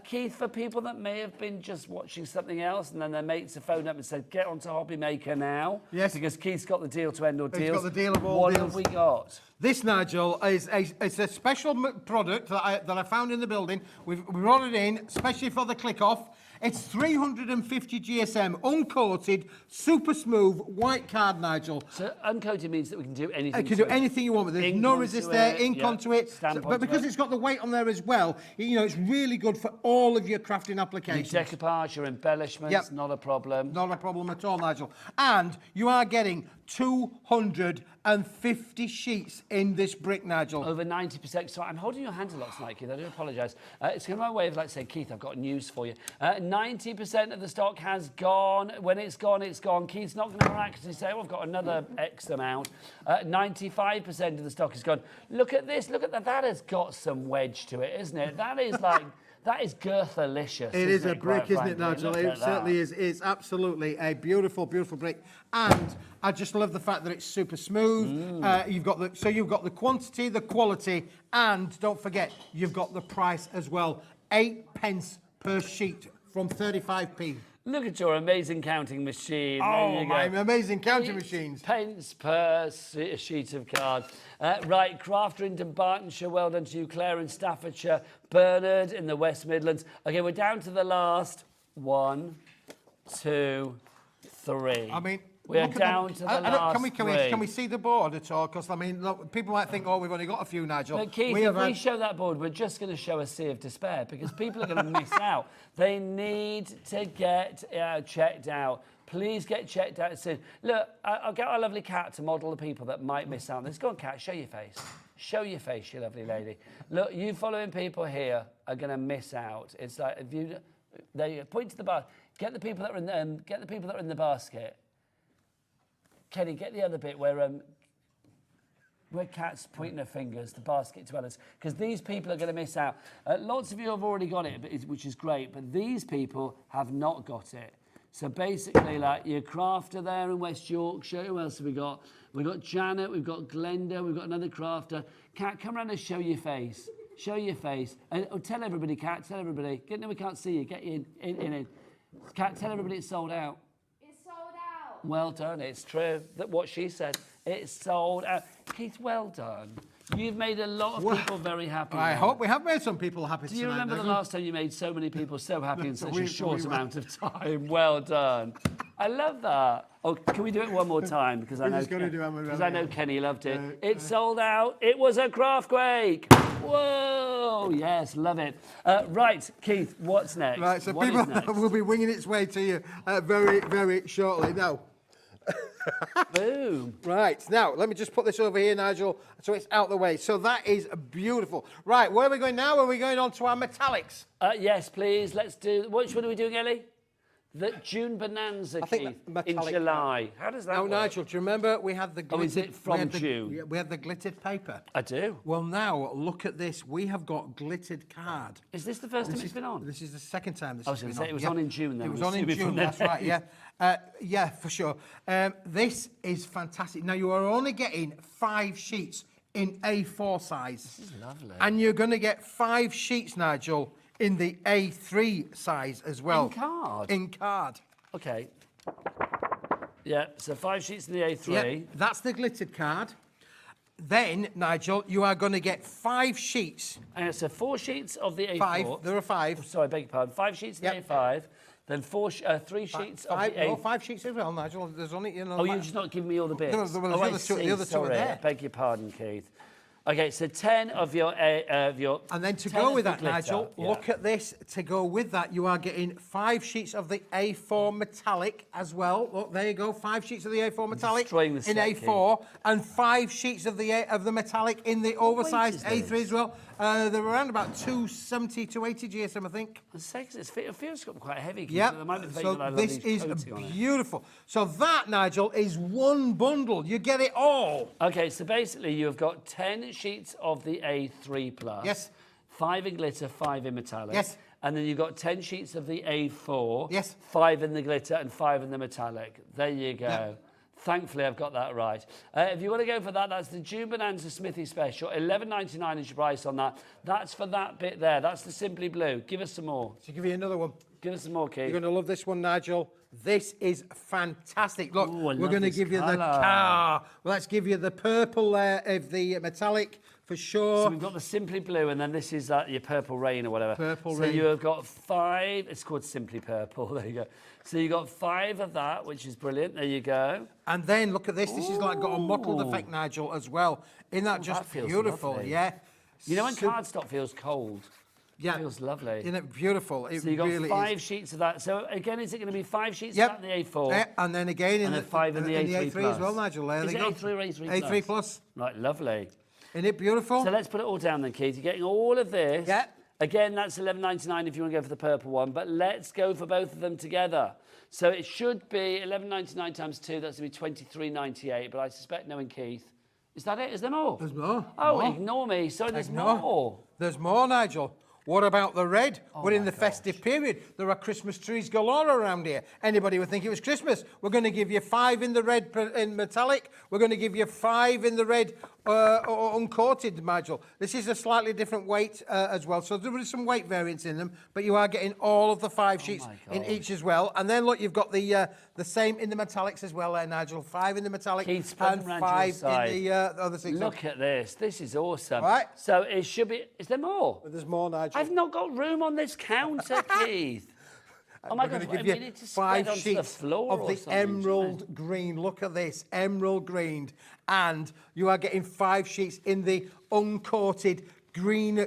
Keith, for people that may have been just watching something else and then their mates have phoned up and said, get onto Hobby Maker now. Yes. Because Keith's got the deal to end all deals. He's got the deal of all deals. What have we got? This, Nigel, is a special product that I found in the building. We brought it in, especially for the click-off. It's 350 GSM, uncoated, super smooth, white card, Nigel. So uncoated means that we can do anything. You can do anything you want with it. There's no resist there, ink onto it. But because it's got the weight on there as well, you know, it's really good for all of your crafting applications. Your decoupage, your embellishments, not a problem. Not a problem at all, Nigel. And you are getting 250 sheets in this brick, Nigel. Over 90%. So I'm holding your hand a lot tonight, Keith. I do apologise. It's kind of my way of like saying, Keith, I've got news for you. 90% of the stock has gone. When it's gone, it's gone. Keith's not going to miraculously say, oh, I've got another X amount. 95% of the stock is gone. Look at this. Look at that. That has got some wedge to it, isn't it? That is like... That is Girthalicious. It is a brick, isn't it, Nigel? It certainly is. It's absolutely a beautiful, beautiful brick. And I just love the fact that it's super smooth. You've got the quantity, the quality, and don't forget, you've got the price as well. 8 pence per sheet from 35p. Look at your amazing counting machine. Oh, my amazing counting machines. Pence per sheet of card. Right, Crafter in Dumbartonshire, well done to you. Claire in Staffordshire. Bernard in the West Midlands. Okay, we're down to the last 1, 2, 3. I mean... We're down to the last can we see the board at all? Because, I mean, look, people might think, oh, we've only got a few, Nigel. But Keith, if we show that board, we're just going to show a sea of despair because people are going to miss out. They need to get checked out. Please get checked out soon. Look, I'll get our lovely Cat to model the people that might miss out. Let's go on, Cat, show your face. Show your face, you lovely lady. Look, you following people here are going to miss out. It's like, if you... There you go. Point to the bar. Get the people that are in the basket. Kenny, get the other bit where Kat's pointing her fingers, the basket dwellers, because these people are going to miss out. Lots of you have already got it, which is great, but these people have not got it. So basically, like your Crafter there in West Yorkshire, who else have we got? We've got Janet, we've got Glenda, we've got another Crafter. Kat, come around and show your face. Show your face. Tell everybody, Kat, tell everybody. We can't see you. Get in. Kat, tell everybody it's sold out. Well done, it's true. That what she said. It's sold out. Keith, well done. You've made a lot of people very happy. I hope we have made some people happy. Do you remember the last time you made so many people so happy in such a short amount of time? Well done. I love that. Oh, can we do it one more time? Because I know Kenny loved it. It sold out. It was a Craftquake. Whoa! Yes, love it. Right, Keith, what's next? Right, so people will be winging its way to you very, very shortly. Now. Boom. Right, now, let me just put this over here, Nigel, so it's out the way. So that is beautiful. Right, where are we going now? Are we going on to our metallics? Yes, please. Let's do... Which one are we doing, Ellie? The June Bonanza, Keith, in July. How does that work? Nigel, do you remember we had the glittered... Oh, is it from June? Yeah, we had the glittered paper. I do. Well, now, look at this. We have got glittered card. Is this the first time it's been on? This is the second time I was going to say, it was on in June then. It was on in June, that's right, yeah. Yeah, for sure. This is fantastic. Now, you are only getting 5 sheets in A4 size. This is lovely. And you're going to get 5 sheets, Nigel, in the A3 size as well. In card? In card. Okay. Yeah, so 5 sheets in the A3. Yeah, that's the glittered card. Then, Nigel, you are going to get 5 sheets. And so 4 sheets of the A4. 5, there are 5. Sorry, I beg your pardon. 5 sheets in the A5. Then 3 sheets of the A4. 5 sheets as well, Nigel. There's only, you know... Oh, you're just not giving me all the bits? The other two are there. I beg your pardon, Keith. Okay, so 10 of your... and then to go with that, Nigel, look at this. To go with that, you are getting 5 sheets of the A4 metallic as well. Look, there you go, 5 sheets of the A4 metallic in A4, and 5 sheets of the metallic in the oversized A3 as well. They're around about 270, 280 GSM, I think. It feels quite heavy. Yeah, so this is beautiful. So that, Nigel, is one bundle. You get it all. Okay, so basically you've got 10 sheets of the A3 Plus. Yes. 5 in glitter, 5 in metallic. Yes. And then you've got 10 sheets of the A4. Yes. 5 in the glitter and 5 in the metallic. There you go. Yeah. Thankfully, I've got that right. If you want to go for that, that's the June Bonanza Smithy Special. $11.99 is your price on that. That's for that bit there. That's the Simply Blue. Give us some more. So give you another one. Give us some more, Keith. You're going to love this one, Nigel. This is fantastic. Look, we're going to give you the car. Well, let's give you the purple there of the metallic for sure. So we've got the Simply Blue, and then this is your Purple Rain or whatever. Purple Rain. So you have got 5. It's called Simply Purple. There you go. So you got 5 of that, which is brilliant. There you go. And then look at this. This is like got a mottled effect, Nigel, as well. Isn't that just beautiful? Lovely. Yeah. You know when cardstock feels cold? Yeah. It feels lovely. Isn't it beautiful? So you got really 5 sheets of that. So again, is it going to be 5 sheets of that in the A4? Yeah, and then again in the 5 in the A3 Plus as well, Nigel. There is they it go. A3 or A3 Plus? A3 Plus. Right, lovely. Isn't it beautiful? So let's put it all down then, Keith. You're getting all of this. Yeah. Again, that's $11.99 if you want to go for the purple one, but let's go for both of them together. So it should be $11.99 times 2. That's going to be $23.98, but I suspect knowing Keith. Is that it? Is there more? There's more. Oh, ignore me. So there's more. There's more, Nigel. What about the red? We're in the festive period. There are Christmas trees galore around here. Anybody would think it was Christmas. We're going to give you 5 in the red in metallic. We're going to give you 5 in the red uncoated, Nigel. This is a slightly different weight as well. So there is some weight variance in them, but you are getting all of the 5 sheets in each as well. And then look, you've got the same in the metallics as well there, Nigel. 5 in the metallic and 5 in the other 6. Look at this. This is awesome. Right. So it should be... Is there more? But there's more, Nigel. I've not got room on this counter, Keith. Oh my God, give you 5 sheets of the emerald green. Look at this, emerald green. And you are getting 5 sheets in the uncoated green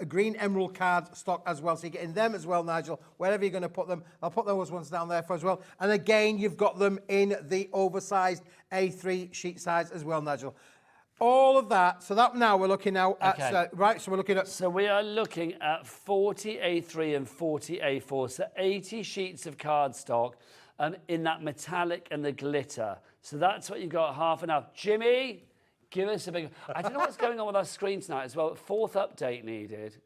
green emerald card stock as well. So you're getting them as well, Nigel. Wherever you're going to put them, I'll put those ones down there for as well. And again, you've got them in the oversized A3 sheet size as well, Nigel. All of that. So that now we're looking now at right. So we're looking at. So we are looking at 40 A3 and 40 A4. So 80 sheets of cardstock, in that metallic and the glitter. So that's what you've got, half an hour. Jimmy, give us a big. I don't know what's going on with our screen tonight as well. 4th update needed.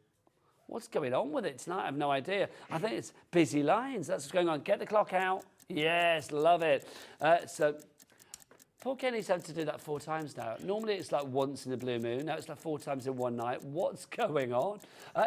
What's going on with it tonight? I have no idea. I think it's busy lines. That's what's going on. Get the clock out. Yes, love it. So. Poor Kenny's had to do that 4 times now. Normally it's like once in a blue moon. Now it's like 4 times in one night. What's going on?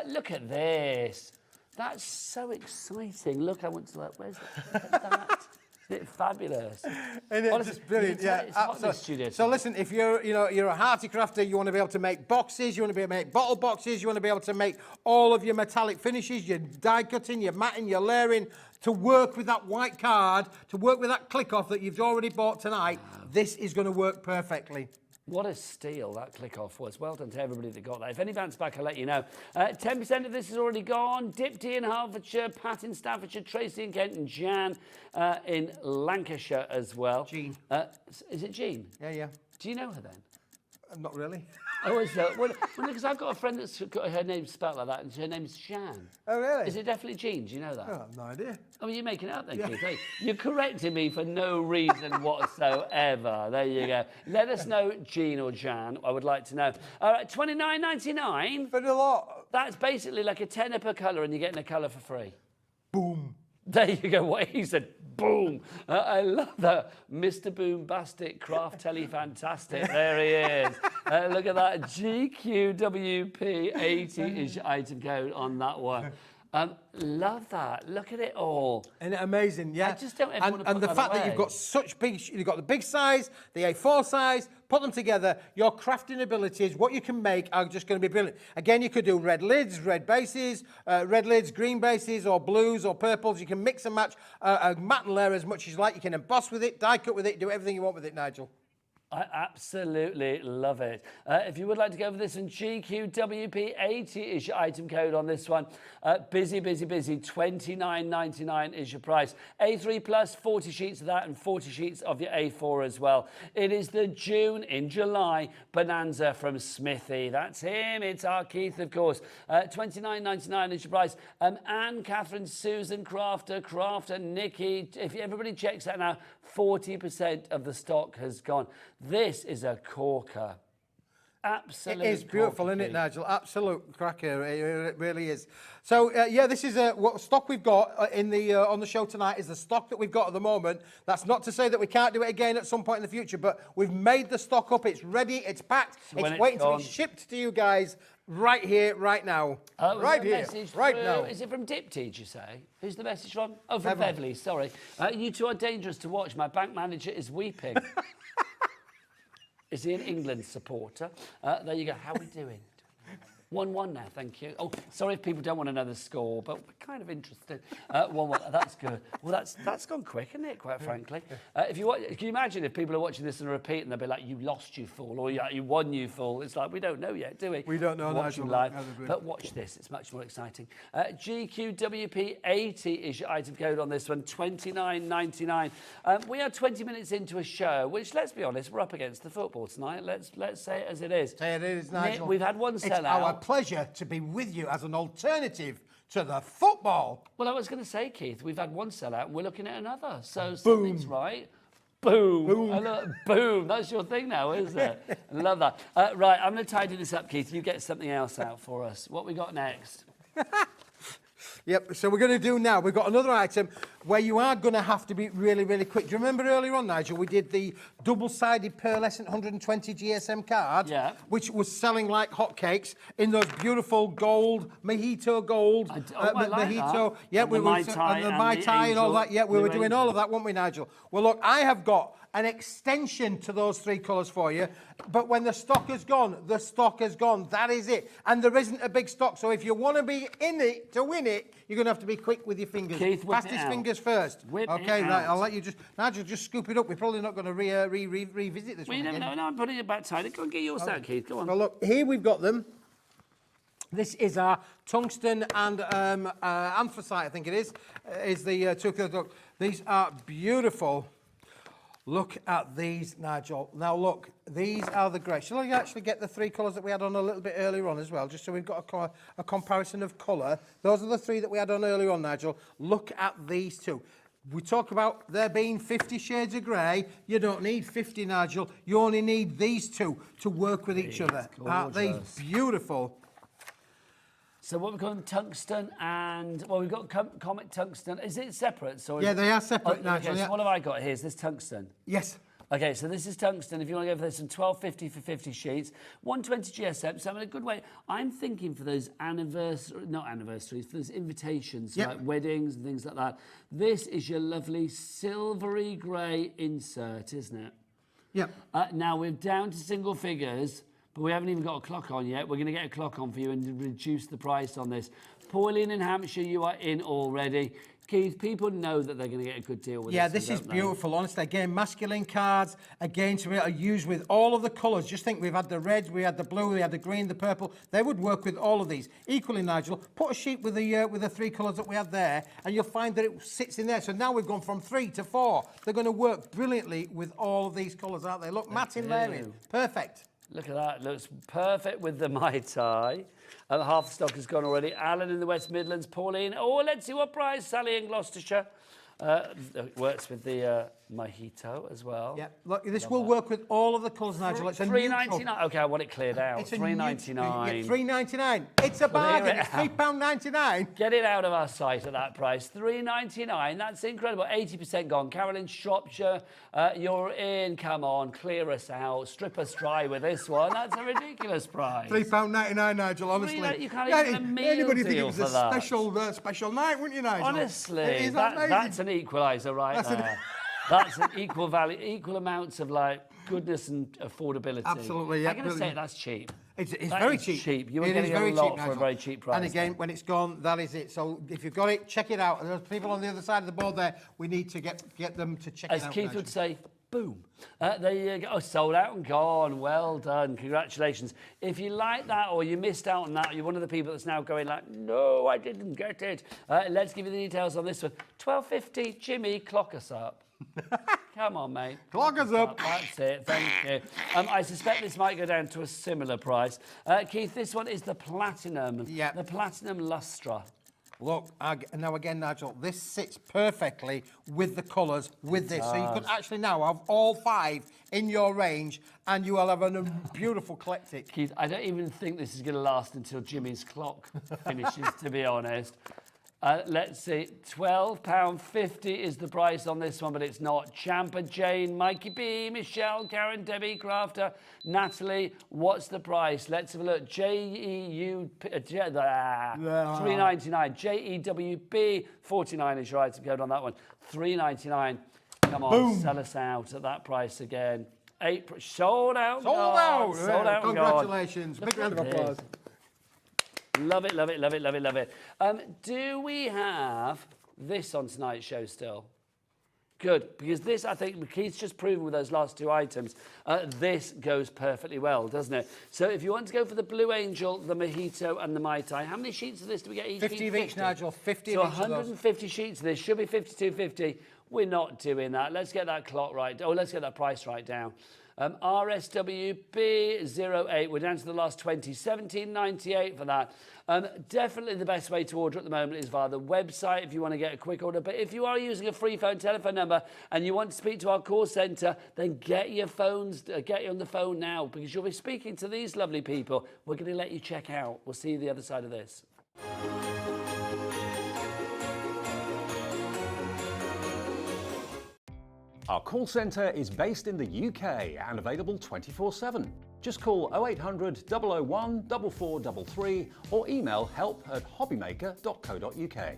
Look at this. That's so exciting. Look, I want to like, where's that? Isn't it fabulous? And it's just brilliant, yeah. It's hot in the studio. So listen, if you're a hearty crafter, you want to be able to make boxes, you want to be able to make bottle boxes, you want to be able to make all of your metallic finishes, your die cutting, your matting, your layering, to work with that white card, to work with that click-off that you've already bought tonight, this is going to work perfectly. What a steal that click-off was. Well done to everybody that got that. If any bounce back, I'll let you know. 10% of this is already gone. Dipty in Hertfordshire, Pat in Staffordshire, Tracy in Kent, and Jan in Lancashire as well. Jean. Is it Jean? Yeah. Do you know her then? Not really. Oh, is that? Well, because I've got a friend that's got her name spelled like that, and her name's Shan. Oh, really? Is it definitely Jean? Do you know that? Oh, I have no idea. Oh, you're making it up then, Keith. Hey, you're correcting me for no reason whatsoever. There you go. Let us know, Jean or Jan. I would like to know. All right, $29.99. For a lot. That's basically like a tenner per colour, and you're getting a colour for free. Boom. There you go. What he said. Boom. I love that. Mr. Boombastic, Craft Telly Fantastic. There he is. Look at that. GQWP 80 is your item code on that one. Love that. Look at it all. Isn't it amazing? Yeah. I just don't ever want to put And the that fact that away. you've got such big, you've got the big size, the A4 size, put them together, your crafting abilities, what you can make are just going to be brilliant. Again, you could do red lids, red bases, red lids, green bases, or blues or purples. You can mix and match a matte and layer as much as you like. You can emboss with it, die cut with it, do everything you want with it, Nigel. I absolutely love it. If you would like to go for this one, GQWP80 is your item code on this one. Busy, busy, busy. $29.99 is your price. A3 plus, 40 sheets of that and 40 sheets of your A4 as well. It is the June in July bonanza from Smithy. That's him. It's our Keith, of course. $29.99 is your price. Anne, Catherine, Susan, Crafter, Nikki. If everybody checks that now, 40% of the stock has gone. This is a corker. Absolutely. It is beautiful, isn't it, Nigel? Absolute cracker. It really is. So, yeah, this is what stock we've got in the on the show tonight is the stock that we've got at the moment. That's not to say that we can't do it again at some point in the future, but we've made the stock up. It's ready. It's packed. So it's waiting to be shipped to you guys right here, right now. Right here, right now. Is it from Dipty, did you say? Who's the message from? Oh, from Beverly, sorry. You two are dangerous to watch. My bank manager is weeping. Is he an England supporter? There you go. How are we doing? 1-1 now, thank you. Oh, sorry if people don't want to know the score, but we're kind of interested. 1-1, that's good. Well, that's gone quick, isn't it, quite frankly? If you can you imagine if people are watching this and repeat and they'll be like, you lost, you fool, or you won, you fool. It's like, we don't know yet, do we? We don't know. Watching live. But watch this, it's much more exciting. GQWP80 is your item code on this one, $29.99. We are 20 minutes into a show, which, let's be honest, we're up against the football tonight. Let's say it as it is. Say it is, Nigel. We've had one sellout. It's our pleasure to be with you as an alternative to the football. Well, I was going to say, Keith, we've had one sellout and we're looking at another. So boom. Something's right. Boom. Boom. Boom. That's your thing now, isn't it? I love that. Right, I'm going to tidy this up, Keith. You get something else out for us. What we got next? Yep, so we're going to do now, we've got another item where you are going to have to be really, really quick. Do you remember earlier on, Nigel, we did the double-sided pearlescent 120 GSM card, which was selling like hotcakes in those beautiful gold, mojito gold, mojito. That. Yeah, and the Mai Tai and the Mai Tai and all that. Yeah, we were doing all of that, weren't we, Nigel? Well, look, I have got an extension to those three colours for you, but when the stock has gone, the stock has gone. That is it. And there isn't a big stock, so if you want to be in it to win it, you're going to have to be quick with your fingers. Keith, Fast his fingers first. Okay, right, I'll let you just... Nigel, just scoop it up. We're probably not going to revisit this one again. No, I'm putting it back tight. Go and get yours out, Keith. Go on. Well, look, here we've got them. This is our tungsten and anthracite, I think it is the two colours. Look, these are beautiful. Look at these, Nigel. Now, look, these are the grey. Shall I actually get the three colours that we had on a little bit earlier on as well, just so we've got a comparison of colour? Those are the three that we had on earlier on, Nigel. Look at these two. We talk about there being 50 shades of grey. You don't need 50, Nigel. You only need these two to work with each other. Aren't they beautiful? So what we've got tungsten and, well, we've got comet tungsten. Is it separate? So yeah, they are separate, Nigel. Okay, so what have I got here? Is this tungsten? Yes. Okay, so this is tungsten. If you want to go for this, some $12.50 for 50 sheets, 120 GSM. So I'm in a good way. I'm thinking for those not anniversaries, for those invitations, like weddings and things like that. This is your lovely silvery grey insert, isn't it? Yep. Now we're down to single figures, but we haven't even got a clock on yet. We're going to get a clock on for you and reduce the price on this. Pauline in Hampshire, you are in already. Keith, people know that they're going to get a good deal with this. Yeah, this is beautiful, honestly. Again, masculine cards, again, to be able to use with all of the colours. Just think, we've had the red, we had the blue, we had the green, the purple. They would work with all of these. Equally, Nigel, put a sheet with the three colours that we had there, and you'll find that it sits in there. So now we've gone from 3 to 4. They're going to work brilliantly with all of these colours, aren't they? Look, matte in layering. Perfect. Look at that. Looks perfect with the Mai Tai. Half the stock has gone already. Alan in the West Midlands. Pauline. Oh, let's see what price. Sally in Gloucestershire. Works with the mojito as well. Yeah, look, this will work with all of the colours, Nigel. It's a $3.99. Okay, I want it cleared out. It's $3.99. $3.99. It's a bargain. It's £3.99. Get it out of our site at that price. $3.99. That's incredible. 80% gone. Carolyn, Shropshire, you're in. Come on, clear us out. Strip us dry with this one. That's a ridiculous price. £3.99, Nigel. Honestly, you can't even get a meal anybody think deal it was for a that. special night, wouldn't you, Nigel? Honestly, that's an equaliser right there. That's an equal value, equal amounts of like goodness and affordability. Absolutely, yeah. I'm going to say that's cheap. It's very cheap. You were getting a lot for a very cheap price. And again, when it's gone, that is it. So if you've got it, check it out. There's people on the other side of the board there. We need to get them to check it out. As Keith would say, boom. There you go. Oh, sold out and gone. Well done. Congratulations. If you like that or you missed out on that, you're one of the people that's now going like, no, I didn't get it. Let's give you the details on this one. $12.50. Jimmy, clock us up. Come on, mate. Clock us up. That's it. Thank you. I suspect this might go down to a similar price. Keith, this one is the Platinum. Yeah. The Platinum Lustra. Look, now again, Nigel, this sits perfectly with the colours with this. So you could actually now have all 5 in your range and you will have a beautiful eclectic. Keith, I don't even think this is going to last until Jimmy's clock finishes, to be honest. Let's see, £12.50 is the price on this one, but it's not. Champa, Jane, Mikey B, Michelle, Karen, Debbie, Crafter, Natalie, what's the price? Let's have a look. $3.99. JEWB, 49 is your item code on that one. $3.99. Come on, Boom. Sell us out at that price again. April, sold out. Sold out. Sold out. Congratulations. Big round of applause. Love it, love it, love it, love it, love it. Do we have this on tonight's show still? Good, because this, I think, Keith's just proven with those last 2 items, this goes perfectly well, doesn't it? So if you want to go for the Blue Angel, the Mojito and the Mai Tai, how many sheets of this do we get each? 50 of each, Nigel, 50 so of each. 150 sheets of this, should be 52.50. We're not doing that. Let's get that clock right. Oh, let's get that price right down. RSWB08, we're down to the last 20, $17.98 for that. Definitely the best way to order at the moment is via the website if you want to get a quick order. But if you are using a free phone telephone number and you want to speak to our call centre, then get you on the phone now because you'll be speaking to these lovely people. We're going to let you check out. We'll see you the other side of this. Our call centre is based in the UK and available 24/7. Just call 0800 001 4433 or email help@hobbymaker.co.uk.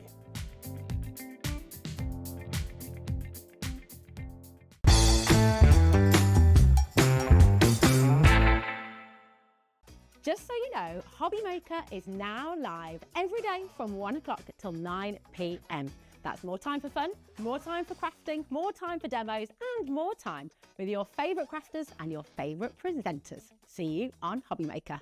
Just so you know, Hobby Maker is now live every day from 1 o'clock till 9 p.m. That's more time for fun, more time for crafting, more time for demos, and more time with your favourite crafters and your favourite presenters. See you on Hobby Maker.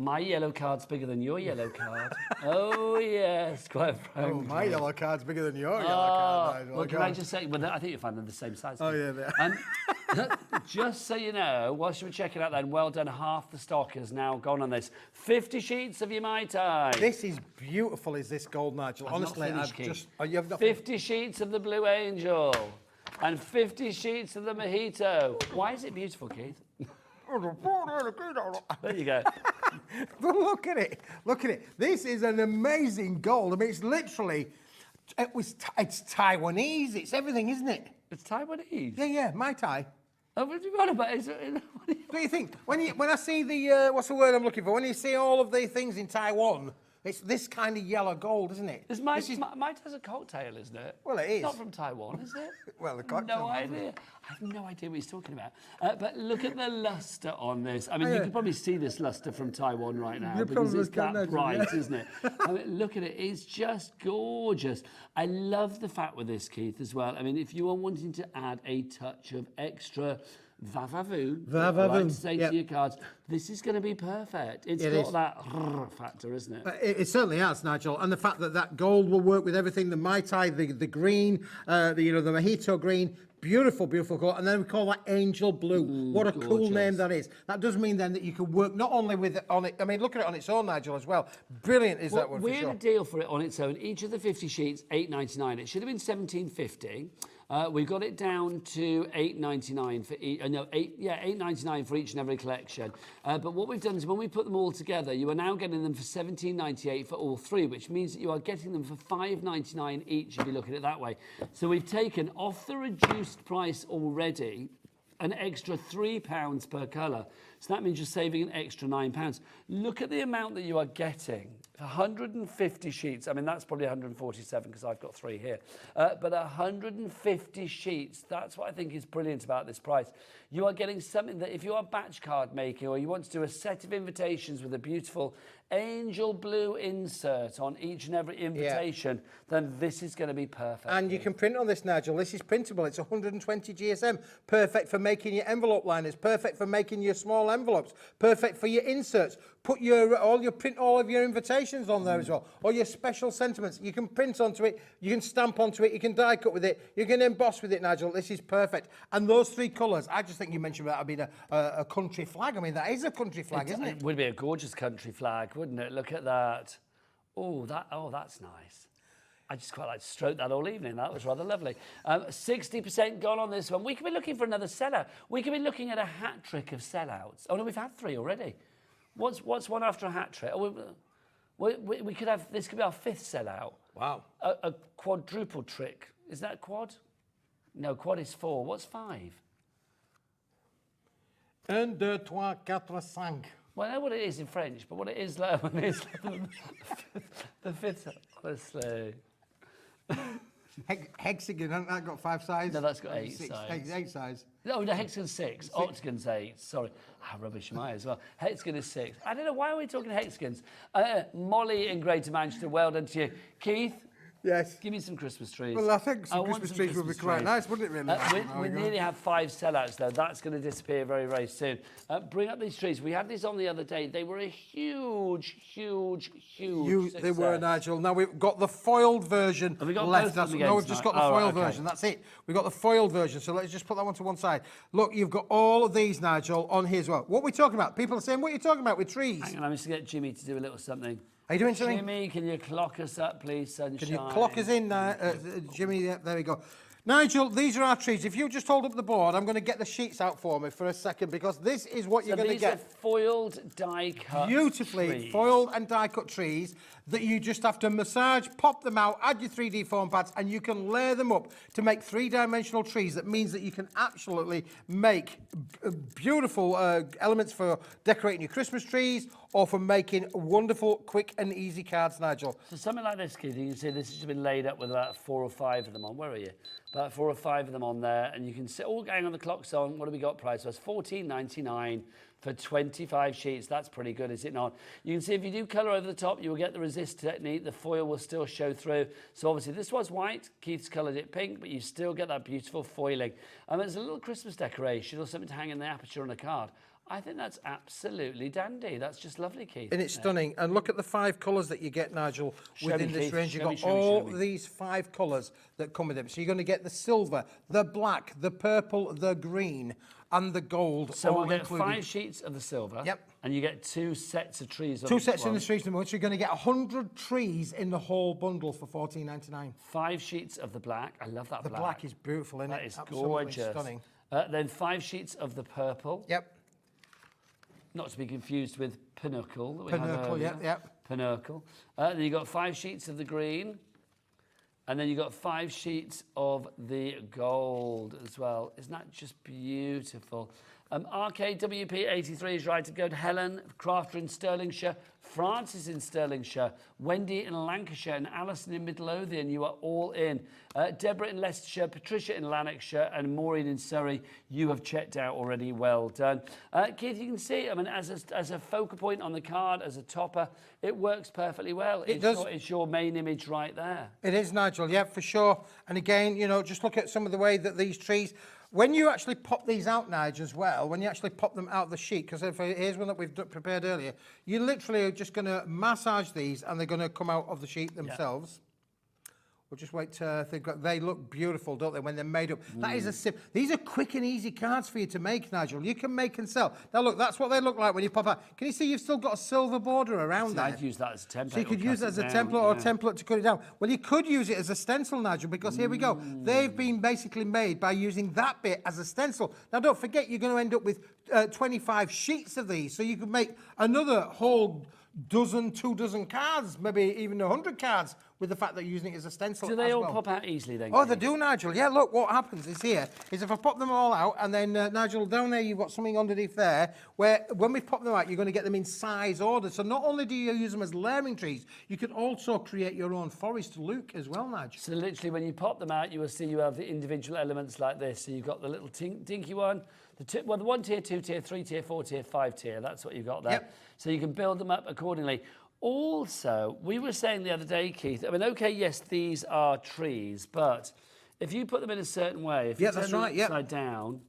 My yellow card's bigger than your yellow card. Oh, yes, quite frankly. Oh, my yellow card's bigger than your yellow card. Well, can I just say, well, I think you'll find them the same size. Oh, yeah, they are. Just so you know, whilst you were checking out then, well done, half the stock has now gone on this. 50 sheets of your Mai Tai. This is beautiful, is this gold, Nigel? Honestly, I've just... Oh, you have not 50 sheets of the Blue Angel and 50 sheets of the Mojito. Why is it beautiful, Keith? There you go. But look at it. Look at it. This is an amazing gold. I mean, it's literally, it's Taiwanese. It's everything, isn't it? It's Taiwanese? Yeah, Mai Tai. Oh, what do you want about it? What do you think? When I see the, what's the word I'm looking for? When you see all of the things in Taiwan, it's this kind of yellow gold, isn't it? Mai Tai's a cocktail, isn't it? Well, it is. It's not from Taiwan, is it? Well, the cocktail. No idea. I have no idea what he's talking about. But look at the lustre on this. I mean, you can probably see this lustre from Taiwan right now because it's that bright, isn't it? I mean, look at it. It's just gorgeous. I love the fact with this, Keith, as well. I mean, if you are wanting to add a touch of extra va-va-voom. Va-va-voom. I like to say to your cards, this is going to be perfect. It's got that factor, isn't it? It certainly has, Nigel. And the fact that that gold will work with everything, the Mai Tai, the green, the mojito green, beautiful, beautiful colour. And then we call that angel blue. What a cool name that is. That does mean then that you can work not only with it on it, I mean, look at it on its own, Nigel, as well. Brilliant is that one for sure. We had a deal for it on its own. Each of the 50 sheets, $8.99. It should have been $17.50. We've got it down to $8.99 for each. $8.99 for each and every collection. But what we've done is when we put them all together, you are now getting them for $17.98 for all three, which means that you are getting them for $5.99 each if you look at it that way. So we've taken off the reduced price already an extra £3 per colour. So that means you're saving an extra £9. Look at the amount that you are getting. 150 sheets. I mean, that's probably 147 because I've got 3 here. But 150 sheets, that's what I think is brilliant about this price. You are getting something that if you are batch card making or you want to do a set of invitations with a beautiful angel blue insert on each and every invitation, then this is going to be perfect. And you can print on this, Nigel. This is printable. It's 120 GSM. Perfect for making your envelope liners. Perfect for making your small envelopes. Perfect for your inserts. Put print all of your invitations on there as well. Or your special sentiments. You can print onto it. You can stamp onto it. You can die cut with it. You can emboss with it, Nigel. This is perfect. And those 3 colours, I just think you mentioned that being a country flag. I mean, that is a country flag, isn't it? It would be a gorgeous country flag, wouldn't it? Look at that. Oh, that's nice. I just quite like to stroke that all evening. That was rather lovely. 60% gone on this one. We could be looking for another sellout. We could be looking at a hat trick of sellouts. Oh no, we've had 3 already. What's one after a hat trick? Oh, we could have, this could be our 5th sellout. Wow. A quadruple trick. Is that quad? No, quad is 4. What's 5? 1, 2, 3, 4, 5. Well, I know what it is in French, but what it is like when it's the 5th, honestly. Hexagon, hasn't that got 5 sides? No, that's got 8 sides. 8 sides. No, the hexagon's 6. Octagon's 8. Sorry. Rubbish am I as well. Hexagon is 6. I don't know, why are we talking hexagons? Molly in Greater Manchester, well done to you. Keith? Yes. Give me some Christmas trees. Well, I think some Christmas trees would be quite nice, wouldn't it, really? We nearly have 5 sellouts, though. That's going to disappear very, very soon. Bring up these trees. We had these on the other day. They were a huge success. They were, Nigel. Now, we've got the foiled version Have we got left. both of them again We've just got the foiled version. That's it. We've got the foiled version, so let's just put that one to one side. Look, you've got all of these, Nigel, on here as well. What are we talking about? People are saying, what are you talking about with trees? Hang on, I'm just going to get Jimmy to do a little something. Are you doing something? Jimmy, can you clock us up, please, sunshine? Can you clock us in, Jimmy? Yeah, there we go. Nigel, these are our trees. If you just hold up the board, I'm going to get the sheets out for me for a second because this is what you're going to get. These are foiled die-cut Beautifully trees. foiled and die-cut trees that you just have to massage, pop them out, add your 3D foam pads, and you can layer them up to make 3-dimensional trees. That means that you can absolutely make beautiful elements for decorating your Christmas trees or for making wonderful, quick and easy cards, Nigel. So something like this, Keith, you can see this has been laid up with about 4 or 5 of them on. Where are you? About 4 or 5 of them on there, and you can see all going on the clock's on. What have we got price? So it's $14.99 for 25 sheets. That's pretty good, is it not? You can see if you do colour over the top, you will get the resist technique. The foil will still show through. So obviously this was white. Keith's coloured it pink, but you still get that beautiful foiling. And there's a little Christmas decoration or something to hang in the aperture on a card. I think that's absolutely dandy. That's just lovely, Keith. And it's stunning. And look at the 5 colours that you get, Nigel, within this range. You've got all these 5 colours that come with them. So you're going to get the silver, the black, the purple, the green, and the gold. So we'll get 5 sheets of the silver. Yep. And you get 2 sets of trees. 2 sets in the trees. So you're going to get 100 trees in the whole bundle for $14.99. 5 sheets of the black. I love that black. The black is beautiful, isn't it? That is absolutely gorgeous. Stunning. Then 5 sheets of the purple. Yep. Not to be confused with pinnacle. That we pinnacle, yep. Pinnacle. Then you've got 5 sheets of the green. And then you've got 5 sheets of the gold as well. Isn't that just beautiful? RKWP83 is right to go. Helen, Crafter in Stirlingshire, Francis in Stirlingshire, Wendy in Lancashire, and Alison in Midlothian. You are all in. Deborah in Leicestershire, Patricia in Lanarkshire, and Maureen in Surrey. You have checked out already. Well done. Keith, you can see, I mean, as a focal point on the card, as a topper, it works perfectly well. It does. It's your main image right there. It is, Nigel, yeah, for sure. And again, you know, just look at some of the way that these trees, When you actually pop these out, Nigel, as well, when you actually pop them out of the sheet, because here's one that we've prepared earlier, you literally are just going to massage these and they're going to come out of the sheet themselves. We'll just wait to think. They look beautiful, don't they, when they're made up? That is these are quick and easy cards for you to make, Nigel. You can make and sell. Now, look, that's what they look like when you pop out. Can you see you've still got a silver border around there? I'd use that as a template. So you could use it as a template or a template to cut it down. Well, you could use it as a stencil, Nigel, because here we go. They've been basically made by using that bit as a stencil. Now, don't forget, you're going to end up with 25 sheets of these, so you could make another whole dozen, 2 dozen cards, maybe even 100 cards, with the fact that you're using it as a stencil. Do they all pop out easily then? Oh, they do, Nigel. Yeah, look, what happens is here is if I pop them all out, and then, Nigel, down there you've got something underneath there, where when we pop them out, you're going to get them in size order. So not only do you use them as layering trees, you can also create your own forest look as well, Nigel. So literally, when you pop them out, you will see you have the individual elements like this. So you've got the little dinky one, the 1 tier, 2 tier, 3 tier, 4 tier, 5 tier. That's what you've got there. Yep. So you can build them up accordingly. Also, we were saying the other day, Keith, I mean, okay, yes, these are trees, but if you put them in a certain way, if you turn them upside down,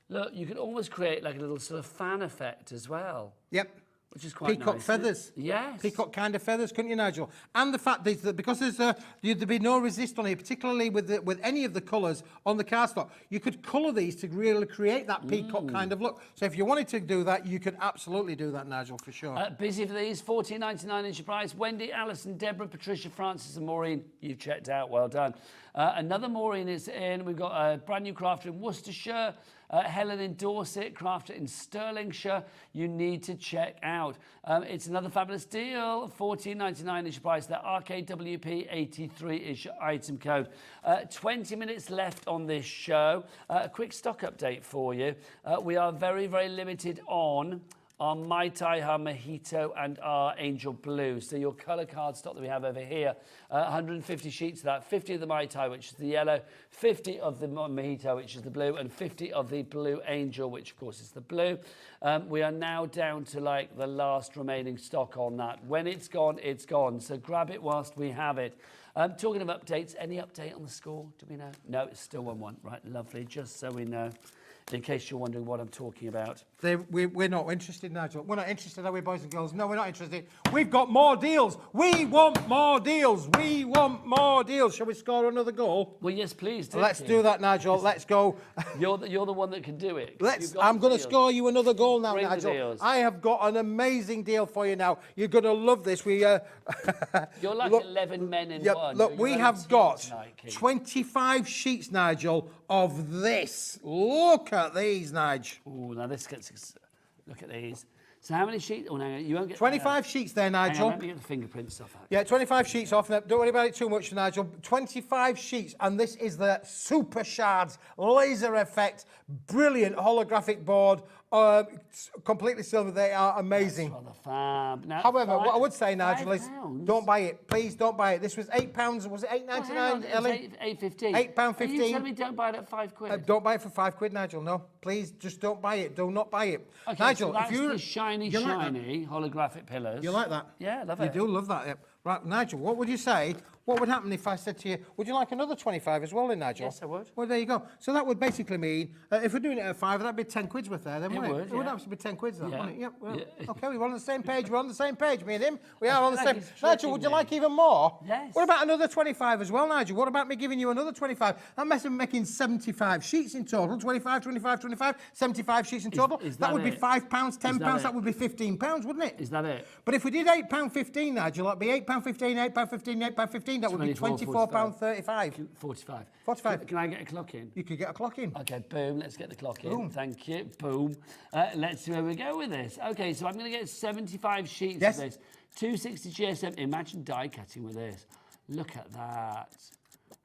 look, you can almost create like a little sort of fan effect as well. Yep. Which is quite Peacock nice. feathers. Yes. Peacock kind of feathers, couldn't you, Nigel? And the fact is that because there'd be no resist on it, particularly with any of the colours on the cardstock, you could colour these to really create that peacock kind of look. So if you wanted to do that, you could absolutely do that, Nigel, for sure. Busy for these, $14.99 in your price. Wendy, Alison, Deborah, Patricia, Francis and Maureen, you've checked out, well done. Another Maureen is in. We've got a brand new crafter in Worcestershire, Helen in Dorset, crafter in Stirlingshire. You need to check out. It's another fabulous deal. $14.99 is your price. The RKWP83 is your item code. 20 minutes left on this show. A quick stock update for you. We are very, very limited on our Mai Tai, our Mojito and our Angel Blue. So your colour card stock that we have over here, 150 sheets of that, 50 of the Mai Tai, which is the yellow, 50 of the Mojito, which is the blue, and 50 of the Blue Angel, which of course is the blue. We are now down to like the last remaining stock on that. When it's gone, it's gone. So grab it whilst we have it. Talking of updates, any update on the score? Do we know? No, it's still 1-1. Right, lovely, just so we know. In case you're wondering what I'm talking about. We're not interested, Nigel. We're not interested, are we, boys and girls? No, we're not interested. We've got more deals. We want more deals. We want more deals. Shall we score another goal? Well, yes, please. Let's do that, Nigel. Let's go. You're the one that can do it. I'm going to score you another goal now, Bring Nigel. I have got an amazing deal for you now. You're going to love this. You're like 11 men in one. Look, we have got tonight, 25 sheets, Nigel, of this. Look at these, Nigel. Oh, now this gets... Look at these. So how many sheets? Oh, no, you won't get... 25 sheets there, Nigel. Let me get the fingerprint stuff out. Yeah, 25 sheets off. Don't worry about it too much, Nigel. 25 sheets, and this is the Super Shards laser effect. Brilliant holographic board. Completely silver. They are amazing. That's rather fab. Now, however, what I would say, Nigel, is £5? don't buy it. Please don't buy it. This was £8. Was it £8.99, Ellie? £8.15. £8.15. Are you telling me don't buy it at £5? Don't buy it for £5, Nigel. No, please, just don't buy it. Do not buy it. Okay, Nigel, so that's if you the shiny holographic pillars. You like that? Yeah, I love it. You do love that. Yeah. Right, Nigel, what would you say? What would happen if I said to you, would you like another 25 as well, then, Nigel? Yes, I would. Well, there you go. So that would basically mean, if we're doing it at 5, that'd be 10 quid's worth there, then, wouldn't it? It would actually be 10 quid's, wouldn't it? Yep. Well, okay, we're on the same page. We're on the same page, me and him. We are on the same. Nigel, would you like even more? Yes. What about another 25 as well, Nigel? What about me giving you another 25? That must be making 75 sheets in total. 25, 25, 25, 75 sheets in total. That would be £5, £10. That would be £15, wouldn't it? Is that it? But if we did £8.15, Nigel, that'd be £8.15, £8.15, £8.15. That would be £24.35. 45. Can I get a clock in? You could get a clock in. Okay, boom. Let's get the clock in. Boom. Thank you. Boom. Let's see where we go with this. Okay, so I'm going to get 75 sheets of this. 260 GSM. Imagine die cutting with this. Look at that.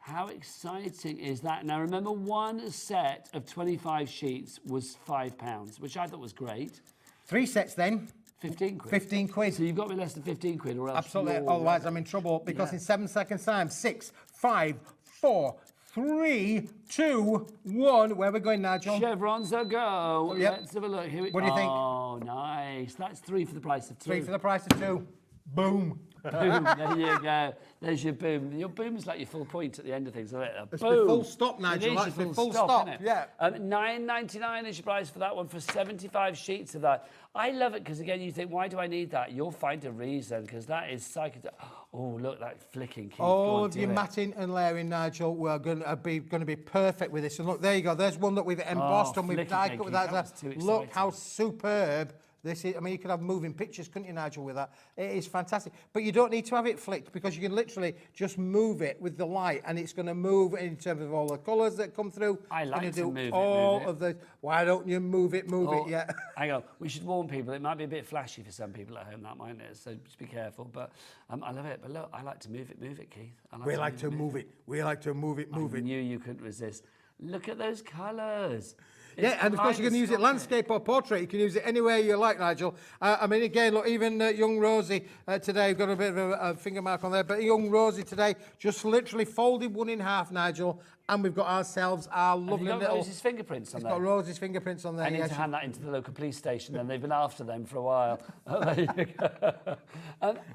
How exciting is that? Now, remember, one set of 25 sheets was £5, which I thought was great. 3 sets then. 15 quid. 15 quid. So you've got me less than 15 quid or else. Absolutely. Otherwise, I'm in trouble because in 7 seconds' time, 6, 5, 4, 3, 2, 1. Where are we going, Nigel? Chevrons a go. Yep. Let's have a look. Here what do you think? Oh, nice. That's 3 for the price of 2. 3 for the price of 2. Boom. Boom, there you go. There's your boom. Your boom is like your full point at the end of things, isn't it? It's Boom. the full stop, Nigel. That's the full stop, isn't it? yeah. $9.99 is your price for that one for 75 sheets of that. I love it because, again, you think, why do I need that? You'll find a reason because that is psychedelic. Oh, look, that flicking. Keith. All of your matting and layering, Nigel, we're going to be perfect with this. And look, there you go. There's one that we've embossed and we've dyed cut with that. Look how superb this is. I mean, you could have moving pictures, couldn't you, Nigel, with that? It is fantastic. But you don't need to have it flicked because you can literally just move it with the light and it's going to move in terms of all the colours that come through. I like to move it. All of the... Why don't you move it, yeah. Hang on. We should warn people. It might be a bit flashy for some people at home, that mightn't it? So just be careful. But I love it. But look, I like to move it, Keith. We like to move it. We like to move it. I knew you couldn't resist. Look at those colours. Yeah, and of course you can use it landscape or portrait. You can use it anywhere you like, Nigel. I mean, again, look, even young Rosie today, got a bit of a finger mark on there, but young Rosie today just literally folded one in half, Nigel, and we've got ourselves our lovely little... Have you got Rosie's fingerprints on there? It's got Rosie's fingerprints on there. I need to hand that into the local police station, then. They've been after them for a while. There you go.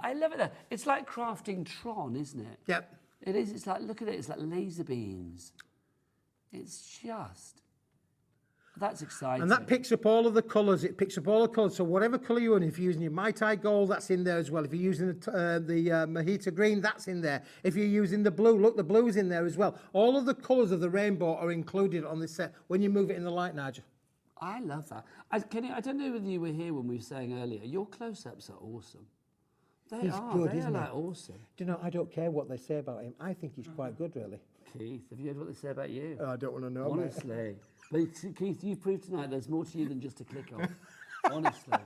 I love it there. It's like crafting Tron, isn't it? Yep. It is. It's like, look at it, it's like laser beams. It's just... That's exciting. And that picks up all of the colours. It picks up all the colours. So whatever colour you're in, if you're using your Mai Tai gold, that's in there as well. If you're using the Mojito green, that's in there. If you're using the blue, look, the blue's in there as well. All of the colours of the rainbow are included on this set when you move it in the light, Nigel. I love that. I don't know whether you were here when we were saying earlier, your close-ups are awesome. They are like awesome. Do you know, I don't care what they say about him. I think he's quite good, really. Keith, have you heard what they say about you? I don't want to know. Honestly. But Keith, you've proved tonight there's more to you than just a click off. Honestly.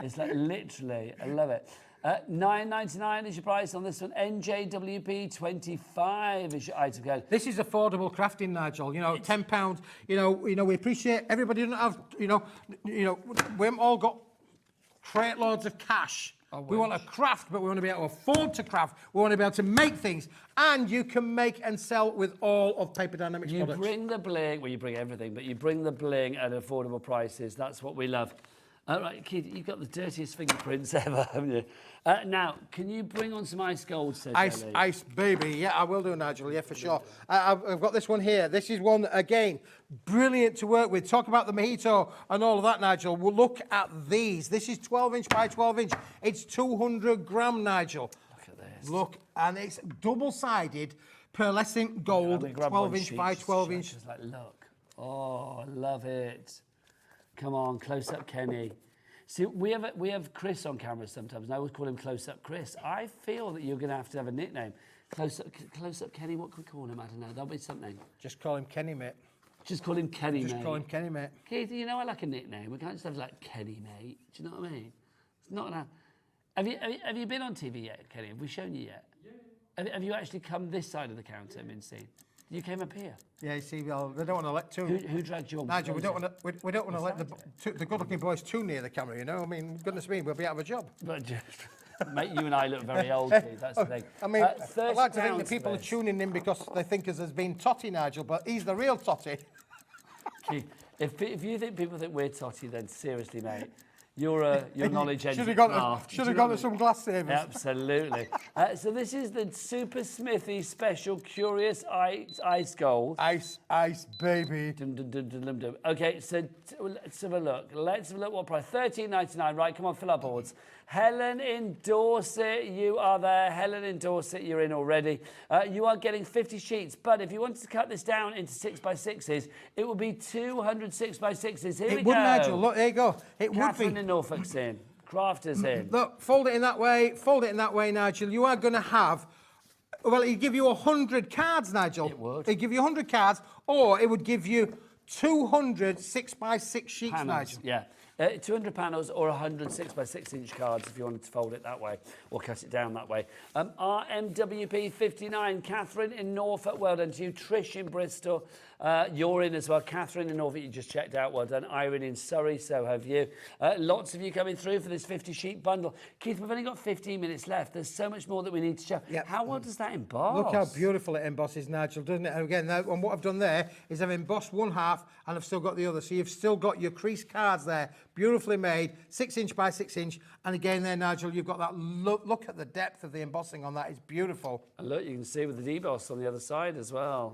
It's like literally, I love it. $9.99 is your price on this one. NJWP 25 is your item code. This is affordable crafting, Nigel. You know, £10. You know, we appreciate everybody doesn't have. We haven't all got crate loads of cash. We want to craft, but we want to be able to afford to craft. We want to be able to make things, and you can make and sell with all of Paper Dienamics products. You bring the bling, well, you bring everything, but you bring the bling at affordable prices. That's what we love. All right, Keith, you've got the dirtiest fingerprints ever, haven't you? Now, can you bring on some ice gold, said Jelly? Ice, baby. Yeah, I will do, Nigel. Yeah, for sure. I've got this one here. This is one, again, brilliant to work with. Talk about the mojito and all of that, Nigel. Well, look at these. This is 12-inch by 12-inch. It's 200 gram, Nigel. Look at this. Look, and it's double-sided pearlescent gold, 12-inch by 12-inch. Just like, look. Oh, I love it. Come on, close-up Kenny. See, we have Chris on camera sometimes, and I always call him Close-Up Chris. I feel that you're going to have a nickname. Close-Up Kenny, what can we call him? I don't know, that'll be something. Just call him Kenny, mate. Just call him Kenny, mate. Just call him Kenny, mate. Keith, you know I like a nickname. We can't just have like Kenny, mate. Do you know what I mean? It's not enough. Have you been on TV yet, Kenny? Have we shown you yet? Yeah. Have you actually come this side of the counter and been seen? You came up here. Yeah, you see, well, they don't want to let too... Who dragged you on? Nigel, we don't want to let the good-looking boys too near the camera, you know? I mean, goodness me, we'll be out of a job. But just, mate, you and I look very old, Keith, that's the thing. I mean, I like to think that people are tuning in because they think us as being Totty, Nigel, but he's the real Totty. Keith, if you think people think we're Totty, then seriously, mate, your knowledge engine. Should have gone to some glass savers. Absolutely. So this is the Super Smithy Special Curious Ice Gold. Ice, baby. Dum, dum, dum, dum, dum, dum. Okay, so let's have a look. Let's have a look what price. $13.99. Right, come on, fill our boards. Helen in Dorset, you are there. Helen in Dorset, you're in already. You are getting 50 sheets, but if you wanted to cut this down into 6x6s, it would be 200 6x6s. Here we go. It would, Nigel. Look, there you go. It Catherine would be. in Norfolk's in. Crafters in. Look, fold it in that way, Nigel. You are going to have, well, it'd give you 100 cards, Nigel. It would. It'd give you 100 cards, or it would give you 200 6x6 sheets, panels, Nigel. Yeah. 200 panels or 100 6x6 cards if you wanted to fold it that way or cut it down that way. RMWP 59, Catherine in Norfolk, well done to you. Trish in Bristol, you're in as well. Catherine in Norfolk, you just checked out, well done. Irene in Surrey, so have you. Lots of you coming through for this 50-sheet bundle. Keith, we've only got 15 minutes left. There's so much more that we need to show. Yep. How well does that emboss? Look how beautiful it embosses, Nigel, doesn't it? And again, and what I've done there is I've embossed one half and I've still got the other. So you've still got your crease cards there. beautifully made, 6 inch by 6 inch. And again there, Nigel, you've got that look at the depth of the embossing on that. It's beautiful. And look, you can see with the deboss on the other side as well.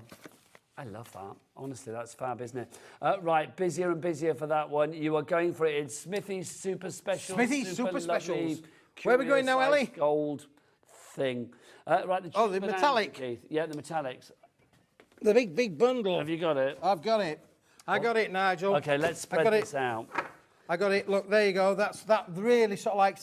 I love that. Honestly, that's fab, isn't it? Right, busier and busier for that one. You are going for it in Smithy's Super Special. Smithy's Super Specials. Where are we going now, Ellie? Gold thing. Right, the metallic. Keith. Yeah, the metallics. The big bundle. Have you got it? I've got it. I got it, Nigel. Okay, let's spread this out. I got it. Look, there you go. That really sort of like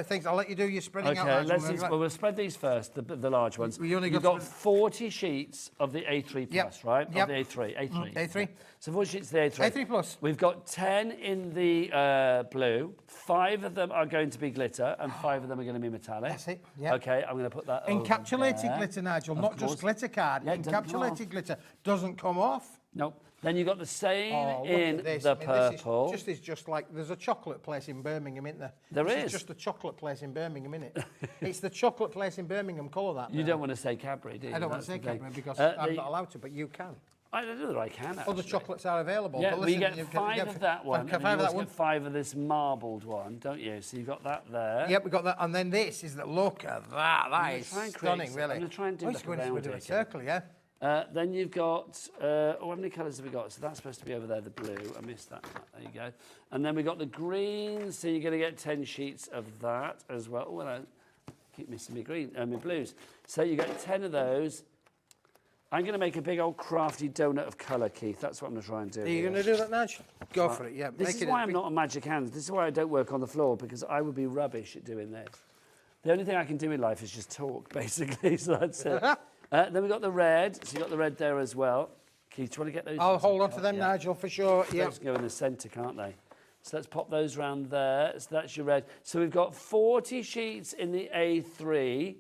things. I'll let you do your spreading out. Okay, we'll spread these first, the large ones. You've got 40 sheets of the A3 Plus, right? Yep. Of the A3. A3. So 40 sheets of the A3. A3 Plus. We've got 10 in the blue. 5 of them are going to be glitter, and 5 of them are going to be metallic. That's it. Yeah. Okay, I'm going to put that Encapsulated glitter, Nigel, not just glitter card. Yeah, Encapsulated glitter doesn't come off. Nope. Then you've got the same in the purple. This is just like, there's a chocolate place in Birmingham, isn't there? There This is. just a chocolate place in Birmingham, isn't it? It's the chocolate place in Birmingham colour, that. You don't want to say Cadbury, do you? I don't want to say Cadbury because I'm not allowed to, but you can. I don't know that I can, actually. Other chocolates are available. Yeah, but well, you listen, get 5 of that one, and you also get 5 of this marbled one, don't you? So you've got that there. Yep, we've got that. And then this is that. Look at that. That is stunning, really. I'm going to try and do like a circle, yeah. Then you've got, how many colours have we got? So that's supposed to be over there, the blue. I missed that. There you go. And then we've got the green, so you're going to get 10 sheets of that as well. Oh, well, I keep missing my my blues. So you get 10 of those. I'm going to make a big old crafty donut of colour, Keith. That's what I'm going to try and do. Are you going to do that, Nudge? Go for it, yeah. This is why I'm not a magic hand. This is why I don't work on the floor, because I would be rubbish at doing this. The only thing I can do in life is just talk, basically, so that's it. Then we've got the red, so you've got the red there as well. Keith, do you want to get those? I'll hold on to them, Nigel, for sure. Yeah. Those go in the centre, can't they? So let's pop those round there. So that's your red. So we've got 40 sheets in the A3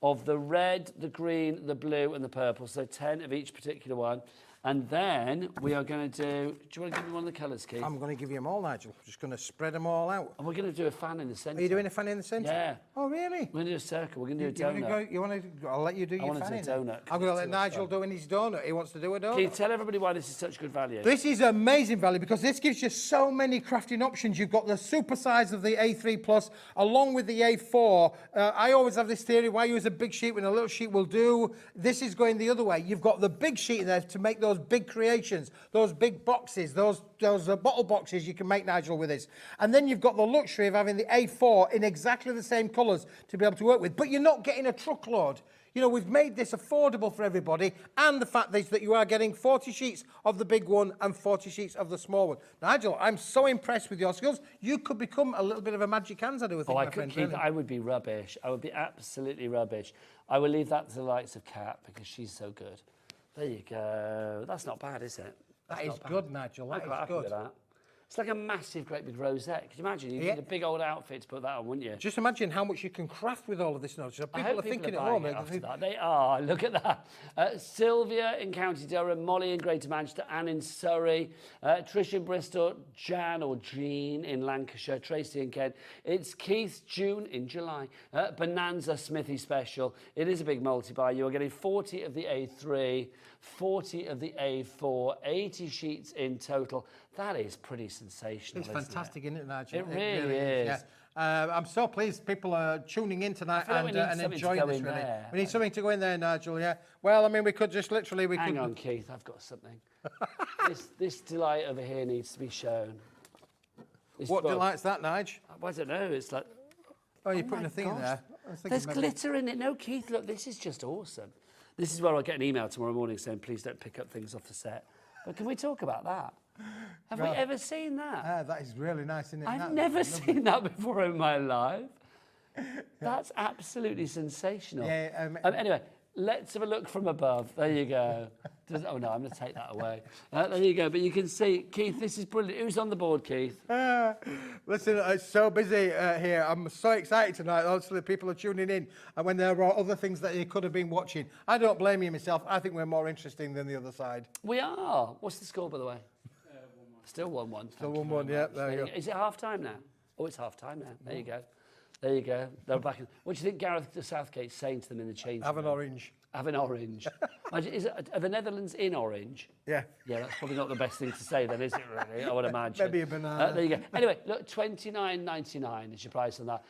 of the red, the green, the blue and the purple. So 10 of each particular one. And then we are going to do you want to give me one of the colours, Keith? I'm going to give you them all, Nigel. Just going to spread them all out. And we're going to do a fan in the centre. Are you doing a fan in the centre? Yeah. Oh, really? We're going to do a circle. We're going to do a donut. I'll let you do your fan. I want to do a donut. I'm going to let Nigel do his donut. He wants to do a donut. Keith, tell everybody why this is such good value. This is amazing value because this gives you so many crafting options. You've got the super size of the A3 Plus along with the A4. I always have this theory, why use a big sheet when a little sheet will do? This is going the other way. You've got the big sheet in there to make those big creations, those big boxes, those bottle boxes you can make, Nigel, with this. And then you've got the luxury of having the A4 in exactly the same colours to be able to work with. But you're not getting a truckload. You know, we've made this affordable for everybody, and the fact is that you are getting 40 sheets of the big one and 40 sheets of the small one. Nigel, I'm so impressed with your skills. You could become a little bit of a magic hands, I do think, I my could, friend. Keith, really. I would be rubbish. I would be absolutely rubbish. I will leave that to the likes of Kat because she's so good. There you go. That's not bad, is it? That is good, Nigel. That is good. It's like a massive, great big rosette. Could you imagine? You need a big old outfit to put that on, wouldn't you? Just imagine how much you can craft with all of this knowledge. So people are thinking at home. They are. Look at that. Sylvia in County Durham, Molly in Greater Manchester, Anne in Surrey, Trish in Bristol, Jan or Jean in Lancashire, Tracy in Kent. It's Keith, June in July. Bonanza Smithy special. It is a big multi-buy. You are getting 40 of the A3, 40 of the A4, 80 sheets in total. That is pretty sensational. It's fantastic, isn't it, Nigel? It really is. Yeah. I'm so pleased people are tuning in tonight and enjoying this, really. We need something to go in there, Nigel, yeah? Well, I mean, we could just literally... Hang on, Keith, I've got something. this delight over here needs to be shown. What delight's that, Nigel? I don't know, it's like... Oh, you're putting a thing in there. There's glitter in it. No, Keith, look, this is just awesome. This is where I'll get an email tomorrow morning saying, please don't pick up things off the set. But can we talk about that? Have we ever seen that? That is really nice, isn't it? I've never seen that before in my life. That's absolutely sensational. Yeah, anyway, let's have a look from above. There you go. Oh, no, I'm going to take that away. There you go. But you can see, Keith, this is brilliant. Who's on the board, Keith? Listen, it's so busy here. I'm so excited tonight. Obviously, people are tuning in. And when there are other things that you could have been watching, I don't blame you myself. I think we're more interesting than the other side. We are. What's the score, by the way? 1-1. Still 1-1. Still 1-1, yeah. There you go. Is it half-time now? Oh, it's half-time now. There you go. There you go. They're back. What do you think Gareth Southgate's saying to them in the change room? Have an orange. have an orange. Are the Netherlands in orange? Yeah. Yeah, that's probably not the best thing to say then, is it really? I would imagine. Maybe a banana. There you go. Anyway, look, $29.99 is your price on that.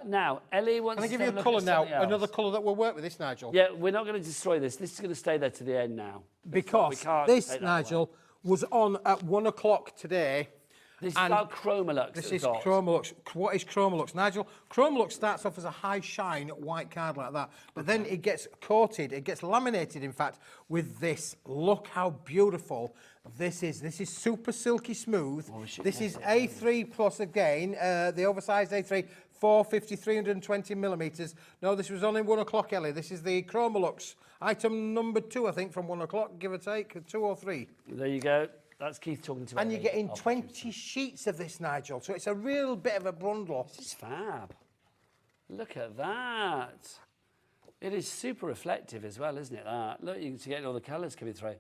Now, Ellie wants to Can I give you a colour now? Another colour that will work with this, Nigel? Yeah, we're not going to destroy this. This is going to stay there to the end now. Because this, Nigel, was on at 1 o'clock today. This is about Chromolux. This is Chromolux. What is Chromolux, Nigel? Chromolux starts off as a high shine white card like that, but then it gets coated, it gets laminated, in fact, with this. Look how beautiful this is. This is super silky smooth. This is A3 plus again, the oversized A3, 450, 320 millimetres. No, this was only 1 o'clock, Ellie. This is the Chromolux. Item number 2, I think, from 1 o'clock, give or take, 2 or 3. There you go. That's Keith talking to me. And you're getting 20 sheets of this, Nigel, so it's a real bit of a bundle. This is fab. Look at that. It is super reflective as well, isn't it, that? Look, you can get all the colours coming through.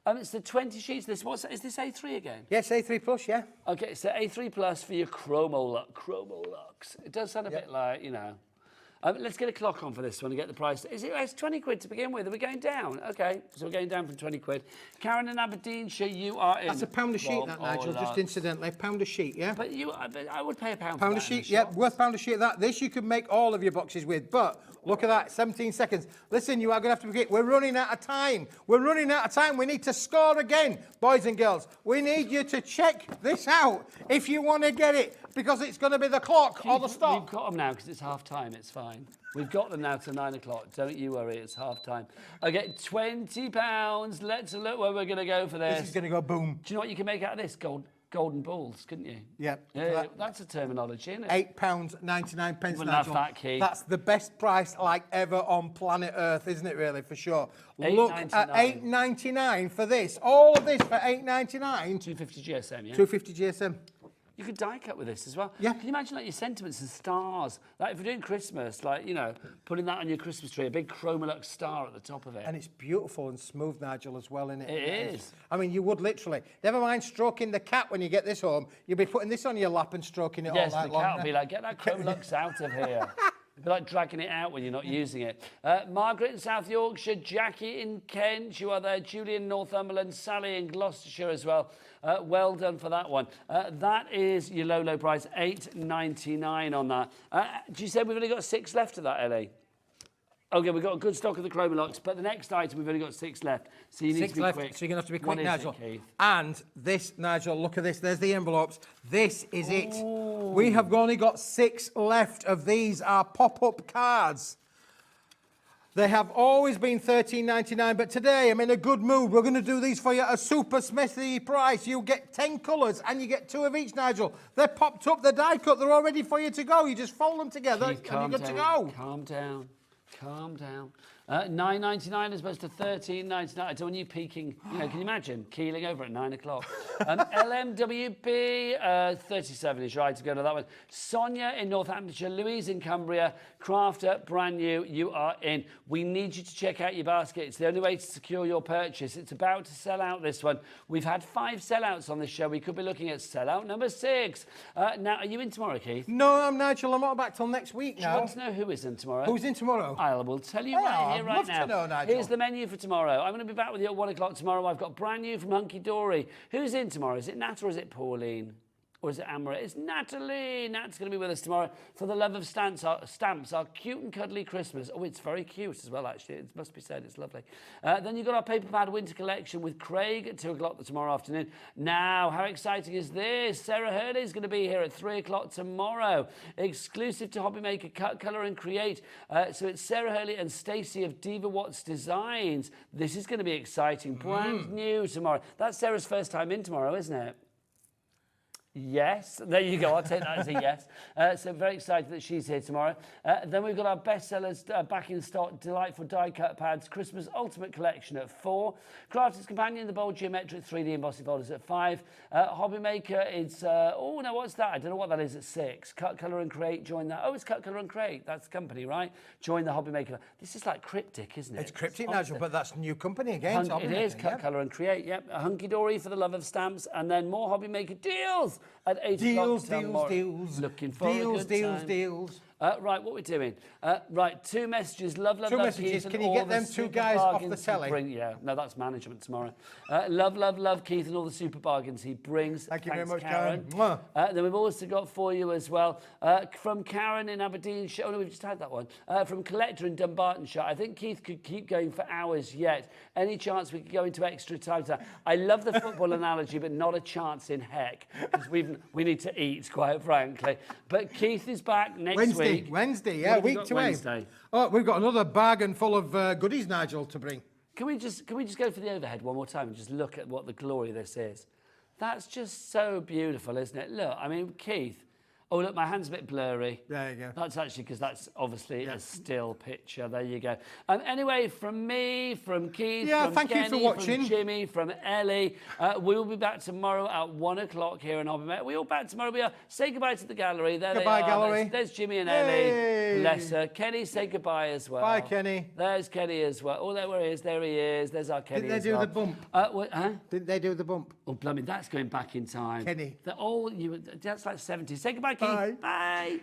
It's the 20 sheets. Is this A3 again? Yes, A3 plus, yeah. Okay, so A3 plus for your Chromolux. It does sound a bit like, you know. Let's get a clock on for this one and get the price. It's 20 quid to begin with. Are we going down? Okay, so we're going down from 20 quid. Karen in Aberdeenshire, you are in. That's a £1 a sheet, that, Nigel, just incidentally. £1 a sheet, yeah? But I would pay £1 £1 a sheet, yeah, worth £1 a sheet. That. This you can make all of your boxes with, but look at that, 17 seconds. Listen, you are going to have to begin. We're running out of time. We're running out of time. We need to score again, boys and girls. We need you to check this out if you want to get it, because it's going to be the clock or the stop. We've got them now because it's half time. It's fine. We've got them now to 9 o'clock. Don't you worry. It's half time. Okay, £20. Let's look where we're going to go for this. This is going to go boom. Do you know what you can make out of this? Golden balls, couldn't you? Yep. Yeah, that's a terminology, isn't it? £8.99. Wouldn't have that, Keith. That's the best price like ever on planet Earth, isn't it? Really, for sure. Look at £8.99 for this. All of this for £8.99. 250 GSM, yeah. 250 GSM. You could die cut with this as well. Yeah. Can you imagine like your sentiments and stars? Like if you're doing Christmas, like, you know, putting that on your Christmas tree, a big Chromolux star at the top of it. And it's beautiful and smooth, Nigel, as well, isn't it? It is. I mean, you would literally, never mind stroking the cat when you get this home, you'll be putting this on your lap and stroking it all night long. Yes, the cat will be like, get that Chromolux out of here. It'd be like dragging it out when you're not using it. Margaret in South Yorkshire, Jackie in Kent, you are there, Julie in Northumberland, Sally in Gloucestershire as well. Well done for that one. That is your low price, $8.99 on that. You said we've only got 6 left of that, Ellie? Okay, we've got a good stock of the Chromolux, but the next item, we've only got 6 left. So you need to be quick. So you're going to have to be quick, What Nigel. is it, Keith? And this, Nigel, look at this. There's the envelopes. This is it. We have only got 6 left of these. Are pop-up cards. They have always been $13.99, but today I'm in a good mood. We're going to do these for you at a super smithy price. You get 10 colours and you get 2 of each, Nigel. They're popped up, they're die cut, they're all ready for you to go. You just fold them together and you're good to go. Calm down. Calm down. $9.99 as opposed to $13.99. I don't want you peaking. You know, can you imagine keeling over at 9 o'clock? LMWB 37 is right to go to that one. Sonia in Northamptonshire, Louise in Cumbria, Crafter, brand new. You are in. We need you to check out your basket. It's the only way to secure your purchase. It's about to sell out, this one. We've had 5 sellouts on this show. We could be looking at sellout number 6. Now, are you in tomorrow, Keith? No, I'm Nigel. I'm not back till next week now. Do you want to know who is in tomorrow? Who's in tomorrow? I will tell you right here, right now. To know, Nigel. Here's the menu for tomorrow. I'm going to be back with you at 1 o'clock tomorrow. I've got brand new from Hunky Dory. Who's in tomorrow? Is it Nat or is it Pauline? Or is it Amara? It's Natalie. Nat's going to be with us tomorrow for the love of stamps, our cute and cuddly Christmas. Oh, it's very cute as well, actually. It must be said. It's lovely. Then you've got our Paper Pad Winter Collection with Craig at 2 o'clock tomorrow afternoon. Now, how exciting is this? Sarah Hurley's going to be here at 3 o'clock tomorrow. Exclusive to Hobby Maker, Cut, Colour and Create. So it's Sarah Hurley and Stacey of Diva Watts Designs. This is going to be exciting. Brand new tomorrow. That's Sarah's first time in tomorrow, isn't it? Yes, there you go. I'll take that as a yes. So very excited that she's here tomorrow. Then we've got our bestsellers back in stock. Delightful die-cut pads, Christmas Ultimate Collection at 4. Crafter's Companion, the bold geometric 3D embossing folders at 5. Hobby Maker is, oh no, what's that? I don't know what that is at 6. Cut, Colour and Create, join that. Oh, it's Cut, Colour and Create. That's the company, right? Join the Hobby Maker. This is like cryptic, isn't it? It's cryptic, Nigel, but that's a new company again. It is, Cut, Colour and Create, yep. A Hunky Dory for the love of stamps, and then more Hobby Maker deals at 8 o'clock tomorrow. Deals. Looking for a good time. Deals. Right, what we're doing. Right, 2 messages. Love, Two love, messages. Keith. Can you get them 2 guys off the telly? Yeah, no, that's management tomorrow. Love, love, love Keith and all the super bargains he brings. Thank you very much, Karen. Then we've also got for you as well, from Karen in Aberdeenshire. Oh, no, we've just had that one. From Collector in Dumbartonshire. I think Keith could keep going for hours yet. Any chance we could go into extra time? I love the football analogy, but not a chance in heck, because we need to eat, quite frankly. But Keith is back next week. Wednesday, yeah, week to Wednesday. Oh, we've got another bargain full of goodies, Nigel, to bring. Can we just go for the overhead one more time and just look at what the glory this is? That's just so beautiful, isn't it? Look, I mean, Keith. Oh, look, my hand's a bit blurry. There you go. That's actually because that's obviously a still picture. There you go. Anyway, from me, from Keith, from thank Kenny, you for watching. from Jimmy, from Ellie, we will be back tomorrow at 1 o'clock here in Hobby Maker. We're all back tomorrow. We are. Say goodbye to the gallery. There Goodbye, they are. gallery. There's Jimmy and Yay. Ellie. Bless her. Kenny, say goodbye as well. Bye, Kenny. There's Kenny as well. Oh, there he is. There he is. There's our Kenny. Didn't they do the bump? Didn't they do the bump? Oh, blimey, that's going back in time. Kenny. That's like 70. Say goodbye, Keith. Bye. Bye.